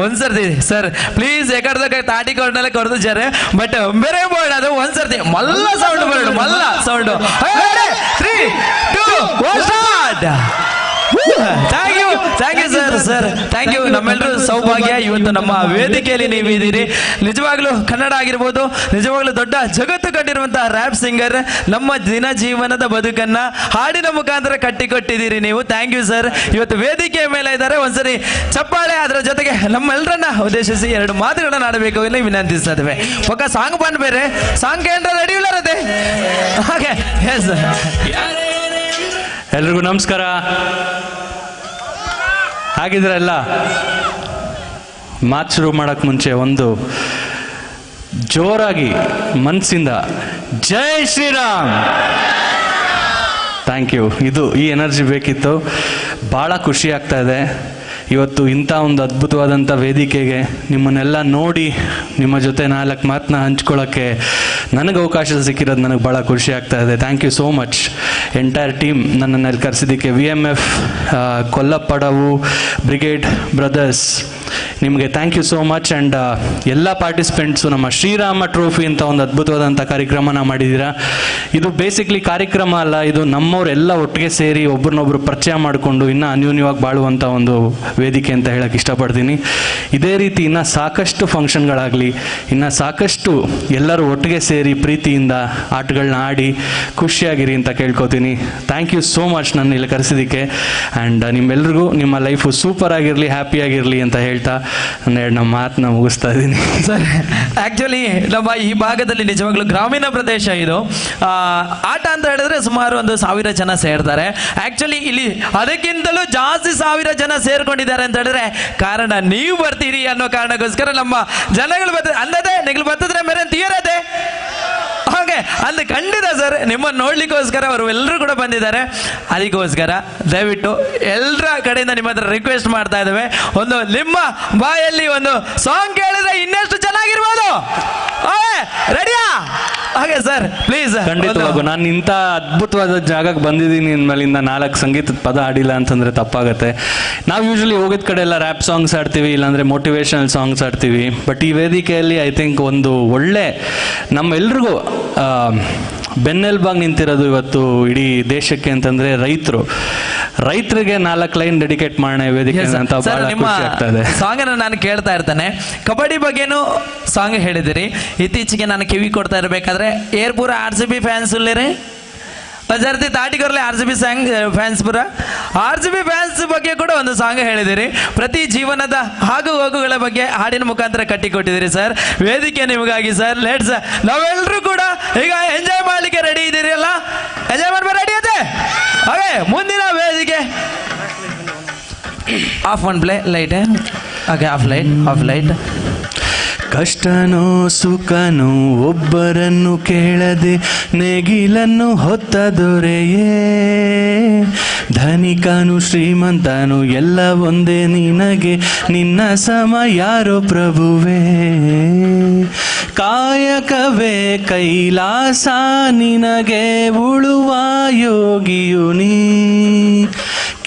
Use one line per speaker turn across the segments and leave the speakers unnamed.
ಒಂದ್ಸರ್ತಿ sir please ಎಕಡ್ದಾಗ ತಾಟಿ ಕೊಡ್ನೆಲ್ಲ ಕೊಡ್ದು ಜರೆ ಬಟ್ ಬೇರೆ ಬೋರ್ಡ್ ಅದು ಒಂದ್ಸರ್ತಿ ಮಲ್ಲ ಸೌಂಡ್ ಬರೋದು ಮಲ್ಲ sound 3 2 start. Thank you sir thank you. ನಮ್ಮೆಲ್ಲರೂ ಸೌಭಾಗ್ಯ ಇವತ್ತು ನಮ್ಮ ವೇದಿಕೆಯಲ್ಲಿ ನೀವಿದ್ದೀರಿ. ನಿಜವಾಗ್ಲೂ ಕನ್ನಡ ಆಗಿರ್ಬೋದು, ನಿಜವಾಗ್ಲೂ ದೊಡ್ಡ ಜಗತ್ತು ಕಟ್ಟಿರುವಂತಹ ರ್ಯಾಪ್ ಸಿಂಗರ್. ನಮ್ಮ ದಿನ ಜೀವನದ ಬದುಕನ್ನ ಹಾಡಿನ ಮುಖಾಂತರ ಕಟ್ಟಿಕೊಟ್ಟಿದ್ದೀರಿ ನೀವು. Thank you sir. ಇವತ್ತು ವೇದಿಕೆಯ ಮೇಲೆ ಇದ್ದಾರೆ. ಒಂದ್ಸರಿ ಚಪ್ಪಾಳೆ, ಅದರ ಜೊತೆಗೆ ನಮ್ಮೆಲ್ಲರನ್ನ ಉದ್ದೇಶಿಸಿ 2 ಮಾತುಗಳನ್ನ ಆಡಬೇಕು ಎಂದು ವಿನಂತಿಸ್ತಾ ಇದ್ದೇವೆ. ಪಕ್ಕ ಸಾಂಗ್ ಬಂದ್ ಬೇರೆ ಸಾಂಗ್ ಏನ್ರ ರೆಡಿ ಇಲ್ಲರತ್ತೆ. ಓಕೆ ಎಸ್,
ಎಲ್ರಿಗೂ ನಮಸ್ಕಾರ. ಹಾಗಿದ್ರಲ್ಲ, ಮಾತು ಶುರು ಮಾಡೋಕ್ಕೆ ಮುಂಚೆ ಒಂದು ಜೋರಾಗಿ ಮನಸ್ಸಿಂದ ಜೈ ಶ್ರೀರಾಮ್. Thank you. ಈ ಎನರ್ಜಿ ಬೇಕಿತ್ತು. ಭಾಳ ಖುಷಿ ಆಗ್ತಾ ಇದೆ ಇವತ್ತು ಇಂಥ ಒಂದು ಅದ್ಭುತವಾದಂಥ ವೇದಿಕೆಗೆ ನಿಮ್ಮನ್ನೆಲ್ಲ ನೋಡಿ ನಿಮ್ಮ ಜೊತೆ 4 ಮಾತನ್ನ ಹಂಚ್ಕೊಳ್ಳೋಕ್ಕೆ ನನಗೆ ಅವಕಾಶ ಸಿಕ್ಕಿರೋದು ನನಗೆ ಭಾಳ ಖುಷಿ ಆಗ್ತಾ ಇದೆ. Thank you so much entire team ನನ್ನನ್ನು ಇಲ್ಲಿ ಕರೆಸಿದ್ದಕ್ಕೆ. VMF ಕೊಲ್ಲಪಡವು ಬ್ರಿಗೇಡ್ ಬ್ರದರ್ಸ್, ನಿಮಗೆ thank you so much. And ಎಲ್ಲ ಪಾರ್ಟಿಸಿಪೆಂಟ್ಸು ನಮ್ಮ ಶ್ರೀರಾಮ ಟ್ರೋಫಿ ಅಂತ ಒಂದು ಅದ್ಭುತವಾದಂಥ ಕಾರ್ಯಕ್ರಮನ ಮಾಡಿದ್ದೀರಾ. ಇದು ಬೇಸಿಕ್ಲಿ ಕಾರ್ಯಕ್ರಮ ಅಲ್ಲ, ಇದು ನಮ್ಮವರೆಲ್ಲ ಒಟ್ಟಿಗೆ ಸೇರಿ ಒಬ್ರನ್ನೊಬ್ರು ಪರಿಚಯ ಮಾಡಿಕೊಂಡು ಇನ್ನೂ ಅನ್ಯೂನ್ಯವಾಗಿ ಬಾಳುವಂಥ ಒಂದು ವೇದಿಕೆ ಅಂತ ಹೇಳಕ್ಕೆ ಇಷ್ಟಪಡ್ತೀನಿ. ಇದೇ ರೀತಿ ಇನ್ನೂ ಸಾಕಷ್ಟು ಫಂಕ್ಷನ್ಗಳಾಗಲಿ, ಇನ್ನು ಸಾಕಷ್ಟು ಎಲ್ಲರೂ ಒಟ್ಟಿಗೆ ಸೇರಿ ಪ್ರೀತಿಯಿಂದ ಆಟಗಳನ್ನ ಆಡಿ ಖುಷಿಯಾಗಿರಿ ಅಂತ ಕೇಳ್ಕೊತೀನಿ. ಥ್ಯಾಂಕ್ ಯು ಸೋ ಮಚ್ ನನ್ನ ಇಲ್ಲಿ ಕರೆಸಿದ್ದಕ್ಕೆ. ಆ್ಯಂಡ್ ನಿಮ್ಮೆಲ್ರಿಗೂ ನಿಮ್ಮ ಲೈಫು ಸೂಪರ್ ಆಗಿರಲಿ, ಹ್ಯಾಪಿಯಾಗಿರಲಿ ಅಂತ ಹೇಳ್ತಾ ನಮ್ಮ ಮಾತನ್ನ ಮುಗಿಸ್ತಾ ಇದ್ದೀನಿ.
ಸರ್ ಆ್ಯಕ್ಚುಲಿ ನಮ್ಮ ಈ ಭಾಗದಲ್ಲಿ ನಿಜವಾಗ್ಲೂ ಗ್ರಾಮೀಣ ಪ್ರದೇಶ ಇದು. ಆಟ ಅಂತ ಹೇಳಿದ್ರೆ ಸುಮಾರು 1,000 ಜನ ಸೇರ್ತಾರೆ. ಆ್ಯಕ್ಚುಲಿ ಇಲ್ಲಿ ಅದಕ್ಕಿಂತಲೂ ಜಾಸ್ತಿ 1,000 ಜನ ಸೇರ್ಕೊಂಡಿದ್ದಾರೆ ಅಂತ ಹೇಳಿದ್ರೆ ಕಾರಣ ನೀವು ಬರ್ತೀರಿ ಅನ್ನೋ ಕಾರಣಕ್ಕೋಸ್ಕರ ನಮ್ಮ ಜನಗಳು ಬರ್ತಾರೆ. ಅಲ್ಲದೆ ನಿಗಳು ಬರ್ತಿದ್ರೆ ಮೇರೆ ತೀರದೆ ಹಾಗೆ ಅಲ್ಲಿ ಖಂಡಿತ ಸರ್ ನಿಮ್ಮನ್ನು ನೋಡ್ಲಿಕ್ಕೋಸ್ಕರ ಅವರು ಎಲ್ಲರೂ ಕೂಡ ಬಂದಿದ್ದಾರೆ. ಅದಕ್ಕೋಸ್ಕರ ದಯವಿಟ್ಟು ಎಲ್ಲರ ಕಡೆಯಿಂದ ನಿಮ್ಮ ಹತ್ರ ರಿಕ್ವೆಸ್ಟ್ ಮಾಡ್ತಾ ಇದ್ದೇವೆ, ಒಂದು ನಿಮ್ಮ ಬಾಯಲ್ಲಿ ಒಂದು ಸಾಂಗ್ ಕೇಳಿದ್ರೆ ಇನ್ನೆಷ್ಟು ಚೆನ್ನಾಗಿರ್ಬೋದು. ರೆಡಿಯಾ? ಹಾಗೆ ಸರ್ ಪ್ಲೀಸ್.
ಖಂಡಿತವಾಗೂ ನಾನು ಇಂಥ ಅದ್ಭುತವಾದ ಜಾಗಕ್ಕೆ ಬಂದಿದ್ದೀನಿ ಅಂದಮೇಲಿಂದ 4 ಸಂಗೀತದ ಪದ ಆಡಿಲ್ಲ ಅಂತಂದರೆ ತಪ್ಪಾಗುತ್ತೆ. ನಾವು ಯೂಶಲಿ ಹೋಗಿದ ಕಡೆ ಎಲ್ಲ ರ್ಯಾಪ್ ಸಾಂಗ್ಸ್ ಆಡ್ತೀವಿ, ಇಲ್ಲಾಂದರೆ ಮೋಟಿವೇಶನಲ್ ಸಾಂಗ್ಸ್ ಆಡ್ತೀವಿ. ಬಟ್ ಈ ವೇದಿಕೆಯಲ್ಲಿ ಐ ಥಿಂಕ್ ಒಂದು ಒಳ್ಳೆ ನಮ್ಮೆಲ್ರಿಗೂ ಬೆನ್ನೆಲುಬಾಗಿ ನಿಂತಿರೋದು ಇವತ್ತು ಇಡೀ ದೇಶಕ್ಕೆ ಅಂತಂದರೆ ರೈತರಿಗೆ 4 ಲೈನ್ ಡೆಡಿಕೇಟ್ ಮಾಡೋಣ ವೇದಿಕೆ ಅಂತ ಬಹಳ ಖುಷಿ ಆಗ್ತಾ ಇದೆ.
ಸಾಂಗ್ ಅನ್ನು ನಾನು ಕೇಳ್ತಾ ಇರ್ತೇನೆ. ಕಬಡ್ಡಿ ಬಗ್ಗೆನೂ ಸಾಂಗ್ ಹೇಳಿದಿರಿ. ಇತ್ತೀಚೆಗೆ ನಾನು ಕಿವಿ ಕೊಡ್ತಾ ಇರಬೇಕಾದ್ರೆ ಏರ್ಪುರ RCB ಫ್ಯಾನ್ಸ್ ಉಳ್ಳೇರಿ ಒಂದ್ಸರ್ತಿ ತಾಟಿಕೊರ್ಲೆ RCB ಫ್ಯಾನ್ಸ್ ಪುರ RCB ಫ್ಯಾನ್ಸ್ ಬಗ್ಗೆ ಕೂಡ ಒಂದು ಸಾಂಗ್ ಹೇಳಿದಿರಿ. ಪ್ರತಿ ಜೀವನದ ಆಗು ಹೋಗುಗಳ ಬಗ್ಗೆ ಹಾಡಿನ ಮುಖಾಂತರ ಕಟ್ಟಿಕೊಟ್ಟಿದ್ದೀರಿ ಸರ್. ವೇದಿಕೆ ನಿಮಗಾಗಿ ಸರ್. ಲೆಟ್ಸ್ ನಾವೆಲ್ಲರೂ ಕೂಡ ಈಗ ಎಂಜಾಯ್ ಮಾಡಲಿಕ್ಕೆ ರೆಡಿ ಇದ್ದೀರಿ ಅಲ್ಲ? ಎಂಜಾಯ್ ಮಾಡ್ಬೇಕು ರೆಡಿ ಇದೆ. ಹಾಗೆ ಮುಂದಿನ ವೇದಿಕೆ ಆಫ್ ಒನ್ ಪ್ಲೇ ಲೈಟ್. ಹಾಗೆ ಆಫ್ ಲೈಟ್.
ಕಷ್ಟನೋ ಸುಖನೋ ಒಬ್ಬರನ್ನು ಕೇಳದೆ ನೇಗಿಲನ್ನು ಹೊತ್ತ ದೊರೆಯೇ, ಧನಿಕನು ಶ್ರೀಮಂತನು ಎಲ್ಲ ಒಂದೇ ನಿನಗೆ, ನಿನ್ನ ಸಮ ಯಾರೋ ಪ್ರಭುವೇ. ಕಾಯಕವೇ ಕೈಲಾಸ ನಿನಗೆ ಉಳುವ ಯೋಗಿಯು ನೀ,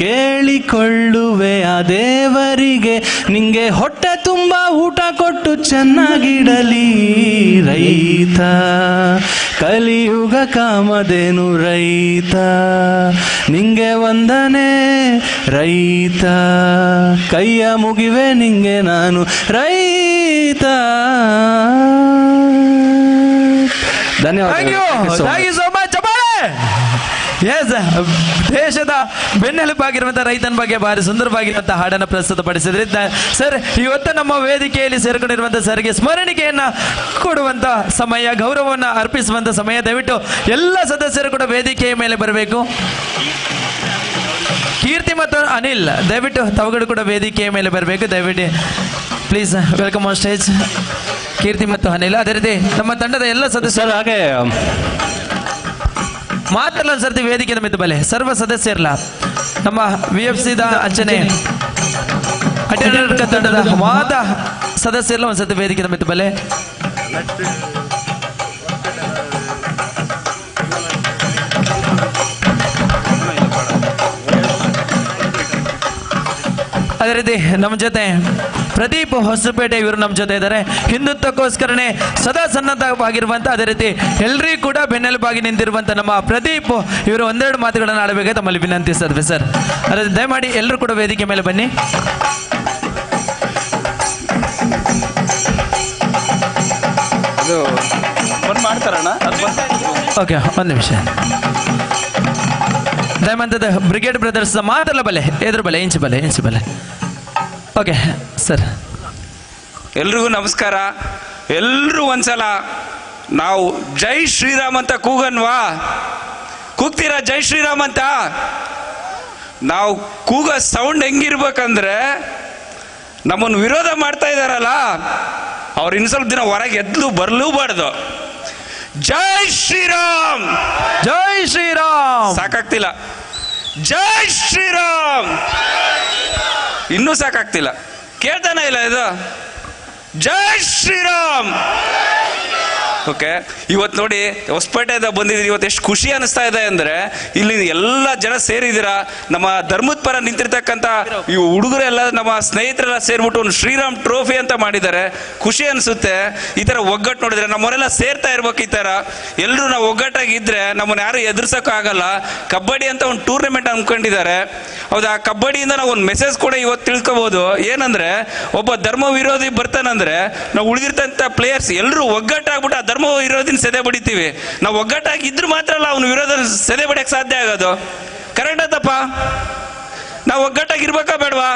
ಕೇಳಿಕೊಳ್ಳುವೆ ಆ ದೇವರಿಗೆ ನಿಂಗೆ ಹೊಟ್ಟೆ ತುಂಬ ಊಟ ಕೊಟ್ಟು ಚೆನ್ನಾಗಿಡಲಿ. ರೈತ ಕಲಿಯುಗ ಕಾಮಧೇನು ರೈತ, ನಿಂಗೆ ವಂದನೆ ರೈತ, ಕೈಯ ಮುಗಿವೆ ನಿಂಗೆ ನಾನು ರೈತ. ಧನ್ಯವಾದ.
ಎಸ್, ದೇಶದ ಬೆನ್ನೆಲುಬಾಗಿರುವಂಥ ರೈತನ ಬಗ್ಗೆ ಭಾರಿ ಸುಂದರವಾಗಿರುವಂಥ ಹಾಡನ್ನು ಪ್ರಸ್ತುತಪಡಿಸಿದ್ರಿ ಸರ್. ಇವತ್ತು ನಮ್ಮ ವೇದಿಕೆಯಲ್ಲಿ ಸೇರಿಕೊಂಡಿರುವಂಥ ಸರ್ಗೆ ಸ್ಮರಣಿಕೆಯನ್ನು ಕೊಡುವಂಥ ಸಮಯ, ಗೌರವವನ್ನು ಅರ್ಪಿಸುವಂಥ ಸಮಯ. ದಯವಿಟ್ಟು ಎಲ್ಲ ಸದಸ್ಯರು ಕೂಡ ವೇದಿಕೆಯ ಮೇಲೆ ಬರಬೇಕು. ಕೀರ್ತಿ ಮತ್ತು ಅನಿಲ್ ದಯವಿಟ್ಟು ತಾವುಗಳು ಕೂಡ ವೇದಿಕೆಯ ಮೇಲೆ ಬರಬೇಕು. ದಯವಿಟ್ಟು ಪ್ಲೀಸ್ ವೆಲ್ಕಮ್ ಆನ್ ಸ್ಟೇಜ್ ಕೀರ್ತಿ ಮತ್ತು ಅನಿಲ್. ಅದೇ ರೀತಿ ನಮ್ಮ ತಂಡದ ಎಲ್ಲ ಸದಸ್ಯರು ಹಾಗೆ ಮಾತ್ರಲ್ಲ ಸರ್ತಿ ವೇದಿಕೆ ಮಿತ್ತು ಬಲೆ ಸರ್ವ ಸದಸ್ಯರಲ್ಲ ನಮ್ಮ VFC ಅಂಚನೆ ಅಟೆಂಡರ್ ತಂಡದ ಮಾತ ಸದಸ್ಯರಲ್ಲ ಒಂದ್ಸತಿ ವೇದಿಕೆ ಮಿತ್ತು ಬಲೆ. ಅದೇ ರೀತಿ ನಮ್ಮ ಜೊತೆ ಪ್ರದೀಪ್ ಹೊಸಪೇಟೆ ಇವರು ನಮ್ಮ ಜೊತೆ ಇದ್ದಾರೆ. ಹಿಂದುತ್ವಕ್ಕೋಸ್ಕರನೇ ಸದಾ ಸನ್ನದ್ಧವಾಗಿರುವಂತ, ಅದೇ ರೀತಿ ಎಲ್ರಿಗೂ ಕೂಡ ಬೆನ್ನೆಲುಬಾಗಿ ನಿಂತಿರುವಂತ ನಮ್ಮ ಪ್ರದೀಪ್ ಇವರು ಒಂದೆರಡು ಮಾತುಗಳನ್ನು ಆಡಬೇಕು ತಮ್ಮಲ್ಲಿ ವಿನಂತಿಸ್ತದೆ ಸರ್. ಅದೇ ದಯಮಾಡಿ ಎಲ್ಲರೂ ಕೂಡ ವೇದಿಕೆ ಮೇಲೆ ಬನ್ನಿ. ಓಕೆ, ಒಂದು ನಿಮಿಷ. ದಯಮಂತದ ಬ್ರಿಗೇಡ್ ಬ್ರದರ್ಸ್ ಮಾತಲ್ಲ ಬಲೆ, ಎದುರು ಬಲೆ, ಇಂಚು ಬಲೆ. Okay sir.
ಎಲ್ರಿಗೂ ನಮಸ್ಕಾರ. ಎಲ್ರೂ ಒಂದ್ಸಲ ನಾವು ಜೈ ಶ್ರೀರಾಮ್ ಅಂತ ಕೂಗನ್ವಾ? ಕೂಗ್ತೀರಾ ಜೈ ಶ್ರೀರಾಮ್ ಅಂತ? ನಾವು ಕೂಗೋ ಸೌಂಡ್ ಹೆಂಗಿರ್ಬೇಕಂದ್ರೆ, ನಮ್ಮನ್ನು ವಿರೋಧ ಮಾಡ್ತಾ ಇದ್ದಾರಲ್ಲ ಅವ್ರು ಇನ್ನು ಸ್ವಲ್ಪ ದಿನ ಹೊರಗೆ ಬರಲೂಬಾರ್ದು. ಜೈ ಶ್ರೀರಾಮ್,
ಜೈ ಶ್ರೀರಾಮ್.
ಸಾಕಾಗ್ತಿಲ್ಲ. ಜೈ ಶ್ರೀರಾಮ್ ಇನ್ನೂ ಸಾಕಾಗ್ತಿಲ್ಲ. ಕೇಳ್ತಾನೆ ಇಲ್ಲ ಇದು. ಜೈ ಶ್ರೀರಾಮ್. ಓಕೆ, ಇವತ್ತು ನೋಡಿ ಹೊಸಪೇಟೆಯಿಂದ ಬಂದಿದ್ದೀರಿ. ಇವತ್ತು ಎಷ್ಟು ಖುಷಿ ಅನಿಸ್ತಾ ಇದೆ ಅಂದರೆ, ಇಲ್ಲಿ ಎಲ್ಲ ಜನ ಸೇರಿದ್ದೀರಾ. ನಮ್ಮ ಧರ್ಮದ ಪರ ನಿಂತಿರ್ತಕ್ಕಂಥ ಈ ಹುಡುಗರೆಲ್ಲ, ನಮ್ಮ ಸ್ನೇಹಿತರೆಲ್ಲ ಸೇರಿಬಿಟ್ಟು ಒಂದು ಶ್ರೀರಾಮ್ ಟ್ರೋಫಿ ಅಂತ ಮಾಡಿದ್ದಾರೆ. ಖುಷಿ ಅನಿಸುತ್ತೆ. ಈ ಥರ ಒಗ್ಗಟ್ಟು ನೋಡಿದ್ರೆ ನಮ್ಮವರೆಲ್ಲ ಸೇರ್ತಾ ಇರ್ಬೇಕು. ಈ ಥರ ಎಲ್ಲರೂ ನಾವು ಒಗ್ಗಟ್ಟಾಗಿ ಇದ್ದರೆ ನಮ್ಮನ್ನು ಯಾರು ಎದುರ್ಸೋಕ್ಕಾಗಲ್ಲ. ಕಬಡ್ಡಿ ಅಂತ ಒಂದು ಟೂರ್ನಮೆಂಟ್ ಅಂದ್ಕೊಂಡಿದ್ದಾರೆ. ಹೌದಾ? ಕಬಡ್ಡಿಯಿಂದ ನಾವು ಒಂದು ಮೆಸೇಜ್ ಕೂಡ ಇವತ್ತು ತಿಳ್ಕೊಬೋದು. ಏನಂದರೆ, ಒಬ್ಬ ಧರ್ಮ ವಿರೋಧಿ ಬರ್ತಾನಂದ್ರೆ ನಾವು ಉಳಿದಿರ್ತಂಥ ಪ್ಲೇಯರ್ಸ್ ಎಲ್ಲರೂ ಒಗ್ಗಟ್ಟಾಗ್ಬಿಟ್ಟು ಆ ಧರ್ಮ ವಿರೋಧಿನ ಸೆದೆ ಬಡಿತೀವಿ. ನಾವು ಒಗ್ಗಟ್ಟಾಗಿ ಇದ್ರು ಮಾತ್ರ ಅಲ್ಲ ಅವನು ವಿರೋಧ ಸೆದೆ ಬಡಿಯಕ್ಕೆ ಸಾಧ್ಯ ಆಗೋದು. ಕರೆಕ್ಟ್ ಆತಪ್ಪ? ನಾವು ಒಗ್ಗಟ್ಟಾಗಿರ್ಬೇಕಾ ಬೇಡವಾ?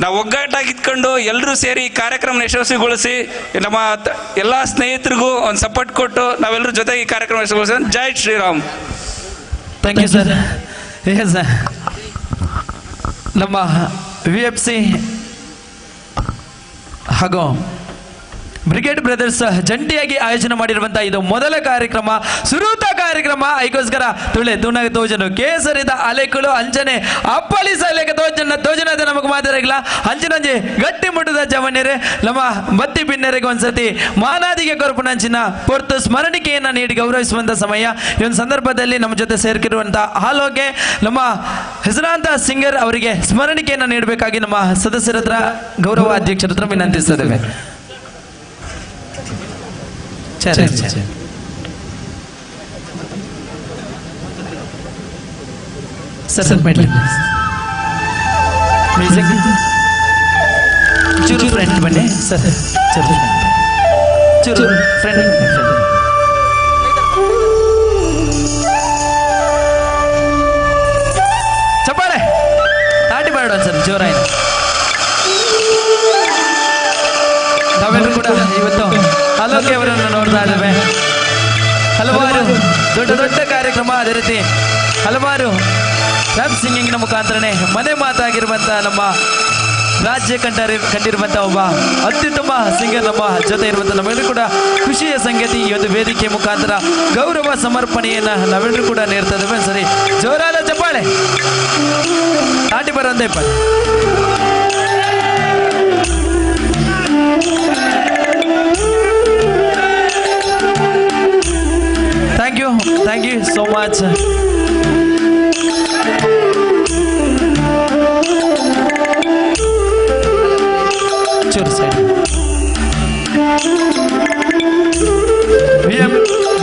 ನಾವು ಒಗ್ಗಟ್ಟಾಗಿ ಇದ್ಕೊಂಡು ಎಲ್ಲರೂ ಸೇರಿ ಈ ಕಾರ್ಯಕ್ರಮ ಯಶಸ್ವಿಗೊಳಿಸಿ ನಮ್ಮ ಎಲ್ಲ ಸ್ನೇಹಿತರಿಗೂ ಒಂದು ಸಪೋರ್ಟ್ ಕೊಟ್ಟು ನಾವೆಲ್ಲರೂ ಜೊತೆಗೆ ಈ ಕಾರ್ಯಕ್ರಮ ಯಶಸ್ವಿಗೊಳಿಸಿ. ಜೈ Shriram.
Thank you sir. Yes, ನಮ್ಮ VFC ಹಾಗೂ ಬ್ರಿಗೇಡ್ ಬ್ರದರ್ಸ್ ಜಂಟಿಯಾಗಿ ಆಯೋಜನೆ ಮಾಡಿರುವಂತಹ ಇದು ಮೊದಲ ಕಾರ್ಯಕ್ರಮ, ಸುರೂತ ಕಾರ್ಯಕ್ರಮ. ಐಗೋಸ್ಕರ ತುಳೆ ತುಣಗ ತೋಜನು ಕೇಸರಿದ ಅಲೆಕುಳು ಅಂಜನೆ ಅಪ್ಪಳಿಸ ಅಲೆಕ ತೋಜನದ ನಮಗೆ ಮಾತಾಡಲ್ಲ. ಅಂಚಿನಂಜಿ ಗಟ್ಟಿ ಮುಟ್ಟದ ಜವನ್ಯರೇ, ನಮ್ಮ ಬತ್ತಿ ಬಿನ್ನರೆಗೆ ಒಂದ್ಸತಿ ಮಾನಾದಿಗೆ ಕೊರಪುನಂಚಿನ ಪೊರ್ತು ಸ್ಮರಣಿಕೆಯನ್ನು ನೀಡಿ ಗೌರವಿಸುವಂಥ ಸಮಯ. ಈ ಒಂದು ಸಂದರ್ಭದಲ್ಲಿ ನಮ್ಮ ಜೊತೆ ಸೇರ್ಕಿರುವಂಥ ಹಾಲೋಗೆ ನಮ್ಮ ಹೆಸರಾಂತ ಸಿಂಗರ್ ಅವರಿಗೆ ಸ್ಮರಣಿಕೆಯನ್ನು ನೀಡಬೇಕಾಗಿ ನಮ್ಮ ಸದಸ್ಯರ ಹತ್ರ, ಗೌರವ ಅಧ್ಯಕ್ಷರ ಹತ್ರ ವಿನಂತಿಸುತ್ತೇವೆ. ಸರ್ ಮ್ಯೂಸಿಕ್ ಚೂರು ಫ್ರೆಂಡ್ ಬನ್ನಿ ಸರ್. ಚೂರು ಫ್ರೆಂಡ್. ಚಪ್ಪಾಳೆ ನಾಟಿ ಮಾಡೋಣ ಸರ್, ಜೋರಾಯಿತು. ನಾವೆಲ್ಲರೂ ಕೂಡ ಇವತ್ತು ಅಲೋಕೆ ಅವರನ್ನು ನೋಡ್ತಾ ಇದ್ದೇವೆ. ಹಲವಾರು ದೊಡ್ಡ ದೊಡ್ಡ ಕಾರ್ಯಕ್ರಮ, ಅದೇ ರೀತಿ ಹಲವಾರು ರ್ಯಾಪ್ ಸಿಂಗಿಂಗ್ನ ಮುಖಾಂತರನೇ ಮನೆ ಮಾತಾಗಿರುವಂಥ ನಮ್ಮ ರಾಜ್ಯ ಕಂಡಿರುವಂಥ ಒಬ್ಬ ಅತ್ಯುತ್ತಮ ಸಿಂಗರ್ ನಮ್ಮ ಜೊತೆ ಇರುವಂಥ ನಮ್ಮೆಲ್ಲರೂ ಕೂಡ ಖುಷಿಯ ಸಂಗತಿ. ಈ ಒಂದು ವೇದಿಕೆ ಮುಖಾಂತರ ಗೌರವ ಸಮರ್ಪಣೆಯನ್ನು ನಾವೆಲ್ಲರೂ ಕೂಡ ನೀಡ್ತಾ ಇದ್ದೇವೆ. ಸರಿ, ಜೋರಾದ ಚಪ್ಪಾಳೆ. ನಾಟಿ ಬರೋಂದೇ ಪಾಳೆ. Thank you so much. Sure, sir.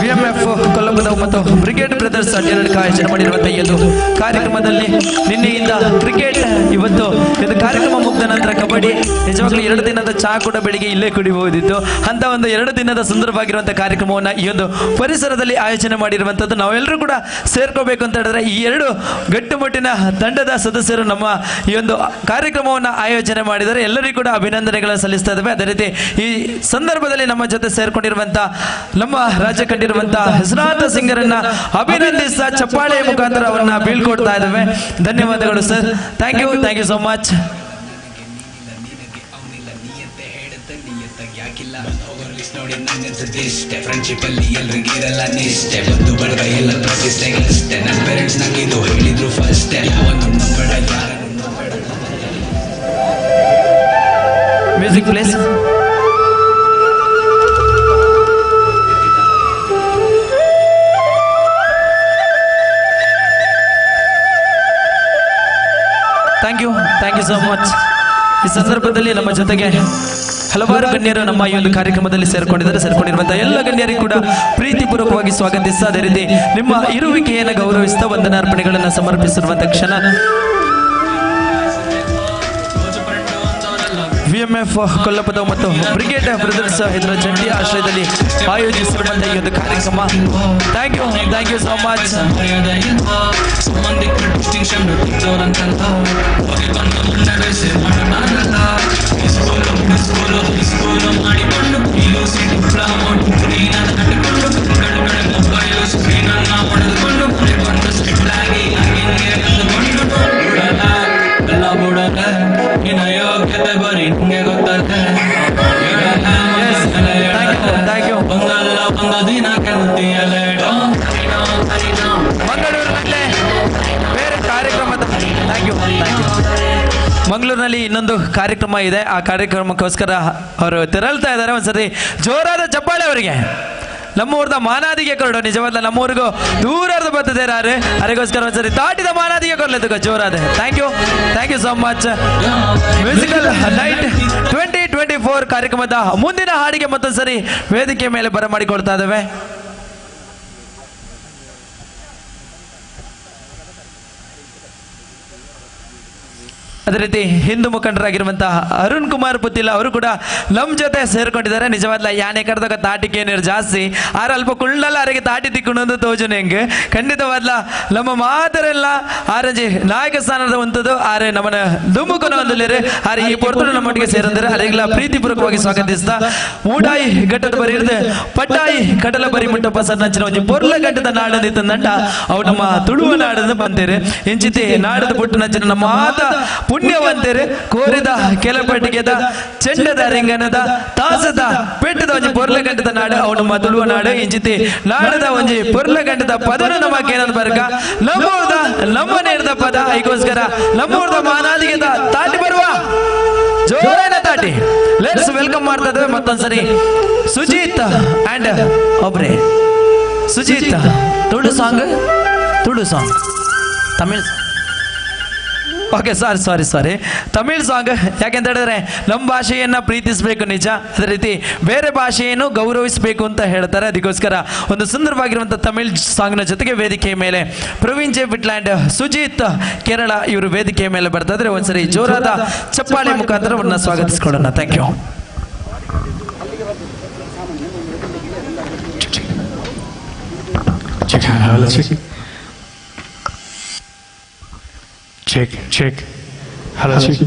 VMF ಕೊಲ್ಲಂಬದ ಮತ್ತು ಬ್ರಿಗೇಡ್ ಬ್ರದರ್ಸ್ ಅಡ್ಡಾಡಳಿತ ಆಯೋಜನೆ ಮಾಡಿರುವಂತಹ ಈ ಒಂದು ಕಾರ್ಯಕ್ರಮದಲ್ಲಿ ನಿನ್ನೆಯಿಂದ ಕ್ರಿಕೆಟ್, ಇವತ್ತು ಇದು ಕಾರ್ಯಕ್ರಮ ಮುಗಿದ ನಂತರ ಕಬಡ್ಡಿ. ನಿಜವಾಗ್ಲೂ 2 ದಿನದ ಚಾ ಕೂಡ ಬೆಳಿಗ್ಗೆ ಇಲ್ಲೇ ಕುಡಿಬಹುದಿತ್ತು. ಅಂತ ಒಂದು 2 ದಿನದ ಸುಂದರವಾಗಿರುವಂತಹ ಕಾರ್ಯಕ್ರಮವನ್ನು ಈ ಒಂದು ಪರಿಸರದಲ್ಲಿ ಆಯೋಜನೆ ಮಾಡಿರುವಂಥದ್ದು. ನಾವೆಲ್ಲರೂ ಕೂಡ ಸೇರ್ಕೋಬೇಕು ಅಂತ ಹೇಳಿದ್ರೆ ಈ 2 ಗಟ್ಟುಮುಟ್ಟಿನ ತಂಡದ ಸದಸ್ಯರು ನಮ್ಮ ಈ ಒಂದು ಕಾರ್ಯಕ್ರಮವನ್ನು ಆಯೋಜನೆ ಮಾಡಿದರೆ ಎಲ್ಲರಿಗೂ ಕೂಡ ಅಭಿನಂದನೆಗಳನ್ನು ಸಲ್ಲಿಸ್ತಾ ಇದ್ದೇವೆ. ಅದೇ ರೀತಿ ಈ ಸಂದರ್ಭದಲ್ಲಿ ನಮ್ಮ ಜೊತೆ ಸೇರ್ಕೊಂಡಿರುವಂತ ನಮ್ಮ ರಾಜ್ಯ ಕಂಡಿರುವಂತ ಹೆಸರಾಂತ ಸಿಂಗರನ್ನ ಅಭಿನಂದಿಸ್ತಾ ಚಪ್ಪಾಳೆಯ ಮುಖಾಂತರ ಅವರನ್ನ ಬೀಳ್ಕೊಡ್ತಾ ಇದ್ದೇವೆ. ಧನ್ಯವಾದಗಳು ಸರ್. Thank you so much.
Friendship ಅಲ್ಲಿ ಎಲ್ರಿಗಿರಲ್ಲ ನಿಷ್ಠೆ, ಬಂದು ಬಳಗ ಎಲ್ಲ ಪ್ರತಿಷ್ಠೆಗಳಷ್ಟೇ. ನನ್ನ ಪೇರೆಂಟ್ಸ್ ನಂಗೆ ಇದು ಹೇಳಿದ್ರು ಫಸ್ಟ್, ಯಾವನು ನಂಬೇಡ ಯಾರನ್ನು ನಂಬೇಡ.
Music plays. Thank you so much. ಈ ಸಂದರ್ಭದಲ್ಲಿ ನಮ್ಮ ಜೊತೆಗೆ ಹಲವಾರು ಗಣ್ಯರು ನಮ್ಮ ಈ ಒಂದು ಕಾರ್ಯಕ್ರಮದಲ್ಲಿ ಸೇರ್ಕೊಂಡಿರುವಂತಹ ಎಲ್ಲ ಗಣ್ಯರಿಗೂ ಕೂಡ ಪ್ರೀತಿಪೂರ್ವಕವಾಗಿ ಸ್ವಾಗತಿಸ್ತಾ ಅದೇ ರೀತಿ ನಿಮ್ಮ ಇರುವಿಕೆಯನ್ನು ಗೌರವಿಸ್ತಾ ವಂದನಾರ್ಪಣೆಗಳನ್ನು ಸಮರ್ಪಿಸಿರುವಂತಹ ಕ್ಷಣ ವಿಎಂಎಫ್ ಕೊಲ್ಲಪದ ಮತ್ತು ಬ್ರಿಗೇಡ್ ಬ್ರದರ್ಸ್ ಇದರ ಜಂಟಿ ಆಶ್ರಯದಲ್ಲಿ ಆಯೋಜಿಸಿರುವಂತಹ ಈ ಒಂದು ಕಾರ್ಯಕ್ರಮ. Thank you so much. ಮಂಗಳೂರಿನಲ್ಲಿ ಇನ್ನೊಂದು ಕಾರ್ಯಕ್ರಮ ಇದೆ. ಆ ಕಾರ್ಯಕ್ರಮಕ್ಕೋಸ್ಕರ ಅವರು ತೆರಳ್ತಾ ಇದ್ದಾರೆ. ಒಂದ್ಸರಿ ಜೋರಾದ ಚಪ್ಪಾಳೆ ಅವರಿಗೆ. ನಮ್ಮೂರ್ದ ಮಾನಾದಿಗೆ ಕೊರಡು ನಿಜವಾದ ನಮ್ಮೂರಿಗೂ ದೂರದ ಬರ್ತದೇರಾರೆ ಅದಕ್ಕೋಸ್ಕರ ಒಂದ್ಸರಿ ತಾಟಿದ ಮಾನಾದಿಗೆ ಕೊರ್ಲೆದುಗ ಜೋರಾದ. Thank you so much. Musical night 2024 ಕಾರ್ಯಕ್ರಮದ ಮುಂದಿನ ಹಾಡಿಗೆ ಮತ್ತೊಂದ್ಸರಿ ವೇದಿಕೆ ಮೇಲೆ ಬರಮಾಡಿಕೊಳ್ತಾ ಇದ್ದೇವೆ. ಅದೇ ರೀತಿ ಹಿಂದೂ ಮುಖಂಡರಾಗಿರುವಂತಹ ಅರುಣ್ ಕುಮಾರ್ ಪುತ್ತಿಲ ಅವರು ಕೂಡ ನಮ್ಮ ಜೊತೆ ಸೇರ್ಕೊಂಡಿದ್ದಾರೆ. ನಿಜವಾದ್ಲ ಯಾನೆ ಕರೆದಾಗ ತಾಟಿಕೆ ನೀರು ಜಾಸ್ತಿ ಆರ ಅಲ್ಪ ಕುಳ್ಳಲ್ಲ ಅವರಿಗೆ ತಾಟಿ ತಿಕ್ಕೊಂಡು ತೋಜುನೆ ಹೆಂಗೆ ಖಂಡಿತವಾದ್ಲ ನಮ್ಮ ಮಾತರೆಲ್ಲ ಆರಂಜಿ ನಾಯಕ ಸ್ಥಾನದ ಒಂಥದ್ದು ಆರೆ ನಮ್ಮನ ದುಮ್ಮುಕನ ಒಂದಲ್ಲಿರೆ ಆರೆ ಈ ಪೊರ್ತುಡು ನಮ್ಮೊಟ್ಟಿಗೆ ಸೇರಿದರೆ ಅದೆಲ್ಲ ಪ್ರೀತಿಪೂರ್ವಕವಾಗಿ ಸ್ವಾಗತಿಸ್ತಾ ಮೂಡಾಯಿ ಘಟ್ಟದ ಬರಿ ಇರ್ದೆ ಪಟ್ಟಾಯಿ ಕಡಲ ಬರಿ ಮುಟ್ಟಪ್ಪ ಸನ್ನಂಚಿನ ಒಂಜಿ ಪೊರ್ಲ ಘಟ್ಟದ ನಾಡದಿತ್ತ ನಂಟ ಅವು ನಮ್ಮ ತುಳುವ ನಾಡದ ಬಂತೇರೆ ಇಂಚಿತಿ ನಾಡದ ಪುಟ್ಟು ನಂಚಿನ ನಮ್ಮ ಮಾತ ಪುಣ್ಯವಂತರು ಕೋರಿದ ಕೆಲಪಟ್ಟಿಗೆದ ಚೆಂಡದ ರಿಂಗನದ ತಾಸದ ಪೆಟ್ಟದ ಒಂಜಿ ಪೊರ್ಲಗಂಟದ ನಾಡು ಅವು ನಮ್ಮ ತುಳುವ ನಾಡು ಇಂಚಿತಿ ನಾಡದ ಒಂಜಿ ಪೊರ್ಲಗಂಟದ ಪದನು ನಮಕ್ಕೆ ಏನಂತ ಬರ್ಗ ನಮ್ಮೂರ್ದ ನಮ್ಮ ನೇರದ ಪದ ಈಗೋಸ್ಕರ ನಮ್ಮೂರ್ದ ಮಾನಾದಿಗೆದ ತಾಟಿ ಬರುವ ಜೋರಾನ ತಾಟಿ ಲೆಟ್ಸ್ ವೆಲ್ಕಮ್ ಮಾಡ್ತಾ ಇದ್ದೇವೆ ಮತ್ತೊಂದ್ಸರಿ ಸುಜಿತ್ ಅಂಡ್ ಒಬ್ರೆ Sujit Tulu song Tamil okay sorry Tamil song. ಯಾಕೆಂತ ಹೇಳಿದ್ರೆ ನಮ್ಮ ಭಾಷೆಯನ್ನ ಪ್ರೀತಿಸಬೇಕು ನಿಜ, ಅದೇ ರೀತಿ ಬೇರೆ ಭಾಷೆಯನ್ನು ಗೌರವಿಸಬೇಕು ಅಂತ ಹೇಳ್ತಾರೆ. ಅದಕ್ಕೋಸ್ಕರ ಒಂದು ಸುಂದರವಾಗಿರುವಂಥ ತಮಿಳ್ ಸಾಂಗ್ನ ಜೊತೆಗೆ ವೇದಿಕೆಯ ಮೇಲೆ ಪ್ರವೀಣ್ ಜೆ ಬಿಟ್ಲ್ಯಾಂಡ್, ಸುಜಿತ್ ಕೇರಳ ಇವರು ವೇದಿಕೆಯ ಮೇಲೆ ಬರ್ತಾ ಇದ್ರೆ ಒಂದ್ಸರಿ ಜೋರಾದ ಚಪ್ಪಾಳೆ ಮುಖಾಂತರ ಅವ್ರನ್ನ ಸ್ವಾಗತಿಸ್ಕೊಳ್ಳೋಣ. Thank you.
Check. Hello. Check.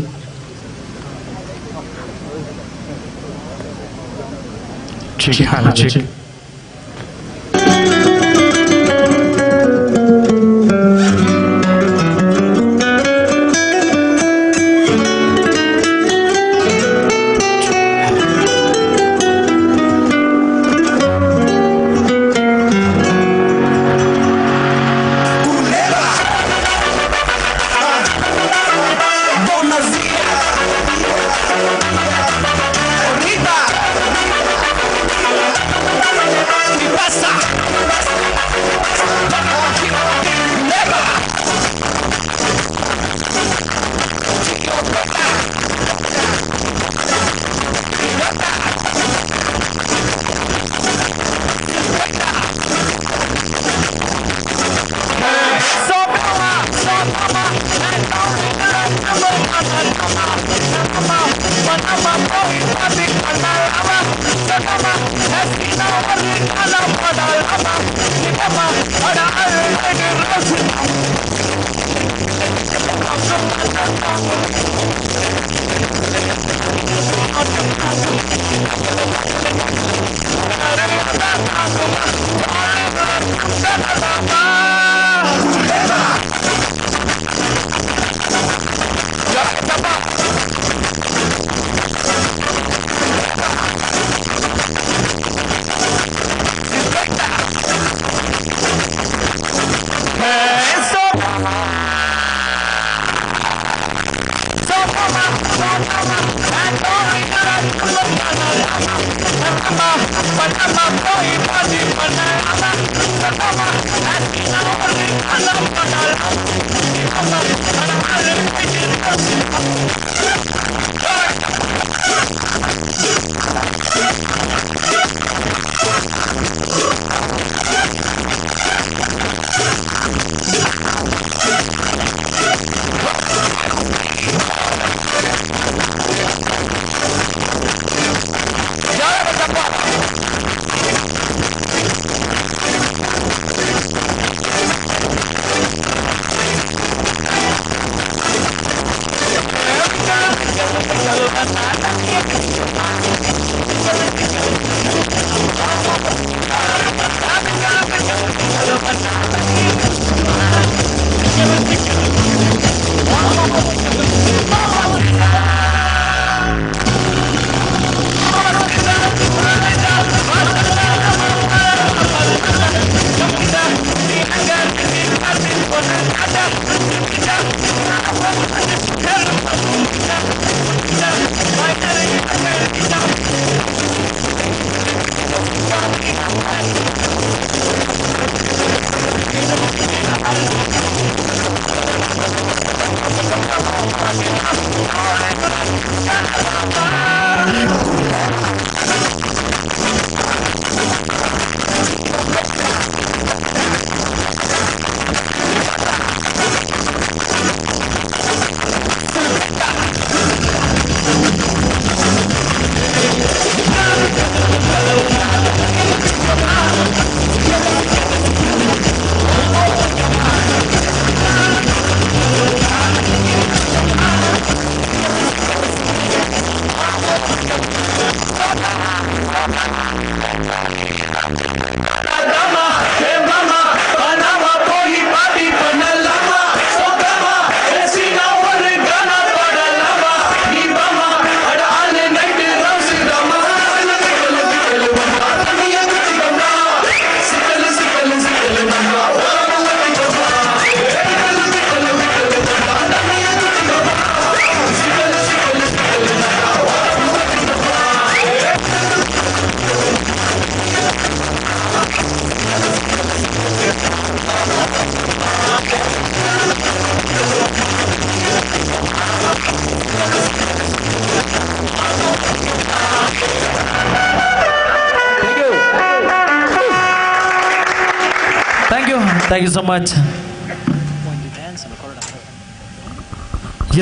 Thank you so much.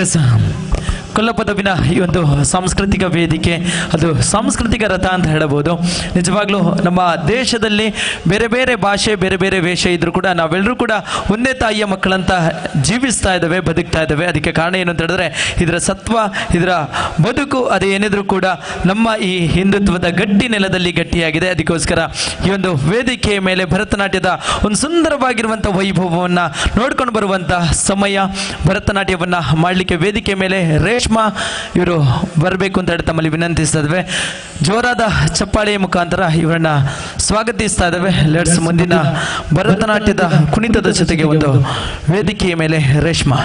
Yes, ಕೊಲ್ಲಪದವಿನ ಈ ಒಂದು ಸಾಂಸ್ಕೃತಿಕ ವೇದಿಕೆ, ಅದು ಸಾಂಸ್ಕೃತಿಕ ರಥ ಅಂತ ಹೇಳಬಹುದು. ನಿಜವಾಗ್ಲೂ ನಮ್ಮ ದೇಶದಲ್ಲಿ ಬೇರೆ ಬೇರೆ ಭಾಷೆ, ಬೇರೆ ಬೇರೆ ವೇಷ ಇದ್ರೂ ಕೂಡ ನಾವೆಲ್ಲರೂ ಕೂಡ ಒಂದೇ ತಾಯಿಯ ಮಕ್ಕಳಂತ ಜೀವಿಸ್ತಾ ಇದ್ದೇವೆ, ಬದುಕ್ತಾ ಇದ್ದೇವೆ. ಅದಕ್ಕೆ ಕಾರಣ ಏನು ಅಂತ ಹೇಳಿದ್ರೆ ಇದರ ಸತ್ವ, ಇದರ ಬದುಕು ಅದೇನಿದ್ರೂ ಕೂಡ ನಮ್ಮ ಈ ಹಿಂದುತ್ವದ ಗಟ್ಟಿ ನೆಲದಲ್ಲಿ ಗಟ್ಟಿಯಾಗಿದೆ. ಅದಕ್ಕೋಸ್ಕರ ಈ ಒಂದು ವೇದಿಕೆಯ ಮೇಲೆ ಭರತನಾಟ್ಯದ ಒಂದು ಸುಂದರವಾಗಿರುವಂಥ ವೈಭವವನ್ನು ನೋಡ್ಕೊಂಡು ಬರುವಂಥ ಸಮಯ. ಭರತನಾಟ್ಯವನ್ನು ಮಾಡಲಿಕ್ಕೆ ವೇದಿಕೆ ಮೇಲೆ ರೇಷ್ಮಾ ಇವರು ಬರಬೇಕು ಅಂತ ಹೇಳಿ ತಮ್ಮಲ್ಲಿ ವಿನಂತಿಸ್ತಾ ಇದ್ದೇವೆ. ಜೋರಾದ ಚಪ್ಪಾಳೆಯ ಮುಖಾಂತರ ಇವರನ್ನ ಸ್ವಾಗತಿಸ್ತಾ ಇದ್ದೇವೆ. ಲೆಟ್ಸ್ ಮುಂದಿನ ಭರತನಾಟ್ಯದ ಕುಣಿತದ ಜೊತೆಗೆ ಒಂದು ವೇದಿಕೆಯ ಮೇಲೆ ರೇಷ್ಮಾ.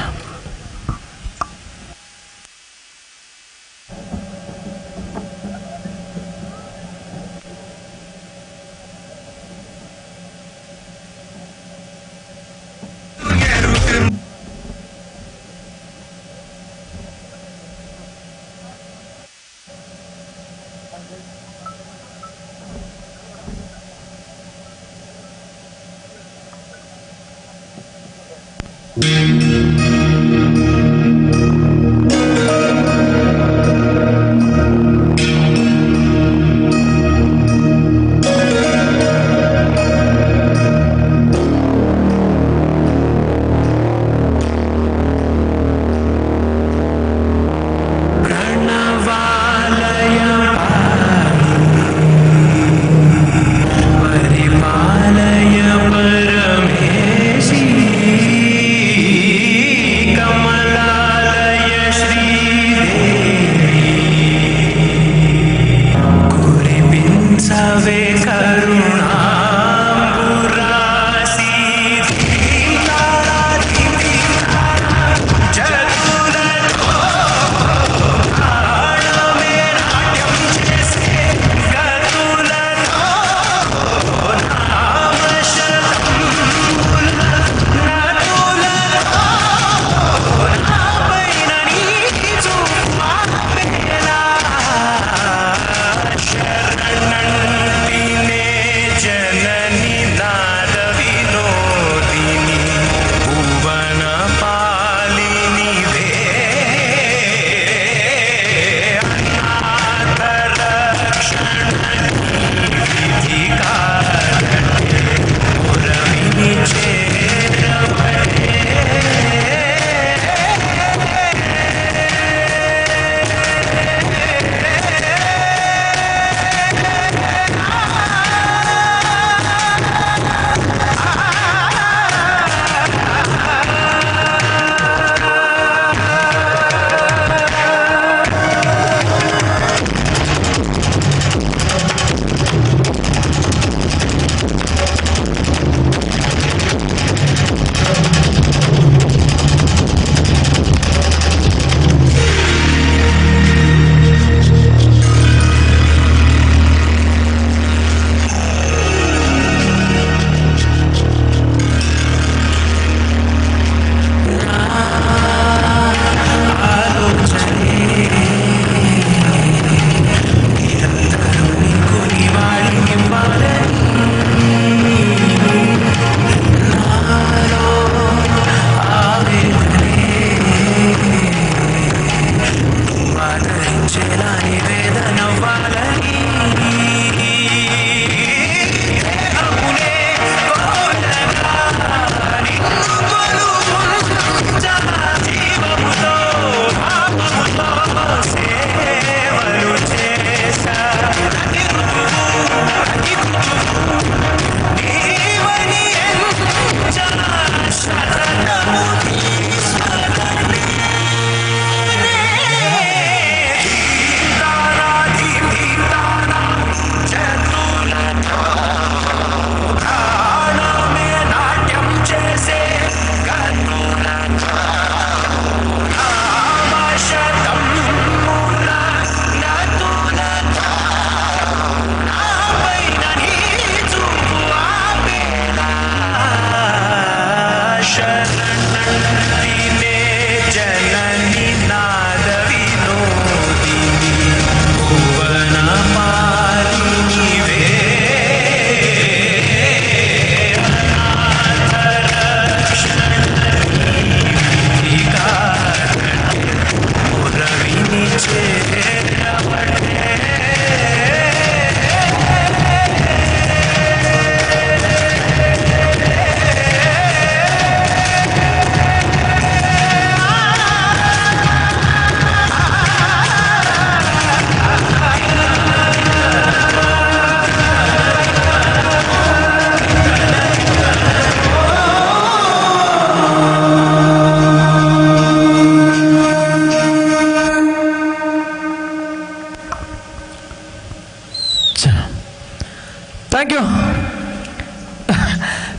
Thank you.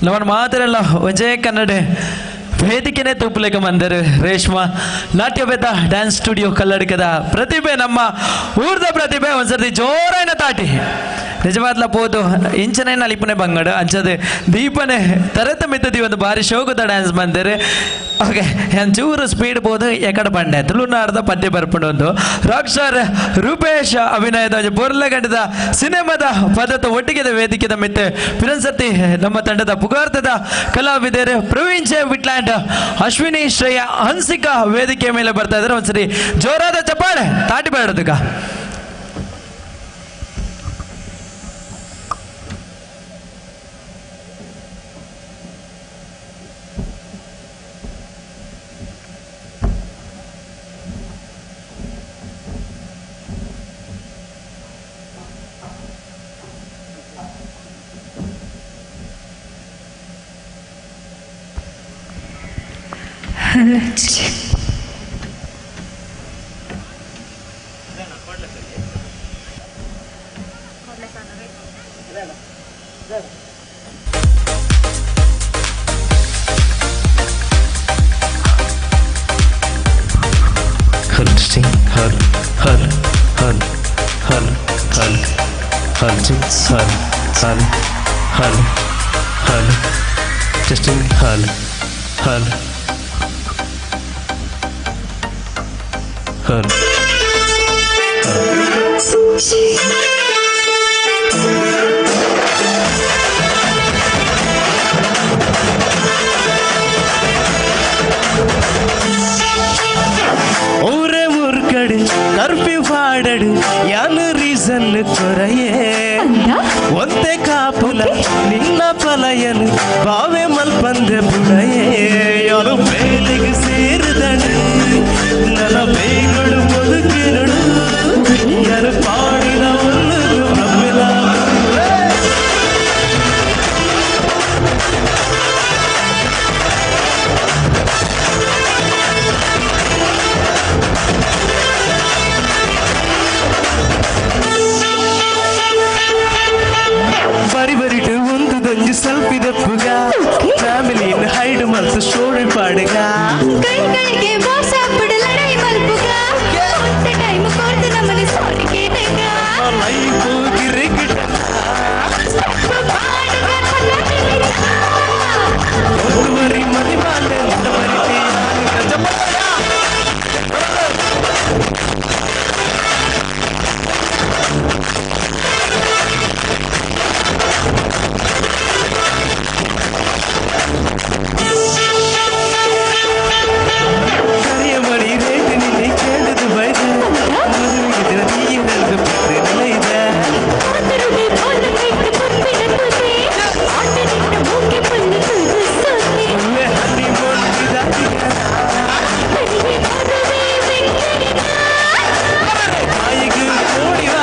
ನಮ್ಮ ಮಾತ್ರಲ್ಲ ವಿಜಯ ಕನ್ನಡ ವೇದಿಕೆನೇ ತೂಪಲೇಕ ಮಂದಿರ ರೇಷ್ಮಾ ನಾಟ್ಯವೇದ ಡ್ಯಾನ್ಸ್ ಸ್ಟುಡಿಯೋ ಕಲ್ಲಡಿಕದ ಪ್ರತಿಭೆ, ನಮ್ಮ ಊರ್ದ ಪ್ರತಿಭೆ ಒಂದ್ಸರ್ತಿ ಜೋರಾಯಿನ ತಾಟಿ ನಿಜವಾದ್ಲ ಪೋದು ಇಂಚನೇ ನಲಿಪನೆ ಬಂಗಡ ಅಂಚದೆ ದೀಪನೆ ತರತ ಮಿತ್ತದಿ ಒಂದು ಬಾರಿ ಶೋಕದ ಡ್ಯಾನ್ಸ್ ಬಂದಿರು. ಓಕೆ ಚೂರು ಸ್ಪೀಡ್ ಬೋದು ಎಕಡೆ ಬಂಡೆ ತುಳುನಾಡದ ಪದ್ಯ ಬರ್ಪುಂಡು ಒಂದು ರಾಕ್ಷರ್ ರೂಪೇಶ್ ಅಭಿನಯದ ಬೊರ್ಲಗಂಡದ ಸಿನಿಮಾದ ಪದದ ಒಟ್ಟಿಗೆದ ವೇದಿಕೆದ ಮಿತ್ತೆ ಫಿರಂಸತಿ ನಮ್ಮ ತಂಡದ ಪುಗಾರ್ತದ ಕಲಾವಿದರು ಪ್ರವೀಣ್ ಜೆ ವಿಟ್ಲ್ಯಾಂಡ್, ಅಶ್ವಿನಿ ಶ್ರೇಯ, ಹನ್ಸಿಕಾ ವೇದಿಕೆ ಮೇಲೆ ಬರ್ತಾ ಇದ್ದಾರೆ. ಒಂದ್ಸರಿ ಜೋರಾದ ಚಪ್ಪಾಳೆ ತಾಟಿ ಬೇಡದಕ್ಕ.
ಊರೇ ಊರ್ ಕಡೆ ಕರ್ಫ್ಯೂ ಪಾಡಡು ಯಾನು ರೀಸನ್ ಕೊರಯೇ ಒಂದೇ ಕಾಪುಲ ನಿನ್ನ ಪಲಯನು ಬಾವೆ ಮಲ್ಪಂದೆ ಬುಡಯೇ ಯಾರು ಬೇಲಿಗೆ ಸೇರಿದಳು ನನ್ನ ಬೇಗಳು ಮುದುಕಿರಳು ಯಾರು ಪಾಡಿನ ಒಂದು ಅಮ್ಮಿಲ ಬರಿ ಬರಿಟು ಒಂದು ದಂಜು ಸಲ್ಪಿದ ಪುಗ ಫ್ಯಾಮಿಲಿಯನ್ನು ಹೈಡ್ ಮಲ್ಸ ಸ್ಟೋರಿ ಪಾಡುಗ
ಕೈಗಳಿಗೆ ಮೋಸ ಬಿಡಲಡೈ ಮಲ್ಪುಗ ಒಂದೇ ಟೈಮ್ ಕೊಡ್ದು ನಮ್ಮನೆ ಸಾರಿ ಕೇಟಗ
ಲೈಫು ಗಿರಿಗಿಟ ಒಂದುವರಿ ಮದಿ ಬಾಂಡೆ ಬರಿತಿ ಕರಿಯ ಮಳಿ ರೇಟ್ ನಿನ್ನೆ ಕೇಳಿದು ಬೈದ ಮದುವೆಗಿದ್ರೆ ನೀರದ್ದು ಪತ್ರಿನಲ್ಲ ಇದೆ
ಆತರುಗೆ ಬೋಲ ಬಿಟ್ಟು ಬಂದ್ಬಿಡ ತುದಿ ಆತನಿಂದ ಮೂಗೆ ಪಲ್ಲು ತುದು ಸೋತಿ
ಒಳ್ಳೆ ಹಣ್ಣಿ ಬೋಲ್ತಿದಾಗಿ
ಕಡಿಗೆ ಮದುವೆ ಬೆಂಕರಿಗ
ತಾಯಿಗೆ ನೋಡಿವ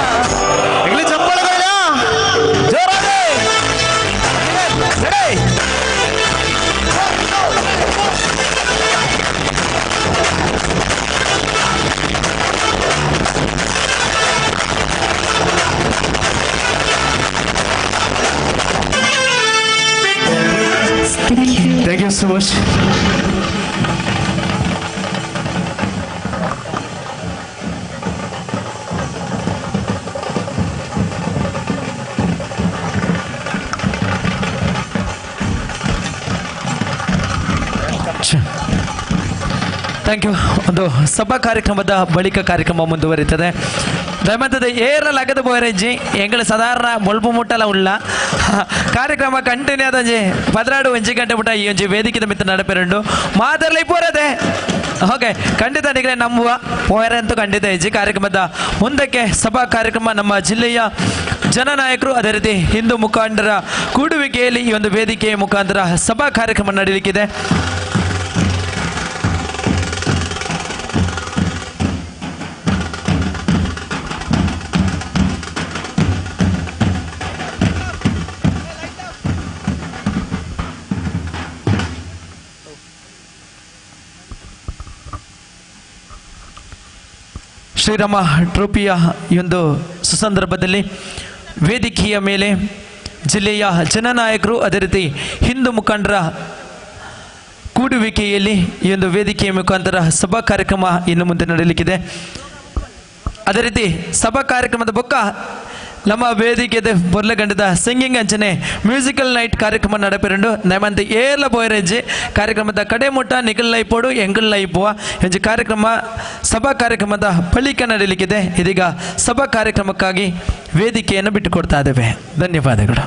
ಇಲ್ಲಿ ಚಪ್ಪಳ ಬೇಡ ಜೋರಾಗಿ ready Thank you so much.
Thank you. ಒಂದು ಸಭಾ ಕಾರ್ಯಕ್ರಮದ ಬಳಿಕ ಕಾರ್ಯಕ್ರಮ ಮುಂದುವರಿತದೆ. ದಯಮಂತದ ಏರಲಾಗದ ಬೋರೆಜ್ಜಿ ಎಂಗಳು ಸಾಧಾರಣ ಮುಳ್ಪು ಮುಟ್ಟಲ ಉಳ್ಳ ಕಾರ್ಯಕ್ರಮ ಕಂಟಿನ್ಯೂ ಆದಂಜಿ 16 ಒಂಜಿ ಗಂಟೆ ಬಿಟ್ಟ ಈ ಒಂಜಿ ವೇದಿಕೆ ಮಿತ್ತ ನಡಪೆರಂಡು ಮಾತಾಡಲಿ ಪೋರದೆ. ಓಕೆ ಖಂಡಿತ ನಿಗರೆ ನಂಬುವ ಪೋಯರಂತೂ ಖಂಡಿತ ಹೆಜ್ಜೆ ಕಾರ್ಯಕ್ರಮದ ಮುಂದಕ್ಕೆ ಸಭಾ ಕಾರ್ಯಕ್ರಮ ನಮ್ಮ ಜಿಲ್ಲೆಯ ಜನನಾಯಕರು ಅದೇ ರೀತಿ ಹಿಂದೂ ಮುಖಂಡರ ಕೂಡುವಿಕೆಯಲ್ಲಿ ಈ ಒಂದು ವೇದಿಕೆಯ ಮುಖಾಂತರ ಸಭಾ ಕಾರ್ಯಕ್ರಮ ನಡೆಯಲಿಕ್ಕಿದೆ. ಶ್ರೀರಾಮ ಟ್ರೋಫಿಯ ಈ ಒಂದು ಸುಸಂದರ್ಭದಲ್ಲಿ ವೇದಿಕೆಯ ಮೇಲೆ ಜಿಲ್ಲೆಯ ಜನನಾಯಕರು ಅದೇ ರೀತಿ ಹಿಂದೂ ಮುಖಂಡರ ಕೂಡುವಿಕೆಯಲ್ಲಿ ಈ ಒಂದು ವೇದಿಕೆಯ ಮುಖಾಂತರ ಸಭಾ ಕಾರ್ಯಕ್ರಮ ಇನ್ನು ಮುಂದೆ ನಡೆಯಲಿಕ್ಕಿದೆ. ಅದೇ ರೀತಿ ಸಭಾ ಕಾರ್ಯಕ್ರಮದ ಬೊಕ್ಕ ನಮ್ಮ ವೇದಿಕೆದ ಬೊರ್ಲೆಗಂಡದ ಸಿಂಗಿಂಗ್ ಅಂಚನೆ ಮ್ಯೂಸಿಕಲ್ ನೈಟ್ ಕಾರ್ಯಕ್ರಮ ನಡಪೆರಂಡು ನಮ್ಮಂತೆ ಏರ್ಲ ಬೋಯರೆಂಜಿ ಕಾರ್ಯಕ್ರಮದ ಕಡೆ ಮುಟ್ಟ ನಿಗಲ್ ಲೈಪೋಡು ಎಂಗಲ್ ಲೈಪುವ ಹೆಂಜಿ ಕಾರ್ಯಕ್ರಮ ಸಭಾ ಕಾರ್ಯಕ್ರಮದ ಬಳಿಕ ನಡೆಯಲಿಕ್ಕಿದೆ. ಇದೀಗ ಸಭಾ ಕಾರ್ಯಕ್ರಮಕ್ಕಾಗಿ ವೇದಿಕೆಯನ್ನು ಬಿಟ್ಟುಕೊಡ್ತಾ ಇದ್ದೇವೆ. ಧನ್ಯವಾದಗಳು.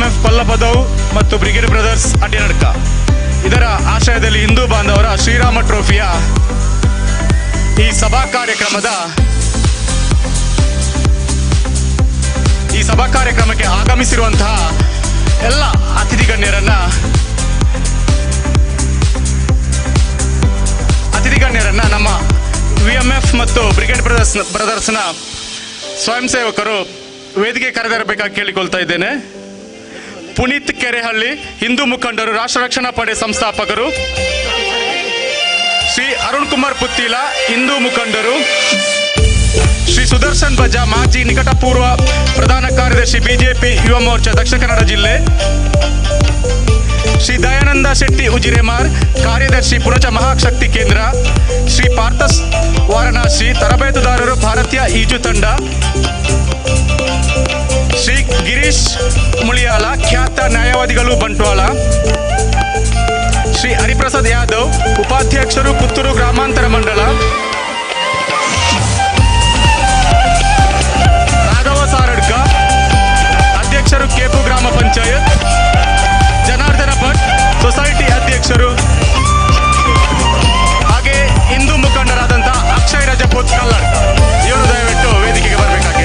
UMF ಪಲ್ಲಪದವ್ ಮತ್ತು ಬ್ರಿಗೇಡ್ ಬ್ರದರ್ಸ್ ಅಡ್ಡಿನಡ್ಕ ಇದರ ಆಶ್ರಯದಲ್ಲಿ ಹಿಂದೂ ಬಾಂಧವರ ಶ್ರೀರಾಮ ಟ್ರೋಫಿಯ ಈ ಸಭಾ ಕಾರ್ಯಕ್ರಮಕ್ಕೆ ಆಗಮಿಸಿರುವಂತಹ ಎಲ್ಲ ಅತಿಥಿ ಗಣ್ಯರನ್ನ ನಮ್ಮ UMF ಮತ್ತು ಬ್ರಿಗೇಡ್ ಬ್ರದರ್ಸ್ನ ಸ್ವಯಂ ಸೇವಕರು ವೇದಿಕೆ ಕರೆದಿರಬೇಕಾಗಿ ಕೇಳಿಕೊಳ್ತಾ ಇದ್ದೇನೆ. ಪುನೀತ್ ಕೆರೆಹಳ್ಳಿ, ಹಿಂದೂ ಮುಖಂಡರು, ರಾಷ್ಟ್ರ ರಕ್ಷಣಾ ಪಡೆ ಸಂಸ್ಥಾಪಕರು. ಶ್ರೀ ಅರುಣ್ ಕುಮಾರ್ ಪುತ್ತೀಲ, ಹಿಂದೂ ಮುಖಂಡರು. ಶ್ರೀ ಸುದರ್ಶನ್ ಬಜಾ, ಮಾಜಿ ನಿಕಟಪೂರ್ವ ಪ್ರಧಾನ ಕಾರ್ಯದರ್ಶಿ ಬಿಜೆಪಿ ಯುವ ಮೋರ್ಚಾ ದಕ್ಷಿಣ ಕನ್ನಡ ಜಿಲ್ಲೆ. ಶ್ರೀ ದಯಾನಂದ ಶೆಟ್ಟಿ ಉಜಿರೆಮಾರ್, ಕಾರ್ಯದರ್ಶಿ ಪುಣಚ ಮಹಾಶಕ್ತಿ ಕೇಂದ್ರ. ಶ್ರೀ ಪಾರ್ಥಸ್ ವಾರಣಾಸಿ, ತರಬೇತುದಾರರು, ಭಾರತೀಯ ಈಜು ತಂಡ. ಶ್ರೀ ಗಿರೀಶ್ ಮುಳಿಯಾಲ, ಖ್ಯಾತ ನ್ಯಾಯವಾದಿಗಳು, ಬಂಟ್ವಾಳ. ಶ್ರೀ ಹರಿಪ್ರಸಾದ್ ಯಾದವ್, ಉಪಾಧ್ಯಕ್ಷರು, ಪುತ್ತೂರು ಗ್ರಾಮಾಂತರ ಮಂಡಲ. ರಾಘವ ಸಾರಡ್ಕ, ಅಧ್ಯಕ್ಷರು, ಕೇಪು ಗ್ರಾಮ ಪಂಚಾಯತ್. ಜನಾರ್ದನ ಭಟ್, ಸೊಸೈಟಿ ಅಧ್ಯಕ್ಷರು. ಹಾಗೆ ಹಿಂದೂ ಮುಖಂಡರಾದಂಥ ಅಕ್ಷಯ್ ರಜಪೂತ್ ಕಲ್ಲಡ್, ಇವರು ದಯವಿಟ್ಟು ವೇದಿಕೆಗೆ ಬರಬೇಕಾಗಿ.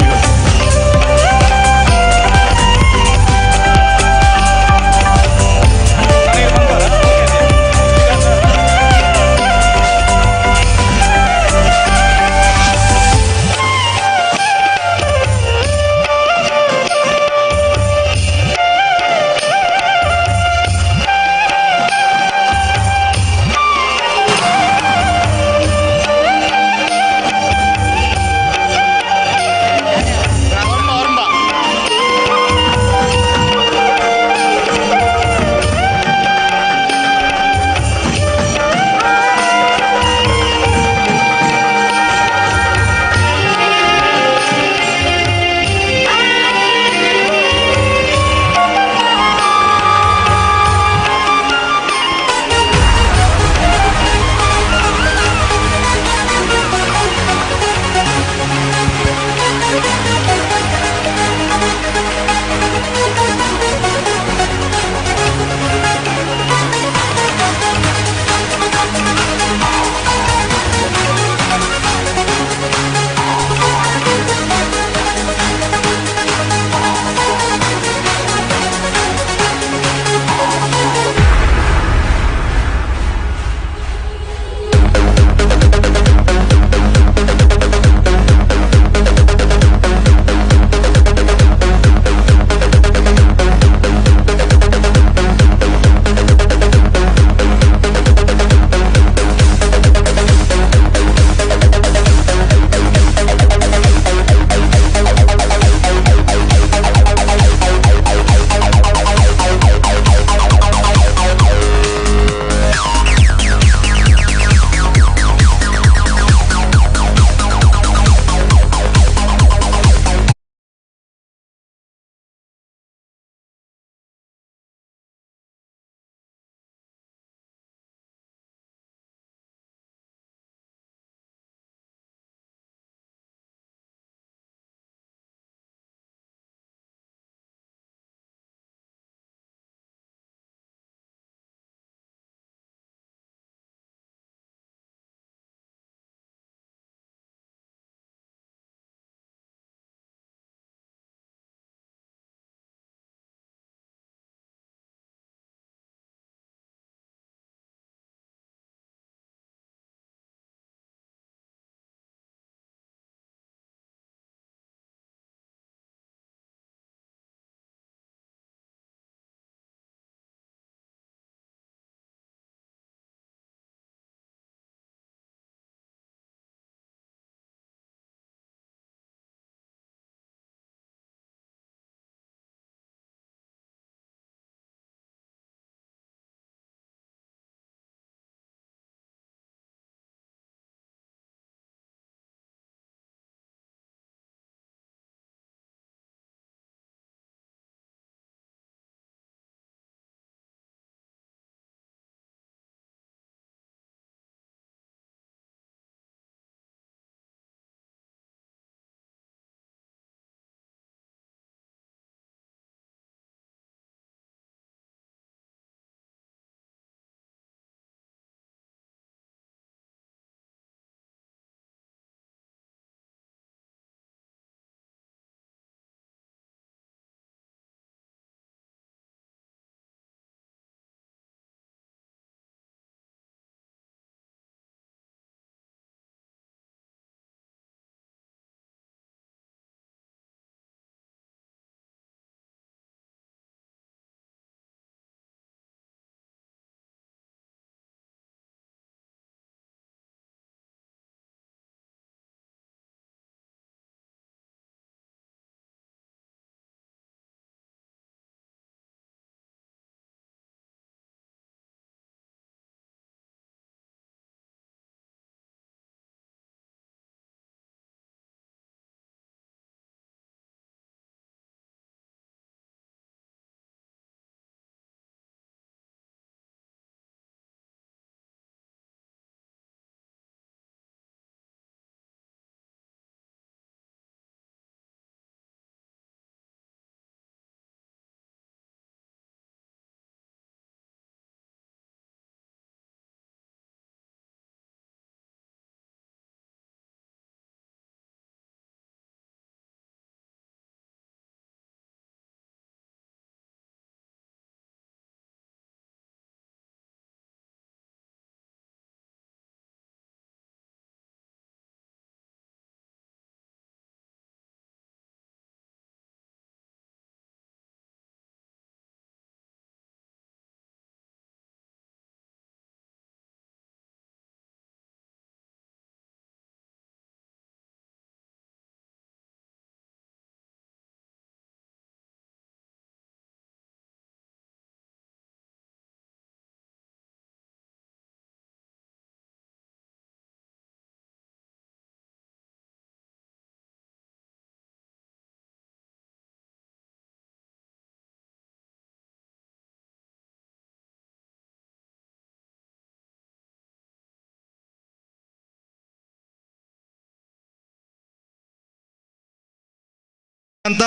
ಅಂತ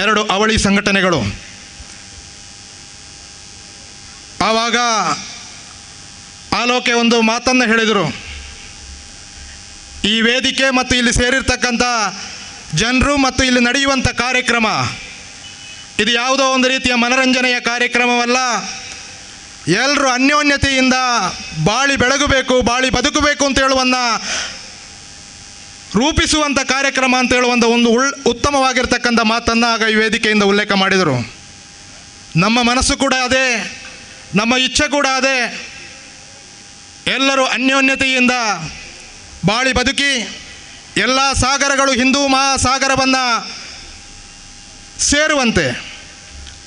ಎರಡು ಅವಳಿ ಸಂಘಟನೆಗಳು. ಆವಾಗ ಆಲೋಕೆ ಒಂದು ಮಾತನ್ನು ಹೇಳಿದರು. ಈ ವೇದಿಕೆ ಮತ್ತು ಇಲ್ಲಿ ಸೇರಿರ್ತಕ್ಕಂಥ ಜನರು ಮತ್ತು ಇಲ್ಲಿ ನಡೆಯುವಂಥ ಕಾರ್ಯಕ್ರಮ ಇದು ಯಾವುದೋ ಒಂದು ರೀತಿಯ ಮನರಂಜನೆಯ ಕಾರ್ಯಕ್ರಮವಲ್ಲ. ಎಲ್ಲರೂ ಅನ್ಯೋನ್ಯತೆಯಿಂದ ಬಾಳಿ ಬೆಳಗಬೇಕು, ಬಾಳಿ ಬದುಕಬೇಕು ಅಂತ ಹೇಳುವನ್ನ ರೂಪಿಸುವಂಥ ಕಾರ್ಯಕ್ರಮ ಅಂತ ಹೇಳುವಂಥ ಒಂದು ಉತ್ತಮವಾಗಿರ್ತಕ್ಕಂಥ ಮಾತನ್ನು ಆಗ ಈ ವೇದಿಕೆಯಿಂದ ಉಲ್ಲೇಖ ಮಾಡಿದರು. ನಮ್ಮ ಮನಸ್ಸು ಕೂಡ ಅದೇ, ನಮ್ಮ ಇಚ್ಛೆ ಕೂಡ ಅದೇ. ಎಲ್ಲರೂ ಅನ್ಯೋನ್ಯತೆಯಿಂದ ಬಾಳಿ ಬದುಕಿ ಎಲ್ಲ ಸಾಗರಗಳು ಹಿಂದೂ ಮಹಾಸಾಗರವನ್ನು ಸೇರುವಂತೆ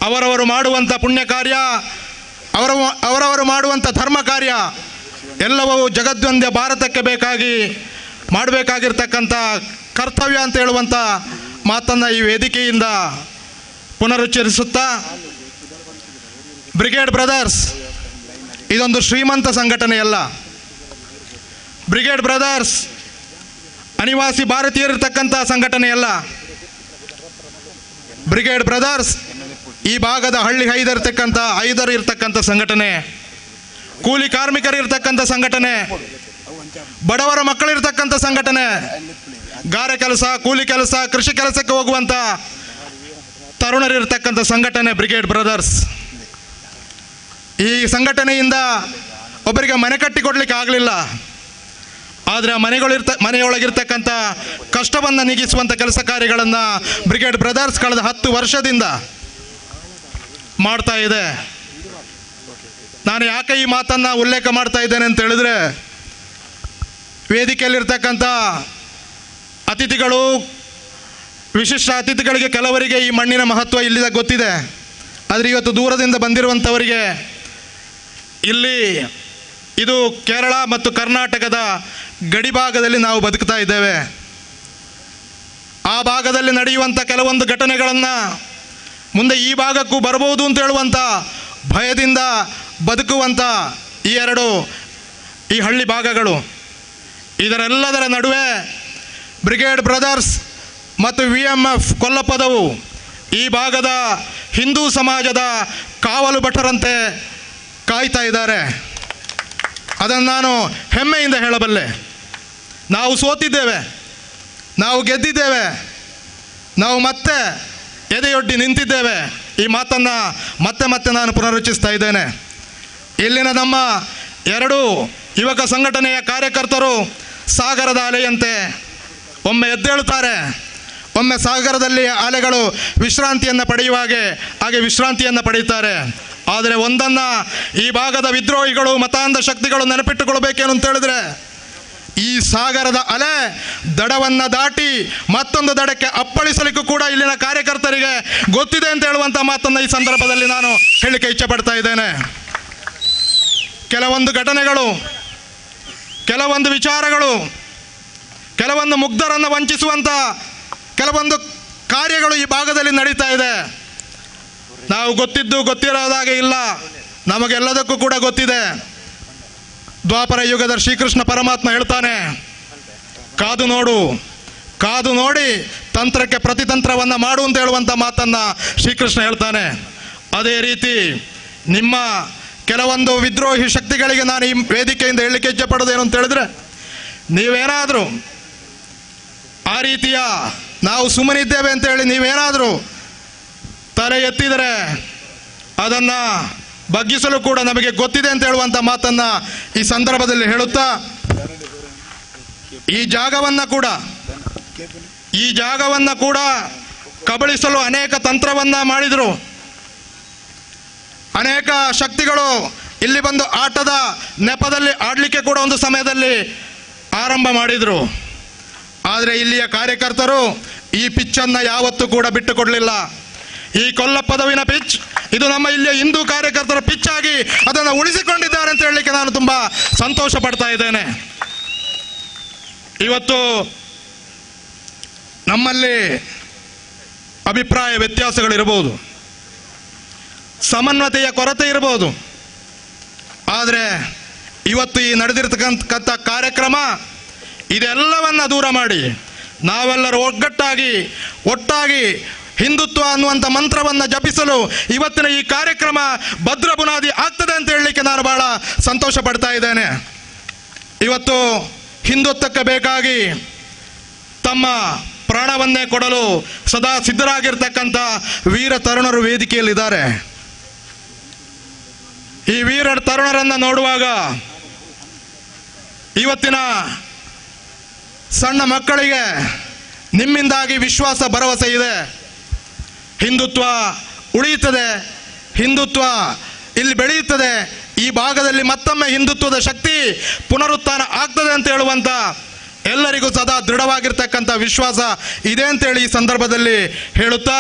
ಅವರವರು ಮಾಡುವಂಥ ಪುಣ್ಯ ಕಾರ್ಯ, ಅವರವರು ಮಾಡುವಂಥ ಧರ್ಮ ಕಾರ್ಯ ಎಲ್ಲವೂ ಜಗದ್ವಂದ್ಯ ಭಾರತಕ್ಕೆ ಮಾಡಬೇಕಾಗಿರ್ತಕ್ಕಂಥ ಕರ್ತವ್ಯ ಅಂತ ಹೇಳುವಂಥ ಮಾತನ್ನು ಈ ವೇದಿಕೆಯಿಂದ ಪುನರುಚ್ಚರಿಸುತ್ತಾ, ಬ್ರಿಗೇಡ್ ಬ್ರದರ್ಸ್ ಇದೊಂದು ಶ್ರೀಮಂತ ಸಂಘಟನೆಯಲ್ಲ. ಬ್ರಿಗೇಡ್ ಬ್ರದರ್ಸ್ ಅನಿವಾಸಿ ಭಾರತೀಯರಿರ್ತಕ್ಕಂಥ ಸಂಘಟನೆಯಲ್ಲ. ಬ್ರಿಗೇಡ್ ಬ್ರದರ್ಸ್ ಈ ಭಾಗದ ಹಳ್ಳಿ ಐದರ್ ಇರ್ತಕ್ಕಂಥ ಸಂಘಟನೆ, ಕೂಲಿ ಕಾರ್ಮಿಕರಿರ್ತಕ್ಕಂಥ ಸಂಘಟನೆ, ಬಡವರ ಮಕ್ಕಳಿರ್ತಕ್ಕಂಥ ಸಂಘಟನೆ, ಗಾರೆ ಕೆಲಸ, ಕೂಲಿ ಕೆಲಸ, ಕೃಷಿ ಕೆಲಸಕ್ಕೆ ಹೋಗುವಂಥ ತರುಣರಿರ್ತಕ್ಕಂಥ ಸಂಘಟನೆ ಬ್ರಿಗೇಡ್ ಬ್ರದರ್ಸ್. ಈ ಸಂಘಟನೆಯಿಂದ ಒಬ್ಬರಿಗೆ ಮನೆ ಕಟ್ಟಿಕೊಡ್ಲಿಕ್ಕೆ ಆಗಲಿಲ್ಲ, ಆದರೆ ಆ ಮನೆಯೊಳಗಿರ್ತಕ್ಕಂಥ ಕಷ್ಟವನ್ನು ನೀಗಿಸುವಂಥ ಕೆಲಸ ಕಾರ್ಯಗಳನ್ನು ಬ್ರಿಗೇಡ್ ಬ್ರದರ್ಸ್ ಕಳೆದ 10 ವರ್ಷದಿಂದ ಮಾಡ್ತಾ ಇದೆ. ನಾನು ಯಾಕೆ ಈ ಮಾತನ್ನು ಉಲ್ಲೇಖ ಮಾಡ್ತಾ ಇದ್ದೇನೆ ಅಂತ ಹೇಳಿದ್ರೆ, ವೇದಿಕೆಯಲ್ಲಿರ್ತಕ್ಕಂಥ ಅತಿಥಿಗಳು, ವಿಶಿಷ್ಟ ಅತಿಥಿಗಳಿಗೆ ಕೆಲವರಿಗೆ ಈ ಮಣ್ಣಿನ ಮಹತ್ವ ಇಲ್ಲಿದ ಗೊತ್ತಿದೆ. ಆದರೆ ಇವತ್ತು ದೂರದಿಂದ ಬಂದಿರುವಂಥವರಿಗೆ ಇಲ್ಲಿ ಇದು ಕೇರಳ ಮತ್ತು ಕರ್ನಾಟಕದ ಗಡಿಭಾಗದಲ್ಲಿ ನಾವು ಬದುಕ್ತಾ ಇದ್ದೇವೆ. ಆ ಭಾಗದಲ್ಲಿ ನಡೆಯುವಂಥ ಕೆಲವೊಂದು ಘಟನೆಗಳನ್ನು ಮುಂದೆ ಈ ಭಾಗಕ್ಕೂ ಬರಬಹುದು ಅಂತ ಹೇಳುವಂಥ ಭಯದಿಂದ ಬದುಕುವಂಥ ಈ ಹಳ್ಳಿ ಭಾಗಗಳು. ಇದರೆಲ್ಲದರ ನಡುವೆ ಬ್ರಿಗೇಡ್ ಬ್ರದರ್ಸ್ ಮತ್ತು VMF ಕೊಲ್ಲಪದವು ಈ ಭಾಗದ ಹಿಂದೂ ಸಮಾಜದ ಕಾವಲು ಭಟರಂತೆ ಕಾಯ್ತಾ ಇದ್ದಾರೆ. ಅದನ್ನು ನಾನು ಹೆಮ್ಮೆಯಿಂದ ಹೇಳಬಲ್ಲೆ. ನಾವು ಸೋತಿದ್ದೇವೆ, ನಾವು ಗೆದ್ದಿದ್ದೇವೆ, ನಾವು ಮತ್ತೆ ಎದೆಯೊಡ್ಡಿ ನಿಂತಿದ್ದೇವೆ. ಈ ಮಾತನ್ನು ಮತ್ತೆ ನಾನು ಪುನರುಚ್ಚರಿಸ್ತಾ ಇದ್ದೇನೆ. ಇಲ್ಲಿನ ನಮ್ಮ 2 ಯುವಕ ಸಂಘಟನೆಯ ಕಾರ್ಯಕರ್ತರು ಸಾಗರದ ಅಲೆಯಂತೆ ಒಮ್ಮೆ ಎದ್ದೇಳುತ್ತಾರೆ, ಒಮ್ಮೆ ಸಾಗರದಲ್ಲಿ ಅಲೆಗಳು ವಿಶ್ರಾಂತಿಯನ್ನು ಹಾಗೆ ವಿಶ್ರಾಂತಿಯನ್ನು ಪಡೆಯುತ್ತಾರೆ. ಆದರೆ ಒಂದನ್ನು ಈ ಭಾಗದ ವಿದ್ರೋಹಿಗಳು, ಮತಾಂಧ ಶಕ್ತಿಗಳು ನೆನಪಿಟ್ಟುಕೊಳ್ಬೇಕೇನು ಅಂತ ಹೇಳಿದ್ರೆ, ಈ ಸಾಗರದ ಅಲೆ ದಡವನ್ನು ದಾಟಿ ಮತ್ತೊಂದು ದಡಕ್ಕೆ ಅಪ್ಪಳಿಸಲಿಕ್ಕೂ ಕೂಡ ಇಲ್ಲಿನ ಕಾರ್ಯಕರ್ತರಿಗೆ ಗೊತ್ತಿದೆ ಅಂತ ಹೇಳುವಂಥ ಮಾತನ್ನು ಈ ಸಂದರ್ಭದಲ್ಲಿ ನಾನು ಹೇಳಲಿಕ್ಕೆ ಇಚ್ಛೆಪಡ್ತಾ ಇದ್ದೇನೆ. ಕೆಲವೊಂದು ಘಟನೆಗಳು, ಕೆಲವೊಂದು ವಿಚಾರಗಳು, ಕೆಲವೊಂದು ಮುಗ್ಧರನ್ನು ವಂಚಿಸುವಂಥ ಕೆಲವೊಂದು ಕಾರ್ಯಗಳು ಈ ಭಾಗದಲ್ಲಿ ನಡೀತಾ ಇದೆ. ನಾವು ಗೊತ್ತಿರೋದಾಗೆ ಇಲ್ಲ, ನಮಗೆಲ್ಲದಕ್ಕೂ ಕೂಡ ಗೊತ್ತಿದೆ. ದ್ವಾಪರ ಯುಗದ ಶ್ರೀಕೃಷ್ಣ ಪರಮಾತ್ಮ ಹೇಳ್ತಾನೆ, ಕಾದು ನೋಡಿ ತಂತ್ರಕ್ಕೆ ಪ್ರತಿತಂತ್ರವನ್ನು ಮಾಡು ಅಂತ ಹೇಳುವಂಥ ಮಾತನ್ನು ಶ್ರೀಕೃಷ್ಣ ಹೇಳ್ತಾನೆ. ಅದೇ ರೀತಿ ನಿಮ್ಮ ಕೆಲವೊಂದು ವಿದ್ರೋಹಿ ಶಕ್ತಿಗಳಿಗೆ ನಾನು ಈ ವೇದಿಕೆಯಿಂದ ಹೇಳಲಿಕ್ಕೆ ಇಚ್ಛೆಪಡೋದೇನು ಅಂತ ಹೇಳಿದ್ರೆ, ನೀವೇನಾದರೂ ಆ ರೀತಿಯ ನಾವು ಸುಮ್ಮನಿದ್ದೇವೆ ಅಂತ ಹೇಳಿ ನೀವೇನಾದರೂ ತಲೆ ಎತ್ತಿದರೆ ಅದನ್ನು ಬಗ್ಗಿಸಲು ಕೂಡ ನಮಗೆ ಗೊತ್ತಿದೆ ಅಂತ ಹೇಳುವಂಥ ಮಾತನ್ನು ಈ ಸಂದರ್ಭದಲ್ಲಿ ಹೇಳುತ್ತಾ, ಈ ಜಾಗವನ್ನು ಕೂಡ ಕಬಳಿಸಲು ಅನೇಕ ತಂತ್ರವನ್ನು ಮಾಡಿದರು. ಅನೇಕ ಶಕ್ತಿಗಳು ಇಲ್ಲಿ ಬಂದು ಆಟದ ನೆಪದಲ್ಲಿ ಆಡಲಿಕ್ಕೆ ಕೂಡ ಒಂದು ಸಮಯದಲ್ಲಿ ಆರಂಭ ಮಾಡಿದರು. ಆದರೆ ಇಲ್ಲಿಯ ಕಾರ್ಯಕರ್ತರು ಈ ಪಿಚ್ಚನ್ನು ಯಾವತ್ತೂ ಕೂಡ ಬಿಟ್ಟುಕೊಡಲಿಲ್ಲ. ಈ ಕೊಲ್ಲಪದವಿನ ಪಿಚ್ ಇದು ನಮ್ಮ ಇಲ್ಲಿಯ ಹಿಂದೂ ಕಾರ್ಯಕರ್ತರ ಪಿಚ್ ಆಗಿ ಅದನ್ನು ಉಳಿಸಿಕೊಂಡಿದ್ದಾರೆ ಅಂತ ಹೇಳಲಿಕ್ಕೆ ನಾನು ತುಂಬ ಸಂತೋಷ ಪಡ್ತಾ ಇದ್ದೇನೆ. ಇವತ್ತು ನಮ್ಮಲ್ಲಿ ಅಭಿಪ್ರಾಯ ವ್ಯತ್ಯಾಸಗಳಿರಬಹುದು, ಸಮನ್ವತೆಯ ಕೊರತೆ ಇರಬಹುದು, ಆದರೆ ಇವತ್ತು ಈ ನಡೆದಿರ್ತಕ್ಕಂಥ ಕಾರ್ಯಕ್ರಮ ಇದೆಲ್ಲವನ್ನ ದೂರ ಮಾಡಿ ನಾವೆಲ್ಲರೂ ಒಟ್ಟಾಗಿ ಹಿಂದುತ್ವ ಅನ್ನುವಂಥ ಮಂತ್ರವನ್ನು ಜಪಿಸಲು ಇವತ್ತಿನ ಈ ಕಾರ್ಯಕ್ರಮ ಭದ್ರ ಬುನಾದಿ ಆಗ್ತದೆ ಅಂತ ಹೇಳಲಿಕ್ಕೆ ನಾನು ಬಹಳ ಸಂತೋಷ ಪಡ್ತಾ ಇದ್ದೇನೆ. ಇವತ್ತು ಹಿಂದುತ್ವಕ್ಕೆ ಬೇಕಾಗಿ ತಮ್ಮ ಪ್ರಾಣವನ್ನೇ ಕೊಡಲು ಸದಾ ಸಿದ್ಧರಾಗಿರ್ತಕ್ಕಂಥ ವೀರ ತರುಣರು ವೇದಿಕೆಯಲ್ಲಿದ್ದಾರೆ. ಈ ವೀರ ತರುಣರನ್ನು ನೋಡುವಾಗ ಇವತ್ತಿನ ಸಣ್ಣ ಮಕ್ಕಳಿಗೆ ನಿಮ್ಮಿಂದಾಗಿ ವಿಶ್ವಾಸ ಭರವಸೆ ಇದೆ. ಹಿಂದುತ್ವ ಉಳಿಯುತ್ತದೆ, ಹಿಂದುತ್ವ ಇಲ್ಲಿ ಬೆಳೆಯುತ್ತದೆ, ಈ ಭಾಗದಲ್ಲಿ ಮತ್ತೊಮ್ಮೆ ಹಿಂದುತ್ವದ ಶಕ್ತಿ ಪುನರುತ್ಥಾನ ಆಗ್ತದೆ ಅಂತ ಹೇಳುವಂಥ ಎಲ್ಲರಿಗೂ ಸದಾ ದೃಢವಾಗಿರ್ತಕ್ಕಂಥ ವಿಶ್ವಾಸ ಇದೆ ಅಂತೇಳಿ ಈ ಸಂದರ್ಭದಲ್ಲಿ ಹೇಳುತ್ತಾ,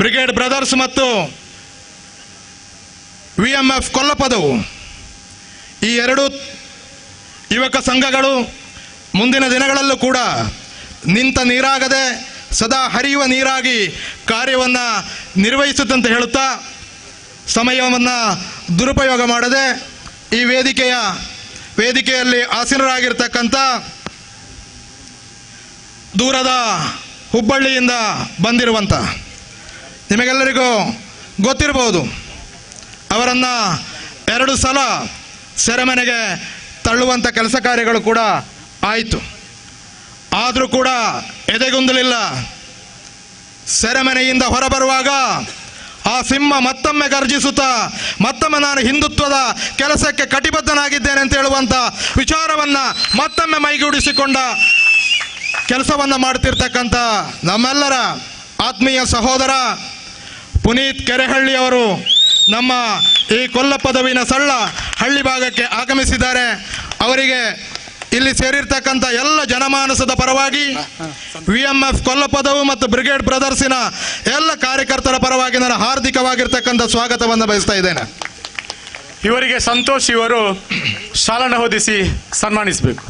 ಬ್ರಿಗೇಡ್ ಬ್ರದರ್ಸ್ ಮತ್ತು VMF ಕೊಲ್ಲಪದವು ಈ ಎರಡು ಯುವಕ ಸಂಘಗಳು ಮುಂದಿನ ದಿನಗಳಲ್ಲೂ ಕೂಡ ನಿಂತ ನೀರಾಗದೆ ಸದಾ ಹರಿಯುವ ನೀರಾಗಿ ಕಾರ್ಯವನ್ನು ನಿರ್ವಹಿಸುತ್ತಂತ ಹೇಳುತ್ತಾ, ಸಮಯವನ್ನು ದುರುಪಯೋಗ ಮಾಡದೆ ಈ ವೇದಿಕೆಯಲ್ಲಿ ಆಸೀನರಾಗಿರ್ತಕ್ಕಂಥ ದೂರದ ಹುಬ್ಬಳ್ಳಿಯಿಂದ ಬಂದಿರುವಂಥ ನಿಮಗೆಲ್ಲರಿಗೂ ಗೊತ್ತಿರಬಹುದು, ಅವರನ್ನು 2 ಸಲ ಸೆರೆಮನೆಗೆ ತಳ್ಳುವಂಥ ಕೆಲಸ ಕಾರ್ಯಗಳು ಕೂಡ ಆಯಿತು. ಆದರೂ ಕೂಡ ಎದೆಗುಂದಲಿಲ್ಲ. ಸೆರೆಮನೆಯಿಂದ ಹೊರಬರುವಾಗ ಆ ಸಿಂಹ ಮತ್ತೊಮ್ಮೆ ಗರ್ಜಿಸುತ್ತಾ ಮತ್ತೊಮ್ಮೆ ನಾನು ಹಿಂದುತ್ವದ ಕೆಲಸಕ್ಕೆ ಕಟಿಬದ್ಧನಾಗಿದ್ದೇನೆ ಅಂತ ಹೇಳುವಂಥ ವಿಚಾರವನ್ನು ಮತ್ತೊಮ್ಮೆ ಮೈಗೂಡಿಸಿಕೊಂಡ ಕೆಲಸವನ್ನು ಮಾಡ್ತಿರ್ತಕ್ಕಂಥ ನಮ್ಮೆಲ್ಲರ ಆತ್ಮೀಯ ಸಹೋದರ ಪುನೀತ್ ಕೆರೆಹಳ್ಳಿ ಅವರು ನಮ್ಮ ಈ ಕೊಲ್ಲಪದವಿನ ಸಳ್ಳ ಹಳ್ಳಿ ಭಾಗಕ್ಕೆ ಆಗಮಿಸಿದ್ದಾರೆ. ಅವರಿಗೆ ಇಲ್ಲಿ ಸೇರಿರ್ತಕ್ಕಂಥ ಎಲ್ಲ ಜನಮಾನಸದ ಪರವಾಗಿ VMF ಕೊಲ್ಲಪದವು ಮತ್ತು ಬ್ರಿಗೇಡ್ ಬ್ರದರ್ಸಿನ ಎಲ್ಲ ಕಾರ್ಯಕರ್ತರ ಪರವಾಗಿ ನಾನು ಹಾರ್ದಿಕವಾಗಿರ್ತಕ್ಕಂಥ ಸ್ವಾಗತವನ್ನು ಬಯಸ್ತಾ ಇದ್ದೇನೆ.
ಇವರಿಗೆ ಸಂತೋಷ್ ಇವರು ಶಾಲನ ಹೊದಿಸಿ ಸನ್ಮಾನಿಸಬೇಕು.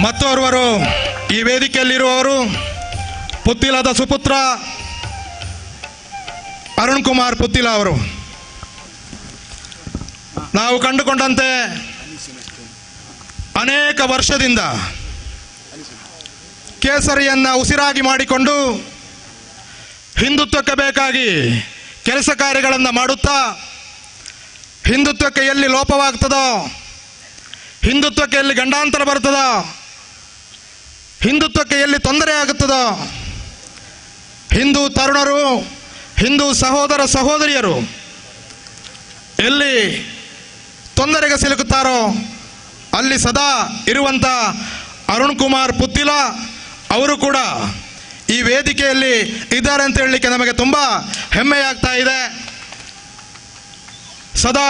ಮತ್ತೋರ್ವರು ಈ ವೇದಿಕೆಯಲ್ಲಿರುವವರು ಪುತ್ತಿಲದ ಸುಪುತ್ರ ಅರುಣ್ ಕುಮಾರ್ ಪುತ್ತಿಲ ಅವರು. ನಾವು ಕಂಡುಕೊಂಡಂತೆ ಅನೇಕ ವರ್ಷದಿಂದ ಕೇಸರಿಯನ್ನು ಉಸಿರಾಗಿ ಮಾಡಿಕೊಂಡು ಹಿಂದುತ್ವಕ್ಕೆ ಬೇಕಾಗಿ ಕೆಲಸ ಕಾರ್ಯಗಳನ್ನು ಮಾಡುತ್ತಾ, ಹಿಂದುತ್ವಕ್ಕೆ ಎಲ್ಲಿ ಲೋಪವಾಗ್ತದೋ, ಹಿಂದುತ್ವಕ್ಕೆ ಎಲ್ಲಿ ಗಂಡಾಂತರ ಬರ್ತದೋ, ಹಿಂದುತ್ವಕ್ಕೆ ಎಲ್ಲಿ ತೊಂದರೆ ಆಗುತ್ತದೋ, ಹಿಂದೂ ತರುಣರು, ಹಿಂದೂ ಸಹೋದರ ಸಹೋದರಿಯರು ಎಲ್ಲಿ ತೊಂದರೆಗೆ ಸಿಲುಕುತ್ತಾರೋ ಅಲ್ಲಿ ಸದಾ ಇರುವಂಥ ಅರುಣ್ ಕುಮಾರ್ ಪುತ್ತಿಲ ಅವರು ಕೂಡ ಈ ವೇದಿಕೆಯಲ್ಲಿ ಇದ್ದಾರೆ ಅಂತ ಹೇಳಲಿಕ್ಕೆ ನಮಗೆ ತುಂಬ ಹೆಮ್ಮೆಯಾಗ್ತಾ ಇದೆ. ಸದಾ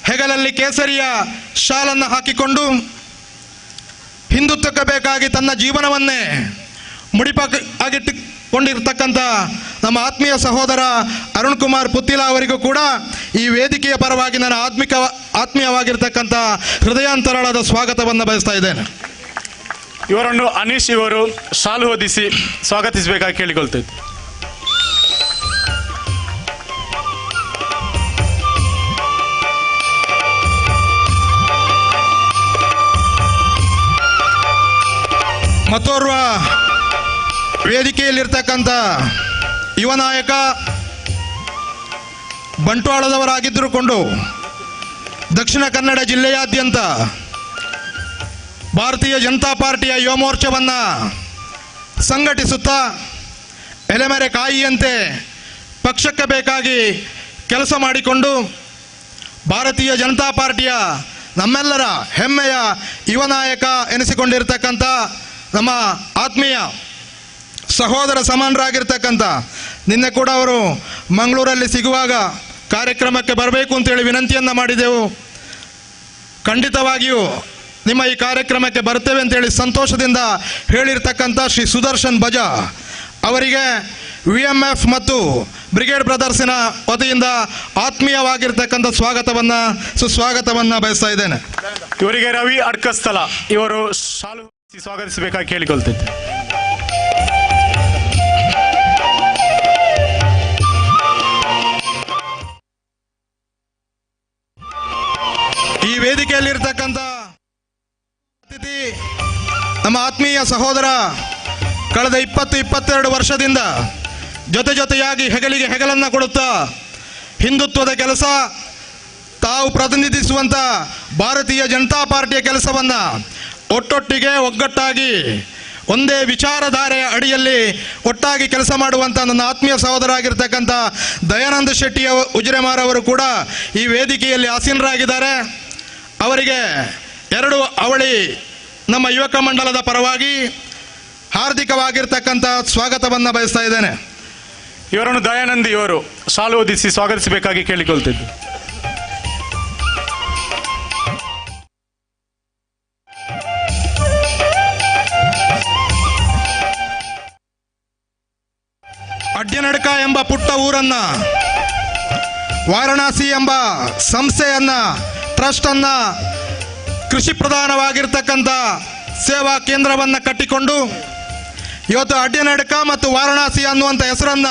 ಹೆಗಲಲ್ಲಿ ಕೇಸರಿಯ ಶಾಲನ್ನು ಹಾಕಿಕೊಂಡು ಹಿಂದುತ್ವಕ್ಕೆ ಬೇಕಾಗಿ ತನ್ನ ಜೀವನವನ್ನೇ ಮುಡಿಪಾಗಿಟ್ಟುಕೊಂಡಿರ್ತಕ್ಕಂಥ ನಮ್ಮ ಆತ್ಮೀಯ ಸಹೋದರ ಅರುಣ್ ಕುಮಾರ್ ಪುತ್ತಿಲ ಅವರಿಗೂ ಕೂಡ ಈ ವೇದಿಕೆಯ ಪರವಾಗಿ ನಾನು ಆತ್ಮೀಯವಾಗಿರ್ತಕ್ಕಂಥ ಹೃದಯಾಂತರಾಳದ ಸ್ವಾಗತವನ್ನು ಬಯಸ್ತಾ ಇದ್ದೇನೆ.
ಇವರನ್ನು ಅನೀಶ್ ಇವರು ಶಾಲು ಹೊದಿಸಿ ಸ್ವಾಗತಿಸಬೇಕಾಗಿ ಕೇಳಿಕೊಳ್ತೇವೆ.
ಮತ್ತೋರ್ವ ವೇದಿಕೆಯಲ್ಲಿರ್ತಕ್ಕಂಥ ಯುವ ನಾಯಕ ಬಂಟ್ವಾಳದವರಾಗಿದ್ದುಕೊಂಡು ದಕ್ಷಿಣ ಕನ್ನಡ ಜಿಲ್ಲೆಯಾದ್ಯಂತ ಭಾರತೀಯ ಜನತಾ ಪಾರ್ಟಿಯ ಯುವ ಮೋರ್ಚಾವನ್ನು ಸಂಘಟಿಸುತ್ತಾ ಎಲೆಮೆರೆ ಕಾಯಿಯಂತೆ ಪಕ್ಷಕ್ಕೆ ಬೇಕಾಗಿ ಕೆಲಸ ಮಾಡಿಕೊಂಡು ಭಾರತೀಯ ಜನತಾ ಪಾರ್ಟಿಯ ನಮ್ಮೆಲ್ಲರ ಹೆಮ್ಮೆಯ ಯುವ ನಾಯಕ ಎನಿಸಿಕೊಂಡಿರ್ತಕ್ಕಂಥ ನಮ್ಮ ಆತ್ಮೀಯ ಸಹೋದರ ಸಮಾನರಾಗಿರ್ತಕ್ಕಂಥ ನಿನ್ನೆ ಕೂಡ ಅವರು ಮಂಗಳೂರಲ್ಲಿ ಸಿಗುವಾಗ ಕಾರ್ಯಕ್ರಮಕ್ಕೆ ಬರಬೇಕು ಅಂತೇಳಿ ವಿನಂತಿಯನ್ನು ಮಾಡಿದೆವು. ಖಂಡಿತವಾಗಿಯೂ ನಿಮ್ಮ ಈ ಕಾರ್ಯಕ್ರಮಕ್ಕೆ ಬರ್ತೇವೆ ಅಂತೇಳಿ ಸಂತೋಷದಿಂದ ಹೇಳಿರ್ತಕ್ಕಂಥ ಶ್ರೀ ಸುದರ್ಶನ್ ಬಜಾ ಅವರಿಗೆ VMF ಮತ್ತು ಬ್ರಿಗೇಡ್ ಬ್ರದರ್ಸಿನ ವತಿಯಿಂದ ಆತ್ಮೀಯವಾಗಿರ್ತಕ್ಕಂಥ ಸುಸ್ವಾಗತವನ್ನು ಬಯಸ್ತಾ ಇದ್ದೇನೆ.
ಇವರಿಗೆ ರವಿ ಅಡ್ಕಸ್ಥಳ ಇವರು ಶಾಲು ಸ್ವಾಗತಿಸಬೇಕಾಗಿ ಕೇಳಿಕೊಳ್ತಿದ್ದೆ.
ವೇದಿಕೆಯಲ್ಲಿರ್ತಕ್ಕಂಥ ಅತಿಥಿ ನಮ್ಮ ಆತ್ಮೀಯ ಸಹೋದರ ಕಳೆದ 22 ವರ್ಷದಿಂದ ಜೊತೆಯಾಗಿ ಹೆಗಲಿಗೆ ಹೆಗಲನ್ನು ಕೊಡುತ್ತಾ ಹಿಂದುತ್ವದ ಕೆಲಸ, ತಾವು ಪ್ರತಿನಿಧಿಸುವಂಥ ಭಾರತೀಯ ಜನತಾ ಪಾರ್ಟಿಯ ಕೆಲಸವನ್ನು ಒಟ್ಟೊಟ್ಟಿಗೆ ಒಗ್ಗಟ್ಟಾಗಿ ಒಂದೇ ವಿಚಾರಧಾರೆಯ ಅಡಿಯಲ್ಲಿ ಒಟ್ಟಾಗಿ ಕೆಲಸ ಮಾಡುವಂಥ ನನ್ನ ಆತ್ಮೀಯ ಸಹೋದರ ಆಗಿರ್ತಕ್ಕಂಥ ದಯಾನಂದ ಶೆಟ್ಟಿ ಉಜಿರೆಮಾರ್ ಅವರು ಕೂಡ ಈ ವೇದಿಕೆಯಲ್ಲಿ ಆಸೀನರಾಗಿದ್ದಾರೆ. ಅವರಿಗೆ 2 ಅವಳಿ ನಮ್ಮ ಯುವಕ ಮಂಡಲದ ಪರವಾಗಿ ಹಾರ್ದಿಕವಾಗಿರ್ತಕ್ಕಂಥ ಸ್ವಾಗತವನ್ನು ಬಯಸ್ತಾ ಇದ್ದೇನೆ.
ಇವರನ್ನು ದಯಾನಂದಿ ಇವರು ಶಾಲು ಹೊದಿಸಿ ಸ್ವಾಗತಿಸಬೇಕಾಗಿ ಕೇಳಿಕೊಳ್ತಿದ್ದು.
ಅಡ್ಯನಡ್ಕ ಎಂಬ ಪುಟ್ಟ ಊರನ್ನ, ವಾರಣಾಸಿ ಎಂಬ ಸಂಸ್ಥೆಯನ್ನ, ಟ್ರಸ್ಟ್ ಅನ್ನ, ಕೃಷಿ ಪ್ರಧಾನವಾಗಿರ್ತಕ್ಕಂಥ ಸೇವಾ ಕೇಂದ್ರವನ್ನು ಕಟ್ಟಿಕೊಂಡು ಇವತ್ತು ಅಡ್ಯನಡ್ಕ ಮತ್ತು ವಾರಣಾಸಿ ಅನ್ನುವಂಥ ಹೆಸರನ್ನ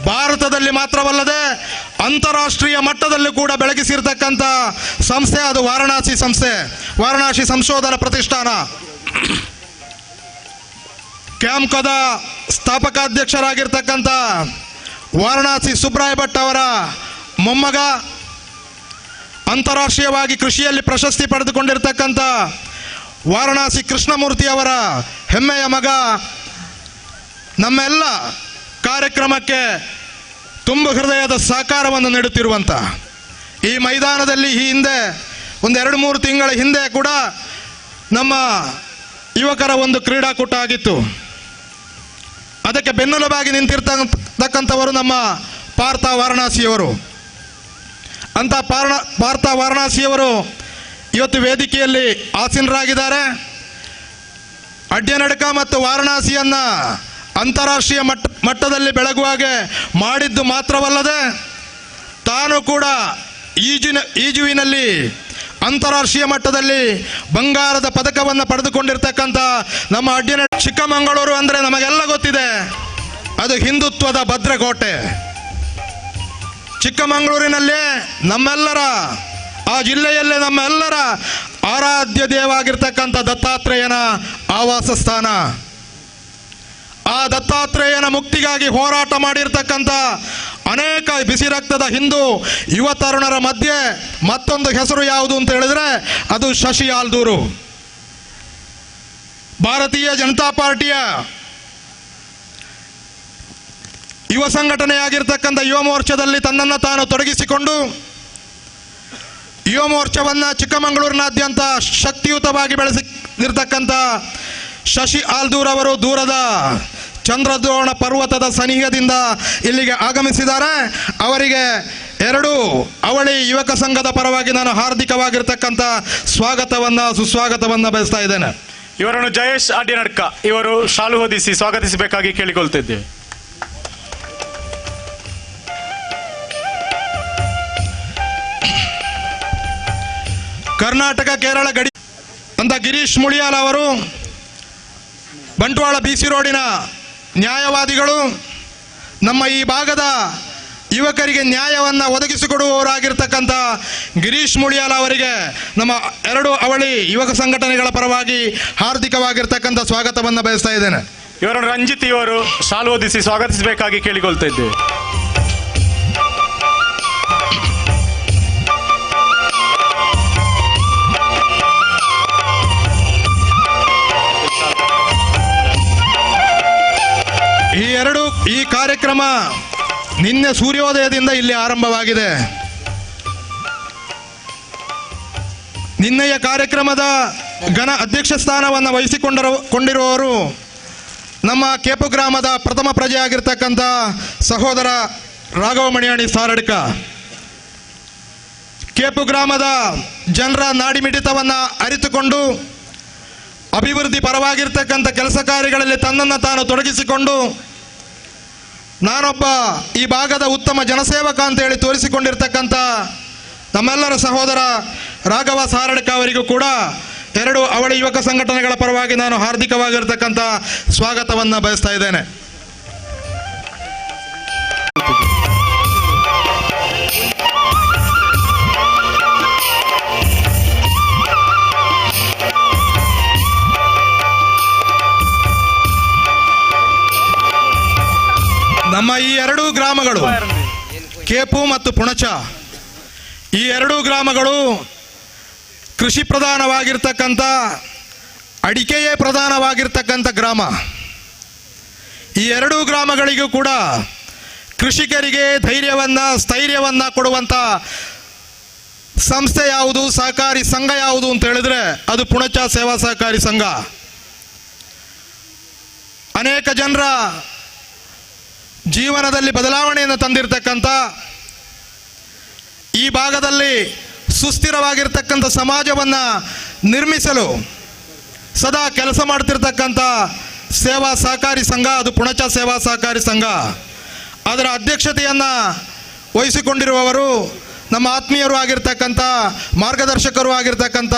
ಭಾರತದಲ್ಲಿ ಮಾತ್ರವಲ್ಲದೆ ಅಂತಾರಾಷ್ಟ್ರೀಯ ಮಟ್ಟದಲ್ಲೂ ಕೂಡ ಬೆಳಗಿಸಿರ್ತಕ್ಕಂಥ ಸಂಸ್ಥೆ ಅದು ವಾರಣಾಸಿ ಸಂಸ್ಥೆ, ವಾರಣಾಸಿ ಸಂಶೋಧನಾ ಪ್ರತಿಷ್ಠಾನ. ಕ್ಯಾಂಪ್ಕದ ಸ್ಥಾಪಕಾಧ್ಯಕ್ಷರಾಗಿರ್ತಕ್ಕಂಥ ವಾರಣಾಸಿ ಸುಬ್ರಾಯ ಭಟ್ ಅವರ ಮೊಮ್ಮಗ, ಅಂತಾರಾಷ್ಟ್ರೀಯವಾಗಿ ಕೃಷಿಯಲ್ಲಿ ಪ್ರಶಸ್ತಿ ಪಡೆದುಕೊಂಡಿರ್ತಕ್ಕಂಥ ವಾರಣಾಸಿ ಕೃಷ್ಣಮೂರ್ತಿ ಅವರ ಹೆಮ್ಮೆಯ ಮಗ, ನಮ್ಮೆಲ್ಲ ಕಾರ್ಯಕ್ರಮಕ್ಕೆ ತುಂಬ ಹೃದಯದ ಸಹಕಾರವನ್ನು ನೀಡುತ್ತಿರುವಂಥ ಈ ಮೈದಾನದಲ್ಲಿ ಈ ಹಿಂದೆ ಒಂದು 2-3 ತಿಂಗಳ ಹಿಂದೆ ಕೂಡ ನಮ್ಮ ಯುವಕರ ಒಂದು ಕ್ರೀಡಾಕೂಟ ಆಗಿತ್ತು. ಅದಕ್ಕೆ ಬೆನ್ನೆಲುಬಾಗಿ ನಿಂತಿರ್ತಕ್ಕಂಥವರು ನಮ್ಮ ಪಾರ್ಥ ವಾರಣಾಸಿಯವರು. ಅಂತ ಪಾರ್ಥ ವಾರಣಾಸಿಯವರು ಇವತ್ತು ವೇದಿಕೆಯಲ್ಲಿ ಆಸೀನರಾಗಿದ್ದಾರೆ. ಅಡ್ಯನಡ್ಕ ಮತ್ತು ವಾರಣಾಸಿಯನ್ನು ಅಂತಾರಾಷ್ಟ್ರೀಯ ಮಟ್ಟದಲ್ಲಿ ಬೆಳಗುವಾಗೆ ಮಾಡಿದ್ದು ಮಾತ್ರವಲ್ಲದೆ ತಾನು ಕೂಡ ಈಜುವಿನಲ್ಲಿ ಅಂತಾರಾಷ್ಟ್ರೀಯ ಮಟ್ಟದಲ್ಲಿ ಬಂಗಾರದ ಪದಕವನ್ನು ಪಡೆದುಕೊಂಡಿರ್ತಕ್ಕಂಥ ನಮ್ಮ ಚಿಕ್ಕಮಗಳೂರು ಅಂದರೆ ನಮಗೆಲ್ಲ ಗೊತ್ತಿದೆ, ಅದು ಹಿಂದುತ್ವದ ಭದ್ರಕೋಟೆ. ಚಿಕ್ಕಮಗಳೂರಿನಲ್ಲಿ ನಮ್ಮೆಲ್ಲರ, ಆ ಜಿಲ್ಲೆಯಲ್ಲೇ ನಮ್ಮೆಲ್ಲರ ಆರಾಧ್ಯ ದೇವ ಆಗಿರ್ತಕ್ಕಂಥ ದತ್ತಾತ್ರೇಯನ ಆವಾಸ ಸ್ಥಾನ. ಆ ದತ್ತಾತ್ರೇಯನ ಮುಕ್ತಿಗಾಗಿ ಹೋರಾಟ ಮಾಡಿರ್ತಕ್ಕಂಥ ಅನೇಕ ಬಿಸಿ ರಕ್ತದ ಹಿಂದೂ ಯುವ ತರುಣರ ಮಧ್ಯೆ ಮತ್ತೊಂದು ಹೆಸರು ಯಾವುದು ಅಂತ ಹೇಳಿದ್ರೆ ಅದು ಶಶಿ ಆಲ್ದೂರು. ಭಾರತೀಯ ಜನತಾ ಪಾರ್ಟಿಯ ಯುವ ಸಂಘಟನೆಯಾಗಿರ್ತಕ್ಕಂಥ ಯುವ ಮೋರ್ಚಾದಲ್ಲಿ ತನ್ನನ್ನು ತಾನು ತೊಡಗಿಸಿಕೊಂಡು ಯುವ ಮೋರ್ಚಾವನ್ನು ಚಿಕ್ಕಮಗಳೂರಿನಾದ್ಯಂತ ಶಕ್ತಿಯುತವಾಗಿ ಬೆಳೆಸಿರ್ತಕ್ಕಂಥ ಶಶಿ ಆಲ್ದೂರ್ ಅವರು ದೂರದ ಚಂದ್ರದ್ರೋಣ ಪರ್ವತದ ಸನಿಹದಿಂದ ಇಲ್ಲಿಗೆ ಆಗಮಿಸಿದ್ದಾರೆ. ಅವರಿಗೆ 2 ಅವಳಿ ಯುವಕ ಸಂಘದ ಪರವಾಗಿ ನಾನು ಹಾರ್ದಿಕವಾಗಿರ್ತಕ್ಕಂಥ ಸುಸ್ವಾಗತವನ್ನು ಬಯಸ್ತಾ ಇದ್ದೇನೆ.
ಇವರನ್ನು ಜಯೇಶ್ ಅಡ್ಯನಡ್ಕ ಇವರು ಶಾಲು ಹೊದಿಸಿ ಸ್ವಾಗತಿಸಬೇಕಾಗಿ ಕೇಳಿಕೊಳ್ತಿದ್ದೇವೆ.
ಕರ್ನಾಟಕ ಕೇರಳ ಗಡಿ ಅಂತ ಗಿರೀಶ್ ಮುಳಿಯಾಲ್ ಅವರು ಬಂಟ್ವಾಳ BC ರೋಡಿನ ನ್ಯಾಯವಾದಿಗಳು, ನಮ್ಮ ಈ ಭಾಗದ ಯುವಕರಿಗೆ ನ್ಯಾಯವನ್ನು ಒದಗಿಸಿಕೊಡುವವರಾಗಿರ್ತಕ್ಕಂಥ ಗಿರೀಶ್ ಮುಳಿಯಾಲ್ ಅವರಿಗೆ ನಮ್ಮ 2 ಅವಳಿ ಯುವಕ ಸಂಘಟನೆಗಳ ಪರವಾಗಿ ಹಾರ್ದಿಕವಾಗಿರ್ತಕ್ಕಂಥ ಸ್ವಾಗತವನ್ನು ಬಯಸ್ತಾ ಇದ್ದೇನೆ.
ಇವರನ್ನು ರಂಜಿತ್ ಇವರು ಶಾಲು ಹೊದಿಸಿ ಸ್ವಾಗತಿಸಬೇಕಾಗಿ ಕೇಳಿಕೊಳ್ತಾ ಇದ್ದೇವೆ.
ಈ ಕಾರ್ಯಕ್ರಮ ನಿನ್ನೆ ಸೂರ್ಯೋದಯದಿಂದ ಇಲ್ಲಿ ಆರಂಭವಾಗಿದೆ. ನಿನ್ನೆಯ ಕಾರ್ಯಕ್ರಮದ ಘನ ಅಧ್ಯಕ್ಷ ಸ್ಥಾನವನ್ನು ವಹಿಸಿಕೊಂಡಿರುವವರು ನಮ್ಮ ಕೇಪು ಗ್ರಾಮದ ಪ್ರಥಮ ಪ್ರಜೆಯಾಗಿರ್ತಕ್ಕಂಥ ಸಹೋದರ ರಾಘವ ಮಣಿಯಾಣಿ ಸಾರಡ್ಕ. ಕೇಪು ಗ್ರಾಮದ ಜನರ ನಾಡಿಮಿಡಿತವನ್ನು ಅರಿತುಕೊಂಡು ಅಭಿವೃದ್ಧಿ ಪರವಾಗಿರ್ತಕ್ಕಂಥ ಕೆಲಸ ಕಾರ್ಯಗಳಲ್ಲಿ ತನ್ನನ್ನು ತಾನು ತೊಡಗಿಸಿಕೊಂಡು ನಾನೊಬ್ಬ ಈ ಭಾಗದ ಉತ್ತಮ ಜನಸೇವಕ ಅಂತೇಳಿ ತೋರಿಸಿಕೊಂಡಿರ್ತಕ್ಕಂಥ ನಮ್ಮೆಲ್ಲರ ಸಹೋದರ ರಾಘವ ಸಾರಡ್ಕ ಅವರಿಗೂ ಕೂಡ 2 ಅವಳಿ ಯುವಕ ಸಂಘಟನೆಗಳ ಪರವಾಗಿ ನಾನು ಹಾರ್ದಿಕವಾಗಿರ್ತಕ್ಕಂಥ ಸ್ವಾಗತವನ್ನು ಬಯಸ್ತಾ ಇದ್ದೇನೆ. ಗ್ರಾಮಗಳು ಕೇಪು ಮತ್ತು ಪುಣಚ, ಈ ಎರಡೂ ಗ್ರಾಮಗಳು ಕೃಷಿ ಪ್ರಧಾನವಾಗಿರ್ತಕ್ಕಂಥ, ಅಡಿಕೆಯೇ ಪ್ರಧಾನವಾಗಿರ್ತಕ್ಕಂಥ ಗ್ರಾಮ. ಈ ಎರಡೂ ಗ್ರಾಮಗಳಿಗೂ ಕೂಡ ಕೃಷಿಕರಿಗೆ ಸ್ಥೈರ್ಯವನ್ನು ಕೊಡುವಂಥ ಸಂಸ್ಥೆ ಯಾವುದು, ಸಹಕಾರಿ ಸಂಘ ಯಾವುದು ಅಂತ ಹೇಳಿದ್ರೆ ಅದು ಪುಣಚ ಸೇವಾ ಸಹಕಾರಿ ಸಂಘ. ಅನೇಕ ಜನರ ಜೀವನದಲ್ಲಿ ಬದಲಾವಣೆಯನ್ನು ತಂದಿರತಕ್ಕಂಥ, ಈ ಭಾಗದಲ್ಲಿ ಸುಸ್ಥಿರವಾಗಿರ್ತಕ್ಕಂಥ ಸಮಾಜವನ್ನು ನಿರ್ಮಿಸಲು ಸದಾ ಕೆಲಸ ಮಾಡ್ತಿರ್ತಕ್ಕಂಥ ಸೇವಾ ಸಹಕಾರಿ ಸಂಘ ಅದು ಪುಣಚ ಸೇವಾ ಸಹಕಾರಿ ಸಂಘ. ಅದರ ಅಧ್ಯಕ್ಷತೆಯನ್ನು ವಹಿಸಿಕೊಂಡಿರುವವರು ನಮ್ಮ ಆತ್ಮೀಯರು ಆಗಿರ್ತಕ್ಕಂಥ, ಮಾರ್ಗದರ್ಶಕರು ಆಗಿರ್ತಕ್ಕಂಥ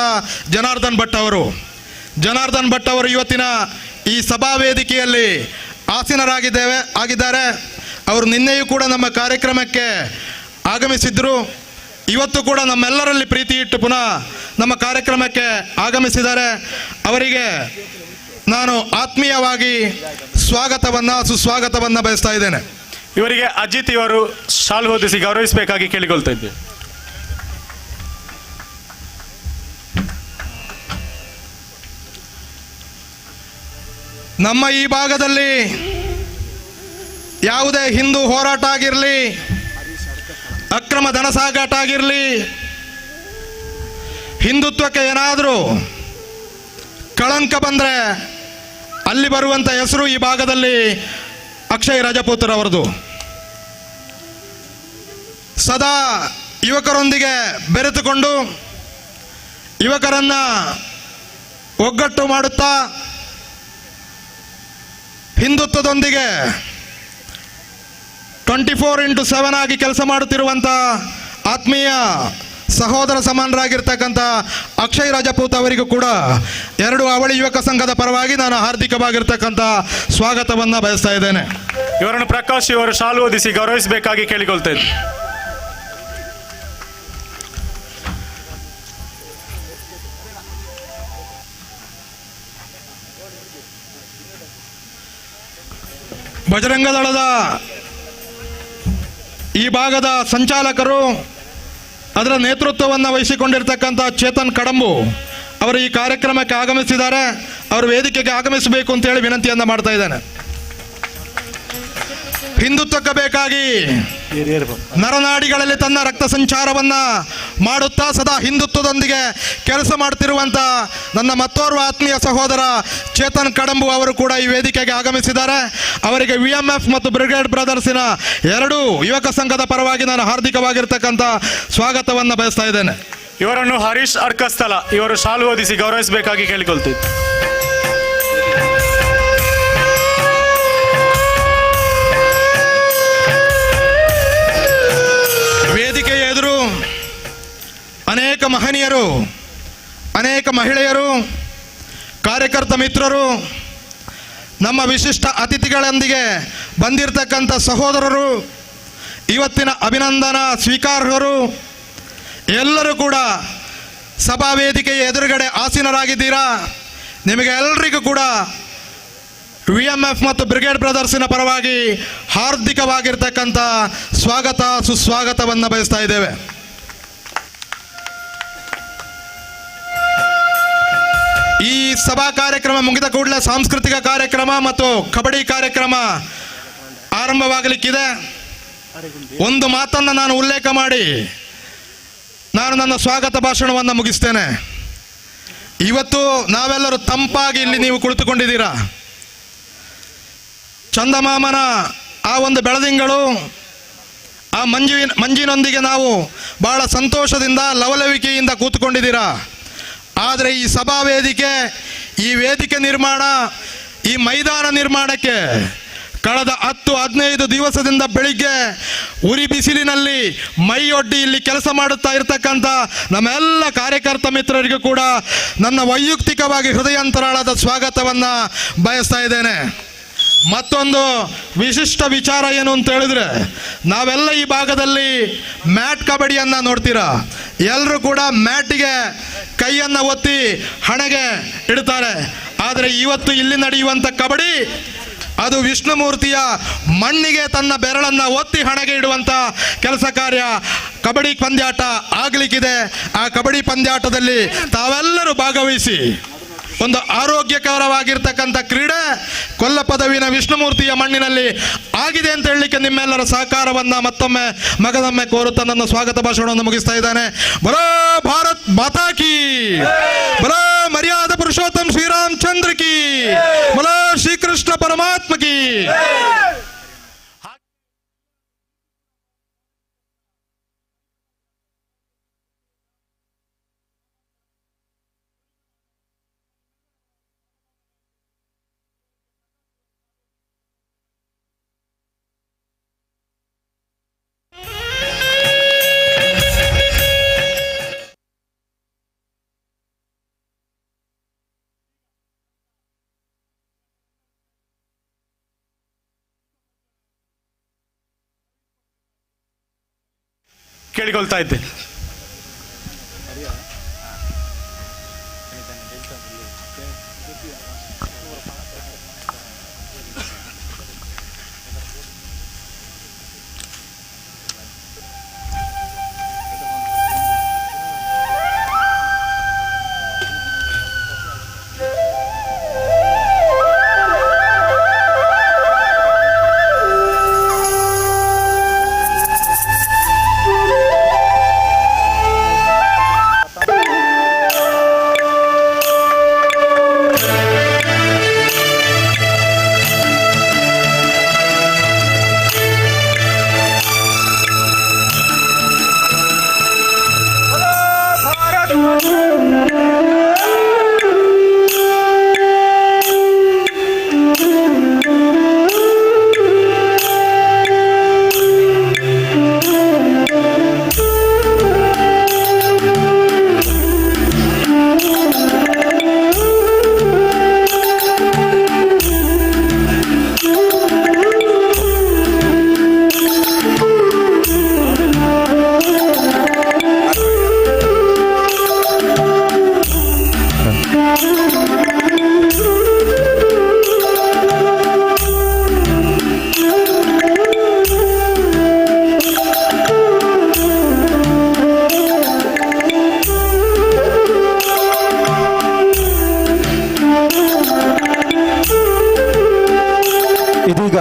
ಜನಾರ್ದನ್ ಭಟ್ ಅವರು. ಜನಾರ್ದನ್ ಭಟ್ ಅವರು ಇವತ್ತಿನ ಈ ಸಭಾ ವೇದಿಕೆಯಲ್ಲಿ ಆಗಿದ್ದಾರೆ. ಅವರು ನಿನ್ನೆಯೂ ಕೂಡ ನಮ್ಮ ಕಾರ್ಯಕ್ರಮಕ್ಕೆ ಆಗಮಿಸಿದ್ರು. ಇವತ್ತು ಕೂಡ ನಮ್ಮೆಲ್ಲರಲ್ಲಿ ಪ್ರೀತಿ ಇಟ್ಟು ಪುನಃ ನಮ್ಮ ಕಾರ್ಯಕ್ರಮಕ್ಕೆ ಆಗಮಿಸಿದ್ದಾರೆ. ಅವರಿಗೆ ನಾನು ಆತ್ಮೀಯವಾಗಿ ಸುಸ್ವಾಗತವನ್ನು ಬಯಸ್ತಾ ಇದ್ದೇನೆ.
ಇವರಿಗೆ ಅಜಿತ್ ಇವರು ಶಾಲು ಹೊದಿಸಿ ಗೌರವಿಸಬೇಕಾಗಿ ಕೇಳಿಕೊಳ್ತಾ ಇದ್ದೆ.
ನಮ್ಮ ಈ ಭಾಗದಲ್ಲಿ ಯಾವುದೇ ಹಿಂದೂ ಹೋರಾಟ ಆಗಿರಲಿ, ಅಕ್ರಮ ಧನ ಸಾಗಾಟ ಆಗಿರಲಿ, ಹಿಂದುತ್ವಕ್ಕೆ ಏನಾದರೂ ಕಳಂಕ ಬಂದರೆ ಅಲ್ಲಿ ಬರುವಂಥ ಹೆಸರು ಈ ಭಾಗದಲ್ಲಿ ಅಕ್ಷಯ್ ರಜಪೂತರ್ ಅವರದು. ಸದಾ ಯುವಕರೊಂದಿಗೆ ಬೆರೆತುಕೊಂಡು ಯುವಕರನ್ನು ಒಗ್ಗಟ್ಟು ಮಾಡುತ್ತಾ ಹಿಂದುತ್ವದೊಂದಿಗೆ 24x7 ಆಗಿ ಕೆಲಸ ಮಾಡುತ್ತಿರುವಂಥ ಆತ್ಮೀಯ ಸಹೋದರ ಸಮಾನರಾಗಿರ್ತಕ್ಕಂಥ ಅಕ್ಷಯ್ ರಜಪೂತ್ ಅವರಿಗೂ ಕೂಡ ಎರಡು ಅವಳಿ ಯುವಕ ಸಂಘದ ಪರವಾಗಿ ನಾನು ಹಾರ್ದಿಕವಾಗಿರ್ತಕ್ಕಂಥ ಸ್ವಾಗತವನ್ನು ಬಯಸ್ತಾ ಇದ್ದೇನೆ.
ಇವರನ್ನು ಪ್ರಕಾಶ್ ಇವರು ಶಾಲು ಹೊದಿಸಿ ಗೌರವಿಸಬೇಕಾಗಿ ಕೇಳಿಕೊಳ್ತಾ ಇದ್ದೆ.
ಬಜರಂಗ ದಳದ ಈ ಭಾಗದ ಸಂಚಾಲಕರು, ಅದರ ನೇತೃತ್ವವನ್ನು ವಹಿಸಿಕೊಂಡಿರ್ತಕ್ಕಂಥ ಚೇತನ್ ಕಡಂಬು ಅವರು ಈ ಕಾರ್ಯಕ್ರಮಕ್ಕೆ ಆಗಮಿಸಿದ್ದಾರೆ. ಅವರು ವೇದಿಕೆಗೆ ಆಗಮಿಸಬೇಕು ಅಂತೇಳಿ ವಿನಂತಿಯನ್ನು ಮಾಡ್ತಾ ಇದ್ದೇನೆ. ಹಿಂದುತ್ವಕ್ಕೆ ಬೇಕಾಗಿ ನರನಾಡಿಗಳಲ್ಲಿ ತನ್ನ ರಕ್ತ ಸಂಚಾರವನ್ನು ಮಾಡುತ್ತಾ ಸದಾ ಹಿಂದುತ್ವದೊಂದಿಗೆ ಕೆಲಸ ಮಾಡ್ತಿರುವಂಥ ನನ್ನ ಮತ್ತೋರ್ವ ಆತ್ಮೀಯ ಸಹೋದರ ಚೇತನ್ ಕಡಂಬು ಅವರು ಕೂಡ ಈ ವೇದಿಕೆಗೆ ಆಗಮಿಸಿದ್ದಾರೆ. ಅವರಿಗೆ VMF ಮತ್ತು ಬ್ರಿಗೇಡ್ ಬ್ರದರ್ಸಿನ ಎರಡೂ ಯುವಕ ಸಂಘದ ಪರವಾಗಿ ನಾನು ಹಾರ್ದಿಕವಾಗಿರ್ತಕ್ಕಂಥ ಸ್ವಾಗತವನ್ನು ಬಯಸ್ತಾ ಇದ್ದೇನೆ.
ಇವರನ್ನು ಹರೀಶ್ ಅರ್ಕಸ್ಥಲ ಇವರು ಶಾಲು ಹೊದಿಸಿ ಗೌರವಿಸಬೇಕಾಗಿ ಕೇಳಿಕೊಳ್ತಿದ್ದೆ.
ವೇದಿಕೆಯ ಎದುರು ಅನೇಕ ಮಹನೀಯರು, ಅನೇಕ ಮಹಿಳೆಯರು, ಕಾರ್ಯಕರ್ತ ಮಿತ್ರರು, ನಮ್ಮ ವಿಶಿಷ್ಟ ಅತಿಥಿಗಳೊಂದಿಗೆ ಬಂದಿರತಕ್ಕಂಥ ಸಹೋದರರು, ಇವತ್ತಿನ ಅಭಿನಂದನಾ ಸ್ವೀಕಾರರು ಎಲ್ಲರೂ ಕೂಡ ಸಭಾ ವೇದಿಕೆಯ ಎದುರುಗಡೆ ಆಸೀನರಾಗಿದ್ದೀರಾ. ನಿಮಗೆ ಎಲ್ಲರಿಗೂ ಕೂಡ VMF ಮತ್ತು ಬ್ರಿಗೇಡ್ ಬ್ರದರ್ಸಿನ ಪರವಾಗಿ ಹಾರ್ದಿಕವಾಗಿರ್ತಕ್ಕಂಥ ಸ್ವಾಗತ ಸುಸ್ವಾಗತವನ್ನು ಬಯಸ್ತಾ ಇದ್ದೇವೆ. ಈ ಸಭಾ ಕಾರ್ಯಕ್ರಮ ಮುಗಿದ ಕೂಡಲೇ ಸಾಂಸ್ಕೃತಿಕ ಕಾರ್ಯಕ್ರಮ ಮತ್ತು ಕಬಡ್ಡಿ ಕಾರ್ಯಕ್ರಮ ಆರಂಭವಾಗಲಿಕ್ಕಿದೆ. ಒಂದು ಮಾತನ್ನು ನಾನು ಉಲ್ಲೇಖ ಮಾಡಿ ನಾನು ನನ್ನ ಸ್ವಾಗತ ಭಾಷಣವನ್ನು ಮುಗಿಸ್ತೇನೆ. ಇವತ್ತು ನಾವೆಲ್ಲರೂ ತಂಪಾಗಿ ಇಲ್ಲಿ ನೀವು ಕುಳಿತುಕೊಂಡಿದ್ದೀರಾ. ಚಂದಮಾಮನ ಆ ಒಂದು ಬೆಳದಿಂಗಳು, ಆ ಮಂಜಿನೊಂದಿಗೆ ನಾವು ಬಹಳ ಸಂತೋಷದಿಂದ ಲವಲವಿಕೆಯಿಂದ ಕೂತ್ಕೊಂಡಿದ್ದೀರಾ. ಆದರೆ ಈ ಸಭಾ ವೇದಿಕೆ, ಈ ವೇದಿಕೆ ನಿರ್ಮಾಣ, ಈ ಮೈದಾನ ನಿರ್ಮಾಣಕ್ಕೆ ಕಳೆದ 10-15 ದಿವಸದಿಂದ ಬೆಳಿಗ್ಗೆ ಉರಿ ಬಿಸಿಲಿನಲ್ಲಿ ಮೈಯೊಡ್ಡಿ ಇಲ್ಲಿ ಕೆಲಸ ಮಾಡುತ್ತಾ ಇರತಕ್ಕಂಥ ನಮ್ಮೆಲ್ಲ ಕಾರ್ಯಕರ್ತ ಮಿತ್ರರಿಗೂ ಕೂಡ ನನ್ನ ವೈಯಕ್ತಿಕವಾಗಿ ಹೃದಯಾಂತರಾಳದ ಸ್ವಾಗತವನ್ನು ಬಯಸ್ತಾ ಇದ್ದೇನೆ. ಮತ್ತೊಂದು ವಿಶಿಷ್ಟ ವಿಚಾರ ಏನು ಅಂತ ಹೇಳಿದ್ರೆ, ನಾವೆಲ್ಲ ಈ ಭಾಗದಲ್ಲಿ ಮ್ಯಾಟ್ ಕಬಡ್ಡಿಯನ್ನು ನೋಡ್ತೀರಾ. ಎಲ್ಲರೂ ಕೂಡ ಮ್ಯಾಟಿಗೆ ಕೈಯನ್ನು ಒತ್ತಿ ಹಣೆಗೆ ಇಡ್ತಾರೆ. ಆದರೆ ಇವತ್ತು ಇಲ್ಲಿ ನಡೆಯುವಂಥ ಕಬಡ್ಡಿ ಅದು ವಿಷ್ಣುಮೂರ್ತಿಯ ಮಣ್ಣಿಗೆ ತನ್ನ ಬೆರಳನ್ನು ಒತ್ತಿ ಹಣೆಗೆ ಇಡುವಂಥ ಕೆಲಸ ಕಾರ್ಯ ಕಬಡ್ಡಿ ಪಂದ್ಯಾಟ ಆಗಲಿಕ್ಕಿದೆ. ಆ ಕಬಡ್ಡಿ ಪಂದ್ಯಾಟದಲ್ಲಿ ತಾವೆಲ್ಲರೂ ಭಾಗವಹಿಸಿ ಒಂದು ಆರೋಗ್ಯಕರವಾಗಿರ್ತಕ್ಕಂಥ ಕ್ರೀಡೆ ಕೊಲ್ಲಪದವಿನ ವಿಷ್ಣುಮೂರ್ತಿಯ ಮಣ್ಣಿನಲ್ಲಿ ಆಗಿದೆ ಅಂತ ಹೇಳಲಿಕ್ಕೆ ನಿಮ್ಮೆಲ್ಲರ ಸಹಕಾರವನ್ನ ಮತ್ತೊಮ್ಮೆ ಮಗದೊಮ್ಮೆ ಕೋರುತ್ತಾ ನನ್ನ ಸ್ವಾಗತ ಭಾಷಣವನ್ನು ಮುಗಿಸ್ತಾ ಇದ್ದಾನೆ. ಬರೋ ಭಾರತ್ ಮಾತಾ ಕಿ, ಬರೋ ಮರ್ಯಾದ ಪುರುಷೋತ್ತಮ ಶ್ರೀರಾಮಚಂದ್ರ ಕಿ, ಬರೋ ಶ್ರೀಕೃಷ್ಣ ಪರಮಾತ್ಮ ಕಿ.
ಕೇಳಿಕೊಳ್ತಾ ಇದ್ದೆ.
ಇದೀಗ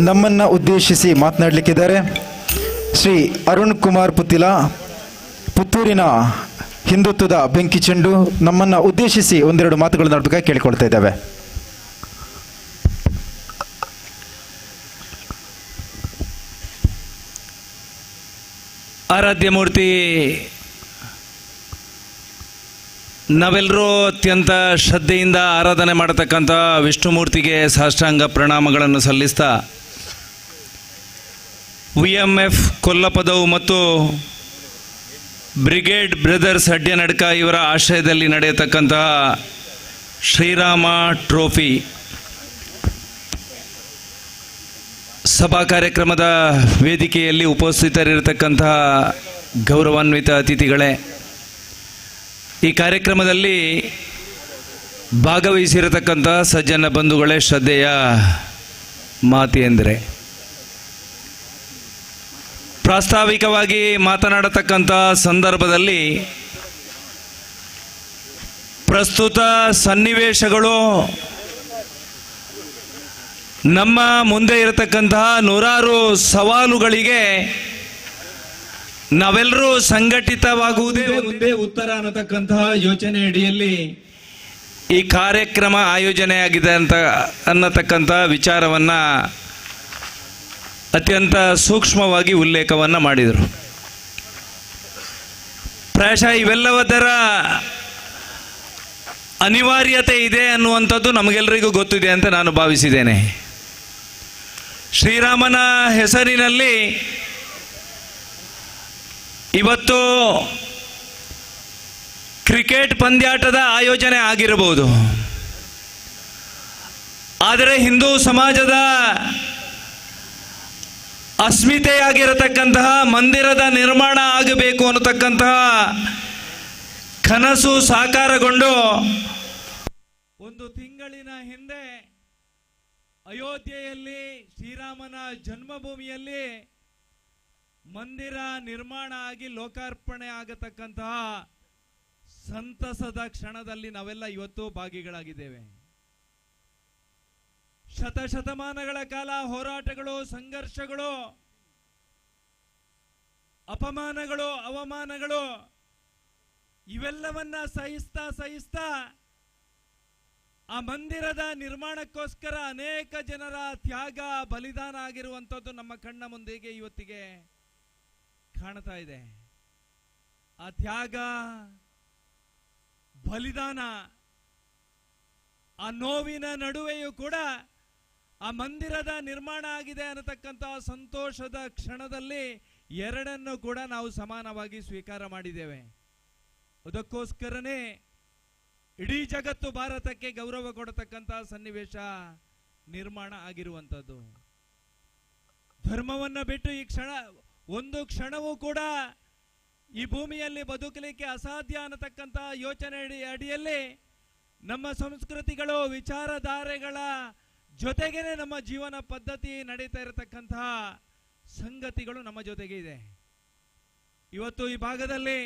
ನಮ್ಮನ್ನು ಉದ್ದೇಶಿಸಿ ಮಾತನಾಡಲಿಕ್ಕಿದ್ದಾರೆ ಶ್ರೀ ಅರುಣ್ ಕುಮಾರ್ ಪುತ್ತಿಲ, ಪುತ್ತೂರಿನ ಹಿಂದುತ್ವದ ಬೆಂಕಿ ಚೆಂಡು. ನಮ್ಮನ್ನು ಉದ್ದೇಶಿಸಿ ಒಂದೆರಡು ಮಾತುಗಳನ್ನು ಆಡಬೇಕಾಗಿ ಕೇಳಿಕೊಳ್ತಾ ಇದ್ದೇವೆ.
ಆರಾಧ್ಯ ಮೂರ್ತಿ, ನಾವೆಲ್ಲರೂ ಅತ್ಯಂತ ಶ್ರದ್ಧೆಯಿಂದ ಆರಾಧನೆ ಮಾಡತಕ್ಕಂಥ ವಿಷ್ಣುಮೂರ್ತಿಗೆ ಸಾಷ್ಟಾಂಗ ಪ್ರಣಾಮಗಳನ್ನು ಸಲ್ಲಿಸ್ತಾ, VMF ಕೊಲ್ಲಪದವು ಮತ್ತು ಬ್ರಿಗೇಡ್ ಬ್ರದರ್ಸ್ ಅಡ್ಯನಡ್ಕ ಇವರ ಆಶ್ರಯದಲ್ಲಿ ನಡೆಯತಕ್ಕಂತಹ ಶ್ರೀರಾಮ ಟ್ರೋಫಿ ಸಭಾ ಕಾರ್ಯಕ್ರಮದ ವೇದಿಕೆಯಲ್ಲಿ ಉಪಸ್ಥಿತರಿರತಕ್ಕಂತಹ ಗೌರವಾನ್ವಿತ ಅತಿಥಿಗಳೇ, ಈ ಕಾರ್ಯಕ್ರಮದಲ್ಲಿ ಭಾಗವಹಿಸಿರತಕ್ಕಂಥ ಸಜ್ಜನ ಬಂಧುಗಳೇ, ಶ್ರದ್ಧೆಯ ಮಾತೆಯಂದರೆ, ಪ್ರಾಸ್ತಾವಿಕವಾಗಿ ಮಾತನಾಡತಕ್ಕಂಥ ಸಂದರ್ಭದಲ್ಲಿ ಪ್ರಸ್ತುತ ಸನ್ನಿವೇಶಗಳು ನಮ್ಮ ಮುಂದೆ ಇರತಕ್ಕಂತಹ ನೂರಾರು ಸವಾಲುಗಳಿಗೆ ನಾವೆಲ್ಲರೂ ಸಂಘಟಿತವಾಗುವುದೇ ಒಂದೇ ಉತ್ತರ ಅನ್ನತಕ್ಕಂತಹ ಯೋಚನೆ ಅಡಿಯಲ್ಲಿ ಈ ಕಾರ್ಯಕ್ರಮ ಆಯೋಜನೆಯಾಗಿದೆ ಅನ್ನತಕ್ಕಂಥ ವಿಚಾರವನ್ನ ಅತ್ಯಂತ ಸೂಕ್ಷ್ಮವಾಗಿ ಉಲ್ಲೇಖವನ್ನು ಮಾಡಿದರು. ಪ್ರಾಯಶಃ ಇವೆಲ್ಲದರ ಅನಿವಾರ್ಯತೆ ಇದೆ ಅನ್ನುವಂಥದ್ದು ನಮಗೆಲ್ಲರಿಗೂ ಗೊತ್ತಿದೆ ಅಂತ ನಾನು ಭಾವಿಸಿದ್ದೇನೆ. ಶ್ರೀರಾಮನ ಹೆಸರಿನಲ್ಲಿ ಇವತ್ತು ಕ್ರಿಕೆಟ್ ಪಂದ್ಯಾಟದ ಆಯೋಜನೆ ಆಗಿರಬಹುದು, ಆದರೆ ಹಿಂದೂ ಸಮಾಜದ ಅಸ್ಮಿತೆಯಾಗಿರತಕ್ಕಂತಹ ಮಂದಿರದ ನಿರ್ಮಾಣ ಆಗಬೇಕು ಅನ್ನತಕ್ಕಂತಹ ಕನಸು ಸಾಕಾರಗೊಂಡು ಒಂದು ತಿಂಗಳಿನ ಹಿಂದೆ
ಅಯೋಧ್ಯೆಯಲ್ಲಿ ಶ್ರೀರಾಮನ ಜನ್ಮಭೂಮಿಯಲ್ಲಿ ಮಂದಿರ ನಿರ್ಮಾಣ ಆಗಿ ಲೋಕಾರ್ಪಣೆ ಆಗತಕ್ಕಂತಹ ಸಂತಸದ ಕ್ಷಣದಲ್ಲಿ ನಾವೆಲ್ಲ ಇವತ್ತು ಭಾಗಿಗಳಾಗಿದ್ದೇವೆ. ಶತಶತಮಾನಗಳ ಕಾಲ ಹೋರಾಟಗಳು, ಸಂಘರ್ಷಗಳು, ಅಪಮಾನಗಳು, ಅವಮಾನಗಳು ಇವೆಲ್ಲವನ್ನ ಸಹಿಸ್ತಾ ಆ ಮಂದಿರದ ನಿರ್ಮಾಣಕ್ಕೋಸ್ಕರ ಅನೇಕ ಜನರ ತ್ಯಾಗ, ಬಲಿದಾನ ಆಗಿರುವಂಥದ್ದು ನಮ್ಮ ಕಣ್ಣ ಮುಂದೆಗೆ ಇವತ್ತಿಗೆ ಕಾಣ್ತಾ ಇದೆ. ಆ ತ್ಯಾಗ, ಬಲಿದಾನ, ಆ ನೋವಿನ ನಡುವೆಯೂ ಕೂಡ ಆ ಮಂದಿರದ ನಿರ್ಮಾಣ ಆಗಿದೆ ಅನ್ನತಕ್ಕಂಥ ಸಂತೋಷದ ಕ್ಷಣದಲ್ಲಿ ಎರಡನ್ನು ಕೂಡ ನಾವು ಸಮಾನವಾಗಿ ಸ್ವೀಕಾರ ಮಾಡಿದ್ದೇವೆ. ಅದಕ್ಕೋಸ್ಕರನೇ ಇಡೀ ಜಗತ್ತು ಭಾರತಕ್ಕೆ ಗೌರವ ಕೊಡತಕ್ಕಂಥ ಸನ್ನಿವೇಶ ನಿರ್ಮಾಣ ಆಗಿರುವಂಥದ್ದು. ಧರ್ಮವನ್ನು ಬಿಟ್ಟು ಈ ಒಂದು ಕ್ಷಣವೂ ಕೂಡ ಈ ಭೂಮಿಯಲ್ಲಿ ಬದುಕಲಿಕ್ಕೆ ಅಸಾಧ್ಯ ಅನ್ನತಕ್ಕಂಥ ಯೋಚನೆ ಅಡಿಯಲ್ಲಿ ನಮ್ಮ ಸಂಸ್ಕೃತಿಗಳು, ವಿಚಾರಧಾರೆಗಳ ಜೊತೆಗೇನೆ ನಮ್ಮ ಜೀವನ ಪದ್ಧತಿ ನಡೀತಾ ಇರತಕ್ಕಂತಹ ಸಂಗತಿಗಳು ನಮ್ಮ ಜೊತೆಗೆ ಇದೆ. ಇವತ್ತು ಈ ಭಾಗದಲ್ಲಿ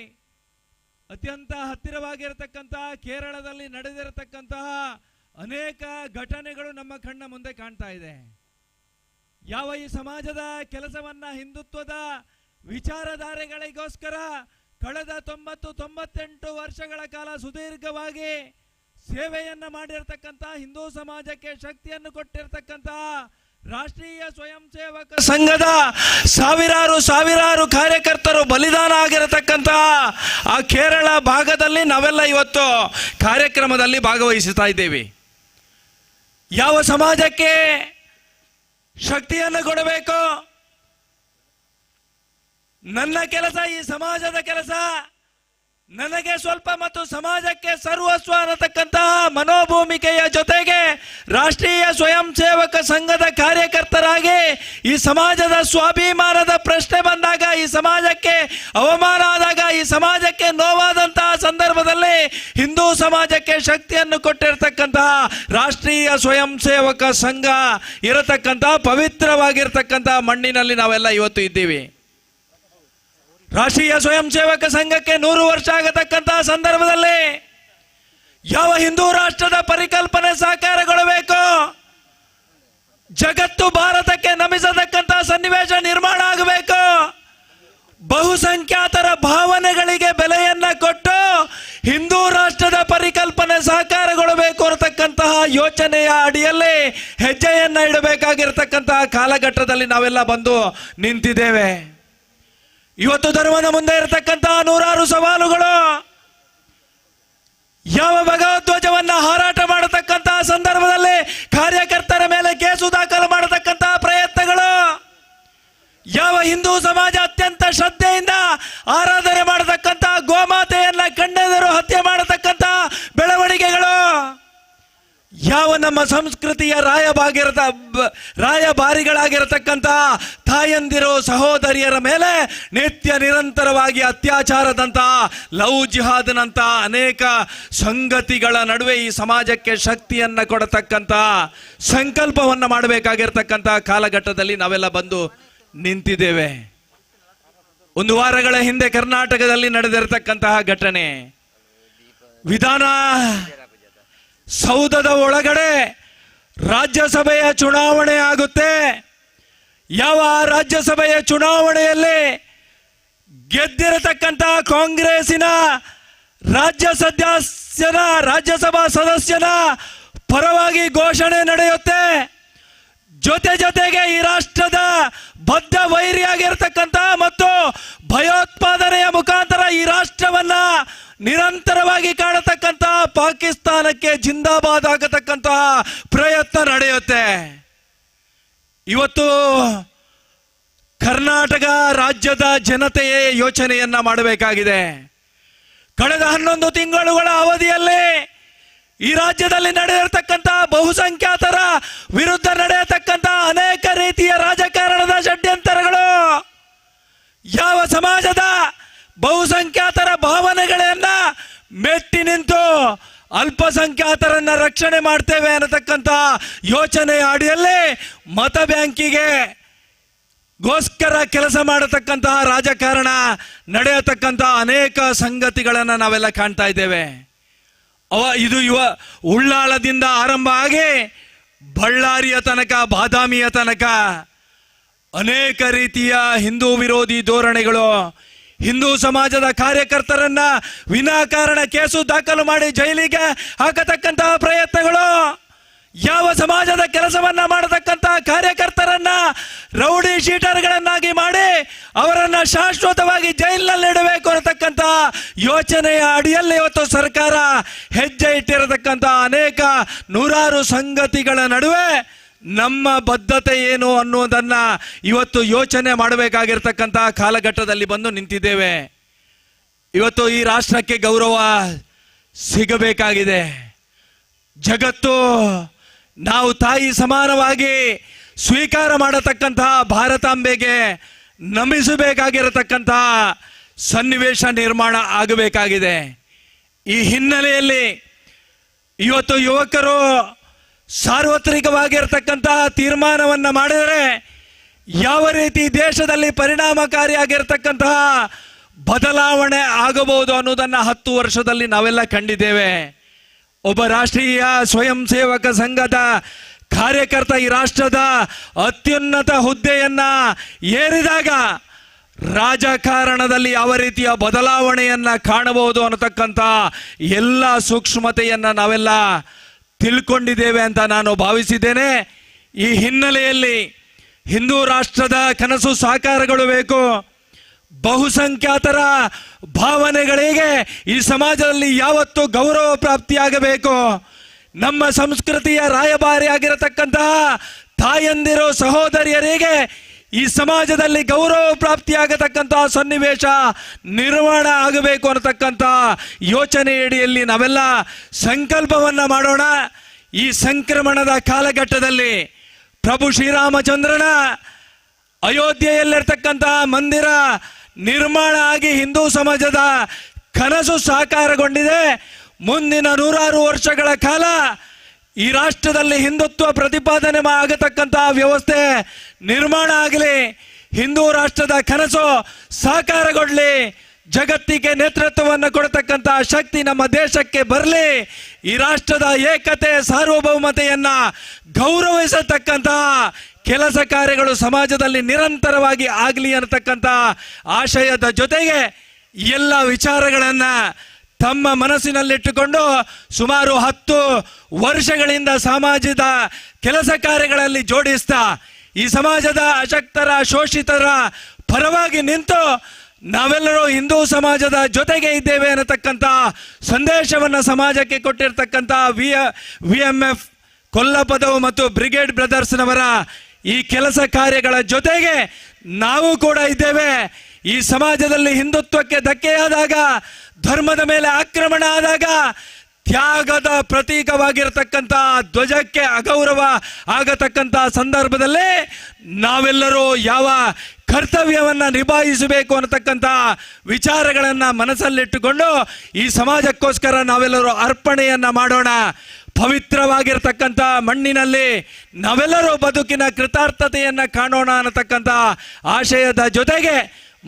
ಅತ್ಯಂತ ಹತ್ತಿರವಾಗಿರತಕ್ಕಂತಹ ಕೇರಳದಲ್ಲಿ ನಡೆದಿರತಕ್ಕಂತಹ ಅನೇಕ ಘಟನೆಗಳು ನಮ್ಮ ಕಣ್ಣ ಮುಂದೆ ಕಾಣ್ತಾ ಇದೆ. ಯಾವ ಈ ಸಮಾಜದ ಕೆಲಸವನ್ನ, ಹಿಂದುತ್ವದ ವಿಚಾರಧಾರೆಗಳಿಗೋಸ್ಕರ ಕಳೆದ 90-98 ವರ್ಷಗಳ ಕಾಲ ಸುದೀರ್ಘವಾಗಿ ಸೇವೆಯನ್ನ ಮಾಡಿರ್ತಕ್ಕಂಥ, ಹಿಂದೂ ಸಮಾಜಕ್ಕೆ ಶಕ್ತಿಯನ್ನು ಕೊಟ್ಟಿರ್ತಕ್ಕಂಥ ರಾಷ್ಟ್ರೀಯ ಸ್ವಯಂ ಸೇವಕ ಸಂಘದ ಸಾವಿರಾರು ಕಾರ್ಯಕರ್ತರು ಬಲಿದಾನ ಆಗಿರತಕ್ಕಂತಹ ಆ ಕೇರಳ ಭಾಗದಲ್ಲಿ ನಾವೆಲ್ಲ ಇವತ್ತು ಕಾರ್ಯಕ್ರಮದಲ್ಲಿ ಭಾಗವಹಿಸುತ್ತಾ ಇದ್ದೇವೆ. ಯಾವ ಸಮಾಜಕ್ಕೆ ಶಕ್ತಿಯನ್ನು ಕೊಡಬೇಕು, ನನ್ನ ಕೆಲಸ, ಈ ಸಮಾಜದ ಕೆಲಸ, ನನಗೆ ಸ್ವಲ್ಪ ಮತ್ತು ಸಮಾಜಕ್ಕೆ ಸರ್ವಸ್ವ ಅನ್ನತಕ್ಕಂತಹ ಮನೋಭೂಮಿಕೆಯ ಜೊತೆಗೆ ರಾಷ್ಟ್ರೀಯ ಸ್ವಯಂ ಸೇವಕ ಸಂಘದ ಕಾರ್ಯಕರ್ತರಾಗಿ ಈ ಸಮಾಜದ ಸ್ವಾಭಿಮಾನದ ಪ್ರಶ್ನೆ ಬಂದಾಗ, ಈ ಸಮಾಜಕ್ಕೆ ಅವಮಾನ ಆದಾಗ, ಈ ಸಮಾಜಕ್ಕೆ ನೋವಾದಂತಹ ಸಂದರ್ಭದಲ್ಲಿ ಹಿಂದೂ ಸಮಾಜಕ್ಕೆ ಶಕ್ತಿಯನ್ನು ಕೊಟ್ಟಿರತಕ್ಕಂತಹ ರಾಷ್ಟ್ರೀಯ ಸ್ವಯಂ ಸೇವಕ ಸಂಘ ಇರತಕ್ಕಂತಹ ಪವಿತ್ರವಾಗಿರ್ತಕ್ಕಂತಹ ಮಣ್ಣಿನಲ್ಲಿ ನಾವೆಲ್ಲ ಇವತ್ತು ಇದ್ದೀವಿ. ರಾಷ್ಟ್ರೀಯ ಸ್ವಯಂ ಸೇವಕ ಸಂಘಕ್ಕೆ 100 ವರ್ಷ ಆಗತಕ್ಕಂತಹ ಸಂದರ್ಭದಲ್ಲಿ ಯಾವ ಹಿಂದೂ ರಾಷ್ಟ್ರದ ಪರಿಕಲ್ಪನೆ ಸಾಕಾರಗೊಳ್ಳಬೇಕು, ಜಗತ್ತು ಭಾರತಕ್ಕೆ ನಮಿಸತಕ್ಕಂತಹ ಸನ್ನಿವೇಶ ನಿರ್ಮಾಣ ಆಗಬೇಕು, ಬಹುಸಂಖ್ಯಾತರ ಭಾವನೆಗಳಿಗೆ ಬೆಲೆಯನ್ನ ಕೊಟ್ಟು ಹಿಂದೂ ರಾಷ್ಟ್ರದ ಪರಿಕಲ್ಪನೆ ಸಾಕಾರಗೊಳ್ಳಬೇಕು ಅನ್ನತಕ್ಕಂತಹ ಯೋಚನೆಯ ಅಡಿಯಲ್ಲಿ ಹೆಜ್ಜೆಯನ್ನ ಇಡಬೇಕಾಗಿರತಕ್ಕಂತಹ ಕಾಲಘಟ್ಟದಲ್ಲಿ ನಾವೆಲ್ಲ ಬಂದು ನಿಂತಿದ್ದೇವೆ. ಇವತ್ತು ಧರ್ಮದ ಮುಂದೆ ಇರತಕ್ಕಂತಹ 100 ಸವಾಲುಗಳು, ಯಾವ ಭಗವಧ್ವಜವನ್ನ ಹಾರಾಟ ಮಾಡತಕ್ಕಂತಹ ಸಂದರ್ಭದಲ್ಲಿ ಕಾರ್ಯಕರ್ತರ ಮೇಲೆ ಕೇಸು ದಾಖಲು ಮಾಡತಕ್ಕಂತಹ ಪ್ರಯತ್ನಗಳು, ಯಾವ ಹಿಂದೂ ಸಮಾಜ ಅತ್ಯಂತ ಶ್ರದ್ಧೆಯಿಂದ ಆರಾಧನೆ ಮಾಡತಕ್ಕಂತಹ ಗೋಮಾತೆಯನ್ನ ಕಣ್ಣೆದುರು ಹತ್ಯೆ ಮಾಡತಕ್ಕಂತಹ ಬೆಳವಣಿಗೆಗಳು, ಯಾವ ನಮ್ಮ ಸಂಸ್ಕೃತಿಯ ರಾಯಭಾರಿಗಳಾಗಿರತಕ್ಕಂತಹ ತಾಯಂದಿರು, ಸಹೋದರಿಯರ ಮೇಲೆ ನಿತ್ಯ ನಿರಂತರವಾಗಿ ಅತ್ಯಾಚಾರದಂತಹ, ಲವ್ ಜಿಹಾದ್ನಂತಹ ಅನೇಕ ಸಂಗತಿಗಳ ನಡುವೆ ಈ ಸಮಾಜಕ್ಕೆ ಶಕ್ತಿಯನ್ನ ಕೊಡತಕ್ಕಂತಹ ಸಂಕಲ್ಪವನ್ನು ಮಾಡಬೇಕಾಗಿರ್ತಕ್ಕಂತಹ ಕಾಲಘಟ್ಟದಲ್ಲಿ ನಾವೆಲ್ಲ ಬಂದು ನಿಂತಿದ್ದೇವೆ. 1 ವಾರಗಳ ಹಿಂದೆ ಕರ್ನಾಟಕದಲ್ಲಿ ನಡೆದಿರತಕ್ಕಂತಹ ಘಟನೆ, ವಿಧಾನ ಸೌಧದ ಒಳಗಡೆ ರಾಜ್ಯಸಭೆಯ ಚುನಾವಣೆ ಆಗುತ್ತೆ. ಯಾವ ರಾಜ್ಯಸಭೆಯ ಚುನಾವಣೆಯಲ್ಲಿ ಗೆದ್ದಿರತಕ್ಕಂತಹ ಕಾಂಗ್ರೆಸ್ಸಿನ ರಾಜ್ಯಸಭಾ ಸದಸ್ಯನ ಪರವಾಗಿ ಘೋಷಣೆ ನಡೆಯುತ್ತೆ. ಜೊತೆಗೆ ಈ ರಾಷ್ಟ್ರದ ಬದ್ಧ ವೈರಿಯಾಗಿರ್ತಕ್ಕಂಥ ಮತ್ತು ಭಯೋತ್ಪಾದನೆಯ ಮುಖಾಂತರ ಈ ರಾಷ್ಟ್ರವನ್ನ ನಿರಂತರವಾಗಿ ಕಾಣತಕ್ಕಂಥ ಪಾಕಿಸ್ತಾನಕ್ಕೆ ಜಿಂದಾಬಾದ್ ಆಗತಕ್ಕಂತಹ ಪ್ರಯತ್ನ ನಡೆಯುತ್ತೆ. ಇವತ್ತು ಕರ್ನಾಟಕ ರಾಜ್ಯದ ಜನತೆಯೇ ಯೋಚನೆಯನ್ನ ಮಾಡಬೇಕಾಗಿದೆ. ಕಳೆದ 11 ತಿಂಗಳುಗಳ ಅವಧಿಯಲ್ಲಿ ಈ ರಾಜ್ಯದಲ್ಲಿ ನಡೆದಿರತಕ್ಕಂತಹ ಬಹುಸಂಖ್ಯಾತರ ವಿರುದ್ಧ ನಡೆಯತಕ್ಕಂತಹ ಅನೇಕ ರೀತಿಯ ರಾಜಕಾರಣದ ಷಡ್ಯಂತರಗಳು, ಯಾವ ಸಮಾಜದ ಬಹುಸಂಖ್ಯಾತರ ಭಾವನೆಗಳನ್ನ ಮೆಟ್ಟಿ ನಿಂತು ಅಲ್ಪಸಂಖ್ಯಾತರನ್ನ ರಕ್ಷಣೆ ಮಾಡ್ತೇವೆ ಅನ್ನತಕ್ಕಂಥ ಯೋಚನೆ ಅಡಿಯಲ್ಲಿ ಮತ ಬ್ಯಾಂಕಿಗೆ ಗೋಸ್ಕರ ಕೆಲಸ ಮಾಡತಕ್ಕಂತಹ ರಾಜಕಾರಣ ನಡೆಯತಕ್ಕಂತಹ ಅನೇಕ ಸಂಗತಿಗಳನ್ನು ನಾವೆಲ್ಲ ಕಾಣ್ತಾ ಇದ್ದೇವೆ. ಇದು ಉಳ್ಳಾಳದಿಂದ ಆರಂಭ ಆಗಿ ಬಳ್ಳಾರಿಯ ತನಕ, ಬಾದಾಮಿಯ ತನಕ ಅನೇಕ ರೀತಿಯ ಹಿಂದೂ ವಿರೋಧಿ ಧೋರಣೆಗಳು, ಹಿಂದೂ ಸಮಾಜದ ಕಾರ್ಯಕರ್ತರನ್ನ ವಿನಾಕಾರಣ ಕೇಸು ದಾಖಲು ಮಾಡಿ ಜೈಲಿಗೆ ಹಾಕತಕ್ಕಂತಹ ಪ್ರಯತ್ನಗಳು, ಯಾವ ಸಮಾಜದ ಕೆಲಸವನ್ನ ಮಾಡತಕ್ಕಂತಹ ಕಾರ್ಯಕರ್ತರನ್ನ ರೌಡಿ ಶೀಟರ್ಗಳನ್ನಾಗಿ ಮಾಡಿ ಅವರನ್ನ ಶಾಶ್ವತವಾಗಿ ಜೈಲಿನಲ್ಲಿ ಇಡಬೇಕು ಅನ್ನತಕ್ಕಂಥ ಯೋಚನೆಯ ಅಡಿಯಲ್ಲಿ ಇವತ್ತು ಸರ್ಕಾರ ಹೆಜ್ಜೆ ಇಟ್ಟಿರತಕ್ಕಂಥ ಅನೇಕ ನೂರಾರು ಸಂಗತಿಗಳ ನಡುವೆ ನಮ್ಮ ಬದ್ಧತೆ ಏನು ಅನ್ನೋದನ್ನ ಇವತ್ತು ಯೋಚನೆ ಮಾಡಬೇಕಾಗಿರ್ತಕ್ಕಂಥ ಕಾಲಘಟ್ಟದಲ್ಲಿ ಬಂದು ನಿಂತಿದ್ದೇವೆ. ಇವತ್ತು ಈ ರಾಷ್ಟ್ರಕ್ಕೆ ಗೌರವ ಸಿಗಬೇಕಾಗಿದೆ. ಜಗತ್ತು ನಾವು ತಾಯಿ ಸಮಾನವಾಗಿ ಸ್ವೀಕಾರ ಮಾಡತಕ್ಕಂತಹ ಭಾರತಾಂಬೆಗೆ ನಮಿಸಬೇಕಾಗಿರತಕ್ಕಂತಹ ಸನ್ನಿವೇಶ ನಿರ್ಮಾಣ ಆಗಬೇಕಾಗಿದೆ. ಈ ಹಿನ್ನೆಲೆಯಲ್ಲಿ ಇವತ್ತು ಯುವಕರು ಸಾರ್ವತ್ರಿಕವಾಗಿರ್ತಕ್ಕಂತಹ ತೀರ್ಮಾನವನ್ನು ಮಾಡಿದರೆ ಯಾವ ರೀತಿ ದೇಶದಲ್ಲಿ ಪರಿಣಾಮಕಾರಿಯಾಗಿರ್ತಕ್ಕಂತಹ ಬದಲಾವಣೆ ಆಗಬಹುದು ಅನ್ನೋದನ್ನು 10 ವರ್ಷದಲ್ಲಿ ನಾವೆಲ್ಲ ಕಂಡಿದ್ದೇವೆ. ಒಬ್ಬ ರಾಷ್ಟ್ರೀಯ ಸ್ವಯಂ ಸೇವಕ ಸಂಘದ ಕಾರ್ಯಕರ್ತ ಈ ರಾಷ್ಟ್ರದ ಅತ್ಯುನ್ನತ ಹುದ್ದೆಯನ್ನ ಏರಿದಾಗ ರಾಜಕಾರಣದಲ್ಲಿ ಯಾವ ರೀತಿಯ ಬದಲಾವಣೆಯನ್ನ ಕಾಣಬಹುದು ಅನ್ನತಕ್ಕಂಥ ಎಲ್ಲ ಸೂಕ್ಷ್ಮತೆಯನ್ನ ನಾವೆಲ್ಲ ತಿಳ್ಕೊಂಡಿದ್ದೇವೆ ಅಂತ ನಾನು ಭಾವಿಸಿದ್ದೇನೆ. ಈ ಹಿನ್ನೆಲೆಯಲ್ಲಿ ಹಿಂದೂ ರಾಷ್ಟ್ರದ ಕನಸು ಸಾಕಾರಗೊಳ್ಳಬೇಕು. ಬಹುಸಂಖ್ಯಾತರ ಭಾವನೆಗಳಿಗೆ ಈ ಸಮಾಜದಲ್ಲಿ ಯಾವತ್ತು ಗೌರವ ಪ್ರಾಪ್ತಿಯಾಗಬೇಕು. ನಮ್ಮ ಸಂಸ್ಕೃತಿಯ ರಾಯಭಾರಿಯಾಗಿರತಕ್ಕಂತಹ ತಾಯಂದಿರು, ಸಹೋದರಿಯರಿಗೆ ಈ ಸಮಾಜದಲ್ಲಿ ಗೌರವ ಪ್ರಾಪ್ತಿಯಾಗತಕ್ಕಂತಹ ಸನ್ನಿವೇಶ ನಿರ್ಮಾಣ ಆಗಬೇಕು ಅನ್ನತಕ್ಕಂಥ ಯೋಚನೆಯಡಿಯಲ್ಲಿ ನಾವೆಲ್ಲ ಸಂಕಲ್ಪವನ್ನ ಮಾಡೋಣ. ಈ ಸಂಕ್ರಮಣದ ಕಾಲಘಟ್ಟದಲ್ಲಿ ಪ್ರಭು ಶ್ರೀರಾಮಚಂದ್ರನ ಅಯೋಧ್ಯೆಯಲ್ಲಿರ್ತಕ್ಕಂತಹ ಮಂದಿರ ನಿರ್ಮಾಣ ಆಗಿ ಹಿಂದೂ ಸಮಾಜದ ಕನಸು ಸಾಕಾರಗೊಂಡಿದೆ. ಮುಂದಿನ ನೂರಾರು ವರ್ಷಗಳ ಕಾಲ ಈ ರಾಷ್ಟ್ರದಲ್ಲಿ ಹಿಂದುತ್ವ ಪ್ರತಿಪಾದನೆ ಆಗತಕ್ಕಂತಹ ವ್ಯವಸ್ಥೆ ನಿರ್ಮಾಣ ಆಗಲಿ, ಹಿಂದೂ ರಾಷ್ಟ್ರದ ಕನಸು ಸಾಕಾರಗೊಳ್ಳಲಿ, ಜಗತ್ತಿಗೆ ನೇತೃತ್ವವನ್ನು ಕೊಡತಕ್ಕಂತಹ ಶಕ್ತಿ ನಮ್ಮ ದೇಶಕ್ಕೆ ಬರಲಿ, ಈ ರಾಷ್ಟ್ರದ ಏಕತೆ ಸಾರ್ವಭೌಮತೆಯನ್ನ ಗೌರವಿಸತಕ್ಕಂತಹ ಕೆಲಸ ಕಾರ್ಯಗಳು ಸಮಾಜದಲ್ಲಿ ನಿರಂತರವಾಗಿ ಆಗಲಿ ಅನ್ನತಕ್ಕಂಥ ಆಶಯದ ಜೊತೆಗೆ ಎಲ್ಲ ವಿಚಾರಗಳನ್ನ ತಮ್ಮ ಮನಸ್ಸಿನಲ್ಲಿಟ್ಟುಕೊಂಡು ಸುಮಾರು 10 ವರ್ಷಗಳಿಂದ ಸಮಾಜದ ಕೆಲಸ ಕಾರ್ಯಗಳಲ್ಲಿ ಜೋಡಿಸ್ತಾ ಈ ಸಮಾಜದ ಅಶಕ್ತರ, ಶೋಷಿತರ ಪರವಾಗಿ ನಿಂತು ನಾವೆಲ್ಲರೂ ಹಿಂದೂ ಸಮಾಜದ ಜೊತೆಗೆ ಇದ್ದೇವೆ ಅನ್ನತಕ್ಕಂಥ ಸಂದೇಶವನ್ನು ಸಮಾಜಕ್ಕೆ ಕೊಟ್ಟಿರ್ತಕ್ಕಂಥ VMF ಕೊಲ್ಲಪದವು ಮತ್ತು ಬ್ರಿಗೇಡ್ ಬ್ರದರ್ಸ್ನವರ ಈ ಕೆಲಸ ಕಾರ್ಯಗಳ ಜೊತೆಗೆ ನಾವು ಕೂಡ ಇದ್ದೇವೆ. ಈ ಸಮಾಜದಲ್ಲಿ ಹಿಂದುತ್ವಕ್ಕೆ ಧಕ್ಕೆಯಾದಾಗ, ಧರ್ಮದ ಮೇಲೆ ಆಕ್ರಮಣ ಆದಾಗ ತ್ಯಾಗದ ಪ್ರತೀಕವಾಗಿರತಕ್ಕಂಥ ಧ್ವಜಕ್ಕೆ ಅಗೌರವ ಆಗತಕ್ಕಂಥ ಸಂದರ್ಭದಲ್ಲಿ ನಾವೆಲ್ಲರೂ ಯಾವ ಕರ್ತವ್ಯವನ್ನ ನಿಭಾಯಿಸಬೇಕು ಅನ್ನತಕ್ಕಂಥ ವಿಚಾರಗಳನ್ನ ಮನಸ್ಸಲ್ಲಿಟ್ಟುಕೊಂಡು ಈ ಸಮಾಜಕ್ಕೋಸ್ಕರ ನಾವೆಲ್ಲರೂ ಅರ್ಪಣೆಯನ್ನ ಮಾಡೋಣ. ಪವಿತ್ರವಾಗಿರ್ತಕ್ಕಂಥ ಮಣ್ಣಿನಲ್ಲಿ ನಾವೆಲ್ಲರೂ ಬದುಕಿನ ಕೃತಾರ್ಥತೆಯನ್ನ ಕಾಣೋಣ ಅನ್ನತಕ್ಕಂಥ ಆಶಯದ ಜೊತೆಗೆ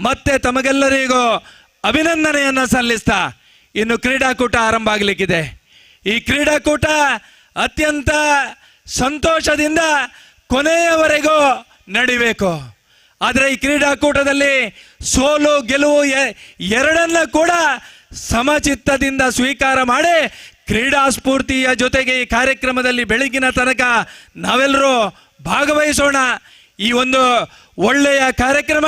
ಮತ್ತೆ ತಮಗೆಲ್ಲರಿಗೂ ಅಭಿನಂದನೆಯನ್ನ ಸಲ್ಲಿಸ್ತಾ ಇನ್ನು ಕ್ರೀಡಾಕೂಟ ಆರಂಭ ಆಗಲಿಕ್ಕಿದೆ. ಈ ಕ್ರೀಡಾಕೂಟ ಅತ್ಯಂತ ಸಂತೋಷದಿಂದ ಕೊನೆಯವರೆಗೂ ನಡಿಬೇಕು. ಆದರೆ ಈ ಕ್ರೀಡಾಕೂಟದಲ್ಲಿ ಸೋಲು ಗೆಲುವು ಎರಡನ್ನ ಕೂಡ ಸಮಚಿತ್ತದಿಂದ ಸ್ವೀಕಾರ ಮಾಡಿ ಕ್ರೀಡಾ ಸ್ಫೂರ್ತಿಯ ಜೊತೆಗೆ ಈ ಕಾರ್ಯಕ್ರಮದಲ್ಲಿ ಬೆಳಗಿನ ತನಕ ನಾವೆಲ್ಲರೂ ಭಾಗವಹಿಸೋಣ. ಈ ಒಂದು ಒಳ್ಳೆಯ ಕಾರ್ಯಕ್ರಮ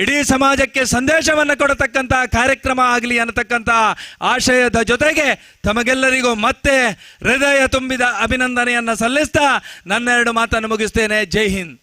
ಇಡೀ ಸಮಾಜಕ್ಕೆ ಸಂದೇಶವನ್ನು ಕೊಡತಕ್ಕಂಥ ಕಾರ್ಯಕ್ರಮ ಆಗಲಿ ಅನ್ನತಕ್ಕಂಥ ಆಶಯದ ಜೊತೆಗೆ ತಮಗೆಲ್ಲರಿಗೂ ಮತ್ತೆ ಹೃದಯ ತುಂಬಿದ ಅಭಿನಂದನೆಯನ್ನು ಸಲ್ಲಿಸ್ತಾ ನನ್ನ 2 ಮಾತನ್ನು ಮುಗಿಸ್ತೇನೆ. ಜೈ ಹಿಂದ್.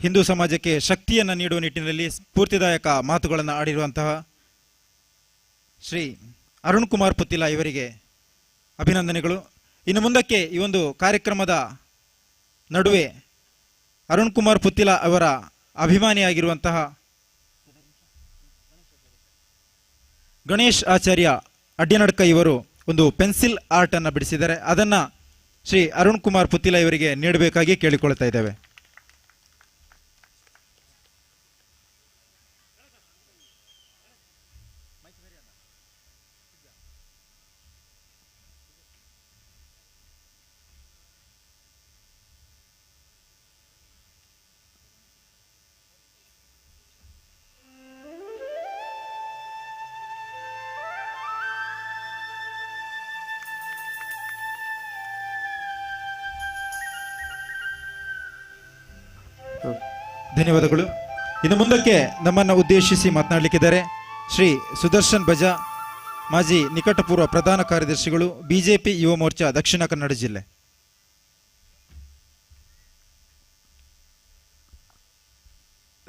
ಹಿಂದೂ ಸಮಾಜಕ್ಕೆ ಶಕ್ತಿಯನ್ನು ನೀಡುವ ನಿಟ್ಟಿನಲ್ಲಿ ಸ್ಫೂರ್ತಿದಾಯಕ ಮಾತುಗಳನ್ನು ಆಡಿರುವಂತಹ ಶ್ರೀ ಅರುಣ್ ಕುಮಾರ್ ಪುತ್ತಿಲ ಇವರಿಗೆ ಅಭಿನಂದನೆಗಳು. ಇನ್ನು ಮುಂದಕ್ಕೆ ಈ ಒಂದು ಕಾರ್ಯಕ್ರಮದ ನಡುವೆ ಅರುಣ್ ಕುಮಾರ್ ಪುತ್ತಿಲ ಅವರ ಅಭಿಮಾನಿಯಾಗಿರುವಂತಹ ಗಣೇಶ್ ಆಚಾರ್ಯ ಅಡ್ಯನಡ್ಕ ಇವರು ಒಂದು ಪೆನ್ಸಿಲ್ ಆರ್ಟ್ ಅನ್ನು ಬಿಡಿಸಿದ್ದಾರೆ. ಅದನ್ನು ಶ್ರೀ ಅರುಣ್ ಕುಮಾರ್ ಪುತ್ತಿಲ ಇವರಿಗೆ ನೀಡಬೇಕಾಗಿ ಕೇಳಿಕೊಳ್ತಾ ಇದ್ದೇವೆ. ಧನ್ಯವಾದಗಳು. ಇನ್ನು ಮುಂದಕ್ಕೆ ನಮ್ಮನ್ನು ಉದ್ದೇಶಿಸಿ ಮಾತನಾಡಲಿಕ್ಕಿದ್ದಾರೆ ಶ್ರೀ ಸುದರ್ಶನ್ ಬಜಾ, ಮಾಜಿ ನಿಕಟಪೂರ್ವ ಪ್ರಧಾನ ಕಾರ್ಯದರ್ಶಿಗಳು, ಬಿಜೆಪಿ ಯುವ ಮೋರ್ಚಾ ದಕ್ಷಿಣ ಕನ್ನಡ ಜಿಲ್ಲೆ.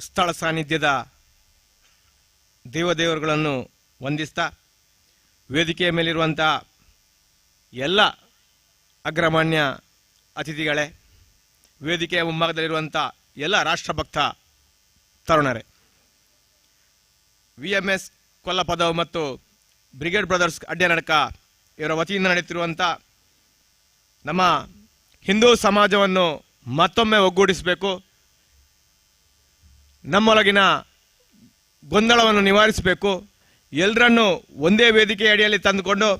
ಸ್ಥಳ ಸಾನ್ನಿಧ್ಯದ ದೇವದೇವರುಗಳನ್ನು ವಂದಿಸ್ತಾ ವೇದಿಕೆಯ ಮೇಲಿರುವಂಥ ಎಲ್ಲ ಅಗ್ರಮಾನ್ಯ ಅತಿಥಿಗಳೇ, ವೇದಿಕೆಯ ಮುಂಭಾಗದಲ್ಲಿರುವಂಥ ಎಲ್ಲ ರಾಷ್ಟ್ರಭಕ್ತ ತರುಣರೇ, VMS ಕೊಲ್ಲಪದವು ಮತ್ತು ಬ್ರಿಗೇಡ್ ಬ್ರದರ್ಸ್ ಅಡ್ಯನಡ್ಕ ಇವರ ವತಿಯಿಂದ ನಡೆಯುತ್ತಿರುವಂಥ ನಮ್ಮ ಹಿಂದೂ ಸಮಾಜವನ್ನು ಮತ್ತೊಮ್ಮೆ ಒಗ್ಗೂಡಿಸಬೇಕು, ನಮ್ಮೊಳಗಿನ ಗೊಂದಲವನ್ನು ನಿವಾರಿಸಬೇಕು, ಎಲ್ಲರನ್ನೂ ಒಂದೇ ವೇದಿಕೆ ಅಡಿಯಲ್ಲಿ ತಂದುಕೊಂಡು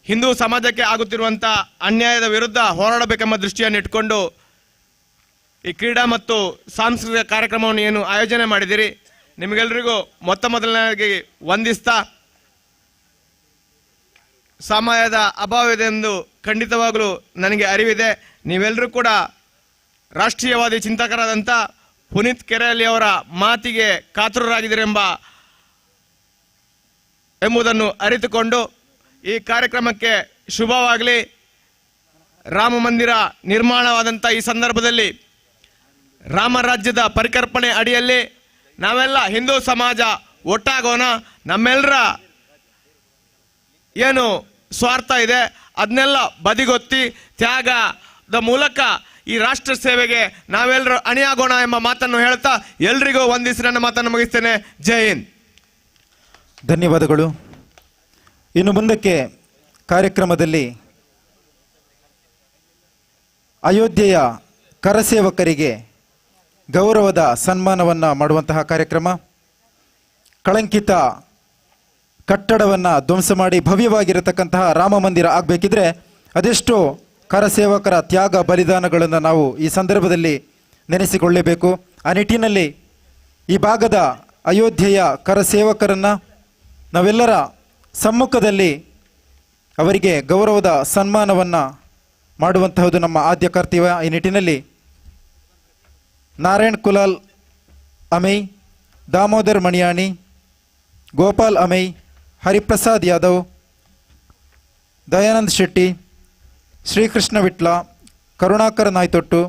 ಹಿಂದೂ ಸಮಾಜಕ್ಕೆ ಆಗುತ್ತಿರುವಂಥ ಅನ್ಯಾಯದ ವಿರುದ್ಧ ಹೋರಾಡಬೇಕೆಂಬ ದೃಷ್ಟಿಯನ್ನು ಇಟ್ಕೊಂಡು ಈ ಕ್ರೀಡಾ ಮತ್ತು ಸಾಂಸ್ಕೃತಿಕ ಕಾರ್ಯಕ್ರಮವನ್ನು ಏನು ಆಯೋಜನೆ ಮಾಡಿದಿರಿ, ನಿಮಗೆಲ್ಲರಿಗೂ ಮೊದಲನೇದಾಗಿ ವಂದಿಸ್ತಾ, ಸಮಯದ ಅಭಾವವಿದೆ ಎಂದು ಖಂಡಿತವಾಗಲೂ ನನಗೆ ಅರಿವಿದೆ. ನೀವೆಲ್ಲರೂ ಕೂಡ ರಾಷ್ಟ್ರೀಯವಾದಿ ಚಿಂತಕರಾದಂಥ ಪುನೀತ್ ಕೆರೆಯಲ್ಲಿ ಅವರ ಮಾತಿಗೆ ಕಾತುರರಾಗಿದ್ದೀರೆಂಬ ಎಂಬುದನ್ನು ಅರಿತುಕೊಂಡು ಈ ಕಾರ್ಯಕ್ರಮಕ್ಕೆ ಶುಭವಾಗಲಿ. ರಾಮ ಮಂದಿರ ನಿರ್ಮಾಣವಾದಂಥ ಈ ಸಂದರ್ಭದಲ್ಲಿ ರಾಮರಾಜ್ಯದ ಪರಿಕಲ್ಪನೆ ಅಡಿಯಲ್ಲಿ ನಾವೆಲ್ಲ ಹಿಂದೂ ಸಮಾಜ ಒಟ್ಟಾಗೋಣ. ನಮ್ಮೆಲ್ಲರ ಏನು ಸ್ವಾರ್ಥ ಇದೆ ಅದನ್ನೆಲ್ಲ ಬದಿಗೊತ್ತಿ ತ್ಯಾಗದ ಮೂಲಕ ಈ ರಾಷ್ಟ್ರ ಸೇವೆಗೆ ನಾವೆಲ್ಲರೂ ಅಣಿಯಾಗೋಣ ಎಂಬ ಮಾತನ್ನು ಹೇಳ್ತಾ ಎಲ್ರಿಗೂ ವಂದಿಸಿ ನನ್ನ ಮಾತನ್ನು ಮುಗಿಸ್ತೇನೆ. ಜೈ ಹಿಂದ್.
ಧನ್ಯವಾದಗಳು. ಇನ್ನು ಮುಂದಕ್ಕೆ ಕಾರ್ಯಕ್ರಮದಲ್ಲಿ ಅಯೋಧ್ಯೆಯ ಕರಸೇವಕರಿಗೆ ಗೌರವದ ಸನ್ಮಾನವನ್ನು ಮಾಡುವಂತಹ ಕಾರ್ಯಕ್ರಮ. ಕಳಂಕಿತ ಕಟ್ಟಡವನ್ನು ಧ್ವಂಸ ಮಾಡಿ ಭವ್ಯವಾಗಿರತಕ್ಕಂತಹ ರಾಮ ಮಂದಿರ ಆಗಬೇಕಿದ್ರೆ ಅದೆಷ್ಟೋ ಕರಸೇವಕರ ತ್ಯಾಗ ಬಲಿದಾನಗಳನ್ನು ನಾವು ಈ ಸಂದರ್ಭದಲ್ಲಿ ನೆನೆಸಿಕೊಳ್ಳಲೇಬೇಕು. ಆ ನಿಟ್ಟಿನಲ್ಲಿ ಈ ಭಾಗದ ಅಯೋಧ್ಯೆಯ ಕರಸೇವಕರನ್ನು ನಾವೆಲ್ಲರ ಸಮ್ಮುಖದಲ್ಲಿ ಅವರಿಗೆ ಗೌರವದ ಸನ್ಮಾನವನ್ನು ಮಾಡುವಂತಹದ್ದು ನಮ್ಮ ಆದ್ಯ ಕರ್ತವ್ಯ. ಈ ನಿಟ್ಟಿನಲ್ಲಿ ನಾರಾಯಣ್ ಕುಲಾಲ್ ಅಮೈ, ದಾಮೋದರ್ ಮಣಿಯಾಣಿ, ಗೋಪಾಲ್ ಅಮೈ, ಹರಿಪ್ರಸಾದ್ ಯಾದವ್, ದಯಾನಂದ್ ಶೆಟ್ಟಿ, ಶ್ರೀಕೃಷ್ಣ ವಿಟ್ಲ, ಕರುಣಾಕರ ನಾಯ್ತೊಟ್ಟು,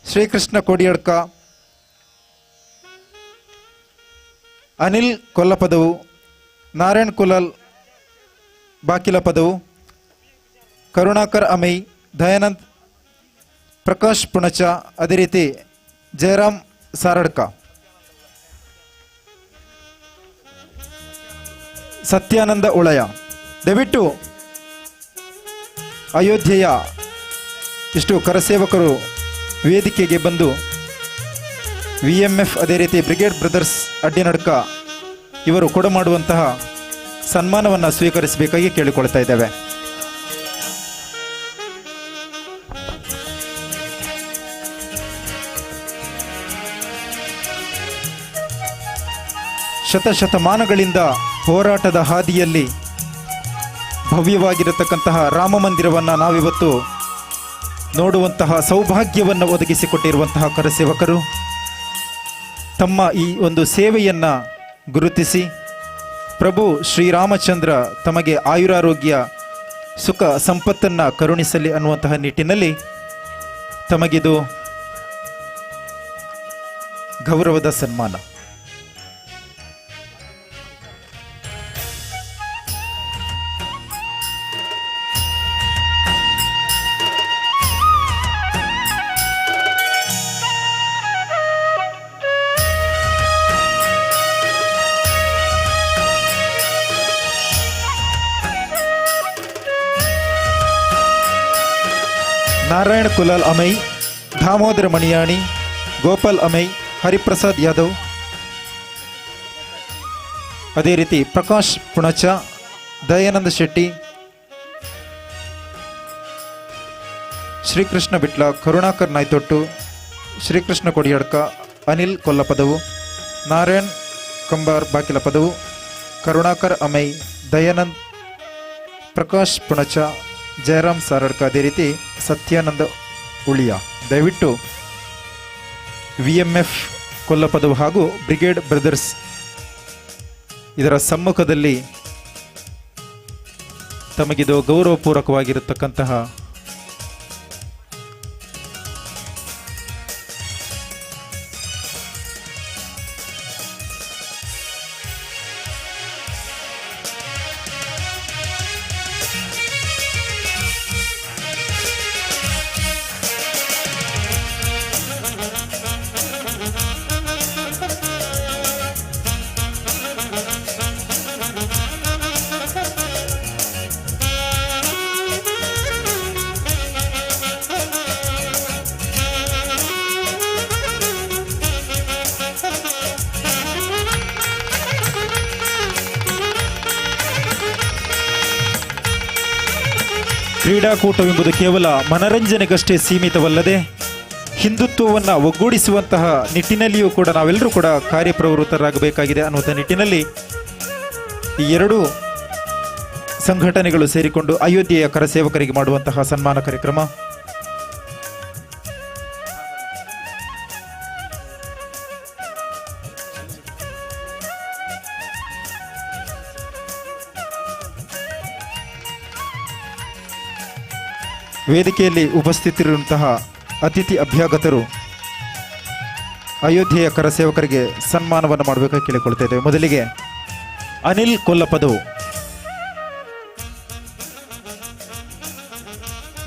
ಶ್ರೀಕೃಷ್ಣ ಕೋಡಿಯಡ್ಕ, ಅನಿಲ್ ಕೊಲ್ಲಪದವು, ನಾರಾಯಣ್ ಕುಲಾಲ್ ಬಾಕಿಲ ಪದವು, ಕರುಣಾಕರ್ ಅಮೈ, ದಯಾನಂದ್, ಪ್ರಕಾಶ್ ಪುಣಚ, ಅದೇ ರೀತಿ ಜಯರಾಮ್ ಸಾರಡ್ಕ, ಸತ್ಯಾನಂದ ಉಳಯ. ದಯವಿಟ್ಟು ಅಯೋಧ್ಯೆಯ ಇಷ್ಟು ಕರಸೇವಕರು ವೇದಿಕೆಗೆ ಬಂದು VMF ಅದೇ ರೀತಿ ಬ್ರಿಗೇಡ್ ಬ್ರದರ್ಸ್ ಅಡ್ಯನಡ್ಕ ಇವರು ಕೊಡಮಾಡುವಂತಹ ಸನ್ಮಾನವನ್ನು ಸ್ವೀಕರಿಸಬೇಕಾಗಿ ಕೇಳಿಕೊಳ್ತಾ ಇದ್ದೇವೆ. ಶತಶತಮಾನಗಳಿಂದ ಹೋರಾಟದ ಹಾದಿಯಲ್ಲಿ ಭವ್ಯವಾಗಿರತಕ್ಕಂತಹ ರಾಮ ಮಂದಿರವನ್ನು ನಾವಿವತ್ತು ನೋಡುವಂತಹ ಸೌಭಾಗ್ಯವನ್ನು ಒದಗಿಸಿಕೊಟ್ಟಿರುವಂತಹ ಕರಸೇವಕರು ತಮ್ಮ ಈ ಒಂದು ಸೇವೆಯನ್ನು ಗುರುತಿಸಿ ಪ್ರಭು ಶ್ರೀರಾಮಚಂದ್ರ ತಮಗೆ ಆಯುರಾರೋಗ್ಯ ಸುಖ ಸಂಪತ್ತನ್ನು ಕರುಣಿಸಲಿ ಅನ್ನುವಂತಹ ನಿಟ್ಟಿನಲ್ಲಿ ತಮಗಿದು ಗೌರವದ ಸನ್ಮಾನ. ನಾರಾಯಣ ಕುಲಾಲ್ ಅಮೈ, ದಾಮೋದರ ಮಣಿಯಾಣಿ, ಗೋಪಾಲ್ ಅಮೈ, ಹರಿಪ್ರಸಾದ್ ಯಾದವ್, ಅದೇ ರೀತಿ ಪ್ರಕಾಶ್ ಪುಣಚ, ದಯಾನಂದ ಶೆಟ್ಟಿ, ಶ್ರೀಕೃಷ್ಣ ಬಿಟ್ಲ, ಕರುಣಾಕರ್ ನಾಯ್ತೊಟ್ಟು, ಶ್ರೀಕೃಷ್ಣ ಕೊಡಿಯಡ್ಕ, ಅನಿಲ್ ಕೊಲ್ಲಪದವು, ನಾರಾಯಣ್ ಕಂಬಾರ್ ಬಾಕಿಲ ಪದವು, ಕರುಣಾಕರ್ ಅಮೈ, ದಯಾನಂದ್, ಪ್ರಕಾಶ್ ಪುಣಚ, ಜಯರಾಮ್ ಸಾರಡ್ಕ, ಅದೇ ರೀತಿ ಸತ್ಯಾನಂದ ಉಳಿಯ. ದಯವಿಟ್ಟು VMF ಕೊಲ್ಲಪದವು ಹಾಗೂ ಬ್ರಿಗೇಡ್ ಬ್ರದರ್ಸ್ ಇದರ ಸಮ್ಮುಖದಲ್ಲಿ ತಮಗಿದು ಗೌರವಪೂರ್ವಕವಾಗಿರತಕ್ಕಂತಹ ಕ್ರೀಡಾಕೂಟವೆಂಬುದು ಕೇವಲ ಮನರಂಜನೆಗಷ್ಟೇ ಸೀಮಿತವಲ್ಲದೆ ಹಿಂದುತ್ವವನ್ನು ಒಗ್ಗೂಡಿಸುವಂತಹ ನಿಟ್ಟಿನಲ್ಲಿಯೂ ಕೂಡ ನಾವೆಲ್ಲರೂ ಕೂಡ ಕಾರ್ಯಪ್ರವೃತ್ತರಾಗಬೇಕಾಗಿದೆ ಅನ್ನುವಂಥ ನಿಟ್ಟಿನಲ್ಲಿ ಈ ಎರಡೂ ಸಂಘಟನೆಗಳು ಸೇರಿಕೊಂಡು ಅಯೋಧ್ಯೆಯ ಕರಸೇವಕರಿಗೆ ಮಾಡುವಂತಹ ಸನ್ಮಾನ ಕಾರ್ಯಕ್ರಮ. ವೇದಿಕೆಯಲ್ಲಿ ಉಪಸ್ಥಿತರಿರುವಂತಹ ಅತಿಥಿ ಅಭ್ಯಾಗತರು ಅಯೋಧ್ಯೆಯ ಕರಸೇವಕರಿಗೆ ಸನ್ಮಾನವನ್ನು ಮಾಡಬೇಕಾಗಿ ಕೇಳಿಕೊಳ್ತಾ ಇದ್ದೇವೆ. ಮೊದಲಿಗೆ ಅನಿಲ್ ಕೊಲ್ಲಪದವು,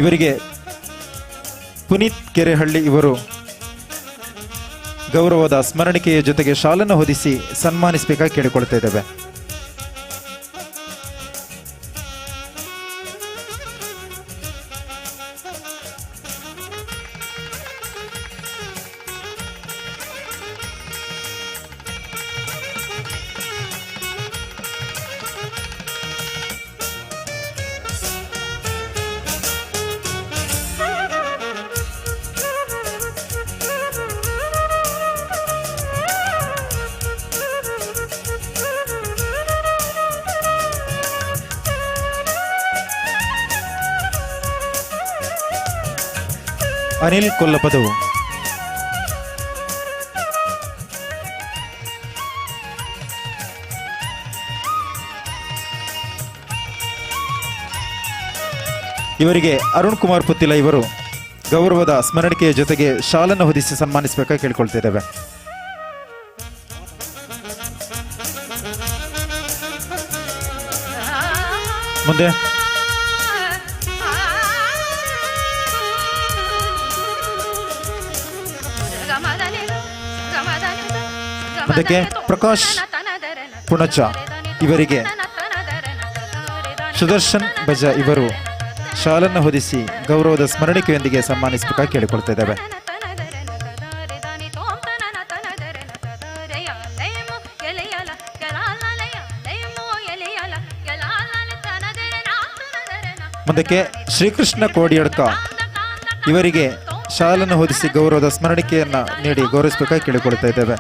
ಇವರಿಗೆ ಪುನೀತ್ ಕೆರೆಹಳ್ಳಿ ಇವರು ಗೌರವದ ಸ್ಮರಣಿಕೆಯ ಜೊತೆಗೆ ಶಾಲನ್ನು ಹೊದಿಸಿ ಸನ್ಮಾನಿಸಬೇಕಾಗಿ ಕೇಳಿಕೊಳ್ತಾ ಇದ್ದೇವೆ. ಅನಿಲ್ ಕೊಲ್ಲಪದವು, ಇವರಿಗೆ ಅರುಣ್ ಕುಮಾರ್ ಪುತ್ತಿಲ ಇವರು ಗೌರವದ ಸ್ಮರಣಿಕೆಯ ಜೊತೆಗೆ ಶಾಲನ್ನು ಹೊದಿಸಿ ಸನ್ಮಾನಿಸಬೇಕಾಗಿ ಕೇಳಿಕೊಳ್ತಾ ಇದ್ದೇವೆ. ಮುಂದೆ ಅದಕ್ಕೆ ಪ್ರಕಾಶ್ ಪುಣಚ ಇವರಿಗೆ ಸುದರ್ಶನ್ ಬಜಾ ಇವರು ಶಾಲನ್ನು ಹೊದಿಸಿ ಗೌರವದ ಸ್ಮರಣಿಕೆಯೊಂದಿಗೆ ಸನ್ಮಾನಿಸಬೇಕಾಗಿ ಕೇಳಿಕೊಳ್ತಾ ಇದ್ದೇವೆ. ಮುಂದಕ್ಕೆ ಶ್ರೀಕೃಷ್ಣ ಕೋಡಿಯಡ್ಕ ಇವರಿಗೆ ಶಾಲನ್ನು ಹೊದಿಸಿ ಗೌರವದ ಸ್ಮರಣಿಕೆಯನ್ನ ನೀಡಿ ಗೌರವಿಸಬೇಕಾಗಿ ಕೇಳಿಕೊಳ್ತಾ ಇದ್ದೇವೆ.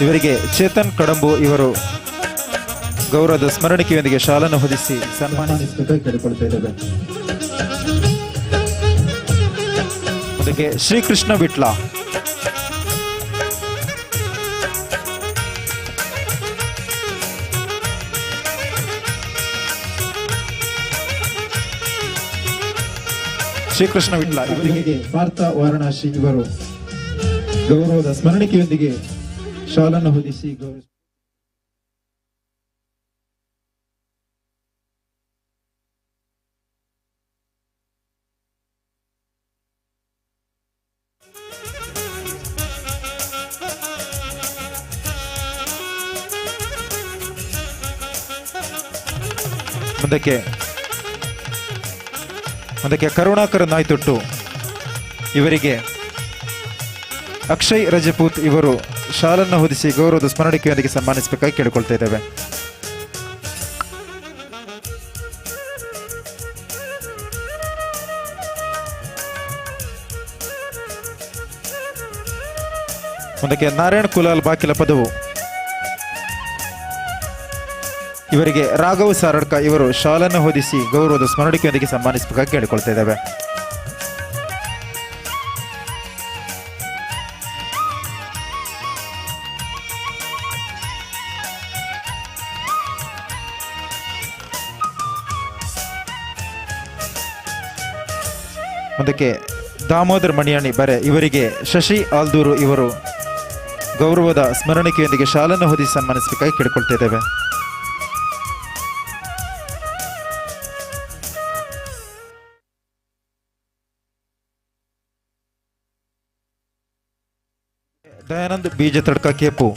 ಇವರಿಗೆ ಚೇತನ್ ಕಡಂಬು ಇವರು ಗೌರವದ ಸ್ಮರಣಿಕೆಯೊಂದಿಗೆ ಶಾಲನ್ನು ಹೊದಿಸಿ ಸನ್ಮಾನಿಸಬೇಕಾಗಿ ಕೇಳಿಕೊಳ್ತಾ ಇದ್ದೇವೆ. ಅದಕ್ಕೆ ಶ್ರೀಕೃಷ್ಣ ಬಿಟ್ಲ ಶ್ರೀಕೃಷ್ಣ ವಿಟ್ಲ ಇವರಿಗೆ ಪಾರ್ಥ ವಾರಣಾಸಿ ಇವರು ಗೌರವದ ಸ್ಮರಣಿಕೆಯೊಂದಿಗೆ ಶಾಲನ್ನು ಹೊದಿಸಿ ಗೌರವ. ಮುಂದಕ್ಕೆ ಕರುಣಾಕರ ನಾಯ್ತೊಟ್ಟು ಇವರಿಗೆ ಅಕ್ಷಯ್ ರಜಪೂತ್ ಇವರು ಶಾಲನ್ನು ಹೊದಿಸಿ ಗೌರವದ ಸ್ಮರಣಿಕೆಯೊಂದಿಗೆ ಸನ್ಮಾನಿಸಬೇಕಾಗಿ ಕೇಳಿಕೊಳ್ತಾ ಇದ್ದೇವೆ. ಮುಂದಕ್ಕೆ ನಾರಾಯಣ್ ಕುಲಾಲ್ ಬಾಕಿಲ ಪದವು ಇವರಿಗೆ ರಾಘವ್ ಸಾರಡ್ಕ ಇವರು ಶಾಲನ್ನು ಹೊದಿಸಿ ಗೌರವದ ಸ್ಮರಣಿಕೆಯೊಂದಿಗೆ ಸನ್ಮಾನಿಸಬೇಕಾಗಿ ಕೇಳಿಕೊಳ್ತಾ ಇದ್ದೇವೆ. ಮುಂದಕ್ಕೆ ದಾಮೋದರ್ ಮಣಿಯಾಣಿ ಬರೆ ಇವರಿಗೆ ಶಶಿ ಆಲ್ದೂರು ಇವರು ಗೌರವದ ಸ್ಮರಣಿಕೆಯೊಂದಿಗೆ ಶಾಲನ್ನು ಹೊದಿಸಿ ಸನ್ಮಾನಿಸಬೇಕಾಗಿ ಕೇಳಿಕೊಳ್ತಾ ಇದ್ದೇವೆ. ದಯಾನಂದ್ ಬೀಜ ತಡ್ಕ ಕೇಪು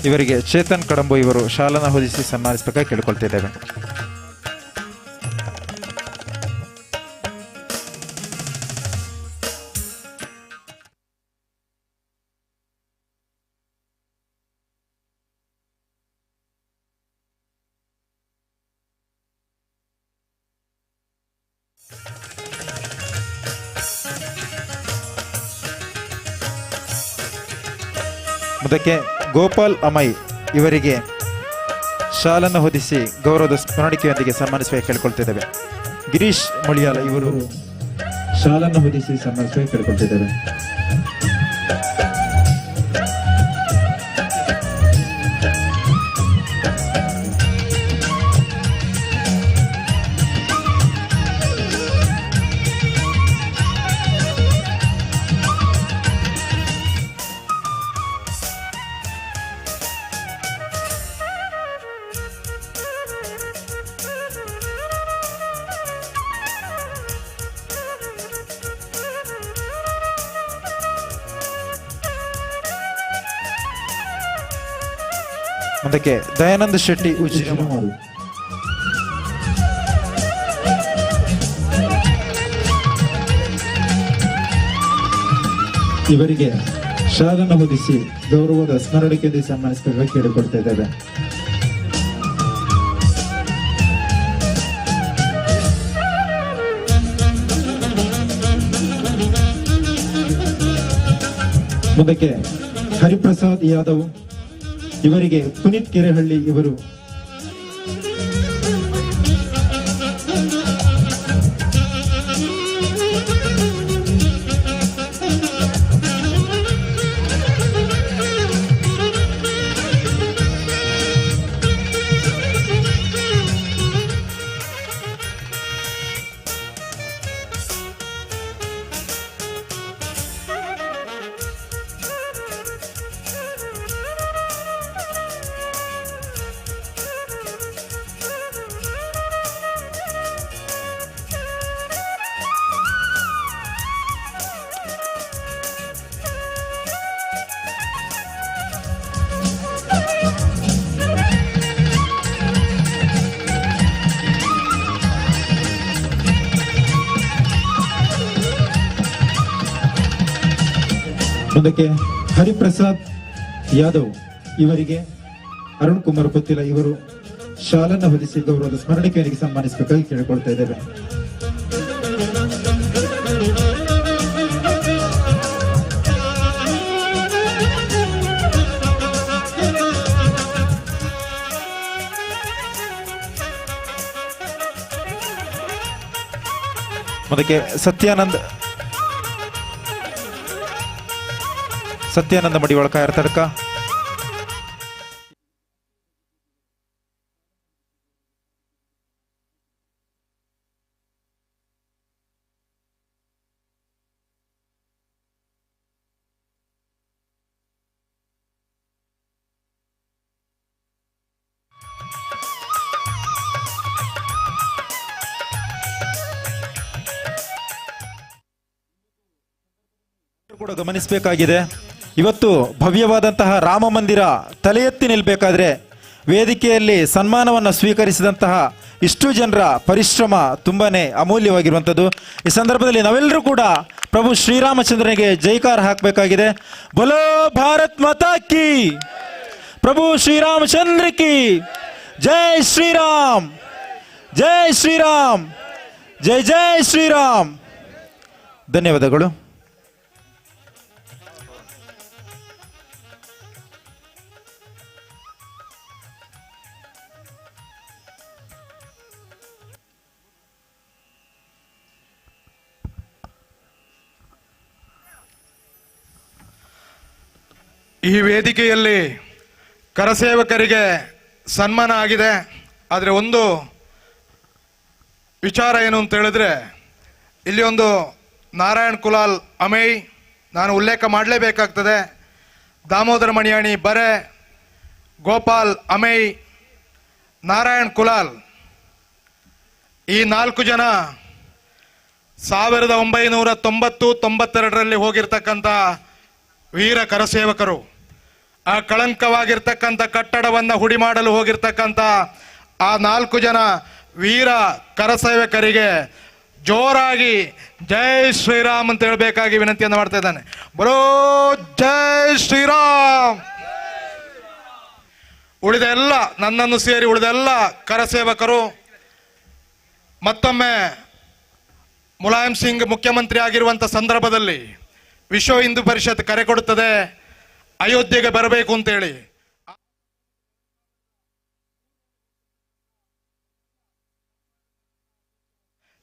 ಇವರಿಗೆ ಚೇತನ್ ಕಡಂಬು ಇವರು ಶಾಲನ ಹೊದಿಸಿ ಸನ್ಮಾನಿಸಬೇಕಾಗಿ ಕೇಳಿಕೊಳ್ತಿದ್ದೇವೆ. ಮುಂದಕ್ಕೆ ಗೋಪಾಲ್ ಅಮೈ ಇವರಿಗೆ ಶಾಲನ್ನು ಹೊದಿಸಿ ಗೌರವದ ಸ್ಮರಣಿಕೆಯೊಂದಿಗೆ ಸನ್ಮಾನಿಸುವ ಕೇಳಿಕೊಳ್ತಿದ್ದೇವೆ. ಗಿರೀಶ್ ಮೊಳಿಯಾಲ ಇವರು ಶಾಲನ್ನು ಹೊದಿಸಿ ಸನ್ಮಾನಿಸುವ ಕೇಳಿಕೊಳ್ತಿದ್ದೇವೆ. ಮುಂದಕ್ಕೆ ದಯಾನಂದ ಶೆಟ್ಟಿ ಉಜಿರಮಾರು ಇವರಿಗೆ ಶಾಲನ್ನು ಹೊದಿಸಿ ಗೌರವದ ಸ್ಮರಣಿಕೆಯಲ್ಲಿ ಸನ್ಮಾನಿಸಬೇಕಾಗಿ ಕೇಳಿಕೊಳ್ತಾ ಇದ್ದೇವೆ. ಮುಂದಕ್ಕೆ ಹರಿಪ್ರಸಾದ್ ಯಾದವ್ ಇವರಿಗೆ ಪುನೀತ್ ಕೆರೆಹಳ್ಳಿ ಇವರು ಮುಂದಕ್ಕೆ ಹರಿಪ್ರಸಾದ್ ಯಾದವ್ ಇವರಿಗೆ ಅರುಣ್ ಕುಮಾರ್ ಪುತ್ತಿಲ ಇವರು ಶಾಲನ್ನು ಹೊದಿಸಿ ಗೌರವದ ಸ್ಮರಣಿಕೆಯೊಂದಿಗೆ ಸನ್ಮಾನಿಸಬೇಕಾಗಿ ಕೇಳಿಕೊಳ್ತಾ ಇದ್ದೇವೆ. ಮುಂದಕ್ಕೆ ಸತ್ಯಾನಂದ ಮಡಿವಾಳ ಕಾಯರ್ ತಡ್ಕ ಕೂಡ ಗಮನಿಸಬೇಕಾಗಿದೆ. ಇವತ್ತು ಭವ್ಯವಾದಂತಹ ರಾಮ ಮಂದಿರ ತಲೆ ಎತ್ತಿ ನಿಲ್ಲಬೇಕಾದ್ರೆ ವೇದಿಕೆಯಲ್ಲಿ ಸನ್ಮಾನವನ್ನು ಸ್ವೀಕರಿಸಿದಂತಹ ಇಷ್ಟು ಜನರ ಪರಿಶ್ರಮ ತುಂಬಾನೇ ಅಮೂಲ್ಯವಾಗಿರುವಂಥದ್ದು. ಈ ಸಂದರ್ಭದಲ್ಲಿ ನಾವೆಲ್ಲರೂ ಕೂಡ ಪ್ರಭು ಶ್ರೀರಾಮಚಂದ್ರನಿಗೆ ಜೈಕಾರ ಹಾಕಬೇಕಾಗಿದೆ. ಬೋಲೋ ಭಾರತ್ ಮಾತಾ ಕಿ, ಪ್ರಭು ಶ್ರೀರಾಮಚಂದ್ರ ಕಿ ಜೈ ಶ್ರೀರಾಮ್, ಜೈ ಶ್ರೀರಾಮ್, ಜೈ ಜೈ ಶ್ರೀರಾಮ್. ಧನ್ಯವಾದಗಳು.
ಈ ವೇದಿಕೆಯಲ್ಲಿ ಕರಸೇವಕರಿಗೆ ಸನ್ಮಾನ ಆಗಿದೆ. ಆದರೆ ಒಂದು ವಿಚಾರ ಏನು ಅಂತ ಹೇಳಿದ್ರೆ, ಇಲ್ಲಿ ಒಂದು ನಾರಾಯಣ್ ಕುಲಾಲ್ ಅಮೈ ನಾನು ಉಲ್ಲೇಖ ಮಾಡಲೇಬೇಕಾಗ್ತದೆ. ದಾಮೋದರ ಮಣಿಯಾಣಿ ಬರೆ, ಗೋಪಾಲ್ ಅಮೈ, ನಾರಾಯಣ್ ಕುಲಾಲ್, ಈ 4 ಜನ 1990-92 ಹೋಗಿರ್ತಕ್ಕಂಥ ವೀರ ಕರಸೇವಕರು. ಆ ಕಳಂಕವಾಗಿರ್ತಕ್ಕಂಥ ಕಟ್ಟಡವನ್ನು ಹುಡಿ ಮಾಡಲು ಹೋಗಿರ್ತಕ್ಕಂಥ ಆ 4 ಜನ ವೀರ ಕರಸೇವಕರಿಗೆ ಜೋರಾಗಿ ಜೈ ಶ್ರೀರಾಮ್ ಅಂತ ಹೇಳಬೇಕಾಗಿ ವಿನಂತಿಯನ್ನು ಮಾಡ್ತಾ ಇದ್ದಾನೆ. ಬರೋ ಜೈ ಶ್ರೀರಾಮ್. ಉಳಿದ ಎಲ್ಲ, ನನ್ನನ್ನು ಸೇರಿ ಉಳಿದ ಎಲ್ಲ ಕರಸೇವಕರು ಮತ್ತೊಮ್ಮೆ ಮುಲಾಯಂ ಸಿಂಗ್ ಮುಖ್ಯಮಂತ್ರಿ ಆಗಿರುವಂಥ ಸಂದರ್ಭದಲ್ಲಿ ವಿಶ್ವ ಹಿಂದೂ ಪರಿಷತ್ ಕರೆ ಕೊಡುತ್ತದೆ ಅಯೋಧ್ಯೆಗೆ ಬರಬೇಕು ಅಂತೇಳಿ.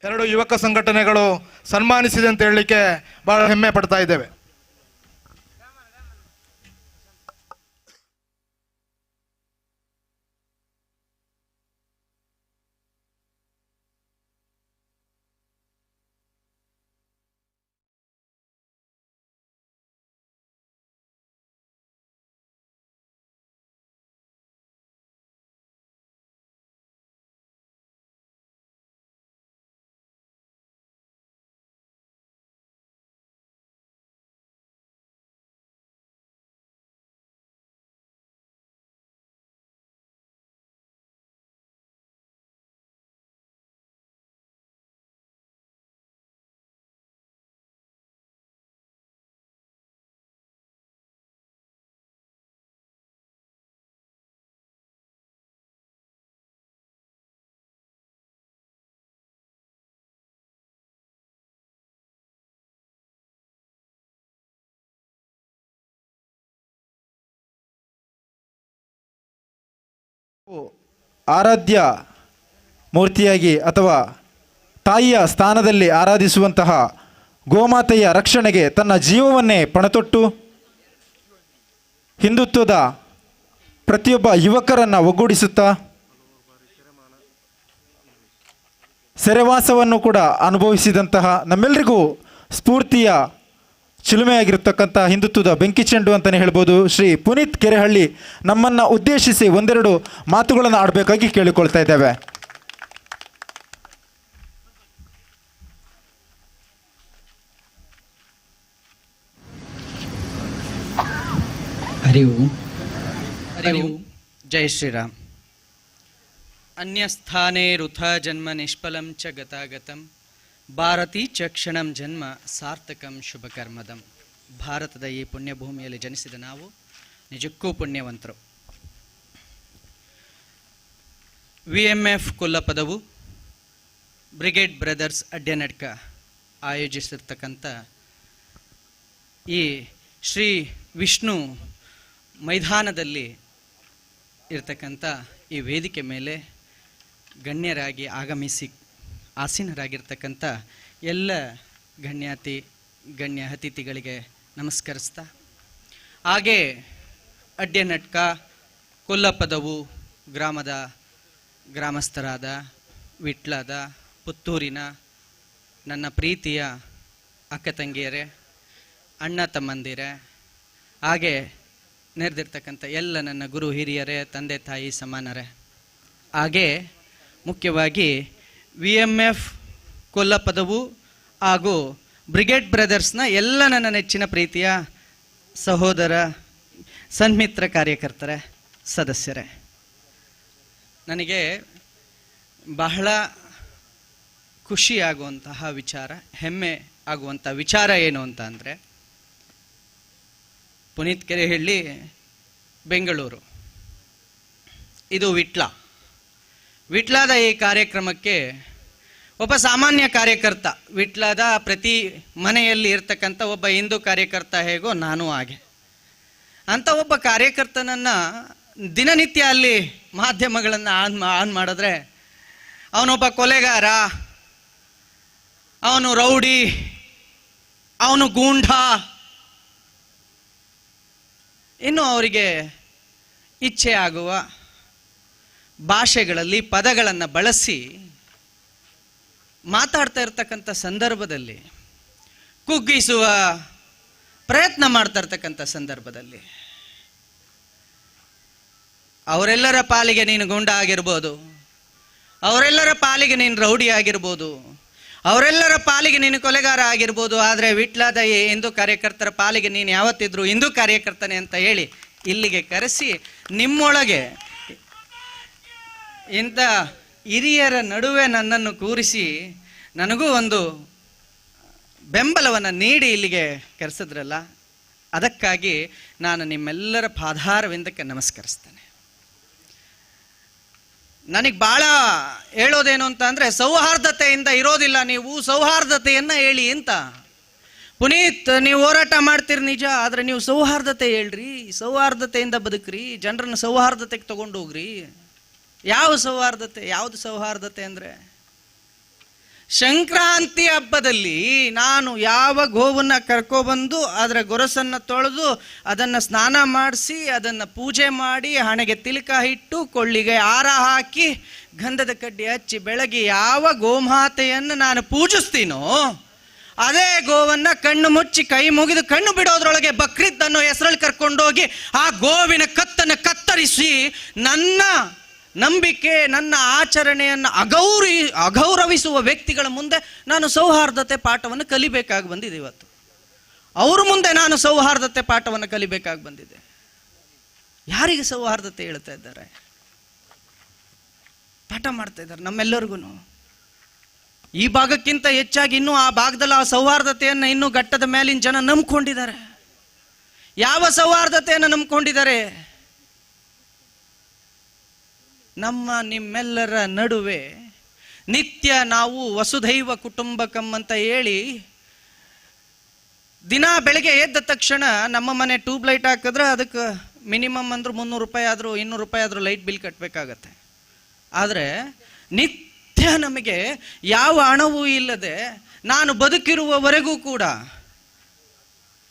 ಎರಡು ಯುವಕ ಸಂಘಟನೆಗಳು ಸನ್ಮಾನಿಸಿದೆ ಅಂತ ಹೇಳಲಿಕ್ಕೆ ಬಹಳ ಹೆಮ್ಮೆ ಪಡ್ತಾ ಇದ್ದೇವೆ.
ಆರಾಧ್ಯ ಮೂರ್ತಿಯಾಗಿ ಅಥವಾ ತಾಯಿಯ ಸ್ಥಾನದಲ್ಲಿ ಆರಾಧಿಸುವಂತಹ ಗೋಮಾತೆಯ ರಕ್ಷಣೆಗೆ ತನ್ನ ಜೀವವನ್ನೇ ಪಣತೊಟ್ಟು ಹಿಂದುತ್ವದ ಪ್ರತಿಯೊಬ್ಬ ಯುವಕರನ್ನು ಒಗ್ಗೂಡಿಸುತ್ತಾ ಸೆರೆವಾಸವನ್ನು ಕೂಡ ಅನುಭವಿಸಿದಂತಹ ನಮ್ಮೆಲ್ಲರಿಗೂ ಸ್ಫೂರ್ತಿಯ ಚಿಲುಮೆಯಾಗಿರ್ತಕ್ಕಂಥ ಹಿಂದುತ್ವದ ಬೆಂಕಿ ಚೆಂಡು ಅಂತಲೇ ಹೇಳ್ಬೋದು ಶ್ರೀ ಪುನೀತ್ ಕೆರೆಹಳ್ಳಿ ನಮ್ಮನ್ನು ಉದ್ದೇಶಿಸಿ ಒಂದೆರಡು ಮಾತುಗಳನ್ನು ಆಡಬೇಕಾಗಿ ಕೇಳಿಕೊಳ್ತಾ ಇದ್ದೇವೆ.
ಹರಿ ಓಂ. ಜೈ ಶ್ರೀರಾಮ್. ಅನ್ಯಸ್ಥಾನೇ ವೃಥ ಜನ್ಮ ನಿಷ್ಫಲಂ ಚ ಗತಾಗತಂ ಭಾರತೀ ಚ ಕ್ಷಣಂ ಜನ್ಮ ಸಾರ್ಥಕಂ ಶುಭಕರ್ಮದಂ. ಭಾರತದ ಈ ಪುಣ್ಯಭೂಮಿಯಲ್ಲಿ ಜನಿಸಿದ ನಾವು ನಿಜಕ್ಕೂ ಪುಣ್ಯವಂತರು. VMF ಕೊಲ್ಲಪದವು ಬ್ರಿಗೇಡ್ ಬ್ರದರ್ಸ್ ಅಡ್ಯನಡ್ಕ ಆಯೋಜಿಸಿರ್ತಕ್ಕಂಥ ಈ ಶ್ರೀ ವಿಷ್ಣು ಮೈದಾನದಲ್ಲಿ ಇರ್ತಕ್ಕಂಥ ಈ ವೇದಿಕೆ ಮೇಲೆ ಗಣ್ಯರಾಗಿ ಆಗಮಿಸಿ ಆಸೀನರಾಗಿರ್ತಕ್ಕಂಥ ಎಲ್ಲ ಗಣ್ಯ ಅತಿಥಿಗಳಿಗೆ ನಮಸ್ಕರಿಸ್ತಾ, ಹಾಗೆ ಅಡ್ಯನಟ್ಕ ಕೊಲ್ಲಪದವು ಗ್ರಾಮದ ಗ್ರಾಮಸ್ಥರಾದ ವಿಟ್ಲದ ಪುತ್ತೂರಿನ ನನ್ನ ಪ್ರೀತಿಯ ಅಕ್ಕ ತಂಗಿಯರೇ, ಅಣ್ಣ ತಮ್ಮಂದಿರೇ, ಹಾಗೆ ನೆರೆದಿರ್ತಕ್ಕಂಥ ಎಲ್ಲ ನನ್ನ ಗುರು ಹಿರಿಯರೇ, ತಂದೆ ತಾಯಿ ಸಮಾನರೇ, ಹಾಗೆ ಮುಖ್ಯವಾಗಿ VMF ಕೊಲ್ಲಪದವು ಹಾಗೂ ಬ್ರಿಗೇಡ್ ಬ್ರದರ್ಸ್ನ ಎಲ್ಲ ನನ್ನ ನೆಚ್ಚಿನ ಪ್ರೀತಿಯ ಸಹೋದರ ಸನ್ಮಿತ್ರ ಕಾರ್ಯಕರ್ತರೇ, ಸದಸ್ಯರೇ, ನನಗೆ ಬಹಳ ಖುಷಿಯಾಗುವಂತಹ ವಿಚಾರ, ಹೆಮ್ಮೆ ಆಗುವಂಥ ವಿಚಾರ ಏನು ಅಂತ ಅಂದರೆ, ಪುನೀತ್ ಕೆರೆಹಳ್ಳಿ, ಬೆಂಗಳೂರು, ಇದು ವಿಟ್ಲದ ಈ ಕಾರ್ಯಕ್ರಮಕ್ಕೆ ಒಬ್ಬ ಸಾಮಾನ್ಯ ಕಾರ್ಯಕರ್ತ, ವಿಟ್ಲದ ಪ್ರತಿ ಮನೆಯಲ್ಲಿ ಇರ್ತಕ್ಕಂಥ ಒಬ್ಬ ಹಿಂದೂ ಕಾರ್ಯಕರ್ತ ಹೇಗೋ ನಾನು ಹಾಗೆ ಅಂತ ಒಬ್ಬ ಕಾರ್ಯಕರ್ತನನ್ನು ದಿನನಿತ್ಯ ಅಲ್ಲಿ ಮಾಧ್ಯಮಗಳನ್ನು ಆನ್ ಮಾಡಿದ್ರೆ ಅವನೊಬ್ಬ ಕೊಲೆಗಾರ, ಅವನು ರೌಡಿ, ಅವನು ಗೂಂಡ, ಇನ್ನು ಅವರಿಗೆ ಇಚ್ಛೆ ಆಗುವ ಭಾಷೆಗಳಲ್ಲಿ ಪದಗಳನ್ನು ಬಳಸಿ ಮಾತಾಡ್ತಾ ಇರ್ತಕ್ಕಂಥ ಸಂದರ್ಭದಲ್ಲಿ, ಕುಗ್ಗಿಸುವ ಪ್ರಯತ್ನ ಮಾಡ್ತಾ ಇರ್ತಕ್ಕಂಥ ಸಂದರ್ಭದಲ್ಲಿ ಅವರೆಲ್ಲರ ಪಾಲಿಗೆ ನೀನು ಗುಂಡ ಆಗಿರ್ಬೋದು, ಅವರೆಲ್ಲರ ಪಾಲಿಗೆ ನೀನು ರೌಡಿ ಆಗಿರ್ಬೋದು, ಅವರೆಲ್ಲರ ಪಾಲಿಗೆ ನೀನು ಕೊಲೆಗಾರ ಆಗಿರ್ಬೋದು, ಆದರೆ ವಿಟ್ಲದ ಈ ಹಿಂದೂ ಕಾರ್ಯಕರ್ತರ ಪಾಲಿಗೆ ನೀನು ಯಾವತ್ತಿದ್ರು ಹಿಂದೂ ಕಾರ್ಯಕರ್ತನೆ ಅಂತ ಹೇಳಿ ಇಲ್ಲಿಗೆ ಕರೆಸಿ ನಿಮ್ಮೊಳಗೆ ಇಂಥ ಹಿರಿಯರ ನಡುವೆ ನನ್ನನ್ನು ಕೂರಿಸಿ ನನಗೂ ಒಂದು ಬೆಂಬಲವನ್ನು ನೀಡಿ ಇಲ್ಲಿಗೆ ಕರೆಸಿದ್ರಲ್ಲ, ಅದಕ್ಕಾಗಿ ನಾನು ನಿಮ್ಮೆಲ್ಲರ ಪಾದಾರವಿಂದಕ್ಕೆ ನಮಸ್ಕರಿಸ್ತೇನೆ. ನನಗೆ ಭಾಳ ಹೇಳೋದೇನು ಅಂತ ಅಂದರೆ, ಸೌಹಾರ್ದತೆಯಿಂದ ಇರೋದಿಲ್ಲ, ನೀವು ಸೌಹಾರ್ದತೆಯನ್ನು ಹೇಳಿ ಅಂತ. ಪುನೀತ್, ನೀವು ಹೋರಾಟ ಮಾಡ್ತೀರಿ ನಿಜ, ಆದರೆ ನೀವು ಸೌಹಾರ್ದತೆ ಹೇಳ್ರಿ, ಸೌಹಾರ್ದತೆಯಿಂದ ಬದುಕ್ರಿ, ಜನರನ್ನು ಸೌಹಾರ್ದತೆಗೆ ತಗೊಂಡು ಹೋಗ್ರಿ. ಯಾವ ಸೌಹಾರ್ದತೆ? ಯಾವುದು ಸೌಹಾರ್ದತೆ ಅಂದರೆ, ಸಂಕ್ರಾಂತಿ ಹಬ್ಬದಲ್ಲಿ ನಾನು ಯಾವ ಗೋವನ್ನು ಕರ್ಕೊಬಂದು ಅದರ ಗೊರಸನ್ನು ತೊಳೆದು ಅದನ್ನು ಸ್ನಾನ ಮಾಡಿಸಿ ಅದನ್ನು ಪೂಜೆ ಮಾಡಿ ಹಣೆಗೆ ತಿಲಕ ಇಟ್ಟು ಕೊಳ್ಳಿಗೆ ಹಾರ ಹಾಕಿ ಗಂಧದ ಕಡ್ಡಿ ಹಚ್ಚಿ ಬೆಳಗ್ಗೆ ಯಾವ ಗೋಮಾತೆಯನ್ನು ನಾನು ಪೂಜಿಸ್ತೀನೋ ಅದೇ ಗೋವನ್ನು ಕಣ್ಣು ಮುಚ್ಚಿ ಕೈ ಮುಗಿದು ಕಣ್ಣು ಬಿಡೋದ್ರೊಳಗೆ ಬಕ್ರೀದ್ ಅನ್ನೋ ಹೆಸರಲ್ಲಿ ಕರ್ಕೊಂಡೋಗಿ ಆ ಗೋವಿನ ಕತ್ತನ್ನು ಕತ್ತರಿಸಿ ನನ್ನ ನಂಬಿಕೆ, ನನ್ನ ಆಚರಣೆಯನ್ನು ಅಗೌರವಿಸುವ ವ್ಯಕ್ತಿಗಳ ಮುಂದೆ ನಾನು ಸೌಹಾರ್ದತೆ ಪಾಠವನ್ನು ಕಲಿಬೇಕಾಗಿ ಬಂದಿದೆ. ಇವತ್ತು ಅವ್ರ ಮುಂದೆ ನಾನು ಸೌಹಾರ್ದತೆ ಪಾಠವನ್ನು ಕಲಿಬೇಕಾಗಿ ಬಂದಿದೆ. ಯಾರಿಗೆ ಸೌಹಾರ್ದತೆ ಹೇಳ್ತಾ ಇದ್ದಾರೆ? ಪಾಠ ಮಾಡ್ತಾ ಇದ್ದಾರೆ ನಮ್ಮೆಲ್ಲರಿಗೂ. ಈ ಭಾಗಕ್ಕಿಂತ ಹೆಚ್ಚಾಗಿ ಇನ್ನೂ ಆ ಭಾಗದಲ್ಲಿ ಆ ಸೌಹಾರ್ದತೆಯನ್ನು ಇನ್ನೂ ಘಟ್ಟದ ಮೇಲಿನ ಜನ ನಂಬ್ಕೊಂಡಿದ್ದಾರೆ. ಯಾವ ಸೌಹಾರ್ದತೆಯನ್ನು ನಂಬ್ಕೊಂಡಿದ್ದಾರೆ? ನಮ್ಮ ನಿಮ್ಮೆಲ್ಲರ ನಡುವೆ ನಿತ್ಯ ನಾವು ವಸುಧೈವ ಕುಟುಂಬಕಂ ಅಂತ ಹೇಳಿ ದಿನ ಬೆಳಗ್ಗೆ ಎದ್ದ ತಕ್ಷಣ ನಮ್ಮ ಮನೆ ಟ್ಯೂಬ್ ಲೈಟ್ ಹಾಕಿದ್ರೆ ಅದಕ್ಕೆ ಮಿನಿಮಮ್ ಅಂದ್ರೂ 300 ರೂಪಾಯಿ ಆದರೂ 200 ರೂಪಾಯಿ ಆದರೂ ಲೈಟ್ ಬಿಲ್ ಕಟ್ಟಬೇಕಾಗತ್ತೆ. ಆದರೆ ನಿತ್ಯ ನಮಗೆ ಯಾವ ಹಣವೂ ಇಲ್ಲದೆ ನಾನು ಬದುಕಿರುವವರೆಗೂ ಕೂಡ,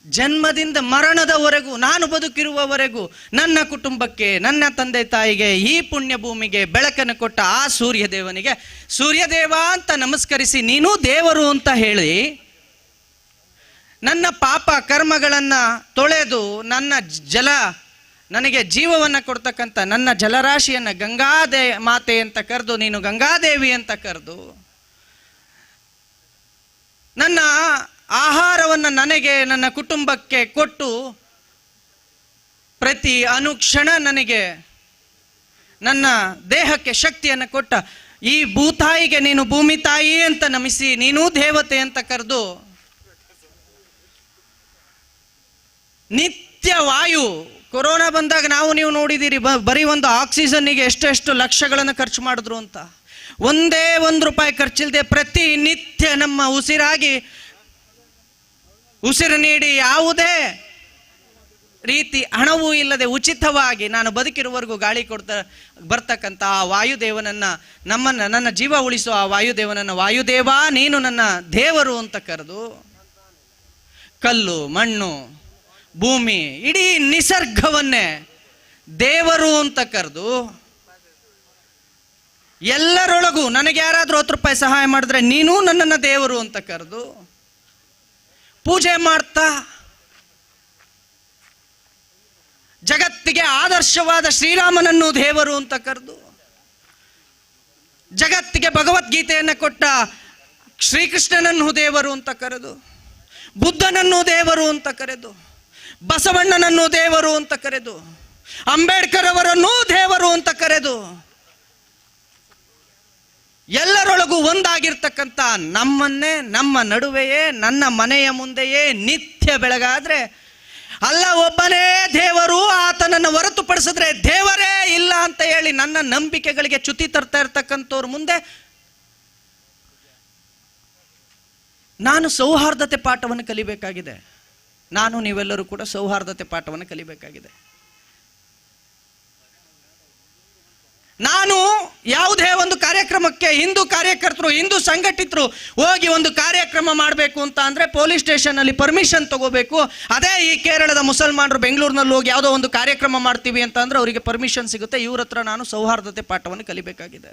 ಜನ್ಮದಿಂದ ಮರಣದವರೆಗೂ ನಾನು ಬದುಕಿರುವವರೆಗೂ ನನ್ನ ಕುಟುಂಬಕ್ಕೆ, ನನ್ನ ತಂದೆ ತಾಯಿಗೆ, ಈ ಪುಣ್ಯ ಭೂಮಿಗೆ ಬೆಳಕನ್ನು ಕೊಟ್ಟ ಆ ಸೂರ್ಯದೇವನಿಗೆ ಸೂರ್ಯದೇವ ಅಂತ ನಮಸ್ಕರಿಸಿ ನೀನು ದೇವರು ಅಂತ ಹೇಳಿ ನನ್ನ ಪಾಪ ಕರ್ಮಗಳನ್ನು ತೊಳೆದು ನನಗೆ ಜೀವವನ್ನು ಕೊಡ್ತಕ್ಕಂಥ ನನ್ನ ಜಲರಾಶಿಯನ್ನು ಮಾತೆ ಅಂತ ಕರೆದು ನೀನು ಗಂಗಾದೇವಿ ಅಂತ ಕರೆದು ನನ್ನ ಆಹಾರವನ್ನು ನನಗೆ ನನ್ನ ಕುಟುಂಬಕ್ಕೆ ಕೊಟ್ಟು ಪ್ರತಿ ಅನುಕ್ಷಣ ನನಗೆ ನನ್ನ ದೇಹಕ್ಕೆ ಶಕ್ತಿಯನ್ನು ಕೊಟ್ಟ ಈ ಭೂತಾಯಿಗೆ ನೀನು ಭೂಮಿ ತಾಯಿ ಅಂತ ನಮಿಸಿ ನೀನೂ ದೇವತೆ ಅಂತ ಕರೆದು ನಿತ್ಯ ವಾಯು, ಕೊರೋನಾ ಬಂದಾಗ ನೀವು ನೋಡಿದ್ದೀರಿ, ಬರೀ ಒಂದು ಆಕ್ಸಿಜನ್ನಿಗೆ ಎಷ್ಟು ಲಕ್ಷಗಳನ್ನು ಖರ್ಚು ಮಾಡಿದ್ರು ಅಂತ. ಒಂದೇ ₹1 ಖರ್ಚಿಲ್ಲದೆ ಪ್ರತಿ ನಿತ್ಯ ನಮ್ಮ ಉಸಿರಾಗಿ ಉಸಿರು ನೀಡಿ ಯಾವುದೇ ರೀತಿ ಹಣವೂ ಇಲ್ಲದೆ ಉಚಿತವಾಗಿ ನಾನು ಬದುಕಿರುವವರೆಗೂ ಗಾಳಿ ಬರ್ತಕ್ಕಂಥ ಆ ವಾಯುದೇವನನ್ನು, ನನ್ನ ಜೀವ ಉಳಿಸೋ ಆ ವಾಯುದೇವನನ್ನು ವಾಯುದೇವ ನೀನು ನನ್ನ ದೇವರು ಅಂತ ಕರೆದು ಕಲ್ಲು, ಮಣ್ಣು, ಭೂಮಿ, ಇಡೀ ನಿಸರ್ಗವನ್ನೇ ದೇವರು ಅಂತ ಕರೆದು ಎಲ್ಲರೊಳಗೂ ನನಗೆ ಯಾರಾದರೂ ₹10 ಸಹಾಯ ಮಾಡಿದ್ರೆ ನೀನು ನನ್ನನ್ನು ದೇವರು ಅಂತ ಕರೆದು ಪೂಜೆ ಮಾಡ್ತಾ ಜಗತ್ತಿಗೆ ಆದರ್ಶವಾದ ಶ್ರೀರಾಮನನ್ನು ದೇವರು ಅಂತ ಕರೆದು ಜಗತ್ತಿಗೆ ಭಗವದ್ಗೀತೆಯನ್ನು ಕೊಟ್ಟ ಶ್ರೀಕೃಷ್ಣನನ್ನು ದೇವರು ಅಂತ ಕರೆದು ಬುದ್ಧನನ್ನು ದೇವರು ಅಂತ ಕರೆದು, ಬಸವಣ್ಣನನ್ನು ದೇವರು ಅಂತ ಕರೆದು, ಅಂಬೇಡ್ಕರ್ ಅವರನ್ನೂ ದೇವರು ಅಂತ ಕರೆದು, ಎಲ್ಲರೊಳಗೂ ಒಂದಾಗಿರ್ತಕ್ಕಂಥ ನಮ್ಮನ್ನೇ, ನಮ್ಮ ನಡುವೆಯೇ, ನನ್ನ ಮನೆಯ ಮುಂದೆಯೇ ನಿತ್ಯ ಬೆಳಗಾದ್ರೆ ಅಲ್ಲ ಒಬ್ಬನೇ ದೇವರು, ಆತನನ್ನು ಹೊರತುಪಡಿಸಿದ್ರೆ ದೇವರೇ ಇಲ್ಲ ಅಂತ ಹೇಳಿ ನನ್ನ ನಂಬಿಕೆಗಳಿಗೆ ಚ್ಯುತಿ ತರ್ತಾ ಇರ್ತಕ್ಕಂಥವ್ರ ಮುಂದೆ ನಾನು ಸೌಹಾರ್ದತೆ ಪಾಠವನ್ನು ಕಲಿಬೇಕಾಗಿದೆ. ನಾನು ನೀವೆಲ್ಲರೂ ಕೂಡ ಸೌಹಾರ್ದತೆ ಪಾಠವನ್ನು ಕಲಿಬೇಕಾಗಿದೆ. ನಾನು ಯಾವುದೇ ಒಂದು ಕಾರ್ಯಕ್ರಮಕ್ಕೆ ಹಿಂದೂ ಕಾರ್ಯಕರ್ತರು, ಹಿಂದೂ ಸಂಘಟಿತರು ಹೋಗಿ ಒಂದು ಕಾರ್ಯಕ್ರಮ ಮಾಡಬೇಕು ಅಂತ ಅಂದರೆ ಪೊಲೀಸ್ ಸ್ಟೇಷನ್ನಲ್ಲಿ ಪರ್ಮಿಷನ್ ತಗೋಬೇಕು. ಅದೇ ಈ ಕೇರಳದ ಮುಸಲ್ಮಾನರು ಬೆಂಗಳೂರಿನಲ್ಲಿ ಹೋಗಿ ಯಾವುದೋ ಒಂದು ಕಾರ್ಯಕ್ರಮ ಮಾಡ್ತೀವಿ ಅಂತ ಅಂದರೆ ಅವರಿಗೆ ಪರ್ಮಿಷನ್ ಸಿಗುತ್ತೆ. ಇವ್ರ ಹತ್ರ ನಾನು ಸೌಹಾರ್ದತೆ ಪಾಠವನ್ನು ಕಲಿಬೇಕಾಗಿದೆ.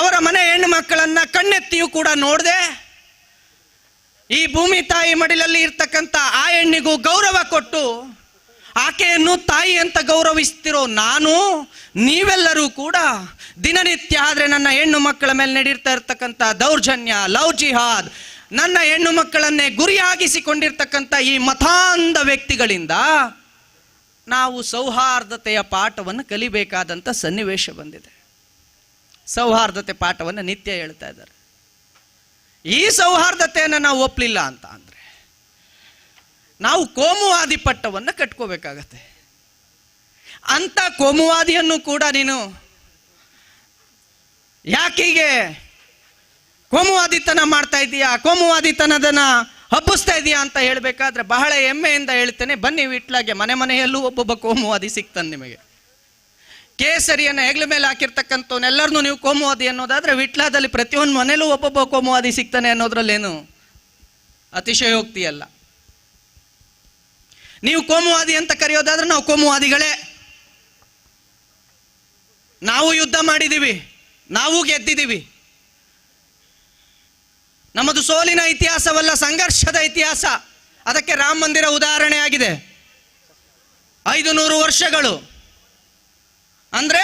ಅವರ ಮನೆ ಹೆಣ್ಣು ಮಕ್ಕಳನ್ನ ಕಣ್ಣೆತ್ತಿಯೂ ಕೂಡ ನೋಡದೆ ಈ ಭೂಮಿ ತಾಯಿ ಮಡಿಲಲ್ಲಿ ಇರ್ತಕ್ಕಂಥ ಆ ಹೆಣ್ಣಿಗೂ ಗೌರವ ಕೊಟ್ಟು ಆಕೆಯನ್ನು ತಾಯಿ ಅಂತ ಗೌರವಿಸ್ತಿರೋ ನಾನು, ನೀವೆಲ್ಲರೂ ಕೂಡ ದಿನನಿತ್ಯ ಆದರೆ ನನ್ನ ಹೆಣ್ಣು ಮಕ್ಕಳ ಮೇಲೆ ನಡೆಯುತ್ತಾ ಇರ್ತಕ್ಕಂಥ ದೌರ್ಜನ್ಯ, ಲವ್ ಜಿಹಾದ್, ನನ್ನ ಹೆಣ್ಣು ಮಕ್ಕಳನ್ನೇ ಗುರಿಯಾಗಿಸಿಕೊಂಡಿರ್ತಕ್ಕಂಥ ಈ ಮತಾಂಧ ವ್ಯಕ್ತಿಗಳಿಂದ ನಾವು ಸೌಹಾರ್ದತೆಯ ಪಾಠವನ್ನು ಕಲಿಬೇಕಾದಂಥ ಸನ್ನಿವೇಶ ಬಂದಿದೆ. ಸೌಹಾರ್ದತೆ ಪಾಠವನ್ನು ನಿತ್ಯ ಹೇಳ್ತಾ ಇದ್ದಾರೆ. ಈ ಸೌಹಾರ್ದತೆಯನ್ನು ನಾವು ಒಪ್ಪಲಿಲ್ಲ ಅಂತ ಅಂದರೆ ನಾವು ಕೋಮುವಾದಿ ಪಟ್ಟವನ್ನು ಕಟ್ಕೋಬೇಕಾಗತ್ತೆ. ಅಂತ ಕೋಮುವಾದಿಯನ್ನು ಕೂಡ ನೀನು ಯಾಕೀಗೆ ಕೋಮುವಾದಿತನ ಮಾಡ್ತಾ ಇದೀಯಾ, ಕೋಮುವಾದಿತನದನ್ನ ಹಬ್ಬಿಸ್ತಾ ಇದೀಯಾ ಅಂತ ಹೇಳಬೇಕಾದ್ರೆ ಬಹಳ ಹೆಮ್ಮೆಯಿಂದ ಹೇಳ್ತೇನೆ. ಬನ್ನಿ ವಿಟ್ಲಾಗೆ ಮನೆ ಮನೆಯಲ್ಲೂ ಒಬ್ಬೊಬ್ಬ ಕೋಮುವಾದಿ ಸಿಗ್ತಾನೆ ನಿಮಗೆ. ಕೇಸರಿಯನ್ನು ಹೆಗ್ಲ ಮೇಲೆ ಹಾಕಿರ್ತಕ್ಕಂಥವನ್ನೆಲ್ಲರನ್ನೂ ನೀವು ಕೋಮುವಾದಿ ಅನ್ನೋದಾದ್ರೆ ವಿಟ್ಲಾದಲ್ಲಿ ಪ್ರತಿಯೊಂದು ಮನೇಲೂ ಒಬ್ಬೊಬ್ಬ ಕೋಮುವಾದಿ ಸಿಗ್ತಾನೆ ಅನ್ನೋದ್ರಲ್ಲೇನು ಅತಿಶಯೋಕ್ತಿ ಅಲ್ಲ. ನೀವು ಕೋಮುವಾದಿ ಅಂತ ಕರೆಯೋದಾದ್ರೆ ನಾವು ಕೋಮುವಾದಿಗಳೇ. ನಾವು ಯುದ್ಧ ಮಾಡಿದ್ದೀವಿ, ನಾವು ಗೆದ್ದಿದ್ದೀವಿ. ನಮ್ಮದು ಸೋಲಿನ ಇತಿಹಾಸವಲ್ಲ, ಸಂಘರ್ಷದ ಇತಿಹಾಸ. ಅದಕ್ಕೆ ರಾಮ ಮಂದಿರ ಉದಾಹರಣೆ ಆಗಿದೆ. 500 ವರ್ಷಗಳು ಅಂದ್ರೆ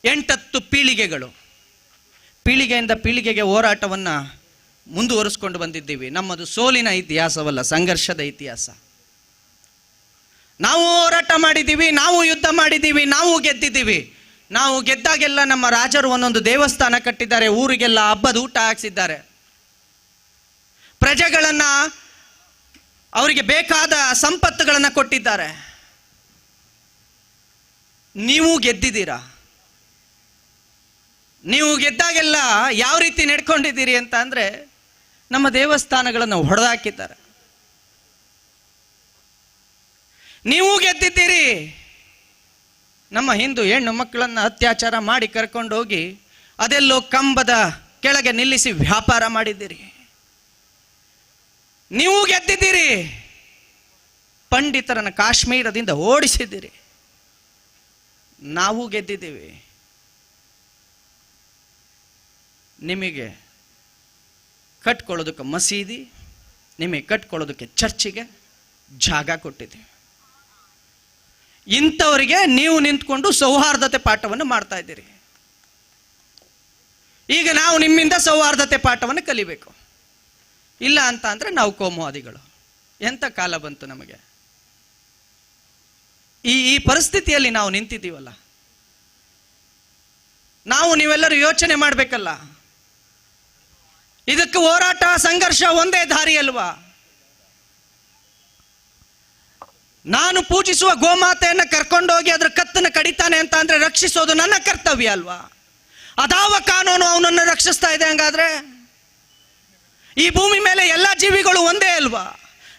8-10 ಪೀಳಿಗೆಗಳು. ಪೀಳಿಗೆಯಿಂದ ಪೀಳಿಗೆಗೆ ಹೋರಾಟವನ್ನು ಮುಂದುವರಿಸ್ಕೊಂಡು ಬಂದಿದ್ದೀವಿ. ನಮ್ಮದು ಸೋಲಿನ ಇತಿಹಾಸವಲ್ಲ, ಸಂಘರ್ಷದ ಇತಿಹಾಸ. ನಾವು ಹೋರಾಟ ಮಾಡಿದ್ದೀವಿ, ನಾವು ಯುದ್ಧ ಮಾಡಿದ್ದೀವಿ, ನಾವು ಗೆದ್ದಿದ್ದೀವಿ. ನಾವು ಗೆದ್ದಾಗೆಲ್ಲ ನಮ್ಮ ರಾಜರು ಒಂದೊಂದು ದೇವಸ್ಥಾನ ಕಟ್ಟಿದ್ದಾರೆ, ಊರಿಗೆಲ್ಲ ಹಬ್ಬದ ಊಟ ಹಾಕ್ಸಿದ್ದಾರೆ, ಪ್ರಜೆಗಳನ್ನ ಅವರಿಗೆ ಬೇಕಾದ ಸಂಪತ್ತುಗಳನ್ನು ಕೊಟ್ಟಿದ್ದಾರೆ. ನೀವು ಗೆದ್ದಿದ್ದೀರಾ? ನೀವು ಗೆದ್ದಾಗೆಲ್ಲ ಯಾವ ರೀತಿ ನಡ್ಕೊಂಡಿದ್ದೀರಿ ಅಂತ ಅಂದರೆ ನಮ್ಮ ದೇವಸ್ಥಾನಗಳನ್ನು ಹೊಡೆದಾಕಿದ್ದಾರೆ. ನೀವು ಗೆದ್ದಿದ್ದೀರಿ, ನಮ್ಮ ಹಿಂದೂ ಹೆಣ್ಣು ಮಕ್ಕಳನ್ನು ಅತ್ಯಾಚಾರ ಮಾಡಿ ಕರ್ಕೊಂಡೋಗಿ ಅದೆಲ್ಲೋ ಕಂಬದ ಕೆಳಗೆ ನಿಲ್ಲಿಸಿ ವ್ಯಾಪಾರ ಮಾಡಿದ್ದೀರಿ. ನೀವು ಗೆದ್ದಿದ್ದೀರಿ, ಪಂಡಿತರನ್ನು ಕಾಶ್ಮೀರದಿಂದ ಓಡಿಸಿದ್ದೀರಿ. ನಾವು ಗೆದ್ದಿದ್ದೀವಿ, ನಿಮಗೆ ಕಟ್ಕೊಳ್ಳೋದಕ್ಕೆ ಮಸೀದಿ, ನಿಮಗೆ ಕಟ್ಕೊಳ್ಳೋದಕ್ಕೆ ಚರ್ಚಿಗೆ ಜಾಗ ಕೊಟ್ಟಿದ್ದೀವಿ. ಇಂಥವರಿಗೆ ನೀವು ನಿಂತ್ಕೊಂಡು ಸೌಹಾರ್ದತೆ ಪಾಠವನ್ನು ಮಾಡ್ತಾ ಇದ್ದೀರಿ. ಈಗ ನಾವು ನಿಮ್ಮಿಂದ ಸೌಹಾರ್ದತೆ ಪಾಠವನ್ನು ಕಲಿಬೇಕು. ಇಲ್ಲ ಅಂತ ಅಂದರೆ ನಾವು ಕೋಮುವಾದಿಗಳು. ಎಂಥ ಕಾಲ ಬಂತು ನಮಗೆ. ಈ ಪರಿಸ್ಥಿತಿಯಲ್ಲಿ ನಾವು ನಿಂತಿದ್ದೀವಲ್ಲ, ನಾವು ನೀವೆಲ್ಲರೂ ಯೋಚನೆ ಮಾಡಬೇಕಲ್ಲ. ಇದಕ್ಕೆ ಹೋರಾಟ, ಸಂಘರ್ಷ ಒಂದೇ ದಾರಿ ಅಲ್ವಾ? ನಾನು ಪೂಜಿಸುವ ಗೋಮಾತೆಯನ್ನು ಕರ್ಕೊಂಡೋಗಿ ಅದರ ಕತ್ತನ್ನು ಕಡಿತಾನೆ ಅಂತ ಅಂದ್ರೆ ರಕ್ಷಿಸೋದು ನನ್ನ ಕರ್ತವ್ಯ ಅಲ್ವಾ? ಅದಾವ ಕಾನೂನು ಅವನನ್ನು ರಕ್ಷಿಸ್ತಾ ಇದೆ? ಹಂಗಾದ್ರೆ ಈ ಭೂಮಿ ಮೇಲೆ ಎಲ್ಲ ಜೀವಿಗಳು ಒಂದೇ ಅಲ್ವಾ?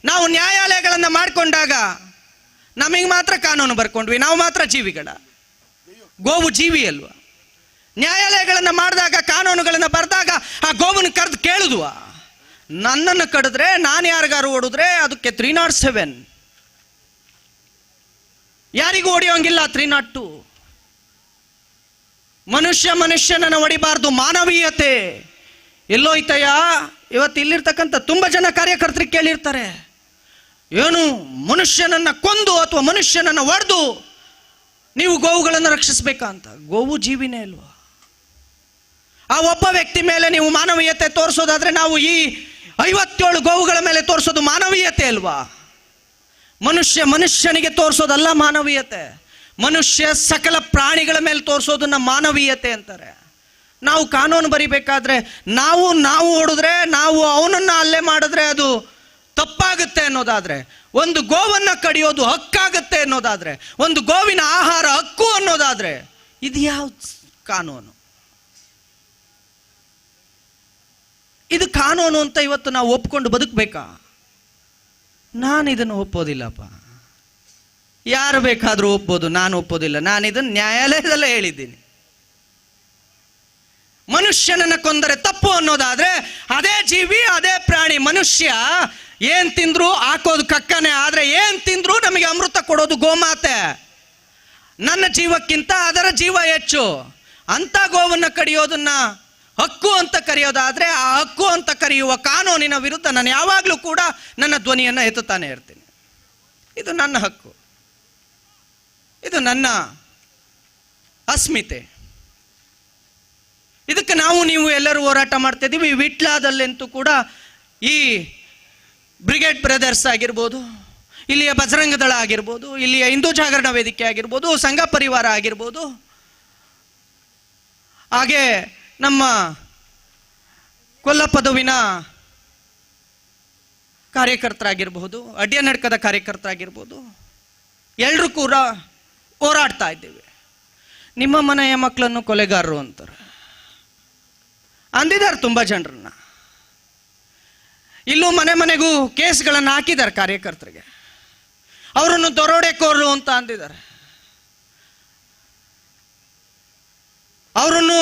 ನಾವು ನ್ಯಾಯಾಲಯಗಳನ್ನು ಮಾಡಿಕೊಂಡಾಗ ನಮಗೆ ಮಾತ್ರ ಕಾನೂನು ಬರ್ಕೊಂಡ್ವಿ, ನಾವು ಮಾತ್ರ ಜೀವಿಗಳ? ಗೋವು ಜೀವಿ ಅಲ್ವಾ? ನ್ಯಾಯಾಲಯಗಳನ್ನು ಮಾಡಿದಾಗ, ಕಾನೂನುಗಳನ್ನು ಬರೆದಾಗ ಆ ಗೋವನ್ನು ಕರೆದು ಕೇಳಿದ್ವಾ? ನನ್ನನ್ನು ಕಡಿದ್ರೆ, ನಾನು ಯಾರಿಗಾರು ಹೊಡಿದ್ರೆ ಅದಕ್ಕೆ 307, ಯಾರಿಗೂ ಹೊಡೆಯೋಂಗಿಲ್ಲ 302. ಮನುಷ್ಯನನ್ನು ಹೊಡಿಬಾರ್ದು, ಮಾನವೀಯತೆ ಎಲ್ಲೋಯ್ತಯ್ಯ? ಇವತ್ತು ಇಲ್ಲಿರ್ತಕ್ಕಂಥ ತುಂಬ ಜನ ಕಾರ್ಯಕರ್ತರಿಗೆ ಕೇಳಿರ್ತಾರೆ, ಏನು ಮನುಷ್ಯನನ್ನ ಕೊಂದು ಅಥವಾ ಮನುಷ್ಯನನ್ನ ಹೊಡೆದು ನೀವು ಗೋವುಗಳನ್ನು ರಕ್ಷಿಸ್ಬೇಕಾ ಅಂತ. ಗೋವು ಜೀವಿನೇ ಅಲ್ವಾ? ಆ ಒಬ್ಬ ವ್ಯಕ್ತಿ ಮೇಲೆ ನೀವು ಮಾನವೀಯತೆ ತೋರಿಸೋದಾದ್ರೆ ನಾವು ಈ 57 ಗೋವುಗಳ ಮೇಲೆ ತೋರಿಸೋದು ಮಾನವೀಯತೆ ಅಲ್ವಾ? ಮನುಷ್ಯನಿಗೆ ತೋರಿಸೋದಲ್ಲ ಮಾನವೀಯತೆ. ಮನುಷ್ಯ ಸಕಲ ಪ್ರಾಣಿಗಳ ಮೇಲೆ ತೋರಿಸೋದನ್ನ ಮಾನವೀಯತೆ ಅಂತಾರೆ. ನಾವು ಕಾನೂನು ಬರಿಬೇಕಾದ್ರೆ ನಾವು ಹೊಡೆದ್ರೆ, ನಾವು ಅವನನ್ನ ಹಲ್ಲೆ ಮಾಡಿದ್ರೆ ಅದು ತಪ್ಪಾಗುತ್ತೆ ಅನ್ನೋದಾದ್ರೆ, ಒಂದು ಗೋವನ್ನ ಕಡಿಯೋದು ಹಕ್ಕಾಗುತ್ತೆ ಅನ್ನೋದಾದ್ರೆ, ಒಂದು ಗೋವಿನ ಆಹಾರ ಹಕ್ಕು ಅನ್ನೋದಾದ್ರೆ, ಇದು ಯಾವ ಕಾನೂನು? ಇದು ಕಾನೂನು ಅಂತ ಇವತ್ತು ನಾವು ಒಪ್ಕೊಂಡು ಬದುಕಬೇಕಾ? ನಾನು ಇದನ್ನು ಒಪ್ಪೋದಿಲ್ಲಪ್ಪ. ಯಾರು ಬೇಕಾದರೂ ಒಪ್ಪೋದು, ನಾನು ಒಪ್ಪೋದಿಲ್ಲ. ನಾನು ಇದನ್ನು ನ್ಯಾಯಾಲಯದಲ್ಲೇ ಹೇಳಿದ್ದೀನಿ. ಮನುಷ್ಯನನ್ನ ಕೊಂದರೆ ತಪ್ಪು ಅನ್ನೋದಾದ್ರೆ, ಅದೇ ಜೀವಿ, ಅದೇ ಪ್ರಾಣಿ. ಮನುಷ್ಯ ಏನ್ ತಿಂದ್ರು ಹಾಕೋದು ಕಕ್ಕನೆ, ಆದ್ರೆ ಏನ್ ತಿಂದ್ರು ನಮಗೆ ಅಮೃತ ಕೊಡೋದು ಗೋಮಾತೆ. ನನ್ನ ಜೀವಕ್ಕಿಂತ ಅದರ ಜೀವ ಹೆಚ್ಚು. ಅಂತ ಗೋವನ್ನ ಕಡಿಯೋದನ್ನ ಹಕ್ಕು ಅಂತ ಕರೆಯೋದಾದ್ರೆ, ಆ ಹಕ್ಕು ಅಂತ ಕರೆಯುವ ಕಾನೂನಿನ ವಿರುದ್ಧ ನಾನು ಯಾವಾಗಲೂ ಕೂಡ ನನ್ನ ಧ್ವನಿಯನ್ನು ಎತ್ತುತ್ತಾನೆ ಇರ್ತೀನಿ. ಇದು ನನ್ನ ಹಕ್ಕು, ಇದು ನನ್ನ ಅಸ್ಮಿತೆ. ಇದಕ್ಕೆ ನೀವು ಎಲ್ಲರೂ ಹೋರಾಟ ಮಾಡ್ತಾ ಇದ್ದೀವಿ. ವಿಟ್ಲಾದಲ್ಲಂತೂ ಕೂಡ ಈ ಬ್ರಿಗೇಡ್ ಬ್ರದರ್ಸ್ ಆಗಿರ್ಬೋದು, ಇಲ್ಲಿಯ ಬಜರಂಗ ದಳ ಆಗಿರ್ಬೋದು, ಇಲ್ಲಿಯ ಹಿಂದೂ ಜಾಗರಣ ವೇದಿಕೆ ಆಗಿರ್ಬೋದು, ಸಂಘ ಪರಿವಾರ ಆಗಿರ್ಬೋದು, ಹಾಗೆ ನಮ್ಮ ಕೊಲ್ಲಪದುವಿನ ಕಾರ್ಯಕರ್ತರಾಗಿರ್ಬೋದು, ಅಡ್ಯನಡ್ಕದ ಕಾರ್ಯಕರ್ತರಾಗಿರ್ಬೋದು, ಎಲ್ಲರೂ ಕೂಡ ಹೋರಾಡ್ತಾ ಇದ್ದೇವೆ. ನಿಮ್ಮ ಮನೆಯ ಮಕ್ಕಳನ್ನು ಕೊಲೆಗಾರರು ಅಂತಾರೆ ಅಂದಿದ್ದಾರೆ ತುಂಬ ಜನರನ್ನ. ಇಲ್ಲೂ ಮನೆಗೂ ಕೇಸ್ಗಳನ್ನು ಹಾಕಿದ್ದಾರೆ ಕಾರ್ಯಕರ್ತರಿಗೆ. ಅವರನ್ನು ದರೋಡೆಕೋರರು ಅಂತ ಅಂದಿದ್ದಾರೆ. ಅವರನ್ನು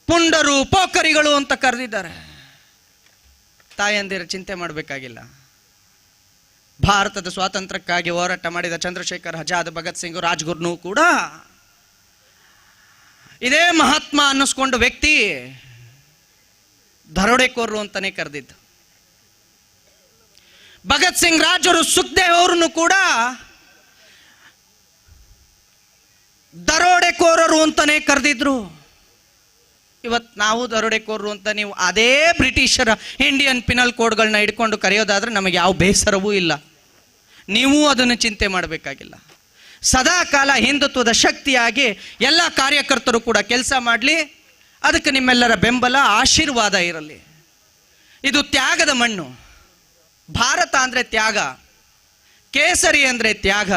ಪುಂಡರು, ಪೋಖರಿಗಳು ಅಂತ ಕರೆದಿದ್ದಾರೆ. ತಾಯಂದಿರ ಚಿಂತೆ ಮಾಡಬೇಕಾಗಿಲ್ಲ. ಭಾರತದ ಸ್ವಾತಂತ್ರ್ಯಕ್ಕಾಗಿ ಹೋರಾಟ ಮಾಡಿದ ಚಂದ್ರಶೇಖರ್ ಆಜಾದ್, ಭಗತ್ ಸಿಂಗ್, ರಾಜ್ಗುರ್ನು ಕೂಡ ಇದೇ ಮಹಾತ್ಮ ಅನ್ನಿಸ್ಕೊಂಡು ವ್ಯಕ್ತಿ ದರೋಡೆಕೋರರು ಅಂತಾನೆ ಕರೆದಿದ್ದು. ಭಗತ್ ಸಿಂಗ್, ರಾಜರು, ಸುಖದೇವ್ ಅವರನ್ನು ಕೂಡ ದರೋಡೆಕೋರರು ಅಂತಾನೆ ಕರೆದಿದ್ರು. ಇವತ್ತು ನಾವು ದರೋಡೆಕೋರರು ಅಂತ ನೀವು ಅದೇ ಬ್ರಿಟಿಷರ ಇಂಡಿಯನ್ ಪಿನಲ್ ಕೋಡ್ಗಳನ್ನ ಇಟ್ಕೊಂಡು ಕರೆಯೋದಾದ್ರೆ ನಮಗೆ ಯಾವ ಬೇಸರವೂ ಇಲ್ಲ. ನೀವು ಅದನ್ನು ಚಿಂತೆ ಮಾಡಬೇಕಾಗಿಲ್ಲ. ಸದಾ ಕಾಲ ಹಿಂದುತ್ವದ ಶಕ್ತಿಯಾಗಿ ಎಲ್ಲ ಕಾರ್ಯಕರ್ತರು ಕೂಡ ಕೆಲಸ ಮಾಡಲಿ. ಅದಕ್ಕೆ ನಿಮ್ಮೆಲ್ಲರ ಬೆಂಬಲ, ಆಶೀರ್ವಾದ ಇರಲಿ. ಇದು ತ್ಯಾಗದ ಮಣ್ಣು. ಭಾರತ ಅಂದರೆ ತ್ಯಾಗ, ಕೇಸರಿ ಅಂದರೆ ತ್ಯಾಗ.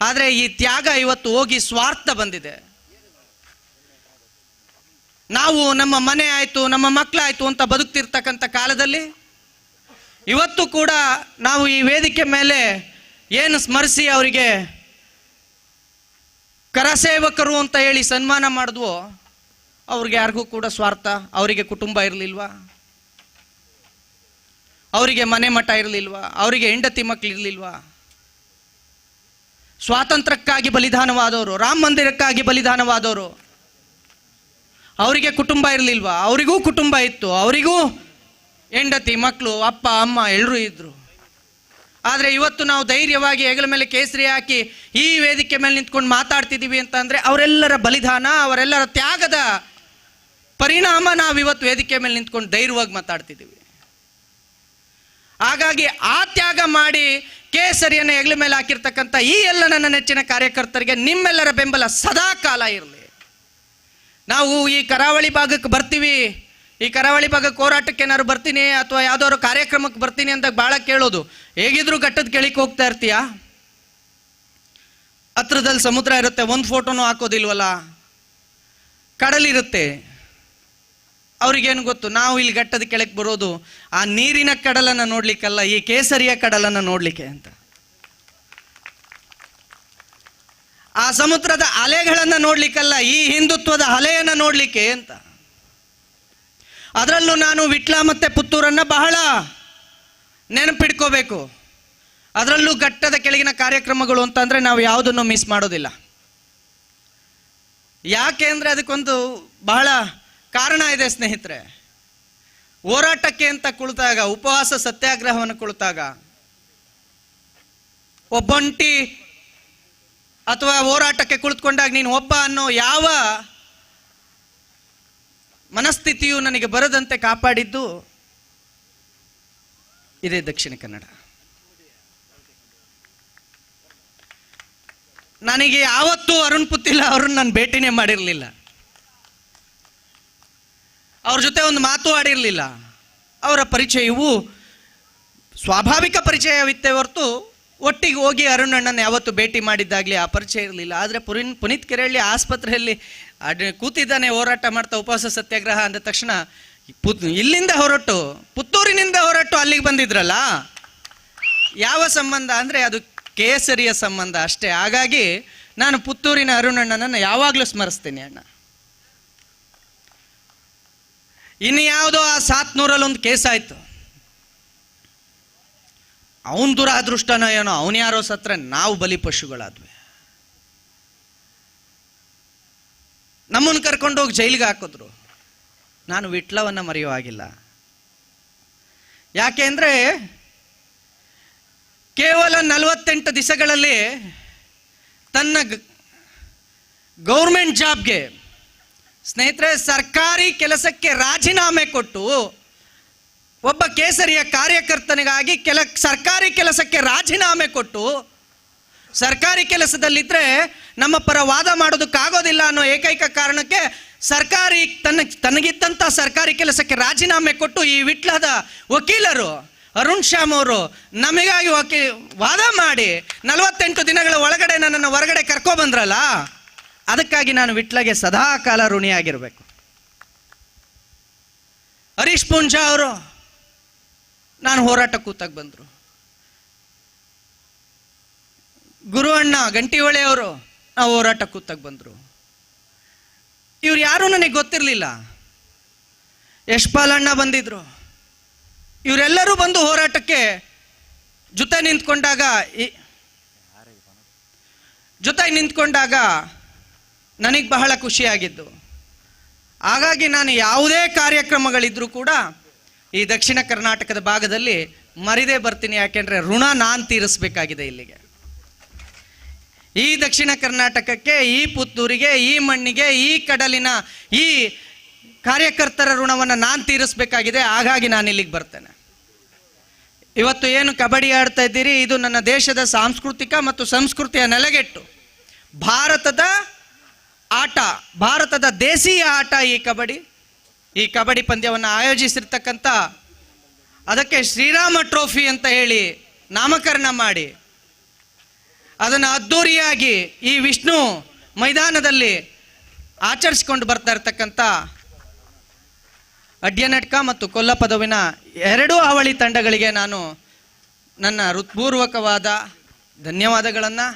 ಆದರೆ ಈ ತ್ಯಾಗ ಇವತ್ತು ಹೋಗಿ ಸ್ವಾರ್ಥ ಬಂದಿದೆ. ನಾವು ನಮ್ಮ ಮನೆ ಆಯಿತು, ನಮ್ಮ ಮಕ್ಕಳಾಯಿತು ಅಂತ ಬದುಕ್ತಿರ್ತಕ್ಕಂಥ ಕಾಲದಲ್ಲಿ ಇವತ್ತು ಕೂಡ ನಾವು ಈ ವೇದಿಕೆ ಮೇಲೆ ಏನು ಸ್ಮರಿಸಿ ಅವರಿಗೆ ಕರಸೇವಕರು ಅಂತ ಹೇಳಿ ಸನ್ಮಾನ ಮಾಡಿದ್ವೋ, ಅವ್ರಿಗೆ ಯಾರಿಗೂ ಕೂಡ ಸ್ವಾರ್ಥ. ಅವರಿಗೆ ಕುಟುಂಬ ಇರಲಿಲ್ವಾ? ಅವರಿಗೆ ಮನೆ ಮಠ ಇರಲಿಲ್ವಾ? ಅವರಿಗೆ ಹೆಂಡತಿ ಮಕ್ಕಳು ಇರಲಿಲ್ವಾ? ಸ್ವಾತಂತ್ರ್ಯಕ್ಕಾಗಿ ಬಲಿದಾನವಾದವರು, ರಾಮ ಮಂದಿರಕ್ಕಾಗಿ ಬಲಿದಾನವಾದವರು, ಅವರಿಗೆ ಕುಟುಂಬ ಇರಲಿಲ್ವಾ? ಅವರಿಗೂ ಕುಟುಂಬ ಇತ್ತು. ಅವರಿಗೂ ಹೆಂಡತಿ, ಮಕ್ಕಳು, ಅಪ್ಪ, ಅಮ್ಮ ಎಲ್ಲರೂ ಇದ್ರು. ಆದರೆ ಇವತ್ತು ನಾವು ಧೈರ್ಯವಾಗಿ ಹೆಗಲ ಮೇಲೆ ಕೇಸರಿ ಹಾಕಿ ಈ ವೇದಿಕೆ ಮೇಲೆ ನಿಂತ್ಕೊಂಡು ಮಾತಾಡ್ತಿದ್ದೀವಿ ಅಂತಂದರೆ ಅವರೆಲ್ಲರ ಬಲಿದಾನ, ಅವರೆಲ್ಲರ ತ್ಯಾಗದ ಪರಿಣಾಮ. ನಾವಿವತ್ತು ವೇದಿಕೆ ಮೇಲೆ ನಿಂತ್ಕೊಂಡು ಧೈರ್ಯವಾಗಿ ಮಾತಾಡ್ತಿದ್ದೀವಿ. ಹಾಗಾಗಿ ಆ ತ್ಯಾಗ ಮಾಡಿ ಕೇಸರಿಯನ್ನು ಹೆಗಲ ಮೇಲೆ ಹಾಕಿರ್ತಕ್ಕಂಥ ಈ ಎಲ್ಲ ನನ್ನ ನೆಚ್ಚಿನ ಕಾರ್ಯಕರ್ತರಿಗೆ ನಿಮ್ಮೆಲ್ಲರ ಬೆಂಬಲ ಸದಾ ಕಾಲ ಇರಲಿ. ನಾವು ಈ ಕರಾವಳಿ ಭಾಗಕ್ಕೆ ಬರ್ತೀವಿ, ಈ ಕರಾವಳಿ ಭಾಗಕ್ಕೆ ಹೋರಾಟಕ್ಕೆ ಏನಾದ್ರು ಬರ್ತೀನಿ ಅಥವಾ ಯಾವುದಾದ್ರು ಕಾರ್ಯಕ್ರಮಕ್ಕೆ ಬರ್ತೀನಿ ಅಂತ ಭಾಳ ಕೇಳೋದು. ಹೇಗಿದ್ರು ಘಟ್ಟದ ಕೆಳಕ್ಕೆ ಹೋಗ್ತಾ ಇರ್ತೀಯಾ? ಹತ್ರದಲ್ಲಿ ಸಮುದ್ರ ಇರುತ್ತೆ, ಒಂದು ಫೋಟೋನು ಹಾಕೋದಿಲ್ವಲ್ಲ. ಕಡಲಿರುತ್ತೆ, ಅವ್ರಿಗೇನು ಗೊತ್ತು? ನಾವು ಇಲ್ಲಿ ಘಟ್ಟದ ಕೆಳಕ್ಕೆ ಬರೋದು ಆ ನೀರಿನ ಕಡಲನ್ನು ನೋಡ್ಲಿಕ್ಕಲ್ಲ, ಈ ಕೇಸರಿಯ ಕಡಲನ್ನು ನೋಡ್ಲಿಕ್ಕೆ ಅಂತ. ಆ ಸಮುದ್ರದ ಅಲೆಗಳನ್ನು ನೋಡ್ಲಿಕ್ಕಲ್ಲ, ಈ ಹಿಂದುತ್ವದ ಅಲೆಯನ್ನು ನೋಡ್ಲಿಕ್ಕೆ ಅಂತ. ಅದರಲ್ಲೂ ನಾನು ವಿಟ್ಲ ಮತ್ತೆ ಪುತ್ತೂರನ್ನ ಬಹಳ ನೆನಪಿಡ್ಕೋಬೇಕು. ಅದರಲ್ಲೂ ಘಟ್ಟದ ಕೆಳಗಿನ ಕಾರ್ಯಕ್ರಮಗಳು ಅಂತಂದ್ರೆ ನಾವು ಯಾವುದನ್ನು ಮಿಸ್ ಮಾಡೋದಿಲ್ಲ. ಯಾಕೆ ಅಂದರೆ ಅದಕ್ಕೊಂದು ಬಹಳ ಕಾರಣ ಇದೆ ಸ್ನೇಹಿತರೆ. ಹೋರಾಟಕ್ಕೆ ಅಂತ ಕುಳಿತಾಗ, ಉಪವಾಸ ಸತ್ಯಾಗ್ರಹವನ್ನು ಕುಳಿತಾಗ, ಒಬ್ಬೊಂಟಿ ಅಥವಾ ಹೋರಾಟಕ್ಕೆ ಕುಳಿತುಕೊಂಡಾಗ ನೀನು ಒಬ್ಬ ಅನ್ನೋ ಯಾವ ಮನಸ್ಥಿತಿಯು ನನಗೆ ಬರದಂತೆ ಕಾಪಾಡಿದ್ದು ಇದೇ ದಕ್ಷಿಣ ಕನ್ನಡ. ನನಗೆ ಯಾವತ್ತೂ ಅರುಣ್ ಪುತ್ತಿಲ್ಲ ಅವ್ರನ್ನ ನಾನು ಭೇಟಿನೇ ಮಾಡಿರಲಿಲ್ಲ, ಅವ್ರ ಜೊತೆ ಒಂದು ಮಾತು ಆಡಿರಲಿಲ್ಲ. ಅವರ ಪರಿಚಯವು ಸ್ವಾಭಾವಿಕ ಪರಿಚಯವಿತ್ತೇ ಹೊರತು ಒಟ್ಟಿಗೆ ಹೋಗಿ ಅರುಣ್ ಅಣ್ಣನ ಯಾವತ್ತು ಭೇಟಿ ಮಾಡಿದ್ದಾಗಲಿ ಆ ಪರಿಚಯ ಇರಲಿಲ್ಲ. ಆದರೆ ಪುನೀತ್ ಕೆರೆಹಳ್ಳಿ ಆಸ್ಪತ್ರೆಯಲ್ಲಿ ಕೂತಿದ್ದಾನೆ, ಹೋರಾಟ ಮಾಡ್ತಾ ಉಪವಾಸ ಸತ್ಯಾಗ್ರಹ ಅಂದ ತಕ್ಷಣ ಇಲ್ಲಿಂದ ಹೊರಟು ಪುತ್ತೂರಿನಿಂದ ಹೊರಟು ಅಲ್ಲಿಗೆ ಬಂದಿದ್ರಲ್ಲ, ಯಾವ ಸಂಬಂಧ ಅಂದರೆ ಅದು ಕೇಸರಿಯ ಸಂಬಂಧ ಅಷ್ಟೇ. ಹಾಗಾಗಿ ನಾನು ಪುತ್ತೂರಿನ ಅರುಣ್ ಅಣ್ಣನನ್ನು ಯಾವಾಗಲೂ ಸ್ಮರಿಸ್ತೀನಿ. ಅಣ್ಣ ಇನ್ನು ಯಾವುದೋ ಆ 700 ಒಂದು ಕೇಸ್ ಆಯಿತು, ಅವನ ದುರಾದೃಷ್ಟನೋ ಏನೋ, ಅವನು ಯಾರೋ ಸತ್ರ ನಾವು ಬಲಿಪಶುಗಳಾದ್ವಿ. ನಮ್ಮನ್ನು ಕರ್ಕೊಂಡೋಗಿ ಜೈಲಿಗೆ ಹಾಕಿದ್ರು. ನಾನು ವಿಟ್ಲವನ್ನು ಮರೆಯೋ ಆಗಿಲ್ಲ. ಯಾಕೆ ಅಂದರೆ ಕೇವಲ 48 ದಿವಸಗಳಲ್ಲಿ ತನ್ನ ಗೌರ್ಮೆಂಟ್ ಜಾಬ್ಗೆ, ಸ್ನೇಹಿತರೆ, ಸರ್ಕಾರಿ ಕೆಲಸಕ್ಕೆ ರಾಜೀನಾಮೆ ಕೊಟ್ಟು ಒಬ್ಬ ಕೇಸರಿಯ ಕಾರ್ಯಕರ್ತನಿಗಾಗಿ ಸರ್ಕಾರಿ ಕೆಲಸಕ್ಕೆ ರಾಜೀನಾಮೆ ಕೊಟ್ಟು ಸರ್ಕಾರಿ ಕೆಲಸದಲ್ಲಿದ್ದರೆ ನಮ್ಮ ಪರ ವಾದ ಮಾಡೋದಕ್ಕಾಗೋದಿಲ್ಲ ಅನ್ನೋ ಏಕೈಕ ಕಾರಣಕ್ಕೆ ತನಗಿದ್ದಂಥ ಸರ್ಕಾರಿ ಕೆಲಸಕ್ಕೆ ರಾಜೀನಾಮೆ ಕೊಟ್ಟು ಈ ವಿಟ್ಲದ ವಕೀಲರು ಅರುಣ್ ಶ್ಯಾಮ್ ಅವರು ನಮಗಾಗಿ ವಾದ ಮಾಡಿ 48 ದಿನಗಳ ಒಳಗಡೆ ನನ್ನನ್ನು ಹೊರಗಡೆ ಕರ್ಕೊಬಂದ್ರಲ್ಲ, ಅದಕ್ಕಾಗಿ ನಾನು ವಿಟ್ಲಗೆ ಸದಾ ಕಾಲ ಋಣಿಯಾಗಿರಬೇಕು. ಹರೀಶ್ ಪೂಂಜಾ ಅವರು ನಾನು ಹೋರಾಟ ಕೂತಾಗ ಬಂದರು. ಗುರು ಅಣ್ಣ ಗಂಟಿಹೊಳೆ ಅವರು ನಾವು ಹೋರಾಟ ಕೂತಾಗ ಬಂದರು. ಇವ್ರು ಯಾರೂ ನನಗೆ ಗೊತ್ತಿರಲಿಲ್ಲ. ಯಶ್ಪಾಲ್ ಅಣ್ಣ ಬಂದಿದ್ರು. ಇವರೆಲ್ಲರೂ ಬಂದು ಹೋರಾಟಕ್ಕೆ ಜೊತೆ ನಿಂತ್ಕೊಂಡಾಗ ನನಗೆ ಬಹಳ ಖುಷಿಯಾಗಿದ್ದು. ಹಾಗಾಗಿ ನಾನು ಯಾವುದೇ ಕಾರ್ಯಕ್ರಮಗಳಿದ್ರೂ ಕೂಡ ಈ ದಕ್ಷಿಣ ಕರ್ನಾಟಕದ ಭಾಗದಲ್ಲಿ ಮರಿದೇ ಬರ್ತೀನಿ. ಯಾಕೆಂದರೆ ಋಣ ನಾನು ತೀರಿಸಬೇಕಾಗಿದೆ. ಇಲ್ಲಿಗೆ ಈ ದಕ್ಷಿಣ ಕರ್ನಾಟಕಕ್ಕೆ, ಈ ಪುತ್ತೂರಿಗೆ, ಈ ಮಣ್ಣಿಗೆ, ಈ ಕಡಲಿನ ಈ ಕಾರ್ಯಕರ್ತರ ಋಣವನ್ನು ನಾನು ತೀರಿಸಬೇಕಾಗಿದೆ. ಹಾಗಾಗಿ ನಾನು ಇಲ್ಲಿಗೆ ಬರ್ತೇನೆ. ಇವತ್ತು ಏನು ಕಬಡ್ಡಿ ಆಡ್ತಾ ಇದ್ದೀರಿ, ಇದು ನನ್ನ ದೇಶದ ಸಾಂಸ್ಕೃತಿಕ ಮತ್ತು ಸಂಸ್ಕೃತಿಯ ನೆಲೆಗೆಟ್ಟು ಭಾರತದ ಆಟ, ಭಾರತದ ದೇಶೀಯ ಆಟ ಈ ಕಬಡ್ಡಿ ಪಂದ್ಯವನ್ನು ಆಯೋಜಿಸಿರ್ತಕ್ಕಂಥ, ಅದಕ್ಕೆ ಶ್ರೀರಾಮ ಟ್ರೋಫಿ ಅಂತ ಹೇಳಿ ನಾಮಕರಣ ಮಾಡಿ ಅದನ್ನು ಅದ್ಧೂರಿಯಾಗಿ ಈ ವಿಷ್ಣು ಮೈದಾನದಲ್ಲಿ ಆಚರಿಸಿಕೊಂಡು ಬರ್ತಾ ಇರ್ತಕ್ಕಂಥ ಅಡ್ಯನಟ್ಕ ಮತ್ತು ಕೊಲ್ಲಪದವಿನ 2 ಅವಳಿ ತಂಡಗಳಿಗೆ ನಾನು ನನ್ನ ಹೃತ್ಪೂರ್ವಕವಾದ ಧನ್ಯವಾದಗಳನ್ನು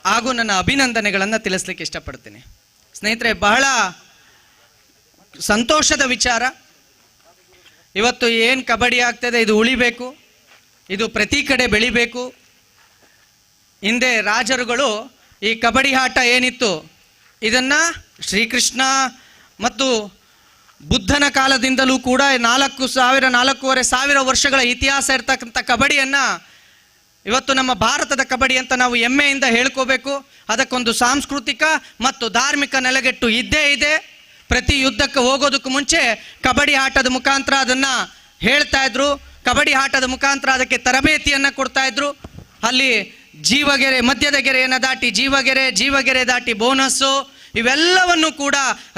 ಹಾಗೂ ನನ್ನ ಅಭಿನಂದನೆಗಳನ್ನು ತಿಳಿಸ್ಲಿಕ್ಕೆ ಇಷ್ಟಪಡ್ತೀನಿ. ಸ್ನೇಹಿತರೆ, ಬಹಳ ಸಂತೋಷದ ವಿಚಾರ. ಇವತ್ತು ಏನು ಕಬಡ್ಡಿ ಆಗ್ತದೆ, ಇದು ಉಳಿಬೇಕು, ಇದು ಪ್ರತಿ ಕಡೆ ಬೆಳಿಬೇಕು. ಹಿಂದೆ ರಾಜರುಗಳು ಈ ಕಬಡ್ಡಿ ಆಟ ಏನಿತ್ತು ಇದನ್ನು ಶ್ರೀಕೃಷ್ಣ ಮತ್ತು ಬುದ್ಧನ ಕಾಲದಿಂದಲೂ ಕೂಡ 4,000-4,500 ವರ್ಷಗಳ ಇತಿಹಾಸ ಇರ್ತಕ್ಕಂಥ ಕಬಡ್ಡಿಯನ್ನು ಇವತ್ತು ನಮ್ಮ ಭಾರತದ ಕಬಡ್ಡಿ ಅಂತ ನಾವು ಹೆಮ್ಮೆಯಿಂದ ಹೇಳ್ಕೋಬೇಕು. ಅದಕ್ಕೊಂದು ಸಾಂಸ್ಕೃತಿಕ ಮತ್ತು ಧಾರ್ಮಿಕ ನೆಲೆಗೆಟ್ಟು ಇದ್ದೇ ಇದೆ. ಪ್ರತಿ ಯುದ್ಧಕ್ಕೆ ಹೋಗೋದಕ್ಕೂ ಮುಂಚೆ ಕಬಡ್ಡಿ ಆಟದ ಮುಖಾಂತರ ಅದನ್ನು ಹೇಳ್ತಾ ಇದ್ರು. ಕಬಡ್ಡಿ ಆಟದ ಮುಖಾಂತರ ಅದಕ್ಕೆ ತರಬೇತಿಯನ್ನು ಕೊಡ್ತಾ ಇದ್ರು. ಅಲ್ಲಿ ಜೀವಗೆರೆ, ಮಧ್ಯದ ಗೆರೆಯನ್ನು ದಾಟಿ ಜೀವಗೆರೆ ದಾಟಿ ಬೋನಸ್ಸು, ಇವೆಲ್ಲವನ್ನು ಕೂಡ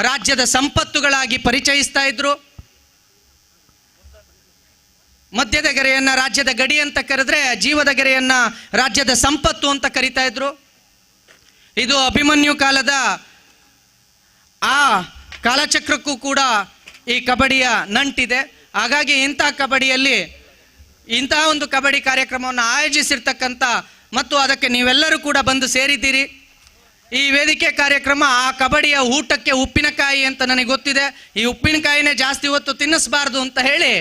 ರಾಜ್ಯದ ಸಂಪತ್ತುಗಳಾಗಿ ಪರಿಚಯಿಸ್ತಾ ಇದ್ರು. ಮಧ್ಯದ ಗೆರೆಯನ್ನು ರಾಜ್ಯದ ಗಡಿ ಅಂತ ಕರೆದ್ರೆ, ಜೀವದ ಗೆರೆಯನ್ನು ರಾಜ್ಯದ ಸಂಪತ್ತು ಅಂತ ಕರಿತಾ ಇದ್ರು. ಇದು ಅಭಿಮನ್ಯು ಕಾಲದ ಆ ಕಾಲಚಕ್ರಕ್ಕೂ ಕೂಡ ಈ ಕಬಡ್ಡಿಯ ನಂಟಿದೆ. ಹಾಗಾಗಿ ಇಂತಹ ಒಂದು ಕಬಡ್ಡಿ ಕಾರ್ಯಕ್ರಮವನ್ನು ಆಯೋಜಿಸಿರ್ತಕ್ಕಂಥ ಮತ್ತು ಅದಕ್ಕೆ ನೀವೆಲ್ಲರೂ ಕೂಡ ಬಂದು ಸೇರಿದ್ದೀರಿ. ಈ ವೇದಿಕೆ ಕಾರ್ಯಕ್ರಮ ಆ ಕಬಡ್ಡಿಯ ಊಟಕ್ಕೆ ಉಪ್ಪಿನಕಾಯಿ ಅಂತ ನನಗೆ ಗೊತ್ತಿದೆ. ಈ ಉಪ್ಪಿನಕಾಯಿನೇ ಜಾಸ್ತಿ ಹೊತ್ತು ತಿನ್ನಿಸಬಾರ್ದು ಅಂತ ಹೇಳಿ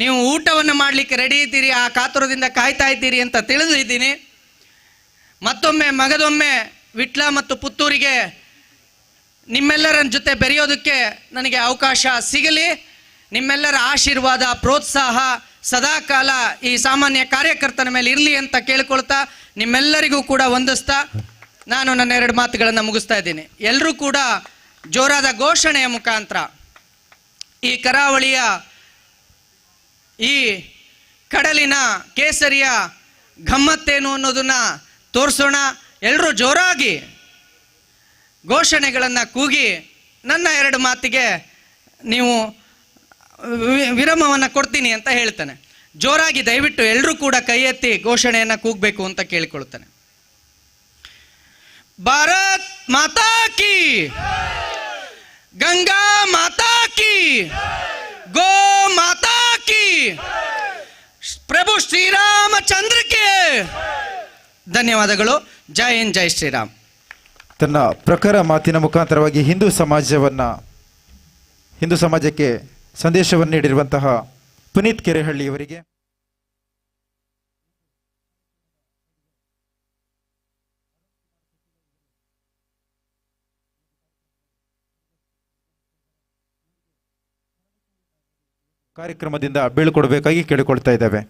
ನೀವು ಊಟವನ್ನು ಮಾಡಲಿಕ್ಕೆ ರೆಡಿ ಇದ್ದೀರಿ, ಆ ಕಾತುರದಿಂದ ಕಾಯ್ತಾ ಇದ್ದೀರಿ ಅಂತ ತಿಳಿದಿದ್ದೀನಿ. ಮಗದೊಮ್ಮೆ ವಿಟ್ಲ ಮತ್ತು ಪುತ್ತೂರಿಗೆ ನಿಮ್ಮೆಲ್ಲರ ಜೊತೆ ಬೆರೆಯೋದಕ್ಕೆ ನನಗೆ ಅವಕಾಶ ಸಿಗಲಿ. ನಿಮ್ಮೆಲ್ಲರ ಆಶೀರ್ವಾದ, ಪ್ರೋತ್ಸಾಹ ಸದಾಕಾಲ ಈ ಸಾಮಾನ್ಯ ಕಾರ್ಯಕರ್ತನ ಮೇಲೆ ಇರಲಿ ಅಂತ ಕೇಳಿಕೊಳ್ತಾ, ನಿಮ್ಮೆಲ್ಲರಿಗೂ ಕೂಡ ವಂದಿಸ್ತಾ ನಾನು ನನ್ನ 2 ಮಾತುಗಳನ್ನು ಮುಗಿಸ್ತಾ ಇದ್ದೀನಿ. ಎಲ್ಲರೂ ಕೂಡ ಜೋರಾದ ಘೋಷಣೆಯ ಮುಖಾಂತರ ಈ ಕರಾವಳಿಯ ಈ ಕಡಲಿನ ಕೇಸರಿಯ ಗಮ್ಮತ್ತೇನು ಅನ್ನೋದನ್ನ ತೋರಿಸೋಣ. ಎಲ್ಲರೂ ಜೋರಾಗಿ ಘೋಷಣೆಗಳನ್ನು ಕೂಗಿ ನನ್ನ 2 ಮಾತಿಗೆ ನೀವು ವಿರಾಮವನ್ನು ಕೊಡ್ತೀನಿ ಅಂತ ಹೇಳ್ತಾನೆ. ಜೋರಾಗಿ ದಯವಿಟ್ಟು ಎಲ್ಲರೂ ಕೂಡ ಕೈ ಎತ್ತಿ ಘೋಷಣೆಯನ್ನು ಕೂಗಬೇಕು ಅಂತ ಕೇಳಿಕೊಳ್ತಾನೆ. ಭಾರತ್ ಮಾತಾ ಕಿ, ಗಂಗಾ ಮಾತಾ ಕಿ, ಗೋ ಮಾತಾ ಕಿ, ಪ್ರಭು ಶ್ರೀರಾಮಚಂದ್ರ ಕೆ. ಧನ್ಯವಾದಗಳು. ಜೈ ಹಿಂದ್, ಜೈ ಶ್ರೀರಾಮ್.
ತನ್ನ ಪ್ರಖರ ಮಾತಿನ ಮುಖಾಂತರವಾಗಿ ಹಿಂದೂ ಸಮಾಜಕ್ಕೆ ಸಂದೇಶವನ್ನು ನೀಡಿರುವಂತಹ ಪುನೀತ್ ಕೆರೆಹಳ್ಳಿ ಅವರಿಗೆ ಕಾರ್ಯಕ್ರಮದಿಂದ ಬೀಳ್ಕೊಡಬೇಕಾಗಿ ಕೇಳಿಕೊಳ್ತಾ ಇದ್ದೇವೆ.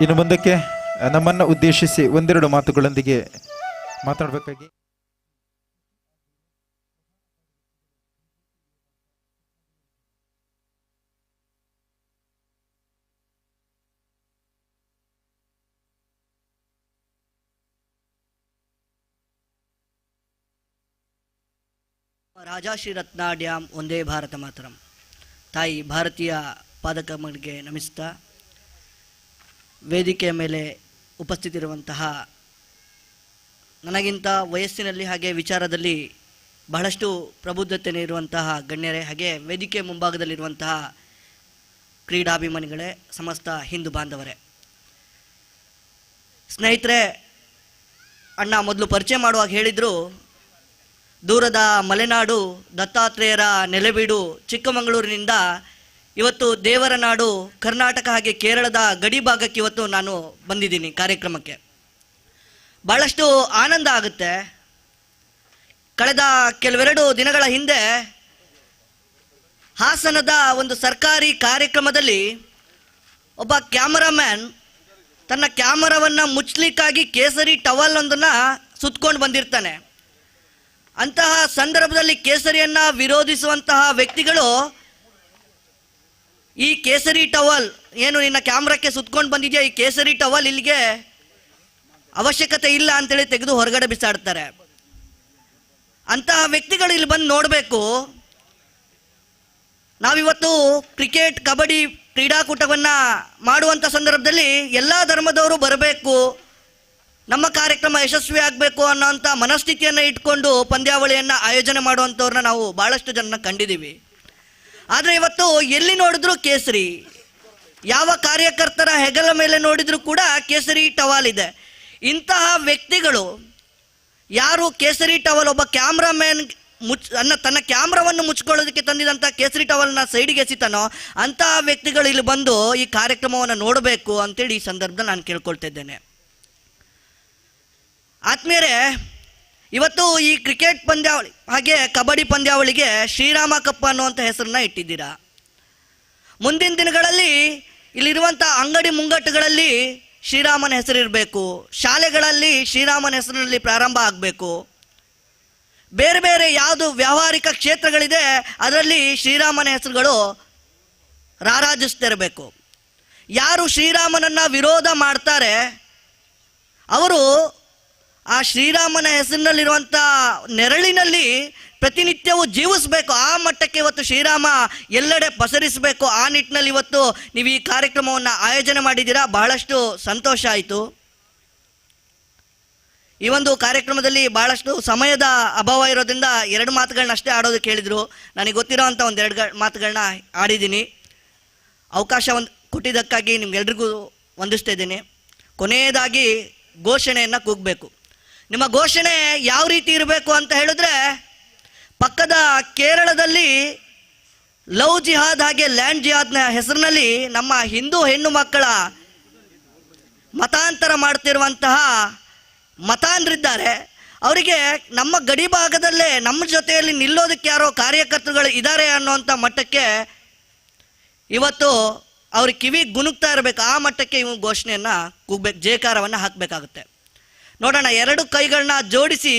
ಇನ್ನು ಮುಂದಕ್ಕೆ ನಮ್ಮನ್ನು ಉದ್ದೇಶಿಸಿ 1-2 ಮಾತುಗಳೊಂದಿಗೆ ಮಾತಾಡಬೇಕಾಗಿ
ರಾಜಾ ಶ್ರೀರತ್ನ ಡ್ಯಾಮ್ ಒಂದೇ ಭಾರತ ಮಾತರಂ. ತಾಯಿ ಭಾರತೀಯ ಪಾದಕಗಳಿಗೆ ನಮಿಸ್ತಾ ವೇದಿಕೆಯ ಮೇಲೆ ಉಪಸ್ಥಿತಿರುವಂತಹ ನನಗಿಂತ ವಯಸ್ಸಿನಲ್ಲಿ ಹಾಗೆ ವಿಚಾರದಲ್ಲಿ ಬಹಳಷ್ಟು ಪ್ರಬುದ್ಧತೆ ಇರುವಂತಹ ಗಣ್ಯರೇ, ಹಾಗೆ ವೇದಿಕೆ ಮುಂಭಾಗದಲ್ಲಿರುವಂತಹ ಕ್ರೀಡಾಭಿಮಾನಿಗಳೇ, ಸಮಸ್ತ ಹಿಂದೂ ಬಾಂಧವರೇ, ಸ್ನೇಹಿತರೆ, ಅಣ್ಣ ಮೊದಲು ಪರಿಚಯ ಮಾಡುವಾಗ ಹೇಳಿದರು, ದೂರದ ಮಲೆನಾಡು ದತ್ತಾತ್ರೇಯರ ನೆಲೆಬೀಡು ಚಿಕ್ಕಮಗಳೂರಿನಿಂದ ಇವತ್ತು ದೇವರ ನಾಡು ಕರ್ನಾಟಕ ಹಾಗೆ ಕೇರಳದ ಗಡಿ ಭಾಗಕ್ಕೆ ಇವತ್ತು ನಾನು ಬಂದಿದ್ದೀನಿ ಕಾರ್ಯಕ್ರಮಕ್ಕೆ. ಭಾಳಷ್ಟು ಆನಂದ ಆಗುತ್ತೆ. ಕಳೆದ ಕೆಲವೆರಡು ದಿನಗಳ ಹಿಂದೆ ಹಾಸನದ ಒಂದು ಸರ್ಕಾರಿ ಕಾರ್ಯಕ್ರಮದಲ್ಲಿ ಒಬ್ಬ ಕ್ಯಾಮರಾಮ್ಯಾನ್ ತನ್ನ ಕ್ಯಾಮರಾವನ್ನು ಮುಚ್ಚಲಿಕ್ಕಾಗಿ ಕೇಸರಿ ಟವಲ್ ಒಂದನ್ನು ಸುತ್ಕೊಂಡು ಬಂದಿರ್ತಾನೆ. ಅಂತಹ ಸಂದರ್ಭದಲ್ಲಿ ಕೇಸರಿಯನ್ನು ವಿರೋಧಿಸುವಂತಹ ವ್ಯಕ್ತಿಗಳು ಈ ಕೇಸರಿ ಟವಲ್ ಏನು ನಿನ್ನ ಕ್ಯಾಮ್ರಾಕ್ಕೆ ಸುತ್ಕೊಂಡು ಬಂದಿದೆಯಾ, ಈ ಕೇಸರಿ ಟವಲ್ ಇಲ್ಲಿಗೆ ಅವಶ್ಯಕತೆ ಇಲ್ಲ ಅಂತೇಳಿ ತೆಗೆದು ಹೊರಗಡೆ ಬಿಸಾಡ್ತಾರೆ. ಅಂತಹ ವ್ಯಕ್ತಿಗಳು ಇಲ್ಲಿ ಬಂದು ನೋಡಬೇಕು. ನಾವಿವತ್ತು ಕ್ರಿಕೆಟ್ ಕಬಡ್ಡಿ ಕ್ರೀಡಾಕೂಟವನ್ನು ಮಾಡುವಂಥ ಸಂದರ್ಭದಲ್ಲಿ ಎಲ್ಲ ಧರ್ಮದವರು ಬರಬೇಕು, ನಮ್ಮ ಕಾರ್ಯಕ್ರಮ ಯಶಸ್ವಿ ಆಗಬೇಕು ಅನ್ನೋಂಥ ಮನಸ್ಥಿತಿಯನ್ನು ಇಟ್ಕೊಂಡು ಪಂದ್ಯಾವಳಿಯನ್ನು ಆಯೋಜನೆ ಮಾಡುವಂಥವ್ರನ್ನ ನಾವು ಭಾಳಷ್ಟು ಜನ ಕಂಡಿದ್ದೀವಿ. ಆದರೆ ಇವತ್ತು ಎಲ್ಲಿ ನೋಡಿದ್ರೂ ಕೇಸರಿ, ಯಾವ ಕಾರ್ಯಕರ್ತರ ಹೆಗಲ ಮೇಲೆ ನೋಡಿದರೂ ಕೂಡ ಕೇಸರಿ ಟವಲ್ ಇದೆ. ಇಂತಹ ವ್ಯಕ್ತಿಗಳು ಯಾರು ಕೇಸರಿ ಟವಲ್, ಒಬ್ಬ ಕ್ಯಾಮ್ರಾಮ್ಯಾನ್ ತನ್ನ ಕ್ಯಾಮ್ರಾವನ್ನು ಮುಚ್ಕೊಳ್ಳೋದಕ್ಕೆ ತಂದಿದಂಥ ಕೇಸರಿ ಟವಲ್ನ ಸೈಡಿಗೆ ಎಸಿತಾನೋ ಅಂತಹ ವ್ಯಕ್ತಿಗಳು ಇಲ್ಲಿ ಬಂದು ಈ ಕಾರ್ಯಕ್ರಮವನ್ನು ನೋಡಬೇಕು ಅಂತೇಳಿ ಈ ಸಂದರ್ಭದಲ್ಲಿ ನಾನು ಕೇಳ್ಕೊಳ್ತಾ ಇದ್ದೇನೆ. ಆತ್ಮೀಯರೇ, ಇವತ್ತು ಈ ಕ್ರಿಕೆಟ್ ಪಂದ್ಯಾವಳಿ ಹಾಗೆ ಕಬಡ್ಡಿ ಪಂದ್ಯಾವಳಿಗೆ ಶ್ರೀರಾಮ ಕಪ್ ಅನ್ನುವಂಥ ಹೆಸರನ್ನ ಇಟ್ಟಿದ್ದೀರಾ. ಮುಂದಿನ ದಿನಗಳಲ್ಲಿ ಇಲ್ಲಿರುವಂಥ ಅಂಗಡಿ ಮುಂಗಟ್ಟುಗಳಲ್ಲಿ ಶ್ರೀರಾಮನ ಹೆಸರಿರಬೇಕು, ಶಾಲೆಗಳಲ್ಲಿ ಶ್ರೀರಾಮನ ಹೆಸರಿನಲ್ಲಿ ಪ್ರಾರಂಭ ಆಗಬೇಕು, ಬೇರೆ ಬೇರೆ ಯಾವುದು ವ್ಯಾವಹಾರಿಕ ಕ್ಷೇತ್ರಗಳಿದೆ ಅದರಲ್ಲಿ ಶ್ರೀರಾಮನ ಹೆಸರುಗಳು ರಾರಾಜಿಸ್ತಿರಬೇಕು. ಯಾರು ಶ್ರೀರಾಮನನ್ನು ವಿರೋಧ ಮಾಡ್ತಾರೆ ಅವರು ಆ ಶ್ರೀರಾಮನ ಹೆಸರಿನಲ್ಲಿರುವಂಥ ನೆರಳಿನಲ್ಲಿ ಪ್ರತಿನಿತ್ಯವೂ ಜೀವಿಸಬೇಕು. ಆ ಮಟ್ಟಕ್ಕೆ ಇವತ್ತು ಶ್ರೀರಾಮ ಎಲ್ಲೆಡೆ ಪಸರಿಸಬೇಕು. ಆ ನಿಟ್ಟಿನಲ್ಲಿ ಇವತ್ತು ನೀವು ಈ ಕಾರ್ಯಕ್ರಮವನ್ನು ಆಯೋಜನೆ ಮಾಡಿದ್ದೀರಾ, ಬಹಳಷ್ಟು ಸಂತೋಷ ಆಯಿತು. ಈ ಒಂದು ಕಾರ್ಯಕ್ರಮದಲ್ಲಿ ಭಾಳಷ್ಟು ಸಮಯದ ಅಭಾವ ಇರೋದ್ರಿಂದ 2 ಮಾತುಗಳನ್ನ ಅಷ್ಟೇ ಆಡೋದಕ್ಕೆ ಹೇಳಿದರು. ನನಗೆ ಗೊತ್ತಿರೋ ಅಂಥ 1-2 ಮಾತುಗಳನ್ನ ಆಡಿದ್ದೀನಿ. ಅವಕಾಶ ಕೊಟ್ಟಿದ್ದಕ್ಕಾಗಿ ನಿಮ್ಗೆಲ್ರಿಗೂ ವಂದಿಸ್ತಾ ಇದ್ದೀನಿ. ಕೊನೆಯದಾಗಿ ಘೋಷಣೆಯನ್ನು ಕೂಗಬೇಕು. ನಿಮ್ಮ ಘೋಷಣೆ ಯಾವ ರೀತಿ ಇರಬೇಕು ಅಂತ ಹೇಳಿದ್ರೆ, ಪಕ್ಕದ ಕೇರಳದಲ್ಲಿ ಲವ್ ಜಿಹಾದ್ ಹಾಗೆ ಲ್ಯಾಂಡ್ ಜಿಹಾದ್ನ ಹೆಸರಿನಲ್ಲಿ ನಮ್ಮ ಹಿಂದೂ ಹೆಣ್ಣು ಮಕ್ಕಳ ಮತಾಂತರ ಮಾಡ್ತಿರುವಂತಹ ಮತಾಂಧರಿದ್ದಾರೆ. ಅವರಿಗೆ ನಮ್ಮ ಗಡಿ ಭಾಗದಲ್ಲೇ ನಮ್ಮ ಜೊತೆಯಲ್ಲಿ ನಿಲ್ಲೋದಕ್ಕೆ ಯಾರೋ ಕಾರ್ಯಕರ್ತರುಗಳು ಇದ್ದಾರೆ ಅನ್ನೋಂಥ ಮಟ್ಟಕ್ಕೆ ಇವತ್ತು ಅವ್ರ ಕಿವಿ ಗುನುಗ್ತಾ ಇರಬೇಕು. ಆ ಮಟ್ಟಕ್ಕೆ ಇವು ಘೋಷಣೆಯನ್ನು ಕೂಗಬೇಕು, ಜಯಕಾರವನ್ನು ಹಾಕಬೇಕಾಗುತ್ತೆ. ನೋಡೋಣ, ಎರಡು ಕೈಗಳನ್ನ ಜೋಡಿಸಿ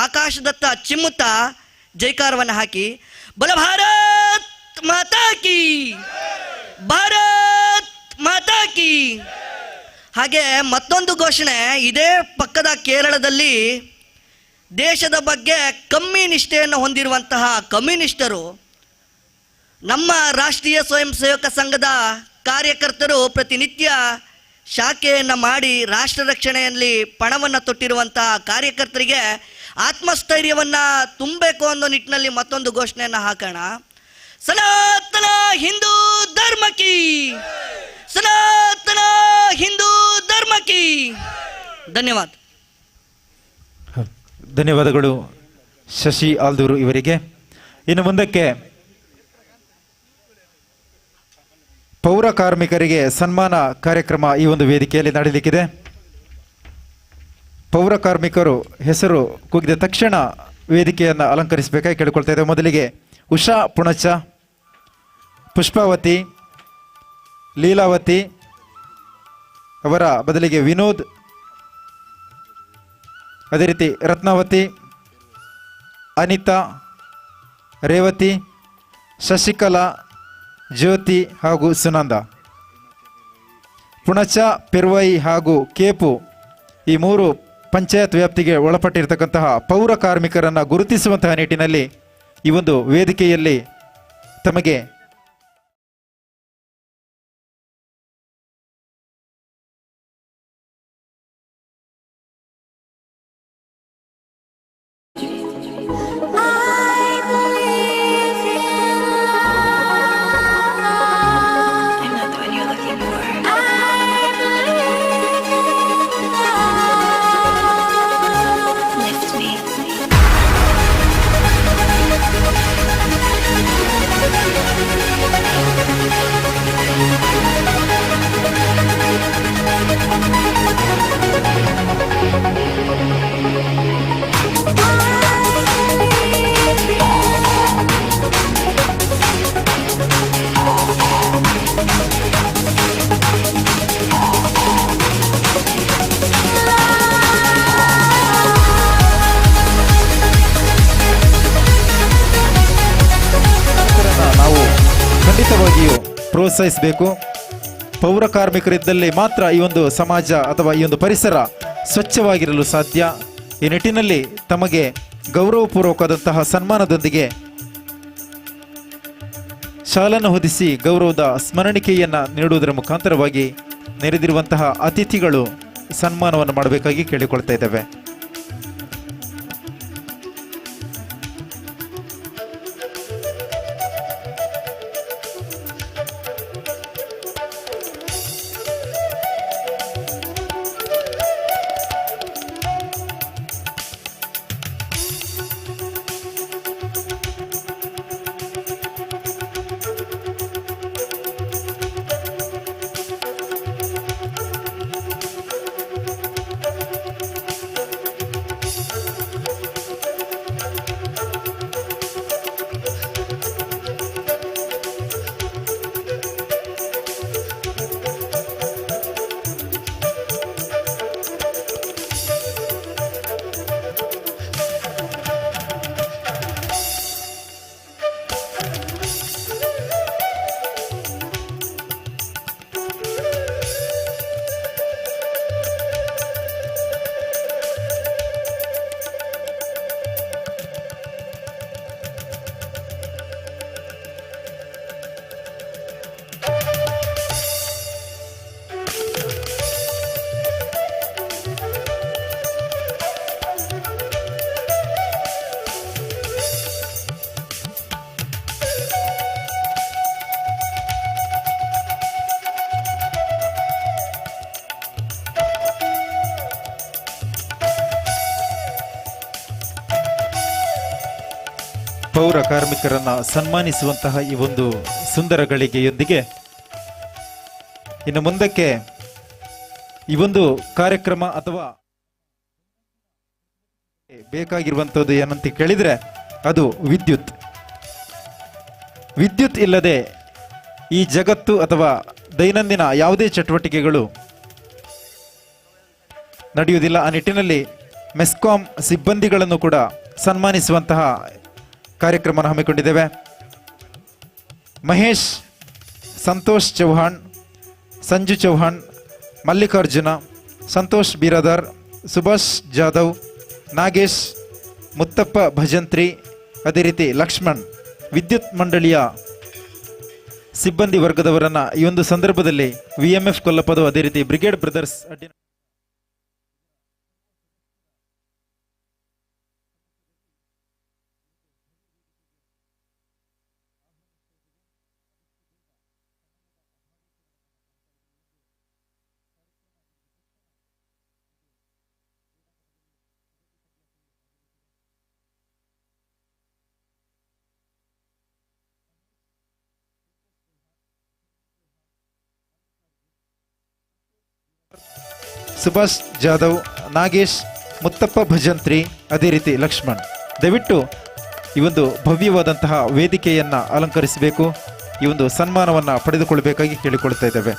ಆಕಾಶದತ್ತ ಚಿಮ್ಮುತ್ತಾ ಜಯಕಾರವನ್ನು ಹಾಕಿ, ಬಲ ಭಾರತ್ ಮಾತಾ ಕಿ, ಭಾರತ್ ಮಾತಾ ಕಿ. ಹಾಗೆ ಮತ್ತೊಂದು ಘೋಷಣೆ, ಇದೇ ಪಕ್ಕದ ಕೇರಳದಲ್ಲಿ ದೇಶದ ಬಗ್ಗೆ ಕಮ್ಮಿ ನಿಷ್ಠೆಯನ್ನು ಹೊಂದಿರುವಂತಹ ಕಮ್ಯುನಿಸ್ಟರು ನಮ್ಮ ರಾಷ್ಟ್ರೀಯ ಸ್ವಯಂ ಸೇವಕ ಸಂಘದ ಕಾರ್ಯಕರ್ತರು ಪ್ರತಿನಿತ್ಯ ಶಾಖೆಯನ್ನು ಮಾಡಿ ರಾಷ್ಟ್ರ ರಕ್ಷಣೆಯಲ್ಲಿ ಪಣವನ್ನು ತೊಟ್ಟಿರುವಂತಹ ಕಾರ್ಯಕರ್ತರಿಗೆ ಆತ್ಮಸ್ಥೈರ್ಯವನ್ನು ತುಂಬಬೇಕು ಅನ್ನೋ ನಿಟ್ಟಿನಲ್ಲಿ ಮತ್ತೊಂದು ಘೋಷಣೆಯನ್ನು ಹಾಕೋಣ. ಸನಾತನ ಹಿಂದೂ ಧರ್ಮ ಕಿ, ಸನಾತನ ಹಿಂದೂ ಧರ್ಮ ಕಿ. ಧನ್ಯವಾದ.
ಧನ್ಯವಾದಗಳು ಶಶಿ ಆಲ್ದೂರು ಇವರಿಗೆ. ಇನ್ನು ಮುಂದಕ್ಕೆ ಪೌರ ಕಾರ್ಮಿಕರಿಗೆ ಸನ್ಮಾನ ಕಾರ್ಯಕ್ರಮ ಈ ಒಂದು ವೇದಿಕೆಯಲ್ಲಿ ನಡೆಯಲಿಕ್ಕಿದೆ. ಪೌರ ಕಾರ್ಮಿಕರು ಹೆಸರು ಕೂಗಿದ ತಕ್ಷಣ ವೇದಿಕೆಯನ್ನು ಅಲಂಕರಿಸಬೇಕಾಗಿ ಕೇಳಿಕೊಳ್ತಾ ಇದ್ದೇವೆ. ಮೊದಲಿಗೆ ಉಷಾ ಪುಣಚ, ಪುಷ್ಪಾವತಿ, ಲೀಲಾವತಿ, ಅವರ ಬದಲಿಗೆ ವಿನೋದ್, ಅದೇ ರೀತಿ ರತ್ನಾವತಿ, ಅನಿತಾ, ರೇವತಿ, ಶಶಿಕಲಾ, ಜ್ಯೋತಿ ಹಾಗೂ ಸುನಂದ. ಪುಣಚ, ಪೆರ್ವೈ ಹಾಗೂ ಕೇಪು ಈ ಮೂರು ಪಂಚಾಯತ್ ವ್ಯಾಪ್ತಿಗೆ ಒಳಪಟ್ಟಿರ್ತಕ್ಕಂತಹ ಪೌರ ಕಾರ್ಮಿಕರನ್ನು ಗುರುತಿಸುವಂತಹ ನಿಟ್ಟಿನಲ್ಲಿ ಈ ಒಂದು ವೇದಿಕೆಯಲ್ಲಿ ತಮಗೆ ಖಂಡಿತವಾಗಿಯೂ ಪ್ರೋತ್ಸಾಹಿಸಬೇಕು. ಪೌರ ಕಾರ್ಮಿಕರಿದ್ದಲ್ಲಿ ಮಾತ್ರ ಈ ಒಂದು ಸಮಾಜ ಅಥವಾ ಈ ಒಂದು ಪರಿಸರ ಸ್ವಚ್ಛವಾಗಿರಲು ಸಾಧ್ಯ. ಈ ನಿಟ್ಟಿನಲ್ಲಿ ತಮಗೆ ಗೌರವಪೂರ್ವಕವಾದಂತಹ ಸನ್ಮಾನದೊಂದಿಗೆ ಶಾಲನ್ನು ಹೊದಿಸಿ ಗೌರವದ ಸ್ಮರಣಿಕೆಯನ್ನು ನೀಡುವುದರ ಮುಖಾಂತರವಾಗಿ ನೆರೆದಿರುವಂತಹ ಅತಿಥಿಗಳು ಸನ್ಮಾನವನ್ನು ಮಾಡಬೇಕಾಗಿ ಕೇಳಿಕೊಳ್ತಾ ಇದ್ದೇವೆ. ಪೌರ ಕಾರ್ಮಿಕರನ್ನ ಸನ್ಮಾನಿಸುವಂತಹ ಈ ಒಂದು ಸುಂದರ ಗಳಿಗೆಯೊಂದಿಗೆ ಇನ್ನು ಮುಂದಕ್ಕೆ ಈ ಒಂದು ಕಾರ್ಯಕ್ರಮ ಅಥವಾ ಬೇಕಾಗಿರುವಂಥದ್ದು ಏನಂತ ಕೇಳಿದರೆ ಅದು ವಿದ್ಯುತ್. ವಿದ್ಯುತ್ ಇಲ್ಲದೆ ಈ ಜಗತ್ತು ಅಥವಾ ದೈನಂದಿನ ಯಾವುದೇ ಚಟುವಟಿಕೆಗಳು ನಡೆಯುವುದಿಲ್ಲ. ಆ ನಿಟ್ಟಿನಲ್ಲಿ ಮೆಸ್ಕಾಂ ಸಿಬ್ಬಂದಿಗಳನ್ನು ಕೂಡ ಸನ್ಮಾನಿಸುವಂತಹ ಕಾರ್ಯಕ್ರಮ ಹಮ್ಮಿಕೊಂಡಿದ್ದೇವೆ. ಮಹೇಶ್, ಸಂತೋಷ್ ಚೌಹಾಣ್, ಸಂಜು ಚೌಹಾಣ್, ಮಲ್ಲಿಕಾರ್ಜುನ, ಸಂತೋಷ್ ಬಿರಾದಾರ್, ಸುಭಾಷ್ ಜಾಧವ್, ನಾಗೇಶ್, ಮುತ್ತಪ್ಪ ಭಜಂತ್ರಿ, ಅದೇ ರೀತಿ ಲಕ್ಷ್ಮಣ್, ವಿದ್ಯುತ್ ಮಂಡಳಿಯ ಸಿಬ್ಬಂದಿ ವರ್ಗದವರನ್ನ ಈ ಒಂದು ಸಂದರ್ಭದಲ್ಲಿ VMF ಕೊಲ್ಲಪ್ಪದು, ಅದೇ ರೀತಿ ಬ್ರಿಗೇಡ್ ಬ್ರದರ್ಸ್ ಸುಭಾಷ್ ಜಾಧವ್, ನಾಗೇಶ್, ಮುತ್ತಪ್ಪ ಭಜಂತ್ರಿ, ಅದೇ ರೀತಿ ಲಕ್ಷ್ಮಣ್, ದಯವಿಟ್ಟು ಈ ಒಂದು ಭವ್ಯವಾದಂತಹ ವೇದಿಕೆಯನ್ನ ಅಲಂಕರಿಸಬೇಕು, ಈ ಒಂದು ಸನ್ಮಾನವನ್ನ ಪಡೆದುಕೊಳ್ಳಬೇಕಾಗಿ ಕೇಳಿಕೊಳ್ತಾ ಇದ್ದೇವೆ.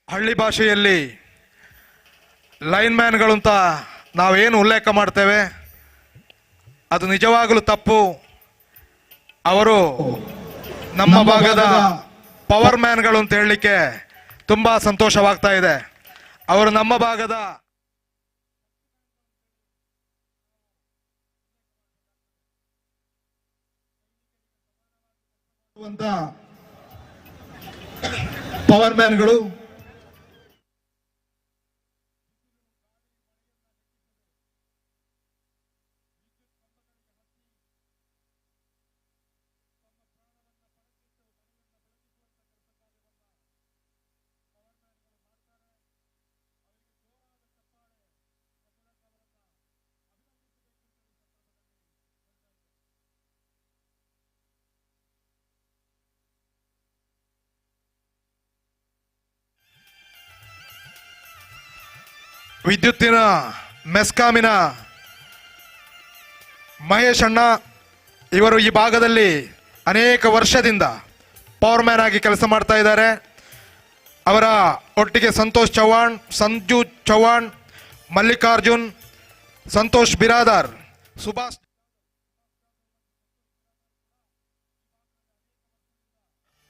ಹಳ್ಳಿ ಭಾಷೆಯಲ್ಲಿ ಲೈನ್ ಮ್ಯಾನ್ಗಳು ಅಂತ ನಾವೇನು ಉಲ್ಲೇಖ ಮಾಡ್ತೇವೆ ಅದು ನಿಜವಾಗಲೂ ತಪ್ಪು. ಅವರು ನಮ್ಮ ಭಾಗದ ಪವರ್ ಮ್ಯಾನ್ಗಳು ಅಂತ ಹೇಳಲಿಕ್ಕೆ ತುಂಬಾ ಸಂತೋಷವಾಗ್ತಾ ಇದೆ. ಅವರು ನಮ್ಮ ಭಾಗದ ಪವರ್ ಮ್ಯಾನ್ಗಳು. ವಿದ್ಯುತ್ತಿನ ಮೆಸ್ಕಾಮಿನ ಮಹೇಶ್ ಅಣ್ಣ ಇವರು ಈ ಭಾಗದಲ್ಲಿ ಅನೇಕ ವರ್ಷದಿಂದ ಪವರ್ ಮ್ಯಾನ್ ಆಗಿ ಕೆಲಸ ಮಾಡ್ತಾ ಇದ್ದಾರೆ. ಅವರ ಒಟ್ಟಿಗೆ ಸಂತೋಷ್ ಚೌಹಾಣ್, ಸಂಜು ಚೌಹಾಣ್, ಮಲ್ಲಿಕಾರ್ಜುನ್, ಸಂತೋಷ್ ಬಿರಾದಾರ್, ಸುಭಾಷ್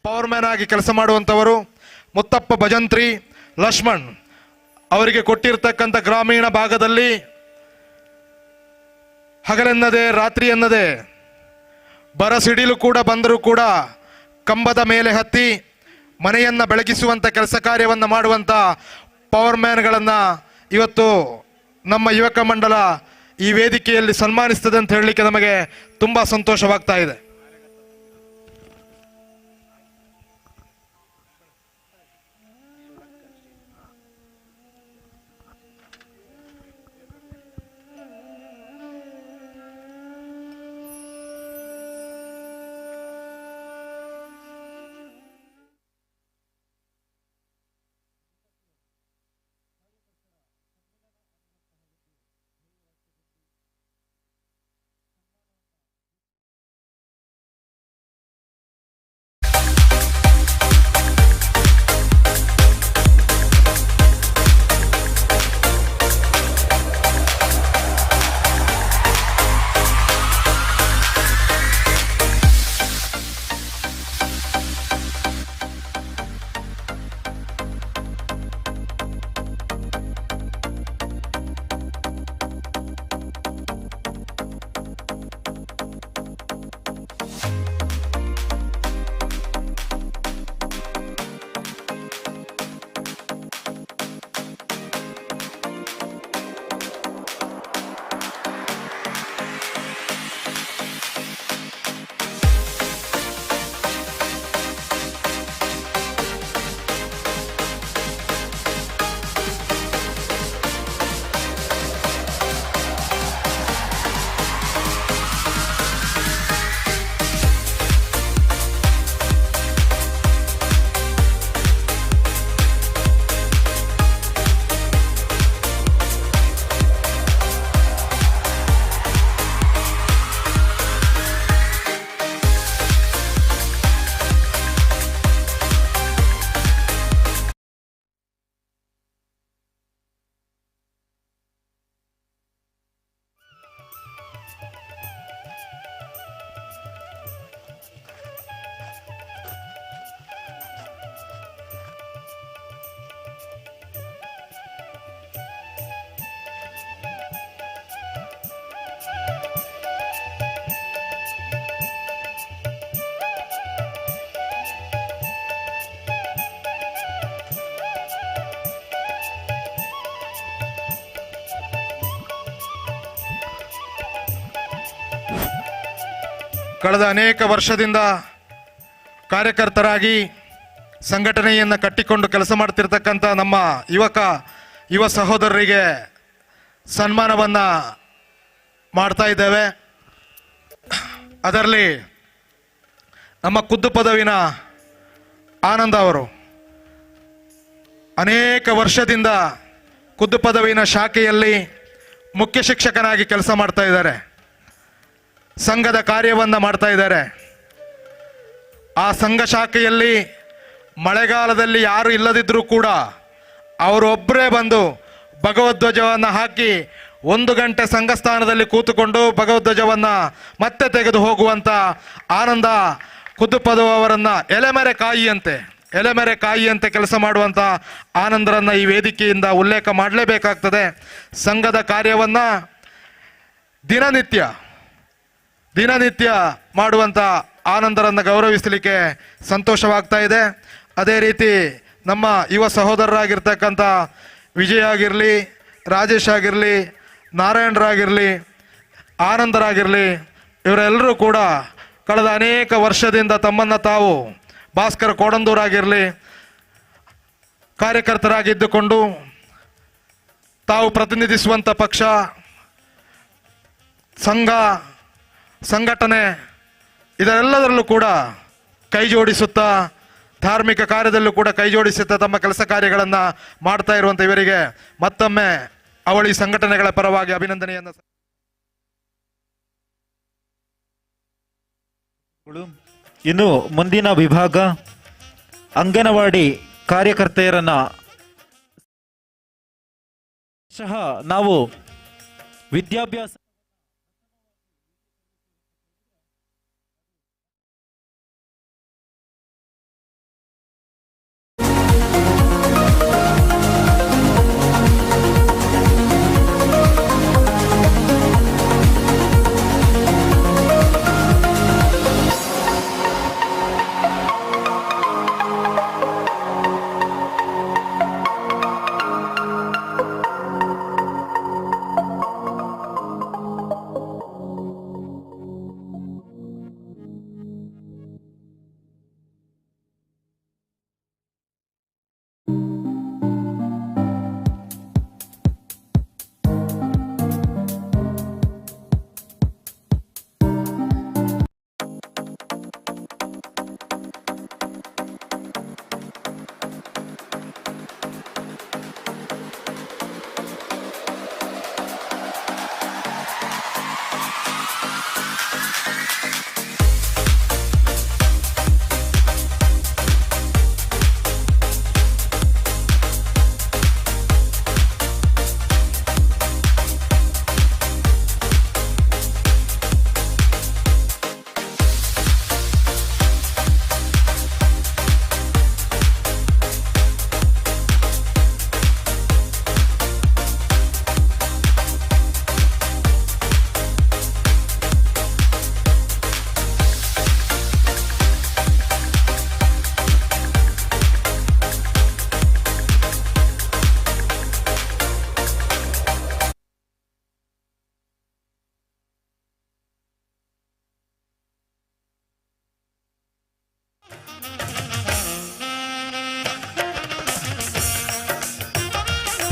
ಪವರ್ ಮ್ಯಾನ್ ಆಗಿ ಕೆಲಸ ಮಾಡುವಂಥವರು, ಮುತ್ತಪ್ಪ ಭಜಂತ್ರಿ, ಲಕ್ಷ್ಮಣ್ ಅವರಿಗೆ ಕೊಟ್ಟಿರ್ತಕ್ಕಂಥ ಗ್ರಾಮೀಣ ಭಾಗದಲ್ಲಿ ಹಗಲೆನ್ನದೆ ರಾತ್ರಿ ಎನ್ನದೆ ಬರಸಿಡಿಲು ಕೂಡ ಬಂದರೂ ಕೂಡ ಕಂಬದ ಮೇಲೆ ಹತ್ತಿ ಮನೆಯನ್ನು ಬೆಳಗಿಸುವಂಥ ಕೆಲಸ ಕಾರ್ಯವನ್ನು ಮಾಡುವಂಥ ಪವರ್ ಮ್ಯಾನ್ಗಳನ್ನು ಇವತ್ತು ನಮ್ಮ ಯುವಕ ಮಂಡಲ ಈ ವೇದಿಕೆಯಲ್ಲಿ ಸನ್ಮಾನಿಸ್ತದೆ ಅಂತ ಹೇಳಲಿಕ್ಕೆ ನಮಗೆ ತುಂಬ ಸಂತೋಷವಾಗ್ತಾ ಇದೆ. ಕಳೆದ ಅನೇಕ ವರ್ಷದಿಂದ ಕಾರ್ಯಕರ್ತರಾಗಿ ಸಂಘಟನೆಯನ್ನು ಕಟ್ಟಿಕೊಂಡು ಕೆಲಸ ಮಾಡ್ತಿರ್ತಕ್ಕಂಥ ನಮ್ಮ ಯುವ ಸಹೋದರರಿಗೆ ಸನ್ಮಾನವನ್ನು ಮಾಡ್ತಾ ಇದ್ದೇವೆ. ಅದರಲ್ಲಿ ನಮ್ಮ ಖುದ್ದು ಪದವಿನ ಆನಂದ ಅವರು ಅನೇಕ ವರ್ಷದಿಂದ ಖುದ್ದು ಪದವಿನ ಶಾಖೆಯಲ್ಲಿ ಮುಖ್ಯ ಶಿಕ್ಷಕನಾಗಿ ಕೆಲಸ ಮಾಡ್ತಾ ಇದ್ದಾರೆ. ಸಂಘದ ಕಾರ್ಯವನ್ನು ಮಾಡ್ತಾ ಇದ್ದಾರೆ. ಆ ಸಂಘ ಶಾಖೆಯಲ್ಲಿ ಮಳೆಗಾಲದಲ್ಲಿ ಯಾರು ಇಲ್ಲದಿದ್ದರೂ ಕೂಡ ಅವರೊಬ್ಬರೇ ಬಂದು ಭಗವದ್ಧ್ವಜವನ್ನು ಹಾಕಿ 1 ಗಂಟೆ ಸಂಘಸ್ಥಾನದಲ್ಲಿ ಕೂತುಕೊಂಡು ಭಗವದ್ಧ್ವಜವನ್ನು ಮತ್ತೆ ತೆಗೆದು ಹೋಗುವಂಥ ಆನಂದ ಖುದ್ದು ಪದವರನ್ನು ಎಲೆಮೆರೆ ಕಾಯಿಯಂತೆ ಕೆಲಸ ಮಾಡುವಂಥ ಆನಂದರನ್ನು ಈ ವೇದಿಕೆಯಿಂದ ಉಲ್ಲೇಖ ಮಾಡಲೇಬೇಕಾಗ್ತದೆ. ಸಂಘದ ಕಾರ್ಯವನ್ನು ದಿನನಿತ್ಯ ಮಾಡುವಂಥ ಆನಂದರನ್ನು ಗೌರವಿಸಲಿಕ್ಕೆ ಸಂತೋಷವಾಗ್ತಾ ಇದೆ. ಅದೇ ರೀತಿ ನಮ್ಮ ಯುವ ಸಹೋದರರಾಗಿರ್ತಕ್ಕಂಥ ವಿಜಯ್ ಆಗಿರಲಿ, ರಾಜೇಶ್ ಆಗಿರಲಿ, ನಾರಾಯಣರಾಗಿರಲಿ, ಆನಂದರಾಗಿರಲಿ, ಇವರೆಲ್ಲರೂ ಕೂಡ ಕಳೆದ ಅನೇಕ ವರ್ಷದಿಂದ ತಮ್ಮನ್ನು ತಾವು, ಭಾಸ್ಕರ ಕೋಡಂದೂರಾಗಿರಲಿ, ಕಾರ್ಯಕರ್ತರಾಗಿದ್ದುಕೊಂಡು ತಾವು ಪ್ರತಿನಿಧಿಸುವಂಥ ಪಕ್ಷ, ಸಂಘಟನೆ ಇದೆಲ್ಲದರಲ್ಲೂ ಕೂಡ ಕೈ ಜೋಡಿಸುತ್ತಾ, ಧಾರ್ಮಿಕ ಕಾರ್ಯದಲ್ಲೂ ಕೂಡ ಕೈ ಜೋಡಿಸುತ್ತಾ ತಮ್ಮ ಕೆಲಸ ಕಾರ್ಯಗಳನ್ನು ಮಾಡ್ತಾ ಇರುವಂಥ ಇವರಿಗೆ ಮತ್ತೊಮ್ಮೆ ಅವಳಿ ಸಂಘಟನೆಗಳ ಪರವಾಗಿ ಅಭಿನಂದನೆಯನ್ನು.
ಇನ್ನು ಮುಂದಿನ ವಿಭಾಗ ಅಂಗನವಾಡಿ ಕಾರ್ಯಕರ್ತೆಯರನ್ನ ನಾವು ವಿದ್ಯಾಭ್ಯಾಸ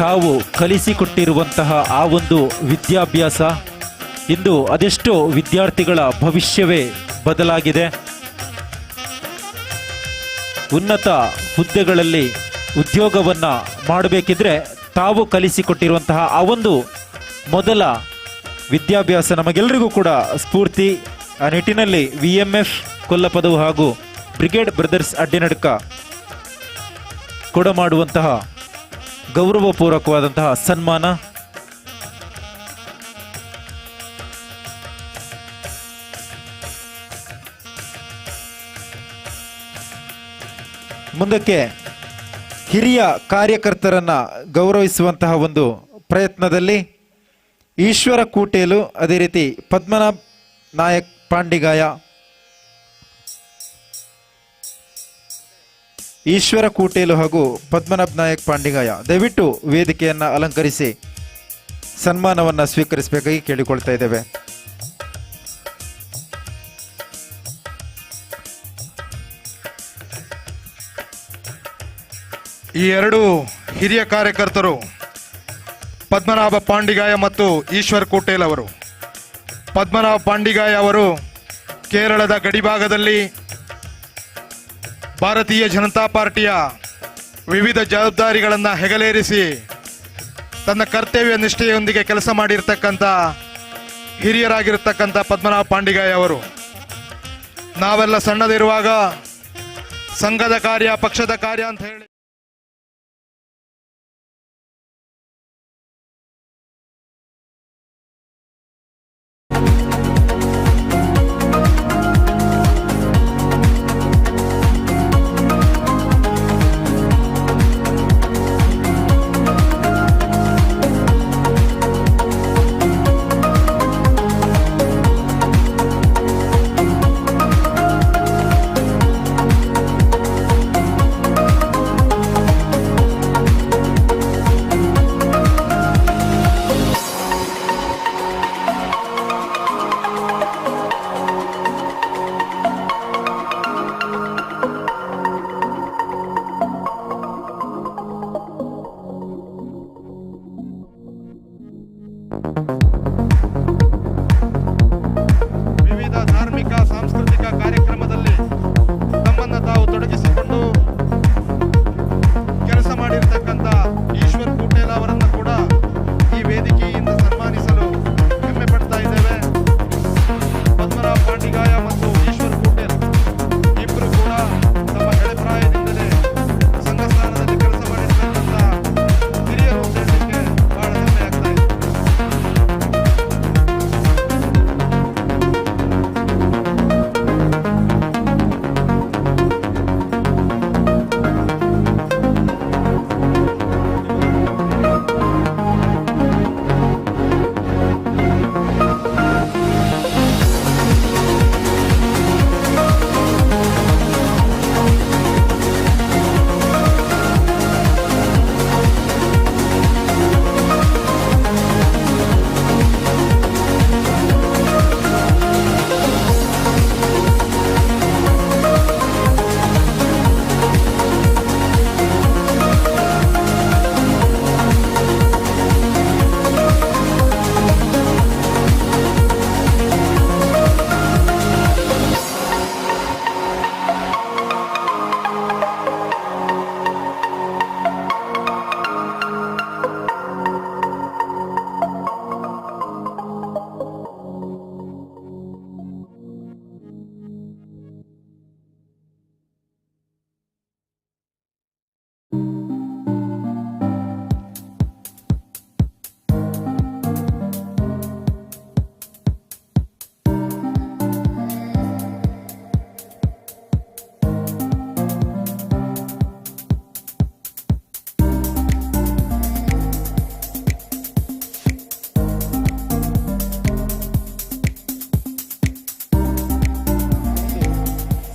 ತಾವು ಕಲಿಸಿಕೊಟ್ಟಿರುವಂತಹ ಆ ಒಂದು ವಿದ್ಯಾಭ್ಯಾಸ ಇಂದು ಅದೆಷ್ಟೋ ವಿದ್ಯಾರ್ಥಿಗಳ ಭವಿಷ್ಯವೇ ಬದಲಾಗಿದೆ. ಉನ್ನತ ಹುದ್ದೆಗಳಲ್ಲಿ ಉದ್ಯೋಗವನ್ನು ಮಾಡಬೇಕಿದ್ರೆ ತಾವು ಕಲಿಸಿಕೊಟ್ಟಿರುವಂತಹ ಆ ಒಂದು ಮೊದಲ ವಿದ್ಯಾಭ್ಯಾಸ ನಮಗೆಲ್ಲರಿಗೂ ಕೂಡ ಸ್ಫೂರ್ತಿ. ಆ ನಿಟ್ಟಿನಲ್ಲಿ VMF ಕೊಲ್ಲಪದವು ಹಾಗೂ ಬ್ರಿಗೇಡ್ ಬ್ರದರ್ಸ್ ಅಡ್ಡಿನಡ್ಕ ಕೊಡಮಾಡುವಂತಹ ಗೌರವಪೂರ್ವಕವಾದಂತಹ ಸನ್ಮಾನ. ಮುಂದಕ್ಕೆ ಹಿರಿಯ ಕಾರ್ಯಕರ್ತರನ್ನ ಗೌರವಿಸುವಂತಹ ಒಂದು ಪ್ರಯತ್ನದಲ್ಲಿ ಈಶ್ವರ ಕೂಟೇಲು, ಅದೇ ರೀತಿ ಪದ್ಮನಾಭ್ ನಾಯಕ್ ಪಾಂಡಿಗಾಯ, ಈಶ್ವರ ಕೂಟೇಲು ಹಾಗೂ ಪದ್ಮನಾಭ್ ನಾಯಕ್ ಪಾಂಡಿಗಾಯ ದಯವಿಟ್ಟು ವೇದಿಕೆಯನ್ನು ಅಲಂಕರಿಸಿ ಸನ್ಮಾನವನ್ನು ಸ್ವೀಕರಿಸಬೇಕಾಗಿ ಕೇಳಿಕೊಳ್ತಾ ಇದ್ದೇವೆ.
ಈ ಎರಡು ಹಿರಿಯ ಕಾರ್ಯಕರ್ತರು ಪದ್ಮನಾಭ ಪಾಂಡಿಗಾಯ ಮತ್ತು ಈಶ್ವರ್ ಕೋಟೇಲ್ ಅವರು. ಪದ್ಮನಾಭ ಪಾಂಡಿಗಾಯ ಅವರು ಕೇರಳದ ಗಡಿಭಾಗದಲ್ಲಿ ಭಾರತೀಯ ಜನತಾ ಪಾರ್ಟಿಯ ವಿವಿಧ ಜವಾಬ್ದಾರಿಗಳನ್ನು ಹೆಗಲೇರಿಸಿ ತನ್ನ ಕರ್ತವ್ಯ ನಿಷ್ಠೆಯೊಂದಿಗೆ ಕೆಲಸ ಮಾಡಿರ್ತಕ್ಕಂಥ ಹಿರಿಯರಾಗಿರ್ತಕ್ಕಂಥ ಪದ್ಮನಾಭ ಪಾಂಡಿಗಾಯ ಅವರು. ನಾವೆಲ್ಲ ಸಣ್ಣದಿರುವಾಗ ಸಂಘದ ಕಾರ್ಯ, ಪಕ್ಷದ ಕಾರ್ಯ ಅಂತ ಹೇಳಿ ವಿವಿಧ ಧಾರ್ಮಿಕ ಸಾಂಸ್ಕೃತಿಕ ಕಾರ್ಯಕ್ರಮದಲ್ಲಿ ತಮ್ಮನ್ನು ತಾವು ತೊಡಗಿಸಿಕೊಂಡು ಕೆಲಸ ಮಾಡಿರ್ತಕ್ಕಂಥ ಈಶ್ವರ್ ಕೋಟೇಲ್ ಅವರನ್ನು ಕೂಡ ಈ ವೇದಿಕೆಯಿಂದ ಸನ್ಮಾನಿಸಲು ಹೆಮ್ಮೆ ಪಡ್ತಾ ಇದ್ದೇವೆ. ಪದ್ಮನಾಭ ಪಾಂಡಿಗಾಯ ಮತ್ತು ಈಶ್ವರ್ ಕೋಟೇಲ್ ಇಬ್ಬರು ಕೂಡ ತಮ್ಮ ಎಳೆಪ್ರಾಯದಿಂದಲೇ ಸಂಘ ಸ್ಥಾನದಲ್ಲಿ ಕೆಲಸ ಮಾಡಿರ್ತಕ್ಕಂಥ ಹಿರಿಯರು ಅಂತ ಹೇಳಲಿಕ್ಕೆ ಬಹಳ ಹೆಮ್ಮೆ ಆಗ್ತಾ ಇದೆ.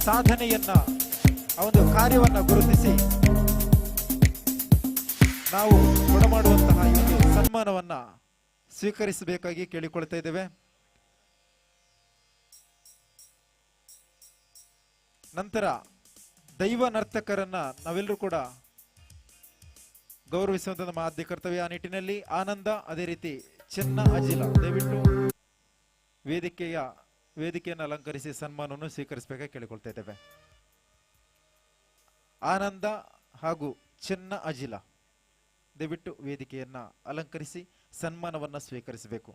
ಸಾಧನೆಯನ್ನ ಆ ಒಂದು ಕಾರ್ಯವನ್ನ ಗುರುತಿಸಿ ನಾವು ಕೊಡಮಾಡುವಂತಹ ಈ ಒಂದು ಸನ್ಮಾನವನ್ನ ಸ್ವೀಕರಿಸಬೇಕಾಗಿ ಕೇಳಿಕೊಳ್ತಾ ಇದ್ದೇವೆ. ನಂತರ ದೈವ ನರ್ತಕರನ್ನ ನಾವೆಲ್ಲರೂ ಕೂಡ ಗೌರವಿಸುವಂತ ನಮ್ಮ ಆದ್ಯ ಕರ್ತವ್ಯ. ಆ ನಿಟ್ಟಿನಲ್ಲಿ ಆನಂದ, ಅದೇ ರೀತಿ ಚೆನ್ನ ಅಜಿಲ ದಯವಿಟ್ಟು ವೇದಿಕೆಯನ್ನು ಅಲಂಕರಿಸಿ ಸನ್ಮಾನವನ್ನು ಸ್ವೀಕರಿಸಬೇಕಾಗಿ ಕೇಳಿಕೊಳ್ತಾ ಇದ್ದೇವೆ. ಆನಂದ ಹಾಗೂ ಚೆನ್ನ ಅಜಿಲ ದಯವಿಟ್ಟು ವೇದಿಕೆಯನ್ನ ಅಲಂಕರಿಸಿ ಸನ್ಮಾನವನ್ನ ಸ್ವೀಕರಿಸಬೇಕು.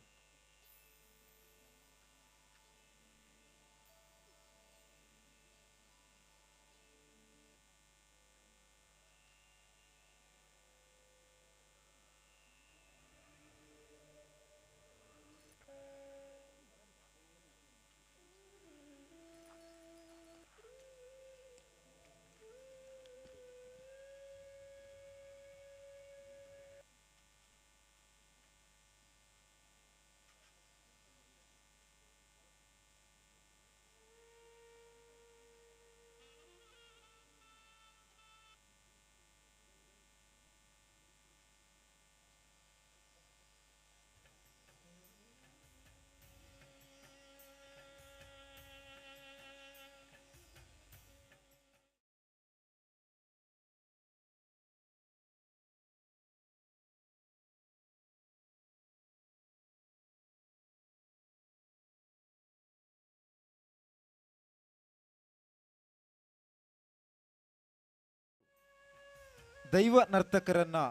ದೈವ ನರ್ತಕರನ್ನು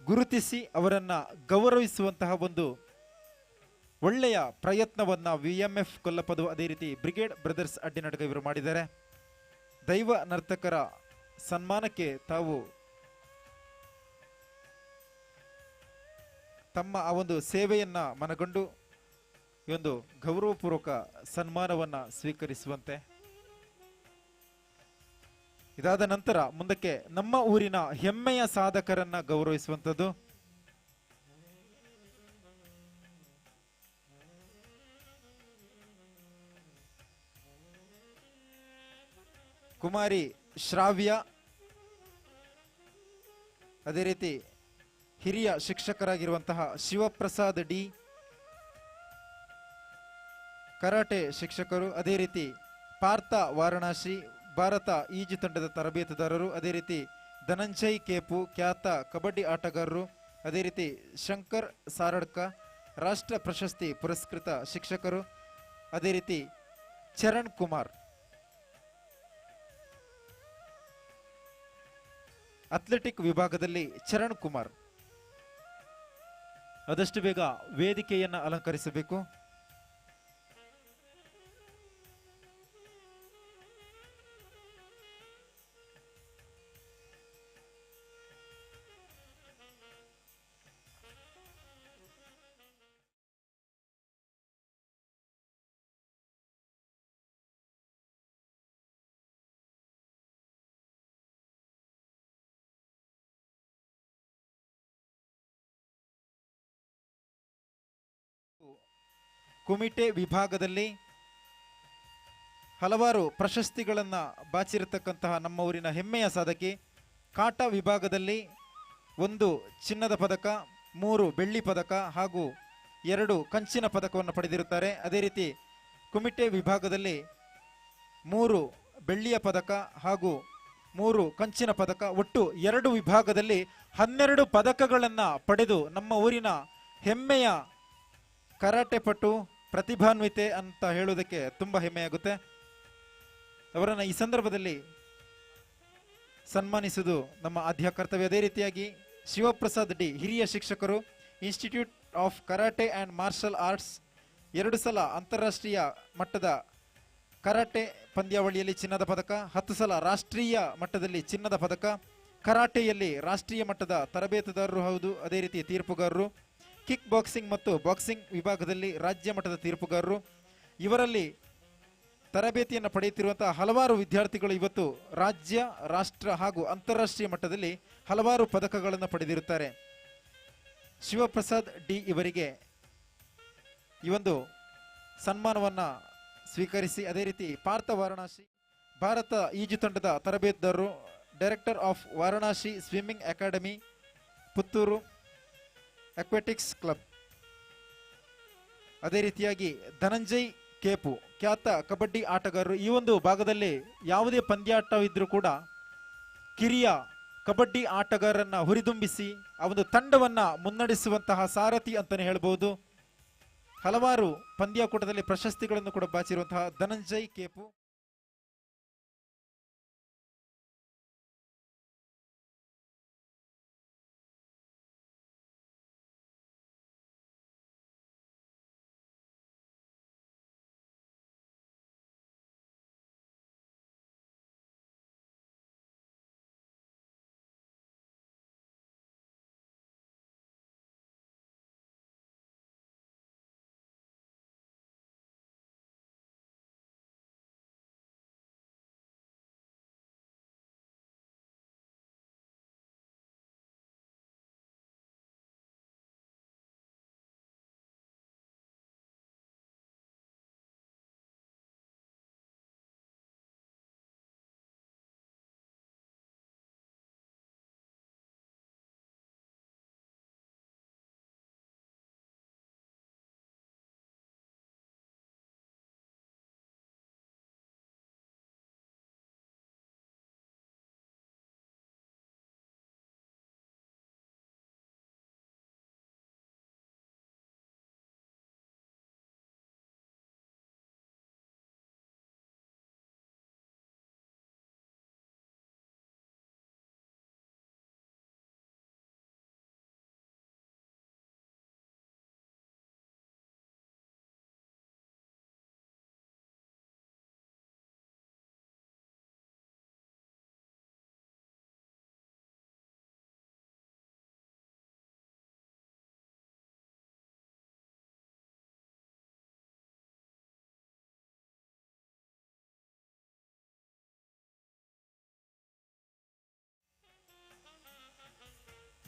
ಗುರುತಿಸಿ ಅವರನ್ನು ಗೌರವಿಸುವಂತಹ ಒಂದು ಒಳ್ಳೆಯ ಪ್ರಯತ್ನವನ್ನು VMF ಕೊಲ್ಲಪದು ಅದೇ ರೀತಿ ಬ್ರಿಗೇಡ್ ಬ್ರದರ್ಸ್ ಅಡ್ಡಿನಡ್ಗ ಇವರು ಮಾಡಿದ್ದಾರೆ. ದೈವ ನರ್ತಕರ ಸನ್ಮಾನಕ್ಕೆ ತಾವು ತಮ್ಮ ಆ ಒಂದು ಸೇವೆಯನ್ನು ಮನಗಂಡು ಈ ಒಂದು ಗೌರವಪೂರ್ವಕ ಸನ್ಮಾನವನ್ನು ಸ್ವೀಕರಿಸುವಂತೆ. ಇದಾದ ನಂತರ ಮುಂದಕ್ಕೆ ನಮ್ಮ ಊರಿನ ಹೆಮ್ಮೆಯ ಸಾಧಕರನ್ನ ಗೌರವಿಸುವಂಥದ್ದು. ಕುಮಾರಿ ಶ್ರಾವ್ಯ, ಅದೇ ರೀತಿ ಹಿರಿಯ ಶಿಕ್ಷಕರಾಗಿರುವಂತಹ ಶಿವಪ್ರಸಾದ್ ಡಿ, ಕರಾಟೆ ಶಿಕ್ಷಕರು, ಅದೇ ರೀತಿ ಪಾರ್ಥ ವಾರಣಾಸಿ ಭಾರತ ಈಜು ತಂಡದ ತರಬೇತುದಾರರು, ಅದೇ ರೀತಿ ಧನಂಜಯ್ ಕೇಪು ಖ್ಯಾತ ಕಬಡ್ಡಿ ಆಟಗಾರರು, ಅದೇ ರೀತಿ ಶಂಕರ್ ಸಾರಡ್ಕ ರಾಷ್ಟ್ರ ಪ್ರಶಸ್ತಿ ಪುರಸ್ಕೃತ ಶಿಕ್ಷಕರು, ಅದೇ ರೀತಿ ಚರಣ್ ಕುಮಾರ್ ಅಥ್ಲೆಟಿಕ್ ವಿಭಾಗದಲ್ಲಿ ಚರಣ್ ಕುಮಾರ್ ಆದಷ್ಟು ಬೇಗ ವೇದಿಕೆಯನ್ನು ಅಲಂಕರಿಸಬೇಕು. ಕುಮಿಟೆ ವಿಭಾಗದಲ್ಲಿ ಹಲವಾರು ಪ್ರಶಸ್ತಿಗಳನ್ನು ಬಾಚಿರತಕ್ಕಂತಹ ನಮ್ಮ ಊರಿನ ಹೆಮ್ಮೆಯ ಸಾಧಕಿ. ಕಾಟ ವಿಭಾಗದಲ್ಲಿ 1 ಚಿನ್ನದ ಪದಕ, 3 ಬೆಳ್ಳಿ ಪದಕ ಹಾಗೂ 2 ಕಂಚಿನ ಪದಕವನ್ನು ಪಡೆದಿರುತ್ತಾರೆ. ಅದೇ ರೀತಿ ಕುಮಿಟೆ ವಿಭಾಗದಲ್ಲಿ 3 ಬೆಳ್ಳಿಯ ಪದಕ ಹಾಗೂ 3 ಕಂಚಿನ ಪದಕ, ಒಟ್ಟು 2 ವಿಭಾಗದಲ್ಲಿ 12 ಪದಕಗಳನ್ನು ಪಡೆದು ನಮ್ಮ ಊರಿನ ಹೆಮ್ಮೆಯ ಕರಾಟೆ ಪಟು, ಪ್ರತಿಭಾನ್ವಿತೆ ಅಂತ ಹೇಳುವುದಕ್ಕೆ ತುಂಬ ಹೆಮ್ಮೆಯಾಗುತ್ತೆ. ಅವರನ್ನು ಈ ಸಂದರ್ಭದಲ್ಲಿ ಸನ್ಮಾನಿಸುವುದು ನಮ್ಮ ಆದ್ಯ ಕರ್ತವ್ಯ. ಅದೇ ರೀತಿಯಾಗಿ ಶಿವಪ್ರಸಾದ್ ಡಿ, ಹಿರಿಯ ಶಿಕ್ಷಕರು, institute of karate and martial arts, 2 ಸಲ ಅಂತಾರಾಷ್ಟ್ರೀಯ ಮಟ್ಟದ ಕರಾಟೆ ಪಂದ್ಯಾವಳಿಯಲ್ಲಿ ಚಿನ್ನದ ಪದಕ, 10 ಸಲ ರಾಷ್ಟ್ರೀಯ ಮಟ್ಟದಲ್ಲಿ ಚಿನ್ನದ ಪದಕ, ಕರಾಟೆಯಲ್ಲಿ ರಾಷ್ಟ್ರೀಯ ಮಟ್ಟದ ತರಬೇತುದಾರರು ಹೌದು, ಅದೇ ರೀತಿ ತೀರ್ಪುಗಾರರು, ಕಿಕ್ ಬಾಕ್ಸಿಂಗ್ ಮತ್ತು ಬಾಕ್ಸಿಂಗ್ ವಿಭಾಗದಲ್ಲಿ ರಾಜ್ಯ ಮಟ್ಟದ ತೀರ್ಪುಗಾರರು. ಇವರಲ್ಲಿ ತರಬೇತಿಯನ್ನು ಪಡೆಯುತ್ತಿರುವಂತಹ ಹಲವಾರು ವಿದ್ಯಾರ್ಥಿಗಳು ಇವತ್ತು ರಾಜ್ಯ, ರಾಷ್ಟ್ರ ಹಾಗೂ ಅಂತಾರಾಷ್ಟ್ರೀಯ ಮಟ್ಟದಲ್ಲಿ ಹಲವಾರು ಪದಕಗಳನ್ನು ಪಡೆದಿರುತ್ತಾರೆ. ಶಿವಪ್ರಸಾದ್ ಡಿ ಇವರಿಗೆ ಈ ಒಂದು ಸನ್ಮಾನವನ್ನು ಸ್ವೀಕರಿಸಿ, ಅದೇ ರೀತಿ ಪಾರ್ಥ ವಾರಣಾಸಿ ಭಾರತ ಈಜು ತಂಡದ ತರಬೇತುದಾರರು, director of Varanasi swimming academy, Puttur aquatics club, ಅದೇ ರೀತಿಯಾಗಿ ಧನಂಜಯ್ ಕೇಪು ಖ್ಯಾತ ಕಬಡ್ಡಿ ಆಟಗಾರರು. ಈ ಒಂದು ಭಾಗದಲ್ಲಿ ಯಾವುದೇ ಪಂದ್ಯಾಟವಿದ್ರೂ ಕೂಡ ಕಿರಿಯ ಕಬಡ್ಡಿ ಆಟಗಾರರನ್ನ ಹುರಿದುಂಬಿಸಿ ಆ ಒಂದು ತಂಡವನ್ನು ಮುನ್ನಡೆಸುವಂತಹ ಸಾರಥಿ ಅಂತಲೇ ಹೇಳ್ಬೋದು. ಹಲವಾರು ಪಂದ್ಯಾಕೂಟದಲ್ಲಿ ಪ್ರಶಸ್ತಿಗಳನ್ನು ಕೂಡ ಬಾಚಿರುವಂತಹ ಧನಂಜಯ್ ಕೇಪು.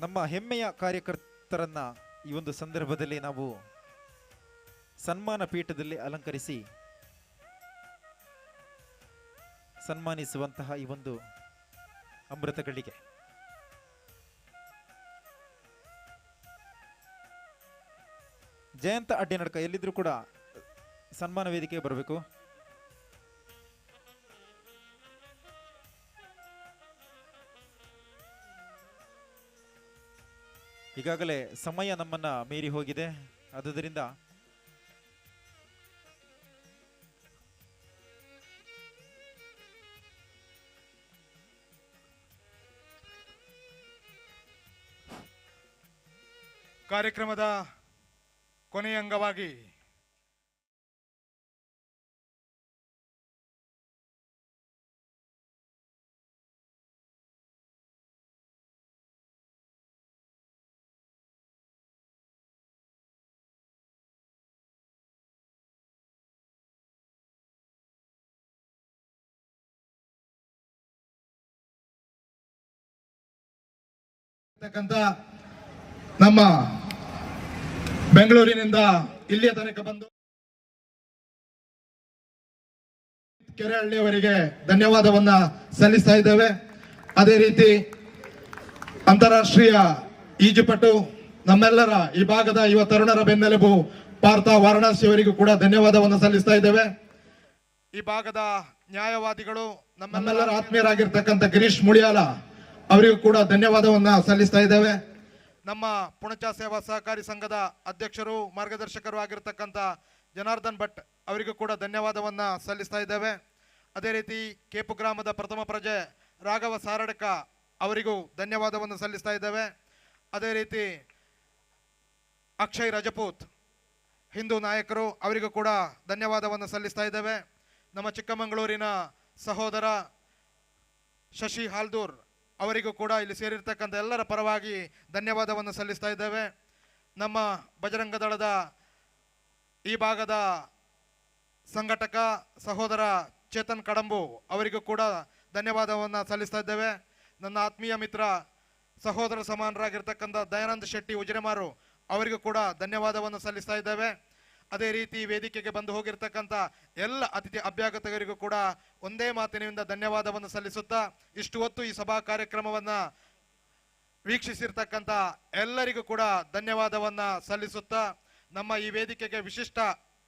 ನಮ್ಮ ಹೆಮ್ಮೆಯ ಕಾರ್ಯಕರ್ತರನ್ನ ಈ ಒಂದು ಸಂದರ್ಭದಲ್ಲಿ ನಾವು ಸನ್ಮಾನ ಪೀಠದಲ್ಲಿ ಅಲಂಕರಿಸಿ ಸನ್ಮಾನಿಸುವಂತಹ ಈ ಒಂದು ಅಮೃತ ಗಳಿಗೆ ಜಯಂತ ಅಡ್ಡಿನಡ್ಕ ಎಲ್ಲಿದ್ರು ಕೂಡ ಸನ್ಮಾನ ವೇದಿಕೆಗೆ ಬರಬೇಕು. ಈಗಾಗಲೇ ಸಮಯ ನಮ್ಮನ್ನ ಮೀರಿ ಹೋಗಿದೆ. ಆದುದರಿಂದ
ಕಾರ್ಯಕ್ರಮದ ಕೊನೆಯ ಅಂಗವಾಗಿ ನಮ್ಮ ಬೆಂಗಳೂರಿನಿಂದ ಇಲ್ಲಿಯ ತನಕ ಬಂದು ಕೆರೆಹಳ್ಳಿಯವರಿಗೆ ಧನ್ಯವಾದವನ್ನ ಸಲ್ಲಿಸ್ತಾ ಇದ್ದೇವೆ. ಅದೇ ರೀತಿ ಅಂತಾರಾಷ್ಟ್ರೀಯ ಈಜುಪಟು ನಮ್ಮೆಲ್ಲರ ಈ ಭಾಗದ ಯುವ ತರುಣರ ಬೆನ್ನೆಲುಬು ಪಾರ್ಥ ವಾರಣಾಸಿಯವರಿಗೂ ಕೂಡ ಧನ್ಯವಾದವನ್ನು ಸಲ್ಲಿಸ್ತಾ ಇದ್ದೇವೆ. ಈ ಭಾಗದ ನ್ಯಾಯವಾದಿಗಳು ನಮ್ಮೆಲ್ಲರ ಆತ್ಮೀಯರಾಗಿರ್ತಕ್ಕಂಥ ಗಿರೀಶ್ ಮುಳಿಯಾಲ ಅವರಿಗೂ ಕೂಡ ಧನ್ಯವಾದವನ್ನ ಸಲ್ಲಿಸ್ತಾ ಇದ್ದೇವೆ. ನಮ್ಮ ಪುಣಚ ಸೇವಾ ಸಹಕಾರಿ ಸಂಘದ ಅಧ್ಯಕ್ಷರು ಮಾರ್ಗದರ್ಶಕರು ಆಗಿರ್ತಕ್ಕಂಥ ಜನಾರ್ದನ್ ಭಟ್ ಅವರಿಗೂ ಕೂಡ ಧನ್ಯವಾದವನ್ನ ಸಲ್ಲಿಸ್ತಾ ಇದ್ದೇವೆ. ಅದೇ ರೀತಿ ಕೇಪು ಗ್ರಾಮದ ಪ್ರಥಮ ಪ್ರಜೆ ರಾಘವ ಸಾರಡ್ಕ ಅವರಿಗೂ ಧನ್ಯವಾದವನ್ನು ಸಲ್ಲಿಸ್ತಾ ಇದ್ದೇವೆ. ಅದೇ ರೀತಿ ಅಕ್ಷಯ್ ರಜಪೂತ್ ಹಿಂದೂ ನಾಯಕರು ಅವರಿಗೂ ಕೂಡ ಧನ್ಯವಾದವನ್ನು ಸಲ್ಲಿಸ್ತಾ ಇದ್ದೇವೆ. ನಮ್ಮ ಚಿಕ್ಕಮಗಳೂರಿನ ಸಹೋದರ ಶಶಿ ಹಾಲ್ದೂರ್ ಅವರಿಗೂ ಕೂಡ ಇಲ್ಲಿ ಸೇರಿರ್ತಕ್ಕಂಥ ಎಲ್ಲರ ಪರವಾಗಿ ಧನ್ಯವಾದವನ್ನು ಸಲ್ಲಿಸ್ತಾ ಇದ್ದೇವೆ. ನಮ್ಮ ಬಜರಂಗ ದಳದ ಈ ಭಾಗದ ಸಂಘಟಕ ಸಹೋದರ ಚೇತನ್ ಕಡಂಬು ಅವರಿಗೂ ಕೂಡ ಧನ್ಯವಾದವನ್ನು ಸಲ್ಲಿಸ್ತಾ ಇದ್ದೇವೆ. ನನ್ನ ಆತ್ಮೀಯ ಮಿತ್ರ ಸಹೋದರ ಸಮಾನರಾಗಿರ್ತಕ್ಕಂಥ ದಯಾನಂದ್ ಶೆಟ್ಟಿ ಉಜಿರೆಮಾರು ಅವರಿಗೂ ಕೂಡ ಧನ್ಯವಾದವನ್ನು ಸಲ್ಲಿಸ್ತಾ ಇದ್ದೇವೆ. ಅದೇ ರೀತಿ ವೇದಿಕೆಗೆ ಬಂದು ಹೋಗಿರ್ತಕ್ಕಂಥ ಎಲ್ಲ ಅತಿಥಿ ಅಭ್ಯಾಗತರಿಗೂ ಕೂಡ ಒಂದೇ ಮಾತಿನಿಂದ ಧನ್ಯವಾದವನ್ನು ಸಲ್ಲಿಸುತ್ತಾ ಇಷ್ಟು ಹೊತ್ತು ಈ ಸಭಾ ಕಾರ್ಯಕ್ರಮವನ್ನ ವೀಕ್ಷಿಸಿರ್ತಕ್ಕಂಥ ಎಲ್ಲರಿಗೂ ಕೂಡ ಧನ್ಯವಾದವನ್ನ ಸಲ್ಲಿಸುತ್ತಾ ನಮ್ಮ ಈ ವೇದಿಕೆಗೆ ವಿಶಿಷ್ಟ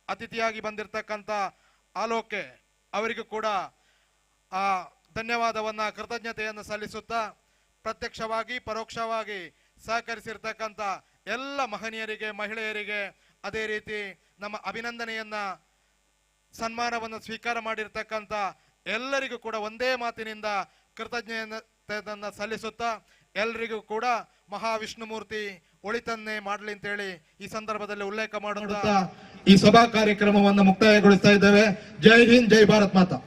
ಅತಿಥಿಯಾಗಿ ಬಂದಿರತಕ್ಕಂಥ ಆಲೋಕೆ ಅವರಿಗೂ ಕೂಡ ಧನ್ಯವಾದವನ್ನ ಕೃತಜ್ಞತೆಯನ್ನು ಸಲ್ಲಿಸುತ್ತಾ ಪ್ರತ್ಯಕ್ಷವಾಗಿ ಪರೋಕ್ಷವಾಗಿ ಸಹಕರಿಸಿರ್ತಕ್ಕಂಥ ಎಲ್ಲ ಮಹನೀಯರಿಗೆ ಮಹಿಳೆಯರಿಗೆ ಅದೇ ರೀತಿ ನಮ್ಮ ಅಭಿನಂದನೆಯನ್ನ ಸನ್ಮಾನವನ್ನು ಸ್ವೀಕಾರ ಮಾಡಿರ್ತಕ್ಕಂಥ ಎಲ್ಲರಿಗೂ ಕೂಡ ಒಂದೇ ಮಾತಿನಿಂದ ಕೃತಜ್ಞತೆಯನ್ನ ಸಲ್ಲಿಸುತ್ತಾ ಎಲ್ಲರಿಗೂ ಕೂಡ ಮಹಾವಿಷ್ಣುಮೂರ್ತಿ ಒಳಿತನ್ನೇ ಮಾಡಲಿ ಅಂತೇಳಿ ಈ ಸಂದರ್ಭದಲ್ಲಿ ಉಲ್ಲೇಖ ಮಾಡುತ್ತಾ ಈ ಸಭಾ ಕಾರ್ಯಕ್ರಮವನ್ನು ಮುಕ್ತಾಯಗೊಳಿಸ್ತಾ ಇದ್ದೇವೆ. ಜೈ ಹಿಂದ್, ಜೈ ಭಾರತ್ ಮಾತಾ.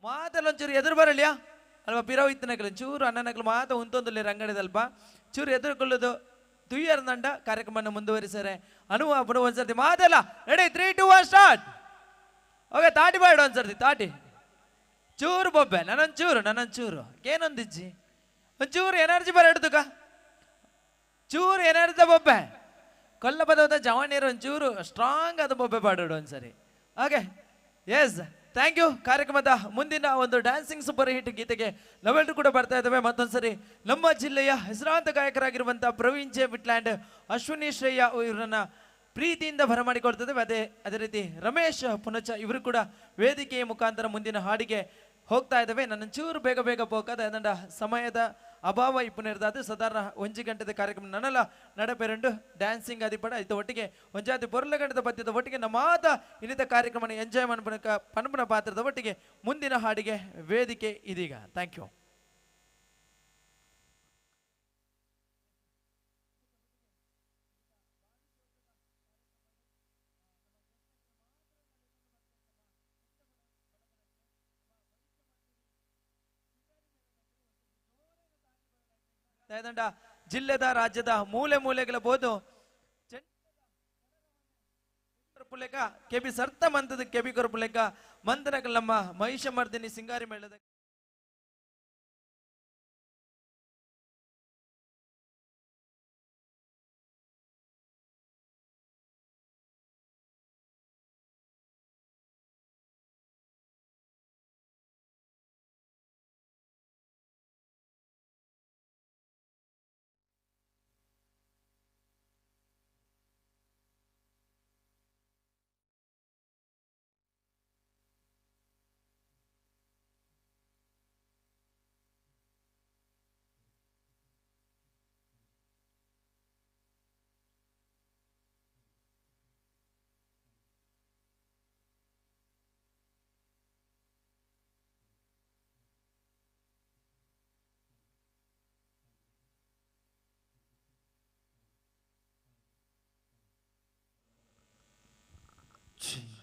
ಮಾತೆಲ್ಲ ಒಂಚೂರು ಎದುರು ಬರಲಿಯಾ ಅಲ್ವಾ ಪಿರವಿತ್ತನಕಲು ಚೂರು ಅಣ್ಣನಕಲು ಮಾತ ಉಂತೊಂದಲ್ಲಿ ರಂಗಡದಲ್ಪ ಚೂರು ಎದುರುಕೊಳ್ಳೋದು ತುಯ್ಯರ್ ದಂಡ ಕಾರ್ಯಕ್ರಮವನ್ನು ಮುಂದುವರಿಸರೆ ಅನುವಾಪನ ಒಂದ್ಸರ್ತಿ ಮಾತೆಲ್ಲ ರೆಡಿ 3 2 1 ಸ್ಟಾರ್ಟ್ ಓಕೆ ತಾಟಿ ಬಾಡ ಒಂದ್ಸರ್ತಿ ತಾಟಿ ಚೂರು ಬೊಬ್ಬೆ ನನ್ನೊಂಚೂರು ಏನೊಂದಿಜ್ಜಿ ಒಂಚೂರು ಎನರ್ಜಿ ಬರ ಹಿಡ್ದುಕ ಚೂರು ಎನರ್ಜಿ ಬೊಬ್ಬೆ ಕೊಲ್ಲ ಪದದ ಜವಾನಿಯರು ಒಂಚೂರು ಸ್ಟ್ರಾಂಗ್ ಆದ ಬೊಬ್ಬೆ ಪಾಡೋಡು ಒಂದ್ಸರಿ ಓಕೆ ಎಸ್ ಥ್ಯಾಂಕ್ ಯು. ಕಾರ್ಯಕ್ರಮದ ಮುಂದಿನ ಒಂದು ಡ್ಯಾನ್ಸಿಂಗ್ ಸೂಪರ್ ಹಿಟ್ ಗೀತೆಗೆ ನಾವೆಲ್ಲರೂ ಕೂಡ ಬರ್ತಾ ಇದ್ದೇವೆ. ಮತ್ತೊಂದ್ಸರಿ ನಮ್ಮ ಜಿಲ್ಲೆಯ ಹೆಸರಾಂತ ಗಾಯಕರಾಗಿರುವಂಥ ಪ್ರವೀಣ್ ಜೆ ವಿಟ್ಲ್ಯಾಂಡ್, ಅಶ್ವಿನಿ ಶ್ರೇಯ ಇವರನ್ನ ಪ್ರೀತಿಯಿಂದ ಬರಮಾಡಿಕೊಳ್ತದೆ. ಅದೇ ರೀತಿ ರಮೇಶ್ ಪುನಚ ಇವರು ಕೂಡ ವೇದಿಕೆಯ ಮುಖಾಂತರ ಮುಂದಿನ ಹಾಡಿಗೆ ಹೋಗ್ತಾ ಇದ್ದೇವೆ. ನನ್ನ ಚೂರು ಬೇಗ ಬೇಗ ಹೋಗದ ಅದಂಡ ಸಮಯದ ಅಭಾವ ಇಪ್ಪುನಿರ್ದಾದ ಸಾಧಾರಣ 1 ಗಂಟೆದ ಕಾರ್ಯಕ್ರಮ ನನ್ನಲ್ಲ ನಡಪೆರಂಡು ಡ್ಯಾನ್ಸಿಂಗ್ ಅದಿಪಡ ಇತ್ತ ಒಟ್ಟಿಗೆ ಒಂಜಾತಿ ಬೊರ್ಲ ಗಂಟದ ಬತ್ತಿದ ಒಟ್ಟಿಗೆ ನಮ್ಮಾದ ಇನ್ನಿತ ಕಾರ್ಯಕ್ರಮ ಎಂಜಾಯ್ ಮಾಡ್ಬೇಕ ಪನಪನ ಪಾತ್ರದ ಒಟ್ಟಿಗೆ ಮುಂದಿನ ಹಾಡಿಗೆ ವೇದಿಕೆ ಇದೀಗ. Thank you. ದಂಡ ಜಿಲ್ಲೆದ ರಾಜ್ಯದ ಮೂಲೆ ಮೂಲೆಗಳ ಬೋದು ಪುಲೆಕ ಕೆಬಿ ಸರ್ತ ಮಂತದ ಕೆಬಿ ಕೊರಪುಲೆಕ ಮಂತನಕಲ್ಲಮ್ಮ ಮಹಿಷ ಮರ್ದಿನಿ ಸಿಂಗಾರಿ ಮೇಳದ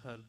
Hell.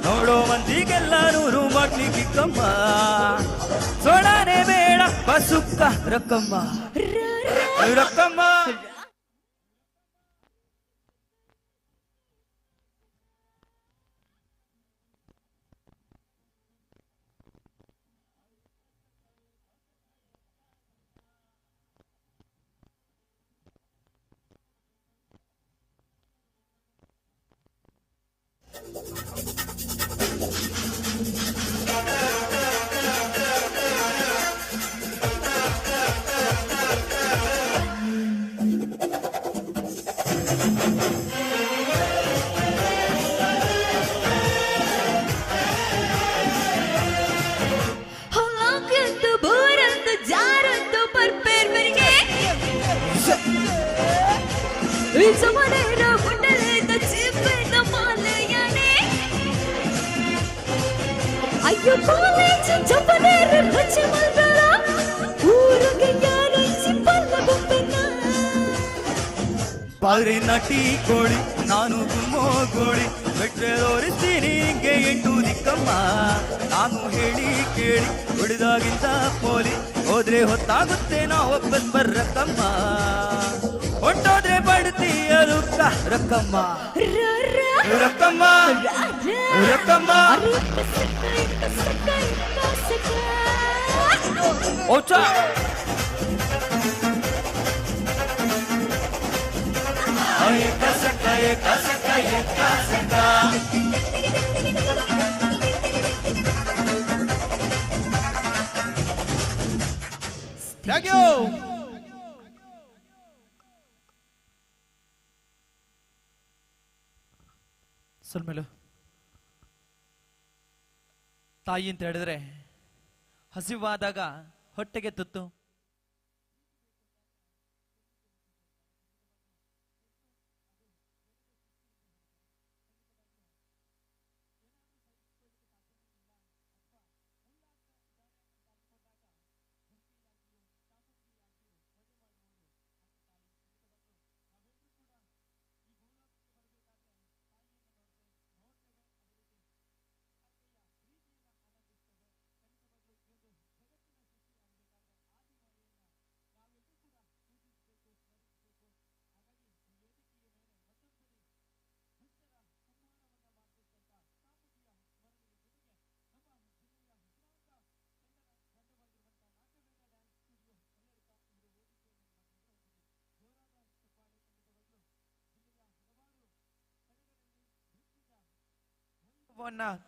ನೋಡೋ ಮಂದಿಗೆಲ್ಲ ನೂರು ಮಾಡ್ಲಿಕ್ಕಿಕ್ಕಮ್ಮ ಸೋಡಾನೆ ಬೇಡ ಬಸುಕ್ಕ ರಕ್ಕಮ್ಮ ರಕ್ಕಮ್ಮ.
ಅಯ್ಯೋ ಕಾಲೇಜ್ ಜಪನೇರ ರಚೆ ಮಲ್ಗಳ ಊರಿಗೆ ಯಾರಿಸಿ ಬಲ್ಲ ಬೊಪ್ಪೆನ
ಬಾದ್ರೆ ನಟಿ ಕೋಳಿ ನಾನು ಗುಮ್ಮೋ ಗೋಳಿ ಬೆಟ್ರೆ ತೋರಿಸ್ತೀನಿ ಹಿಂಗೆ ಎಂಟು ದಿಕ್ಕಮ್ಮ ನಾನು ಹೇಳಿ ಕೇಳಿ ಹೊಡೆದಾಗಿಂತ ಪೋಲಿ ಹೋದ್ರೆ ಹೊತ್ತಾಗುತ್ತೆ ನಾ ವಾಪಸ್ ಬರ್ರಕ್ಕಮ್ಮ ಹೊಂಟೋದ್ರೆ ಬಡ್ತೀಯ ರಕ್ಕಮ್ಮ ರಕ್ಕಮ್ಮ ರಕ್ಕಮ್ಮ ಓಚ
Thank you. ಸಲ್ಮೇಲು ತಾಯಿ ಅಂತ ಹೇಳಿದ್ರೆ ಹಸಿವಾದಾಗ ಹೊಟ್ಟೆಗೆ ತುತ್ತು,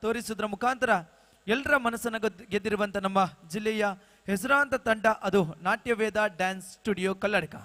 ತೋರಿಸುವುದರ ಮುಖಾಂತರ ಎಲ್ಲರ ಮನಸ್ಸನ್ನು ಗೆದ್ದಿರುವಂತ ನಮ್ಮ ಜಿಲ್ಲೆಯ ಹೆಸರಾಂತ ತಂಡ ಅದು ನಾಟ್ಯವೇದ ಡ್ಯಾನ್ಸ್ ಸ್ಟುಡಿಯೋ ಕಲ್ಲಡ್ಕ.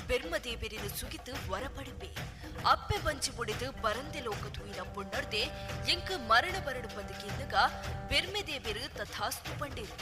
பெருமதேபெரிது சுகித்து வரப்படுப்பே அப்பே பஞ்சி முடிது பரந்தே லோகத்துயின புண்ணர்தே எங்கு மரண பரடு பதுக்கின்னுக பெருமதேபெரு ததாஸ்து பண்டிரு.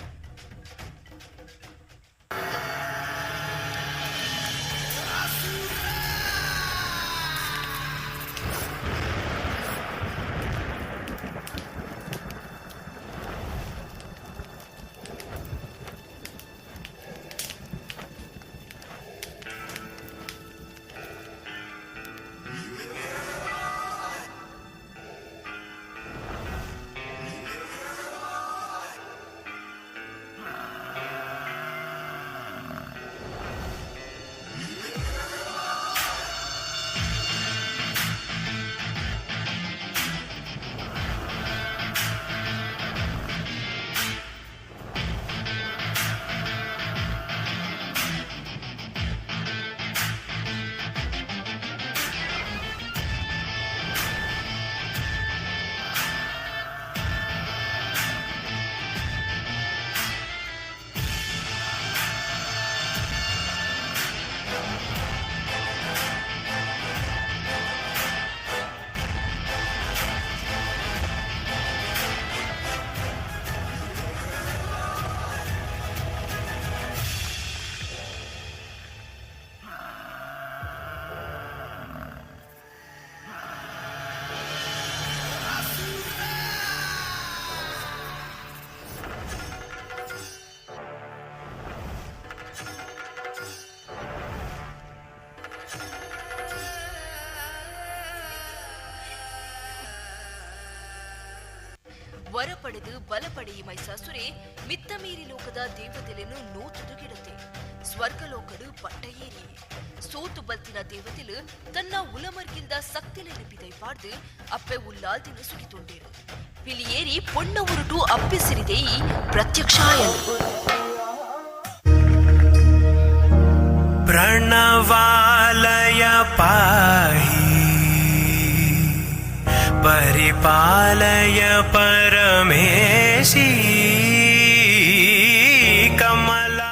ವರ ಪಡೆದು ಬಲ ಪಡೆಯಿ ಮೈಸಾಸುರೆ ಮಿತ್ತ ಮೀರಿ ಲೋಕದ ದೇವತೆಲೆನು ನೂತುದುಗಿಡತೆ ಸ್ವರ್ಗಲೋಕಡು ಪಟ್ಟಯೇರಿ ಸೋತು ಬಲ್ತಿನ ದೇವತೆಲು ತನ್ನ ಉಲಮರ್ಗಿಂದ ಸಕ್ತಿಲೆನಿಪಿದೈ ಪಾಡ್ದು ಅಪ್ಪೆ ಉಲ್ಲಾಲ್ದಿನ ಸುಗಿತೊಂಡೇರು ಪಿಲಿಯೇರಿ ಪೊಣ್ಣ ಉರುಟು ಅಪ್ಪಿಸಿರಿದೆಯಿ ಪ್ರತ್ಯಕ್ಷಾಯಲು
प्रणवालय पाहि परिपालय परमेशी कमला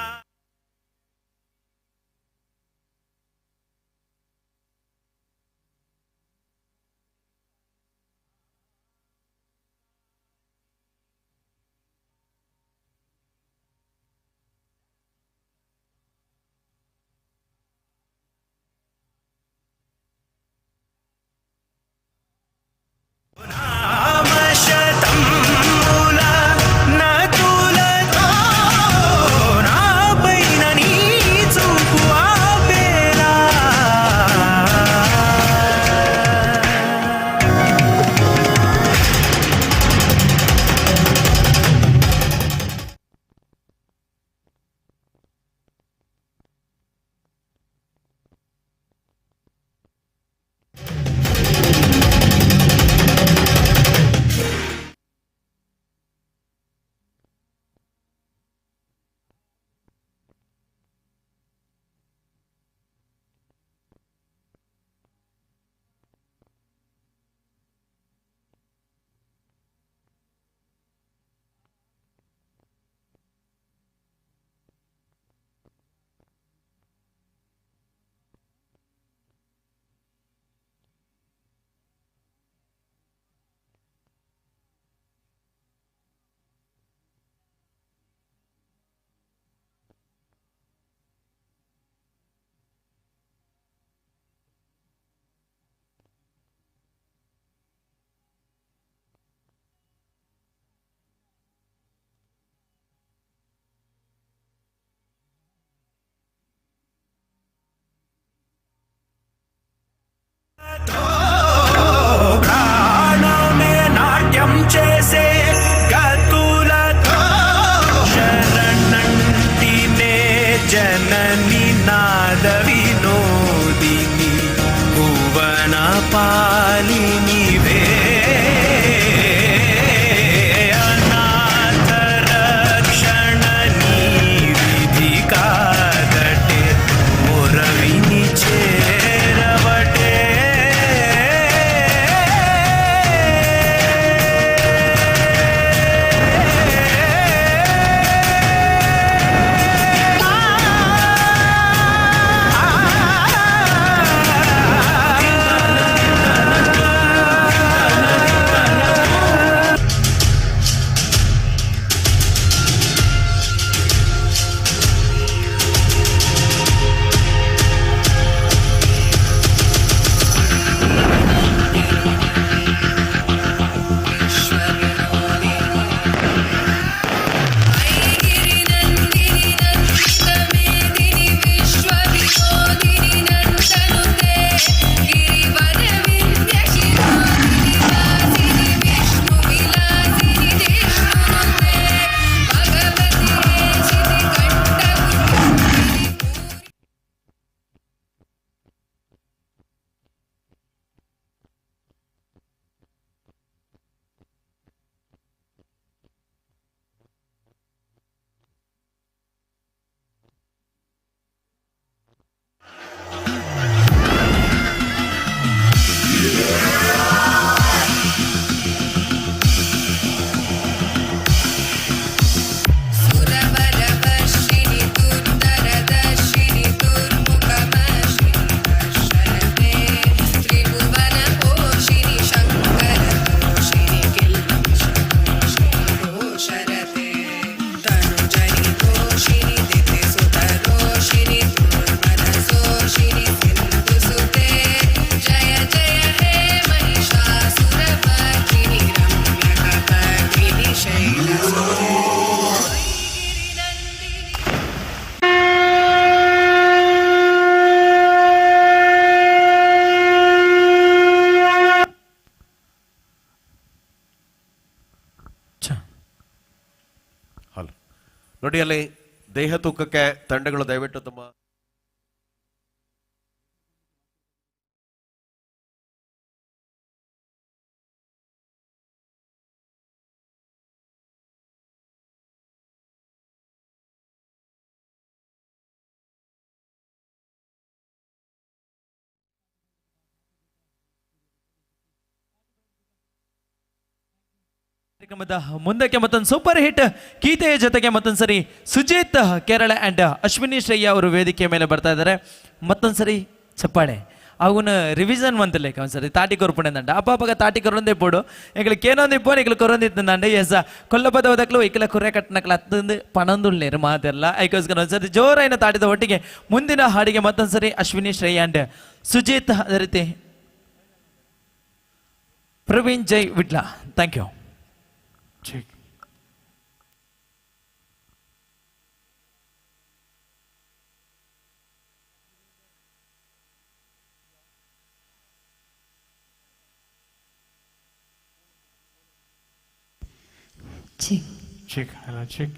नाम शतम्
ನೋಡಿ ಅಲ್ಲಿ ದೇಹ ತೂಕಕ್ಕೆ ತಂಡಗಳು ದಯವಿಟ್ಟು ತಮ್ಮ
ಕಾರ್ಯಕ್ರಮದ ಮುಂದಕ್ಕೆ ಮತ್ತೊಂದು ಸೂಪರ್ ಹಿಟ್ ಗೀತೆಯ ಜೊತೆಗೆ ಮತ್ತೊಂದ್ಸರಿ ಸುಜಿತ್ ಕೇರಳ ಅಂಡ್ ಅಶ್ವಿನಿ ಶ್ರೇಯ ಅವರು ವೇದಿಕೆ ಮೇಲೆ ಬರ್ತಾ ಇದ್ದಾರೆ. ಮತ್ತೊಂದ್ಸರಿ ಚಪ್ಪಾಳೆ ಅವನು ರಿವಿಷನ್ ಮಂತಲೇ ಒಂದ್ಸರಿ ತಾಟಿ ಕೊರ್ಪಣೆಂದಂಡ ಅಪ್ಪಾಪಗ ತಾಟಿ ಕೊರೊಂದೇ ಪೋಡು ಎங்களுக்கு ಏನೊಂದಿಪ್ಪೋನು ಎங்களுக்கு ಕೊರೊಂದಿತ್ತಂದಂಡ ಎಸ್ ಕೊಲ್ಲಪದ ಹೋದಕ್ಲು ಇಕ್ಕಲ ಕುರೆ ಕಟ್ಟನಕ್ಲ ಹತ್ತಂದು ಪಣಂದುಳ್ನೇರು ಮಾತೆಲ್ಲ ಐಕೋಸ್ಕರ ಒಂದ್ಸರಿ ಜೋರಾಯಿನ ತಾಟಿದ ಒಟ್ಟಿಗೆ ಮುಂದಿನ ಹಾಡಿಗೆ ಮತ್ತೊಂದ್ಸರಿ ಅಶ್ವಿನಿ ಶ್ರೇಯ ಅಂಡ್ ಸುಜಿತ್ ಅದೇ ರೀತಿ Praveen J Vitla. Thank you.
Check, hello, check.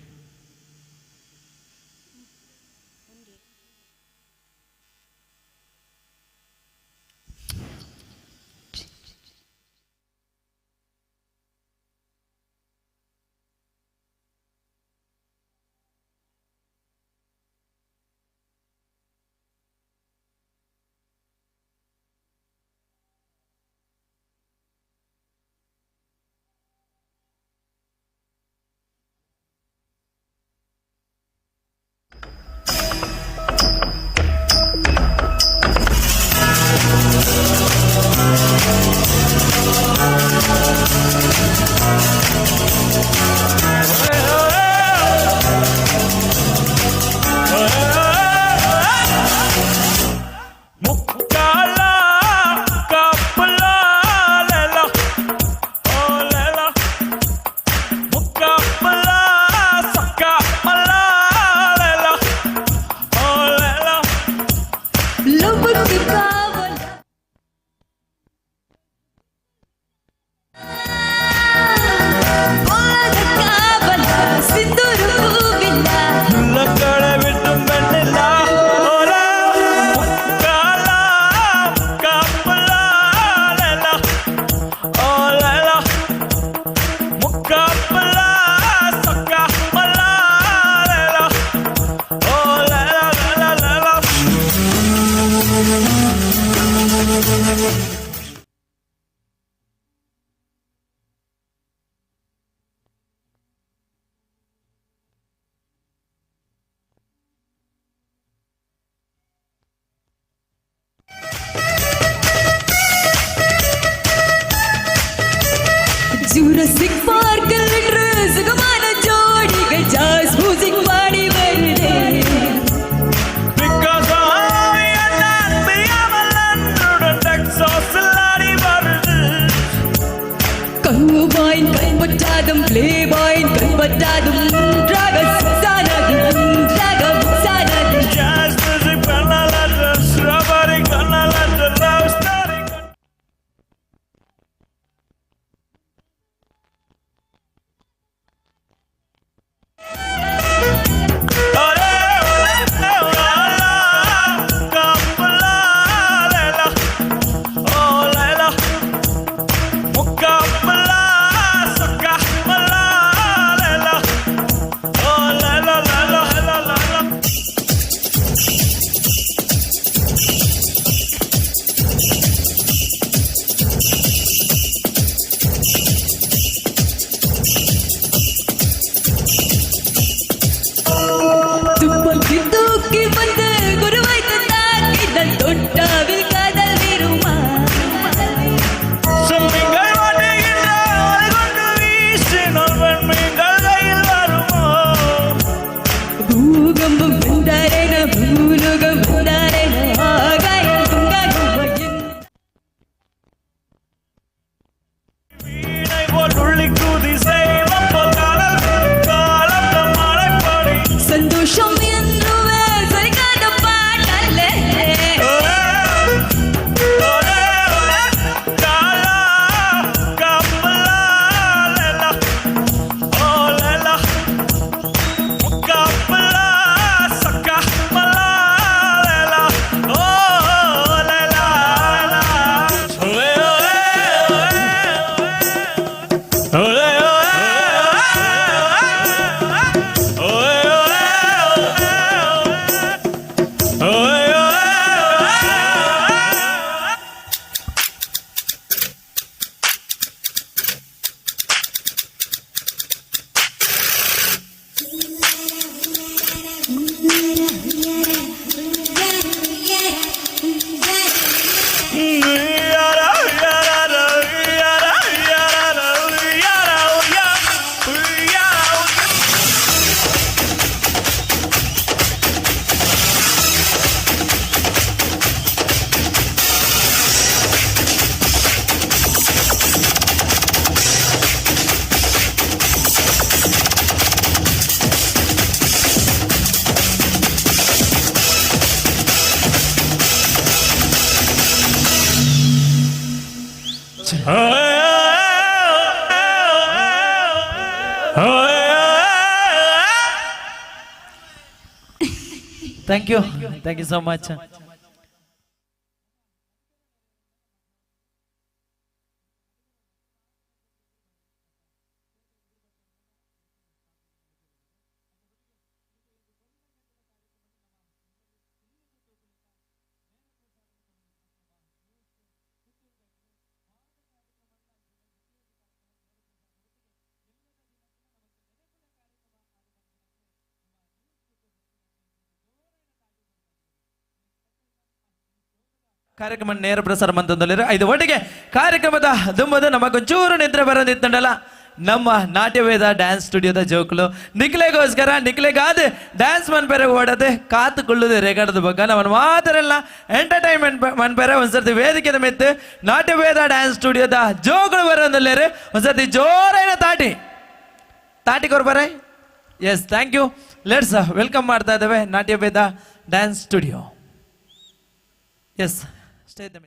Jurassic Park ಸುಗಮಾನ ಜೋಡಿಗೆ ಜಾಸ್ ಮ್ಯೂಸಿಕ್ ಮಾಡಿ ಬರದೆ
Because I am not me, I'm a London Texas ಲಾಡಿ ಬರದೆ
ಕಣ್ಣು ಬಾಯಿನ್ ಕೈಪಟ್ಟಾದಂ ಪ್ಲೇ ಬಾಯಿನ್ ಕೈಪಟ್ಟಾದಂ ಡ್ರಾಗ ಸಾನಗಿ ಡ್ರಾಗ ಸಾನಗಿ
ಜಾಸ್ music Kannada strawberry Kannada love story Mukabala, saka mala.
Thank you so much. ಕಾರ್ಯಕ್ರಮ ನೇರ ಪ್ರಸಾರ ಮಂತಂದಲ್ಲಿರೋ ಇದು ಒಟ್ಟಿಗೆ ಕಾರ್ಯಕ್ರಮದ ದುಂಬದು ನಮಗೊಂಚೂರು ನಿದ್ರೆ ಬರೋದಿತ್ತಂಡಲ್ಲ ನಮ್ಮ ನಾಟ್ಯವೇದ ಡ್ಯಾನ್ಸ್ ಸ್ಟುಡಿಯೋದ ಜೋಕುಲು ನಿಕ್ಲೆಗೋಸ್ಕರ ನಿಕ್ಲೆಗಾದ ಡ್ಯಾನ್ಸ್ ಮನ್ಪೇರೆ ಓಡದೆ ಕಾತುಕೊಳ್ಳುದು ರೆಕಾರ್ಡ್ ಬಗ್ಗೆ ನಮ್ಮನ್ನು ಮಾತಾರೆಲ್ಲ ಎಂಟರ್ಟೈನ್ಮೆಂಟ್ ಮನ್ಪೇರೆ ಒಂದ್ಸರ್ತಿ ವೇದಿಕೆದ ಮೆತ್ತು ನಾಟ್ಯವೇದ ಡ್ಯಾನ್ಸ್ ಸ್ಟುಡಿಯೋದ ಜೋಕುಲು ಬರೋದಲ್ಲೇರು ಒಂದ್ಸರ್ತಿ ಜೋರೇನ ತಾಟಿಕೋರ್ ಬರೇ. Yes thank you. Let's welcome ಮಾಡ್ತಾ ಇದ್ದೇವೆ Natyaveda dance studio. Yes stay the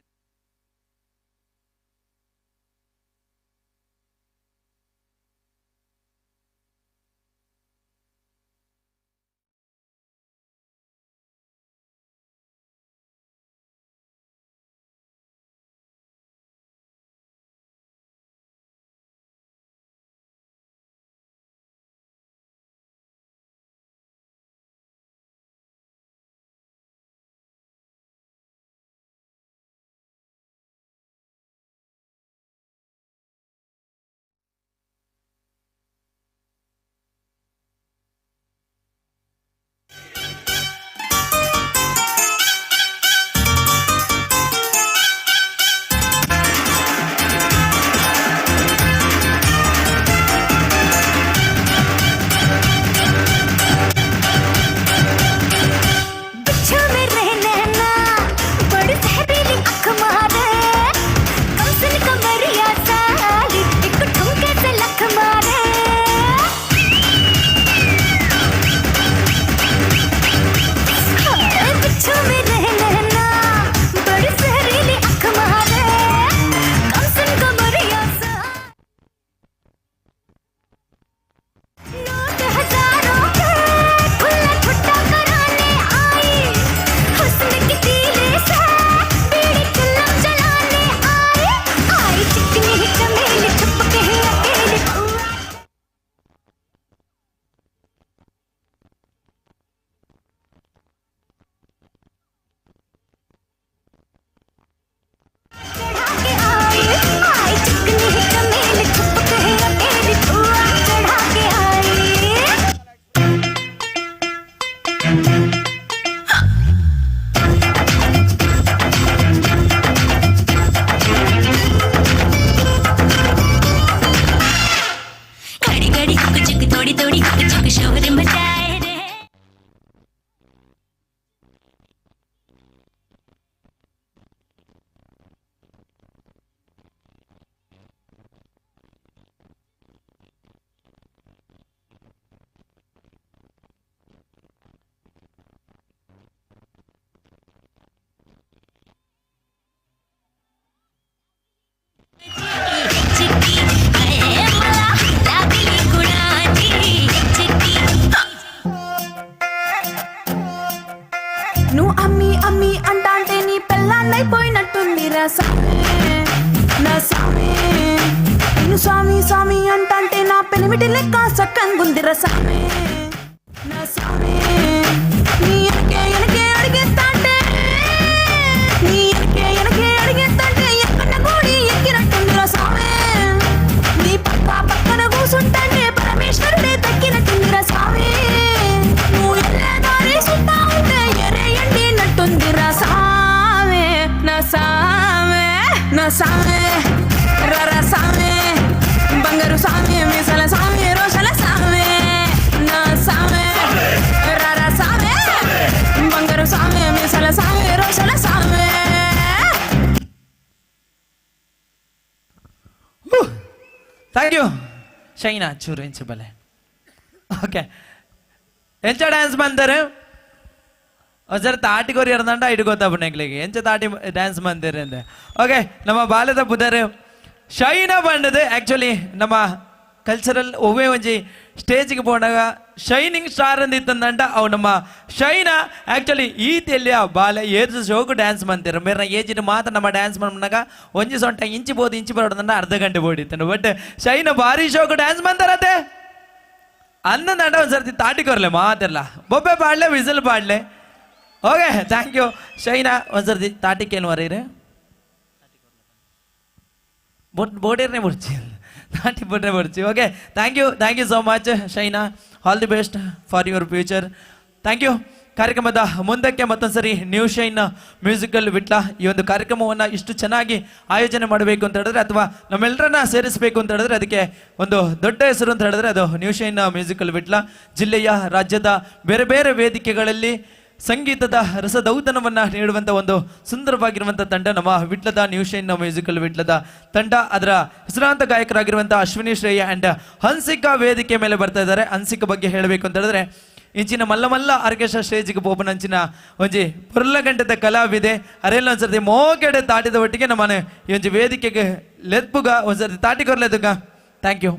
స్వామి స్వామి అంటంటే నా పెనిమిటి లెక్క సక్కంగుందిర సామి నా సామి నీ ఎనకే అడిగేస్తాంటే నీ ఎనకే అడిగేస్తాంటే ఎక్కన గోడి ఎక్కినట్టుందిర సామి నీ పక్కన కూసుంటే పరమేశ్వరుడే దక్కినట్టుందిర సామి నువ్వు ఎల్లే దారి సుత్తా ఉంటే ఎరే ఎండినట్టుందిర సామి నా సామి నా సామి రర సామి బంగారు సామి మీసల సామి రోషల సామి నా సామి రర సామి బంగారు సామి మీసల సామి రోషల సామి.
ಥ್ಯಾಂಕ್ ಯು ಶೈನಾ ಚೂರು ಇಂಚು ಬಲೆ. ಓಕೆ ಎಂಚ ಡ್ಯಾನ್ಸ್ ಬಂದರೆ ಒಂದ್ಸರಿ ತಾಟಿಗೋರಿ ಇರ್ದಂಡ ಇಟ್ಟು ಗೊತ್ತಾಗ್ಬಿಡ್ನೆಗ್ಲಿಗೆ ಎಂಚ ತಾಟಿ ಡ್ಯಾನ್ಸ್ ಬಂದಿರಿ ಅಂದೆ. ಓಕೆ ನಮ್ಮ ಬಾಲ್ಯದ ಬುಧರು ಶೈನಾ ಬಂಡದು ಆ್ಯಕ್ಚುಲಿ ನಮ್ಮ ಕಲ್ಚರಲ್ ಒವ್ವೇ ಒಂಜಿ ಸ್ಟೇಜಿಗೆ ಪೋನಾಗ ಶೈನಿಂಗ್ ಸ್ಟಾರ್ ಅಂದಿತ್ತಂದಂಡ ಅವು ನಮ್ಮ ಶೈನ ಆ್ಯಕ್ಚುಲಿ ಈತೆಲ್ಲಿಯ ಬಾಲ ಏಜ್ ಶೋಕು ಡ್ಯಾನ್ಸ್ ಮಂತಿರು ಮೇರೆ ಏಜಿನ ಮಾತ್ರ ನಮ್ಮ ಡ್ಯಾನ್ಸ್ ಮನ್ನಾಗ ಒಂಜಿ ಸೊಂಟ ಇಂಚಿ ಬೋದು ಇಂಚಿ ಬರೋದಂಡ ಅರ್ಧ ಗಂಟೆ ಬೋಡಿತ್ತಾನೆ ಬಟ್ ಶೈನ ಭಾರಿ ಶೋಕು ಡ್ಯಾನ್ಸ್ ಮಂತಾರತ್ತೆ ಅನ್ನಂದಂಡ ಒಂದ್ಸರ್ತಿ ತಾಟಿಕೊರ್ಲೆ ಮಾತೆಲ್ಲ ಬೊಬ್ಬೆ ಪಾಡ್ಲೆ ವಿಸಿಲ್ ಪಾಡ್ಲೆ ಓಕೆ ಥ್ಯಾಂಕ್ ಯು ಶೈನಾ ಒಂದ್ಸರ್ತಿ ತಾಟಿಕೇನು ವರೀರಿ ಬೋಡಿರ್ನೇ ಬಿಡ್ಚಿ ನಾಟಿ ಬಿಟ್ರೆ ಬಿಡ್ಚಿ okay thank you so much Shaina all the best for your future thank you ಕಾರ್ಯಕ್ರಮದ ಮುಂದಕ್ಕೆ ಮತ್ತೊಂದ್ಸರಿ ನ್ಯೂ ಶೈನ್ ಮ್ಯೂಸಿಕಲ್ ವಿಟ್ಲ ಈ ಒಂದು ಕಾರ್ಯಕ್ರಮವನ್ನು ಇಷ್ಟು ಚೆನ್ನಾಗಿ ಆಯೋಜನೆ ಮಾಡಬೇಕು ಅಂತ ಹೇಳಿದ್ರೆ ಅಥವಾ ನಮ್ಮೆಲ್ಲರನ್ನ ಸೇರಿಸಬೇಕು ಅಂತ ಹೇಳಿದ್ರೆ ಅದಕ್ಕೆ ಒಂದು ದೊಡ್ಡ ಹೆಸರು ಅಂತ ಹೇಳಿದ್ರೆ ಅದು ನ್ಯೂ ಶೈನ್ ಮ್ಯೂಸಿಕಲ್ ವಿಟ್ಲ ಜಿಲ್ಲೆಯ ರಾಜ್ಯದ ಬೇರೆ ಬೇರೆ ವೇದಿಕೆಗಳಲ್ಲಿ ಸಂಗೀತದ ರಸದೌತಣವನ್ನು ನೀಡುವಂಥ ಒಂದು ಸುಂದರವಾಗಿರುವಂಥ ತಂಡ ನಮ್ಮ ವಿಟ್ಲದ ನ್ಯೂ ಶೈನ್ ಮ್ಯೂಸಿಕಲ್ ವಿಟ್ಲದ ತಂಡ. ಅದರ ಹೆಸರಾಂತ ಗಾಯಕರಾಗಿರುವಂಥ ಅಶ್ವಿನಿ ಶ್ರೇಯ ಆ್ಯಂಡ್ ಹನ್ಸಿಕಾ ವೇದಿಕೆ ಮೇಲೆ ಬರ್ತಾ ಇದ್ದಾರೆ. ಹನ್ಸಿಕಾ ಬಗ್ಗೆ ಹೇಳಬೇಕು ಅಂತ ಹೇಳಿದ್ರೆ ಇಂಚಿನ ಮಲ್ಲ ಆರ್ಕೆಸ್ಟ್ರಾ ಸ್ಟೇಜಿಗೆ ಪೋಪನಂಚಿನ ಒಂಜಿ ಪುರ್ಲಗಂಟದ ಕಲಾವಿದೆ ಅರೆಲ್ಲ ಒಂದ್ಸರ್ತಿ ಮೋಕೆಡೆ ತಾಟಿದ ಒಟ್ಟಿಗೆ ನಮ್ಮನೆ ಈ ಒಂಜಿ ವೇದಿಕೆಗೆ ಲೆತ್ಪುಗ ಒಂದ್ಸರ್ತಿ ತಾಟಿಕೊರ್ಲೆದುಗ. Thank you.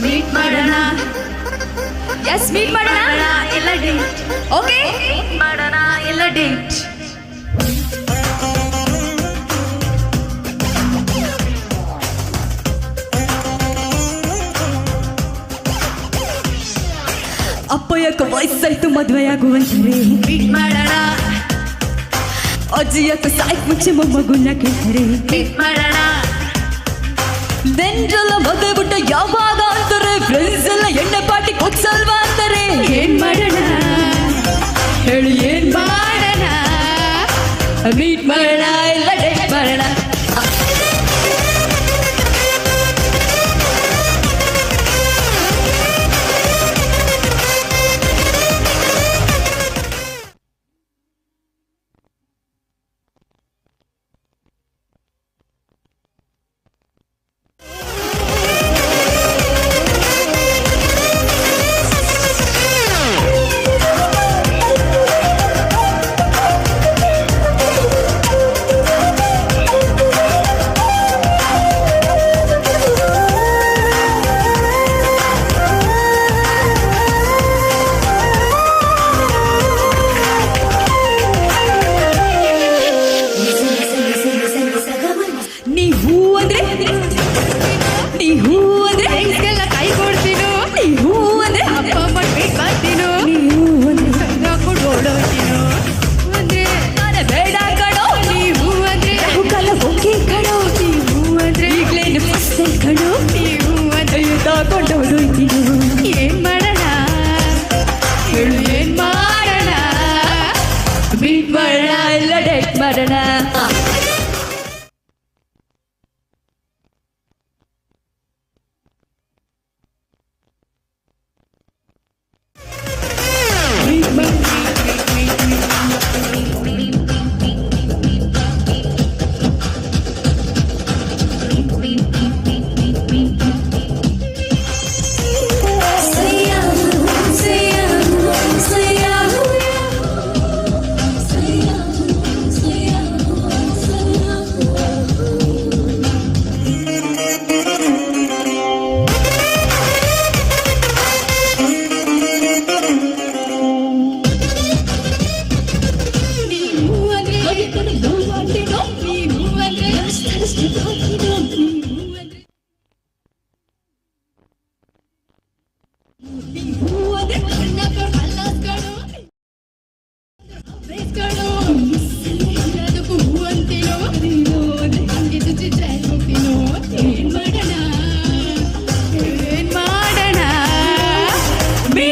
ಮೀಟ್ ಮಾಡೋಣ. ಎಸ್ ಮೀಟ್ ಮಾಡೋಣ. ಎಲ್ಲ ಡೇಟ್ ಓಕೆ ಮಾಡೋಣ. ಎಲ್ಲ ಡೇಟ್ ಅಪ್ಪ ಯಾಕೆ ವಯಸ್ಸಾಯ್ತು ಮದುವೆಯಾಗುವಂತಾರೆ ಮೀಟ್ ಮಾಡೋಣ. ಅಜ್ಜಿ ಯಾಕೆ ಸಾಯ್ತು ಮುಂಚೆ ಮೊಮ್ಮಗುನ್ನ ಕೇಳ್ತಾರೆ ಮೀಟ್ ಮಾಡೋಣ. ನೆಂಟ್ರೆಲ್ಲ ಮದುವೆ ಬಿಟ್ಟ ಯಾವಾಗ ಅಂತಾರೆ ಫ್ರೆಂಡ್ಸ್ ಎಲ್ಲ ಎಣ್ಣೆ ಪಾಟಿ ಕೊಡ್ಸಲ್ವಾ ಅಂತಾರೆ. ಏನ್ ಮಾಡೋಣ ಹೇಳಿ ಏನ್ ಮಾಡೋಣ. ಮೀಟ್ ಮಾಡೋಣ ಇಲ್ಲ ಡೇಟ್ ಮಾಡೋಣ.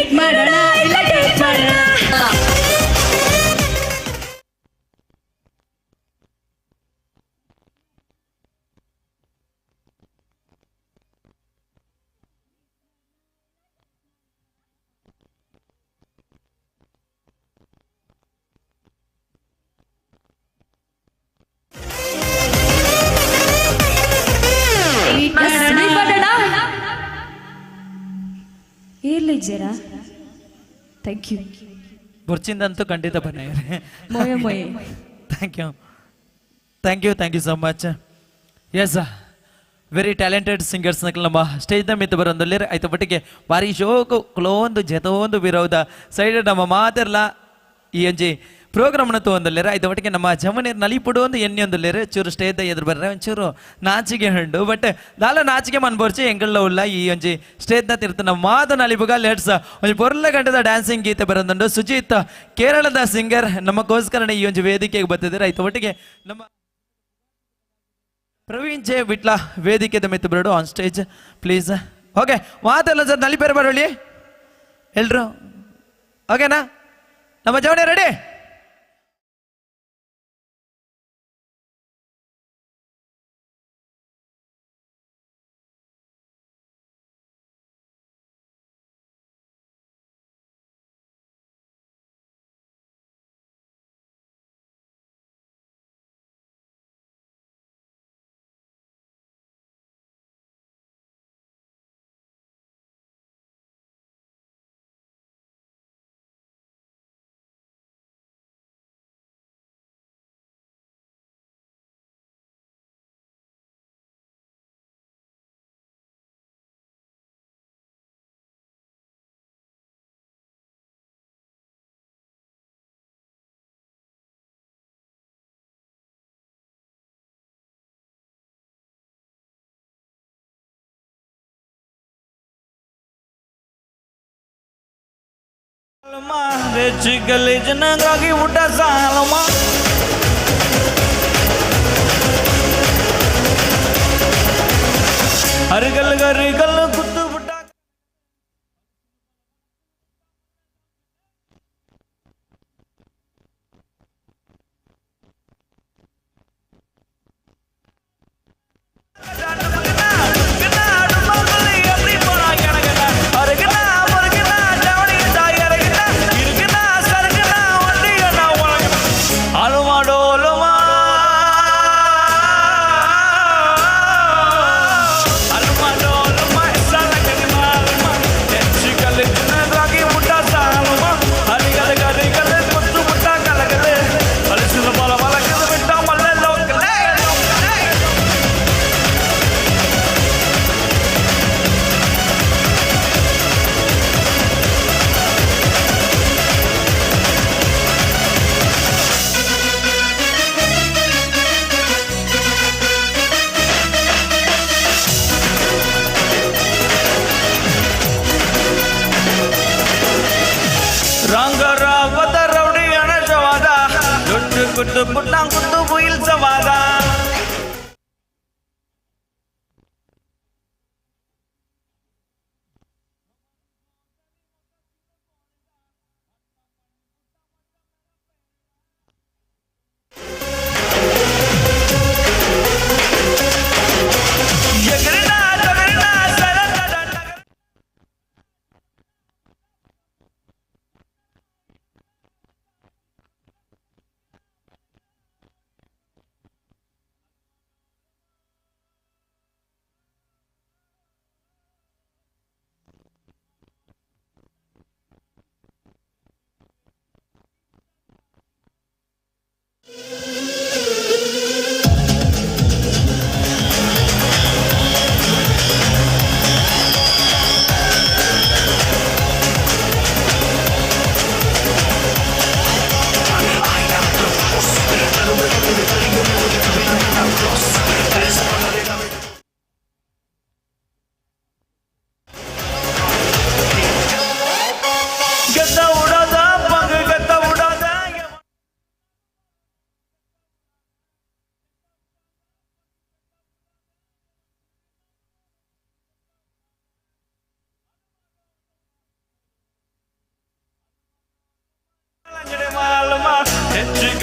ಮೀಟ್ ಮಾಡೋಣ ಇಲ್ಲ ಡೇಟ್ ಮಾಡೋಣ. ಇರ್ಲಿ ಜರಾ ಥ್ಯಾಂಕ್ ಯು
ಬುರ್ಚಿಂದಂತೂ ಖಂಡಿತ ಬನ್ನಿ
ಮೊಯೆ ಮೊಯೆ
thank you so much yes very talented singers ನಮ್ಮ ಸ್ಟೇಜ್ನ ಮಿತ್ತು ಬರೋದಲ್ಲಿ ಆಯ್ತು ಬಟ್ಟಿಗೆ ಭಾರಿ ಶೋಕು ಕ್ಲೋಂದು ಜತೋಂದು ವಿರೋಧ ಸೈಡ್ ನಮ್ಮ ಮಾತೆಲ್ಲ ಈ ಒಂಜಿ ಪ್ರೋಗ್ರಾಮ್ನ ತೊಗೊಂದಲ್ಲೇರ ಆಯ್ತು ಒಟ್ಟಿಗೆ ನಮ್ಮ ಜಮನೀರು ನಲಿಪುಡು ಒಂದು ಎಣ್ಣೆಯೊಂದಲ್ಲೇರು ಚೂರು ಸ್ಟೇಜ್ ಎದುರು ಬರ್ರೆ ಒಂಚೂರು ನಾಚಿಗೆ ಹಂಡು ಬಟ್ ದಾಲ ನಾಚಿಗೆ ಮನ್ಬೋರ್ಚಿ ಎಂಗಳ ಉಳ್ಳ ಈ ಒಂಜಿ ಸ್ಟೇಜ್ನ ತಿರ್ತು ನಮ್ಮ ಮಾತು ನಲಿಬುಗ ಲೆಟ್ಸ್ ಒಂಜಿ ಪೊರ್ಲ ಗಂಟದ ಡ್ಯಾನ್ಸಿಂಗ್ ಗೀತೆ ಬರೋದುಂಡು ಸುಜಿತ್ ಕೇರಳದ ಸಿಂಗರ್ ನಮಗೋಸ್ಕರ ಈ ಒಂಜಿ ವೇದಿಕೆಗೆ ಬರ್ತಿದ್ದಾರೆ ಆಯ್ತು ಒಟ್ಟಿಗೆ ನಮ್ಮ ಪ್ರವೀಣ್ ಜೆ ವಿಟ್ಲ ವೇದಿಕೆದ ಮಿತ್ತು ಬರೋಡು ಆನ್ ಸ್ಟೇಜ್ ಪ್ಲೀಸ್ ಓಕೆ ಮಾತೆಲ್ಲ ಸರ್ ನಲಿಪೇರು ಬರೋಳಿ ಎಲ್ರು ಓಕೆನಾ ನಮ್ಮ ಜವಣಿ ರೆಡಿ
ಗಲೀಜನಾಗಿ ಊಟ ಸಾಲಮ್ಮ ಅರಿಗಲ್ ಗರಿಗಲ್ ಕುತ್ತು ಬಿಟ್ಟ ರಂಗರಾವದ ರೌಡಿ ಅಣಜವಾದ ದುಡ್ಡು ಕುಟ್ಟು ಪುಟ್ಟ ಕುತ್ತು ಬುಯಿಲ್ಸವಾದ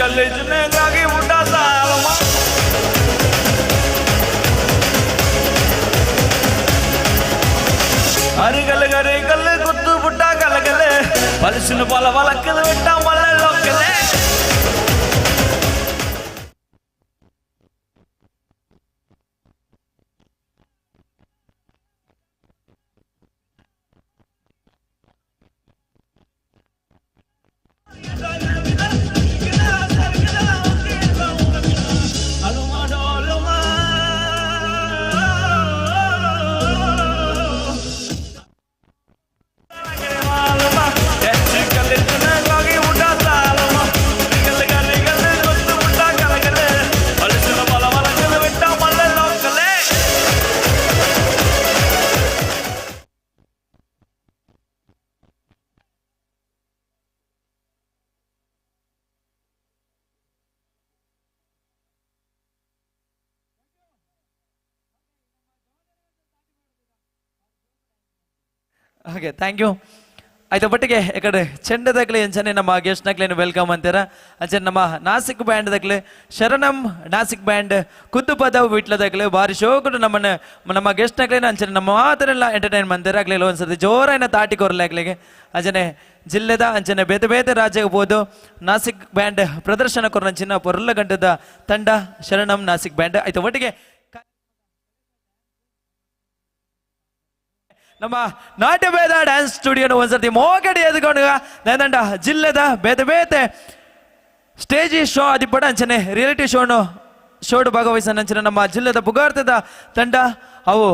ಗಲೀಜನೆಗಾಗಿ ಊಟ ಸಾಲಮ್ಮ ಅರಿಗಲ್ ಗುದ್ದು ಬುಟ್ಟ ಕಲಗಲೆ ಪಲಸಿನ ಬಲ ಬಲಕ್ಕದು ಬಿಟ್ಟ ಮಳೆ ಲೋಕಲೆ
ಓಕೆ ಥ್ಯಾಂಕ್ ಯು ಆಯ್ತು ಬಟ್ಟಿಗೆ ಈ ಕಡೆ ಚೆಂಡದಾಗ್ಲಿ ಎಂಚನೆ ನಮ್ಮ ಗೆಸ್ಟ್ನಾಗ್ಲೇನು ವೆಲ್ಕಮ್ ಅಂತೀರ ಅಂಚನೆ ನಮ್ಮ ನಾಸಿಕ್ ಬ್ಯಾಂಡ್ದಾಗ್ಲಿ ಶರಣಂ ನಾಸಿಕ್ ಬ್ಯಾಂಡ್ ಕುದ್ದು ಪದವು ಬಿಟ್ಲದಾಗ್ಲಿ ಭಾರಿ ಶೋಕುಡು ನಮ್ಮ ಗೆಸ್ಟ್ನಾಗ್ಲೇನು ಅಂಚನೆ ನಮ್ಮ ಮಾತರೆಲ್ಲ ಎಂಟರ್ಟೈನ್ ಮಂದಿರ ಆಗ್ಲಿಲ್ಲ ಒಂದ್ಸತಿ ಜೋರಾಯಿನ ತಾಟಿ ಕೊರ್ಲಾಗ್ಲಿಗೆ ಅಂಚನೆ ಜಿಲ್ಲೆದ ಅಂಚನೆ ಬೇತೆ ಬೇತೆ ರಾಜ್ಯಕ್ಕೆ ಹೋದು ನಾಸಿಕ್ ಬ್ಯಾಂಡ್ ಪ್ರದರ್ಶನ ಕೊರಂಚಿನ ಪೊರ್ಲ ಗಂಟದ ತಂಡ ಶರಣಂ ನಾಸಿಕ್ ಬ್ಯಾಂಡ್ ಆಯ್ತು ಒಟ್ಟಿಗೆ ನಮ್ಮ ನಾಟ್ಯಭೇದ ಡ್ಯಾನ್ಸ್ ಸ್ಟುಡಿಯೋನ ಒಂದ್ಸತಿ ಮೋಗಡಿ ಎದ್ಕೊಂಡು ದಂಡ ಜಿಲ್ಲೆದ ಬೇತೆ ಬೇತೆ ಸ್ಟೇಜ್ ಶೋ ಅದಿಪಡ ಅಂಚನೆ ರಿಯಾಲಿಟಿ ಶೋಡು ಭಾಗವಹಿಸನ ಅಂಚನೆ ನಮ್ಮ ಜಿಲ್ಲೆದ ಪುಗಾರ್ತದ ತಂಡ ಅವು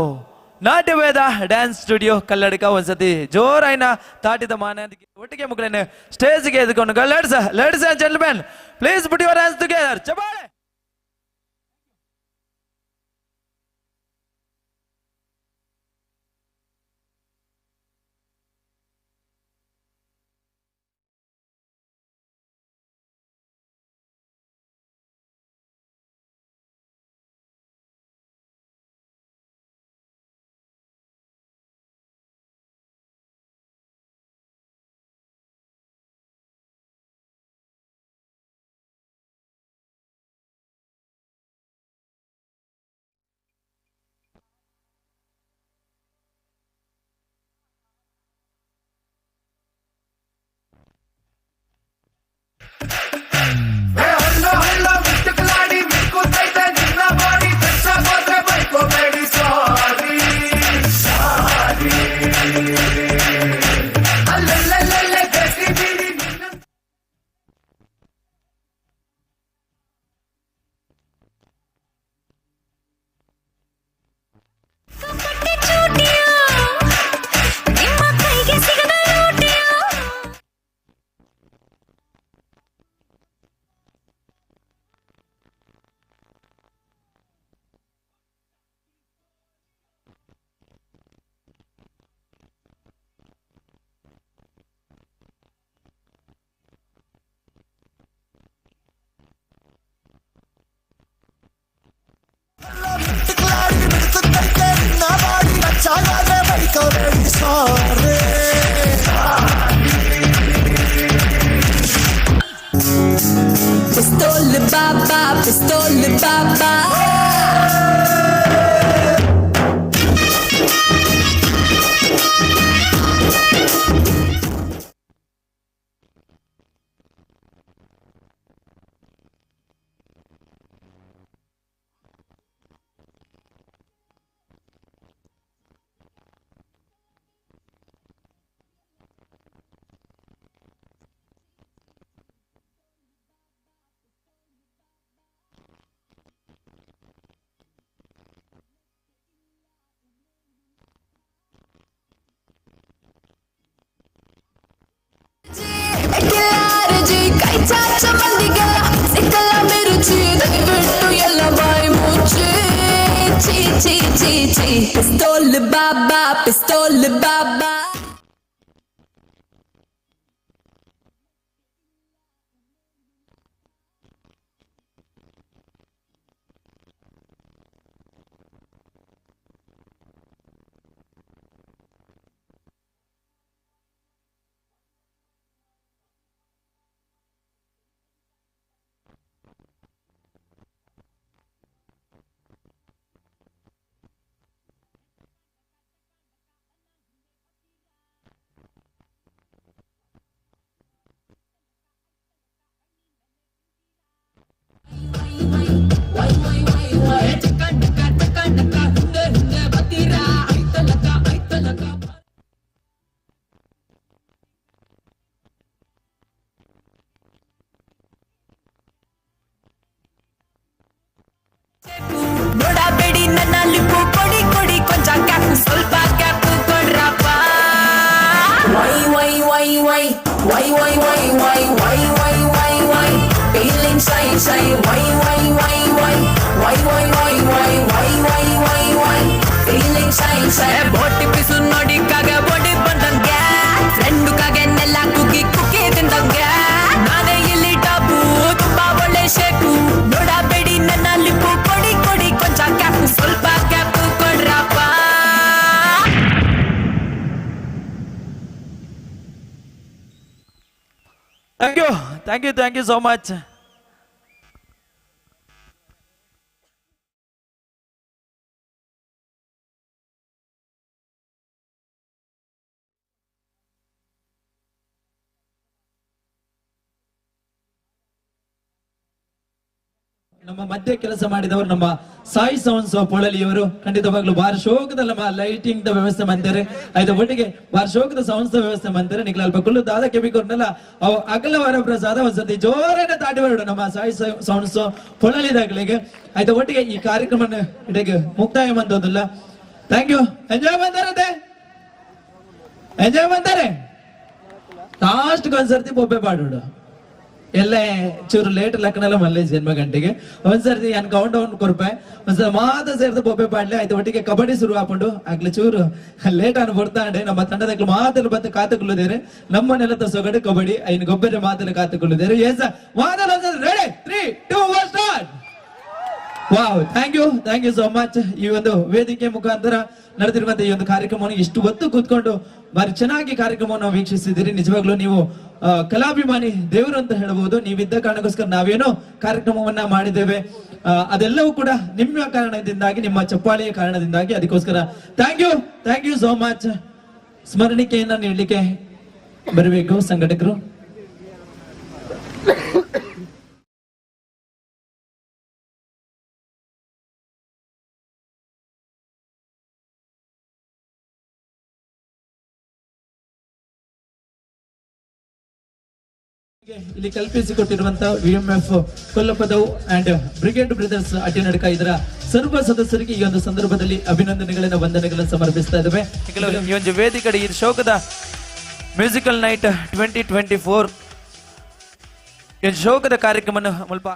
ನಾಟ್ಯಭೇದ ಡ್ಯಾನ್ಸ್ ಸ್ಟುಡಿಯೋ ಕಲ್ಲಡಿಕ ಒಂದ್ಸತಿ ಜೋರಾಯಿನ ತಾಟಿದ ಮಾನ ಒಟ್ಟಿಗೆ ಮುಗ್ಲೇನೆ ಸ್ಟೇಜ್ಗೆ ಎದ್ಕೊಂಡು ladies and gentlemen please put your hands together ಚಬಾಳೆ
Pistole baba, pistole baba. ಚಾಚ ಮಂದಿಗೆಲ್ಲ ಸಿಕ್ಕಲ್ಲ ಮಿರುಚಿ ದಯವಿಟ್ಟು ಎಲ್ಲ ಬಾಯಿ ಮುಚ್ಚಿ ಚೀ ಚೀ ಚೀ ಚೀ pistol baba pistol baba Feeling shy, shy, why, feeling shy, shy. Body pisu nodi kaga body bandange, friend kage nella cookie cookie dindange. Nane illi tabu, tumba ಒಳ್ಳೆ ಶೇಕು, ನೋಡಬೇಡಿ ನನ್ನ ಲಿಪ್ಪು, ಕೊಡಿ ಕೊಡಿ ಕೊಂಚ ಕ್ಯಾಪ್, ಸ್ವಲ್ಪ cap ಕೊಡ್ರಪ್ಪ.
Thank you so much. ನಮ್ಮ ಮಧ್ಯೆ ಕೆಲಸ ಮಾಡಿದವರು ನಮ್ಮ ಸಾಯಿ ಸೌಂಡ್ಸ್ ಪೊಳಲಿಯವರು ಖಂಡಿತವಾಗ್ಲೂ ಬಾರ ಶೋಕದಲ್ಲಿ ನಮ್ಮ ಲೈಟಿಂಗ್ ದ ವ್ಯವಸ್ಥೆ ಮಾಡ್ತಾರೆ ಆಯ್ತು ಒಟ್ಟಿಗೆ ಬಾರ ಶೋಕದ ಸೌಂಡ್ಸ್ ವ್ಯವಸ್ಥೆ ಮಾಡ್ತಾರೆ ನಿಖಿಲ ಅಲ್ಪ ಕುಲ್ಲು ದಾದ ಕೆಮಿಕೋರ್ನೆಲ್ಲ ಅವು ಅಗಲವಾರ ಪ್ರಸಾದ ಒಂದ್ಸತಿ ಜೋರನ್ನ ದಾಟಿ ಬರೋಡು ನಮ್ಮ ಸಾಯಿ ಸೌಂಡ್ಸ್ ಪೊಳಲಿದಾಗಲಿಗೆ ಆಯ್ತು ಒಟ್ಟಿಗೆ ಈ ಕಾರ್ಯಕ್ರಮ ಇಡೆಗೆ ಮುಕ್ತಾಯ ಮಂದೋದಿಲ್ಲ. Thank you. ಎಂಜಾಯ್ ಬಂತಾರೆ ಲಾಸ್ಟ್ ಒಂದ್ಸರ್ತಿ ಬೊಬ್ಬೆ ಪಾಡೋಡು ಎಲ್ಲ ಚೂರು ಲೇಟ್ ಲಕ್ಕನೆಲ್ಲ ಮಲ್ಲೆ ಜನ್ಮ ಗಂಟೆಗೆ ಒಂದ್ಸರ್ತಿ ಏನ್ ಕೌಂಟ್ ಡೌನ್ ಕೊರ್ಪೆ ಒಂದ್ಸಲ ಮಾತ ಸೇರ್ದು ಬೊಬ್ಬೆ ಪಾಡ್ಲೆ ಆಯ್ತು ಒಟ್ಟಿಗೆ ಕಬಡ್ಡಿ ಶುರು ಹಾಕೊಂಡು ಆಗ್ಲಿ ಚೂರು ಲೇಟ್ ಅನ್ನು ಬರ್ತಾಂಡೆ ನಮ್ಮ ತಂಡದ ಮಾತಲ್ಲಿ ಬಂದು ಕಾತುಕೊಳ್ಳುದೇರೆ ನಮ್ಮ ನೆಲದ ಸೊಗಡು ಕಬಡ್ಡಿ ಐನ್ ಗೊಬ್ಬರ ಮಾತಲ್ಲಿ ಕಾತುಕೊಳ್ಳುದೇರೆ ಎಸ್ ಮಾತಲ್ಲ ready 3 2 1 start. Wow, thank you so much. ಈ ಒಂದು ವೇದಿಕೆ ಮುಖಾಂತರ ನಡೆದಿರುವಂತಹ ಈ ಒಂದು ಕಾರ್ಯಕ್ರಮವನ್ನು ಇಷ್ಟು ಹೊತ್ತು ಕೂತ್ಕೊಂಡು ಬಾರಿ ಚೆನ್ನಾಗಿ ಕಾರ್ಯಕ್ರಮವನ್ನು ವೀಕ್ಷಿಸಿದಿರಿ. ನಿಜವಾಗ್ಲೂ ನೀವು ಕಲಾಭಿಮಾನಿ ದೇವರು ಅಂತ ಹೇಳಬಹುದು. ನೀವಿದ್ದ ಕಾರಣಕ್ಕೋಸ್ಕರ ನಾವೇನೋ ಕಾರ್ಯಕ್ರಮವನ್ನ ಮಾಡಿದ್ದೇವೆ. ಅದೆಲ್ಲವೂ ಕೂಡ ನಿಮ್ಮ ಕಾರಣದಿಂದಾಗಿ, ನಿಮ್ಮ ಚಪ್ಪಾಳೆಯ ಕಾರಣದಿಂದಾಗಿ. ಅದಕ್ಕೋಸ್ಕರ ಥ್ಯಾಂಕ್ ಯು ಸೋ ಮಚ್. ಸ್ಮರಣಿಕೆಯನ್ನ ನೀಡಲಿಕ್ಕೆ ಬರಬೇಕು ಸಂಘಟಕರು. ಇಲ್ಲಿ ಕಲ್ಪಿಸಿಕೊಟ್ಟಿರುವಂತಹ ವಿಎಂಎಫ್ ಕೊಲ್ಲಪದವು ಅಂಡ್ ಬ್ರಿಗೇಡ್ ಬ್ರದರ್ಸ್ ಅಡ್ಡಿನಡಕ ಇದರ ಸರ್ವ ಸದಸ್ಯರಿಗೆ ಈ ಒಂದು ಸಂದರ್ಭದಲ್ಲಿ ಅಭಿನಂದನೆಗಳನ್ನು ವಂದನೆಗಳನ್ನು ಸಮರ್ಪಿಸ್ತಾ ಇದ್ದೇವೆ. ಈ ಒಂದು ವೇದಿಕೆ ಈ ಶೋಕದ ಮ್ಯೂಸಿಕಲ್ ನೈಟ್ 2024 ಈ ಶೋಕದ ಕಾರ್ಯಕ್ರಮವನ್ನು ಸ್ವಲ್ಪ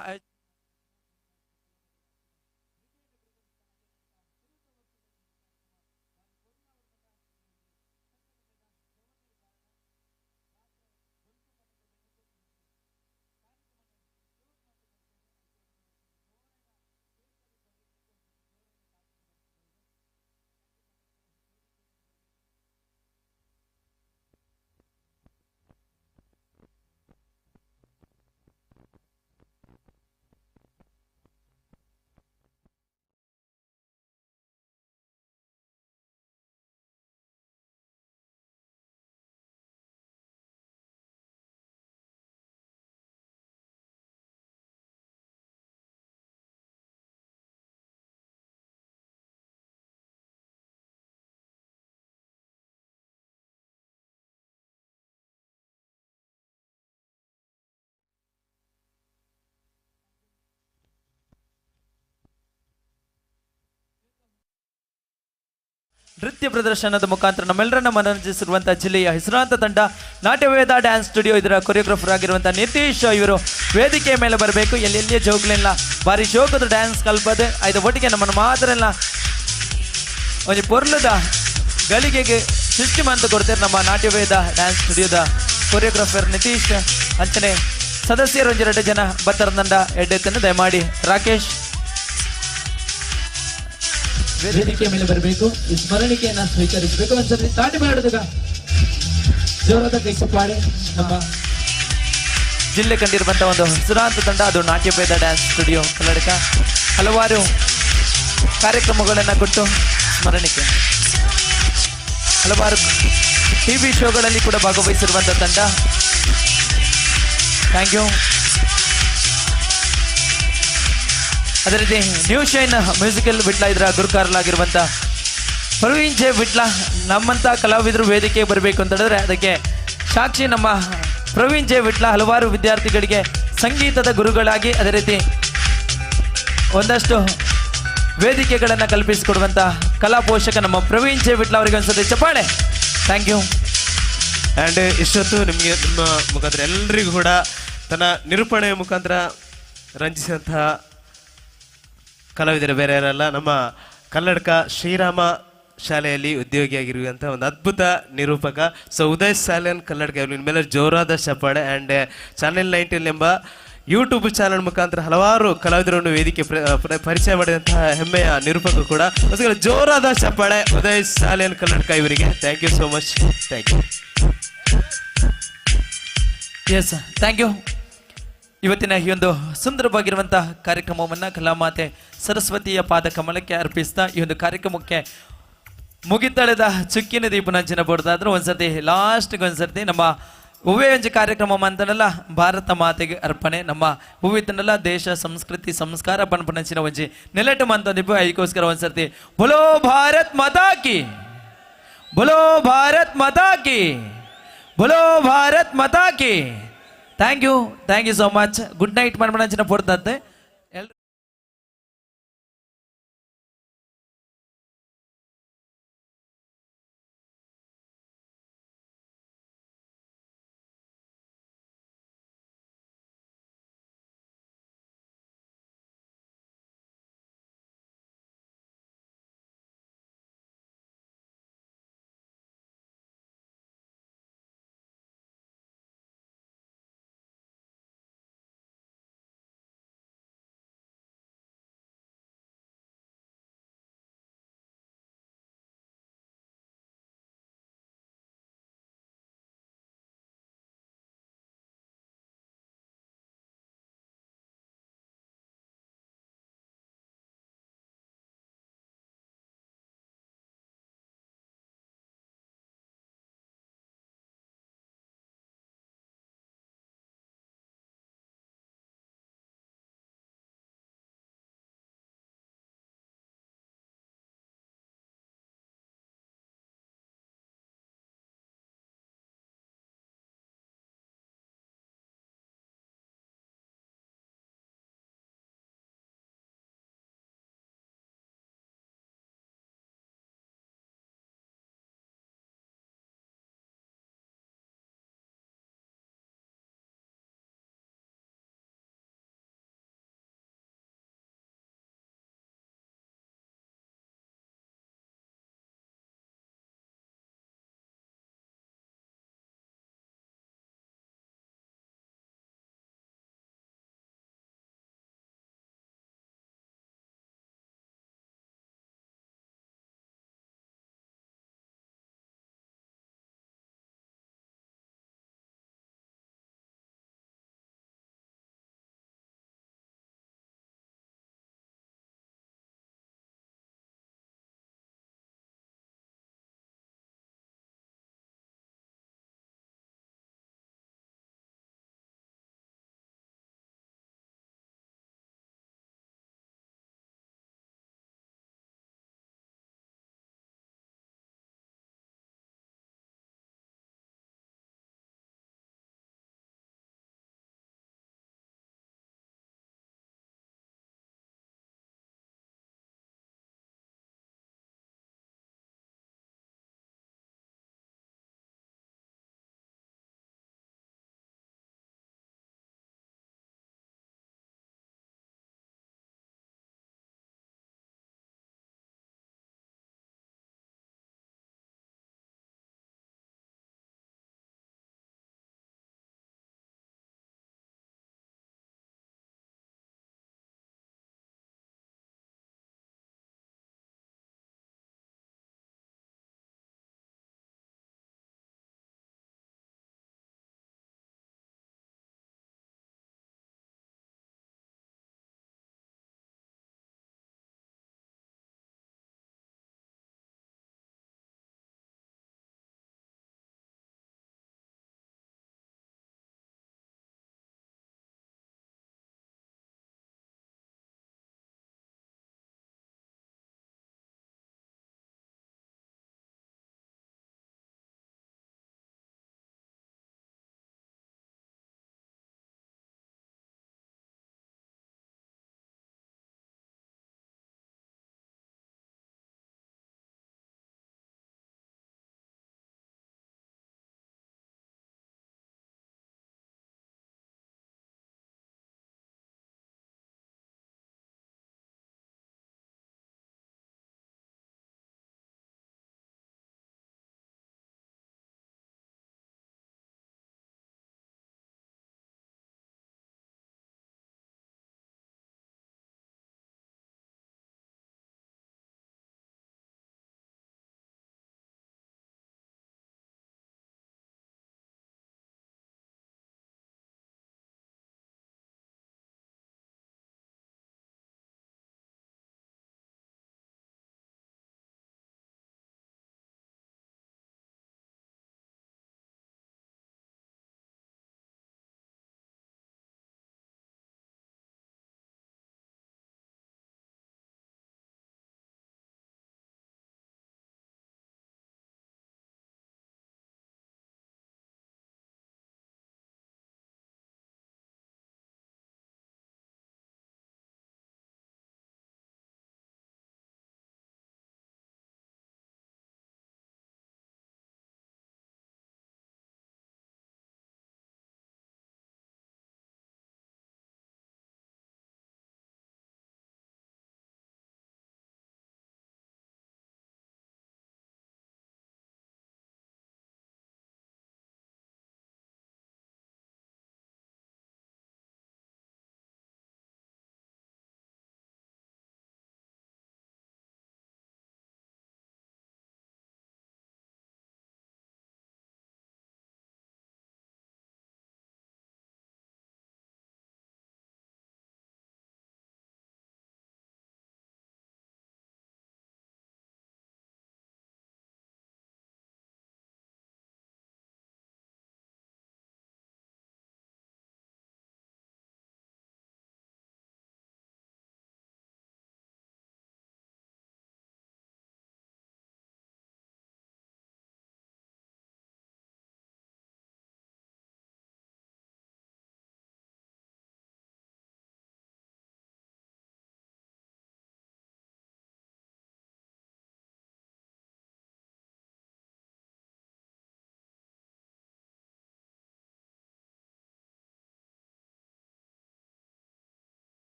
ನೃತ್ಯ ಪ್ರದರ್ಶನದ ಮುಖಾಂತರ ನಮ್ಮೆಲ್ಲರನ್ನ ಮನರಂಜಿಸಿರುವಂತಹ ಜಿಲ್ಲೆಯ ಹೆಸರಾಂತ ತಂಡ ನಾಟ್ಯವೇದ ಡ್ಯಾನ್ಸ್ ಸ್ಟುಡಿಯೋ ಇದರ ಕೊರಿಯೋಗ್ರಾಫರ್ ಆಗಿರುವಂತಹ ನಿತೀಶ್ ಇವರು ವೇದಿಕೆಯ ಮೇಲೆ ಬರಬೇಕು. ಎಲ್ಲೆಲ್ಲಿಯೇ ಜೋಗ್ಲಿಲ್ಲ ಬಾರಿ ಶೋಕದ ಡ್ಯಾನ್ಸ್ ಕಲ್ಪದೆ ಆಯ್ತು ಒಟ್ಟಿಗೆ ನಮ್ಮನ್ನು ಮಾತ್ರಲ್ಲ ಒಂದು ಪೊರ್ಲದ ಗಳಿಗೆಗೆ ಸೃಷ್ಟಿ ಅಂತ ಕೊಡ್ತಾರೆ ನಮ್ಮ ನಾಟ್ಯವೇದ ಡ್ಯಾನ್ಸ್ ಸ್ಟುಡಿಯೋದ ಕೊರಿಯೋಗ್ರಾಫರ್ ನಿತೀಶ್. ಅಂಚನೆ ಸದಸ್ಯರು ಒಂದೆರಡು ಜನ ಬತ್ತರದಂಡ ಎಡ್ಡೆತ್ತನ್ನು ದಯಮಾಡಿ ರಾಕೇಶ್ ವೇದಿಕೆ ಮೇಲೆ ಬರಬೇಕು. ಈ ಸ್ಮರಣಿಕೆಯನ್ನ ಸ್ವೀಕರಿಸಬೇಕು. ಒಂದ್ಸರಿ ತಾಟಿ ಮಾಡಿದಾಗ ಜೋರಾದ ಕೈ ಚಪ್ಪಾಳೆ. ನಮ್ಮ ಜಿಲ್ಲೆ ಕಂಡಿರುವಂತಹ ಒಂದು ಹೆಸರಾಂತ ತಂಡ ಅದು ನಾಟ್ಯವೇದ ಡ್ಯಾನ್ಸ್ ಸ್ಟುಡಿಯೋ ಕನ್ನಡಕ ಹಲವಾರು ಕಾರ್ಯಕ್ರಮಗಳನ್ನು ಕೊಟ್ಟು ಸ್ಮರಣಿಕೆ ಹಲವಾರು ಟಿವಿ ಶೋಗಳಲ್ಲಿ ಕೂಡ ಭಾಗವಹಿಸಿರುವಂತಹ ತಂಡ. Thank you. ಅದೇ ರೀತಿ ನ್ಯೂ ಶೈನ್ ಮ್ಯೂಸಿಕಲ್ ವಿಟ್ಲ ಇದರ ಗುರುಕಾರಲಾಗಿರುವಂಥ ಪ್ರವೀಣ್ ಜೆ ವಿಟ್ಲ ನಮ್ಮಂಥ ಕಲಾವಿದರು ವೇದಿಕೆಗೆ ಬರಬೇಕು ಅಂತ ಹೇಳಿದ್ರೆ ಅದಕ್ಕೆ ಸಾಕ್ಷಿ ನಮ್ಮ ಪ್ರವೀಣ್ ಜೆ ವಿಟ್ಲ ಹಲವಾರು ವಿದ್ಯಾರ್ಥಿಗಳಿಗೆ ಸಂಗೀತದ ಗುರುಗಳಾಗಿ ಅದೇ ರೀತಿ ಒಂದಷ್ಟು ವೇದಿಕೆಗಳನ್ನು ಕಲ್ಪಿಸಿಕೊಡುವಂಥ ಕಲಾ ಪೋಷಕ ನಮ್ಮ ಪ್ರವೀಣ್ ಜೆ ವಿಟ್ಲ ಅವರಿಗೆ ಒಂದ್ಸತಿ ಚಪ್ಪಾಳೆ. Thank you.
ಆ್ಯಂಡ್ ಇಷ್ಟೊತ್ತು ನಿಮಗೆ ನಿಮ್ಮ ಮುಖಾಂತರ ಎಲ್ರಿಗೂ ಕೂಡ ತನ್ನ ನಿರೂಪಣೆಯ ಮುಖಾಂತರ ರಂಜಿಸಿದಂತಹ ಕಲಾವಿದರು ಬೇರೆ ಯಾರಲ್ಲ, ನಮ್ಮ ಕನ್ನಡಕ ಶ್ರೀರಾಮ ಶಾಲೆಯಲ್ಲಿ ಉದ್ಯೋಗಿಯಾಗಿರುವಂಥ ಒಂದು ಅದ್ಭುತ ನಿರೂಪಕ. ಸೊ ಉದಯ್ ಸಾಲಿಯನ್ ಕನ್ನಡಕ ಇನ್ಮೇಲೆ ಜೋರಾದ ಚಪ್ಪಾಳೆ. ಆ್ಯಂಡ್ ಚಾನೆಲ್ 19 ಎಂಬ ಯೂಟ್ಯೂಬ್ ಚಾನಲ್ ಮುಖಾಂತರ ಹಲವಾರು ಕಲಾವಿದರನ್ನು ವೇದಿಕೆ ಪರಿಚಯ ಮಾಡಿದಂತಹ ಹೆಮ್ಮೆಯ ನಿರೂಪಕ ಕೂಡ. ಅದಕ್ಕೆ ಜೋರಾದ ಚಪ್ಪಾಳೆ ಉದಯ್ ಸಾಲಿಯನ್ ಕನ್ನಡಕ ಇವರಿಗೆ. Thank you so much. Thank you.
Yes, thank you. ಇವತ್ತಿನ ಈ ಒಂದು ಸುಂದರವಾಗಿರುವಂತಹ ಕಾರ್ಯಕ್ರಮವನ್ನು ಕಲಾಮಾತೆ ಸರಸ್ವತಿಯ ಪಾದ ಕಮಲಕ್ಕೆ ಅರ್ಪಿಸ್ತಾ ಈ ಒಂದು ಕಾರ್ಯಕ್ರಮಕ್ಕೆ ಮುಗಿತಳೆದ ಚುಕ್ಕಿನ ದೀಪನಂಚಿನ ಬೋಡ್ದಾದ್ರೂ ಒಂದ್ಸರ್ತಿ ಲಾಸ್ಟ್ಗೆ ಒಂದ್ಸರ್ತಿ ನಮ್ಮ ಹೂವೇ ಒಂಜಿ ಕಾರ್ಯಕ್ರಮ ಅಂತನಲ್ಲ ಭಾರತ ಮಾತೆಗೆ ಅರ್ಪಣೆ. ನಮ್ಮ ಹೂವಿತನಲ್ಲ ದೇಶ ಸಂಸ್ಕೃತಿ ಸಂಸ್ಕಾರ ಪನ್ಪನಂಚಿನ ಒಂಜಿ ನೆಲೆಟು ಮಂತಂದಿಪ್ಪು. ಅದಕ್ಕೋಸ್ಕರ ಒಂದ್ಸರ್ತಿ ಬೋಲೋ ಭಾರತ್ ಮಾತಾ ಕಿ, ಬೋಲೋ ಭಾರತ್ ಮಾತಾ ಕಿ, ಬೋಲೋ ಭಾರತ್ ಮಾತಾ ಕಿ. Thank you so much. Good night ಮನ್ಪನಂಚಿನ ಪೋಡ್ದತ್ತೆ.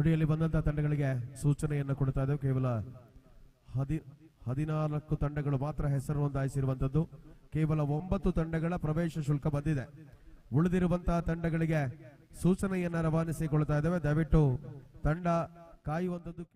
ನೋಡಿ ಅಲ್ಲಿ ಬಂದಂತಹ ತಂಡಗಳಿಗೆ ಸೂಚನೆಯನ್ನು ಕೊಡ್ತಾ ಇದ್ದೇವೆ. ಕೇವಲ 14 ತಂಡಗಳು ಮಾತ್ರ ಹೆಸರು ನೋಂದಾಯಿಸಿರುವಂತದ್ದು. ಕೇವಲ 9 ತಂಡಗಳ ಪ್ರವೇಶ ಶುಲ್ಕ ಬಂದಿದೆ. ಉಳಿದಿರುವಂತಹ ತಂಡಗಳಿಗೆ ಸೂಚನೆಯನ್ನ ರವಾನಿಸಿಕೊಳ್ತಾ ಇದ್ದೇವೆ. ದಯವಿಟ್ಟು ತಂಡ ಕಾಯುವಂತದ್ದು.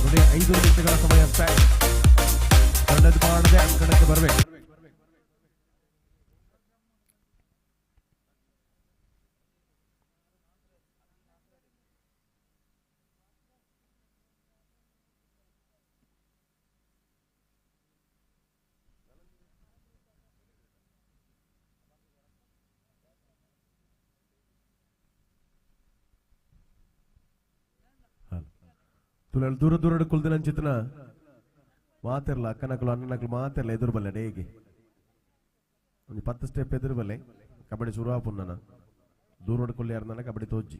ನೋಡಿ 5 ನಿಮಿಷಗಳ ಸಮಯ ಅಷ್ಟೇ. ಸಣ್ಣದು ಮಾಡದೆ ಅಂಕಣಕ್ಕೆ ಬರಬೇಕು. ತುಳಲ್ ದೂರ ದೂರ ಕುಲ್ದಿನ ಚಿತ್ರನ ಮಾತಿರಲ್ಲ ಅಕ್ಕನಕಲು ಅಣ್ಣನಕಲು ಮಾತಿರಲ್ಲ ಎದುರು ಬಲ್ಲೆ ಡೇಗೆ ಒಂದು 10 ಸ್ಟೆಪ್ ಎದುರು ಬಲ್ಲೆ ಕಬಡ್ಡಿ ಶುರು ಆಪುನ್ನ ದೂರ ಕೊಲ್ಲಿ ಯಾರನ್ನ ಕಬಡ್ಡಿ ತೋಜಿ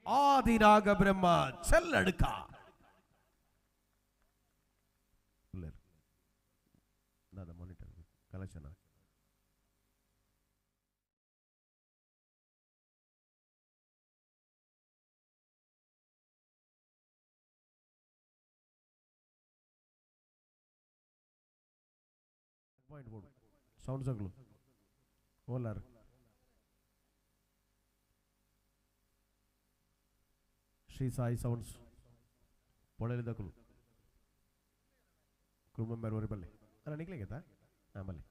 Adinaga Brahma Chelladka monitor collection sound ಸಗ್ಲು ಓಲಾರ್ ಶ್ರೀ ಸಾಯಿ ಸೌಂಡ್ಸ್ ಪೊಳೆಲಿದಕಲು ಕ್ರೂಮೆಂಬರ್ ಬಲ್ಲೆ ಅಲ್ಲ ನಿಕ್ಲಿಗೆತಾ ಬಲ್ಲೆ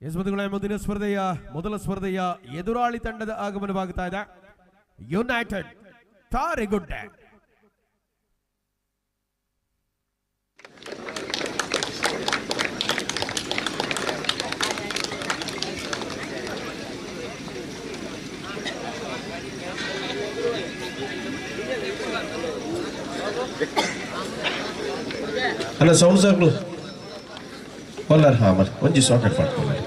ಯಶವಂತಗಳ ಮುಂದಿನ ಸ್ಪರ್ಧೆಯ ಮೊದಲ ಸ್ಪರ್ಧೆಯ ಎದುರಾಳಿ ತಂಡದ ಆಗಮನವಾಗುತ್ತಾ ಇದೆ ಯುನೈಟೆಡ್ ತಾರೆಗುಡ್ಡೆ.
ಅಲ್ಲ ಸೌಂಡ್ ಸಾಕ್ಲು ಕೊಲ್ಲಾರ ಹಾಂ ಮತ್ತೆ ಒಂಜಿ ಸಾಕೆಟ್ ಮಾಡ್ಕೊಳ್ಳಿ.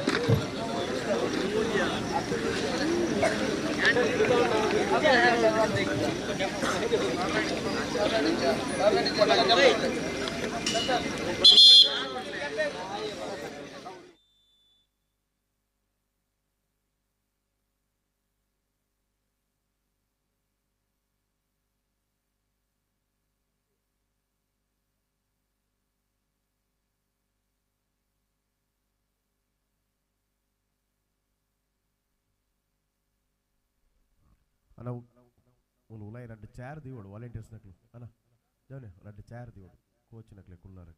అన్న ఉలై రెండు చైర్ దివడు వాలంటీర్స్ నక్లు అన్న జోనే రెండు చైర్ దివడు కోచ్ నక్లే కుల్లారు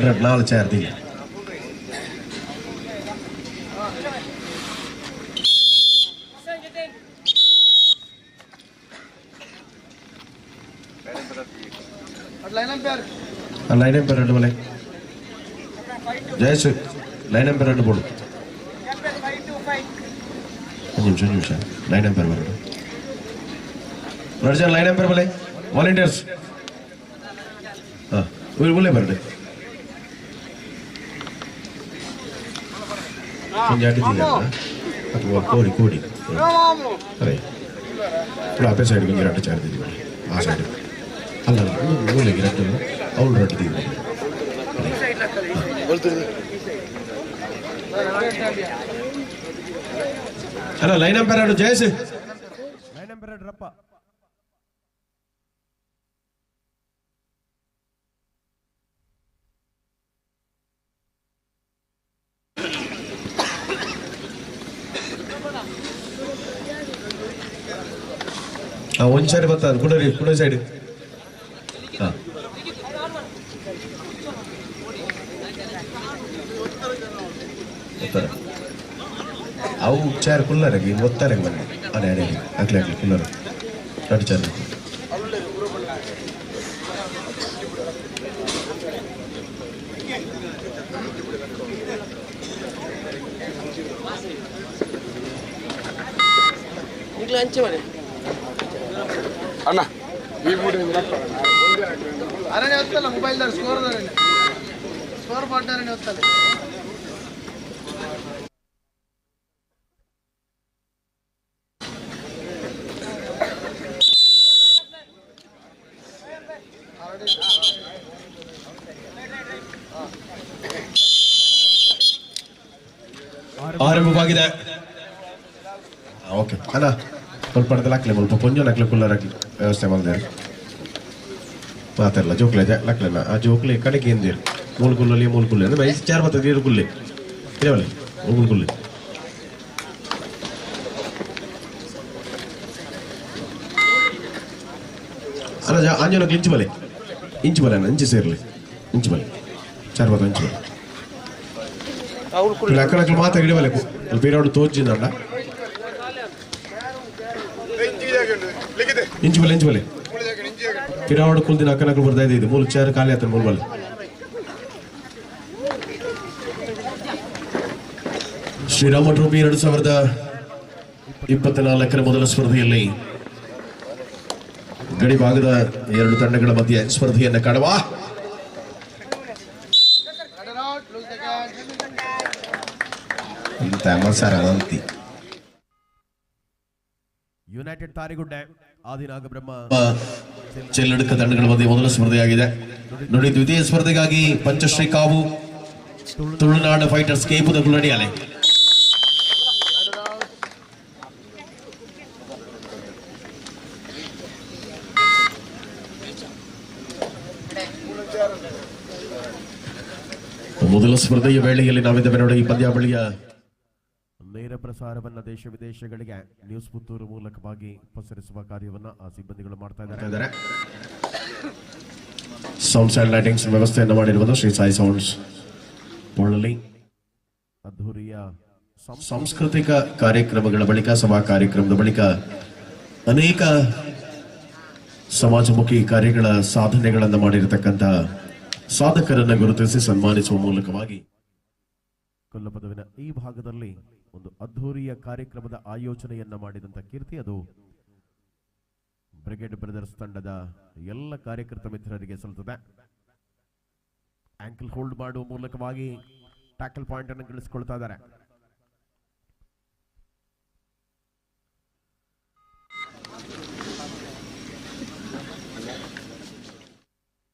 రెండు నాలుగు చైర్ ది లైన్ ఎంపైర్ రెండు బలే జయసు లైన్ ఎంపైర్ రెండు బోడు ನಿಮಿಷ ಲೈನ್ ಎಂಪೈರ್ ಬರೋದು ನೋಡಿ ಜನ ಲೈನ್ ಎಂಪೈರ್ ಬಲೆ ವಾಲಂಟಿಯರ್ಸ್ ಹಾಂ ಇವ್ರು ಬುಲ್ಲೆ ಬರಡೆ ಕೊಂಜಾಟಿದ್ದೀರ ಅಥವಾ ಕೋಡಿ ಕೋಡಿ ಅದೇ ఇప్పుడు అప్పే సైడ్ కొంచెం రట్టు చేరుతుంది ఆ సైడ్ అಲ್ಲ ఊళ్ళకి రట్టు అవును రట్టు తీరు ಅಲ್ಲ ಲೈನ್ ಎಂಪೈರ್ ಆಡು ಜಯಸ್
ಲೈನ್ ಎಂಪೈರ್ ಆಡು ರಪ್ಪ
ಒಂದು ಸೈಡ್ ಬರ್ತಾರೆ ಕುಡರಿ ಕುಡ ಸೈಡ್ ಹಾಂ ಬರ್ತಾರೆ ಅವು ಚೇರ್ ಕುಲ್ಲರಾಗಿ ಒತ್ತಾರೆ ಬನ್ನಿ ಅದೇ ಅದೇ ಆಗ್ಲಿ ಆಗ್ಲಿ ಕುಲ್ಲರ್ ಎರಡು ಚೇರ್
ಅಣ್ಣ
ಅರಣ್ಯ ಹೊತ್ತಲ್ಲ ಮೊಬೈಲ್ ಸ್ಕೋರ್ ಸ್ಕೋರ್ ಮಾಡ್ತಾರೆ ಹೊತ್ತಲ್ಲ
ಆರಂಭವಾಗಿದೆ. ಓಕೆ ಅಲ್ಲ ಸ್ವಲ್ಪ ಹಾಕ್ಲಿ ಸ್ವಲ್ಪ ಪೊಂಜೋನ್ ಹಾಕ್ಲಿ ಕುಲ್ಲರ್ ಹಾಕ್ಲಿ ವ್ಯವಸ್ಥೆ ಮಾಡಿದೆ ಮಾತಾಡಲ್ಲ ಜೋಕ್ಲೆ ಹಾಕ್ಲಲ್ಲ ಆ ಜೋಕ್ಲೆ ಕಡೆಗೆ ಏನಿದೆ ಮೂಲ ಕುಲ್ಲಲ್ಲಿ ಅಂದ್ರೆ ವಯಸ್ಸು ಚಾರ್ ಬರ್ತದೆ ನೀರು ಕುಲ್ಲೆ ಇರವಲ್ಲ ಮೂಲ ಕುಲ್ಲೆ ಅಲ್ಲ ಆಂಜೋನಕ್ಕೆ ಇಂಚು ಬಲೆ ಇಂಚು ಸೇರ್ಲಿ ಇಂಚು ಬಲೆ ಚಾರ್ ಬರ್ತದೆ ಇಂಚು ಬಲೆ అక్కడక్కడ మాత్రం ఇడవలకు పేరు తోచిందండ ఇంచుబలే పిరావాడు కుల్దిన అక్కడక్కడ ಬರ್ತಾ ಇದೆ ಮೂಲ ಚೇರ್ ಖಾಲಿ ಆತನ ಮೂಲ ಬಲ ಶ್ರೀರಾಮ ಟ್ರೋಫಿ 2024ರ ಮೊದಲ ಸ್ಪರ್ಧೆಯಲ್ಲಿ ಗಡಿ ಭಾಗದ ಎರಡು ತಂಡಗಳ ಮಧ್ಯೆ ಸ್ಪರ್ಧೆಯನ್ನು ಕಾಣುವ ಇಂಥ ಮಸಾರ ಅಂತಿ
ಯುನೈಟೆಡ್ ತಾರಿಗುಡ್ಡೆ ಆದಿನಾಗ ಬ್ರಹ್ಮ
ಚೆಲ್ಲಡುಕ ತಂಡಗಳ ಮಧ್ಯೆ ಮೊದಲ ಸ್ಪರ್ಧೆಯಾಗಿದೆ ನೋಡಿ. ದ್ವಿತೀಯ ಸ್ಪರ್ಧೆಗಾಗಿ ಪಂಚಶ್ರೀ ಕಾವು ತುಳುನಾಡು ಫೈಟರ್ಸ್ ಕೇಪುದಗಳು ನಡೆಯಲೆ. ಮೊದಲ ಸ್ಪರ್ಧೆಯ ವೇಳೆಯಲ್ಲಿ ನಾವಿದ್ದೇವೆ ನೋಡಿ. ಈ ಪಂದ್ಯಾವಳಿಯ
ನೇರ ಪ್ರಸಾರವನ್ನ ದೇಶ ವಿದೇಶಗಳಿಗೆ ನ್ಯೂಸ್ ಪುತ್ತೂರು ಮೂಲಕವಾಗಿ ಪಸರಿಸುವ ಕಾರ್ಯವನ್ನ ಆ ಸಿಬ್ಬಂದಿಗಳು ಮಾಡ್ತಾ ಇದ್ದಾರೆ.
ಸೌಂಡ್ಸ್ ಅಂಡ್ ಲೈಟಿಂಗ್ಸ್ ವ್ಯವಸ್ಥೆಯನ್ನು ಮಾಡಿರುವುದು ಶ್ರೀ ಸಾಯಿ ಸೌಂಡ್ಸ್ ಪೊಳ್ಳಲಿ.
ಅದ್ಧೂರಿಯ
ಸಾಂಸ್ಕೃತಿಕ ಕಾರ್ಯಕ್ರಮಗಳ ಬಳಿಕ, ಸಭಾ ಕಾರ್ಯಕ್ರಮದ ಬಳಿಕ ಅನೇಕ ಸಮಾಜಮುಖಿ ಕಾರ್ಯಗಳ ಸಾಧನೆಗಳನ್ನು ಮಾಡಿರತಕ್ಕಂಥ ಸಾಧಕರನ್ನ ಗುರುತಿಸಿ ಸನ್ಮಾನಿಸುವ ಮೂಲಕವಾಗಿ
ಕೊಲ್ಲಪದವಿನ ಈ ಭಾಗದಲ್ಲಿ ಒಂದು ಅದ್ಧೂರಿಯ ಕಾರ್ಯಕ್ರಮದ ಆಯೋಜನೆಯನ್ನ ಮಾಡಿದಂತ ಕೀರ್ತಿ ಅದು ಬ್ರಿಗೇಡ್ ಬ್ರದರ್ಸ್ ತಂಡದ ಎಲ್ಲ ಕಾರ್ಯಕರ್ತ ಮಿತ್ರರಿಗೆ ಸಲ್ಲುತ್ತದೆ. ಆಂಕಲ್ ಹೋಲ್ಡ್ ಮಾಡುವ ಮೂಲಕವಾಗಿ ಟ್ಯಾಕಲ್ ಪಾಯಿಂಟ್ ಅನ್ನು ಗಳಿಸಿಕೊಳ್ತಾ ಇದ್ದಾರೆ.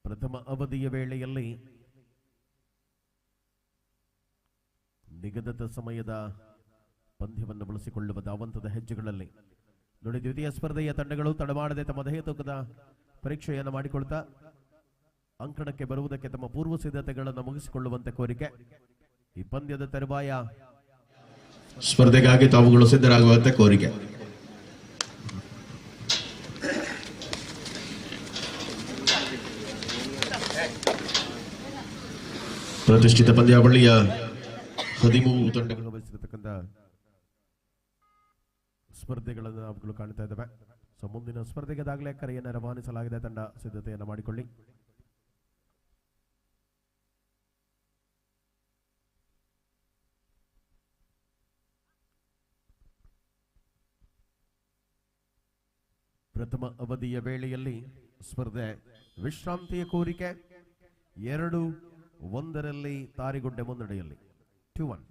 ಪ್ರಥಮ ಅವಧಿಯ ವೇಳೆಯಲ್ಲಿ ನಿಗದಿತ ಸಮಯದ ಪಂದ್ಯವನ್ನು ಬಳಸಿಕೊಳ್ಳುವ ಧಾವಂತದ ಹೆಜ್ಜೆಗಳಲ್ಲಿ ನೋಡಿ. ದ್ವಿತೀಯ ಸ್ಪರ್ಧೆಯ ತಂಡಗಳು ತಡಮಾಡದೆ ತಮ್ಮ ದೇಹ ತೂಕದ ಪರೀಕ್ಷೆಯನ್ನು ಮಾಡಿಕೊಳ್ತಾ ಅಂಕಣಕ್ಕೆ ಬರುವುದಕ್ಕೆ ತಮ್ಮ ಪೂರ್ವ ಸಿದ್ಧತೆಗಳನ್ನು ಮುಗಿಸಿಕೊಳ್ಳುವಂತೆ ಕೋರಿಕೆ. ಈ ಪಂದ್ಯದ ತರುವಾಯ
ಸ್ಪರ್ಧೆಗಾಗಿ ತಾವುಗಳು ಸಿದ್ಧರಾಗುವಂತೆ ಕೋರಿಕೆ. ಪ್ರತಿಷ್ಠಿತ ಪಂದ್ಯಾವಳಿಯ 13 ತಂಡಗಳು
ವಹಿಸಿರತಕ್ಕಂಥ ಸ್ಪರ್ಧೆಗಳನ್ನು ನಾವುಗಳು ಕಾಣ್ತಾ ಇದ್ದಾವೆ. ಸೊ ಮುಂದಿನ ಸ್ಪರ್ಧೆಗೆ ದಾಖಲೆ ಕರೆಯನ್ನು ರವಾನಿಸಲಾಗಿದೆ. ತಂಡ ಸಿದ್ಧತೆಯನ್ನು ಮಾಡಿಕೊಳ್ಳಿ. ಪ್ರಥಮ ಅವಧಿಯ ವೇಳೆಯಲ್ಲಿ ಸ್ಪರ್ಧೆ ವಿಶ್ರಾಂತಿಯ ಕೋರಿಕೆ 2-1 ತಾರಿಗುಡ್ಡೆ ಮುನ್ನಡೆಯಲ್ಲಿ 2-1.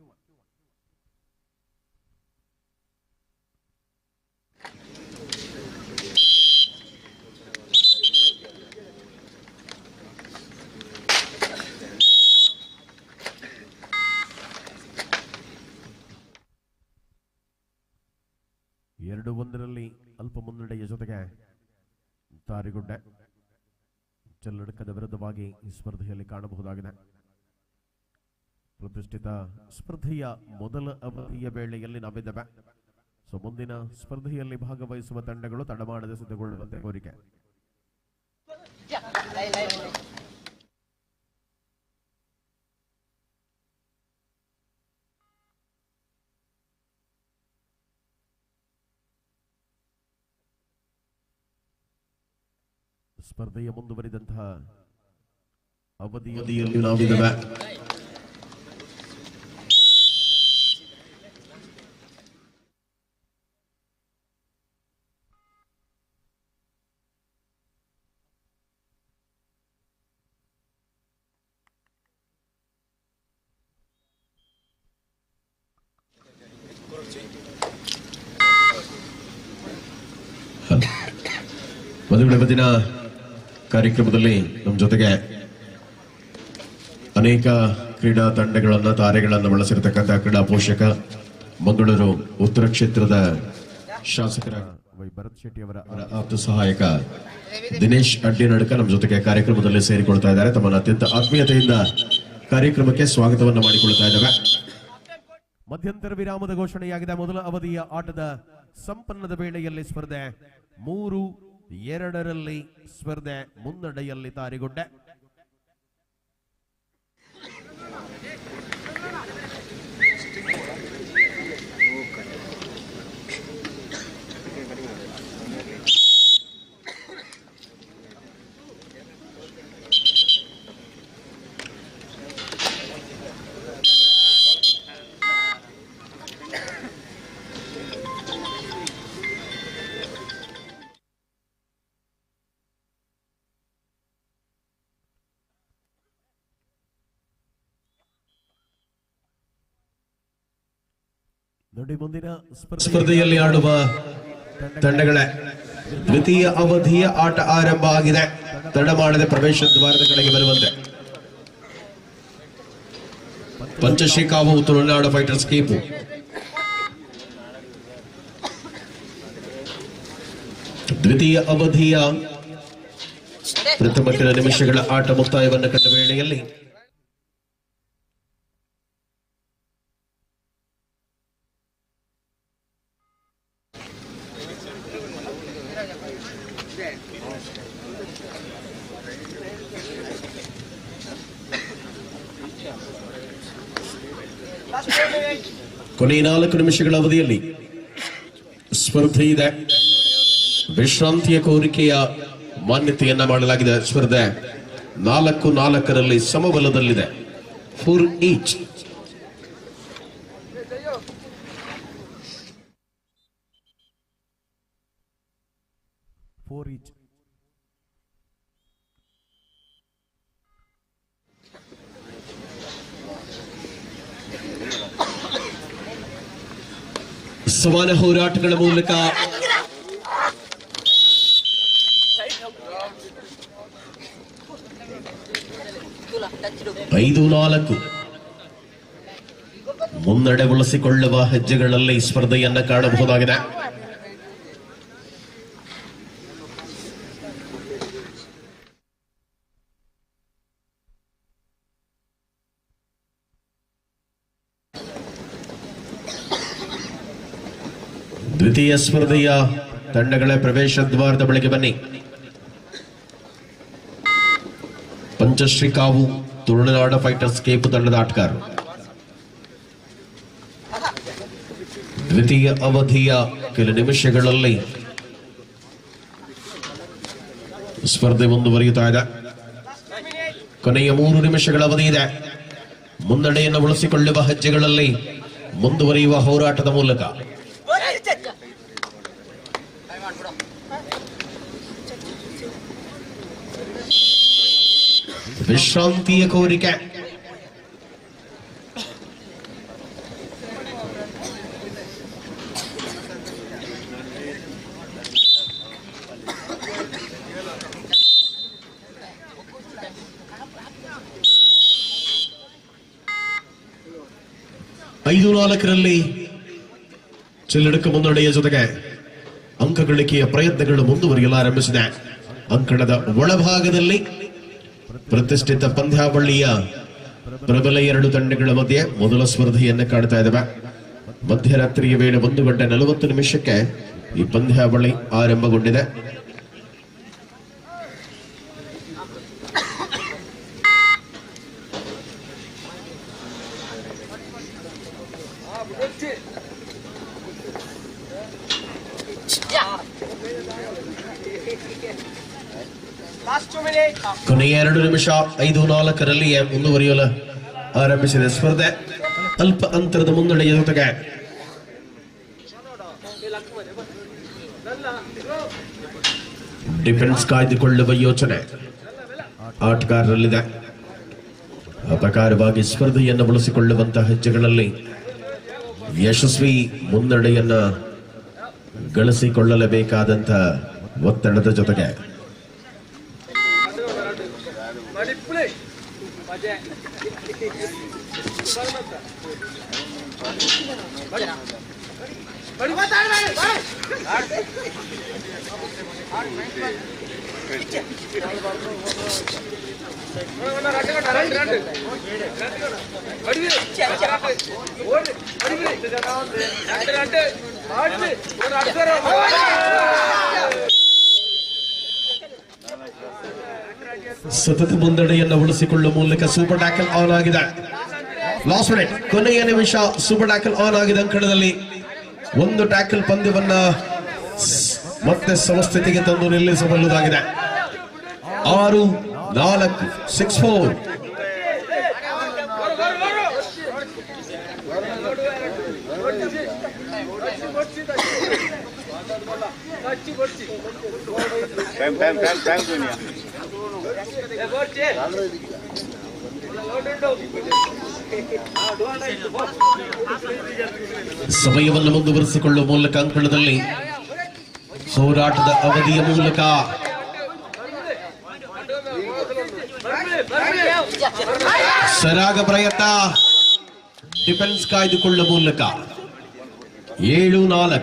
ಎರಡು ಒಂದರಲ್ಲಿ ಅಲ್ಪ ಮುನ್ನಡೆಯ ಜೊತೆಗೆ ತಾರಿಗುಡ್ಡೆ ಚೆಲ್ಲಡಕದ ವಿರುದ್ಧವಾಗಿ ಈ ಸ್ಪರ್ಧೆಯಲ್ಲಿ ಕಾಣಬಹುದಾಗಿದೆ. ಪ್ರತಿಷ್ಠಿತ ಸ್ಪರ್ಧೆಯ ಮೊದಲ ಅವಧಿಯ ವೇಳೆಯಲ್ಲಿ ನಾವಿದ್ದೇವೆ. ಸೊ ಮುಂದಿನ ಸ್ಪರ್ಧೆಯಲ್ಲಿ ಭಾಗವಹಿಸುವ ತಂಡಗಳು ತಡಮಾಡದೆ ಸಿದ್ಧಗೊಳ್ಳುವಂತೆ ಕೋರಿಕೆ. ಸ್ಪರ್ಧೆಯ ಮುಂದುವರಿದಂತಹ ಅವಧಿಯಲ್ಲಿ ನಾವಿದ್ದೇವೆ. ಮದುವೆ ಇವತ್ತಿನ ಕಾರ್ಯಕ್ರಮದಲ್ಲಿ ನಮ್ಮ ಜೊತೆಗೆ ಅನೇಕ ಕ್ರೀಡಾ ತಂಡಗಳನ್ನ ತಾರೆಗಳನ್ನ ಬಳಸಿರತಕ್ಕಂಥ ಕ್ರೀಡಾ ಪೋಷಕ ಮಂಗಳೂರು ಉತ್ತರ ಕ್ಷೇತ್ರದ ಶಾಸಕರ ಭರತ್ ಶೆಟ್ಟಿ ಅವರ
ಆಪ್ತ ಸಹಾಯಕ ದಿನೇಶ್ ಅಡ್ಡಿನಡ್ಕ ನಮ್ಮ ಜೊತೆಗೆ ಕಾರ್ಯಕ್ರಮದಲ್ಲಿ ಸೇರಿಕೊಳ್ತಾ ಇದ್ದಾರೆ. ತಮ್ಮನ್ನು ಅತ್ಯಂತ ಆತ್ಮೀಯತೆಯಿಂದ ಕಾರ್ಯಕ್ರಮಕ್ಕೆ ಸ್ವಾಗತವನ್ನು ಮಾಡಿಕೊಳ್ತಾ ಇದ್ದೇವೆ.
ಮಧ್ಯಂತರ ವಿರಾಮದ ಘೋಷಣೆಯಾಗಿದೆ. ಮೊದಲ ಅವಧಿಯ ಆಟದ ಸಂಪನ್ನದ ವೇಳೆಯಲ್ಲಿ ಸ್ಪರ್ಧೆ 3-2 ಸ್ಪರ್ಧೆ ಮುನ್ನಡೆಯಲ್ಲಿ ತಾರಿಗುಡ್ಡೆ.
ಸ್ಪರ್ಧೆಯಲ್ಲಿ ಆಡುವ ತಂಡಗಳ ದ್ವಿತೀಯ ಅವಧಿಯ ಆಟ ಆರಂಭ ಆಗಿದೆ. ತಡ ಮಾಡದೆ ಪ್ರವೇಶ ದ್ವಾರದ ಕಡೆಗೆ ಬರುವಂತೆ ಪಂಚಶ್ರೀ ಕಾವು ತುಳುನಾಡು ಫೈಟರ್ಸ್ ಕೀಪು. ದ್ವಿತೀಯ ಅವಧಿಯ ಪ್ರಥಮ ಕೆಲ ನಿಮಿಷಗಳ ಆಟ ಮುಕ್ತಾಯವನ್ನು ಕಂಡ ವೇಳೆಯಲ್ಲಿ ಕೊನೆಯ 4 ನಿಮಿಷಗಳ ಅವಧಿಯಲ್ಲಿ ಸ್ಪರ್ಧೆ ಇದೆ. ವಿಶ್ರಾಂತಿಯ ಕೋರಿಕೆಯ ಮಾನ್ಯತೆಯನ್ನ ಮಾಡಲಾಗಿದೆ. ಸ್ಪರ್ಧೆ 4-4 ಸಮಬಲದಲ್ಲಿದೆ. 4 ಈಚ್. ಸಮಾನ ಹೋರಾಟಗಳ ಮೂಲಕ 5-4 ಮುನ್ನಡೆ ಉಳಿಸಿಕೊಳ್ಳುವ ಹೆಜ್ಜೆಗಳಲ್ಲಿ ಸ್ಪರ್ಧೆಯನ್ನ ಕಾಣಬಹುದಾಗಿದೆ. ದ್ವಿತೀಯ ಸ್ಪರ್ಧೆಯ ತಂಡಗಳ ಪ್ರವೇಶ ದ್ವಾರದ ಬಳಿಗೆ ಬನ್ನಿ. ಪಂಚಶ್ರೀ ಕಾವು ತುಳುನಾಡು ಫೈಟರ್ಸ್ ಕೇಪು ತಂಡದ ಆಟಗಾರರು. ದ್ವಿತೀಯ ಅವಧಿಯ ಕೆಲ ನಿಮಿಷಗಳಲ್ಲಿ ಸ್ಪರ್ಧೆ ಮುಂದುವರಿಯುತ್ತಾ ಇದೆ. ಕೊನೆಯ 3 ನಿಮಿಷಗಳ ಅವಧಿ ಇದೆ. ಮುನ್ನಡೆಯನ್ನು ಉಳಿಸಿಕೊಳ್ಳುವ ಹೆಜ್ಜೆಗಳಲ್ಲಿ ಮುಂದುವರಿಯುವ ಹೋರಾಟದ ಮೂಲಕ ವಿಶ್ರಾಂತಿಯ ಕೋರಿಕೆ. ಐದು 4 ಚಿಲ್ಲಡಕ ಮುನ್ನಡೆಯ ಜೊತೆಗೆ ಅಂಕ ಗಳಿಕೆಯ ಪ್ರಯತ್ನಗಳು ಮುಂದುವರಿಯಲು ಆರಂಭಿಸಿದೆ. ಅಂಕಣದ ಒಳಭಾಗದಲ್ಲಿ ಪ್ರತಿಷ್ಠಿತ ಪಂದ್ಯಾವಳಿಯ ಪ್ರಬಲ 2 ತಂಡಗಳ ಮಧ್ಯೆ ಮೊದಲ ಸ್ಪರ್ಧೆಯನ್ನು ಕಾಣ್ತಾ ಇದ್ದಾವೆ. ಮಧ್ಯರಾತ್ರಿಯ ವೇಳೆ 1:40 ಈ ಪಂದ್ಯಾವಳಿ ಆರಂಭಗೊಂಡಿದೆ. ಕೊನೆಯ 2 ನಿಮಿಷ 5-4 ಮುಂದುವರಿಯಲು ಆರಂಭಿಸಿದ ಸ್ಪರ್ಧೆ. ಅಲ್ಪ ಅಂತರದ ಮುನ್ನಡೆಯ ಜೊತೆಗೆ ಡಿಫೆನ್ಸ್ ಕಾಯ್ದುಕೊಳ್ಳುವ ಯೋಚನೆ ಆಟಗಾರರಲ್ಲಿದೆ. ಆ ಪ್ರಕಾರವಾಗಿ ಸ್ಪರ್ಧೆಯನ್ನು ಬಳಸಿಕೊಳ್ಳುವಂತಹ ಹೆಜ್ಜೆಗಳಲ್ಲಿ ಯಶಸ್ವಿ ಮುನ್ನಡೆಯನ್ನ ಗಳಿಸಿಕೊಳ್ಳಲೇಬೇಕಾದಂತ ಒತ್ತಡದ ಜೊತೆಗೆ ಸತತ ಮುನ್ನಡೆಯನ್ನು ಉಳಿಸಿಕೊಳ್ಳುವ ಮೂಲಕ ಸೂಪರ್ ಟ್ಯಾಕಲ್ ಆನ್ ಆಗಿದೆ. ಲಾಸ್ಟ್ ಮಿನಿಟ್ ಕೊನೆಯ ನಿಮಿಷ ಸೂಪರ್ ಟ್ಯಾಕಲ್ ಆನ್ ಆಗಿದೆ. ಅಂಕಣದಲ್ಲಿ 1 ಟ್ಯಾಕಲ್ ಪಂದ್ಯವನ್ನ ಮತ್ತೆ ಸಮಸ್ಥಿತಿಗೆ ತಂದು ನಿಲ್ಲಿಸಬಲ್ಲುದಾಗಿದೆ. 6-4 6-4. ಸಮಯವನ್ನು ಮುಂದುವರಿಸಿಕೊಳ್ಳುವ ಮೂಲಕ ಅಂಕಣದಲ್ಲಿ ಹೋರಾಟದ ಅವಧಿಯ ಮೂಲಕ ಸರಾಗ ಪ್ರಯತ್ನ, ಡಿಫೆನ್ಸ್ ಕಾಯ್ದುಕೊಳ್ಳುವ ಮೂಲಕ 7-4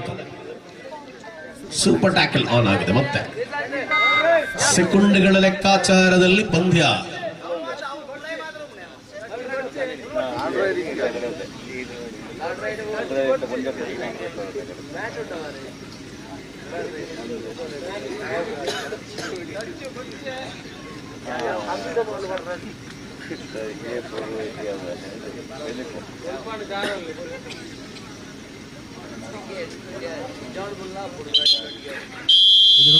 ಸೂಪರ್ ಟ್ಯಾಕಲ್ ಆನ್ ಆಗಿದೆ. ಮತ್ತೆ ಸೆಕೆಂಡ್ಗಳ ಲೆಕ್ಕಾಚಾರದಲ್ಲಿ ಪಂದ್ಯ.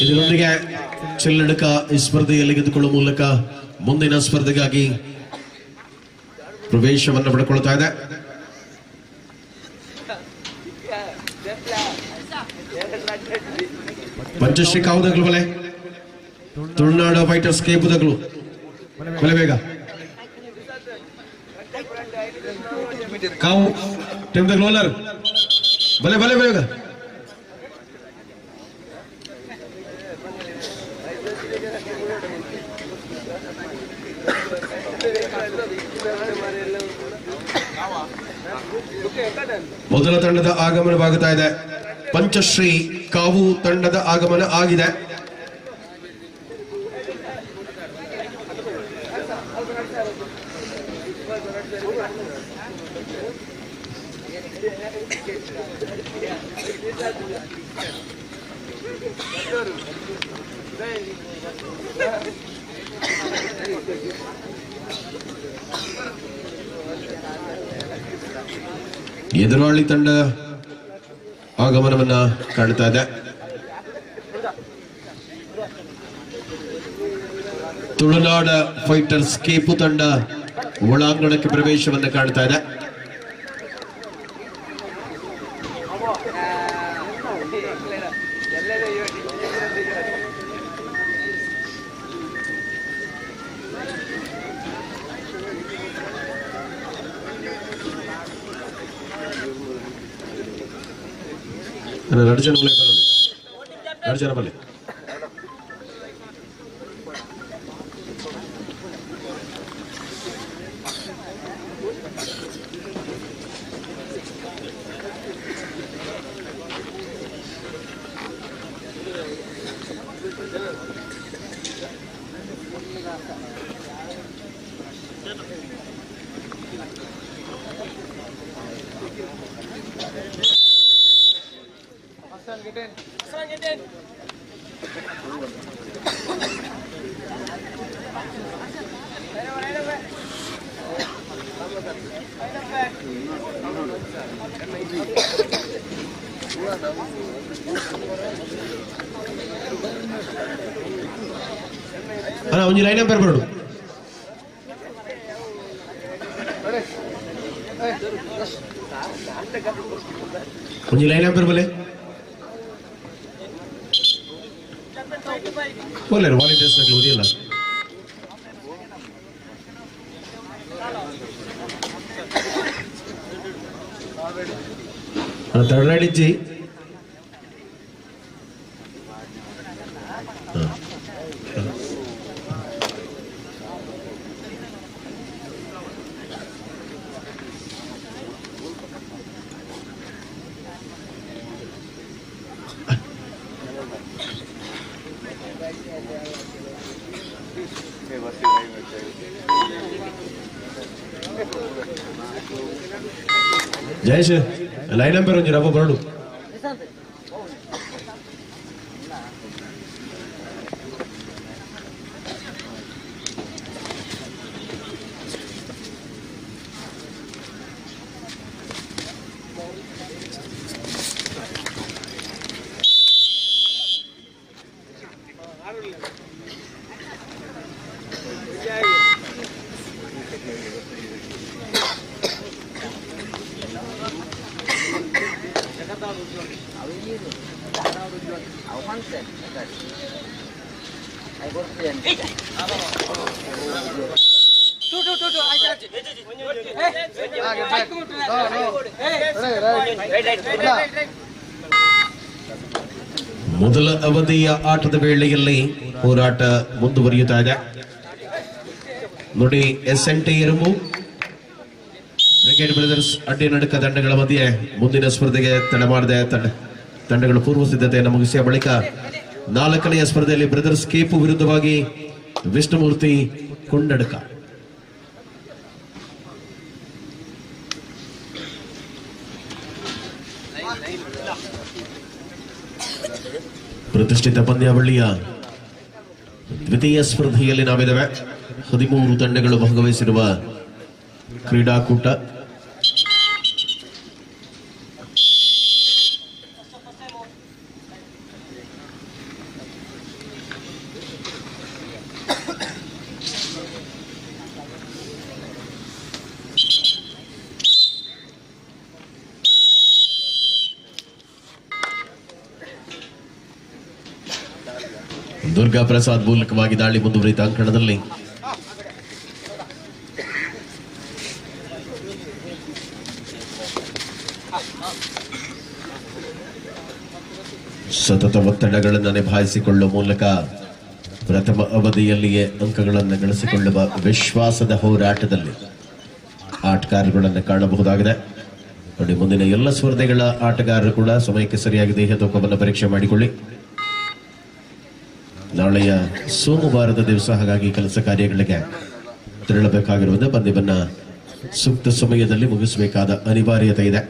ಇದರೊಂದಿಗೆ ಚೆಲ್ಲಡಕ ಈ ಸ್ಪರ್ಧೆಯಲ್ಲಿ ಗೆದ್ದುಕೊಳ್ಳುವ ಮೂಲಕ ಮುಂದಿನ ಸ್ಪರ್ಧೆಗಾಗಿ ಪ್ರವೇಶವನ್ನು ಪಡೆದುಕೊಳ್ತಾ ಇದೆ. ಪಂಚಶ್ರೀ ಕಾವುದಗಳು ಬಲೆ, ತುಳುನಾಡು ಫೈಟರ್ಸ್ ಕೇಪುದಗಳು ಬಲೆ, ಬೇಗ ಕಾವು ಟೆಂಪ್ ದ ಗ್ಲೋಲರ್ ಬಲೆ ಬಲೆ ಬೇಗ. ಮೊದಲ ತಂಡದ ಆಗಮನವಾಗುತ್ತಾ ಇದೆ. ಪಂಚಶ್ರೀ ಕಾವು ತಂಡದ ಆಗಮನ ಆಗಿದೆ. ಎದುರಾಳಿ ತಂಡ ಆಗಮನವನ್ನ ಕಾಣ್ತಾ ಇದೆ. ತುಳುನಾಡ ಫೈಟರ್ಸ್ ಕೇಪು ತಂಡ ಒಳಾಂಗಣಕ್ಕೆ ಪ್ರವೇಶವನ್ನು ಕಾಣ್ತಾ ಇದೆ. ನರ್ಜನ ಬಲೆ ಅಣ್ಣ ಒಂಜಿ ಲೈನ್ ನಂಬರ್ ಬರೋಡು. ಒಂಜಿ ಲೈನ್ ನಂಬರ್ ಬಲೆ ಬೋಲೆ ವಾಲಂಟಿಯರ್ಸ್ ಉದಿಯಲ್ಲ. ತಡರಾಡಿಜ್ಜಿ ಜಯೇಶ್ ಲೈನ್ ನಂಬರ್ ಒಂಜಿ ರಬ್ಬ ಬರಡು. ಮೊದಲ ಅವಧಿಯ ಆಟದ ವೇಳೆಯಲ್ಲಿ ಹೋರಾಟ ಮುಂದುವರಿಯುತ್ತಾ ಇದೆ. ನೋಡಿ, SNT ಇರುಮು ಬ್ರಿಗೇಡ್ ಬ್ರದರ್ಸ್ ಅಡ್ಡಿ ನಡುಕ ತಂಡಗಳ ಮಧ್ಯೆ ಮುಂದಿನ ಸ್ಪರ್ಧೆಗೆ ತಡ ಮಾಡಿದೆ. ತಂಡಗಳು ಪೂರ್ವ ಸಿದ್ಧತೆಯನ್ನು ಮುಗಿಸಿದ ಬಳಿಕ 4ನೆಯ ಸ್ಪರ್ಧೆಯಲ್ಲಿ ಬ್ರದರ್ಸ್ ಕೇಪು ವಿರುದ್ಧವಾಗಿ ವಿಷ್ಣುಮೂರ್ತಿ ಕೊಂಡಡ್ಕ. ಪ್ರತಿಷ್ಠಿತ ಪಂದ್ಯಾವಳಿಯ ದ್ವಿತೀಯ ಸ್ಪರ್ಧೆಯಲ್ಲಿ ನಾವಿದ್ದೇವೆ. 13 ತಂಡಗಳು ಭಾಗವಹಿಸಿರುವ ಕ್ರೀಡಾಕೂಟ. ದುರ್ಗಾ ಪ್ರಸಾದ್ ಮೂಲಕವಾಗಿ ದಾಳಿ ಮುಂದುವರಿದ ಅಂಕಣದಲ್ಲಿ ಸತತ ಒತ್ತಡಗಳನ್ನು ನಿಭಾಯಿಸಿಕೊಳ್ಳುವ ಮೂಲಕ ಪ್ರಥಮ ಅವಧಿಯಲ್ಲಿಯೇ ಅಂಕಗಳನ್ನು ಗಳಿಸಿಕೊಳ್ಳುವ ವಿಶ್ವಾಸದ ಹೋರಾಟದಲ್ಲಿ ಆಟಗಾರರುಗಳನ್ನು ಕಾಣಬಹುದಾಗಿದೆ. ನೋಡಿ, ಮುಂದಿನ ಎಲ್ಲ ಸ್ಪರ್ಧೆಗಳ ಆಟಗಾರರು ಕೂಡ ಸಮಯಕ್ಕೆ ಸರಿಯಾಗಿ ದೇಹ ತೂಕವನ್ನು ಪರೀಕ್ಷೆ ಮಾಡಿಕೊಳ್ಳಿ. ನಾಳೆಯ ಸೋಮವಾರದ ದಿವಸ ಹಾಗಾಗಿ ಕೆಲಸ ಕಾರ್ಯಗಳಿಗೆ ತೆರಳಬೇಕಾಗಿರುವುದರಿಂದ ಪಂದ್ಯವನ್ನ ಸೂಕ್ತ ಸಮಯದಲ್ಲಿ ಮುಗಿಸಬೇಕಾದ ಅನಿವಾರ್ಯತೆ ಇದೆ.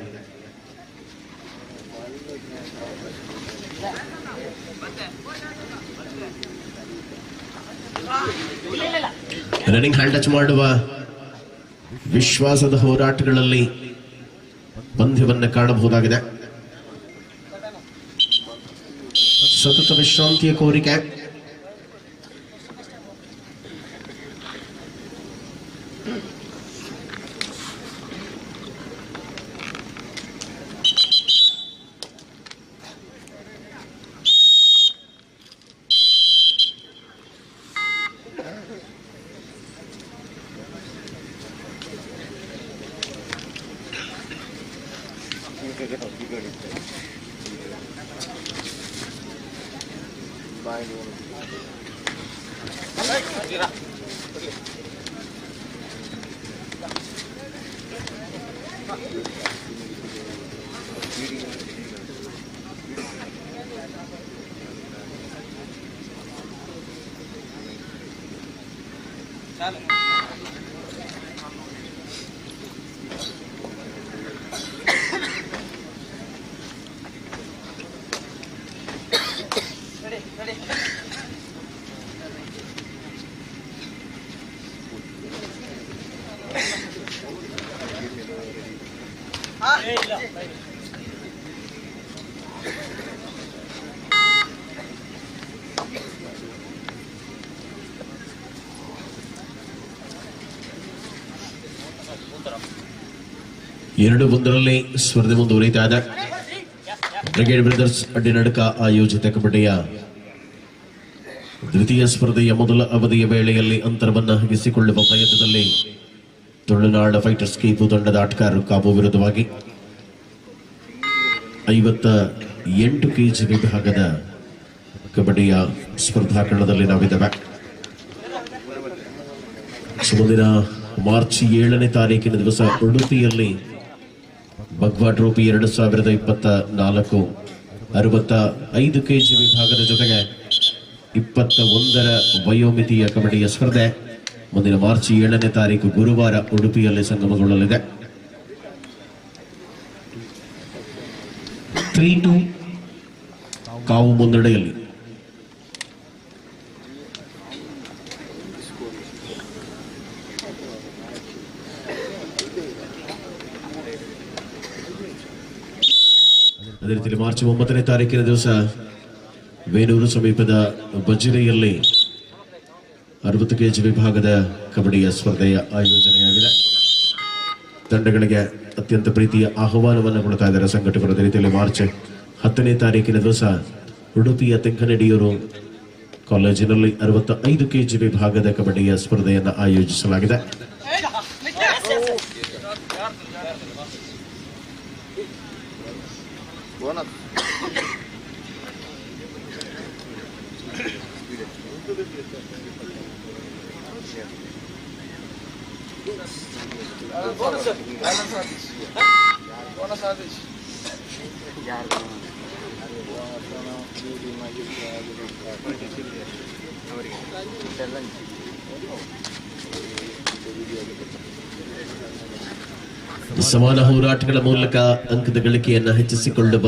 ರನ್ನಿಂಗ್ ಹ್ಯಾಂಡ್ ಟಚ್ ಮಾಡುವ ವಿಶ್ವಾಸದ ಹೋರಾಟಗಳಲ್ಲಿ ಪಂದ್ಯವನ್ನು ಕಾಣಬಹುದಾಗಿದೆ. ಸತತ ವಿಶ್ರಾಂತಿಯ ಕೋರಿಕೆ. ಎರಡು ಒಂದರಲ್ಲಿ ಸ್ಪರ್ಧೆ ಮುಂದುವರಿತಾ ಇದೆ. ಬ್ರಿಗೇಡ್ ಬ್ರದರ್ಸ್ ಅಡ್ಡಿ ನಡುಕ ಆಯೋಜಿತ ಕಬಡ್ಡಿಯ ದ್ವಿತೀಯ ಸ್ಪರ್ಧೆಯ ಮೊದಲ ಅವಧಿಯ ವೇಳೆಯಲ್ಲಿ ಅಂತರವನ್ನು ಹಿಗಿಸಿಕೊಳ್ಳುವ ಪ್ರಯತ್ನದಲ್ಲಿ ತುಳುನಾಡ ಫೈಟರ್ಸ್ ಕೇಪು ತಂಡದ ಆಟಗಾರರು ಕಾಬು ವಿರುದ್ಧವಾಗಿ 58 kg ವಿಭಾಗದ ಕಬಡ್ಡಿಯ ಸ್ಪರ್ಧಾಕರಣದಲ್ಲಿ ನಾವಿದ್ದೇವೆ. ಮುಂದಿನ ಮಾರ್ಚ್ 7ನೇ ತಾರೀಕಿನ ದಿವಸ ಉಡುಪಿಯಲ್ಲಿ ಭಗ್ವಾ ಟ್ರೋಫಿ 2024 65 kg ವಿಭಾಗದ ಜೊತೆಗೆ 21ರ ವಯೋಮಿತಿಯ ಕಬಡ್ಡಿಯ ಸ್ಪರ್ಧೆ ಮುಂದಿನ ಮಾರ್ಚ್ 7ನೇ ತಾರೀಕು ಗುರುವಾರ ಉಡುಪಿಯಲ್ಲಿ ಸಂಗಮಗೊಳ್ಳಲಿದೆ. 3-2 ಕಾವು ಮುನ್ನಡೆಯಲ್ಲಿ. ಅದೇ ರೀತಿ ಮಾರ್ಚ್ 9ನೇ ತಾರೀಕಿನ ದಿವಸ ವೇಣೂರು ಸಮೀಪದ ಬಜ್ರಿಯಲ್ಲಿ 60 kg ವಿಭಾಗದ ಕಬಡ್ಡಿಯ ಸ್ಪರ್ಧೆಯ ಆಯೋಜನೆಯಾಗಿದೆ. ತಂಡಗಳಿಗೆ ಅತ್ಯಂತ ಪ್ರೀತಿಯ ಆಹ್ವಾನವನ್ನು ಕೊಡ್ತಾ ಇದ್ದಾರೆ ಸಂಘಟಕರು. ಅದೇ ರೀತಿಯಲ್ಲಿ ಮಾರ್ಚ್ 10ನೇ ತಾರೀಕಿನ ದಿವಸ ಉಡುಪಿಯ ತೆಂಕನಡಿಯೂರು ಕಾಲೇಜಿನಲ್ಲಿ 65 kg ವಿಭಾಗದ ಕಬಡ್ಡಿಯ ಸ್ಪರ್ಧೆಯನ್ನು ಆಯೋಜಿಸಲಾಗಿದೆ. ಸಮಾನ ಹೋರಾಟಗಳ ಮೂಲಕ ಅಂಕದ ಗಳಿಕೆಯನ್ನು ಹೆಚ್ಚಿಸಿಕೊಳ್ಳುವ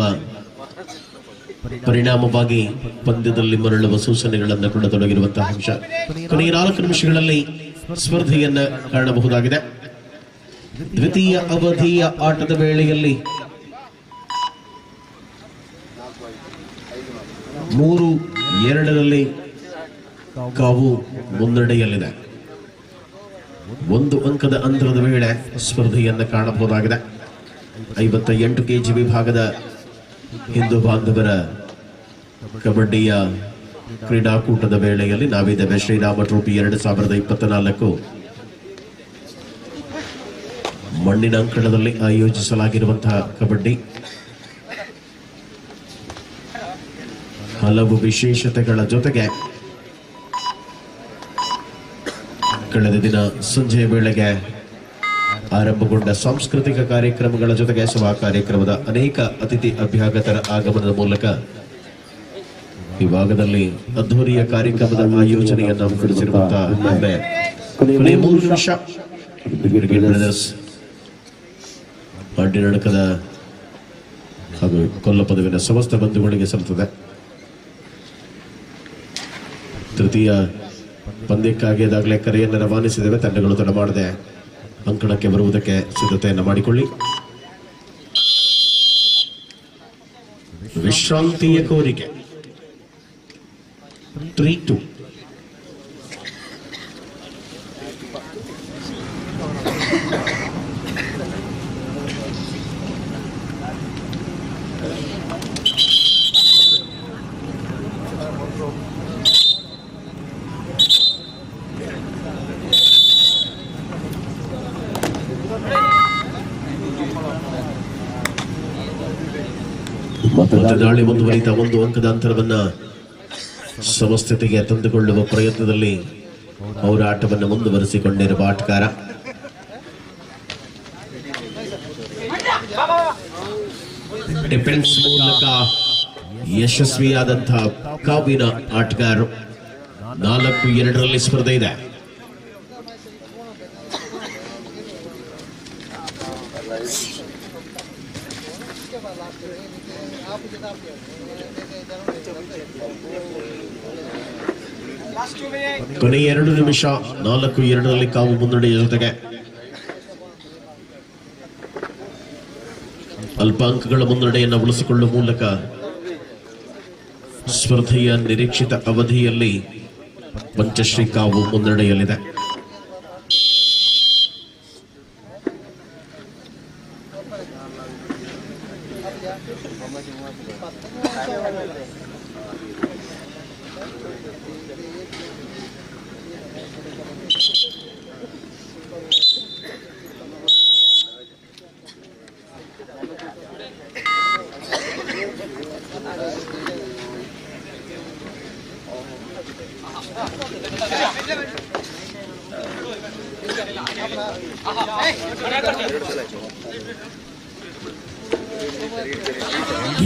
ಪರಿಣಾಮವಾಗಿ ಪಂದ್ಯದಲ್ಲಿ ಮರಳುವ ಸೂಚನೆಗಳನ್ನು ಕೊಡತೊಡಗಿರುವಂತಹ ಅಂಶ. ಕೊನೆಯ 4 ನಿಮಿಷಗಳಲ್ಲಿ ಸ್ಪರ್ಧೆಯನ್ನ ಕಾಣಬಹುದಾಗಿದೆ. ದ್ವಿತೀಯ ಅವಧಿಯ ಆಟದ ವೇಳೆಯಲ್ಲಿ 3-2 ಕಾವು ಮುನ್ನಡೆಯಲ್ಲಿದೆ. 1 ಅಂಕದ ಅಂತರದ ವೇಳೆ ಸ್ಪರ್ಧೆಯನ್ನು ಕಾಣಬಹುದಾಗಿದೆ. 58 ಕೆಜಿ ವಿಭಾಗದ ಹಿಂದೂ ಬಾಂಧವರ ಕಬಡ್ಡಿಯ ಕ್ರೀಡಾಕೂಟದ ವೇಳೆಯಲ್ಲಿ ನಾವಿದ್ದೇವೆ. ಶ್ರೀರಾಮ ಟ್ರೋಫಿ 2024 ಮಣ್ಣಿನ ಅಂಕಣದಲ್ಲಿ ಆಯೋಜಿಸಲಾಗಿರುವಂತಹ ಕಬಡ್ಡಿ ಹಲವು ವಿಶೇಷತೆಗಳ ಜೊತೆಗೆ ಕಳೆದ ದಿನ ಸಂಜೆಯ ವೇಳೆಗೆ ಆರಂಭಗೊಂಡ ಸಾಂಸ್ಕೃತಿಕ ಕಾರ್ಯಕ್ರಮಗಳ ಜೊತೆಗೆ ಸಭಾ ಕಾರ್ಯಕ್ರಮದ ಅನೇಕ ಅತಿಥಿ ಅಭ್ಯಾಗತರ ಆಗಮನದ ಮೂಲಕ ಈ ಭಾಗದಲ್ಲಿ ಅದ್ಧೂರಿಯ ಕಾರ್ಯಕ್ರಮದ ಆಯೋಜನೆಯನ್ನು ಹಮ್ಮಿಕೊಂಡಿರುವಂತಹ ಕೊನೆಯ 3 ನಿಮಿಷ ಅಡ್ಡಿನಡಕದ ಹಾಗೂ ಕೊಲ್ಲಪದವಿನ ಸಮಸ್ತ ಬಂಧುಗಳಿಗೆ ಸಲ್ಲುತ್ತದೆ. ತೃತೀಯ ಪಂದ್ಯಕ್ಕಾಗಿ ಅದಾಗಲೇ ಕರೆಯನ್ನು ರವಾನಿಸಿದ್ದೇವೆ. ತಂಡಗಳು ತಡ ಮಾಡದೆ ಅಂಕಣಕ್ಕೆ ಬರುವುದಕ್ಕೆ ಸಿದ್ಧತೆಯನ್ನು ಮಾಡಿಕೊಳ್ಳಿ. ವಿಶ್ರಾಂತಿಯ ಕೋರಿಕೆ 3-2. ದಾಳಿ ಮುಂದುವರಿತಾ 1 ಅಂಕದ ಅಂತರವನ್ನ ಸಮಸ್ಥಿತಿಗೆ ತಂದುಕೊಳ್ಳುವ ಪ್ರಯತ್ನದಲ್ಲಿ ಅವರ ಆಟವನ್ನು ಮುಂದುವರಿಸಿಕೊಂಡಿರುವ ಆಟಗಾರ ಡಿಫೆನ್ಸ್ ಮೂಲಕ ಯಶಸ್ವಿಯಾದಂತಹ ಕಾವಿನ ಆಟಗಾರರು. 4-2 ಸ್ಪರ್ಧೆ ಇದೆ. ಕೊನೆಯ 2 ನಿಮಿಷ 4-2 ಕಾವು ಮುನ್ನಡೆಯ ಜೊತೆಗೆ ಅಲ್ಪ ಅಂಕಗಳ ಮುನ್ನಡೆಯನ್ನು ಉಳಿಸಿಕೊಳ್ಳುವ ಮೂಲಕ ಸ್ಪರ್ಧೆಯ ನಿರೀಕ್ಷಿತ ಅವಧಿಯಲ್ಲಿ ಪಂಚಶ್ರೀ ಕಾವು ಮುನ್ನಡೆಯಲ್ಲಿದೆ.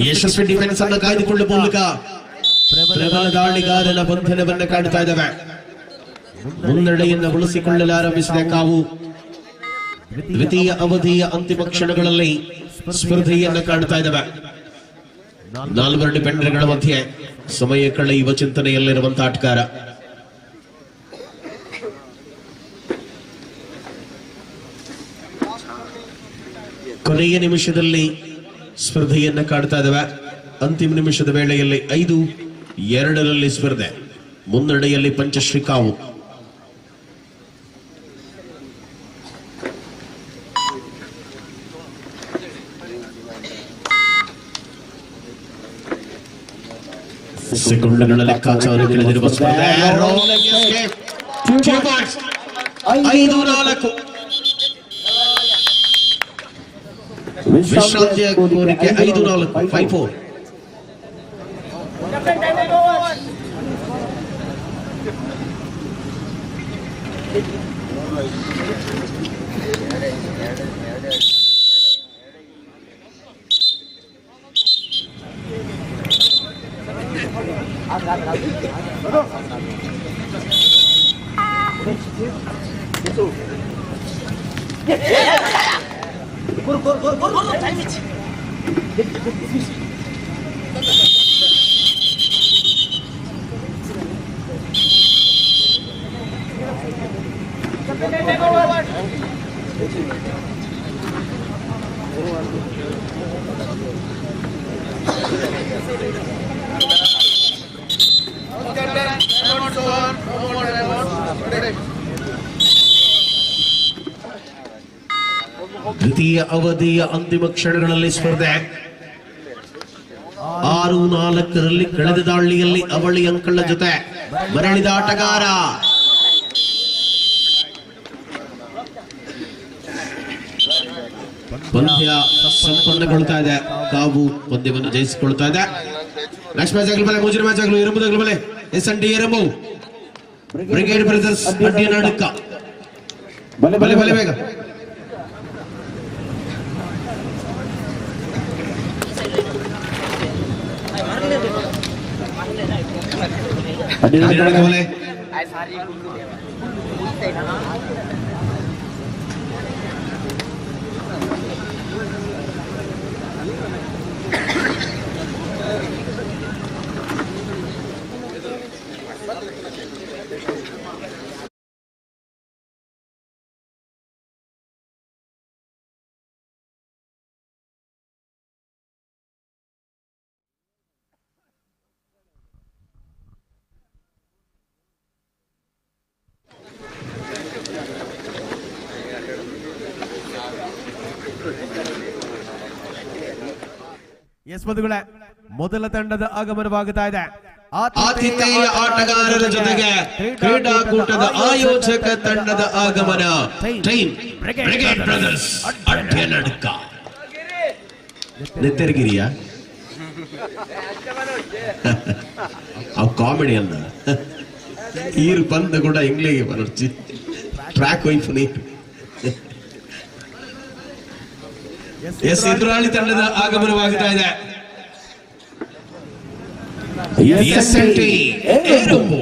ಯಶಸ್ವಿ ಡಿಫೆನ್ಸ್ ಅನ್ನು ಕಾಯ್ದುಕೊಳ್ಳುವ ಮೂಲಕ ಪ್ರಬಲ ದಾಳಿಗಾರನ ಬಂಧನವನ್ನು ಕಾಣ್ತಾ ಇದ್ದಾವೆ. ಮುನ್ನಡೆಯನ್ನು ಉಳಿಸಿಕೊಳ್ಳಲಾರಂಭಿಸಿದ ಕಾವು ದ್ವಿತೀಯ ಅವಧಿಯ ಅಂತಿಮ ಕ್ಷಣಗಳಲ್ಲಿ ಸ್ಪರ್ಧೆಯನ್ನು ಕಾಣ್ತಾ ಇದ್ದಾವೆ. 4 ಡಿಫೆಂಡರ್ಗಳ ಮಧ್ಯೆ ಸಮಯ ಕಳೆಯುವ ಚಿಂತನೆಯಲ್ಲಿರುವಂತಹ ಆಟಗಾರ. ಕೊನೆಯ ನಿಮಿಷದಲ್ಲಿ ಸ್ಪರ್ಧೆಯನ್ನ ಕಾಡ್ತಾ ಇದ್ದಾವೆ. ಅಂತಿಮ ನಿಮಿಷದ ವೇಳೆಯಲ್ಲಿ 5-2 ಸ್ಪರ್ಧೆ. ಮುನ್ನಡೆಯಲ್ಲಿ ಪಂಚಶ್ರೀ ಕಾವು. ಸೆಕೆಂಡ್ಗಳ ಲೆಕ್ಕಾಚಾರ ತಿಳಿದಿರುವ ಸ್ಪರ್ಧೆ. 5-4 ವಿಶ್ರಾಂತಿಯ ಕೋರಿಕೆ. 5-4 5-4. ದ್ವಿತೀಯ ಅವಧಿಯ ಅಂತಿಮ ಕ್ಷಣಗಳಲ್ಲಿ ಸ್ಪರ್ಧೆ 6-4 ಕಳೆದ ದಾಳಿಯಲ್ಲಿ ಅವಳಿ ಅಂಕಳ ಜೊತೆ ಮರಳಿದ ಆಟಗಾರ ಪಂದ್ಯ ಸಂಪನ್ನಗೊಳ್ತಾ ಇದೆ. ಕಾವು ಪಂದ್ಯವನ್ನು ಜಯಿಸಿಕೊಳ್ತಾ ಇದೆ. ನೆಕ್ಸ್ಟ್ ಮ್ಯಾಚ್ ಆಗಲಿ ಬಲೆ, ಮುಂಚಿನ ಮ್ಯಾಚ್ ಆಗಲಿ, ಇರಬಹುದಾಗಲಿ ಬಲೆ. SND ಎರಮು ಬ್ರಿಗೇಡ್ ಬ್ರದರ್ಸ್ ಅಡ್ಡಿಯ ನಾಡಕ ಬಲೆ ಬಲೆ ಬಲೆ ಬೇಗ ಬಲೆ
ಎಸ್ ಬಂಧುಗಳೇ, ಮೊದಲ ತಂಡದ ಆಗಮನವಾಗುತ್ತಾ ಇದೆ.
ಆತಿಥೇಯ ಆಟಗಾರರ ಜೊತೆಗೆ ಕ್ರೀಡಾಕೂಟದ ಆಯೋಜಕ ತಂಡದ ಆಗಮನ. ಟೈಮ್ ಬ್ರಿಗೇಡ್ ಬ್ರದರ್ಸ್ ಅಡ್ಡಿಯ ನಡುಕ ನೆತ್ತರಗಿರಿಯ ಅವ್ ಕಾಮಿಡಿ ಅಲ್ಲ, ಈರು ಬಂದ ಕೂಡ ಇಂಗ್ಲಿಗೆ ಬರೋರ್ಚಿ ಟ್ರ್ಯಾಕ್ ವೈಫ್ ನೀ. ಎಸ್ ಎದುರಾಳಿ ತಂಡದ ಆಗಮನವಾಗುತ್ತಾ ಇದೆ. SNT ಏರುಂಬು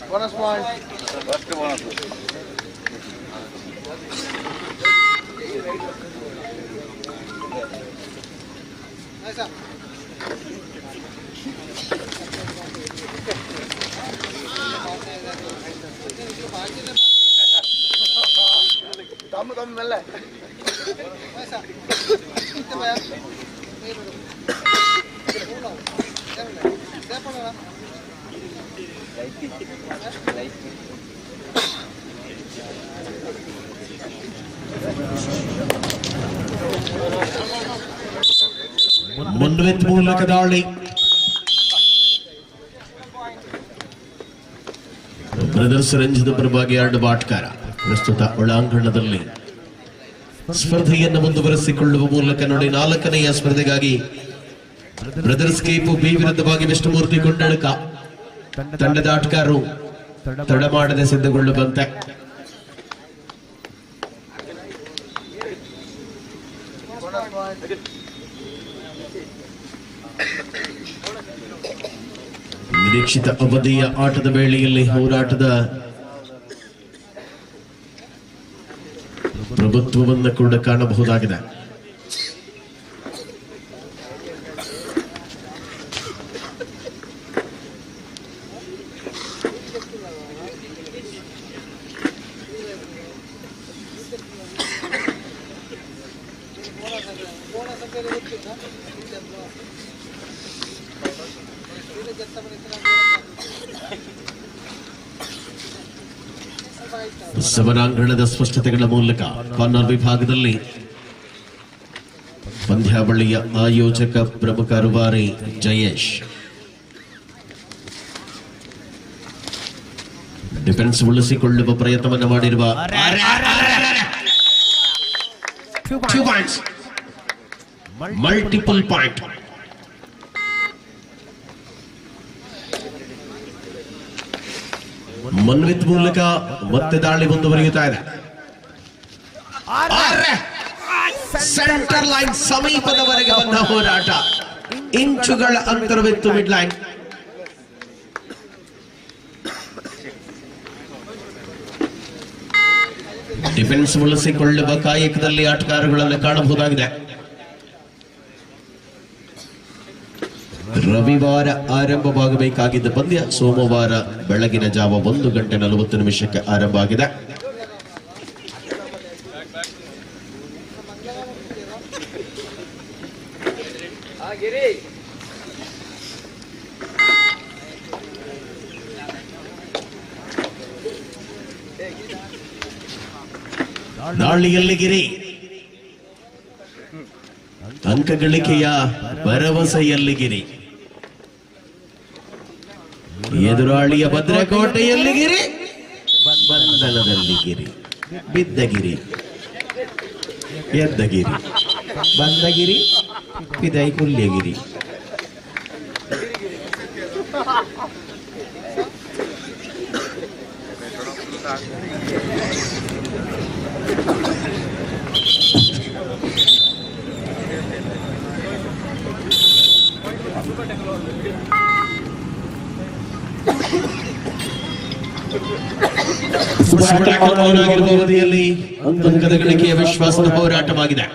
Bonus point. First bonus. Nice up. Dam mele. Nice up. Kitte baya.
ಮುನ್ವೆತ್ ಮೂಲಕ ದಾಳಿ. ಬ್ರದರ್ಸ್ ರಂಜಿತ ಪರವಾಗಿ 2 ಬಾಟ್ಕಾರ ಪ್ರಸ್ತುತ ಒಳಾಂಗಣದಲ್ಲಿ ಸ್ಪರ್ಧೆಯನ್ನು ಮುಂದುವರೆಸಿಕೊಳ್ಳುವ ಮೂಲಕ ನೋಡಿ 4ನೆಯ ಸ್ಪರ್ಧೆಗಾಗಿ ಬ್ರದರ್ಸ್ ಕೇಪು ಬಿ ವಿರುದ್ಧವಾಗಿ ವಿಷ್ಣುಮೂರ್ತಿ ಕೊಂಡಳಕ ತಂಡದ ಆಟಗಾರರು ತಡ ಮಾಡದೆ ಸಿದ್ಧಗೊಳ್ಳುವಂತೆ. ನಿರೀಕ್ಷಿತ ಅವಧಿಯ ಆಟದ ವೇಳೆಯಲ್ಲಿ ಹೋರಾಟದ ಪ್ರಭುತ್ವವನ್ನು ಕೂಡ ಕಾಣಬಹುದಾಗಿದೆ. ಸಮರಾಂಗಣದ ಸ್ಪಷ್ಟತೆಗಳ ಮೂಲಕ ಕಾರ್ನರ್ ವಿಭಾಗದಲ್ಲಿ ಪಂದ್ಯಾವಳಿಯ ಆಯೋಜಕ ಪ್ರಮುಖ ರೂವಾರಿ ಜಯೇಶ್ ಡಿಫೆನ್ಸ್ ಉಳಿಸಿಕೊಳ್ಳುವ ಪ್ರಯತ್ನವನ್ನು ಮಾಡಿರುವ ಮಲ್ಟಿಪಲ್ ಪಾಯಿಂಟ್. ಮನ್ವಿತ್ ಮೂಲಕ ಮತ್ತೆ ದಾಳಿ ಮುಂದುವರಿಯುತ್ತಾ ಇದೆ. ಸೆಂಟರ್ ಲೈನ್ ಸಮೀಪದವರೆಗೆ ಬಂದ ಹೋರಾಟ, ಇಂಚುಗಳ ಅಂತರವಿತ್ತು ಮಿಡ್ ಲೈನ್. ಡಿಫೆನ್ಸ್ ಉಳಿಸಿಕೊಳ್ಳುವ ಕಾಯಕದಲ್ಲಿ ಆಟಗಾರಗಳನ್ನು ಕಾಣಬಹುದಾಗಿದೆ. ರವಿವಾರ ಆರಂಭವಾಗಬೇಕಾಗಿದ್ದ ಪಂದ್ಯ ಸೋಮವಾರ ಬೆಳಗಿನ ಜಾವ 1:40 ಆರಂಭ ಆಗಿದೆ. ದಾಳಿಯಲ್ಲಿ ಗಿರಿ, ಅಂಕ ಗಳಿಕೆಯ ಭರವಸೆಯಲ್ಲಿ ಗಿರಿ, ಎದುರಾಳಿಯ ಭದ್ರಕೋಟೆಯಲ್ಲಿ ಗಿರಿ, ಬಂಧನದಲ್ಲಿ ಗಿರಿ, ಬಿದ್ದಗಿರಿ, ಎದ್ದಗಿರಿ, ಬಂದಗಿರಿ, ಪಿದೈಕುಲ್ಯಗಿರಿ. ಅವಧಿಯಲ್ಲಿ ಅಂಕದ ಗಳಿಕೆಯ ವಿಶ್ವಾಸದ ಹೋರಾಟವಾಗಿದೆ.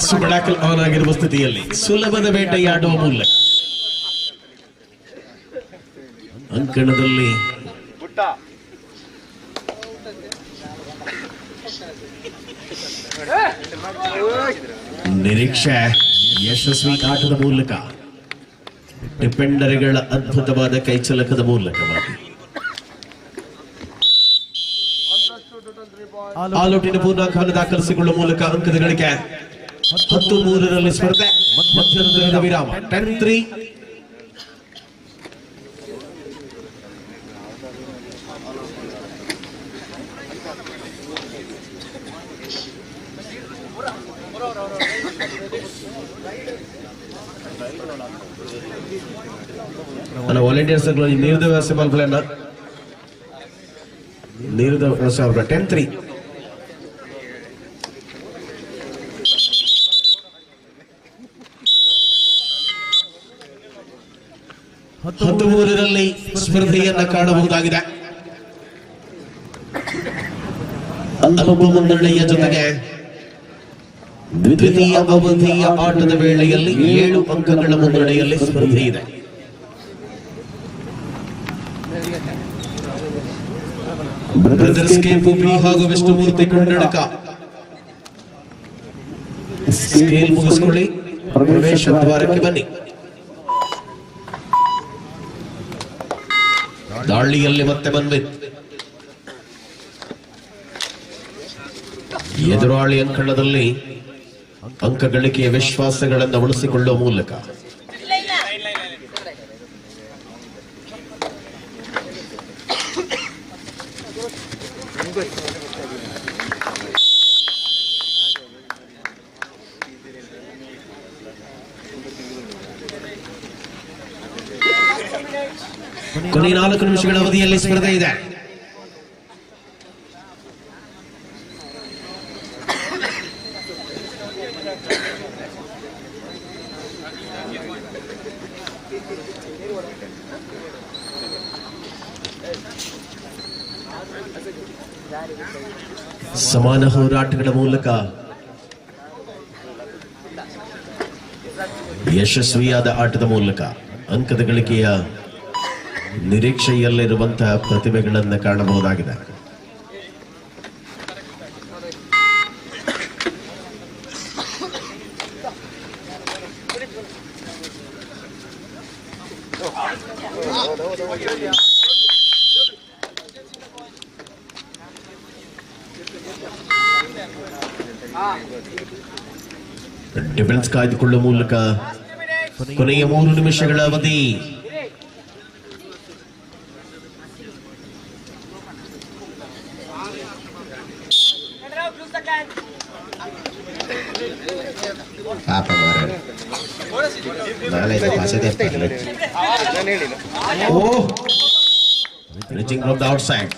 ಸುಬಡಾಕಲ್ ಆನ್ ಆಗಿರುವ ಸ್ಥಿತಿಯಲ್ಲಿ ಸುಲಭದ ಬೇಟೆಯಾಡುವ ಮೂಲಕ ಅಂಕಣದಲ್ಲಿ ನಿರೀಕ್ಷೆ ಯಶಸ್ವಿ ಆಟದ ಮೂಲಕ ಡಿಫೆಂಡರ್ಗಳ ಅದ್ಭುತವಾದ ಕೈಚಲಕದ ಮೂಲಕವಾಗಿ ಆಲೌಟಿನ ಪೂರ್ಣಾಂಕವನ್ನು ದಾಖಲಿಸಿಕೊಳ್ಳುವ ಮೂಲಕ ಅಂಕದ ಗಳಿಕೆ 10-3 ಸ್ಪರ್ಧೆ, ಮಧ್ಯಂತರದ ವಿರಾಮ 10-3. ವಾಲಂಟಿಯರ್ಸ್ ನೀರಿದ ವ್ಯವಸ್ಥೆ ಪಾಲ್ಗೊಳ್ಳೋಣ. ನೀರಿದ ವ್ಯವಸ್ಥೆ 10-3. ಹತ್ತುಮೂರರಲ್ಲಿ ಸ್ಪರ್ಧೆಯನ್ನ ಕಾಣಬಹುದಾಗಿದೆ. ಅಲ್ಪ ಮುನ್ನಡೆಯ ಜೊತೆಗೆ ದ್ವಿತೀಯ ಅವಧಿಯ ಆಟದ ವೇಳೆಯಲ್ಲಿ 7 ಅಂಕಗಳ ಮುನ್ನಡೆಯಲ್ಲಿ ಸ್ಪರ್ಧೆ ಇದೆ. ಬ್ರದರ್ಸ್ ಕೆಪಿ ಹಾಗೂ ವಿಷ್ಣುಮೂರ್ತಿ ಕೊಂಡಡಕ ಸ್ಕೇಲ್ ಮುಗಿಸ್ಕೊಳ್ಳಿ, ಪ್ರವೇಶ ದ್ವಾರಕ್ಕೆ ಬನ್ನಿ. ದಾಳಿಯಲ್ಲಿ ಮತ್ತೆ ಬಂದ್ಬಿತ್ತು. ಎದುರಾಳಿ ಅಂಕಣದಲ್ಲಿ ಅಂಕ ಗಳಿಕೆಯ ವಿಶ್ವಾಸಗಳನ್ನು ಉಳಿಸಿಕೊಳ್ಳುವ ಮೂಲಕ ಕೊನೆಯ 4 ನಿಮಿಷಗಳ ಅವಧಿಯಲ್ಲಿ ಸ್ಪರ್ಧೆ ಇದೆ. ಸಮಾನ ಹೋರಾಟಗಳ ಮೂಲಕ ಯಶಸ್ವಿಯಾದ ಆಟದ ಮೂಲಕ ಅಂಕದ ಗಳಿಕೆಯ ನಿರೀಕ್ಷೆಯಲ್ಲಿರುವಂತಹ ಪ್ರತಿಭೆಗಳನ್ನು ಕಾಣಬಹುದಾಗಿದೆ. ಡಿಫೆನ್ಸ್ ಕಾಯ್ದುಕೊಳ್ಳುವ ಮೂಲಕ ಕೊನೆಯ 3 ನಿಮಿಷಗಳ ಅವಧಿ. Reaching from the outside.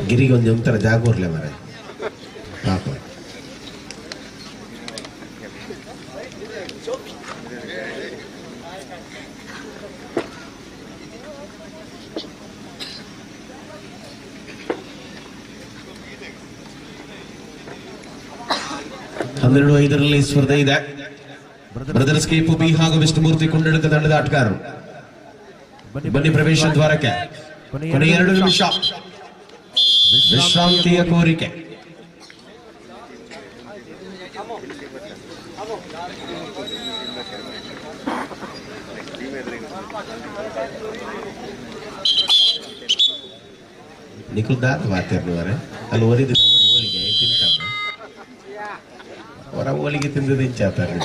ಗಿರಿಗೆ ಒಂಥರ ಜಾಗ ಇರ್ಲಿ ಮರ ಪಾಪ. ಹನ್ನೆರಡು 5ರಲ್ಲಿ ಸ್ಪರ್ಧೆ ಇದೆ. ಬ್ರದರ್ಸ್ ಕೆಪಿ ಹಾಗೂ ವಿಷ್ಣುಮೂರ್ತಿ ಕೊಂಡಡಕ ತಂಡದ ಆಟಗಾರರು ಬನ್ನಿ ಪ್ರವೇಶ ದ್ವಾರಕ್ಕೆ. ಕೊನೆಯ 2 ನಿಮಿಷ ವಿಶ್ರಾಂತಿಯ ಕೋರಿಕೆ. ನಿಖುಲ್ದಾತ್ ಮಾತಾಡ್ತಾರೆ ಅಲ್ಲಿ ಓದಿದ ಓಲಿಗೆ ತಿಂತಾರ ಅವರ ಓಲಿಗೆ ತಿಂದದ ಇಂಚಾತಾರೆ.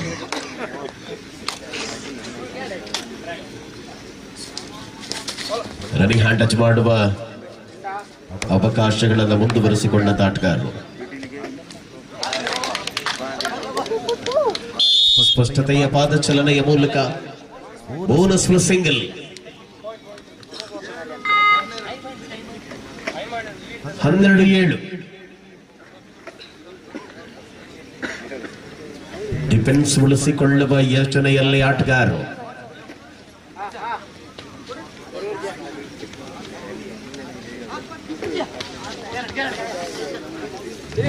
ರನ್ನಿಂಗ್ ಹ್ಯಾಂಡ್ ಟಚ್ ಮಾಡುವ ಅವಕಾಶಗಳನ್ನು ಮುಂದುವರಿಸಿಕೊಂಡ ಆಟಗಾರರು ಸ್ಪಷ್ಟತೆಯ ಪಾದಚಲನೆಯ ಮೂಲಕ ಬೋನಸ್ ಸಿಂಗಲ್. ಹನ್ನೆರಡು 7 ಡಿಫೆನ್ಸ್ ಉಳಿಸಿಕೊಳ್ಳುವ ಯೋಚನೆಯಲ್ಲಿ ಆಟಗಾರರು.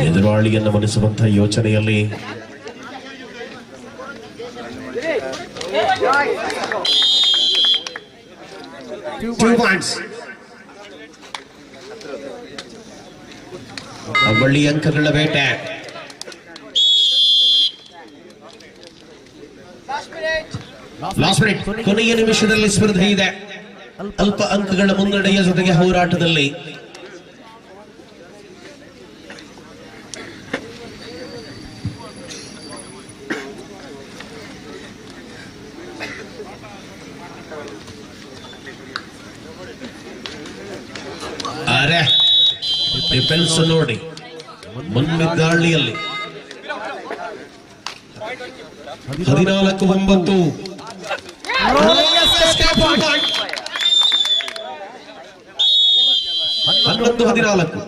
ಎದುರಾಳಿಯನ್ನು ಮಣಿಸುವಂತಹ ಯೋಚನೆಯಲ್ಲಿ ಅವಳಿ ಅಂಕಗಳ ಬೇಟೆ. ಕೊನೆಯ ನಿಮಿಷದಲ್ಲಿ ಸ್ಪರ್ಧೆ ಇದೆ. ಅಲ್ಪ ಅಂಕಗಳ ಮುನ್ನಡೆಯ ಜೊತೆಗೆ ಹೋರಾಟದಲ್ಲಿ ಡಿಫೆನ್ಸ್ ನೋಡಿ ಮುನ್ನೆದಾಳಿಯಲ್ಲಿ 14-9 11-14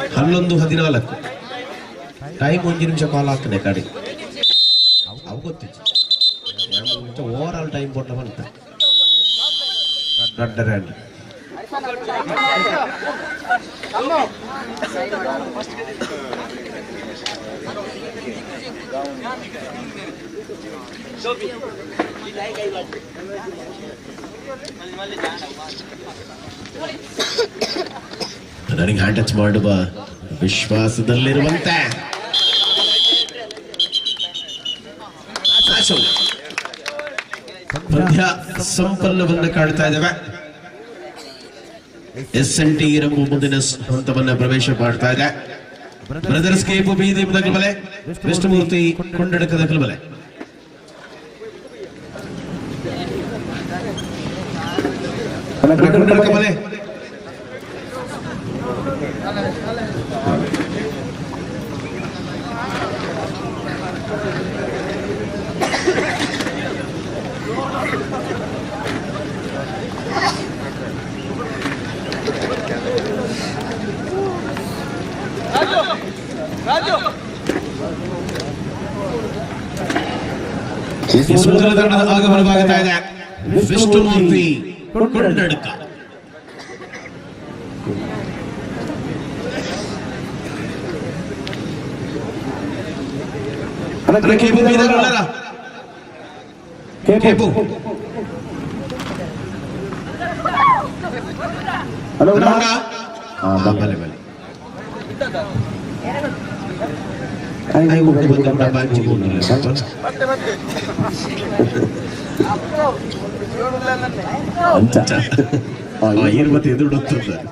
11-14 ಟೈಮ್ 1 ನಿಮಿಷ ಕಾಲ್ ಹಾಕ್ತಾನೆ ಕಡೆ ಅವು ಗೊತ್ತಿತ್ತು ಓವರ್ ಆಲ್ ಟೈಮ್ ಕೊಟ್ಟವಂತ ರಡ್ಡರನ್ ನನಗೆ ಹ್ಯಾಂಡ್ ಟಚ್ ಮಾಡುವ ವಿಶ್ವಾಸದಲ್ಲಿರುವಂತೆ ಪಂದ್ಯ ಸಂಪನ್ನವನ್ನು ಕಾಣ್ತಾ ಇದ್ದೇವೆ. SNT ಇರವು ಮುಂದಿನ ಹಂತವನ್ನ ಪ್ರವೇಶ ಮಾಡ್ತಾ ಇದೆ. ಬ್ರದರ್ಸ್ ಕೇಪು ಬಿ ದೀಪದ ಕಲ್ಬಲೆ, ವಿಷ್ಣುಮೂರ್ತಿ ಕೊಂಡಡಕದ ಕಲ್ಬಲೆ. ಕಲ್ಬಲೆ ಸಮುದ್ರ ತಂಡದ ಆಗಮನವಾಗುತ್ತಾ ಇದೆ. ವಿಷ್ಣುಮೂರ್ತಿ ಕೊಂಡಡಕ ಕೇಪು ಬೀದರ್ಗಳರ ಕೇಪು ಬಲೆ ಬಲೆ ಇರುವತ್ತು ಎದುರುಡುತ್ತಿದ್ದಾರೆ.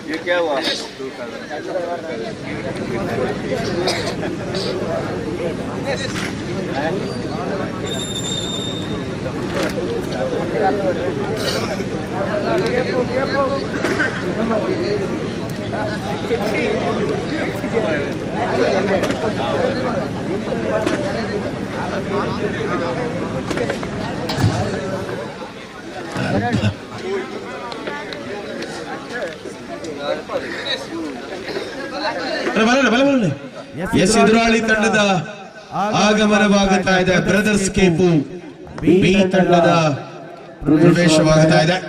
ये क्या हुआ? ಎಸ್ ಎದುರಾಳಿ ತಂಡದ ಆಗಮನವಾಗುತ್ತಾ ಇದೆ. ಬ್ರದರ್ಸ್ ಕೇಪು ಬಿ ತಂಡದ ಪ್ರವೇಶವಾಗುತ್ತಾ ಇದೆ.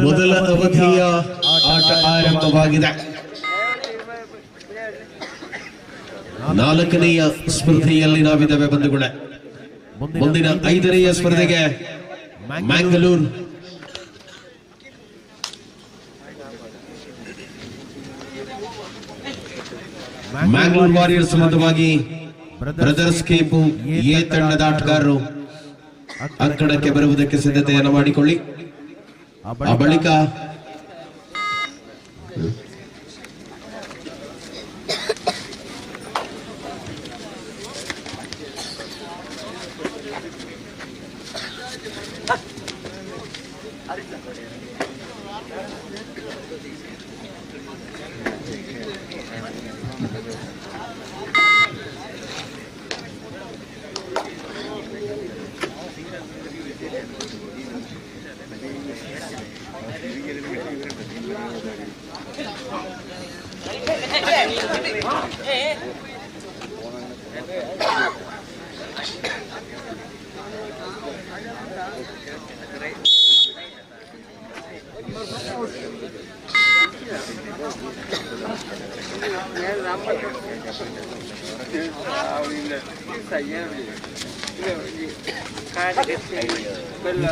ಮೊದಲ ಅವಧಿಯ ಆಟ ಆರಂಭವಾಗಿದೆ. ನಾಲ್ಕನೆಯ ಸ್ಪರ್ಧೆಯಲ್ಲಿ ನಾವಿದ್ದೇವೆ ಬಂಧುಗಳೇ. ಮುಂದಿನ 5ನೆಯ ಸ್ಪರ್ಧೆಗೆ ಮ್ಯಾಂಗ್ಳೂರ್ ವಾರಿಯರ್ಸ್ ಸಂಬಂಧವಾಗಿ ಬ್ರದರ್ಸ್ ಕೇಪು ಎ ತಂಡದ ಆಟಗಾರರು ಅಂಕಣಕ್ಕೆ ಬರುವುದಕ್ಕೆ ಸಿದ್ಧತೆಯನ್ನು ಮಾಡಿಕೊಳ್ಳಿ. ಆ ಬಳಿಕ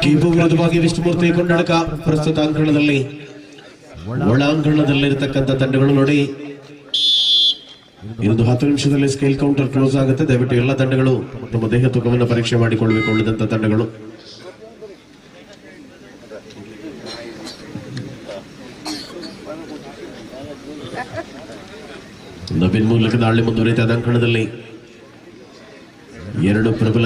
ಕೀಪು ವಿರುದ್ಧವಾಗಿ ವಿಷ್ಣುಮೂರ್ತಿ ಕೊಂಡಡಕ ಪ್ರಸ್ತುತ ಅಂಕಣದಲ್ಲಿ ಒಳಾಂಗಣದಲ್ಲಿರತಕ್ಕಂಥ ತಂಡಗಳು ನೋಡಿ. ಇನ್ನೊಂದು 10 ನಿಮಿಷದಲ್ಲಿ ಸ್ಕೇಲ್ ಕೌಂಟರ್ ಕ್ಲೋಸ್ ಆಗುತ್ತೆ. ದಯವಿಟ್ಟು ಎಲ್ಲ ತಂಡಗಳು ತಮ್ಮ ದೇಹ ತೂಕವನ್ನು ಪರೀಕ್ಷೆ ಮಾಡಿಕೊಳ್ಳಬೇಕು. ಉಳಿದಂತ ತಂಡಗಳು ನವೀನ್ ಮೂಲಕ ದಾಳಿ ಮುಂದುವರಿತಾ ಅಂಕಣದಲ್ಲಿ 2 ಪ್ರಬಲ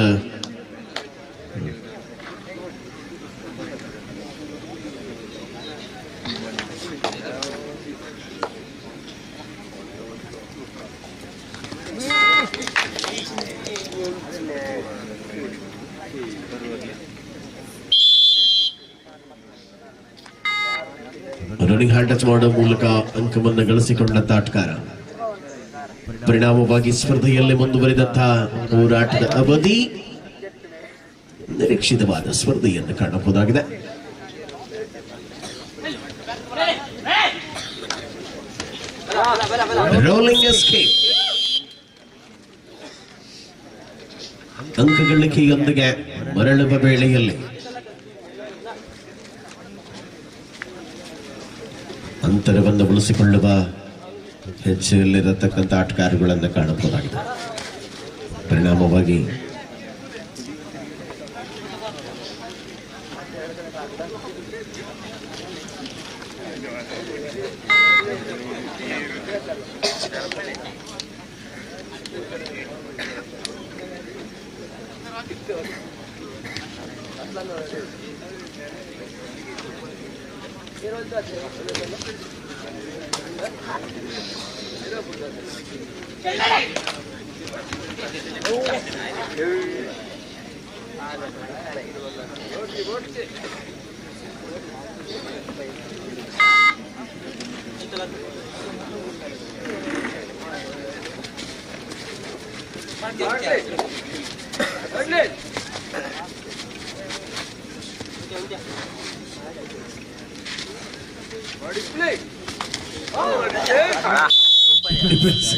ರನ್ನಿಂಗ್ ಹ್ಯಾಂಡ್ ಟಚ್ ಮಾಡುವ ಮೂಲಕ ಅಂಕವನ್ನು ಗಳಿಸಿಕೊಂಡಂತ ಆಟಗಾರ. ಪರಿಣಾಮವಾಗಿ ಸ್ಪರ್ಧೆಯಲ್ಲಿ ಮುಂದುವರಿದಂತಹ ಹೋರಾಟದ ಅವಧಿ ನಿರೀಕ್ಷಿತವಾದ ಸ್ಪರ್ಧೆಯನ್ನು ಕಾಣಬಹುದಾಗಿದೆ. ರೋಲಿಂಗ್ ಎಸ್ಕೇಪ್ ಅಂಕ ಗಳಿಕೆಯೊಂದಿಗೆ ಮರಳುವ ವೇಳೆಯಲ್ಲಿ ಅಂತರವನ್ನು ಉಳಿಸಿಕೊಳ್ಳುವ ಹೆಜ್ಜೆಯಲ್ಲಿರತಕ್ಕಂಥ ಆಟಗಾರಗಳನ್ನು ಕಾಣಬಹುದಾಗಿದೆ. ಪರಿಣಾಮವಾಗಿ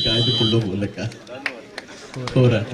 ಕಾಯ್ದುಕೊಳ್ಳುವ ಮೂಲಕ ಹೋರಾಟ.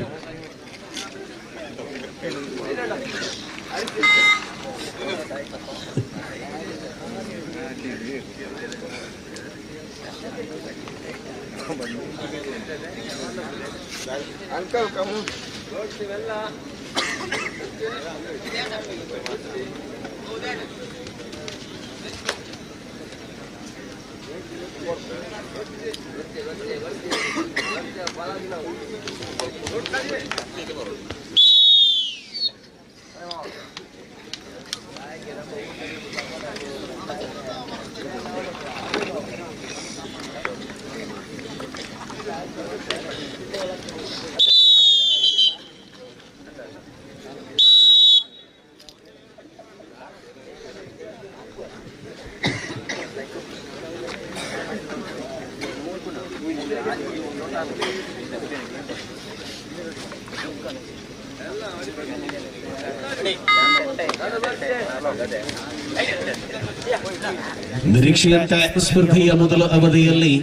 ನಿರೀಕ್ಷೆಯಂತೆ ಸ್ಪರ್ಧೆಯ ಮೊದಲ ಅವಧಿಯಲ್ಲಿ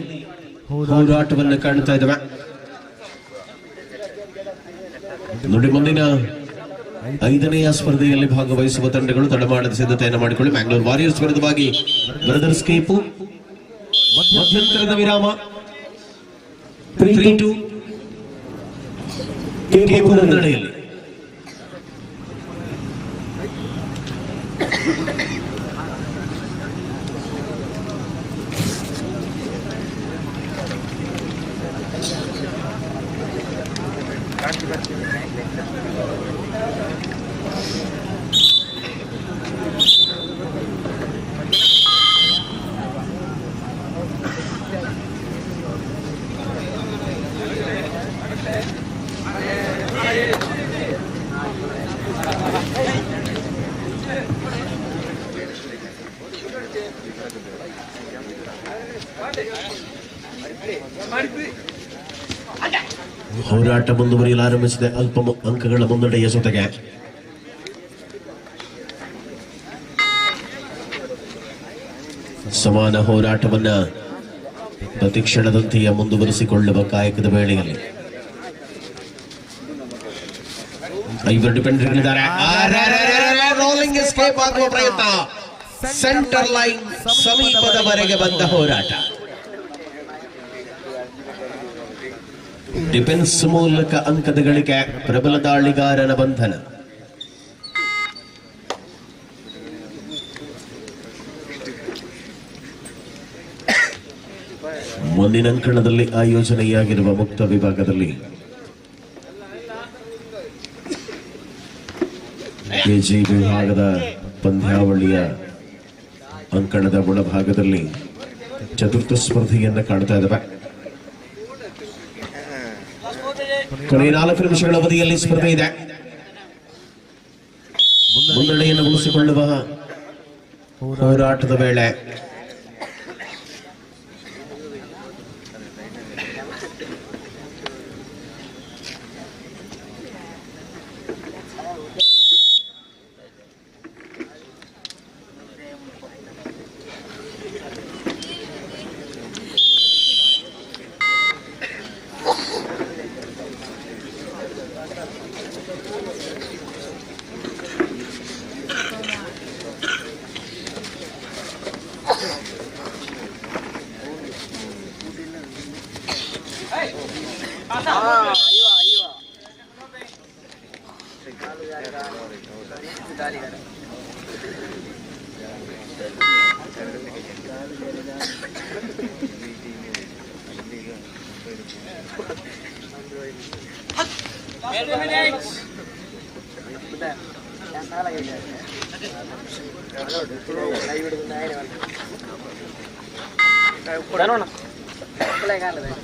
ಹೋರಾಟವನ್ನು ಕಾಣ್ತಾ ಇದ್ದಾವೆ. ನೋಡಿ, ಮುಂದಿನ 5ನೆಯ ಸ್ಪರ್ಧೆಯಲ್ಲಿ ಭಾಗವಹಿಸುವ ತಂಡಗಳು ತಡಮಾಡದ ಸಿದ್ಧತೆಯನ್ನು ಮಾಡಿಕೊಳ್ಳಿ. ಬ್ಯಾಂಗ್ಳೂರ್ ವಾರಿಯರ್ಸ್ ವಿರುದ್ಧವಾಗಿ ಬ್ರದರ್ಸ್ ಕೇಪು. ಮಧ್ಯಂತರದ ವಿರಾಮ 3-2 ಕೇಪು ಮುನ್ನಡೆಯಲ್ಲಿ. ಹೋರಾಟ ಮುಂದುವರಿಯಲು ಆರಂಭಿಸಿದೆ. ಅಲ್ಪ ಅಂಕಗಳ ಮುನ್ನಡೆಯ ಜೊತೆಗೆ ಸಮಾನ ಹೋರಾಟವನ್ನ ಪ್ರತಿಕ್ಷಣದಂತೆಯೇ ಮುಂದುವರಿಸಿಕೊಳ್ಳುವ ಕಾಯಕದ ವೇಳೆಯಲ್ಲಿ ಐವರು ಡಿಪೆಂಡರ್ಗಳಿದ್ದಾರೆ. ರೋಲಿಂಗ್ ಎಸ್ಕೇಪ್ ಆಗುವ ಪ್ರಯತ್ನ, ಸೆಂಟರ್ ಲೈನ್ ಸಮೀಪದವರೆಗೆ ಬಂದ ಹೋರಾಟ. ಡಿಫೆನ್ಸ್ ಮೂಲಕ ಅಂಕದ ಗಳಿಕೆ, ಪ್ರಬಲ ದಾಳಿಗಾರನ ಬಂಧನ. ಮುಂದಿನ ಅಂಕಣದಲ್ಲಿ ಆಯೋಜನೆಯಾಗಿರುವ ಮುಕ್ತ ವಿಭಾಗದಲ್ಲಿ ಕೆಜಿ ವಿಭಾಗದ ಪಂದ್ಯಾವಳಿಯ ಅಂಕಣದ ಒಳಭಾಗದಲ್ಲಿ ಚತುರ್ಥ ಸ್ಪರ್ಧೆಯನ್ನ ಕಾಣ್ತಾ ಇದ್ದಾವೆ. ಕೊನೆಯ 4 ನಿಮಿಷಗಳ ಅವಧಿಯಲ್ಲಿ ಸ್ಪರ್ಧೆ ಇದೆ. ಮುನ್ನಡೆಯನ್ನು ಉಳಿಸಿಕೊಳ್ಳುವ ಹೋರಾಟದ ವೇಳೆ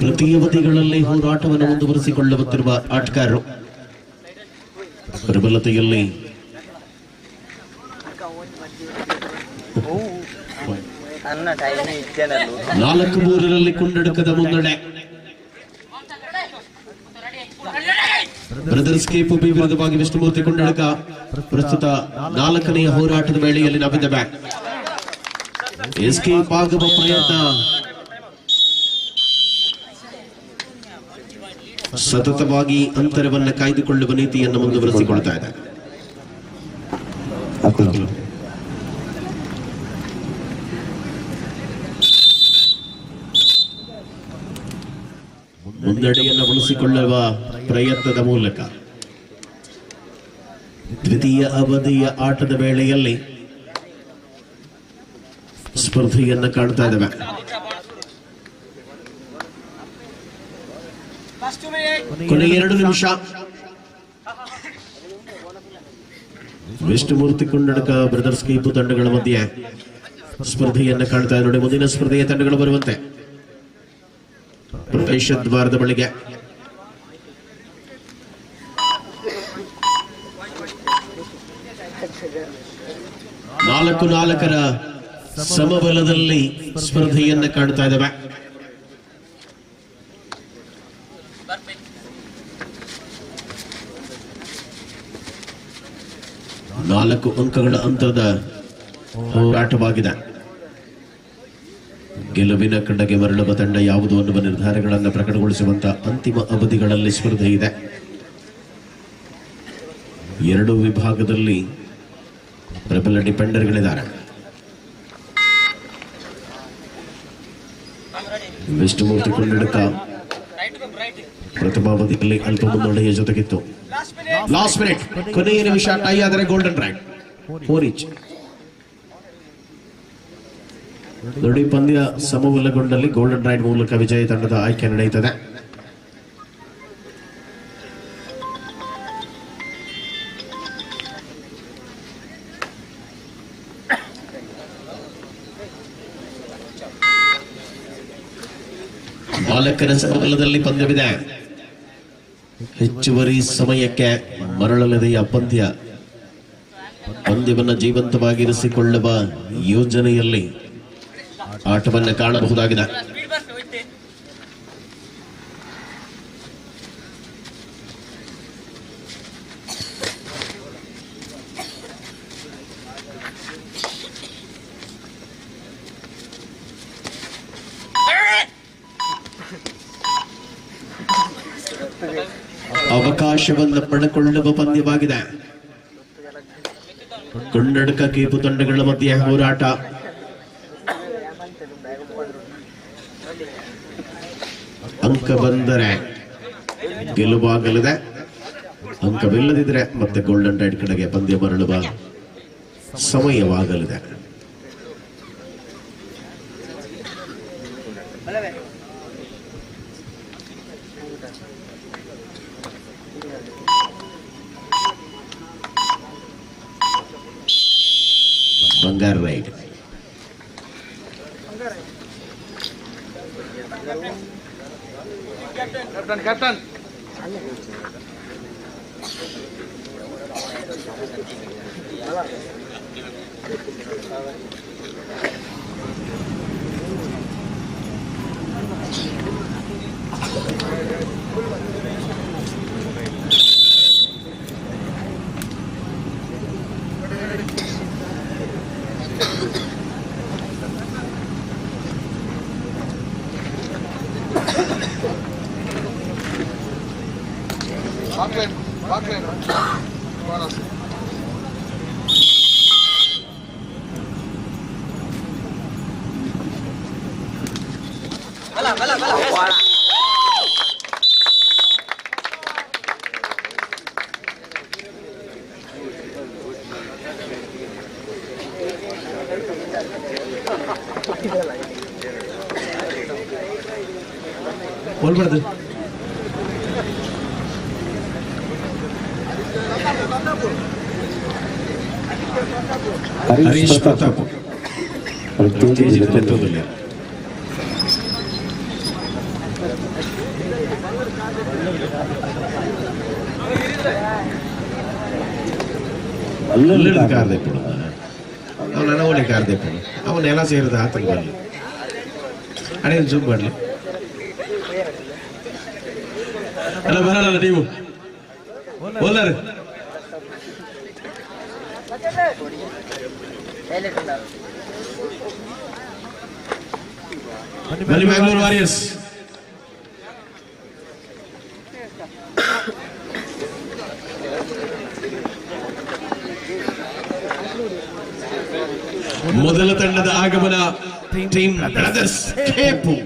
ಪ್ರತಿ ಅವಧಿಗಳಲ್ಲಿ ಹೋರಾಟವನ್ನು ಮುಂದುವರಿಸಿಕೊಳ್ಳುತ್ತಿರುವ ಆಟಗಾರರು ಪ್ರಬಲತೆಯಲ್ಲಿ ನಾಲ್ಕು ಮೂರರಲ್ಲಿ ಕುಂಡಡಕದ ಮುನ್ನಡೆ. ಬ್ರದರ್ಸ್ ಕೆಪಿ ವಿರುದ್ಧವಾಗಿ ವಿಷ್ಣುಮೂರ್ತಿ ಕುಂಡಡಕ ಪ್ರಸ್ತುತ 4ನೆಯ ಹೋರಾಟದ ವೇಳೆಯಲ್ಲಿ ನಾವಿದ್ದೇವೆ. ಎಸ್ಕೇಪ್ ಆಗುವ ಪ್ರಯತ್ನ, ಸತತವಾಗಿ ಅಂತರವನ್ನು ಕಾಯ್ದುಕೊಳ್ಳುವ ನೀತಿಯನ್ನು ಮುಂದುವರಿಸಿಕೊಳ್ತಾ ಇದೆ. ಮುನ್ನಡೆಯನ್ನು ಉಳಿಸಿಕೊಳ್ಳುವ ಪ್ರಯತ್ನದ ಮೂಲಕ ದ್ವಿತೀಯ ಅವಧಿಯ ಆಟದ ವೇಳೆಯಲ್ಲಿ ಸ್ಪರ್ಧೆಯನ್ನು ಕಾಣ್ತಾ ಇದ್ದಾವೆ. ಕೊನೆಯ 2 ನಿಮಿಷ. ವಿಷ್ಣುಮೂರ್ತಿ ಕುಂಡಡಕ ಬ್ರದರ್ಸ್ ಕೀಪು ತಂಡಗಳ ಮಧ್ಯೆ ಸ್ಪರ್ಧೆಯನ್ನು ಕಾಣ್ತಾ ಇದೆ. ನೋಡಿ, ಮುಂದಿನ ಸ್ಪರ್ಧೆಯ ತಂಡಗಳು ಬರುವಂತೆ. ಪ್ರವೇಶ ದ್ವಾರದ ಬಳಿಗೆ ನಾಲ್ಕರ ಸಮಬಲದಲ್ಲಿ ಸ್ಪರ್ಧೆಯನ್ನು ಕಾಣ್ತಾ ಇದ್ದಾವೆ. ನಾಲ್ಕು ಅಂಕಗಳ ಅಂತರದ ಹೋರಾಟವಾಗಿದೆ. ಗೆಲುವಿನ ಕಡೆಗೆ ಮರಳುವ ತಂಡ ಯಾವುದು ಅನ್ನುವ ನಿರ್ಧಾರಗಳನ್ನು ಪ್ರಕಟಗೊಳಿಸುವಂತ ಅಂತಿಮ ಅವಧಿಗಳಲ್ಲಿ ಸ್ಪರ್ಧೆ ಇದೆ. 2 ವಿಭಾಗದಲ್ಲಿ ಪ್ರಬಲ ಡಿಪೆಂಡರ್ಗಳಿದ್ದಾರೆ. ವಿಷ್ಣುಮೂರ್ತಿ ಕುಂಡಡಕ ಪ್ರಥಮಾವಧಿಯಲ್ಲಿ ಅಲ್ಪ ಮುನ್ನಡೆಯ ಜೊತೆಗಿತ್ತು. ಲಾಸ್ಟ್ ಮಿನಿಟ್, ಕೊನೆಯ ನಿಮಿಷ ಟೈ ಆದರೆ ಗೋಲ್ಡನ್ ರೈಡ್ 4 ಈಚ್. ನೋಡಿ, ಪಂದ್ಯ ಸಮಬಲಗೊಂಡಲ್ಲಿ ಗೋಲ್ಡನ್ ರೈಡ್ ಮೂಲಕ ವಿಜಯ ತಂಡದ ಆಯ್ಕೆ ನಡೆಯುತ್ತದೆ. ಬಾಲಕರ ಸಮಬಲದಲ್ಲಿ ಪಂದ್ಯವಿದೆ. ಹೆಚ್ಚುವರಿ ಸಮಯಕ್ಕೆ ಮರಳಲಿದೆಯ ಪಂದ್ಯವನ್ನು ಜೀವಂತವಾಗಿರಿಸಿಕೊಳ್ಳುವ ಯೋಜನೆಯಲ್ಲಿ ಆಟವನ್ನು ಕಾಣಬಹುದಾಗಿದೆ. ಅವಕಾಶವನ್ನು ಪಡೆದುಕೊಳ್ಳುವ ಪಂದ್ಯವಾಗಿದೆ. ಕನ್ನಡಕ ಕೇಪು ತಂಡಗಳ ಮಧ್ಯೆ ಹೋರಾಟ. ಅಂಕ ಬಂದರೆ ಗೆಲುವಾಗಲಿದೆ, ಅಂಕವಿಲ್ಲದಿದ್ರೆ ಮತ್ತೆ ಗೋಲ್ಡನ್ ರೈಡ್ ಕಡೆಗೆ ಪಂದ್ಯ ಮರಳುವ ಸಮಯವಾಗಲಿದೆ. ಬಂಗಾರ ರೈಡ್
ಕ್ಯಾಪ್ಟನ್
ಹೋಲ್ಬಾರ್ದು. ಹರೀಶ್ ಪ್ರತಾಪ್ ಅವನ ಓಲಿ ಕಾರ್ದೆಪ್ಪು ಅವನ್ನೆಲ್ಲ ಸೇರಿದ ಆತನ ಬರಲಿ ಅಡೇ ಜೂಮ್ ಮಾಡಲಿ ಅಲ್ಲ ಬರಲ್ಲ ನೀವು ಓಲರ್ ಬನ್ನಿ ಬ್ಯಾಂಗ್ಳೂರ್ ವಾರಿಯರ್ಸ್. ಮೊದಲ ತಂಡದ ಆಗಮನ ಟೀಮ್ ಬ್ರದರ್ಸ್ ಕೇಪು.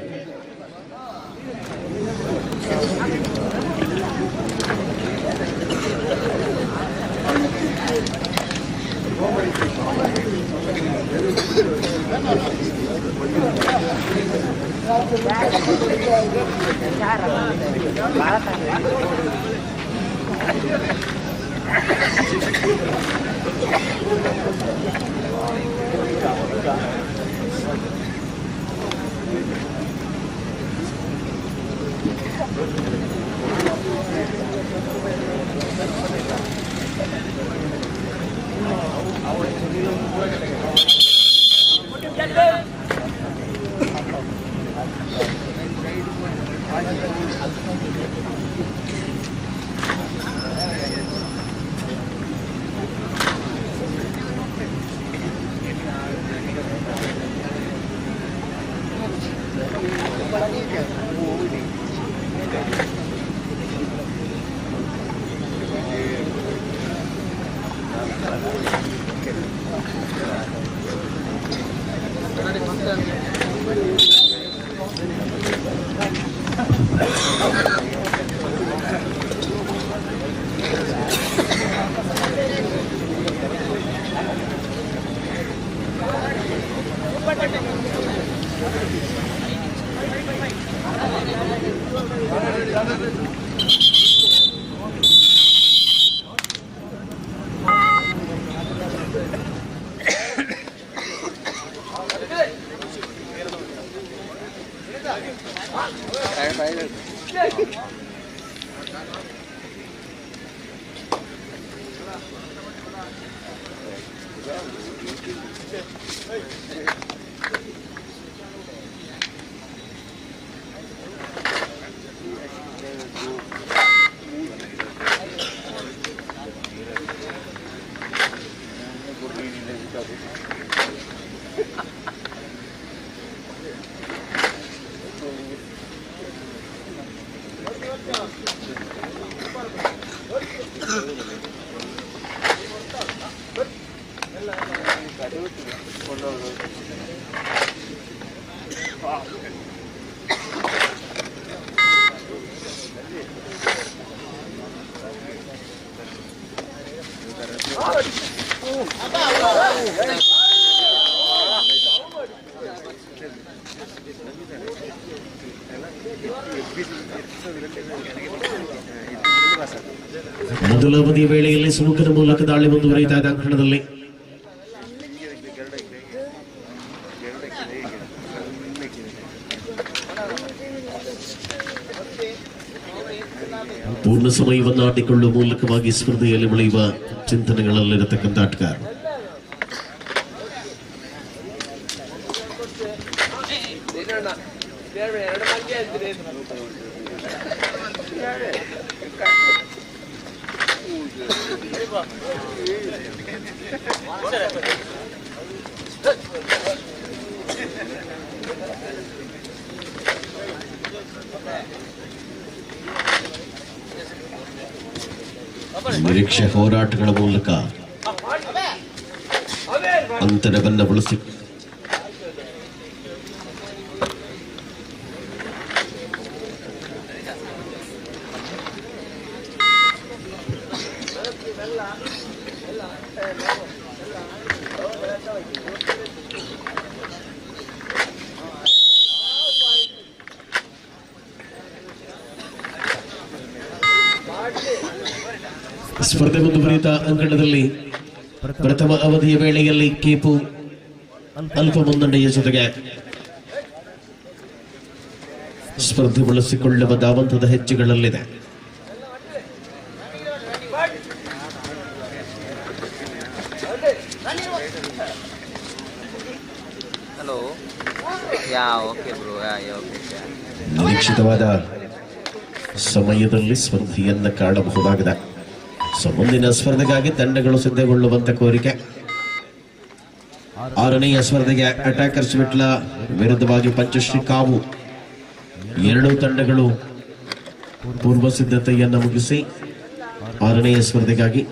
ಮೊದಲ ಅವಧಿಯ ವೇಳೆಯಲ್ಲಿ ಸುಮುಖದ ಮೂಲಕ ದಾಳಿ ಮುಂದುವರಿಯುತ್ತಾ ಇದೆ ಅಂಕಣದಲ್ಲಿ. ಪೂರ್ಣ ಸಮಯವನ್ನು ಆಡಿಕೊಳ್ಳುವ ಮೂಲಕವಾಗಿ ಸ್ಪರ್ಧೆಯಲ್ಲಿ ಉಳಿಯುವ ಚಿಂತನೆಗಳಲ್ಲಿರತಕ್ಕಂಥ ಆಟಗಾರ. ನಿರೀಕ್ಷೆ ಹೋರಾಟಗಳ ಮೂಲಕ ಅಂತರವನ್ನು ಬಳಸಿ ಸ್ಪರ್ಧೆ ಮುಂದುವರಿಯುತ್ತಾ ಅಂಕಣದಲ್ಲಿ ಪ್ರಥಮ ಅವಧಿಯ ವೇಳೆಯಲ್ಲಿ ಕೇಪು ಅಲ್ಪ ಮುನ್ನಡೆಯ ಜೊತೆಗೆ ಸ್ಪರ್ಧೆ ಬಳಸಿಕೊಳ್ಳುವ ಧಾವಂತದ ಹೆಜ್ಜೆಗಳಲ್ಲಿದೆ. ನಿರೀಕ್ಷಿತವಾದ ಸಮಯದಲ್ಲಿ ಸ್ಪರ್ಧೆಯನ್ನ ಕಾಣಬಹುದಾಗಿದೆ. ಮುಂದಿನ ಸ್ಪರ್ಧೆಗಾಗಿ ತಂಡಗಳು ಸಿದ್ಧಗೊಳ್ಳುವಂತ ಕೋರಿಕೆ. 6ನೆಯ ಸ್ಪರ್ಧೆಗೆ ಅಟ್ಯಾಕರ್ಸ್ ವಿಟ್ಲ ವಿರುದ್ಧವಾಗಿ ಪಂಚಶ್ರೀ ಕಾವು. ಎರಡೂ ತಂಡಗಳು ಪೂರ್ವ ಸಿದ್ಧತೆಯನ್ನು ಮುಗಿಸಿ 6ನೆಯ ಸ್ಪರ್ಧೆಗಾಗಿ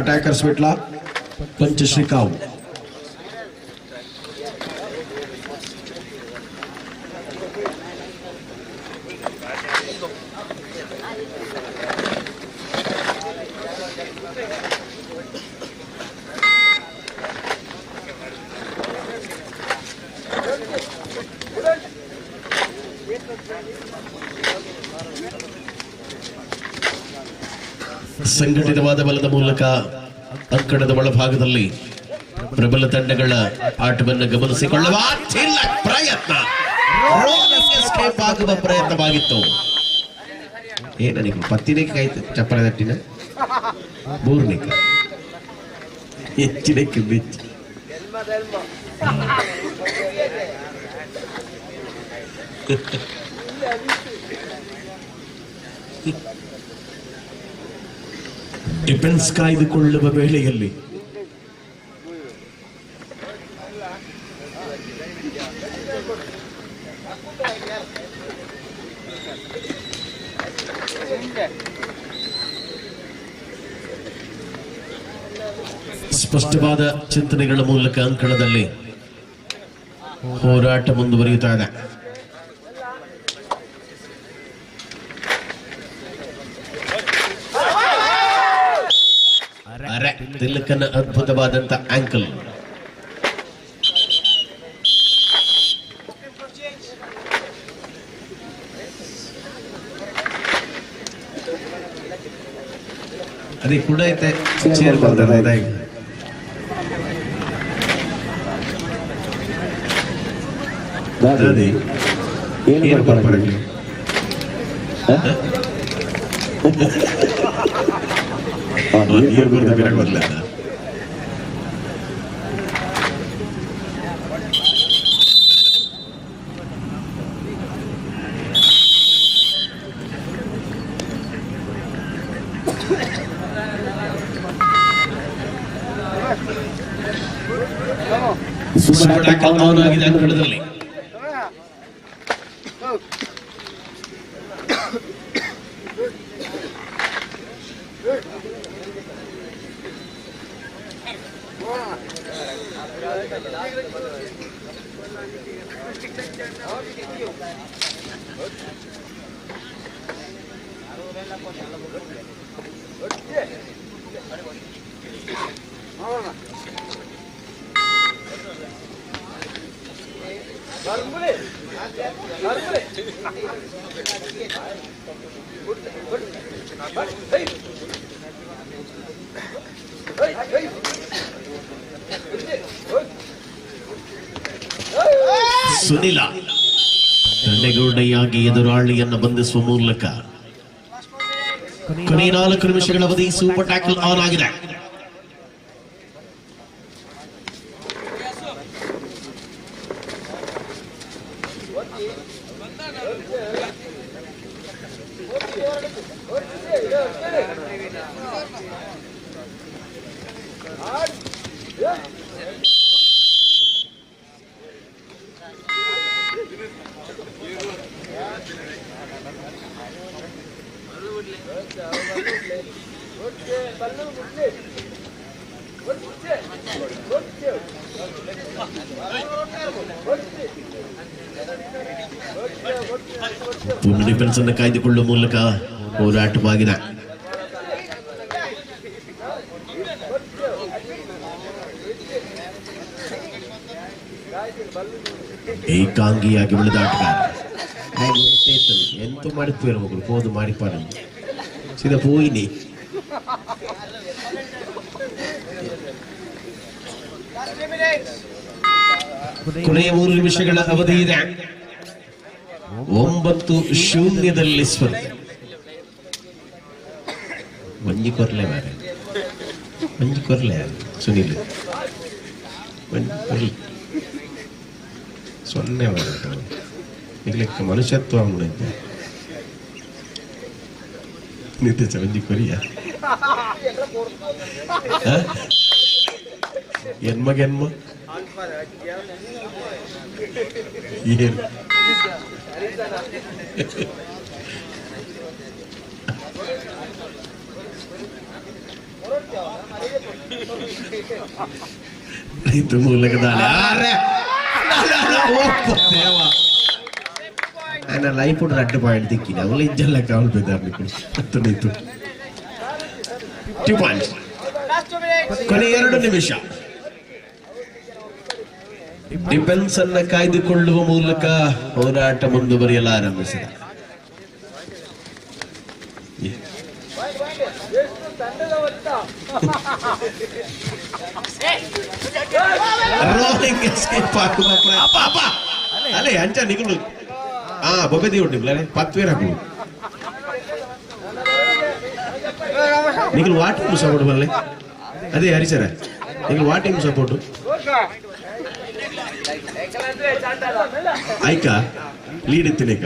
ಅಟ್ಯಾಕರ್ಸ್ ವಿಟ್ಲ ಪಂಚಶ್ರೀ ಕಾವು. ಸಂಘಟಿತವಾದ ಬಲದ ಮೂಲಕ ಅಂಕಣದ ಒಳಭಾಗದಲ್ಲಿ ಪ್ರಬಲ ತಂಡಗಳ ಆಟವನ್ನು ಗಮನಿಸಿಕೊಳ್ಳುವ ಪ್ರಯತ್ನ ಎಸ್ಕೇಪ್ ಆಗುವ ಪ್ರಯತ್ನವಾಗಿತ್ತು. ನನಗೆ ಪತ್ತಿನೇಕ ಆಯ್ತು ಚಪ್ಪರ ತಟ್ಟಿನ 3ನೇಕ ಹೆಚ್ಚಿನಕ್ಕೆ ಬಿಚ್ಚಿ ಡಿಫೆನ್ಸ್ ಕಾಯ್ದುಕೊಳ್ಳುವ ವೇಳೆಯಲ್ಲಿ ಸ್ಪಷ್ಟವಾದ ಚಿಂತನೆಗಳ ಮೂಲಕ ಅಂಕಣದಲ್ಲಿ ಹೋರಾಟ ಮುಂದುವರಿಯುತ್ತಾ ಇದೆ. ತಿಲಕನ ಅದ್ಭುತವಾದಂತ ಆಂಕಲ್. ಅದೇ ಕೂಡ ಐತೆ ಚೇರ್ ಬರ್ತಾರೆ. ಏನು ಬರ್ತಾರೆ ಬರಲ್ಲ. ಆಗಿದೆ ಅಂಕಣದಲ್ಲಿ ಸುನಿಲ ದಂಡೆಗೌಡೆಯಾಗಿ ಎದುರಾಳಿಯನ್ನು ಬಂಧಿಸುವ ಮೂಲಕ ಕೊನೆಯ 4 ನಿಮಿಷಗಳ ಅವಧಿ ಸೂಪರ್ ಟ್ಯಾಕಲ್ ಆನ್ ಆಗಿದೆ. ಡಿಫೆನ್ಸ್ ಅನ್ನು ಕಾಯ್ದುಕೊಳ್ಳುವ ಮೂಲಕ ಹೋರಾಟವಾಗಿದೆ. ಏಕಾಂಗಿಯಾಗಿ ಉಳಿದ ಆಟಗಾರ ಎಂತ ಮಾಡಿದ್ವಿ ಮಗಳು ಹೋದು ಮಾಡಿಪಾರ ಸೀದಾ ಹೋಯಿನಿ. ಕೊನೆಯ 3 ನಿಮಿಷಗಳ ಅವಧಿ ಇದೆ. 9-0 ಸ್ಪರ್ಧೆ. ಮಂಜಿ ಕೊರ್ಲೆ ಮಾರೆ ಮಂಜಿ ಕೊರ್ಲೆ ಸುನಿಲ್ ಸೊನ್ನೆ ಮಾಡ್ಲಿಕ್ಕೆ ಮನುಷ್ಯತ್ವ ಅವನೈತೆ ನಿತ್ಯ ಮಂಜಿ ಕೊರಿಯ ಎನ್ಮ ಏನು itu mulai kedala ana live pun rada point dikina mulai jalla kaul bedar niku atun itu 2 points ಕೊನೆ 2 ನಿಮಿಷ ಡಿಫೆನ್ಸ್ ಅನ್ನು ಕಾಯ್ದುಕೊಳ್ಳುವ ಮೂಲಕ ಹೋರಾಟ ಮುಂದುವರಿಯಲು ಆರಂಭಿಸಿದ. ರೋಲಿಂಗ್ ಎಸ್ಕೇಪ್ ಆಗುವ ಪ್ರಯತ್ನ ಅಲ್ಲೇ ಅಂಚ ನಿಗಳು ಬೊಬ್ಬೆ ತೀವಟ್ಟಿಲ್ಲ 10 ವೇರ್ ಹಾಕುದು ನಿಗಳು ವಾಟಿಂಗ್ ಸಪೋರ್ಟ್ ಬರಲಿ ಅದೇ ಹರಿಸರ ನಿಗಳು ವಾಟಿಂಗ್ ಸಪೋರ್ಟ್ ಆಯ್ಕ ಲೀಡ್ ಇತ್ತಿನೇಕ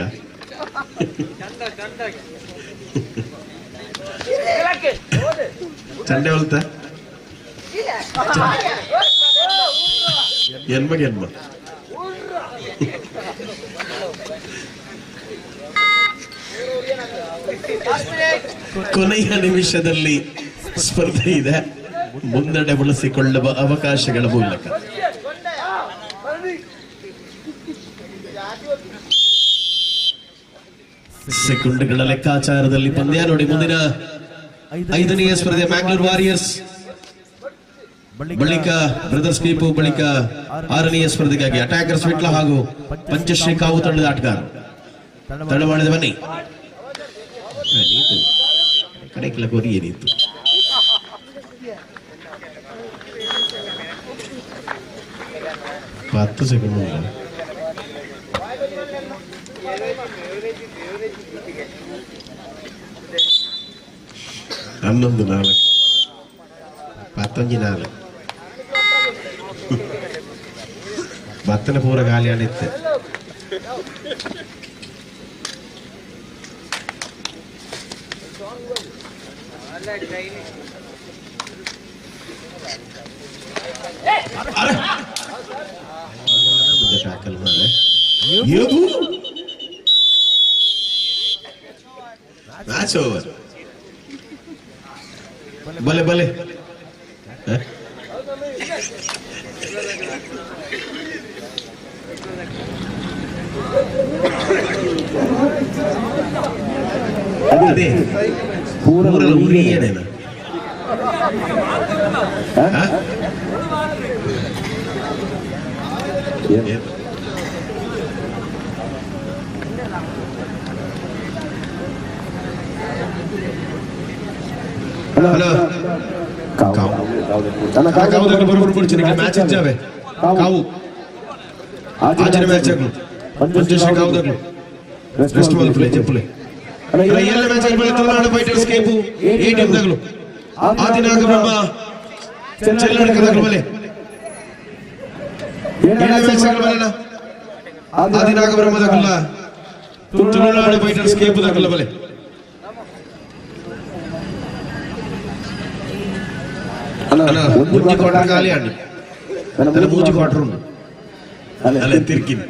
ಚಂಡೆ ಹೊಲ್ತ ಎನ್ಮ ಕೊನೆಯ ನಿಮಿಷದಲ್ಲಿ ಸ್ಪರ್ಧೆ ಇದೆ. ಮುನ್ನಡೆ ಬಳಸಿಕೊಳ್ಳುವ ಅವಕಾಶಗಳ ಮೂಲಕ ಸೆಕೆಂಡ್ಗಳ ಲೆಕ್ಕಾಚಾರದಲ್ಲಿ ಪಂದ್ಯ ನೋಡಿ. ಮುಂದಿನ 5ನೇ ಸ್ಪರ್ಧೆ ಮ್ಯಾಂಗ್ಳೂರ್ ವಾರಿಯರ್ಸ್, ಬಳಿಕ ಬ್ರದರ್ಸ್ ಪೀಪು, ಬಳಿಕ 6ನೇ ಸ್ಪರ್ಧೆಗಾಗಿ ಅಟ್ಯಾಕರ್ಸ್ ವಿಟ್ಲ ಹಾಗೂ ಪಂಚಶ್ರೀ ಕಾವು ತಂಡದ ಆಟಗಾರರು ತಡವಾಡಿದ ಬನ್ನಿ. ಕಡೆಕ್ಲ ಕೋರಿ ಏನಿತ್ತು 10 ಸೆಕೆಂಡ್ 11-4 15-4 ಭತ್ತನ ಪೂರ ಗಾಳಿ ಆಡಿತ್ತೆ. ಟ್ಯಾಕಲ್ ಮಾರೆ ಮ್ಯಾಚ್ ಓವರ್. ಬಲೆ ಬಲೆ ಅದೇ ಪೂರಲ್ಲ ಉರಿಯೇನೇನ ಹಲೋ ಕಾವು ಬರೋಬ್ಬರು ಕೊಡ್ತೀನಿ ಮ್ಯಾಚ್ ಇದ್ದಾವೆ ಕಾವು ಆಜಿನ ಮ್ಯಾಚ್ ಆಗಲು ಪಂಚಶ್ರೀ ಕಾವುದಾಗಲು ರೆಸ್ಟ್ ಮಲ್ಪಲೆ ಚೆಪ್ಪಲೆ ಎಲ್ಲ ಮ್ಯಾಚ್ ಆಗಲು Tamilnadu fighters Kepu A team ದಾಗಲು ಆದಿನಾಗ ಬ್ರಹ್ಮ ಚೆಲ್ಲಡಕದಾಗಲು ಬಲೆ ಎಲ್ಲ ಮ್ಯಾಚ್ ಆಗಲು ಬಲೆನ ಆದಿನಾಗ ಬ್ರಹ್ಮದಾಗಲ್ಲ ತಮಿಳುನಾಡು ಫೈಟರ್ಸ್ ಕೇಪು ದಾಗಲ್ಲ ಬಲೆ മൂഞ്ചി ക്വാർട്ടർ കാലിയാണ് മൂഞ്ചി ക്വാർട്ടർ ഉണ്ട് അല്ല തിരിക്കും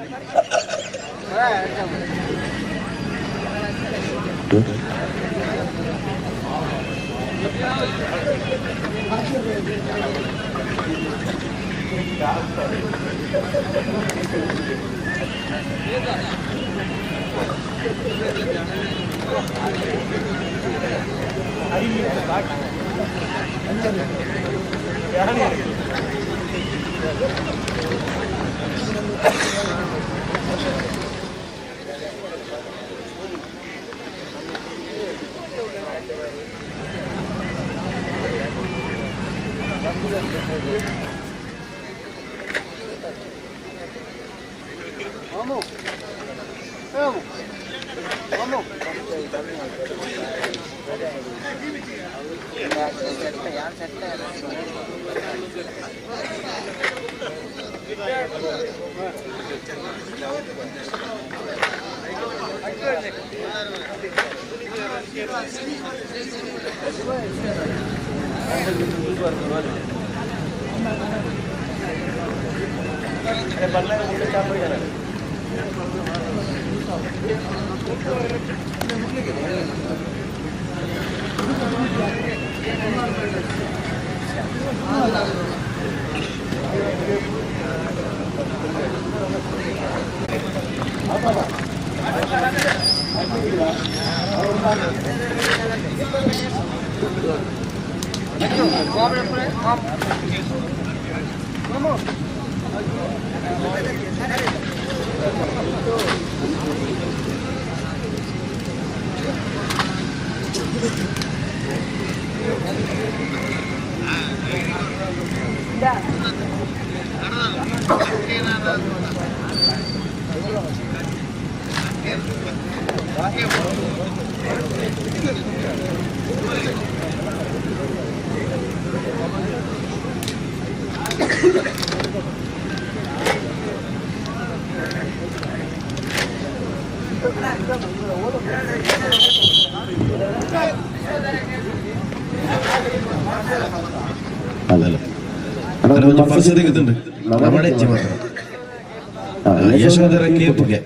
ಪರ್ಸ ತೆಗೆದುಂಡು ನಮ್ಮಡೆ ಹೆಚ್ಚಿ ಮಾತ್ರ ಯಶೋಧರ ಕೇಪುಗೆ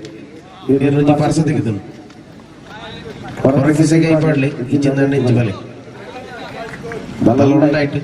ಒಂಜಿ ಪರ್ಸ ತೆಗೆದುಂಡು ಹೊರಕಿಸೆಗೆ ಐಪಾಡ್ಲಿ ಇಚ್ಚಿಂದ ನೆಂಚಿ ಬಲೆ ಬಲ್ಲ ಉಂಟಾಯ್ತು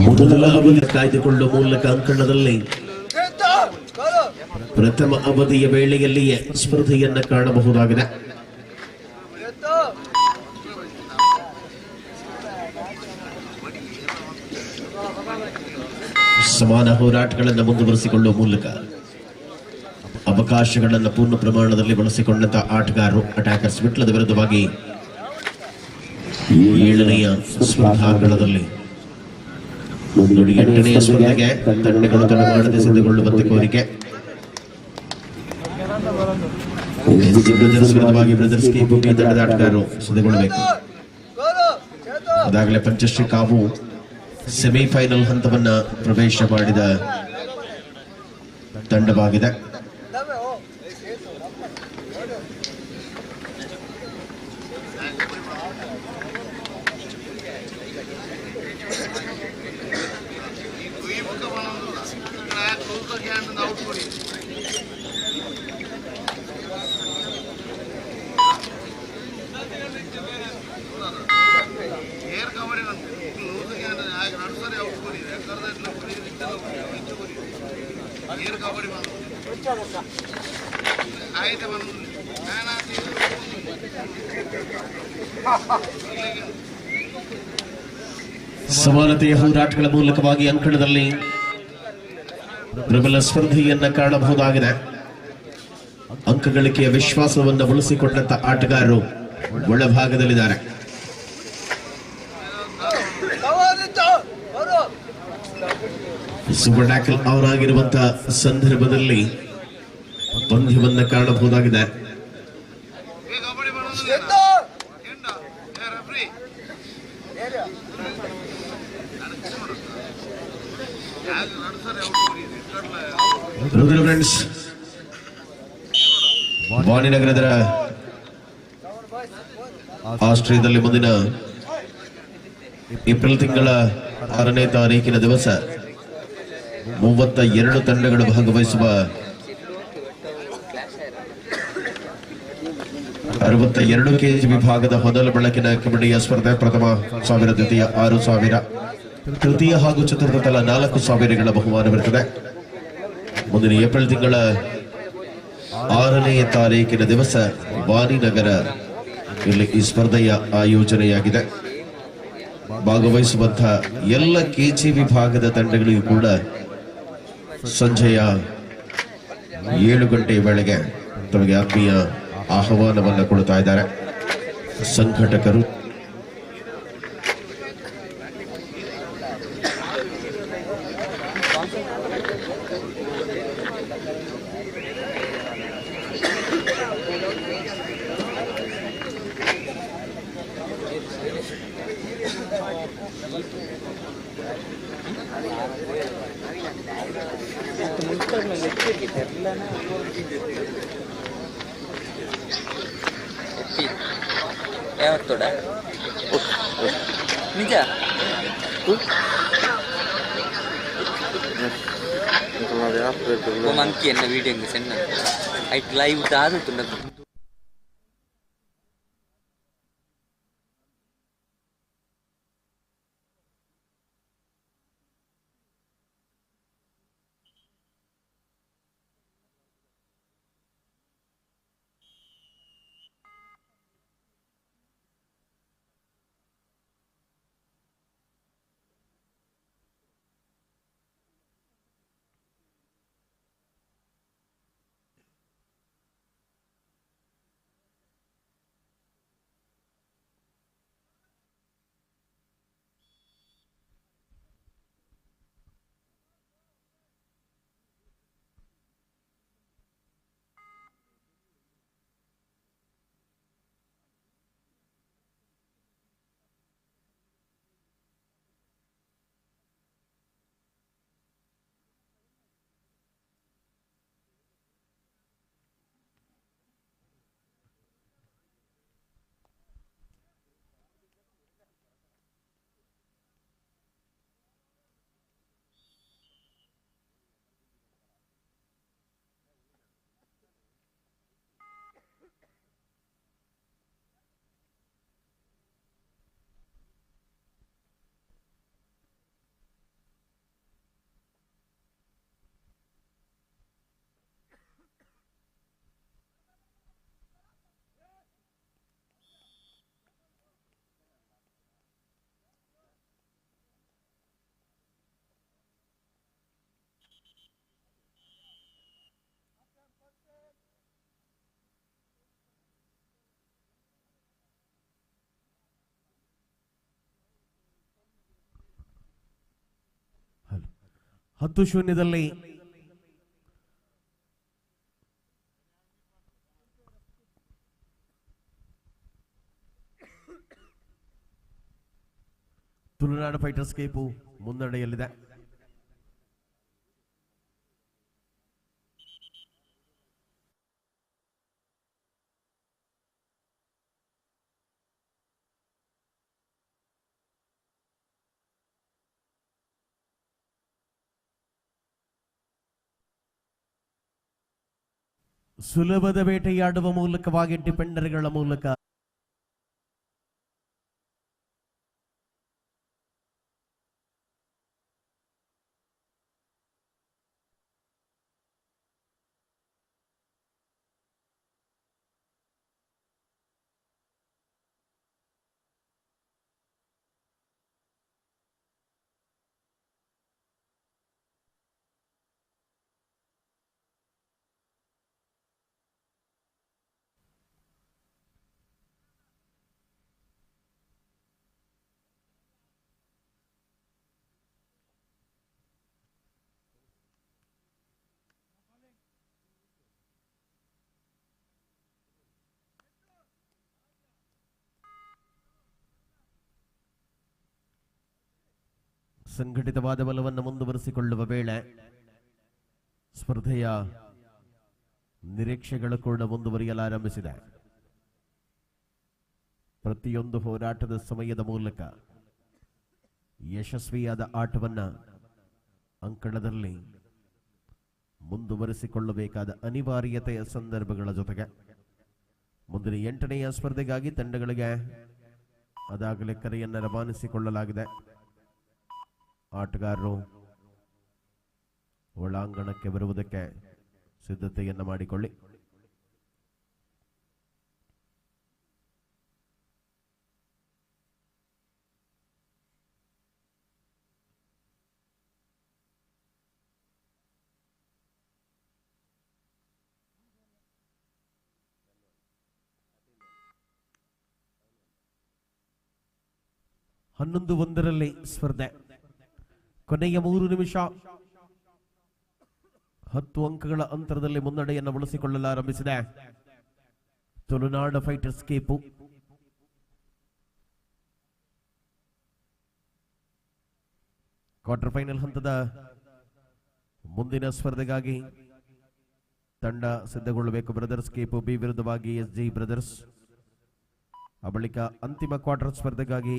ಮೊದಲ ಅವಧಿ ಕಾಯ್ದುಕೊಳ್ಳುವ ಮೂಲಕ ಅಂಕಣದಲ್ಲಿ ಪ್ರಥಮ ಅವಧಿಯ ವೇಳೆಯಲ್ಲಿಯೇ ಸ್ಪರ್ಧೆಯನ್ನ ಕಾಣಬಹುದಾಗಿದೆ. ಸಮಾನ ಹೋರಾಟಗಳನ್ನು ಮುಂದುವರಿಸಿಕೊಳ್ಳುವ ಮೂಲಕ ಅವಕಾಶಗಳನ್ನು ಪೂರ್ಣ ಪ್ರಮಾಣದಲ್ಲಿ ಬಳಸಿಕೊಂಡಂತ ಆಟಗಾರರು ಅಟ್ಯಾಕರ್ಸ್ ವಿಟ್ಲದ ವಿರುದ್ಧವಾಗಿ 7ನೆಯ ಸ್ಪರ್ಧಾಂಗಣದಲ್ಲಿ 8ನೆಯ ಸ್ಪರ್ಧೆಗೆ ತಂಡಗಳು ತಡಮಾಡದೆ ಸಿದ್ಧಗೊಳ್ಳುವಂತೆ ಕೋರಿಕೆ. ವಿರುದ್ಧವಾಗಿ ಬ್ರದರ್ಸ್ ಕೆಪುಟಿ ತಂಡದ ಆಟಗಾರರು ಸಿದ್ಧಗೊಳ್ಳಬೇಕು. ಅದಾಗಲೇ ಪಂಚಶ್ರೀ ಕಾವು ಸೆಮಿಫೈನಲ್ ಹಂತವನ್ನ ಪ್ರವೇಶ ಮಾಡಿದ ತಂಡವಾಗಿದೆ.
ಸಮಾನತೆಯ ಹೋರಾಟಗಳ ಮೂಲಕವಾಗಿ ಅಂಕಣದಲ್ಲಿ ಪ್ರಬಲ ಸ್ಪರ್ಧೆಯನ್ನ ಕಾಣಬಹುದಾಗಿದೆ. ಅಂಕ ಗಳಿಕೆಯ ವಿಶ್ವಾಸವನ್ನು ಉಳಿಸಿಕೊಂಡಂತ ಆಟಗಾರರು ಒಳಭಾಗದಲ್ಲಿದ್ದಾರೆ. ಸೂಪರ್ ಟ್ಯಾಕಲ್ ಆನ್ ಆಗಿರುವಂತಹ ಸಂದರ್ಭದಲ್ಲಿ ಪಂದ್ಯವನ್ನ ಕಾಣಬಹುದಾಗಿದೆ. ಫ್ರೆಂಡ್ಸ್, ವಾಣಿನಗರದ ಆಸ್ಟ್ರೇಲಿಯಾದಲ್ಲಿ ಮುಂದಿನ ಏಪ್ರಿಲ್ ತಿಂಗಳ 6ನೇ ತಾರೀಕಿನ ದಿವಸ 32 ತಂಡಗಳು ಭಾಗವಹಿಸುವ 62 ಕೆಜಿ ವಿಭಾಗದ ಮೊದಲ ಬೆಳಕಿನ ಕಬಡ್ಡಿಯ ಸ್ಪರ್ಧೆ ಪ್ರಥಮ 1000, ದ್ವಿತೀಯ 6000, ತೃತೀಯ ಹಾಗೂ ಚತುರ್ಥ ತಲಾ 4000ಗಳ ಬಹುಮಾನವಿರುತ್ತದೆ. ಮುಂದಿನ ಏಪ್ರಿಲ್ ತಿಂಗಳ 6ನೇ ತಾರೀಕಿನ ದಿವಸ ವಾಣಿನಗರ ಇಲ್ಲಿ ಈ ಸ್ಪರ್ಧೆಯ ಆಯೋಜನೆಯಾಗಿದೆ. ಭಾಗವಹಿಸುವಂತಹ ಎಲ್ಲ ಕೆಜಿ ವಿಭಾಗದ ತಂಡಗಳಿಗೂ ಕೂಡ ಸಂಜೆಯ 7 ಗಂಟೆಯ ವೇಳೆಗೆ ತಮಗೆ ಆತ್ಮೀಯ ಆಹ್ವಾನವನ್ನು ಕೊಡ್ತಾ ಇದ್ದಾರೆ ಸಂಘಟಕರು.
ಯಾವತ್ತೋಡ ನಿಜ ಮಂಕಿ ಎನ್ನ ವೀಡಿಯೋ ಸೆನ್ನ ಐಟ್ ಲೈವ್ ಆದುಂಡ
ಹತ್ತು ಶೂನ್ಯದಲ್ಲಿ ತುಳುನಾಡು ಫೈಟರ್ಸ್ ಕೇಪು ಮುನ್ನಡೆಯಲ್ಲಿದೆ. ಸುಲಭದ ಬೇಟೆಯಾಡುವ ಮೂಲಕವಾಗಿ ಡಿಪೆಂಡರ್ಗಳ ಮೂಲಕ ಸಂಘಟಿತವಾದ ಬಲವನ್ನು ಮುಂದುವರಿಸಿಕೊಳ್ಳುವ ವೇಳೆ ಸ್ಪರ್ಧೆಯ ನಿರೀಕ್ಷೆಗಳು ಕೂಡ ಮುಂದುವರಿಯಲಾರಂಭಿಸಿದೆ. ಪ್ರತಿಯೊಂದು ಹೋರಾಟದ ಸಮಯದ ಮೂಲಕ ಯಶಸ್ವಿಯಾದ ಆಟವನ್ನ ಅಂಕಣದಲ್ಲಿ ಮುಂದುವರಿಸಿಕೊಳ್ಳಬೇಕಾದ ಅನಿವಾರ್ಯತೆಯ ಸಂದರ್ಭಗಳ ಜೊತೆಗೆ ಮುಂದಿನ 8ನೆಯ ಸ್ಪರ್ಧೆಗಾಗಿ ತಂಡಗಳಿಗೆ ಅದಾಗಲೇ ಕರೆಯನ್ನು ರವಾನಿಸಿಕೊಳ್ಳಲಾಗಿದೆ. ಆಟಗಾರರು ಒಳಾಂಗಣಕ್ಕೆ ಬರುವುದಕ್ಕೆ ಸಿದ್ಧತೆಯನ್ನು ಮಾಡಿಕೊಳ್ಳಿ. ಹನ್ನೊಂದು ಒಂದರಲ್ಲಿ ಸ್ಪರ್ಧೆ ಕೊನೆಯ 3 ನಿಮಿಷ 10 ಅಂಕಗಳ ಅಂತರದಲ್ಲಿ ಮುನ್ನಡೆಯನ್ನು ಬಳಸಿಕೊಳ್ಳಲಾರಂಭಿಸಿದೆ Tulunadu fighters Kepu. Quarter final ಹಂತದ ಮುಂದಿನ ಸ್ಪರ್ಧೆಗಾಗಿ ತಂಡ ಸಿದ್ಧಗೊಳ್ಳಬೇಕು. ಬ್ರದರ್ಸ್ ಕೇಪು ಬಿ ವಿರುದ್ಧವಾಗಿ SG ಬ್ರದರ್ಸ್. ಆ ಬಳಿಕ ಅಂತಿಮ ಕ್ವಾರ್ಟರ್ ಸ್ಪರ್ಧೆಗಾಗಿ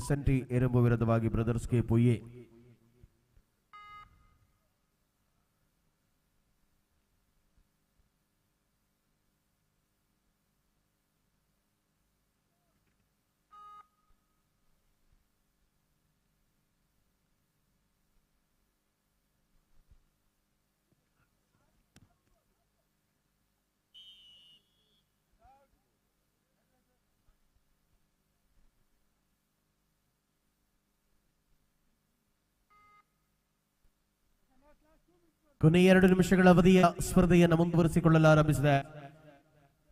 SNT ಎರೆಂಬು ವಿರುದ್ಧವಾಗಿ ಬ್ರದರ್ಸ್ ಕೇಪು ಎ. ಕೊನೆ 2 ನಿಮಿಷಗಳ ಅವಧಿಯ ಸ್ಪರ್ಧೆಯನ್ನು ಮುಂದುವರಿಸಿಕೊಳ್ಳಲಾರಂಭಿಸಿದೆ.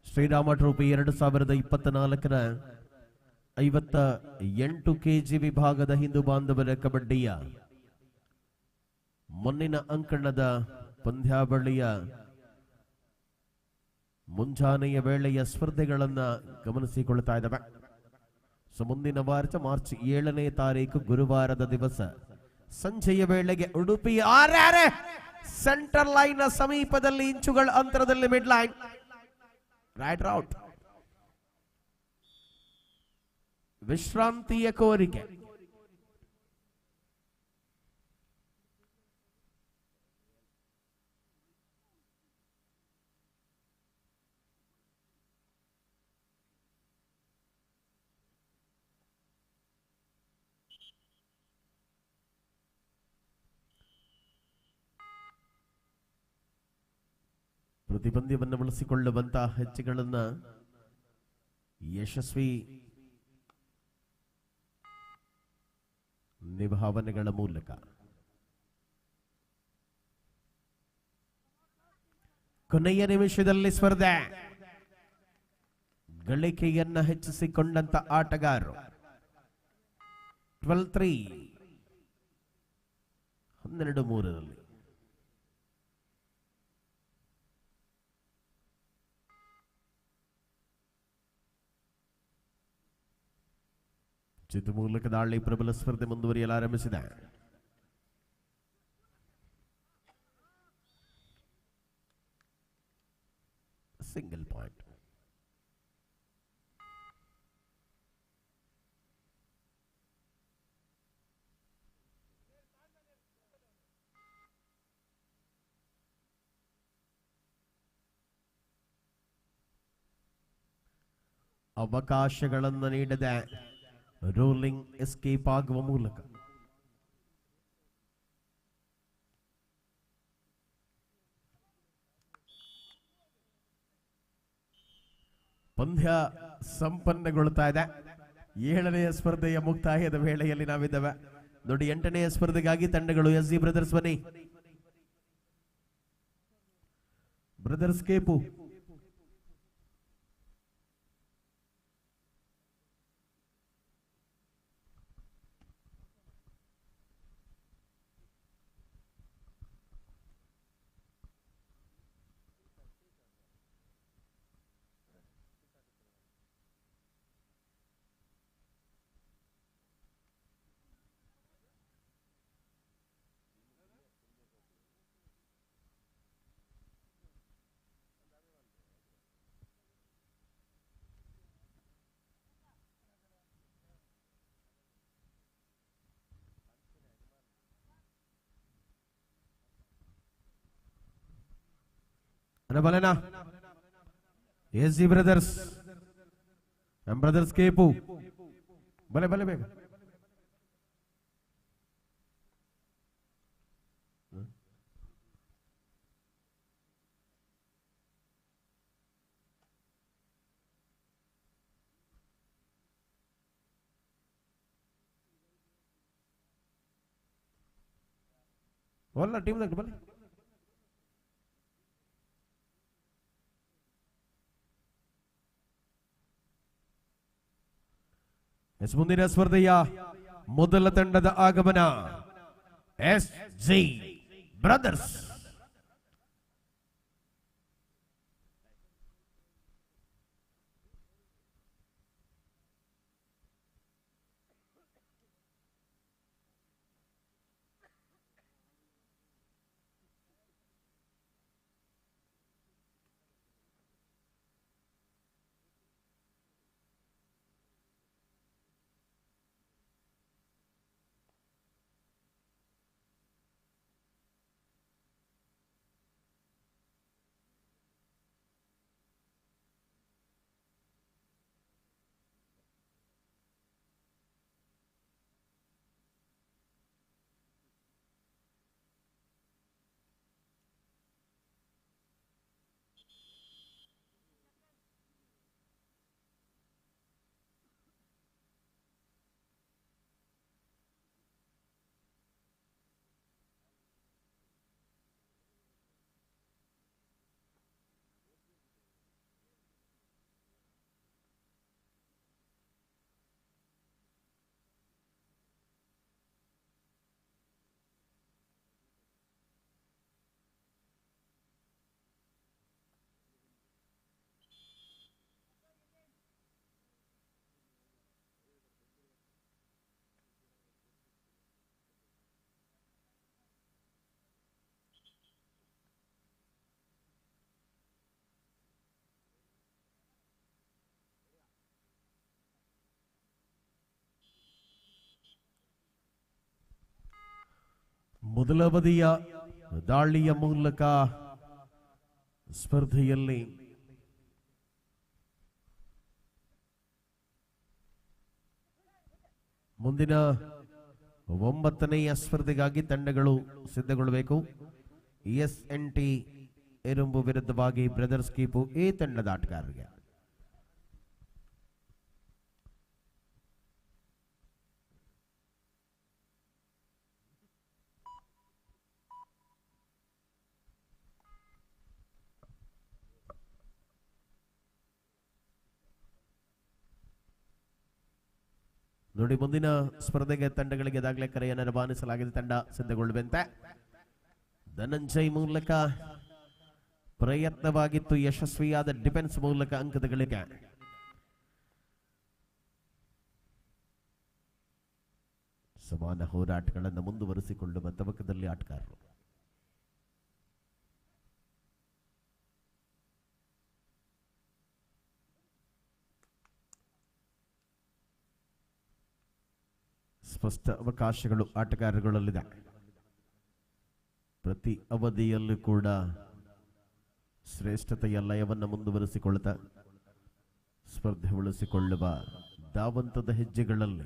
ಶ್ರೀರಾಮ ಟ್ರೋಫಿ 2024ರ 58 ಕೆಜಿ ವಿಭಾಗದ ಹಿಂದೂ ಬಾಂಧವರ ಕಬಡ್ಡಿಯ ಮೊನ್ನಿನ ಅಂಕಣದ ಪಂದ್ಯಾವಳಿಯ ಮುಂಜಾನೆಯ ವೇಳೆಯ ಸ್ಪರ್ಧೆಗಳನ್ನು ಗಮನಿಸಿಕೊಳ್ತಾ ಇದ್ದಾವೆ. ಮುಂದಿನ ವಾರ ಮಾರ್ಚ್ 7ನೇ ತಾರೀಕು ಗುರುವಾರದ ದಿವಸ ಸಂಜೆಯ ವೇಳೆಗೆ ಉಡುಪಿ ಸೆಂಟರ್ ಲೈನ್ ಸಮೀಪದಲ್ಲಿ ಇಂಚುಗಳ ಅಂತರದಲ್ಲಿ ಮಿಡ್ ಲೈನ್ ರೈಟ್ ಔಟ್ ವಿಶ್ರಾಂತಿಯ ಕೋರಿಕೆ. ಪ್ರತಿಬಂಧವನ್ನು ಬಳಸಿಕೊಳ್ಳುವಂತಹ ಹೆಜ್ಜೆಗಳನ್ನ ಯಶಸ್ವಿ ನಿಭಾವನೆಗಳ ಮೂಲಕ ಕೊನೆಯ ನಿಮಿಷದಲ್ಲಿ ಸ್ಪರ್ಧೆ ಗಳಿಕೆಯನ್ನ ಹೆಚ್ಚಿಸಿಕೊಂಡಂತ ಆಟಗಾರರು 12-3 12-3ರಲ್ಲಿ ಚಿತ್ರ ಮೂಲಕ ದಾಳಿ ಪ್ರಬಲ ಸ್ಪರ್ಧೆ ಮುಂದುವರಿಯಲಾರಂಭಿಸಿದೆ. Single point. ಅವಕಾಶಗಳನ್ನು ನೀಡದೆ ರೋಲಿಂಗ್ ಎಸ್ಕೇಪ್ ಆಗುವ ಮೂಲಕ ಪಂದ್ಯ ಸಂಪನ್ನಗೊಳ್ತಾ ಇದೆ. 7ನೆಯ ಸ್ಪರ್ಧೆಯ ಮುಕ್ತಾಯದ ವೇಳೆಯಲ್ಲಿ ನಾವಿದ್ದೇವೆ ನೋಡಿ. 8ನೆಯ ಸ್ಪರ್ಧೆಗಾಗಿ ತಂಡಗಳು SG ಬ್ರದರ್ಸ್ ಬನ್ನಿ. ಬ್ರದರ್ಸ್ ಕೇಪು ಬಲೆನಾ SG ಬ್ರದರ್ಸ್ ಬ್ರದರ್ಸ್ ಕೇಪು ಬಲೆ ಬಲೆ ಬೇಗ ಒಲ್ಲ ಟೀಮ್ ಬಲೆ ಮುಂದಿನ ಸ್ಪರ್ಧೆಯ ಮೊದಲ ತಂಡದ ಆಗಮನ SG ಬ್ರದರ್ಸ್. ಮೊದಲ ಬದಿಯ ದಾಳಿಯ ಮೂಲಕ ಸ್ಪರ್ಧೆಯಲ್ಲಿ ಮುಂದಿನ 9ನೆಯ ಸ್ಪರ್ಧೆಗಾಗಿ ತಂಡಗಳು ಸಿದ್ಧಗೊಳ್ಳಬೇಕು. SNT ಎರುಂಬು ವಿರುದ್ಧವಾಗಿ ಬ್ರದರ್ಸ್ ಕೀಪು ಎ ತಂಡದ ಆಟಗಾರರಿಗೆ. ನೋಡಿ ಮುಂದಿನ ಸ್ಪರ್ಧೆಗೆ ತಂಡಗಳಿಗೆ ದಾಖಲೆ ಕರೆಯನ್ನು ರವಾನಿಸಲಾಗಿದೆ. ತಂಡ ಸಿದ್ಧಗೊಳ್ಳುವಂತೆ ಧನಂಜಯ್ ಮೂಲಕ ಪ್ರಯತ್ನವಾಗಿತ್ತು, ಯಶಸ್ವಿಯಾದ ಡಿಫೆನ್ಸ್ ಮೂಲಕ ಅಂಕದ ಗಳಿಕೆ. ಸಮಾನ ಹೋರಾಟಗಳನ್ನು ಮುಂದುವರಿಸಿಕೊಳ್ಳುವ ತವಕದಲ್ಲಿ ಆಟಗಾರರು. ಸ್ಪಷ್ಟ ಅವಕಾಶಗಳು ಆಟಗಾರಗಳಲ್ಲಿದೆ. ಪ್ರತಿ ಅವಧಿಯಲ್ಲೂ ಕೂಡ ಶ್ರೇಷ್ಠತೆಯ ಲಯವನ್ನು ಮುಂದುವರಿಸಿಕೊಳ್ಳುತ್ತಾ
ಸ್ಪರ್ಧೆ ಉಳಿಸಿಕೊಳ್ಳುವ ಧಾವಂತದ ಹೆಜ್ಜೆಗಳಲ್ಲಿ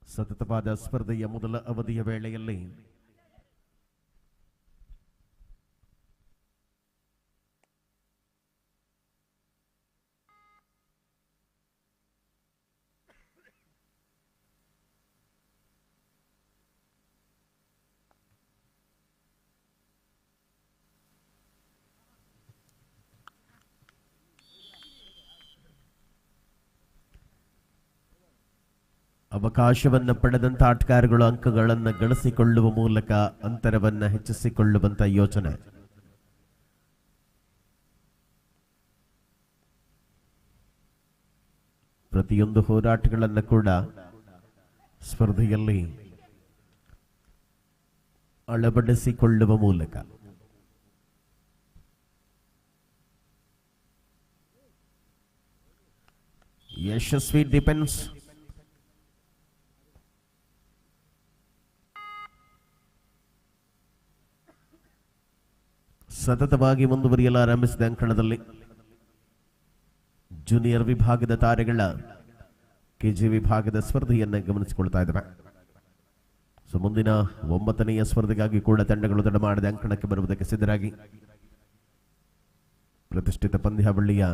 ಸತತವಾದ ಸ್ಪರ್ಧೆಯ ಮೊದಲ ಅವಧಿಯ ವೇಳೆಯಲ್ಲಿ ಅವಕಾಶವನ್ನು ಪಡೆದಂತ ಆಟಗಾರಗಳು ಅಂಕಗಳನ್ನು ಗಳಿಸಿಕೊಳ್ಳುವ ಮೂಲಕ ಅಂತರವನ್ನು ಹೆಚ್ಚಿಸಿಕೊಳ್ಳುವಂತ ಯೋಚನೆ. ಪ್ರತಿಯೊಂದು ಹೋರಾಟಗಳನ್ನು ಕೂಡ ಸ್ಪರ್ಧೆಯಲ್ಲಿ ಅಳವಡಿಸಿಕೊಳ್ಳುವ ಮೂಲಕ ಯಶಸ್ವಿ ಡಿಫೆನ್ಸ್ ಸತತವಾಗಿ ಮುಂದುವರಿಯಲು ಆರಂಭಿಸಿದ ಅಂಕಣದಲ್ಲಿ ಜೂನಿಯರ್ ವಿಭಾಗದ ತಾರೆಗಳ ಕೆಜಿ ವಿಭಾಗದ ಸ್ಪರ್ಧೆಯನ್ನು ಗಮನಿಸಿಕೊಳ್ತಾ ಇದ್ದಾವೆ. ಸೊ ಮುಂದಿನ 9ನೆಯ ಸ್ಪರ್ಧೆಗಾಗಿ ಕೂಡ ತಂಡಗಳು ತಡ ಮಾಡದೆ ಅಂಕಣಕ್ಕೆ ಬರುವುದಕ್ಕೆ ಸಿದ್ಧರಾಗಿ ಪ್ರತಿಷ್ಠಿತ ಪಂದ್ಯಾವಳಿಯ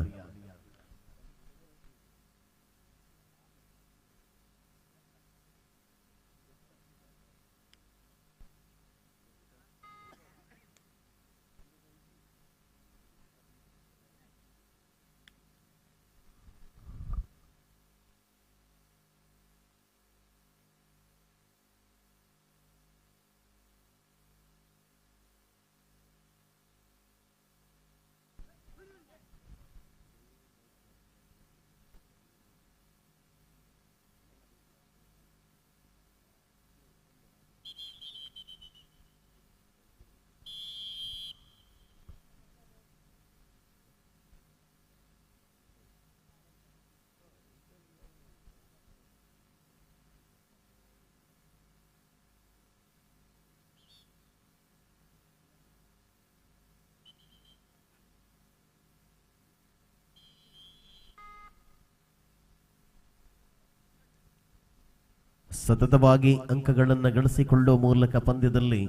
ಸತತವಾಗಿ ಅಂಕಗಳನ್ನು ಗಳಿಸಿಕೊಳ್ಳುವ ಮೂಲಕ ಪಂದ್ಯದಲ್ಲಿ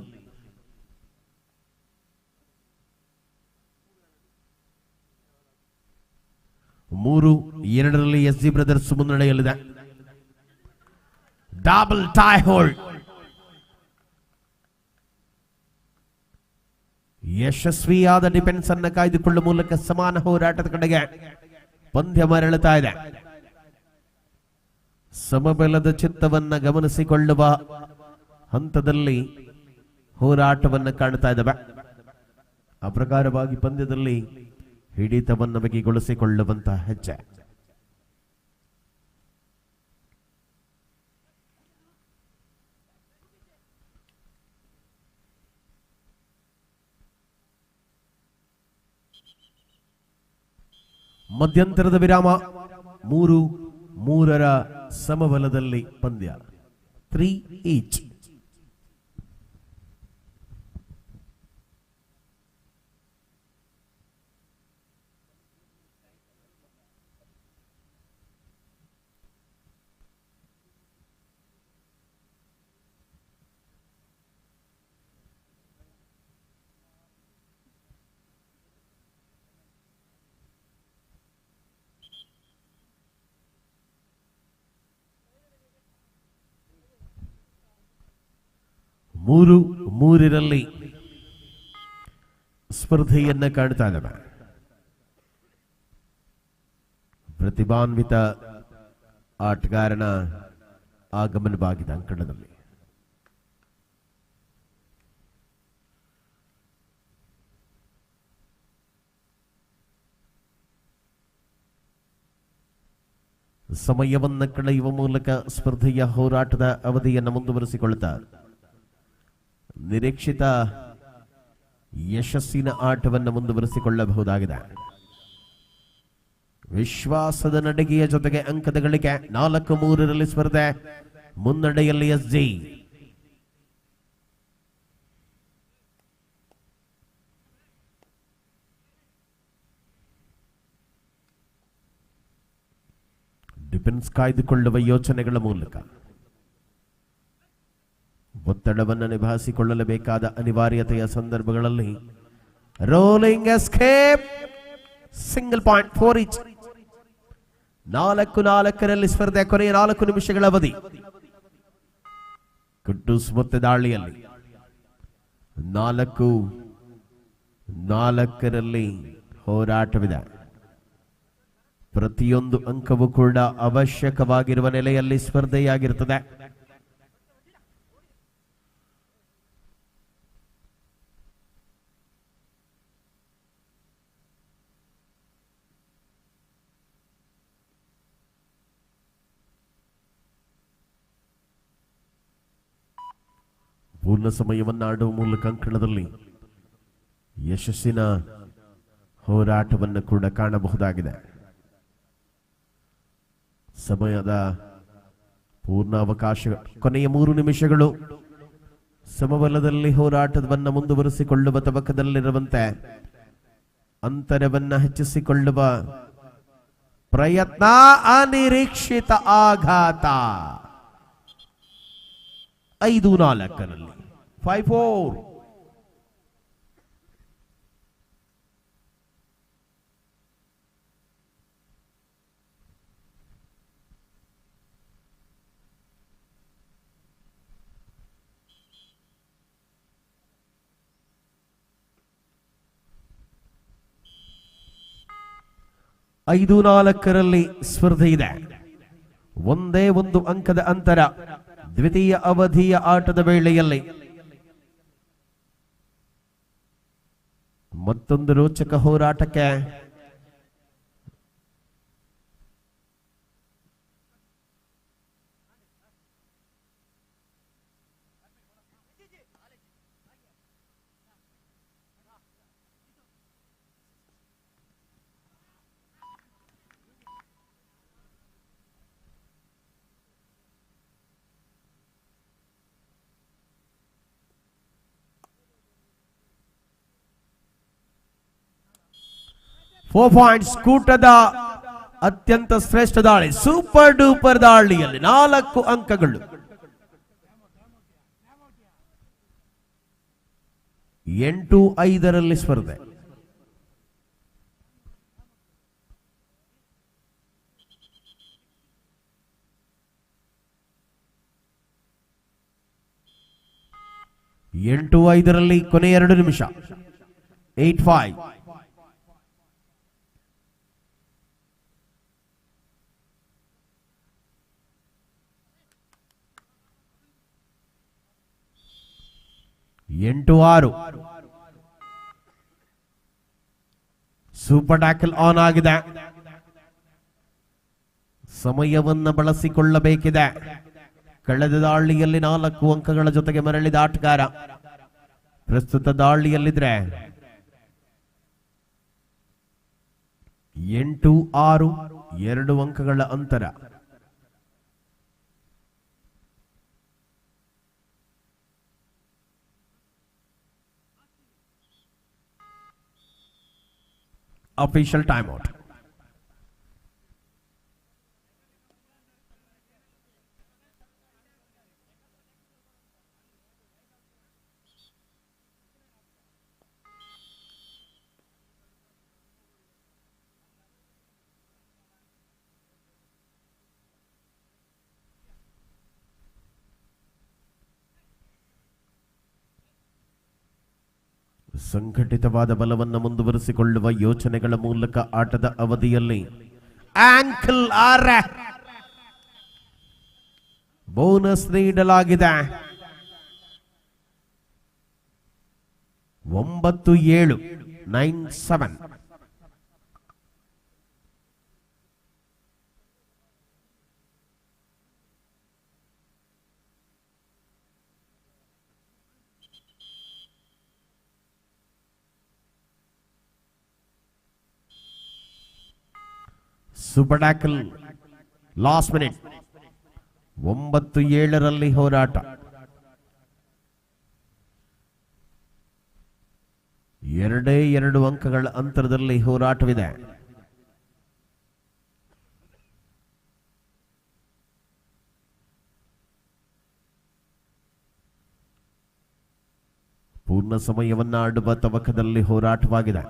ಮೂರು ಎರಡರಲ್ಲಿ ಎಸ್ಜಿ ಬ್ರದರ್ಸ್ ಮುನ್ನಡೆಯಲ್ಲಿದೆ. ಡಬಲ್ ಟೈ ಹೋಲ್ಡ್ ಯಶಸ್ವಿಯಾದ ಡಿಫೆನ್ಸ್ ಅನ್ನು ಕಾಯ್ದುಕೊಳ್ಳುವ ಮೂಲಕ ಸಮಾನ ಹೋರಾಟದ ಕಡೆಗೆ ಪಂದ್ಯ ಮರಳುತ್ತಾ ಇದೆ. ಸಮಬಲದ ಚಿತ್ತವನ್ನ ಗಮನಿಸಿಕೊಳ್ಳುವ ಹಂತದಲ್ಲಿ ಹೋರಾಟವನ್ನು ಕಾಣ್ತಾ ಇದ್ದಾವೆ. ಆ ಪ್ರಕಾರವಾಗಿ ಪಂದ್ಯದಲ್ಲಿ ಹಿಡಿತವನ್ನು ಬಗೆಗೊಳಿಸಿಕೊಳ್ಳುವಂತಹ ಹೆಜ್ಜೆ. ಮಧ್ಯಂತರದ ವಿರಾಮ 3-3 ಸಮಬಲದಲ್ಲಿ ಪಂದ್ಯ 3 ಈಚ್.
ಮೂರರಲ್ಲಿ ಸ್ಪರ್ಧೆಯನ್ನ ಕಾಣ್ತಾ ಇದ್ದಾವೆ. ಪ್ರತಿಭಾನ್ವಿತ ಆಟಗಾರನ ಆಗಮನವಾಗಿದೆ ಅಂಕಣದಲ್ಲಿ. ಸಮಯವನ್ನು ಕಳೆಯುವ ಮೂಲಕ ಸ್ಪರ್ಧೆಯ ಹೋರಾಟದ ಅವಧಿಯನ್ನು ಮುಂದುವರಿಸಿಕೊಳ್ಳುತ್ತಾರೆ. ನಿರೀಕ್ಷಿತ ಯಶಸ್ಸಿನ ಆಟವನ್ನು ಮುಂದುವರಿಸಿಕೊಳ್ಳಬಹುದಾಗಿದೆ. ವಿಶ್ವಾಸದ ನಡಿಗೆಯ ಜೊತೆಗೆ ಅಂಕದ ಗಳಿಕೆ 4-3 ಸ್ಪರ್ಧೆ ಮುನ್ನಡೆಯಲ್ಲಿ ಎಸ್ಜಿ. ಡಿಫೆನ್ಸ್ ಕಾಯ್ದುಕೊಳ್ಳುವ ಯೋಚನೆಗಳ ಮೂಲಕ ಒತ್ತಡವನ್ನು ನಿಭಾಯಿಸಿಕೊಳ್ಳಲೇಬೇಕಾದ ಅನಿವಾರ್ಯತೆಯ ಸಂದರ್ಭಗಳಲ್ಲಿ rolling escape single point 4 each. 4-4 ಸ್ಪರ್ಧೆ ಕೊನೆಯ 4 ನಿಮಿಷಗಳ ಅವಧಿ. ಕುಟ್ಟೂಸ್ ಮತ್ತೆ ದಾಳಿಯಲ್ಲಿ 4-4 ಹೋರಾಟವಿದೆ. ಪ್ರತಿಯೊಂದು ಅಂಕವೂ ಕೂಡ ಅವಶ್ಯಕವಾಗಿರುವ ನೆಲೆಯಲ್ಲಿ ಸ್ಪರ್ಧೆಯಾಗಿರುತ್ತದೆ. ಪೂರ್ಣ ಸಮಯವನ್ನು ಆಡುವ ಮೂಲಕ ಅಂಕಣದಲ್ಲಿ ಯಶಸ್ಸಿನ ಹೋರಾಟವನ್ನು ಕೂಡ ಕಾಣಬಹುದಾಗಿದೆ. ಸಮಯದ ಪೂರ್ಣಾವಕಾಶ ಕೊನೆಯ 3 ನಿಮಿಷಗಳು ಸಮಬಲದಲ್ಲಿ ಹೋರಾಟವನ್ನು ಮುಂದುವರಿಸಿಕೊಳ್ಳುವ ತವಕದಲ್ಲಿರುವಂತೆ ಅಂತರವನ್ನು ಹೆಚ್ಚಿಸಿಕೊಳ್ಳುವ ಪ್ರಯತ್ನ. ಅನಿರೀಕ್ಷಿತ ಆಘಾತ 5-4 5-4. ಐದು 4 ಸ್ಪರ್ಧೆ ಇದೆ. ಒಂದೇ ಒಂದು ಅಂಕದ ಅಂತರ ದ್ವಿತೀಯ ಅವಧಿಯ ಆಟದ ವೇಳೆಯಲ್ಲಿ. ಮತ್ತೊಂದು ರೋಚಕ ಹೋರಾಟಕ್ಕೆ $4 ಕೂಟದ ಅತ್ಯಂತ ಶ್ರೇಷ್ಠ ದಾಳಿ, ಸೂಪರ್ ಡೂಪರ್ ದಾಳಿಯಲ್ಲಿ 4 ಅಂಕಗಳು. 8-5 ಸ್ಪರ್ಧೆ. ಎಂಟು 5 ಕೊನೆ 2 ನಿಮಿಷ. 8-5. ಎಂಟು 6. ಸೂಪರ್ ಟ್ಯಾಕಲ್ ಆನ್ ಆಗಿದೆ. ಸಮಯವನ್ನು ಬಳಸಿಕೊಳ್ಳಬೇಕಿದೆ. ಕಳೆದ ದಾಳಿಯಲ್ಲಿ 4 ಅಂಕಗಳ ಜೊತೆಗೆ ಮರಳಿದ ಆಟಗಾರ ಪ್ರಸ್ತುತ ದಾಳಿಯಲ್ಲಿದ್ರೆ 8-6, 2 ಅಂಕಗಳ ಅಂತರ. Official timeout. ಸಂಘಟಿತವಾದ ಬಲವನ್ನು ಮುಂದುವರಿಸಿಕೊಳ್ಳುವ ಯೋಚನೆಗಳ ಮೂಲಕ ಆಟದ ಅವಧಿಯಲ್ಲಿ ಆಂಕಲ್ ಬೋನಸ್ ನೀಡಲಾಗಿದೆ. 9-7 9-7. Super tackle last minute. 9-7 ಹೋರಾಟ. 2 ಅಂಕಗಳ ಅಂತರದಲ್ಲಿ ಹೋರಾಟವಿದೆ. ಪೂರ್ಣ ಸಮಯವನ್ನ ಆಡುವ ತವಕದಲ್ಲಿ ಹೋರಾಟವಾಗಿದೆ.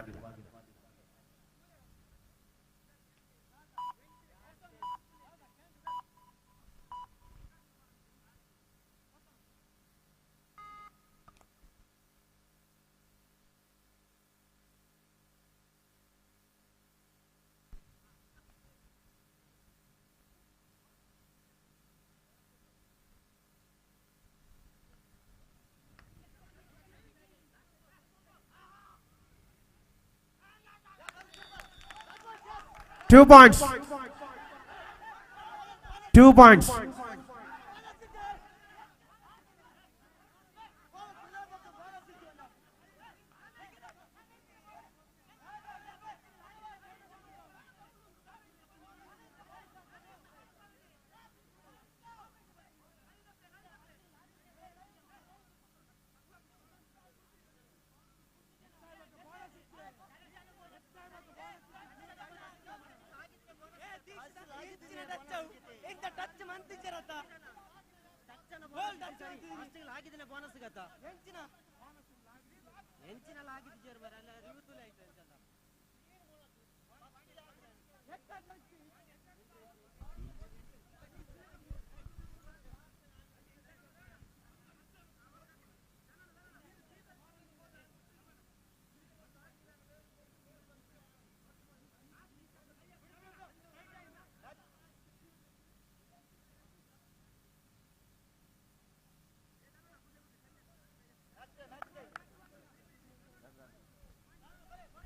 Two points. 2 points.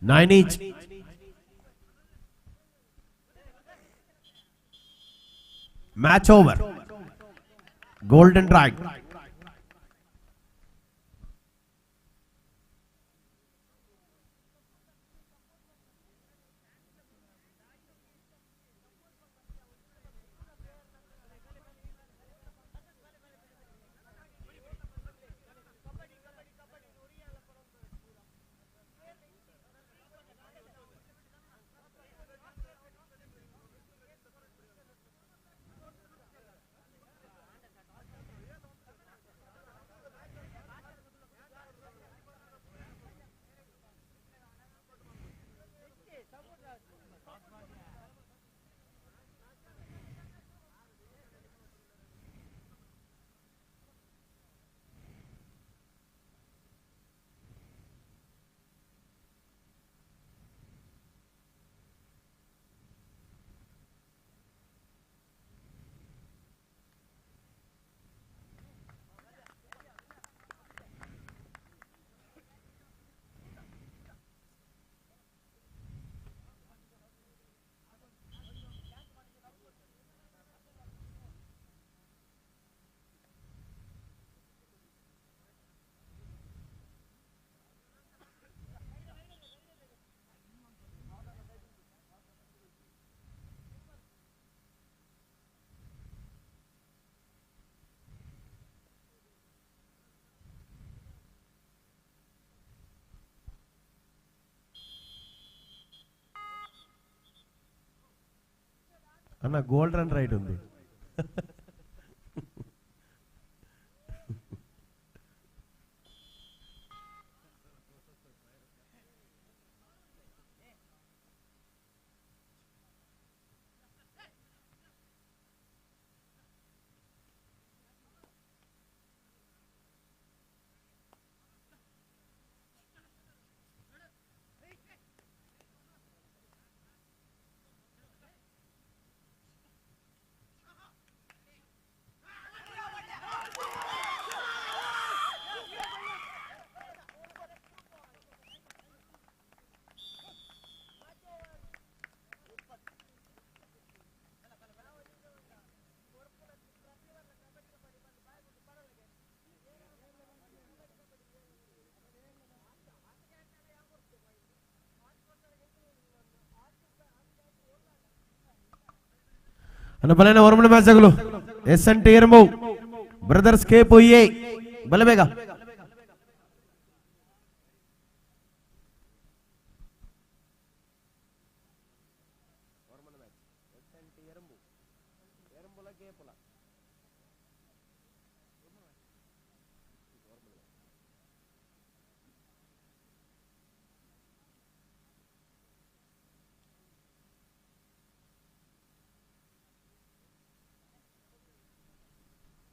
Nine each. Match over. Golden right. అన్న గోల్డ్ రన్ రైడ్ ఉంది.
ಅನ್ನ ಬಲನ ಹೊರಮನೆ ಮ್ಯಾಚ್ ಆಗಲು SNT ಎರಮು ಬ್ರದರ್ಸ್ KPA ಬಲ ಬೇಗ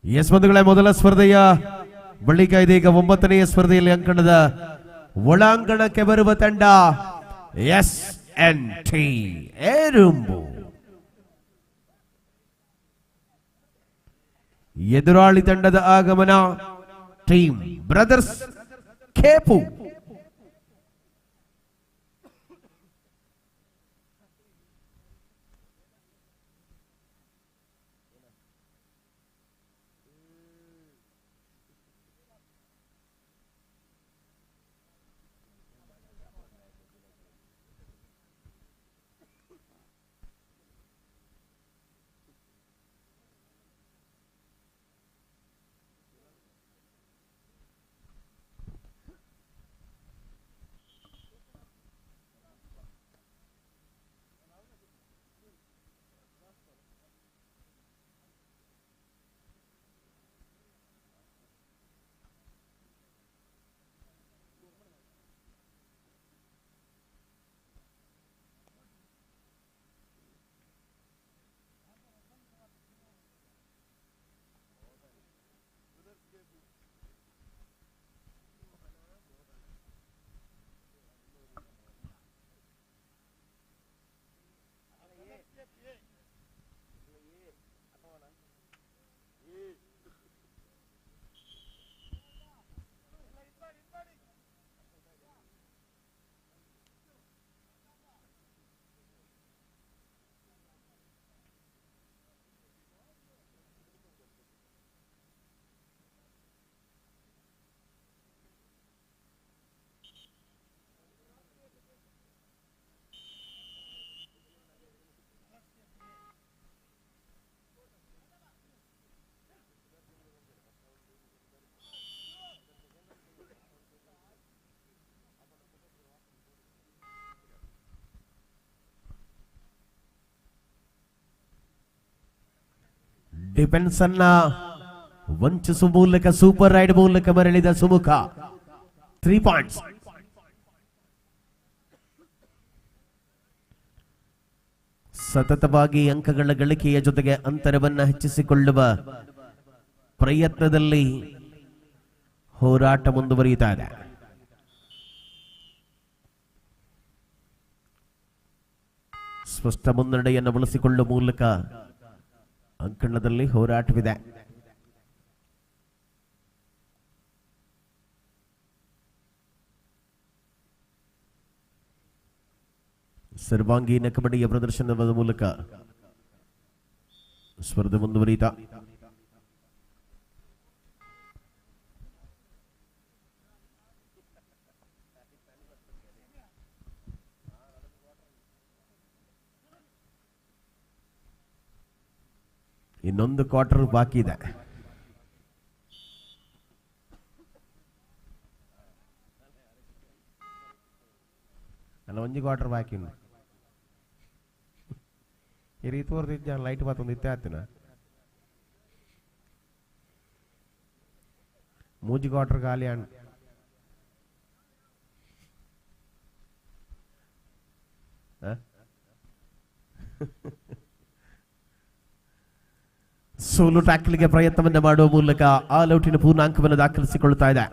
ಎಸ್ ಬಂಧುಗಳೇ, ಮೊದಲ ಸ್ಪರ್ಧೆಯ ಬಳಿಕ ಇದೀಗ 9ನೆಯ ಸ್ಪರ್ಧೆಯಲ್ಲಿ ಅಂಕಣದ ಒಳಾಂಗಣಕ್ಕೆ ಬರುವ ತಂಡ SNT ಏರುಂಬು. ಎದುರಾಳಿ ತಂಡದ ಆಗಮನ ಟೀಮ್ ಬ್ರದರ್ಸ್ KPA. ಡಿಫೆನ್ಸ್ ಅನ್ನ ವಂಚಿಸುವ ಮೂಲಕ ಸೂಪರ್ ರೈಡ್ ಮೂಲಕ ಮರಳಿದ ಸುಮುಖ 3 ಪಾಯಿಂಟ್ಸ್. ಸತತವಾಗಿ ಅಂಕಗಳ ಗಳಿಕೆಯ ಜೊತೆಗೆ ಅಂತರವನ್ನ ಹೆಚ್ಚಿಸಿಕೊಳ್ಳುವ ಪ್ರಯತ್ನದಲ್ಲಿ ಹೋರಾಟ ಮುಂದುವರಿಯುತ್ತಾ ಇದೆ. ಸ್ಪಷ್ಟ ಮುನ್ನಡೆಯನ್ನು ಬಳಸಿಕೊಳ್ಳುವ ಮೂಲಕ ಅಂಕಣದಲ್ಲಿ ಹೋರಾಟವಿದೆ. ಸರ್ವಾಂಗೀಣ ಕಬಡ್ಡಿಯ ಪ್ರದರ್ಶನದ ಮೂಲಕ ಸ್ಪರ್ಧೆ ಮುಂದುವರಿಯುತ್ತಾ ಇನ್ನೊಂದು ಕ್ವಾರ್ಟರ್ ಬಾಕಿ ಇದೆ. ಅಲ್ಲ, ಒಂಜಿ ಕ್ವಾರ್ಟರ್ ಬಾಕಿ ಈ ರೀತಿ ತೋರ್ದಿದ್ದ ಲೈಟ್ ಬಾತೊಂದು ಇತ್ತೆ ಆತಿನ ಮೂಜಿ ಕ್ವಾರ್ಟರ್ ಖಾಲಿ ಅಣ್ಣ. ಸೋಲು ಟ್ಯಾಕ್ಲಿಗೆ ಪ್ರಯತ್ನವನ್ನು ಮಾಡುವ ಮೂಲಕ ಆಲ್ ಔಟಿನ ಪೂರ್ಣಾಂಕವನ್ನು ದಾಖಲಿಸಿಕೊಳ್ಳುತ್ತಾ ಇದೆ.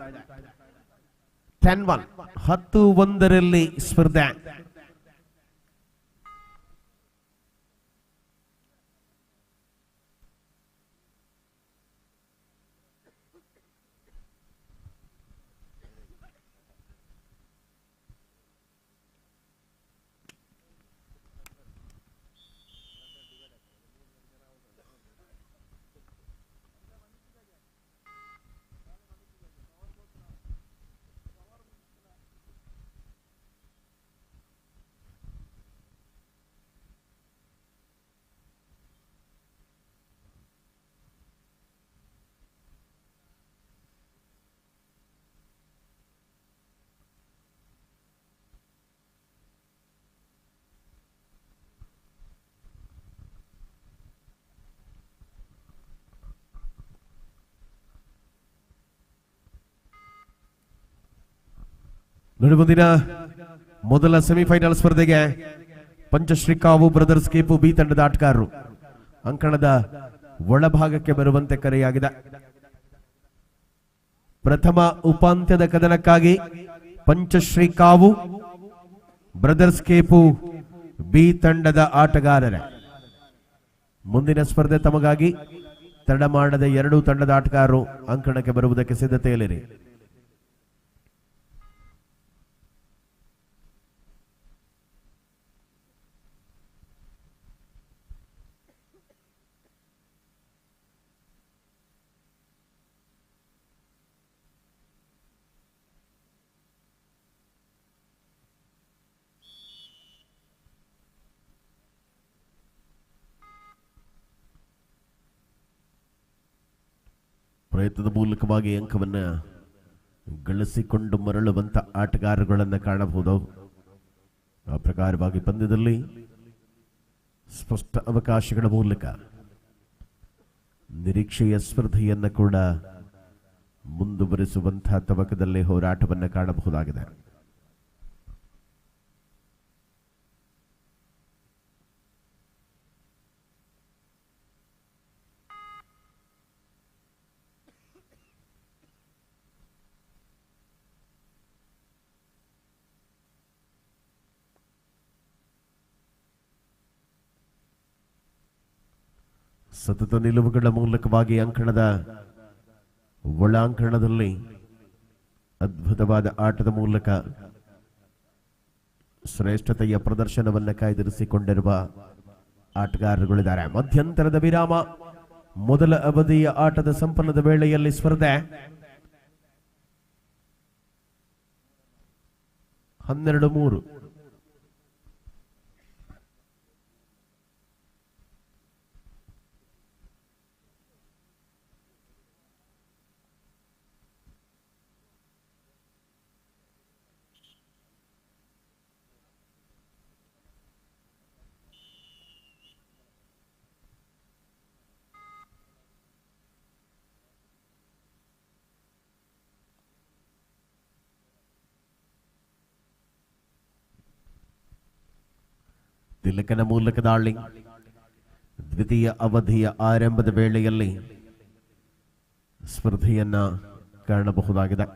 10-1 10-1 ಸ್ಪರ್ಧೆ.
ನೋಡಿ ಮುಂದಿನ ಮೊದಲ ಸೆಮಿಫೈನಲ್ ಸ್ಪರ್ಧೆಗೆ ಪಂಚಶ್ರೀ ಕಾವು ಬ್ರದರ್ಸ್ ಕೇಪು ಬಿ ತಂಡದ ಆಟಗಾರರು ಅಂಕಣದ ಒಳಭಾಗಕ್ಕೆ ಬರುವಂತೆ ಕರೆಯಾಗಿದೆ. ಪ್ರಥಮ ಉಪಾಂತ್ಯದ ಕದನಕ್ಕಾಗಿ ಪಂಚಶ್ರೀ ಕಾವು ಬ್ರದರ್ಸ್ ಕೇಪು ಬಿ ತಂಡದ ಆಟಗಾರರೇ. ಮುಂದಿನ ಸ್ಪರ್ಧೆ ತಮಗಾಗಿ ತಡ ಮಾಡದ ಎರಡೂ ತಂಡದ ಆಟಗಾರರು ಅಂಕಣಕ್ಕೆ ಬರುವುದಕ್ಕೆ ಸಿದ್ಧತೆಯಲ್ಲಿರಿ. ಪ್ರಯತ್ನದ ಮೂಲಕವಾಗಿ ಅಂಕವನ್ನು ಗಳಿಸಿಕೊಂಡು ಮರಳುವಂತ ಆಟಗಾರಗಳನ್ನು ಕಾಣಬಹುದು. ಆ ಪ್ರಕಾರವಾಗಿ ಪಂದ್ಯದಲ್ಲಿ ಸ್ಪಷ್ಟ ಅವಕಾಶಗಳ ಮೂಲಕ ನಿರೀಕ್ಷೆಯ ಸ್ಪರ್ಧೆಯನ್ನು ಕೂಡ ಮುಂದುವರಿಸುವಂತಹ ತವಕದಲ್ಲಿ ಹೋರಾಟವನ್ನು ಕಾಣಬಹುದಾಗಿದೆ. ಸತತ ನಿಲುವುಗಳ ಮೂಲಕವಾಗಿ ಅಂಕಣದ ಒಳಾಂಗಣದಲ್ಲಿ ಅದ್ಭುತವಾದ ಆಟದ ಮೂಲಕ ಶ್ರೇಷ್ಠತೆಯ ಪ್ರದರ್ಶನವನ್ನು ಕಾಯ್ದಿರಿಸಿಕೊಂಡಿರುವ ಆಟಗಾರರುಗಳಿದ್ದಾರೆ. ಮಧ್ಯಂತರದ ವಿರಾಮ, ಮೊದಲ ಅವಧಿಯ ಆಟದ ಸಂಪನ್ನದ ವೇಳೆಯಲ್ಲಿ ಸ್ಪರ್ಧೆ 12-3. ತಿಲಕನ ಮೂಲಕ ದಾಳಿ ದ್ವಿತೀಯ ಅವಧಿಯ ಆರಂಭದ ವೇಳೆಯಲ್ಲಿ ಸ್ಪರ್ಧೆಯನ್ನ ಕಾಣಬಹುದಾಗಿದೆ.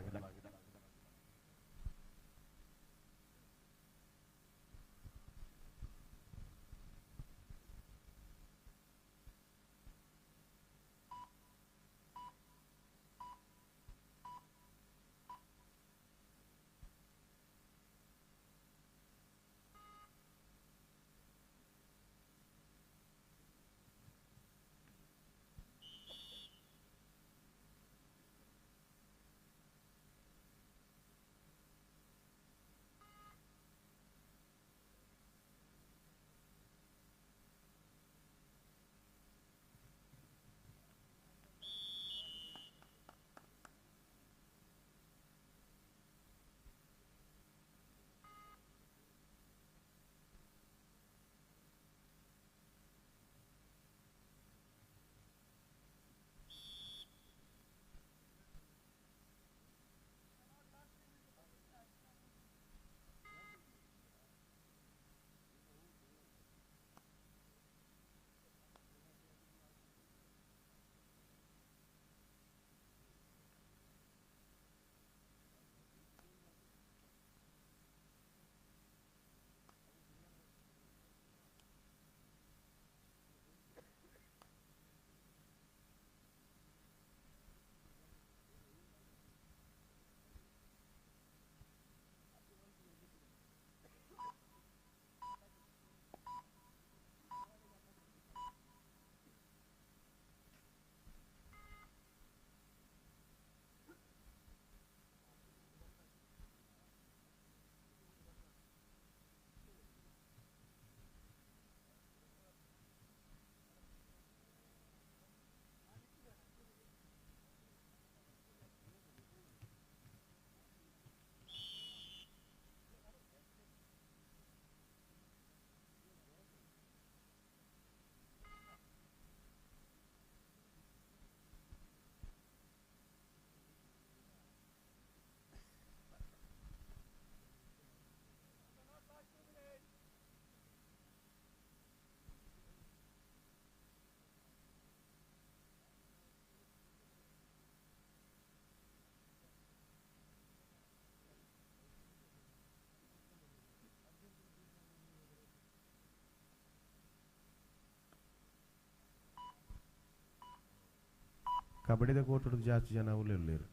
ಕಬಡ್ಡಿದ ಕೋಟ್ ಹಿಡಿದು ಜಾಸ್ತಿ ಜನ ಉಳ್ಳೇರು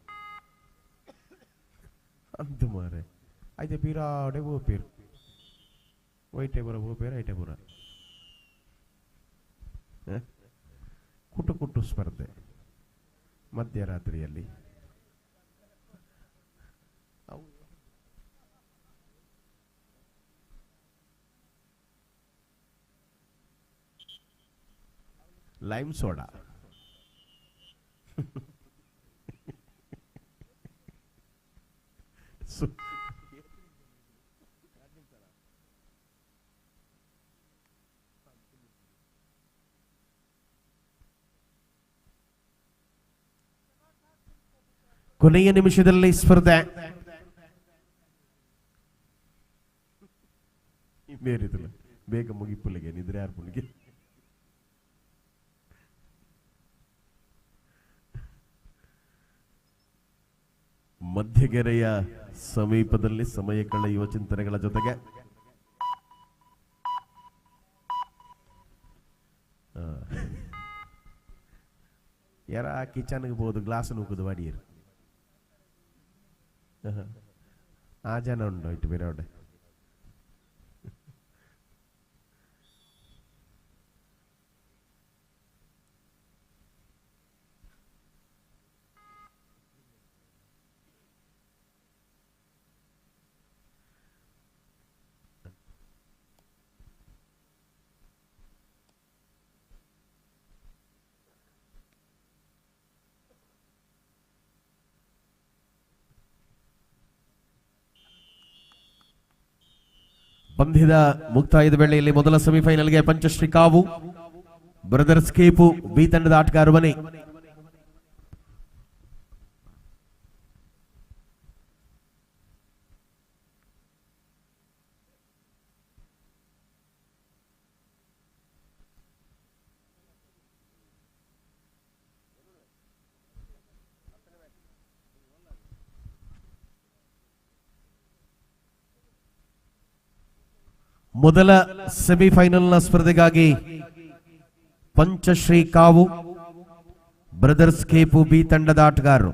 ಅಂತ ಮಾರೆ అయితే పీరాడే పోపేరు వైటేపుర పోపేరు ఐటేపుర ಕುಟ್ಟು ಸ್ಪರ್ಧೆ ಮಧ್ಯರಾತ್ರಿಯಲ್ಲಿ ಲೈಮ್ ಸೋಡಾ ಕೊನೆಯ ನಿಮಿಷದಲ್ಲಿ ಸ್ಪರ್ಧೆ ಬೇರಿದಿಲ್ಲ ಬೇಗ ಮುಗಿಪುಲ್ಲಿಗೆ ನಿದ್ರೆ ಯಾರ್ಪುಲ್ಲಿಗೆ ಮಧ್ಯಗೆರೆಯ ಸಮೀಪದಲ್ಲಿ ಸಮಯ ಕಳೆಯುವ ಚಿಂತನೆಗಳ ಜೊತೆಗೆ ಯಾರ ಕಿಚನ್ಗೆ ಬೋದು ಗ್ಲಾಸ್ ನೂಕುದು ಬಾಡಿಯರು ಆ ಜನ ಉಂಟು ಇಟ್ಟು ಬೇರೆ ಅವಡೆ ಪಂದ್ಯದ ಮುಕ್ತಾಯದ ವೇಳೆಯಲ್ಲಿ ಮೊದಲ ಸೆಮಿಫೈನಲ್ಗೆ ಪಂಚಶ್ರೀ ಕಾವು ಬ್ರದರ್ಸ್ ಕೇಪು ಬಿ ತಂಡದ ಆಟಗಾರ ಮನೆ ಮೊದಲ ಸೆಮಿಫೈನಲ್ನ ಸ್ಪರ್ಧೆಗಾಗಿ ಪಂಚಶ್ರೀ ಕಾವು ಬ್ರದರ್ಸ್ ಕೇಪು ಬಿ ತಂಡದ ಆಟಗಾರರು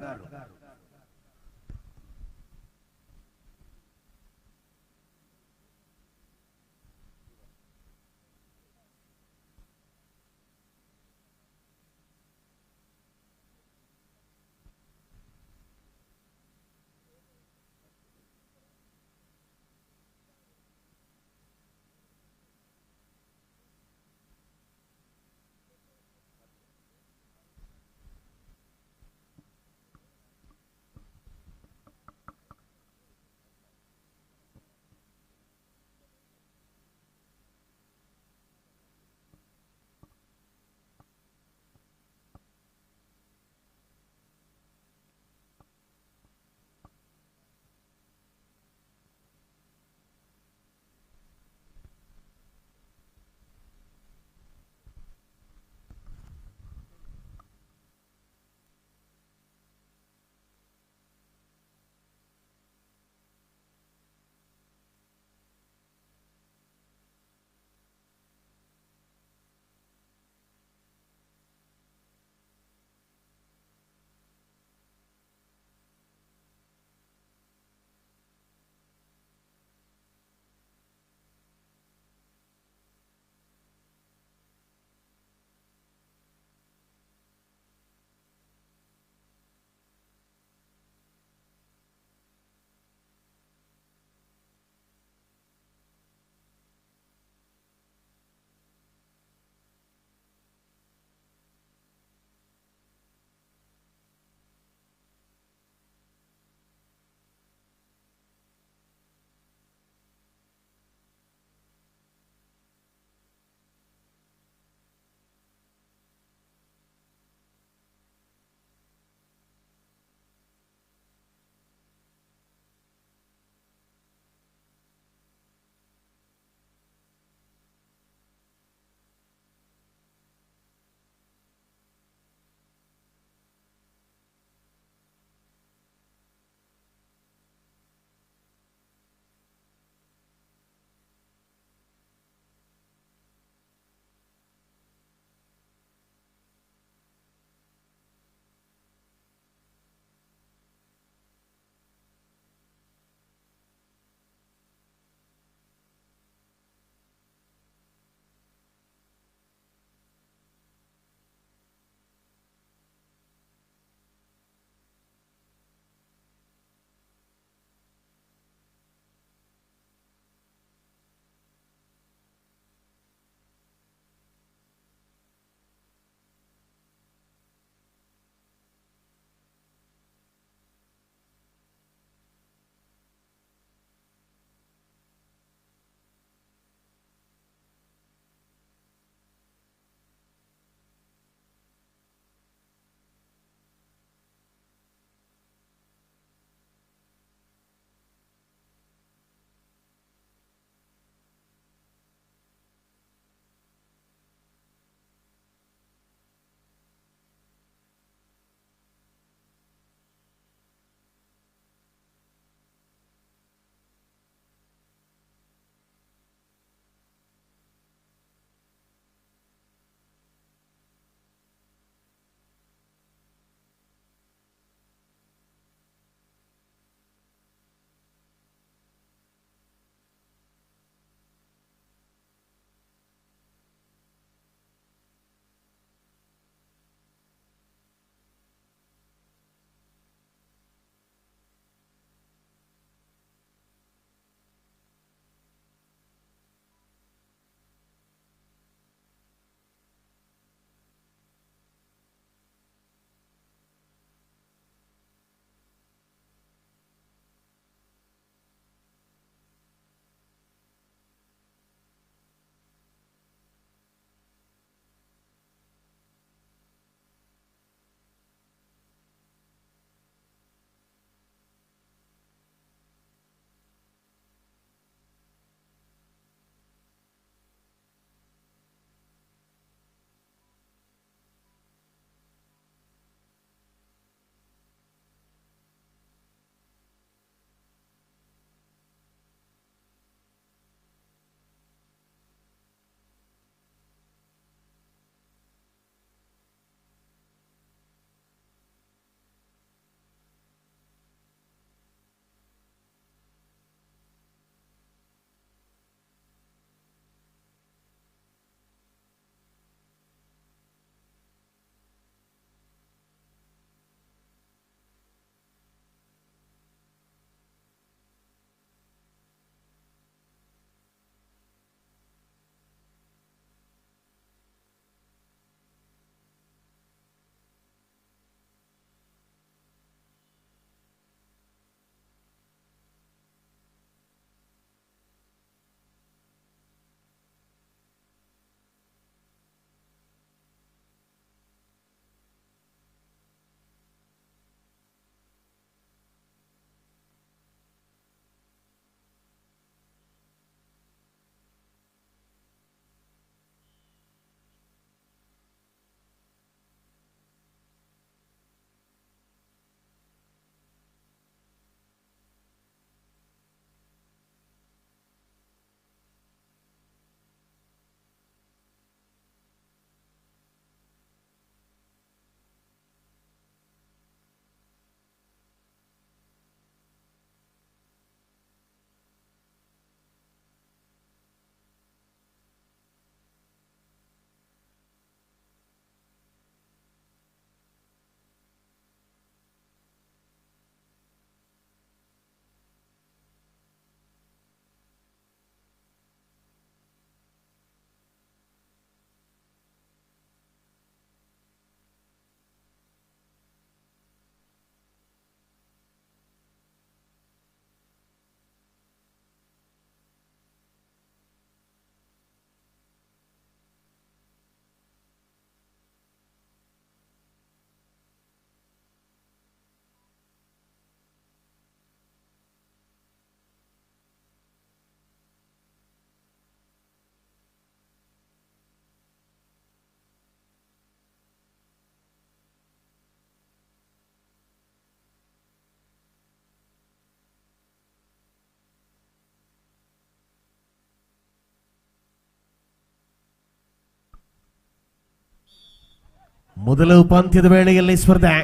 ಮೊದಲ ಉಪಾಂತ್ಯದ ವೇಳೆಯಲ್ಲಿ ಸ್ಪರ್ಧೆ.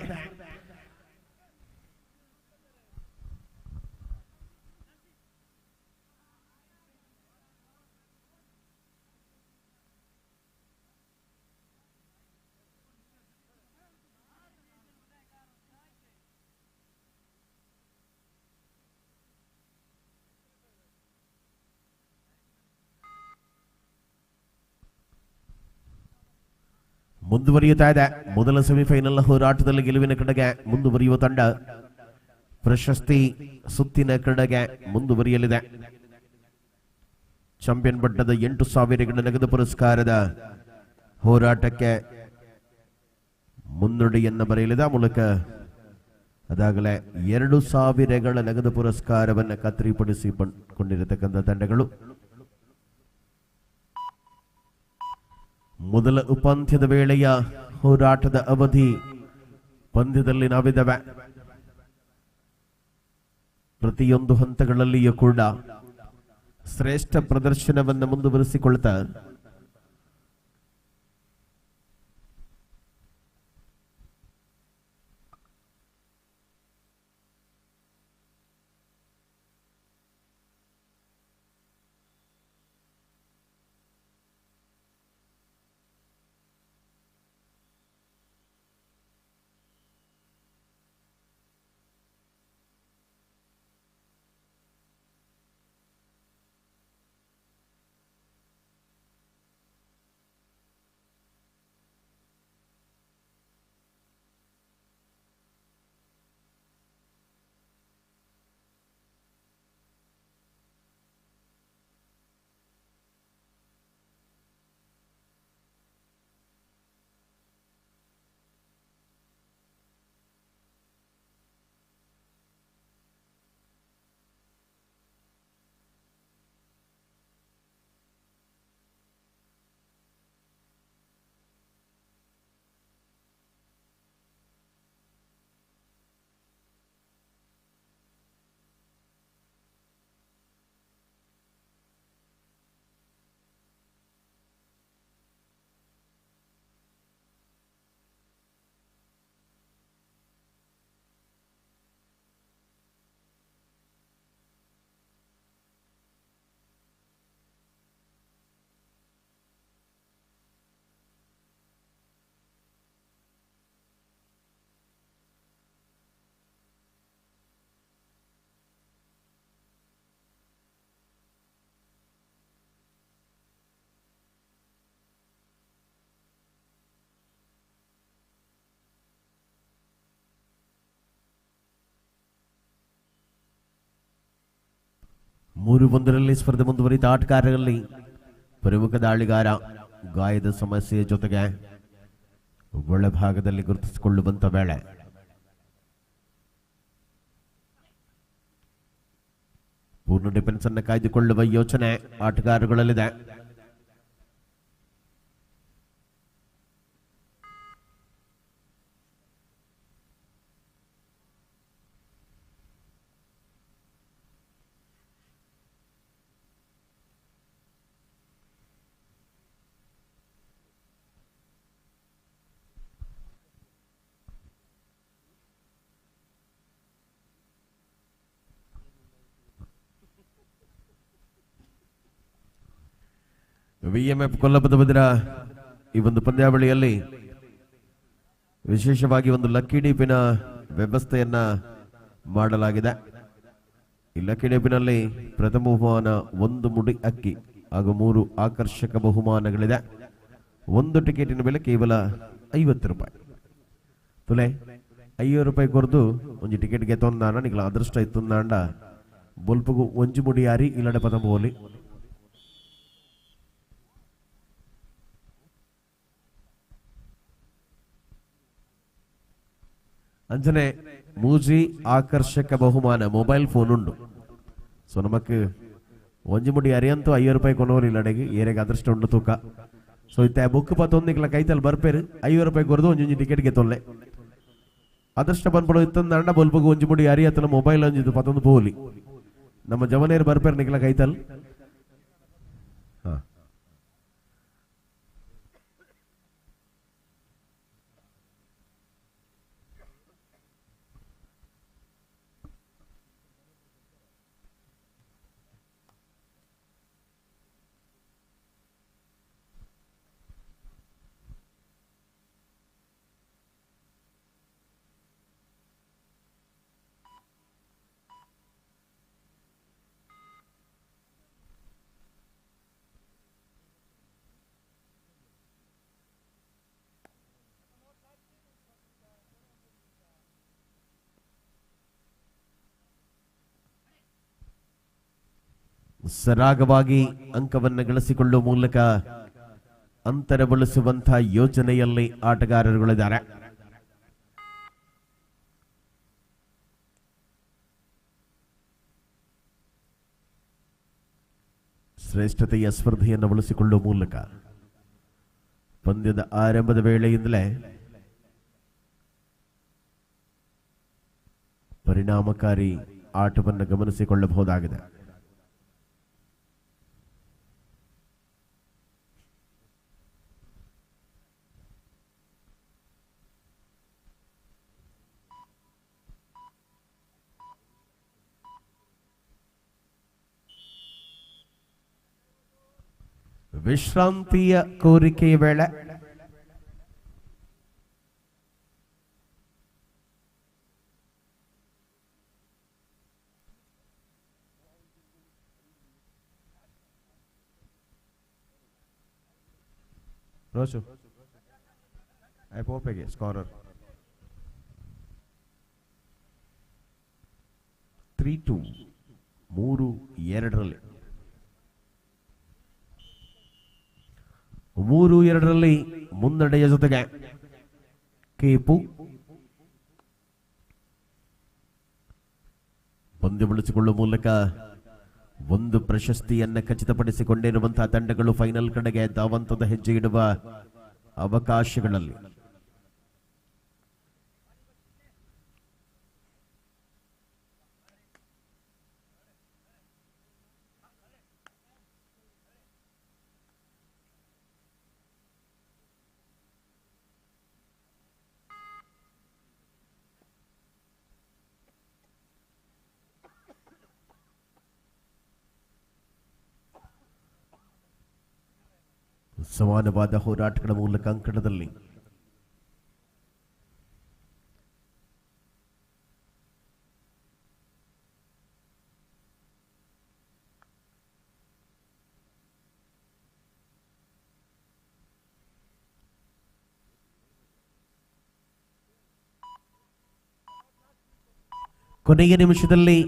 ಮುಂದುವರಿಯುತ್ತಾ ಇದೆ ಮೊದಲ ಸೆಮಿಫೈನಲ್ ಹೋರಾಟದಲ್ಲಿ ಗೆಲುವಿನ ಕಡೆಗೆ ಮುಂದುವರಿಯುವ ತಂಡ ಪ್ರಶಸ್ತಿ ಸುತ್ತಿನ ಕಡೆಗೆ ಮುಂದುವರಿಯಲಿದೆ. ಚಾಂಪಿಯನ್ ಪಟ್ಟದ 8,000 ನಗದು ಪುರಸ್ಕಾರದ ಹೋರಾಟಕ್ಕೆ ಮುನ್ನುಡಿಯನ್ನು ಬರೆಯಲಿದೆ. ಮೂಲಕ ಅದಾಗಲೇ 2,000 ನಗದು ಪುರಸ್ಕಾರವನ್ನು ಖಾತ್ರಿಪಡಿಸಿಕೊಂಡಿರತಕ್ಕಂಥ ತಂಡಗಳು ಮೊದಲ ಉಪಾಂತ್ಯದ ವೇಳೆಯ ಹೋರಾಟದ ಅವಧಿ ಪಂದ್ಯದಲ್ಲಿ ನಾವಿದ್ದೇವೆ. ಪ್ರತಿಯೊಂದು ಹಂತಗಳಲ್ಲಿಯೂ ಕೂಡ ಶ್ರೇಷ್ಠ ಪ್ರದರ್ಶನವನ್ನು ಮುಂದುವರಿಸಿಕೊಳ್ತಾ ಮೂರು ಒಂದರಲ್ಲಿ ಸ್ಪರ್ಧೆ ಮುಂದುವರಿದ ಆಟಗಾರರಲ್ಲಿ ಪ್ರಮುಖ ದಾಳಿಗಾರ ಗಾಯದ ಸಮಸ್ಯೆಯ ಜೊತೆಗೆ ಒಳಭಾಗದಲ್ಲಿ ಗುರುತಿಸಿಕೊಳ್ಳುವಂತ ವೇಳೆ ಪೂರ್ಣ ಡಿಫೆನ್ಸ್ ಅನ್ನು ಕಾಯ್ದುಕೊಳ್ಳುವ ಯೋಚನೆ ಆಟಗಾರಗಳಲ್ಲಿದೆ. ವಿಎಂಎಫ್ ಕೊಲ್ಲಬದ ಈ ಒಂದು ಪಂದ್ಯಾವಳಿಯಲ್ಲಿ ವಿಶೇಷವಾಗಿ ಒಂದು ಲಕ್ಕಿ ಡೀಪಿನ ವ್ಯವಸ್ಥೆಯನ್ನ ಮಾಡಲಾಗಿದೆ. ಈ ಲಕ್ಕಿ ಡೀಪಿನಲ್ಲಿ ಪ್ರಥಮ ಬಹುಮಾನ 1 ಮುಡಿ ಅಕ್ಕಿ ಹಾಗೂ 3 ಆಕರ್ಷಕ ಬಹುಮಾನಗಳಿದೆ. ಒಂದು ಟಿಕೆಟಿನ ಬೆಲೆ ಕೇವಲ 50 ರೂಪಾಯಿ. ತುಲೆ 50 ರೂಪಾಯಿ ಕೊರದು ಒಂದು ಟಿಕೆಟ್ಗೆ ತೊಂದಾಣ ನಿಗಳ ಅದೃಷ್ಟ ಇತ್ತುಂದಾಂಡ ಬೊಲ್ಪಗು 1 ಮುಡಿ ಯಾರಿ ಇಲ್ಲಡೆ ಪದ ಬೋಲಿ ಅಂಚನೆ ಮೂಜಿ ಆಕರ್ಷಕ ಬಹುಮಾನ ಮೊಬೈಲ್ ಫೋನ್ ಉಂಡು. ಸೊ ನಮಕ್ 1 ಮುಡಿ ಅರಿಯಂತೂ 50 ರೂಪಾಯಿ ಕೊನೋರಿ ಇಲ್ಲಡೆಗೆ ಏರೆಗೆ ಅದೃಷ್ಟ ಉಂಡು ತೂಕ. ಸೊ ಇತ್ತ ಬುಕ್ ಪತ್ತೊಂದಿಕ್ಲ ಕೈತಲ್ಲಿ ಬರ್ಪೇರು 50 ರೂಪಾಯಿ ಕೊರದು ಒಂಜಿ ಟಿಕೆಟ್ಗೆ ತೊಲ್ಲೆ ಅದೃಷ್ಟ ಬಂದ್ಬಿಡೋ ಇತ್ತಂದ ಬೊಲ್ಪಗು 1 ಮುಡಿ ಅರಿಯತ್ತಲ್ಲ ಮೊಬೈಲ್ ಒಂಜಿದು ಪತ್ತೊಂದು ಪೋಲಿ ನಮ್ಮ ಜವನೇರು ಬರ್ಪೇರು ನಿಕ್ಲ ಕೈತಲ್. ಸರಾಗವಾಗಿ ಅಂಕವನ್ನು ಗಳಿಸಿಕೊಳ್ಳುವ ಮೂಲಕ ಅಂತರ ಬಳಸುವಂತಹ ಯೋಜನೆಯಲ್ಲಿ ಆಟಗಾರರುಗಳಿದ್ದಾರೆ. ಶ್ರೇಷ್ಠತೆಯ ಸ್ಪರ್ಧೆಯನ್ನು ಬಳಸಿಕೊಳ್ಳುವ ಮೂಲಕ ಪಂದ್ಯದ ಆರಂಭದ ವೇಳೆಯಿಂದಲೇ ಪರಿಣಾಮಕಾರಿ ಆಟವನ್ನು ಗಮನಿಸಿಕೊಳ್ಳಬಹುದಾಗಿದೆ. ವಿಶ್ರಾಂತಿಯ ಕೋರಿಕೆಯ ವೇಳೆ ರೋಶು ಐಪೋಪೆಗೆ ಸ್ಕೋರರ್ 3-2 3-2 3-2 ಮುನ್ನಡೆಯ ಜೊತೆಗೆ ಕೇಪು ಪಂದ್ಯ ಬಳಸಿಕೊಳ್ಳುವ ಮೂಲಕ ಒಂದು ಪ್ರಶಸ್ತಿಯನ್ನು ಖಚಿತಪಡಿಸಿಕೊಂಡಿರುವಂತಹ ತಂಡಗಳು ಫೈನಲ್ ಕಡೆಗೆ ಧಾವಂತದ ಹೆಜ್ಜೆ ಇಡುವ ಅವಕಾಶಗಳಲ್ಲಿ. ಸಮಾನವಾದ ಹೋರಾಟಗಳ ಮೂಲಕ ಅಂಕಣದಲ್ಲಿ ಕೊನೆಯ ನಿಮಿಷದಲ್ಲಿ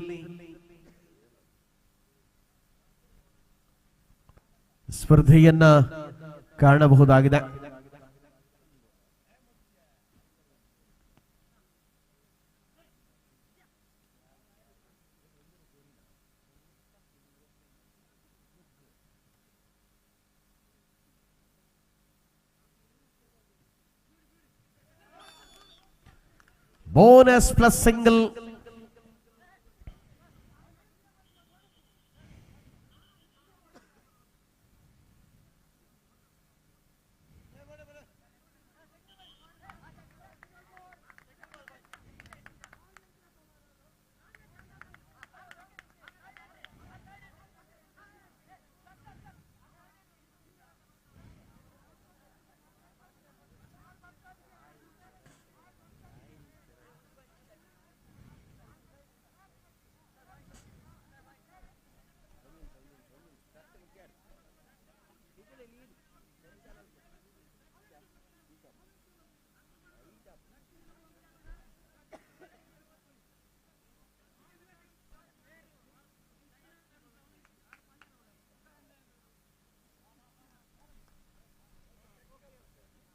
ಸ್ಪರ್ಧೆಯನ್ನ ಕಾಣಬಹುದಾಗಿದೆ. Bonus plus single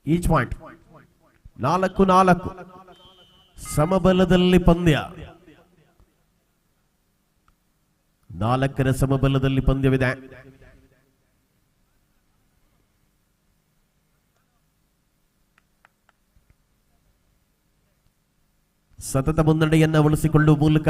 each point 4-4 ಸಮಬಲದಲ್ಲಿ ಪಂದ್ಯ. 4ರ ಸಮಬಲದಲ್ಲಿ ಪಂದ್ಯವಿದೆ. ಸತತ ಮುನ್ನಡೆಯನ್ನು ಉಳಿಸಿಕೊಳ್ಳುವ ಮೂಲಕ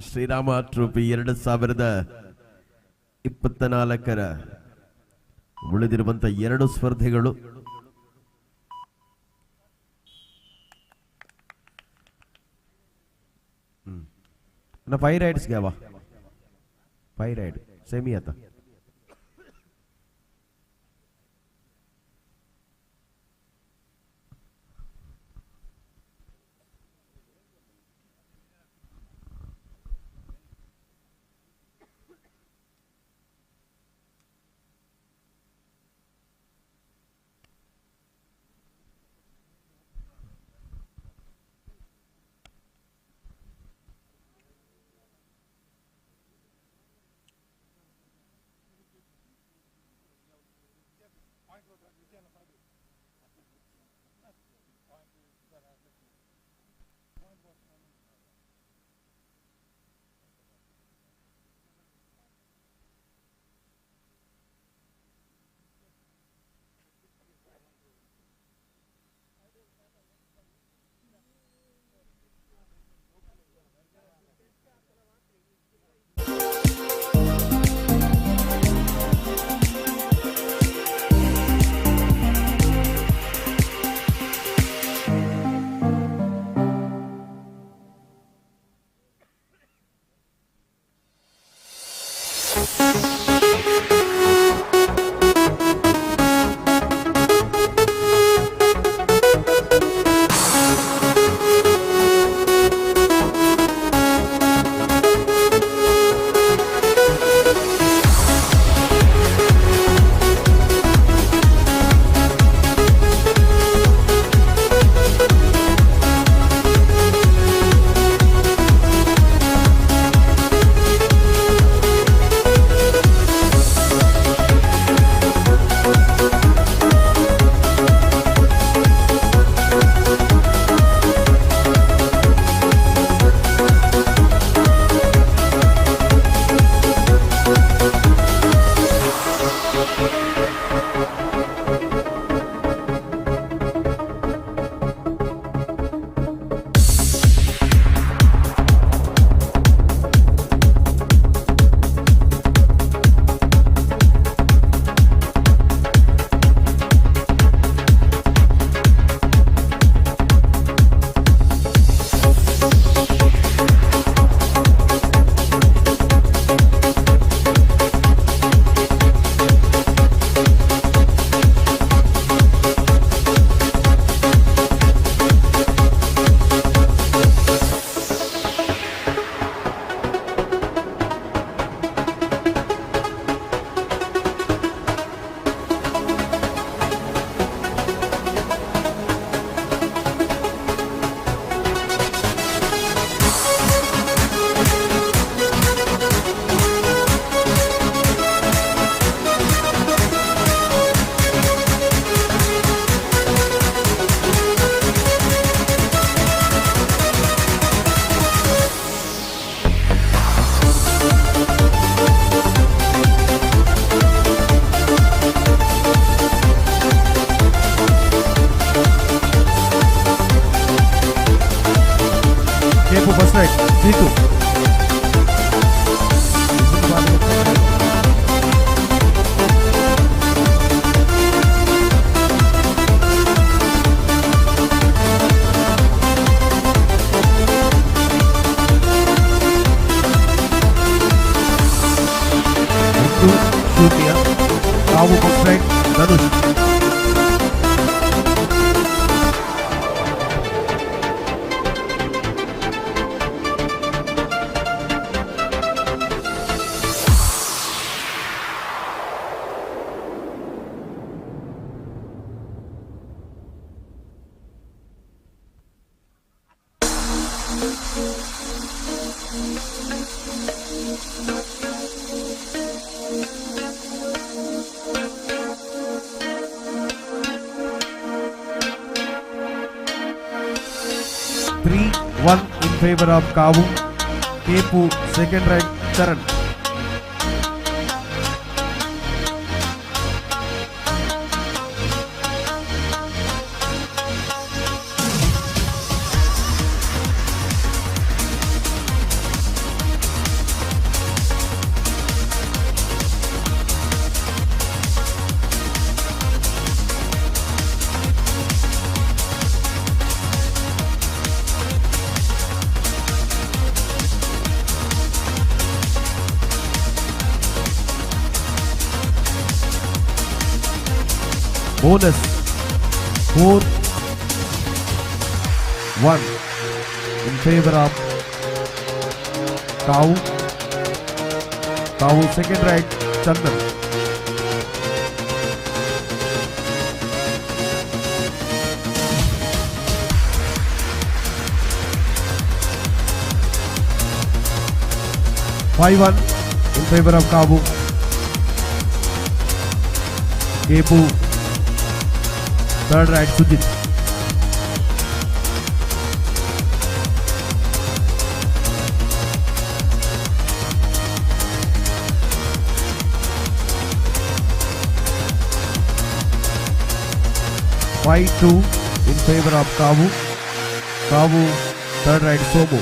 ಶ್ರೀರಾಮ ಟ್ರೋಫಿ 2024ರ ಉಳಿದಿರುವಂತಹ 2 ಸ್ಪರ್ಧೆಗಳು ना 5 राइड्स घ्यावा 5 राइड सेमी आता
first right, G2. Shootia, Kavu first right, Dhanush. One in favor of Kavu. Kepu second right, Karan. Bonus 4-1 in favor of Kavu. Kavu second right, Chandan. (5-1) in favor of Kavu. Kepu third right, Sujit. (5-2) in favor of Kavu. Kavu third right, Somu.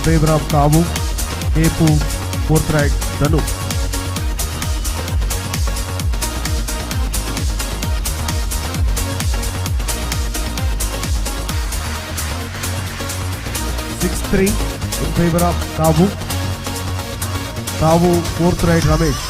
Favour of Kavu. Kepu fourth right Dhanu. Three in favor of Kavu. Kavu fourth right Ramesh.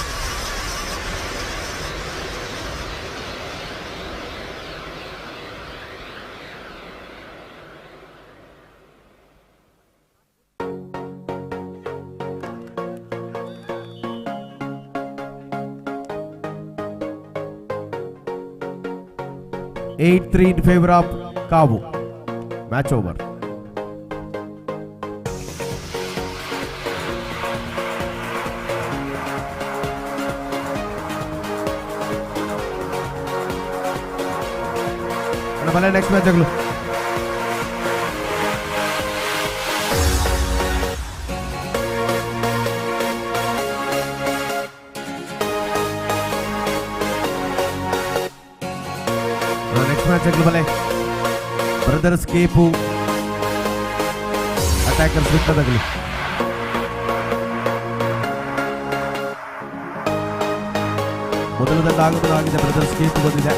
Eight three in favor of Kavu. Match over. Next match ಆಗಲು ಬಲೆ brothers Kepu attackers ಬಿಟ್ಟದಾಗಲಿ. ಮೊದಲದಲ್ಲಿ ಆಗಿದೆ brothers Kepu ಬಂದಿದೆ.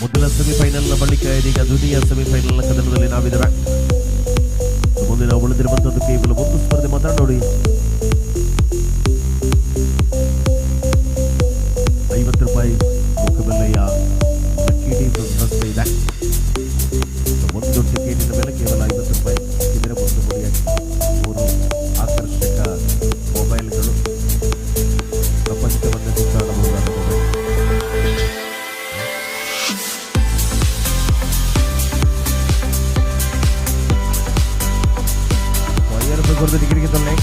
ಮೊದಲ ಸೆಮಿಫೈನಲ್ನ ಬಳಿಕ ಇದೀಗ ದ್ವಿತೀಯ ಸೆಮಿಫೈನಲ್ನ ಕದನದಲ್ಲಿ ನಾವಿದ್ದೇವೆ. ಮುಂದೆ ನಾವು ಉಳಿದಿರುವಂತದ್ದು ಕೇವಲ ಒಂದು ಸ್ಪರ್ಧೆ ಮಾತ್ರ. ನೋಡಿ, 50 ರೂಪಾಯಿ ಮುಖಬೆಲೆಯ ಲಕ್ಕಿ ಪ್ರಶಸ್ತಿ ಇದೆ. ಒಂದು ಟಿಕೆಟಿನ ಮೇಲೆ ಕೇವಲ 50 ರೂಪಾಯಿ. ಇದರ ಒಂದು ಮುಡಿಯಾಗಿ 3 ಆಕರ್ಷಕ ಮೊಬೈಲ್ಗಳು ಪ್ರಪಂಚವನ್ನು ಸುತ್ತಾಡಬಹುದಾದ mobile. Corre de tigre que também.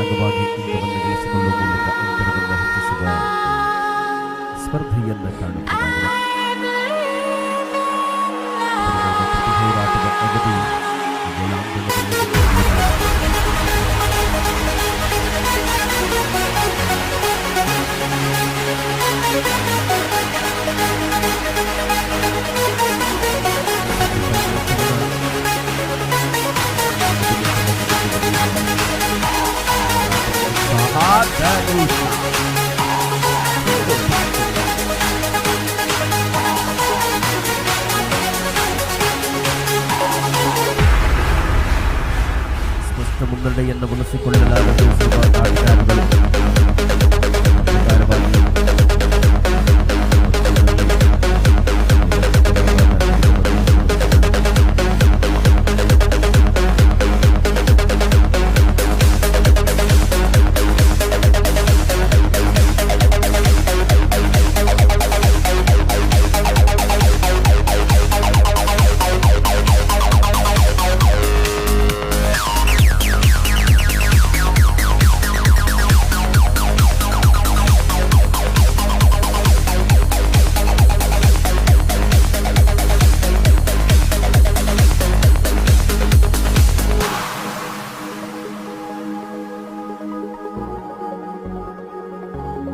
ಸರಾಗವಾಗಿ ಅಂಕವನ್ನು ಗಳಿಸಿಕೊಳ್ಳುವ ಮೂಲಕ ಅಂತರವನ್ನು ಹೆಚ್ಚಿಸುವ ಸ್ಪರ್ಧೆಯನ್ನು ಕಾಣಬಹುದಾಗಿದೆ. ಹೋರಾಟದ ಅವಧಿ ಸ್ಪಷ್ಟ ಮುನ್ನಡೆಯನ್ನು ಉಳಿಸಿಕೊಳ್ಳಲಾಗದೆ ಆಟಗಾರರು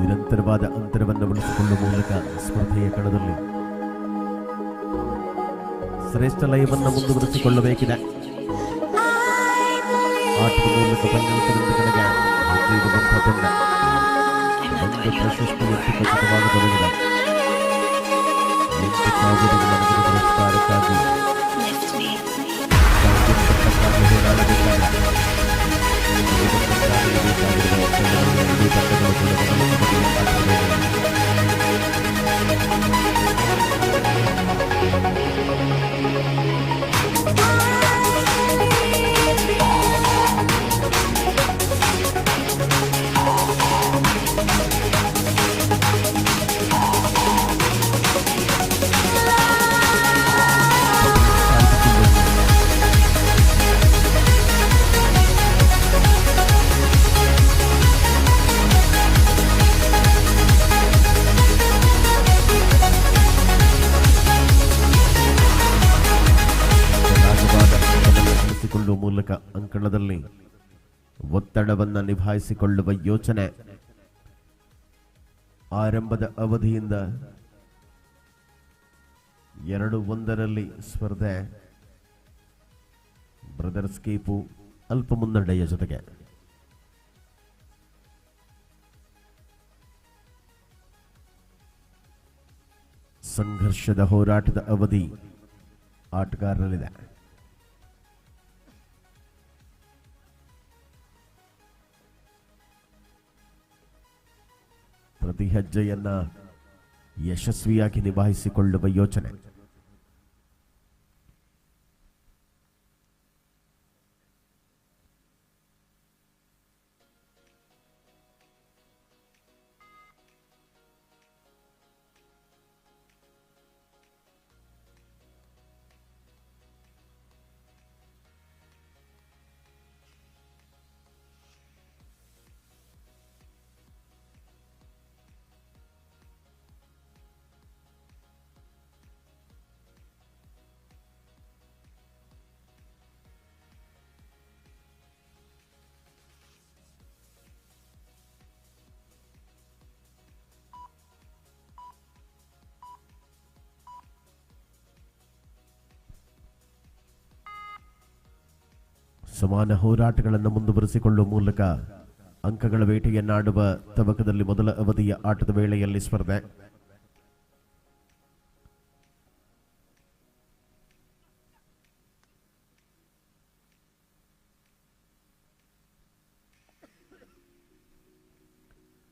ನಿರಂತರವಾದ ಅಂತರವನ್ನು ಬಳಸಿಕೊಳ್ಳುವ ಮೂಲಕ ಸ್ಪರ್ಧೆಯ ಕಣದಲ್ಲಿ ಶ್ರೇಷ್ಠ ಲಯವನ್ನು ಮುಂದುವರಿಸಿಕೊಳ್ಳಬೇಕಿದೆ. ಆಟದ ಮೂಲಕ ಪಂದ್ಯಾವಳಿಯಿಂದ ಕಡೆಗೆ ಇರುವಂತಹ ತಂಡ ಒಂದು ಪ್ರಶಸ್ತಿ ಎಷ್ಟು ಖಚಿತವಾಗಬಹುದಿದೆ. 8,000 ಪುರಸ್ಕಾರಕ್ಕಾಗಿ ಹೋರಾಡಬೇಕಾಗಿದೆ. ಮೂಲಕ ಅಂಕಣದಲ್ಲಿ ಒತ್ತಡವನ್ನು ನಿಭಾಯಿಸಿಕೊಳ್ಳುವ ಯೋಚನೆ. ಆರಂಭದ ಅವಧಿಯಿಂದ 2-1 ಸ್ಪರ್ಧೆ. ಬ್ರದರ್ಸ್ ಕೀಪು ಅಲ್ಪ ಮುನ್ನಡೆಯ ಜೊತೆಗೆ ಸಂಘರ್ಷದ ಹೋರಾಟದ ಅವಧಿ ಆಟಗಾರರಲ್ಲಿದೆ. ಪ್ರತಿ ಹೆಜ್ಜೆಯನ್ನ ಯಶಸ್ವಿಯಾಗಿ ನಿಭಾಯಿಸಿಕೊಳ್ಳುವ ಯೋಚನೆ. ಸಮಾನ ಹೋರಾಟಗಳನ್ನು ಮುಂದುವರಿಸಿಕೊಳ್ಳುವ ಮೂಲಕ ಅಂಕಗಳ ಬೇಟೆಯನ್ನಾಡುವ ತವಕದಲ್ಲಿ ಮೊದಲ ಅವಧಿಯ ಆಟದ ವೇಳೆಯಲ್ಲಿ ಸ್ಪರ್ಧೆ.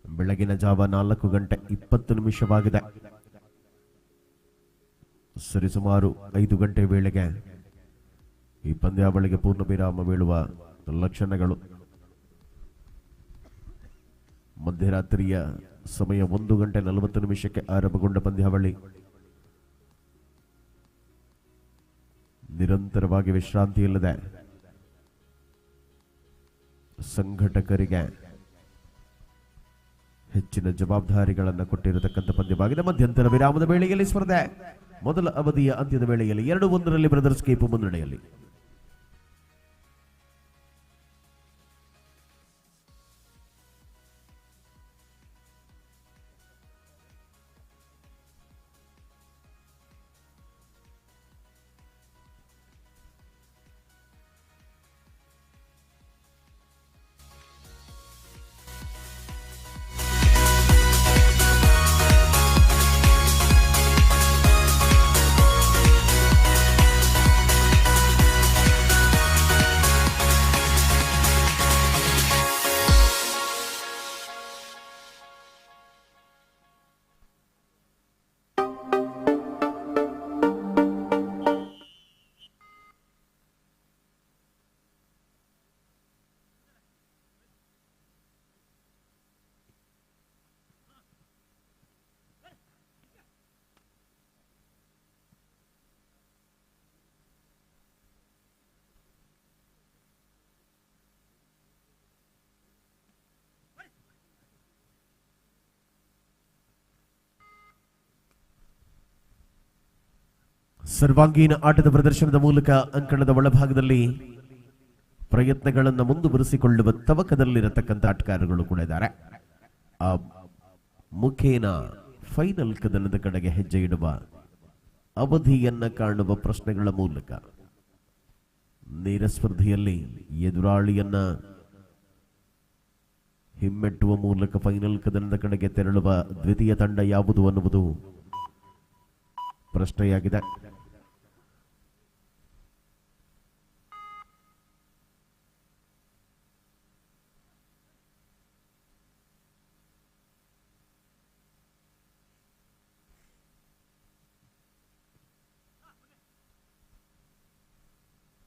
ಬೆಳಗಿನ ಜಾವ 4:20 ಸರಿಸುಮಾರು 5 ಗಂಟೆ ವೇಳೆಗೆ ಈ ಪಂದ್ಯಾವಳಿಗೆ ಪೂರ್ಣ ವಿರಾಮ ಬೀಳುವ ಲಕ್ಷಣಗಳು. ಮಧ್ಯರಾತ್ರಿಯ ಸಮಯ 1:40 ಆರಂಭಗೊಂಡ ಪಂದ್ಯಾವಳಿ ನಿರಂತರವಾಗಿ ವಿಶ್ರಾಂತಿ ಇಲ್ಲದೆ
ಸಂಘಟಕರಿಗೆ ಹೆಚ್ಚಿನ ಜವಾಬ್ದಾರಿಗಳನ್ನು ಕೊಟ್ಟಿರತಕ್ಕಂಥ ಪಂದ್ಯವಾಗಿದೆ. ಮಧ್ಯಂತರ ವಿರಾಮದ ವೇಳೆಯಲ್ಲಿ ಸ್ಪರ್ಧೆ ಮೊದಲ ಅವಧಿಯ ಅಂತ್ಯದ ವೇಳೆಯಲ್ಲಿ 2-1 ಬ್ರದರ್ಸ್ ಕೇಪು ಮುನ್ನಡೆಯಲ್ಲಿ. ಸರ್ವಾಂಗೀಣ ಆಟದ ಪ್ರದರ್ಶನದ ಮೂಲಕ ಅಂಕಣದ ಒಳಭಾಗದಲ್ಲಿ ಪ್ರಯತ್ನಗಳನ್ನು ಮುಂದುವರಿಸಿಕೊಳ್ಳುವ ತವಕದಲ್ಲಿರತಕ್ಕಂಥ ಆಟಗಾರರು ಕೂಡ ಇದ್ದಾರೆ. ಆ ಮುಖೇನ ಫೈನಲ್ ಕದನದ ಕಡೆಗೆ ಹೆಜ್ಜೆ ಇಡುವ ಅವಧಿಯನ್ನ ಕಾಣುವ ಪ್ರಶ್ನೆಗಳ ಮೂಲಕ ನೇರ ಸ್ಪರ್ಧೆಯಲ್ಲಿ ಎದುರಾಳಿಯನ್ನ ಹಿಮ್ಮೆಟ್ಟುವ ಮೂಲಕ ಫೈನಲ್ ಕದನದ ಕಡೆಗೆ ತೆರಳುವ ದ್ವಿತೀಯ ತಂಡ ಯಾವುದು ಅನ್ನುವುದು ಪ್ರಶ್ನೆಯಾಗಿದೆ.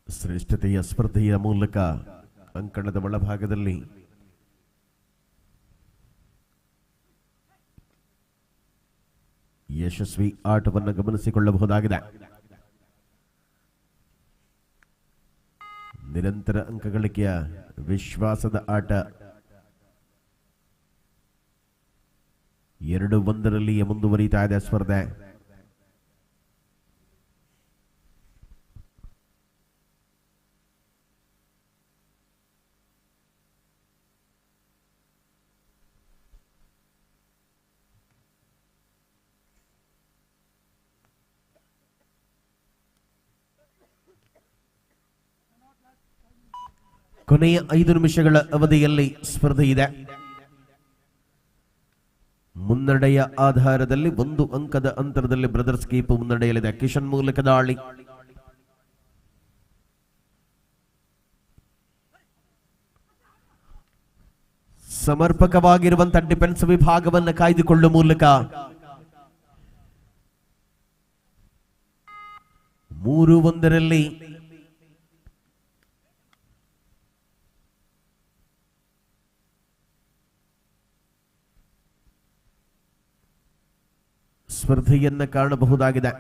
ಶ್ರೇಷ್ಠತೆಯ ಸ್ಪರ್ಧೆಯ ಮೂಲಕ ಅಂಕಣದ ಒಳಭಾಗದಲ್ಲಿ ಯಶಸ್ವಿ ಆಟವನ್ನು ಗಮನಿಸಿಕೊಳ್ಳಬಹುದಾಗಿದೆ. ನಿರಂತರ ಅಂಕ ಗಳಿಕೆಯ ವಿಶ್ವಾಸದ ಆಟ 2-1 ಮುಂದುವರಿತಾ ಇದೆ ಸ್ಪರ್ಧೆ. ಕೊನೆಯ 5 ನಿಮಿಷಗಳ ಅವಧಿಯಲ್ಲಿ ಸ್ಪರ್ಧೆ ಇದೆ. ಮುನ್ನಡೆಯ ಆಧಾರದಲ್ಲಿ 1 ಅಂಕದ ಅಂತರದಲ್ಲಿ ಬ್ರದರ್ಸ್ ಕೀಪ್ ಮುನ್ನಡೆಯಲ್ಲಿದೆ. ಕಿಶನ್ ಮೂಲಕ ದಾಳಿ, ಸಮರ್ಪಕವಾಗಿರುವಂತಹ ಡಿಫೆನ್ಸ್ ವಿಭಾಗವನ್ನು ಕಾಯ್ದುಕೊಳ್ಳುವ ಮೂಲಕ 3-1 ಸ್ಪರ್ಧೆಯನ್ನ ಕಾಣಬಹುದಾಗಿದೆ.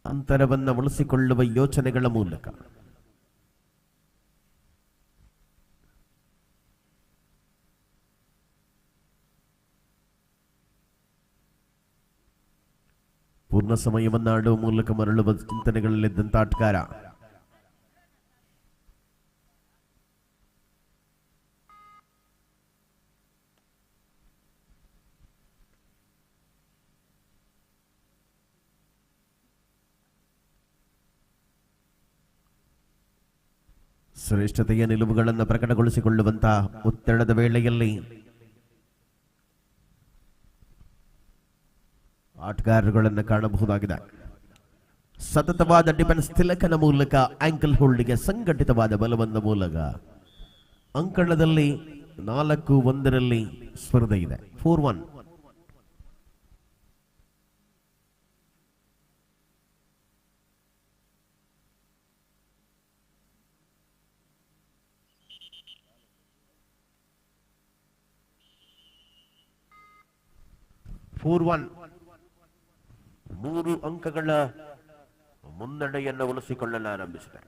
ಅಂತರವನ್ನು ಉಳಿಸಿಕೊಳ್ಳುವ ಯೋಚನೆಗಳ ಮೂಲಕ ಪೂರ್ಣ ಸಮಯವನ್ನು ಆಡುವ ಮೂಲಕ ಮರಳುವ ಚಿಂತನೆಗಳಲ್ಲಿದ್ದಂತ ಆಟಗಾರ ಶ್ರೇಷ್ಠತೆಯ ನಿಲುವುಗಳನ್ನು ಪ್ರಕಟಗೊಳಿಸಿಕೊಳ್ಳುವಂತಹ ಒತ್ತಡದ ವೇಳೆಯಲ್ಲಿ ಆಟಗಾರರುಗಳನ್ನು ಕಾಣಬಹುದಾಗಿದೆ. ಸತತವಾದ ಡಿಫೆನ್ಸ್ ತಿಲಕನ ಮೂಲಕ ಆಂಕಲ್ ಹೋಲ್ಡ್ಗೆ ಸಂಘಟಿತವಾದ ಬಲವನ್ನ ಮೂಲಕ ಅಂಕಣದಲ್ಲಿ 4-1 ಸ್ಪರ್ಧೆ ಇದೆ. 4-1. ಮೂರು ಅಂಕಗಳ ಮುನ್ನಡೆಯನ್ನು ಉಳಿಸಿಕೊಳ್ಳಲಾರಂಭಿಸಿದೆ.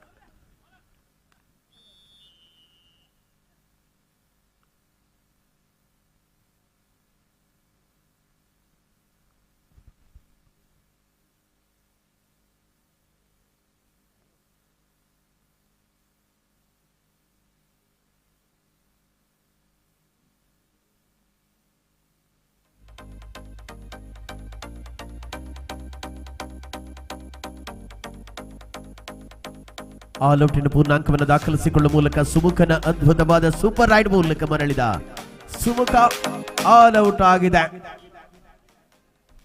ಆಲ್ ಔಟಿನ ಪೂರ್ಣಾಂಕವನ್ನು ದಾಖಲಿಸಿಕೊಳ್ಳುವ ಮೂಲಕ ಸುಮುಖನ ಅದ್ಭುತವಾದ ಸೂಪರ್ ರೈಡ್ ಮೂಲಕ ಮರಳಿದ ಸುಮುಖ ಆಲ್ ಔಟ್ ಆಗಿದೆ.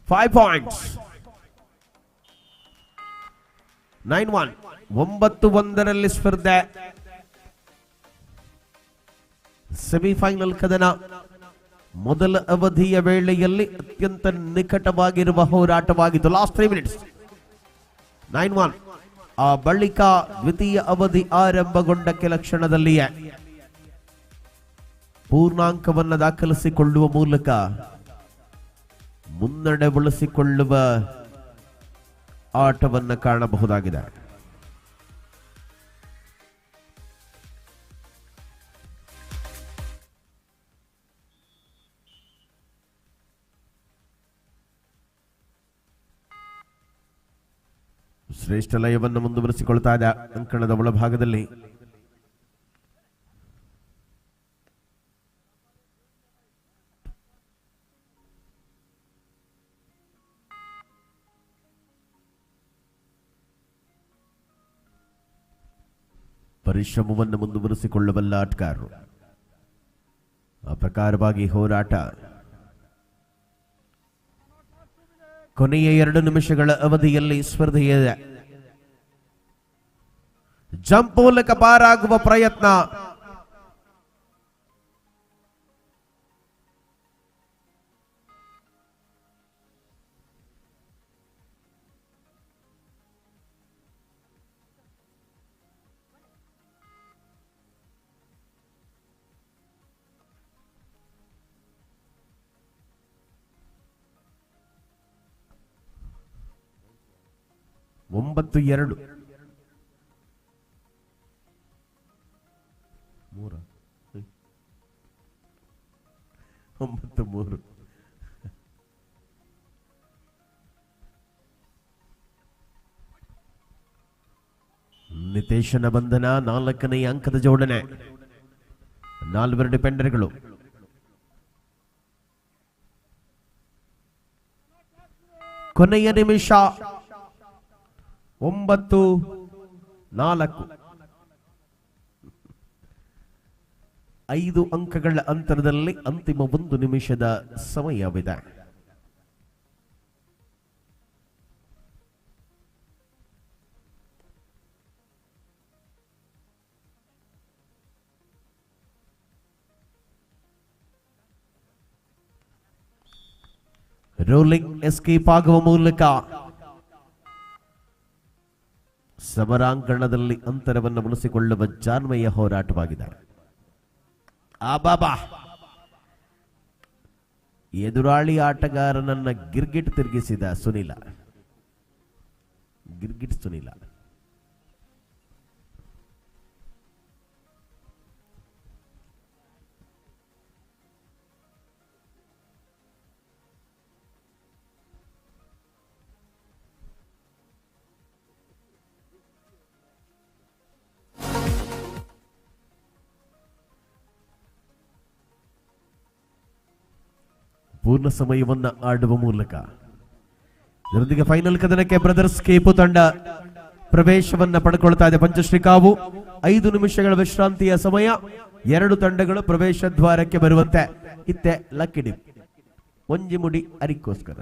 5 ಪಾಯಿಂಟ್ಸ್. 9-1. 9-1 ಸ್ಪರ್ಧೆ. ಸೆಮಿಫೈನಲ್ ಕದನ. ಮೊದಲ ಅವಧಿಯ ವೇಳೆಯಲ್ಲಿ ಅತ್ಯಂತ ನಿಕಟವಾಗಿರುವ ಹೋರಾಟವಾಗಿತ್ತು. Last 3 minutes. 9-1. ಆ ಬಳಿಕ ದ್ವಿತೀಯ ಅವಧಿ ಆರಂಭಗೊಂಡ ಕೆಲ ಕ್ಷಣದಲ್ಲಿಯೇ ಪೂರ್ಣಾಂಕವನ್ನು ದಾಖಲಿಸಿಕೊಳ್ಳುವ ಮೂಲಕ ಮುನ್ನಡೆ ಬಳಸಿಕೊಳ್ಳುವ ಆಟವನ್ನು ಕಾಣಬಹುದಾಗಿದೆ. ಶ್ರೇಷ್ಠ ಲಯವನ್ನು ಮುಂದುವರಿಸಿಕೊಳ್ತಾ ಇದೆ ಅಂಕಣದ ಒಳಭಾಗದಲ್ಲಿ. ಪರಿಶ್ರಮವನ್ನು ಮುಂದುವರಿಸಿಕೊಳ್ಳಬಲ್ಲ ಆಟಗಾರರು. ಆ ಪ್ರಕಾರವಾಗಿ ಹೋರಾಟ. ಕೊನೆಯ 2 ನಿಮಿಷಗಳ ಅವಧಿಯಲ್ಲಿ ಸ್ಪರ್ಧೆಯಿದೆ. ಜಂಪ್ ಮೂಲಕ ಪಾರಾಗುವ ಪ್ರಯತ್ನ. ಒಂಬತ್ತು 2. 9-3. ನಿತೇಶನ ಬಂಧನ. 4ನೇ ಅಂಕದ ಜೋಡಣೆ. 4 ಡಿಪೆಂಡರ್ಗಳು. ಕೊನೆಯ ನಿಮಿಷ. 9-4. 5 ಅಂಕಗಳ ಅಂತರದಲ್ಲಿ ಅಂತಿಮ 1 ನಿಮಿಷದ ಸಮಯವಿದೆ. ರೋಲಿಂಗ್ ಎಸ್ಕೇಪ್ ಆಗುವ ಮೂಲಕ ಸಮರಾಂಗಣದಲ್ಲಿ ಅಂತರವನ್ನು ಉಳಿಸಿಕೊಳ್ಳುವ ಜಾನ್ಮೆಯ ಹೋರಾಟವಾಗಿದೆ. ಆಬಾಬಾ, ಎದುರಾಳಿ ಆಟಗಾರನನ್ನ ಗಿರ್ಗಿಟ್ ತಿರುಗಿಸಿದ ಸುನಿಲ. ಪೂರ್ಣ ಸಮಯವನ್ನು ಆಡುವ ಮೂಲಕ ಇದರೊಂದಿಗೆ ಫೈನಲ್ ಕದನಕ್ಕೆ ಬ್ರದರ್ಸ್ ಕೇಪು ತಂಡ ಪ್ರವೇಶವನ್ನ ಪಡೆದುಕೊಳ್ತಾ ಇದೆ. ಪಂಚಶ್ರೀ ಕಾವು 5 ನಿಮಿಷಗಳ ವಿಶ್ರಾಂತಿಯ ಸಮಯ. 2 ತಂಡಗಳು ಪ್ರವೇಶ ದ್ವಾರಕ್ಕೆ ಬರುವಂತೆ ಇತ್ತೆ ಲಕ್ಕಿ ಡಿಪ್ ಒಂಜಿ ಮುಡಿ ಅರಿಕೋಸ್ಕರ.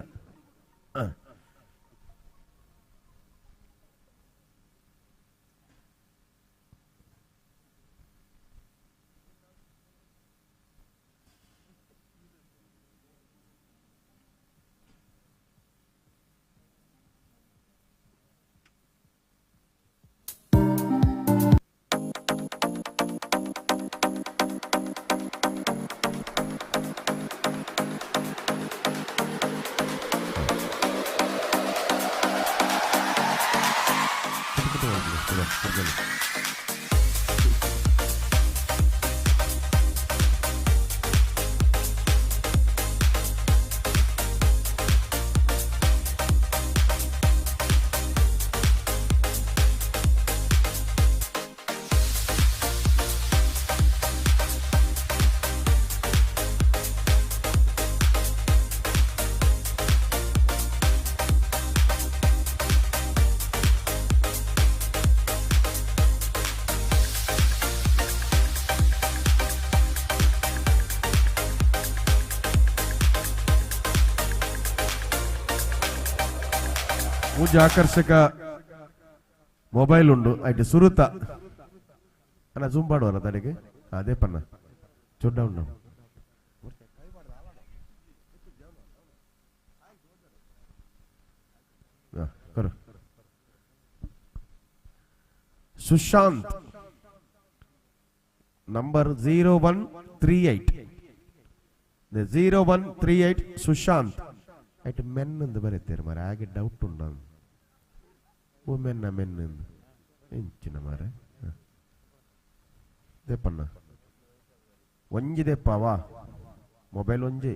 ಮುಂಚೆ ಆಕರ್ಷಕ ಮೊಬೈಲ್ ಉಂಡು ಐಟ್ ಸುರುತ ಅಣ್ಣ ಜೂಮ್ ಮಾಡುವಲ್ಲ ತಡೆಗೆ ಅದೇ ಪನ್ನ ಚೊಡ್ಡ ಉಂಡು ಕರು ಸುಶಾಂತ್ ನಂಬರ್ 0138 0138 ಸುಶಾಂತ್ ಐಟ್ ಮೆನ್ ಎಂದು ಬರೀತಾರೆ ಮಾರೆ ಹಾಗೆ ಡೌಟ್ ಉಂಟು ವುಮೆನ್ ಮೆನ್ ಎಂದು ಎಂಚಿನ ಮಾರೆ ದೇಪಣ್ಣ ಒಂಜಿದೆಪ್ಪವಾ ಮೊಬೈಲ್ ಒಂಜಿ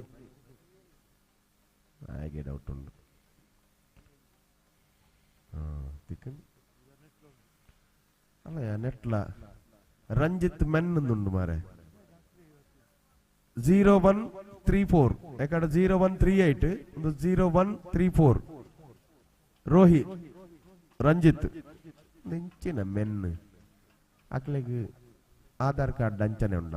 ಹಾಗೆ ಡೌಟ್ ಉಂಟು ಅಲ್ಲ ನೆಟ್ಲ ರಂಜಿತ್ ಮೆನ್ ಉಂಡು ಮಾರೆ 0134 ಯಾಕಡೆ 0138 ಒಂದು 0134 ರೋಹಿ ರಂಜಿತ್ ನೆಂಚಿನ ಮೆನ್ ಅಕ್ಲೆಗೆ ಆಧಾರ್ ಕಾರ್ಡ್ ಅಂಚನೆ ಉಂಡ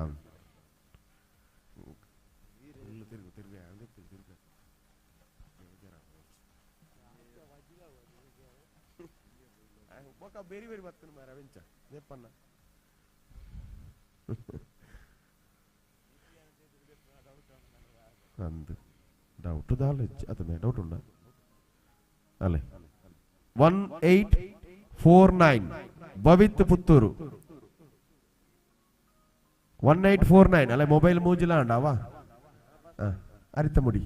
ಬೇರೆ ಬೇರೆ ಬರ್ತಾನೆ ಮಾರ ವೆಂಚ ದೇಪಣ್ಣ ಅಂದು ಡೌಟ್ ದಾಲೆ ಅದನ್ನೇ ಡೌಟ್ ಉಂಡ ಅಲ್ಲೇ 1849 ಭವಿತ್ ಪುತ್ತೂರು 1849 ಅಲ್ಲ ಮೊಬೈಲ್ ಮೂಜಿಲ ಅಂಡವಾ ಅರಿತ ಮುಡಿ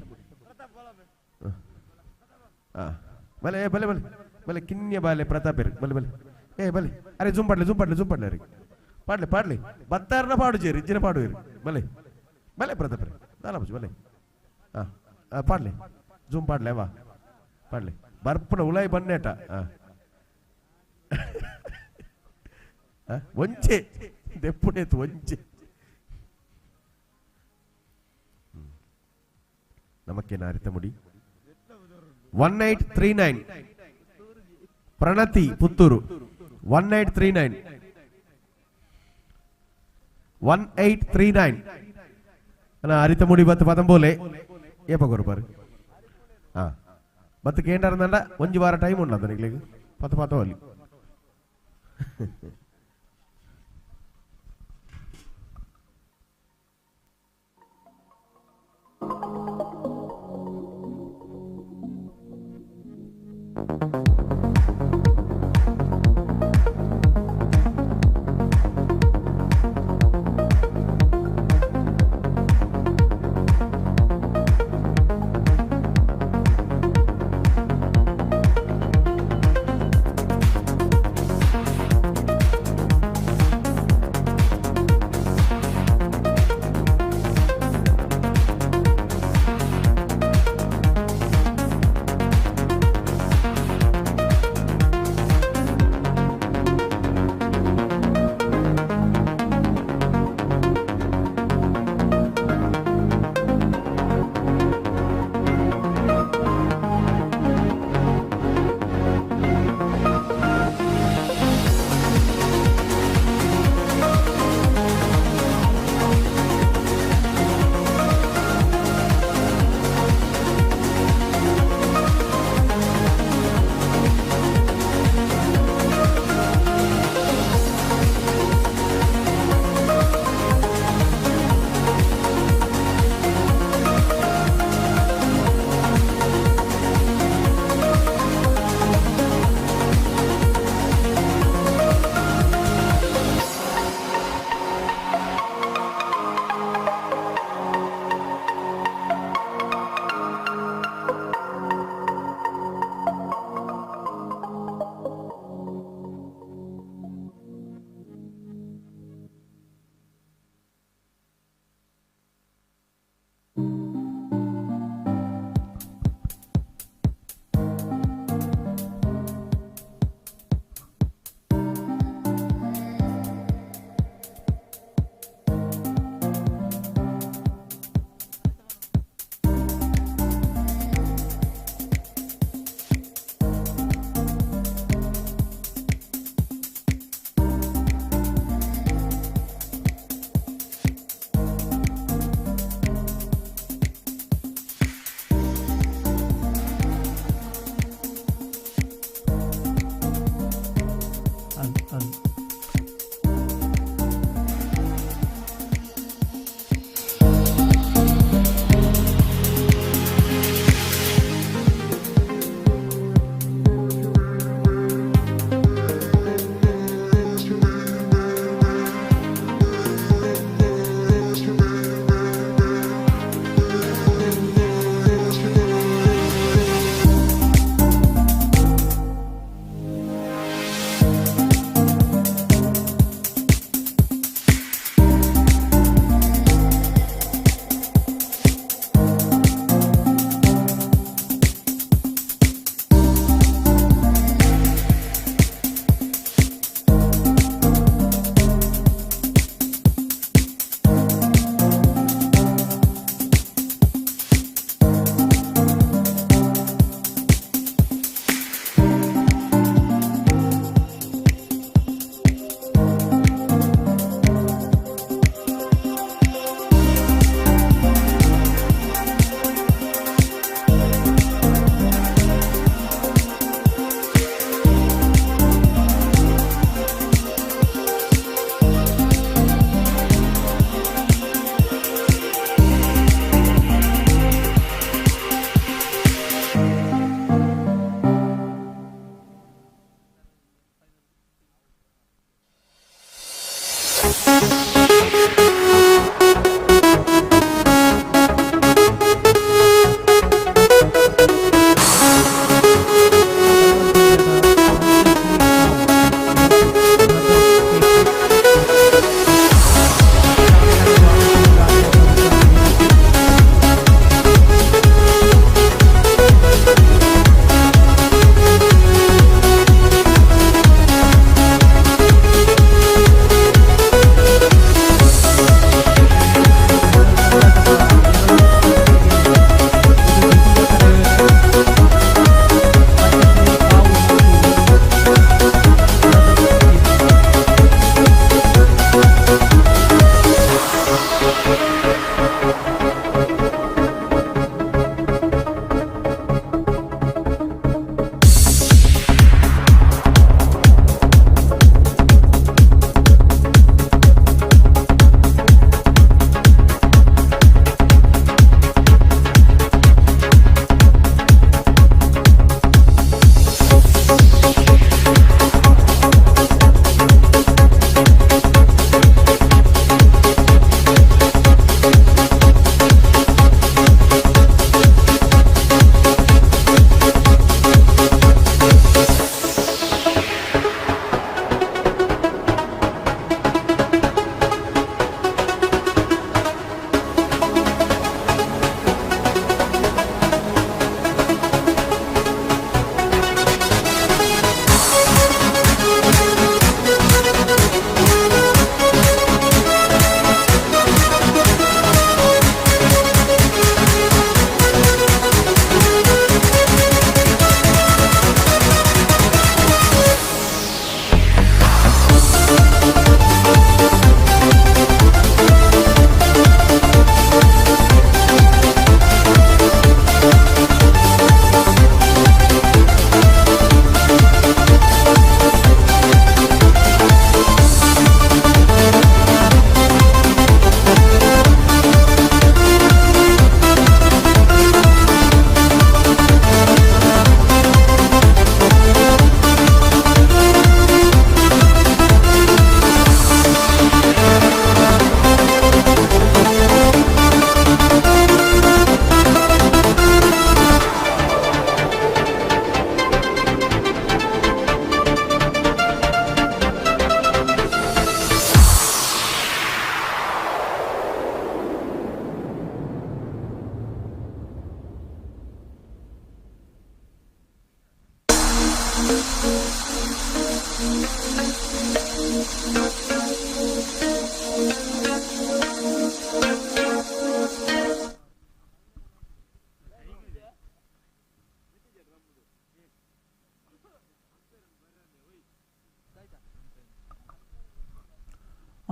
ಬಲೆ ಬಲೆ ಬಲೆ ಬಲೆ ಕಿನ್ಯ ಬಾಲೆ ಪ್ರತಾಪೇರ್ ಬಲೆ ಬಲೆ ಬಲೆ ಅರೆ ಜೂಮ್ ಪಾಡ್ಲೆ ರೀ ಪಾಡ್ಲೆ ಬತ್ತಾರನ ಪಾಡು ಜೇರಿ ಇಜ್ಜಿನ ಪಾಡು ಬಲೆ ಬಲೆ ಪ್ರತಾಪೇರ್ ದಾಲಬಜು ಬಲೆ ಪಾಡ್ಲೆ ಜೂಮ್ ಪಾಡ್ಲೆ ವಾ ಪಾಡ್ಲೆ ಬರ್ಪುನ ಉಲಾಯಿ ಬನ್ನೇಟ ಒಂಚೆ ದೆಪ್ಪುನೇತು ಒಂಚೆ ನಮಕ್ಕೇನ ಅರಿತ ಮುಡಿ 1839 ಪ್ರಣತಿ ಪುತ್ತೂರು 1839 ಅರಿತ ಮುಡಿ ಬತ್ತು ಪದಂಬೋಲೆ ಏಪ ಕೊರಪಾರು ಬತ್ತು ಕೇಂದ್ರ ಒಂಜಿ ವಾರ ಟೈಮ್ ಉಂಡ ನಿಗ್ಲಿಗೆ ಪತ್ತು ಅಲ್ಲಿ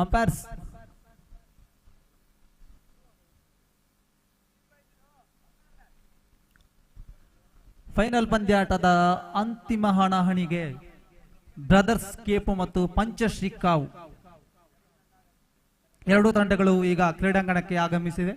ಅಂಪೈರ್ಸ್ ಫೈನಲ್ ಪಂದ್ಯಾಟದ ಅಂತಿಮ ಹಣಾಹಣಿಗೆ ಬ್ರದರ್ಸ್ ಕೇಪು ಮತ್ತು ಪಂಚಶ್ರೀ ಕಾವು ಎರಡೂ ತಂಡಗಳು ಈಗ ಕ್ರೀಡಾಂಗಣಕ್ಕೆ ಆಗಮಿಸಿವೆ.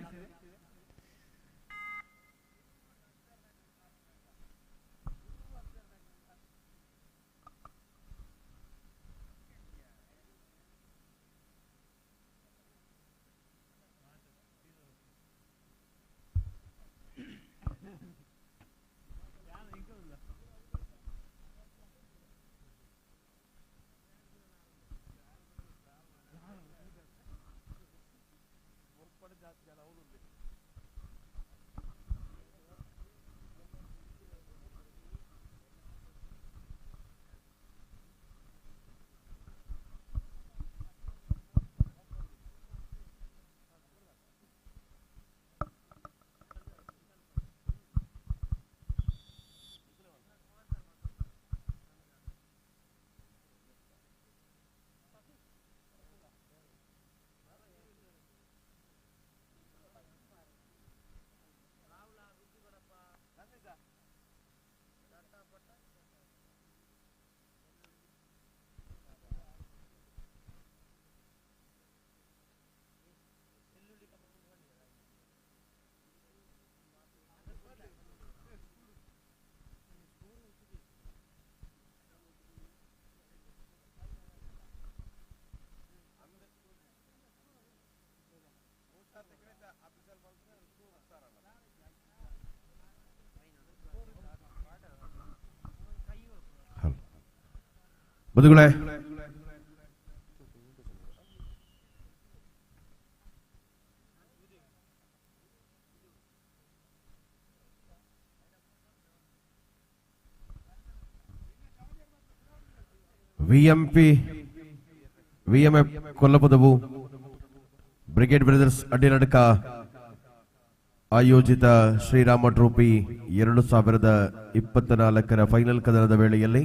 ಬಂಧುಗಳೇ, ವಿಎಂಎಫ್ ಕೊಲ್ಲಪದವು ಬ್ರಿಗೇಡ್ ಬ್ರದರ್ಸ್ ಅಡ್ಡಿನಡಕ ಆಯೋಜಿತ ಶ್ರೀರಾಮ ಟ್ರೋಫಿ 2024 ಫೈನಲ್ ಕದನದ ವೇಳೆಯಲ್ಲಿ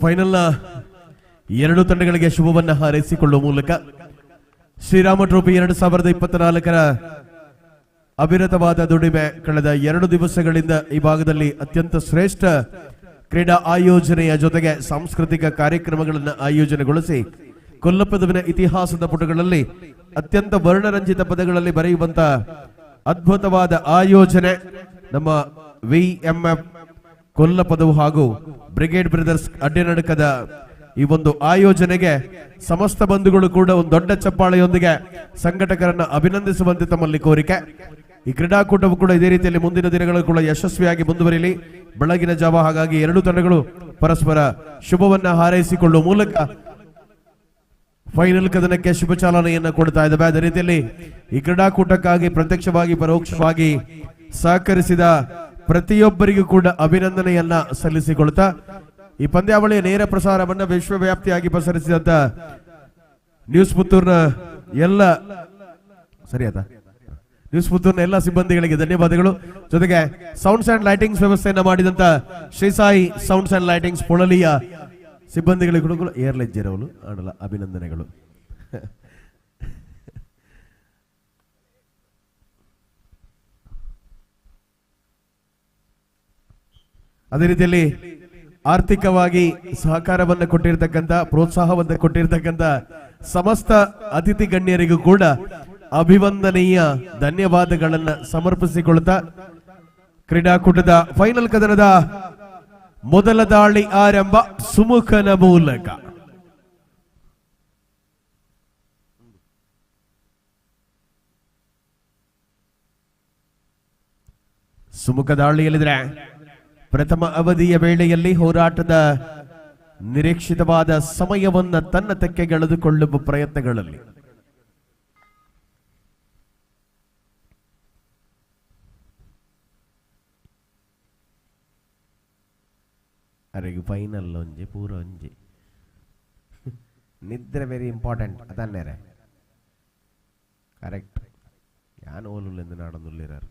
ಫೈನಲ್ನ ಎರಡು ತಂಡಗಳಿಗೆ ಶುಭವನ್ನ ಹಾರೈಸಿಕೊಳ್ಳುವ ಮೂಲಕ ಶ್ರೀರಾಮ ಟ್ರೋಫಿ 2024 ಅವಿರತವಾದ ದುಡಿಮೆ ಕಳೆದ 2 ದಿವಸಗಳಿಂದ ಈ ಭಾಗದಲ್ಲಿ ಅತ್ಯಂತ ಶ್ರೇಷ್ಠ ಕ್ರೀಡಾ ಆಯೋಜನೆಯ ಜೊತೆಗೆ ಸಾಂಸ್ಕೃತಿಕ ಕಾರ್ಯಕ್ರಮಗಳನ್ನು ಆಯೋಜನೆಗೊಳಿಸಿ ಕೊಲ್ಲಪದವಿನ ಇತಿಹಾಸದ ಪುಟಗಳಲ್ಲಿ ಅತ್ಯಂತ ವರ್ಣರಂಜಿತ ಪದಗಳಲ್ಲಿ ಬರೆಯುವಂತ ಅದ್ಭುತವಾದ ಆಯೋಜನೆ ನಮ್ಮ ವಿಎಂಎಫ್ ಕೊಲ್ಲಪದವು ಹಾಗೂ ಬ್ರಿಗೇಡ್ ಬ್ರದರ್ಸ್ ಅಡ್ಡಿನಡಕದ ಈ ಒಂದು ಆಯೋಜನೆಗೆ ಸಮಸ್ತ ಬಂಧುಗಳು ಕೂಡ ಒಂದು ದೊಡ್ಡ ಚಪ್ಪಾಳೆಯೊಂದಿಗೆ ಸಂಘಟಕರನ್ನ ಅಭಿನಂದಿಸುವಂತೆ ತಮ್ಮಲ್ಲಿ ಕೋರಿಕೆ. ಈ ಕ್ರೀಡಾಕೂಟವು ಕೂಡ ಇದೇ ರೀತಿಯಲ್ಲಿ ಮುಂದಿನ ದಿನಗಳು ಕೂಡ ಯಶಸ್ವಿಯಾಗಿ ಮುಂದುವರಿಯಲಿ. ಬೆಳಗಿನ ಜಾವ ಹಾಗಾಗಿ ಎರಡು ತಂಡಗಳು ಪರಸ್ಪರ ಶುಭವನ್ನ ಹಾರೈಸಿಕೊಳ್ಳುವ ಮೂಲಕ ಫೈನಲ್ ಕದನಕ್ಕೆ ಶುಭ ಚಾಲನೆಯನ್ನ ಕೊಡ್ತಾ ಇದ್ದಾವೆ. ಅದೇ ರೀತಿಯಲ್ಲಿ ಈ ಕ್ರೀಡಾಕೂಟಕ್ಕಾಗಿ ಪ್ರತ್ಯಕ್ಷವಾಗಿ ಪರೋಕ್ಷವಾಗಿ ಸಹಕರಿಸಿದ ಪ್ರತಿಯೊಬ್ಬರಿಗೂ ಕೂಡ ಅಭಿನಂದನೆಯನ್ನ ಸಲ್ಲಿಸಿಕೊಳ್ತಾ ಈ ಪಂದ್ಯಾವಳಿಯ ನೇರ ಪ್ರಸಾರವನ್ನ ವಿಶ್ವವ್ಯಾಪ್ತಿಯಾಗಿ ಪಸರಿಸಿದಂತ ನ್ಯೂಸ್ ಪುತ್ತೂರ್ನ ಎಲ್ಲ ಎಲ್ಲ ಸಿಬ್ಬಂದಿಗಳಿಗೆ ಧನ್ಯವಾದಗಳು. ಜೊತೆಗೆ ಸೌಂಡ್ಸ್ ಅಂಡ್ ಲೈಟಿಂಗ್ಸ್ ವ್ಯವಸ್ಥೆಯನ್ನ ಮಾಡಿದಂತ Shri Sai sounds and lightings ಪೊಳಲಿಯ ಸಿಬ್ಬಂದಿಗಳಿಗೂ ಏರ್ಲೆಜ್ಜಿರವಲು ಆಡಲ ಅಭಿನಂದನೆಗಳು. ಅದೇ ರೀತಿಯಲ್ಲಿ ಆರ್ಥಿಕವಾಗಿ ಸಹಕಾರವನ್ನು ಕೊಟ್ಟಿರ್ತಕ್ಕಂಥ ಪ್ರೋತ್ಸಾಹವನ್ನು ಕೊಟ್ಟಿರ್ತಕ್ಕಂಥ ಸಮಸ್ತ ಅತಿಥಿ ಗಣ್ಯರಿಗೂ ಕೂಡ ಅಭಿವಂದನೀಯ ಧನ್ಯವಾದಗಳನ್ನು ಸಮರ್ಪಿಸಿಕೊಳ್ತಾ ಕ್ರೀಡಾಕೂಟದ ಫೈನಲ್ ಕದನದ ಮೊದಲ ದಾಳಿ ಆರಂಭ ಸುಮುಖನ ಮೂಲಕ. ಸುಮುಖ ದಾಳಿಯಲ್ಲಿದ್ರೆ ಪ್ರಥಮ ಅವಧಿಯ ವೇಳೆಯಲ್ಲಿ ಹೋರಾಟದ ನಿರೀಕ್ಷಿತವಾದ ಸಮಯವನ್ನ ತನ್ನ ತೆಕ್ಕೆಗೆಳೆದುಕೊಳ್ಳುವ ಪ್ರಯತ್ನಗಳಲ್ಲಿ ಅರೆಗೆ ಫೈನಲ್ ಒಂಜಿ ಪೂರ ಒಂಜಿ ನಿದ್ರೆ ವೆರಿ ಇಂಪಾರ್ಟೆಂಟ್ ಅದನ್ನೇರೆ ಕರೆಕ್ಟ್ ಯಾನ್ ಓಲುಲೆಂದು ನಾಡೊಂದುಲ್ಲಿರಾರು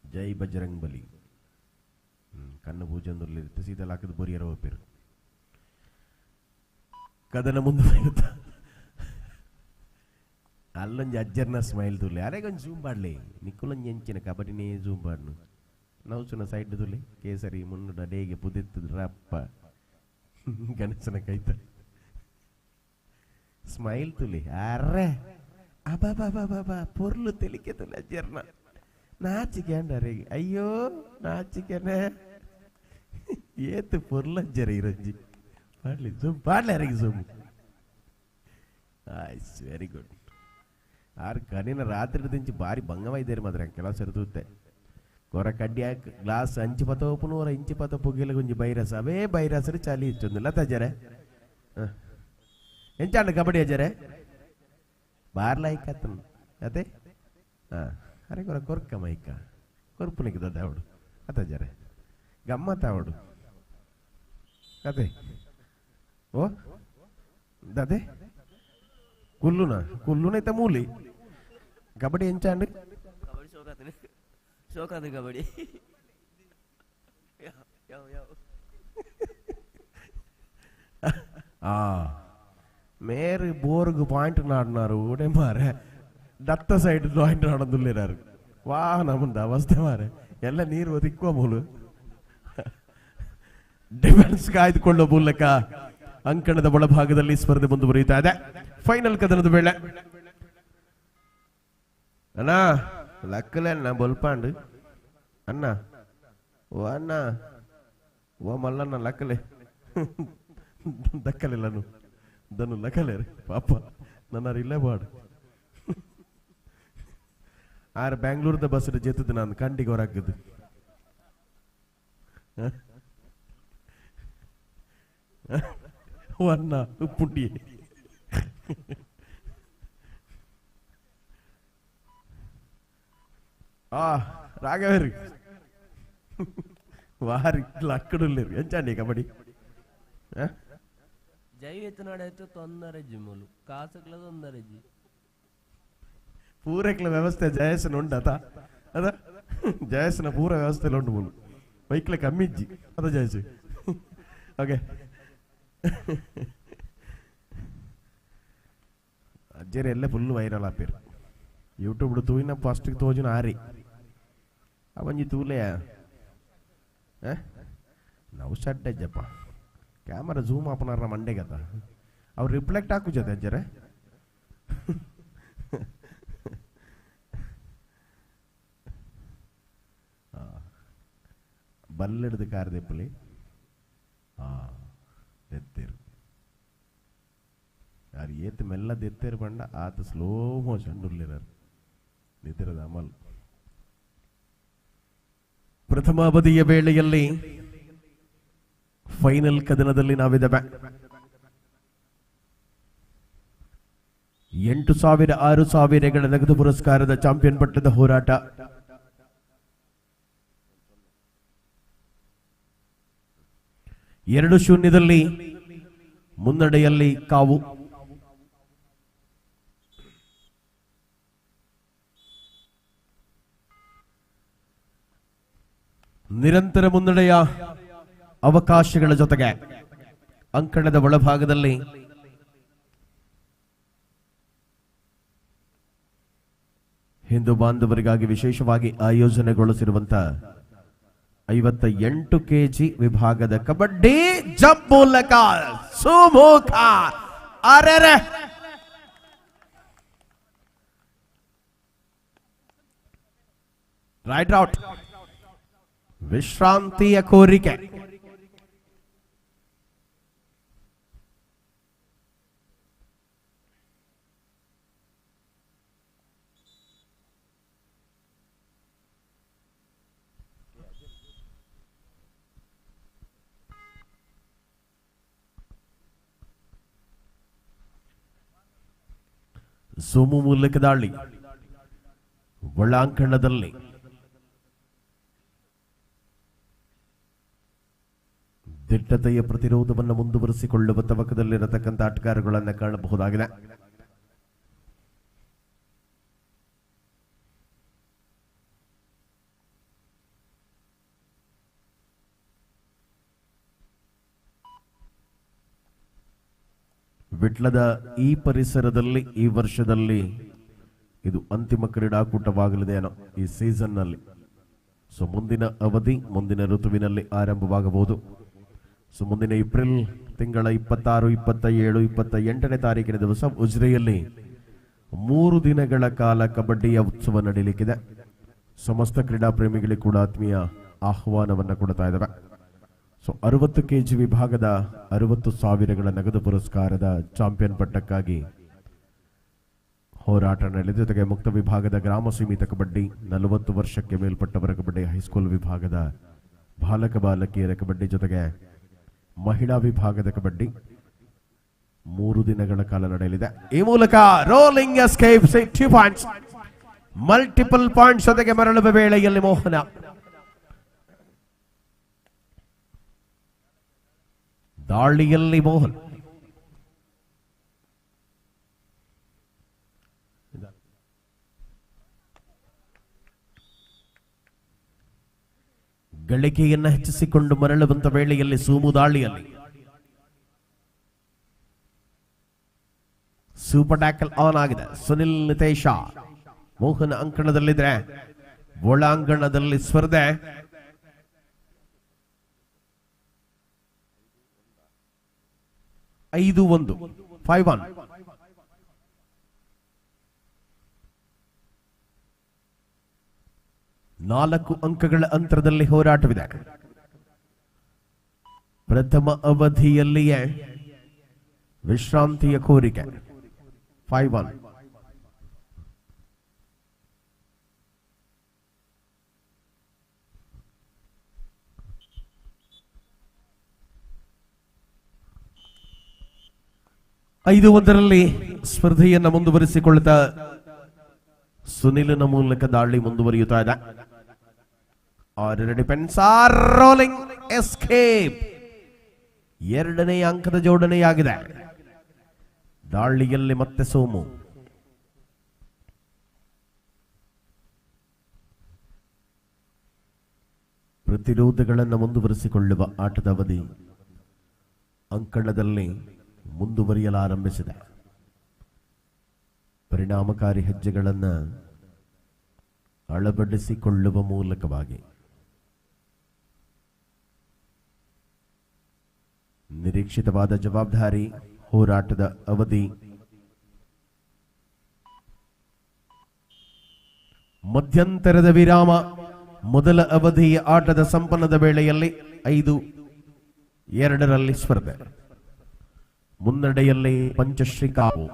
ಜೈ ಬಜರಂಗ್ ಬಲಿ ಕಣ್ಣು ಪೂಜೆಂದುಲ್ಲಿರುತ್ತೆ ಸೀದಲ್ ಹಾಕಿದ ಬೊರಿಯರ ಒಪ್ಪಿರು ಕದನ ಮುಂದುವರಿಯುತ್ತ ಅಲ್ಲೊಂಜಿ ಅಜ್ಜರ್ನ ಸ್ಮೈಲ್ ತುಲೆ ಅರೆಗೊಂದು ಜೂಮ್ ಪಾಡ್ಲಿ ನಿಕ್ಕುಲೊಂಜಿ ಎಂಚಿನ ಕಬಡ್ಡಿನೇ ಜೂಮ್ ಪಾಡ್ನು ನೌಸುನ ಸೈಡ್ ತುಲೆ ಕೇಸರಿ ಮುನ್ನುಡ ಡೇಗೆ ಪುದಿತ್ತು ರಪ್ಪ ಗಣೇಶನ ಕೈತ ಸ್ಮೈಲ್ ತುಲೆ ಅರ್ರೆ ಅಬಾಬಾಬಾಬಾ ಪೊರ್ಲು ತೆಲಿಕೆ ತುಲೆ ಅಜ್ಜರ್ನ ನಾಚಿಕೆ ಅಂಡರೆಗೆ ಅಯ್ಯೋ ನಾಚಿಕೆನೆ ಏತು ಪೊರ್ಲಜ್ಜರ ಇರಜ್ಜಿ ಪಾಡ್ಲಿ ಜೂಮ್ ಪಾಡ್ಲಿ ಅರೆಗೆ ಜೂಮ್ ಆಯ್ಸ್ ವೆರಿ ಗುಡ್ ಆರು ಕನಿನ ರಾತ್ರಿ ದಿಂಚಿ ಭಾರಿ ಭಂಗವೈದೇರಿ ಮಾತ್ರ ಕೆಲವು ಸರಿದುತ್ತೆ ಕೊರ ಕಡ್ಡಿ ಹಾಕಿ ಗ್ಲಾಸ್ ಅಂಚಿ ಪತ ಒಪ್ಪುನೂರ ಇಂಚಿ ಪತ ಪುಗಿಲ ಗುಂಜಿ ಬೈರಸ ಅವೇ ಬೈರಸರು ಚಾಲಿ ಇಷ್ಟೊಂದಿಲ್ಲ ತಜ್ಜರೆ ಎಂಚಾಂಡ ಕಬಡ್ಡಿ ಅಜ್ಜರೆ ಬಾರ್ಲಾಯ್ಕತ್ತನ್ ಅದೇ ಹಾಂ ಅರೆ ಕೊರ ಕೊರ್ಕ ಮೈಕ ಕೊರ್ಪುನಿಗೆ ದೊಡ್ಡ ಅವಡು ಅತ್ತಜ್ಜರೆ ಗಮ್ಮತ್ತ ಅವಡು ಅದೇ ಓ ದದೆ ಕುಲ್ಲುನೈತ ಮೂಲಿ ಕಬಡ್ಡಿ ಎಂಚಾಂಡ್
ಶೋಕಾದ ಕಬಡ್ಡಿ
ಮೇರೆ ಬೋರ್ಗ್ ಪಾಯಿಂಟ್ ನಾಡಿನಾರು ಊಡೆ ಮಾರೆ ದತ್ತ ಸೈಡ್ ಪಾಯಿಂಟ್ ನಾಡೊಂದುಲ್ಲಿರಾರು ವಾಹನ ಮುಂದೆ ಅವಸ್ಥೆ ಮಾರೆ ಎಲ್ಲ ನೀರು ಒದಕ್ಕುವ ಮೂಲು ಡಿಫೆನ್ಸ್ ಕಾಯ್ದುಕೊಳ್ಳುವ ಮೂಲಕ ಅಂಕಣದ ಒಳಭಾಗದಲ್ಲಿ ಸ್ಪರ್ಧೆ ಮುಂದುವರಿಯುತ್ತಾ ಇದೆ. ಫೈನಲ್ ಕದನದ ವೇಳೆ ಅಣ್ಣ ಲಕ್ಕಲೆ ಅಣ್ಣ ಬೊಲ್ಪಾಂಡು ಅಣ್ಣ ಓ ಅಣ್ಣ ಓ ಮಲ್ಲಣ್ಣ ಲಕ್ಕಲೆ ದಕ್ಕಲಿಲ್ಲನು ದನು ಲಕ್ಕಲೆ ಪಾಪ ನನ್ನ ಇಲ್ಲೇ ಬಾಡು ಆರು ಬ್ಯಾಂಗ್ಳೂರ್ದ ಬಸ್ ಜೆತ್ತದು ನಾನು ಕಂಡಿಗೆ ಹೊರಗದು ಓ ಅಣ್ಣ ಪುಂಡಿ రాగవేరు వారి అక్కడ లేరు ఎంచండి కబడ్డీ
ಜೈವಿತನಾಡೈತೆ ತೊಂದರೆ ಜಿಮ್ಮಲು ಕಾಸಕ್ಲ ತೊಂದರೆ ಜಿ
ಪೂರಕ್ಲ ವ್ಯವಸ್ಥೆ ಜಯಸನ ಉಂಡತ ಅದ ಜಯಸನ ಪೂರ ವ್ಯವಸ್ಥೆ ಉಂಟು ಮೂಲು ಬೈಕ್ಲ ಕಮ್ಮಿ ಇಜ್ಜಿ ಅದ ಜಯಸ ಓಕೆ ಅಜ್ಜರಿ ಎಲ್ಲ ಫುಲ್ ವೈರಲ್ ಆಪೇರು ಯೂಟ್ಯೂಬ್ ತೂಯಿನ ಫಸ್ಟ್ ತೋಜಿನ ಆರಿ ಅವನ್ಜಿ ತೂಲೆಯ ನಾವು ಶಡ್ಡಜ್ಜಪ್ಪ ಕ್ಯಾಮರಾ ಝೂಮ್ ಆಪನಾರ ಮಂಡೆಗತ್ತ ಅವ್ರು ರಿಫ್ಲೆಕ್ಟ್ ಹಾಕು ಜೊತೆ ಅಜ್ಜರೆ ಬಲ್ಲಿಡ್ದು ಕಾರ್ ದೆಪ್ಪಲಿ ಎತ್ತೇರು ಯಾರು ಏತ್ ಮೆಲ್ಲದ ಎತ್ತೇರು ಬಂಡ ಆತ ಸ್ಲೋ ಮೋಷನ್ ಉಳ್ಳಿರಾರು ನಿದ್ರದ ಅಮಲ್ ಪ್ರಥಮಾವಧಿಯ ವೇಳೆಯಲ್ಲಿ ಫೈನಲ್ ಕದನದಲ್ಲಿ ನಾವಿದ್ದೇವೆ. 8,000 6,000 ನಗದು ಪುರಸ್ಕಾರದ ಚಾಂಪಿಯನ್ ಪಟ್ಟದ ಹೋರಾಟ. ಎರಡು 0 ಮುನ್ನಡೆಯಲ್ಲಿ ಕಾವು. ನಿರಂತರ ಮುನ್ನಡೆಯ ಅವಕಾಶಗಳ ಜೊತೆಗೆ ಅಂಕಣದ ಒಳಭಾಗದಲ್ಲಿ ಹಿಂದೂ ಬಾಂಧವರಿಗಾಗಿ ವಿಶೇಷವಾಗಿ ಆಯೋಜನೆಗೊಳಿಸಿರುವಂತಹ 58 ಕೆಜಿ ವಿಭಾಗದ ಕಬಡ್ಡಿ ಜಂಪ್ ಮೂಲಕ ಸುಮುಖ ಅರೆರೆ ರೈಟ್ ಔಟ್. ವಿಶ್ರಾಂತಿಯ ಕೋರಿಕೆ. ಸೋಮು ಮೂಲಕ ದಾಳಿ ಒಳಾಂಗಣದಲ್ಲಿ ದಿಟ್ಟತೆಯ ಪ್ರತಿರೋಧವನ್ನು ಮುಂದುವರಿಸಿಕೊಳ್ಳುವ ತವಕದಲ್ಲಿರತಕ್ಕಂಥ ಆಟಗಾರಗಳನ್ನು ಕಾಣಬಹುದಾಗಿದೆ. ವಿಟ್ಲದ ಈ ಪರಿಸರದಲ್ಲಿ ಈ ವರ್ಷದಲ್ಲಿ ಇದು ಅಂತಿಮ ಕ್ರೀಡಾಕೂಟವಾಗಲಿದೆ ಏನೋ ಈ ಸೀಸನ್ನಲ್ಲಿ. ಸೊ ಮುಂದಿನ ಅವಧಿ ಮುಂದಿನ ಋತುವಿನಲ್ಲಿ ಆರಂಭವಾಗಬಹುದು. ಸೊ ಮುಂದಿನ ಏಪ್ರಿಲ್ ತಿಂಗಳ 26, 27, 28ನೇ ತಾರೀಕಿನ ದಿವಸ ಉಜ್ರೆಯಲ್ಲಿ 3 ದಿನಗಳ ಕಾಲ ಕಬಡ್ಡಿಯ ಉತ್ಸವ ನಡೆಯಲಿಕ್ಕಿದೆ. ಸಮಸ್ತ ಕ್ರೀಡಾ ಪ್ರೇಮಿಗಳಿಗೆ ಕೂಡ ಆತ್ಮೀಯ ಆಹ್ವಾನವನ್ನು ಕೊಡ್ತಾ ಇದ್ದಾವೆ. ಸೊ 60 ಕೆಜಿ ವಿಭಾಗದ 60,000 ನಗದು ಪುರಸ್ಕಾರದ ಚಾಂಪಿಯನ್ ಪಟ್ಟಕ್ಕಾಗಿ ಹೋರಾಟ ನಡೆದಿದೆ. ಜೊತೆಗೆ ಮುಕ್ತ ವಿಭಾಗದ ಗ್ರಾಮ ಸೀಮಿತ ಕಬಡ್ಡಿ, 40 ವರ್ಷಕ್ಕೆ ಮೇಲ್ಪಟ್ಟವರ ಕಬಡ್ಡಿ, ಹೈಸ್ಕೂಲ್ ವಿಭಾಗದ ಬಾಲಕ ಬಾಲಕಿಯರ ಕಬಡ್ಡಿ, ಜೊತೆಗೆ ಮಹಿಳಾ ವಿಭಾಗದ ಕಬಡ್ಡಿ 3 ದಿನಗಳ ಕಾಲ ನಡೆಯಲಿದೆ. ಈ ಮೂಲಕ rolling escape 2 points, multiple points ಜೊತೆಗೆ ಮರಳುವ ವೇಳೆಯಲ್ಲಿ ಮೋಹನ. ದಾಳಿಯಲ್ಲಿ ಮೋಹನ್. ಗಳಿಕೆಯನ್ನು ಹೆಚ್ಚಿಸಿಕೊಂಡು ಮರಳುವಂತ ವೇಳೆಯಲ್ಲಿ ಸೋಮು ದಾಳಿಯಲ್ಲಿ ಸೂಪರ್ ಟ್ಯಾಕಲ್ ಆನ್ ಆಗಿದೆ. ಸುನಿಲ್ ನಿತೇಶ ಮೋಹನ್ ಅಂಕಣದಲ್ಲಿದ್ರೆ ಒಳಾಂಗಣದಲ್ಲಿ ಸ್ಪರ್ಧೆ. ಐದು 5-1. ನಾಲ್ಕು ಅಂಕಗಳ ಅಂತರದಲ್ಲಿ ಹೋರಾಟವಿದೆ. ಪ್ರಥಮ ಅವಧಿಯಲ್ಲಿಯೇ ವಿಶ್ರಾಂತಿಯ ಕೋರಿಕೆ. 5-1. ಐದು 1ರಲ್ಲಿ ಸ್ಪರ್ಧೆಯನ್ನು ಮುಂದುವರಿಸಿಕೊಳ್ಳುತ್ತಾ ಸುನಿಲನ ಮೂಲಕ ದಾಳಿ ಮುಂದುವರಿಯುತ್ತಾ ಇದೆ. Defence are rolling escape. 2ನೇ ಅಂಕದ ಜೋಡಣೆಯಾಗಿದೆ. ದಾಳಿಯಲ್ಲಿ ಮತ್ತೆ ಸೋಮು. ಪ್ರತಿರೋಧಗಳನ್ನು ಮುಂದುವರಿಸಿಕೊಳ್ಳುವ ಆಟದ ಅವಧಿ ಅಂಕಣದಲ್ಲಿ ಮುಂದುವರಿಯಲಾರಂಭಿಸಿದೆ. ಪರಿಣಾಮಕಾರಿ ಹೆಜ್ಜೆಗಳನ್ನು ಅಳವಡಿಸಿಕೊಳ್ಳುವ ಮೂಲಕವಾಗಿ ನಿರೀಕ್ಷಿತವಾದ ಜವಾಬ್ದಾರಿ ಹೋರಾಟದ ಅವಧಿ. ಮಧ್ಯಂತರದ ವಿರಾಮ. ಮೊದಲ ಅವಧಿಯ ಆಟದ ಸಂಪನ್ನದ ವೇಳೆಯಲ್ಲಿ 5-2ರಲ್ಲಿ ಸ್ಪರ್ಧೆ. ಮುನ್ನಡೆಯಲ್ಲಿ ಪಂಚಶ್ರೀ ಕಾವು.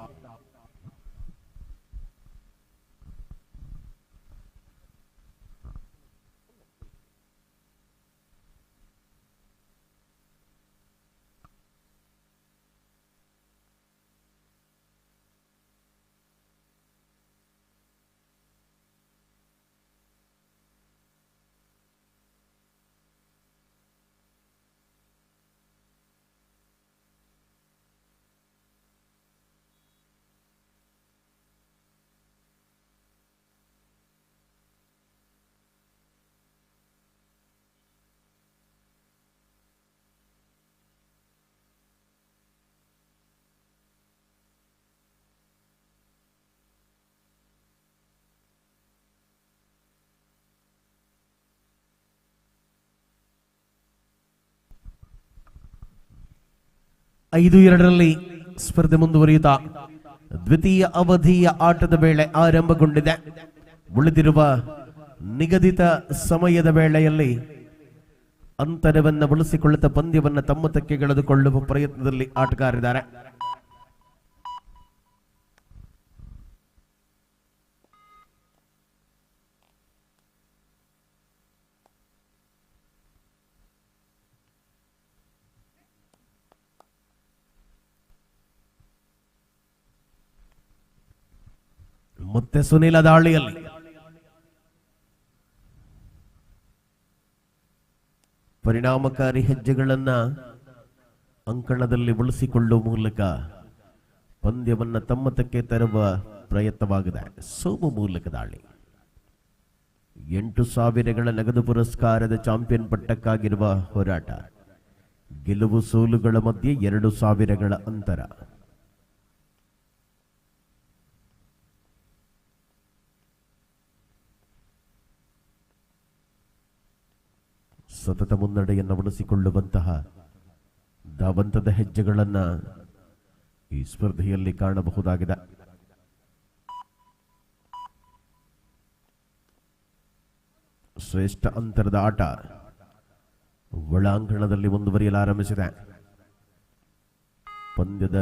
5-2 ಸ್ಪರ್ಧೆ ಮುಂದುವರಿಯುತ್ತಾ ದ್ವಿತೀಯ ಅವಧಿಯ ಆಟದ ವೇಳೆ ಆರಂಭಗೊಂಡಿದೆ. ಉಳಿದಿರುವ ನಿಗದಿತ ಸಮಯದ ವೇಳೆಯಲ್ಲಿ ಅಂತರವನ್ನು ಬಳಸಿಕೊಳ್ಳುತ್ತಾ ಪಂದ್ಯವನ್ನು ತಮ್ಮ ತೆಕ್ಕೆಗೆಳೆದುಕೊಳ್ಳುವ ಪ್ರಯತ್ನದಲ್ಲಿ ಆಟಗಾರಿದ್ದಾರೆ. ಮತ್ತೆ ಸುನಿಲ ದಾಳಿಯಲ್ಲಿ ಪರಿಣಾಮಕಾರಿ ಹೆಜ್ಜೆಗಳನ್ನ ಅಂಕಣದಲ್ಲಿ ಬಳಸಿಕೊಳ್ಳುವ ಮೂಲಕ ಪಂದ್ಯವನ್ನ ತಮ್ಮತಕ್ಕೆ ತರುವ ಪ್ರಯತ್ನವಾಗಿದೆ. ಸೋಮು ಮೂಲಕ ದಾಳಿ 8,000 ನಗದು ಪುರಸ್ಕಾರದ ಚಾಂಪಿಯನ್ ಪಟ್ಟಕ್ಕಾಗಿರುವ ಹೋರಾಟ. ಗೆಲುವು ಸೋಲುಗಳ ಮಧ್ಯೆ 2,000 ಅಂತರ. ಸತತ ಮುನ್ನಡೆಯನ್ನು ಬಳಸಿಕೊಳ್ಳುವಂತಹ ಧಾವಂತದ ಹೆಜ್ಜೆಗಳನ್ನು ಈ ಸ್ಪರ್ಧೆಯಲ್ಲಿ ಕಾಣಬಹುದಾಗಿದೆ. ಶ್ರೇಷ್ಠ ಅಂತರದ ಆಟ ಒಳಾಂಗಣದಲ್ಲಿ ಮುಂದುವರಿಯಲಾರಂಭಿಸಿದೆ. ಪಂದ್ಯದ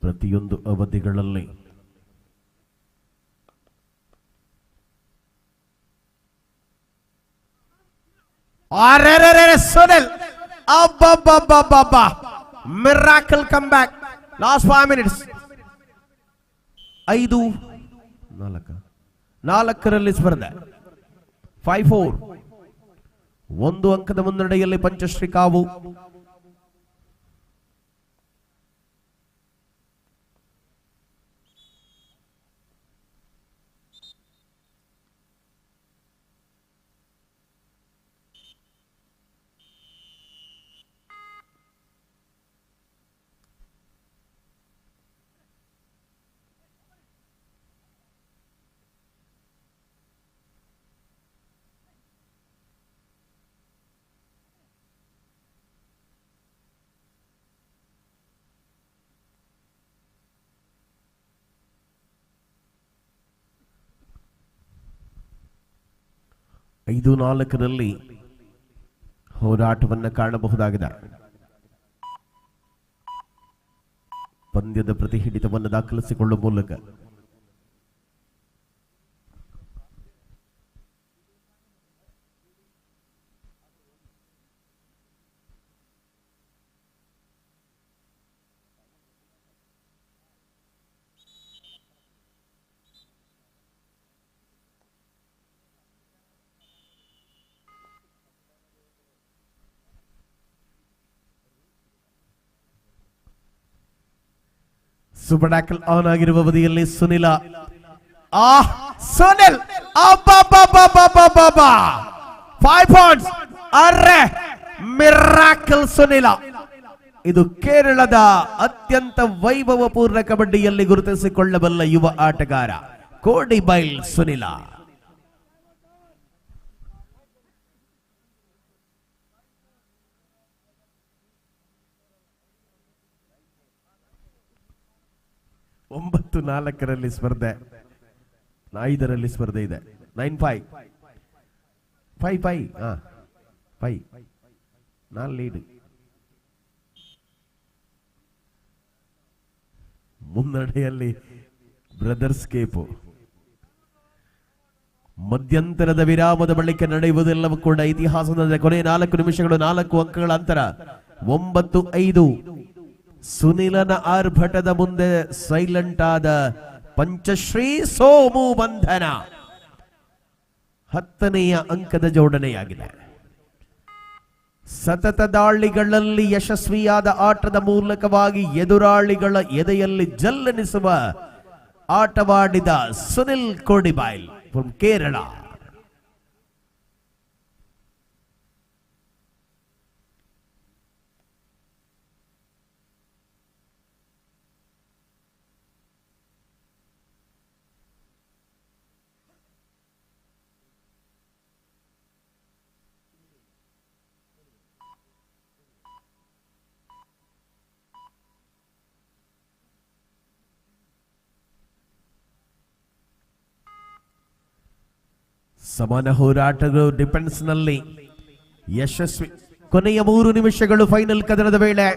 ಪ್ರತಿಯೊಂದು ಅವಧಿಗಳಲ್ಲಿ
Sonal, miracle comeback. Last 5 minutes.
5-4 ಸ್ಪರ್ಧೆ 5-4. 1 ಅಂಕದ ಮುನ್ನಡೆಯಲ್ಲಿ ಪಂಚಶ್ರೀ ಕಾವು. ಐದು 4 ಹೋರಾಟವನ್ನು ಕಾಣಬಹುದಾಗಿದೆ. ಪಂದ್ಯದ ಪ್ರತಿ ಹಿಡಿತವನ್ನು ದಾಖಲಿಸಿಕೊಳ್ಳುವ ಮೂಲಕ ಸೂಪರ್ ಟ್ಯಾಕಲ್ ಆನ್ ಆಗಿರುವ ಅವಧಿಯಲ್ಲಿ ಸುನಿಲ
Sonal, 5 points. ಅರೆ ಮಿರಾಕಲ್ ಸುನಿಲ.
ಇದು ಕೇರಳದ ಅತ್ಯಂತ ವೈಭವಪೂರ್ಣ ಕಬಡ್ಡಿಯಲ್ಲಿ ಗುರುತಿಸಿಕೊಳ್ಳಬಲ್ಲ ಯುವ ಆಟಗಾರ ಕೋಡಿಬೈಲ್ ಸುನಿಲ. ಒಂಬತ್ತು 4 ಸ್ಪರ್ಧೆ 5 ಸ್ಪರ್ಧೆ ಇದೆ. 9-5 4 ಲೀಡ್. ಮುನ್ನಡೆಯಲ್ಲಿ ಬ್ರದರ್ಸ್ ಕೇಪು. ಮಧ್ಯಂತರದ ವಿರಾಮದ ಬಳಿಕ ನಡೆಯುವುದೆಲ್ಲವೂ ಕೂಡ ಇತಿಹಾಸದ ಕೊನೆಯ 4 ನಿಮಿಷಗಳು 4 ಅಂಕಗಳ ಅಂತರ. 9-5. ಸುನಿಲನ ಆರ್ಭಟದ ಮುಂದೆ ಸೈಲೆಂಟ್ ಆದ ಪಂಚಶ್ರೀ ಸೋಮು ಬಂಧನ. 10ನೇ ಅಂಕದ ಜೋಡಣೆಯಾಗಿದೆ. ಸತತ ದಾಳಿಗಳಲ್ಲಿ ಯಶಸ್ವಿಯಾದ ಆಟದ ಮೂಲಕವಾಗಿ ಎದುರಾಳಿಗಳ ಎದೆಯಲ್ಲಿ ಜಲ್ಲೆನಿಸುವ ಆಟವಾಡಿದ ಸುನಿಲ್ ಕೋಡಿಬೈಲ್ ಫ್ರಮ್ ಕೇರಳ. ಸಮಾನ ಹೋರಾಟಗಳು ಡಿಫೆನ್ಸ್ನಲ್ಲಿ ಯಶಸ್ವಿ. ಕೊನೆಯ 3 ನಿಮಿಷಗಳು ಫೈನಲ್ ಕದನದ ವೇಳೆ.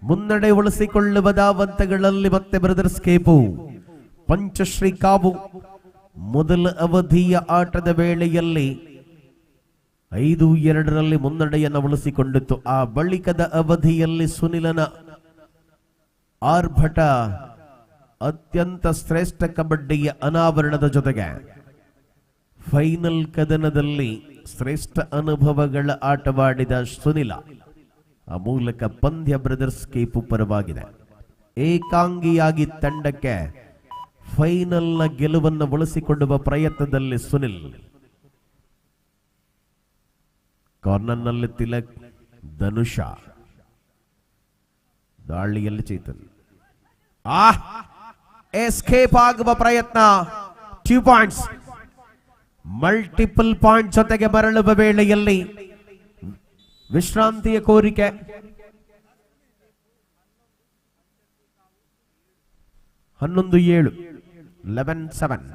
ಮುನ್ನಡೆ ಉಳಿಸಿಕೊಳ್ಳುವ ಧಾವಂತಗಳಲ್ಲಿ ಮತ್ತೆ ಬ್ರದರ್ಸ್ ಕೇಪು, ಪಂಚಶ್ರೀ ಕಾವು. ಮೊದಲ ಅವಧಿಯ ಆಟದ ವೇಳೆಯಲ್ಲಿ 5-2 ಮುನ್ನಡೆಯನ್ನು ಉಳಿಸಿಕೊಂಡಿತ್ತು. ಆ ಬಳಿಕದ ಅವಧಿಯಲ್ಲಿ ಸುನಿಲನ ಆರ್ಭಟ, ಅತ್ಯಂತ ಶ್ರೇಷ್ಠ ಕಬಡ್ಡಿಯ ಅನಾವರಣದ ಜೊತೆಗೆ ಫೈನಲ್ ಕದನದಲ್ಲಿ ಶ್ರೇಷ್ಠ ಅನುಭವಗಳ ಆಟವಾಡಿದ ಸುನಿಲ, ಆ ಮೂಲಕ ಪಂದ್ಯ ಬ್ರದರ್ಸ್ ಕೇಪು ಪರವಾಗಿದೆ. ಏಕಾಂಗಿಯಾಗಿ ತಂಡಕ್ಕೆ ಫೈನಲ್ನ ಗೆಲುವನ್ನು ಬಳಸಿಕೊಳ್ಳುವ ಪ್ರಯತ್ನದಲ್ಲಿ ಸುನಿಲ್. ಕಾರ್ನರ್ನಲ್ಲಿ ತಿಲಕ್, ಧನುಷ, ದಾಳಿಯಲ್ಲಿ ಚೇತನ್. ಎಸ್ಕೇಪ್ ಆಗುವ ಪ್ರಯತ್ನ. 2 ಪಾಯಿಂಟ್ಸ್. ಮಲ್ಟಿಪಲ್ ಪಾಯಿಂಟ್ ಜೊತೆಗೆ ಮರಳುವ ವೇಳೆಯಲ್ಲಿ ವಿಶ್ರಾಂತಿಯ ಕೋರಿಕೆ. 11-7, 11-7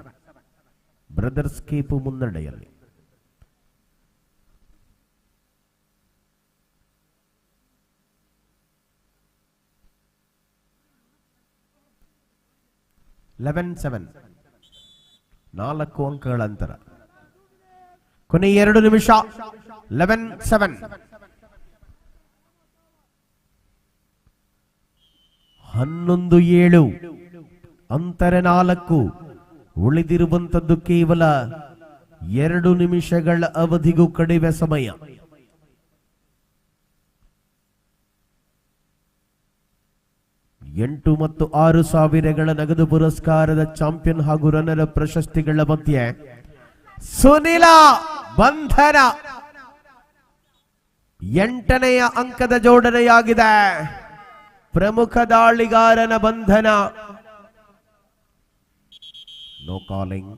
ಬ್ರದರ್ಸ್ ಕೇಪು ಮುನ್ನಡೆಯಲ್ಲಿ. ನಾಲ್ಕು ಅಂಕಗಳ ಅಂತರ. ಕೊನೆ 2 ನಿಮಿಷ. 11-7. 11-7 ಅಂತರ 4. ಉಳಿದಿರುವಂತದ್ದು ಕೇವಲ 2 ನಿಮಿಷಗಳ ಅವಧಿಗೂ ಕಡಿಮೆ ಸಮಯ. $8,000 ಮತ್ತು $6,000 ನಗದು ಪುರಸ್ಕಾರದ ಚಾಂಪಿಯನ್ ಹಾಗೂ ರನ್ನರ್ ಪ್ರಶಸ್ತಿಗಳ ಮಧ್ಯೆ ಸುನಿಲ ಬಂಧನ. 8ನೇ ಅಂಕದ ಜೋಡಣೆಯಾಗಿದೆ. ಪ್ರಮುಖ ದಾಳಿಗಾರನ ಬಂಧನ. No calling.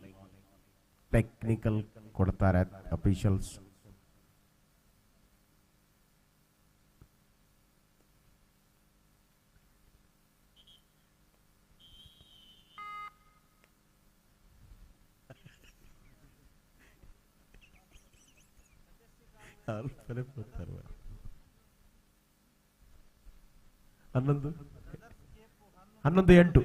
ಟೆಕ್ನಿಕಲ್ ಕೊಡ್ತಾರೆ ಅಫಿಷಿಯಲ್ಸ್. ಹನ್ನೊಂದು 8.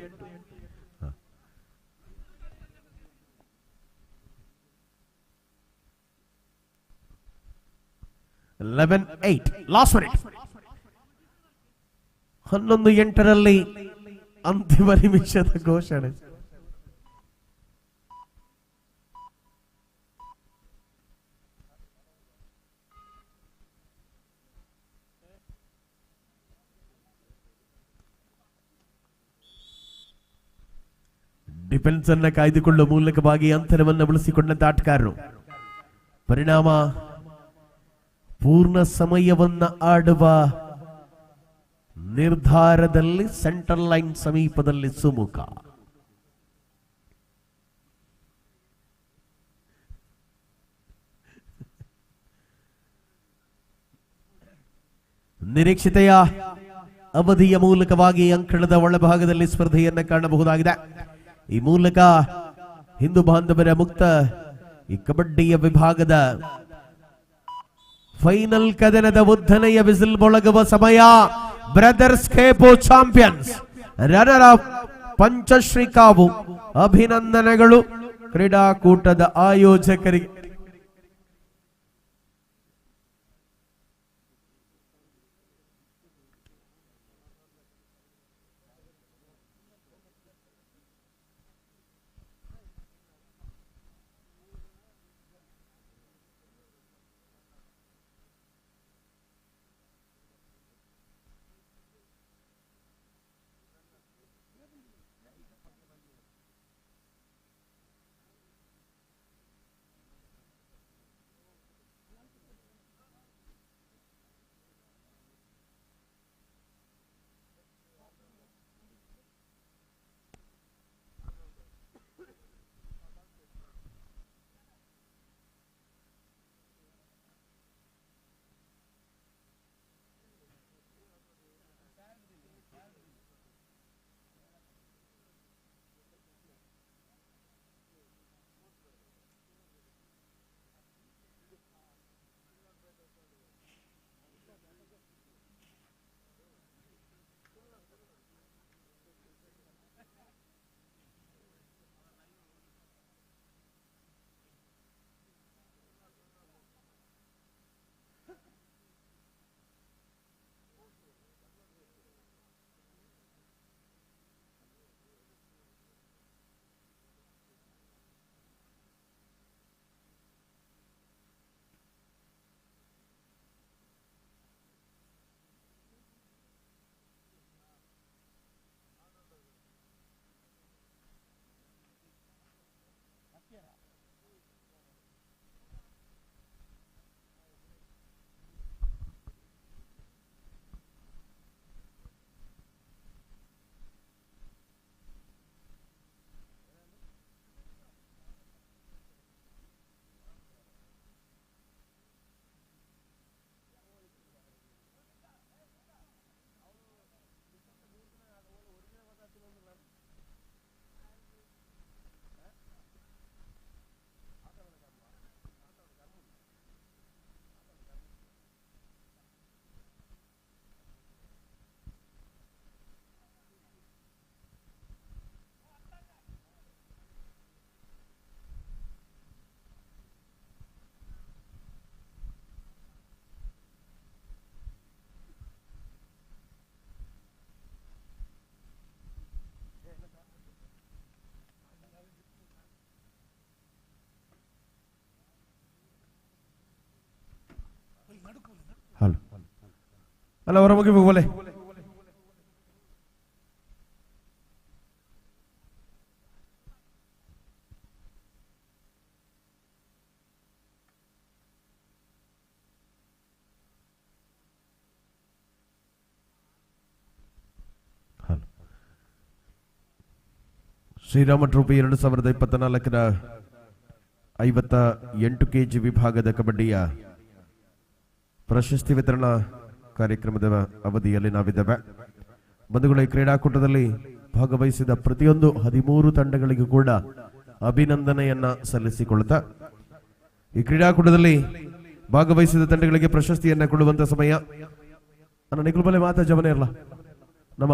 11-8 ಲಾಸ್ಟ್ ಮಿನಿಟ್. 11-8 ಅಂತಿಮ ನಿಮಿಷದ ಘೋಷಣೆ. ಡಿಫೆನ್ಸ್ ಅನ್ನ ಕಾಯ್ದುಕೊಳ್ಳುವ ಮೂಲಕವಾಗಿ ಅಂತರವನ್ನು ಬಳಸಿಕೊಂಡಂತ ಆಟಗಾರರು. ಪರಿಣಾಮ ಪೂರ್ಣ ಸಮಯವನ್ನ ಆಡುವ ನಿರ್ಧಾರದಲ್ಲಿ ಸೆಂಟರ್ ಲೈನ್ ಸಮೀಪದಲ್ಲಿ ಸುಮುಖ. ನಿರೀಕ್ಷಿತೆಯ ಅವಧಿಯ ಮೂಲಕವಾಗಿ ಅಂಕಣದ ಒಳಭಾಗದಲ್ಲಿ ಸ್ಪರ್ಧೆಯನ್ನ ಕಾಣಬಹುದಾಗಿದೆ. ಈ ಮೂಲಕ ಹಿಂದೂ ಬಾಂಧವರ ಮುಕ್ತ ಈ ಕಬಡ್ಡಿಯ ವಿಭಾಗದ ಫೈನಲ್ ಕದನದ ಉದ್ದನೆಯ ವಿಸಿಲ್ ಮೊಳಗುವ ಸಮಯ. Brothers Kepu champions, runner up Panchashree ಕಾವು. ಅಭಿನಂದನೆಗಳು ಕ್ರೀಡಾಕೂಟದ ಆಯೋಜಕರಿಗೆ. ಅಲ್ಲ ಹೊರ ಮುಗಿ ಹೋಗಲೆ. ಶ್ರೀರಾಮ ಟ್ರೋಫಿ 2024ರ 58 kg ವಿಭಾಗದ ಕಬಡ್ಡಿಯ ಪ್ರಶಸ್ತಿ ವಿತರಣಾ ಕಾರ್ಯಕ್ರಮದ ಅವಧಿಯಲ್ಲಿ ನಾವಿದ್ದೇವೆ. ಬಂಧುಗಳ, ಈ ಕ್ರೀಡಾಕೂಟದಲ್ಲಿ ಭಾಗವಹಿಸಿದ ಪ್ರತಿಯೊಂದು 13 ತಂಡಗಳಿಗೂ ಕೂಡ ಅಭಿನಂದನೆಯನ್ನ ಸಲ್ಲಿಸಿಕೊಳ್ಳುತ್ತಾ ಈ ಕ್ರೀಡಾಕೂಟದಲ್ಲಿ ಭಾಗವಹಿಸಿದ ತಂಡಗಳಿಗೆ ಪ್ರಶಸ್ತಿಯನ್ನ ಕೊಡುವಂತ ಸಮಯ. ನನ್ನ ನಿಖುಲ್ಬಲೆ ಮಾತಾ ಜವನೇ ಇರಲ್ಲ. ನಮ್ಮ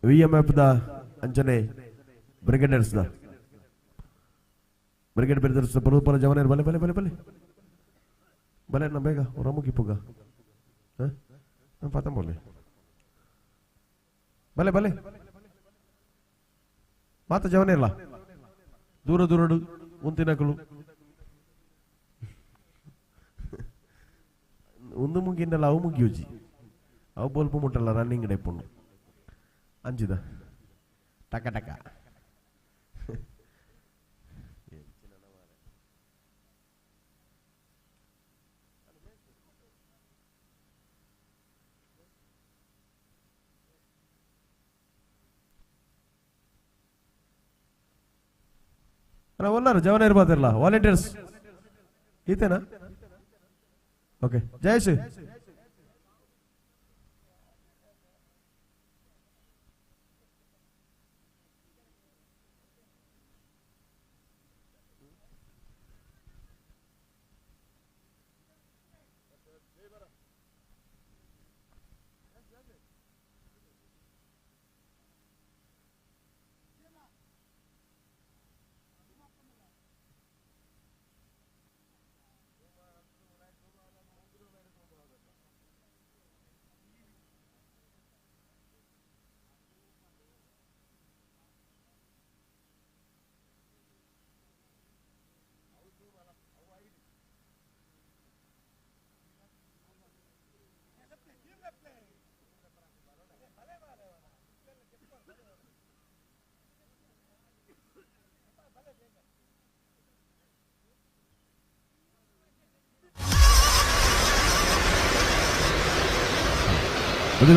VMF the Anjane Brigaders brigade brothers ಬರೋಪರ ಜವನೇ ಬಲೆ ಬಲೆ ಬಲೆ ಬಲೆ ಬಲೆ ನಾ ಬೇಗ ಹೊರಮುಗಿ ಪುಗ ಪಾತಂ ಬೋಲೆ ಬಲೆ ಬಲೆ ಮಾತ ಜವನೇ ಇಲ್ಲ. ದೂರ ದೂರ ಉಂತಿನಕಲು ಒಂದು ಮುಗಿಂಡಲ್ಲ ಅವು ಮುಗಿಯೋಜಿ ಅವು ಬೋಲ್ಪು ಮುಟ್ಟಲ್ಲ ರನ್ನಿಂಗ್ ಡೈಪುಣ್ಣು ಅಂಜಿದ ಟಕ ಟಕ ಒಲ್ಲಾರು ಜವನ ಇರ್ಬೋದಿರಲ್ಲ. ವಾಲಂಟಿಯರ್ಸ್ ಈತೇನಾ? ಓಕೆ, ಜಯೇಶ್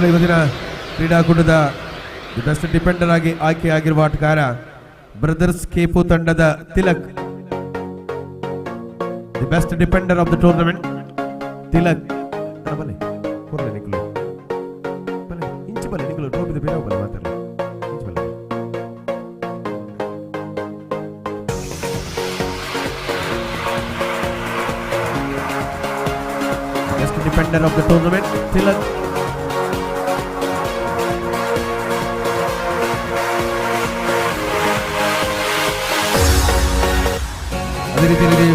ಇವತ್ತಿನ ಕ್ರೀಡಾಕೂಟದ ಬೆಸ್ಟ್ ಡಿಪೆಂಡರ್ ಆಗಿ ಆಯ್ಕೆಯಾಗಿರುವ ಆಟಗಾರ ಬ್ರದರ್ಸ್ ಕೇಪು ತಂಡದ Tilak. The best Defender of the tournament Tilak. ಬಲೆ ಕೊರ್ಲೆ ನಿಕ್ಲು ಬಲೆ ಇಂಚು ಬಲೆ ನಿಕ್ಲು ಟೋಪಿದ ಬೇರೆ ಬಲೆ ಮಾತಾಡಲ್ಲ ಇಂಚು ಬಲೆ. Best Defender of the tournament Tilak. ಅದೇ ರೀತಿಯಲ್ಲಿ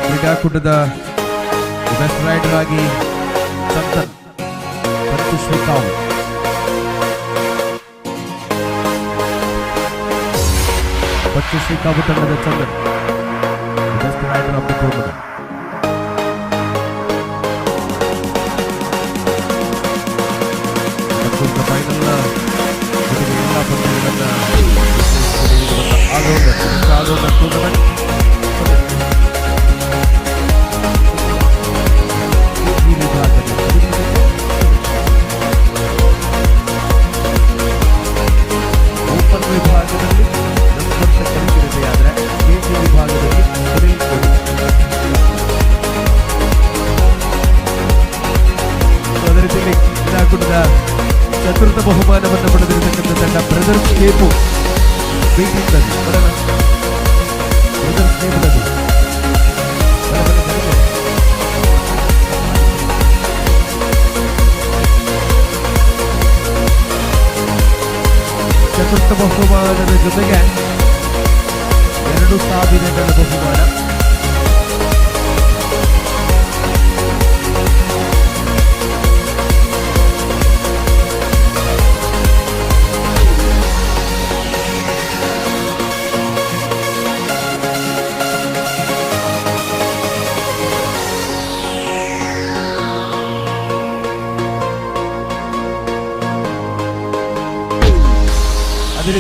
ಕ್ರೀಡಾಕೂಟದ ಬೆಸ್ಟ್ ರೈಡರ್ ಆಗಿ ಚಂದನ್ ಶ್ರೀಕಾವು. ಶ್ರೀಕಾವು ತಂಡದ Chandan best raider of the tournament. Final ಎಲ್ಲ ಪಂದ್ಯಗಳನ್ನು ಆಲ್ರೌಂಡರ್ ಟೂರ್ನಮೆಂಟ್. ಈ ವಿಭಾಗದಲ್ಲಿ ಓಪನ್ ವಿಭಾಗದಲ್ಲಿ 10 ವರ್ಷ ಕಲಿತಿರಬೇಕಾದ್ರೆ ಕೆಜಿ ವಿಭಾಗದಲ್ಲಿ ಅದೇ ರೀತಿಯಲ್ಲಿ ಕ್ರೀಡಾಕೂಟದ ಚತುರ್ಥ ಬಹುಮಾನವನ್ನು ಪಡೆದಿರತಕ್ಕಂಥ ತಂಡ ಬ್ರದರ್ಸ್ ಕೇಪು. ಚತುರ್ಥ ಬಹುಮಾನದ ಜೊತೆಗೆ 2,000 ಬಹುಮಾನ.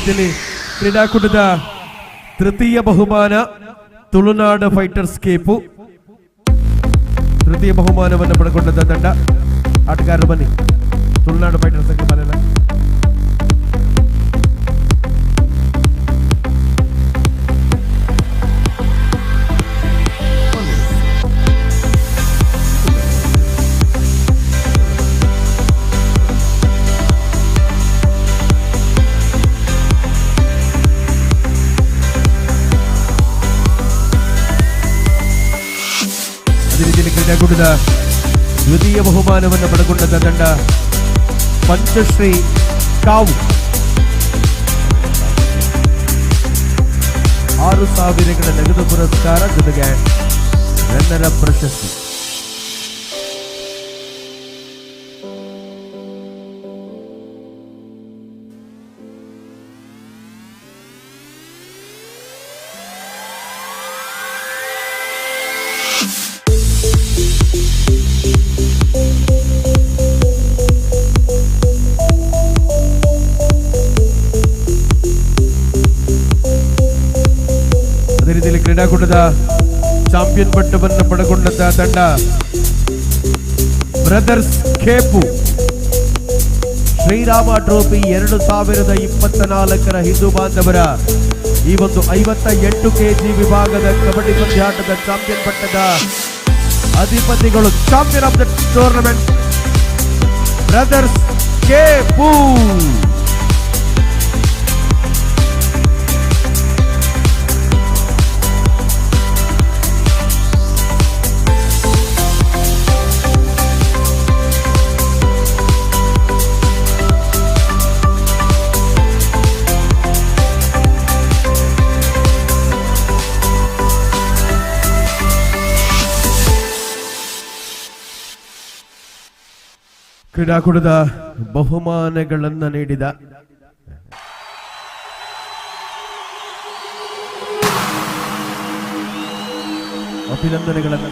ರೀತಿಯಲ್ಲಿ ಕ್ರೀಡಾಕೂಟದ ತೃತೀಯ ಬಹುಮಾನ ತುಳುನಾಡು ಫೈಟರ್ಸ್ ಕೇಪು. ತೃತೀಯ ಬಹುಮಾನವನ್ನು ಪಡೆದುಕೊಂಡಂತ ತಂಡ. ಆಟಗಾರರು ಬನ್ನಿ, ತುಳುನಾಡು ಫೈಟರ್ಸ್ ಬರಲ್ಲ. ಕ್ರೀಡಾಕೂಟದ ದ್ವಿತೀಯ ಬಹುಮಾನವನ್ನು ಪಡೆದುಕೊಂಡಂತ ತಂಡ ಪಂಚಶ್ರೀ ಕಾವು. 6,000 ನಗದು ಪುರಸ್ಕಾರ ಜೊತೆಗೆ ರನ್ನರ ಪ್ರಶಸ್ತಿ. ಅದೇ ರೀತಿಯಲ್ಲಿ ಕ್ರೀಡಾಕೂಟದ ಚಾಂಪಿಯನ್ ಪಟ್ಟವನ್ನು ಪಡೆದುಕೊಂಡಂತಹ ತಂಡ ಬ್ರದರ್ಸ್ ಖೇಪು. ಶ್ರೀರಾಮ ಟ್ರೋಫಿ 2024 ಹಿಂದೂ ಬಾಂಧವರ ಈ ಒಂದು 58 kg ವಿಭಾಗದ ಕಬಡ್ಡಿ ಪಂದ್ಯಾಟದ ಚಾಂಪಿಯನ್ ಪಟ್ಟದ ಅಧಿಪತಿಗಳು. Champion of the tournament brothers Kepu. ಕ್ರೀಡಾಕೂಟದ ಬಹುಮಾನಗಳನ್ನು ನೀಡಿದ ಅಭಿನಂದನೆಗಳನ್ನು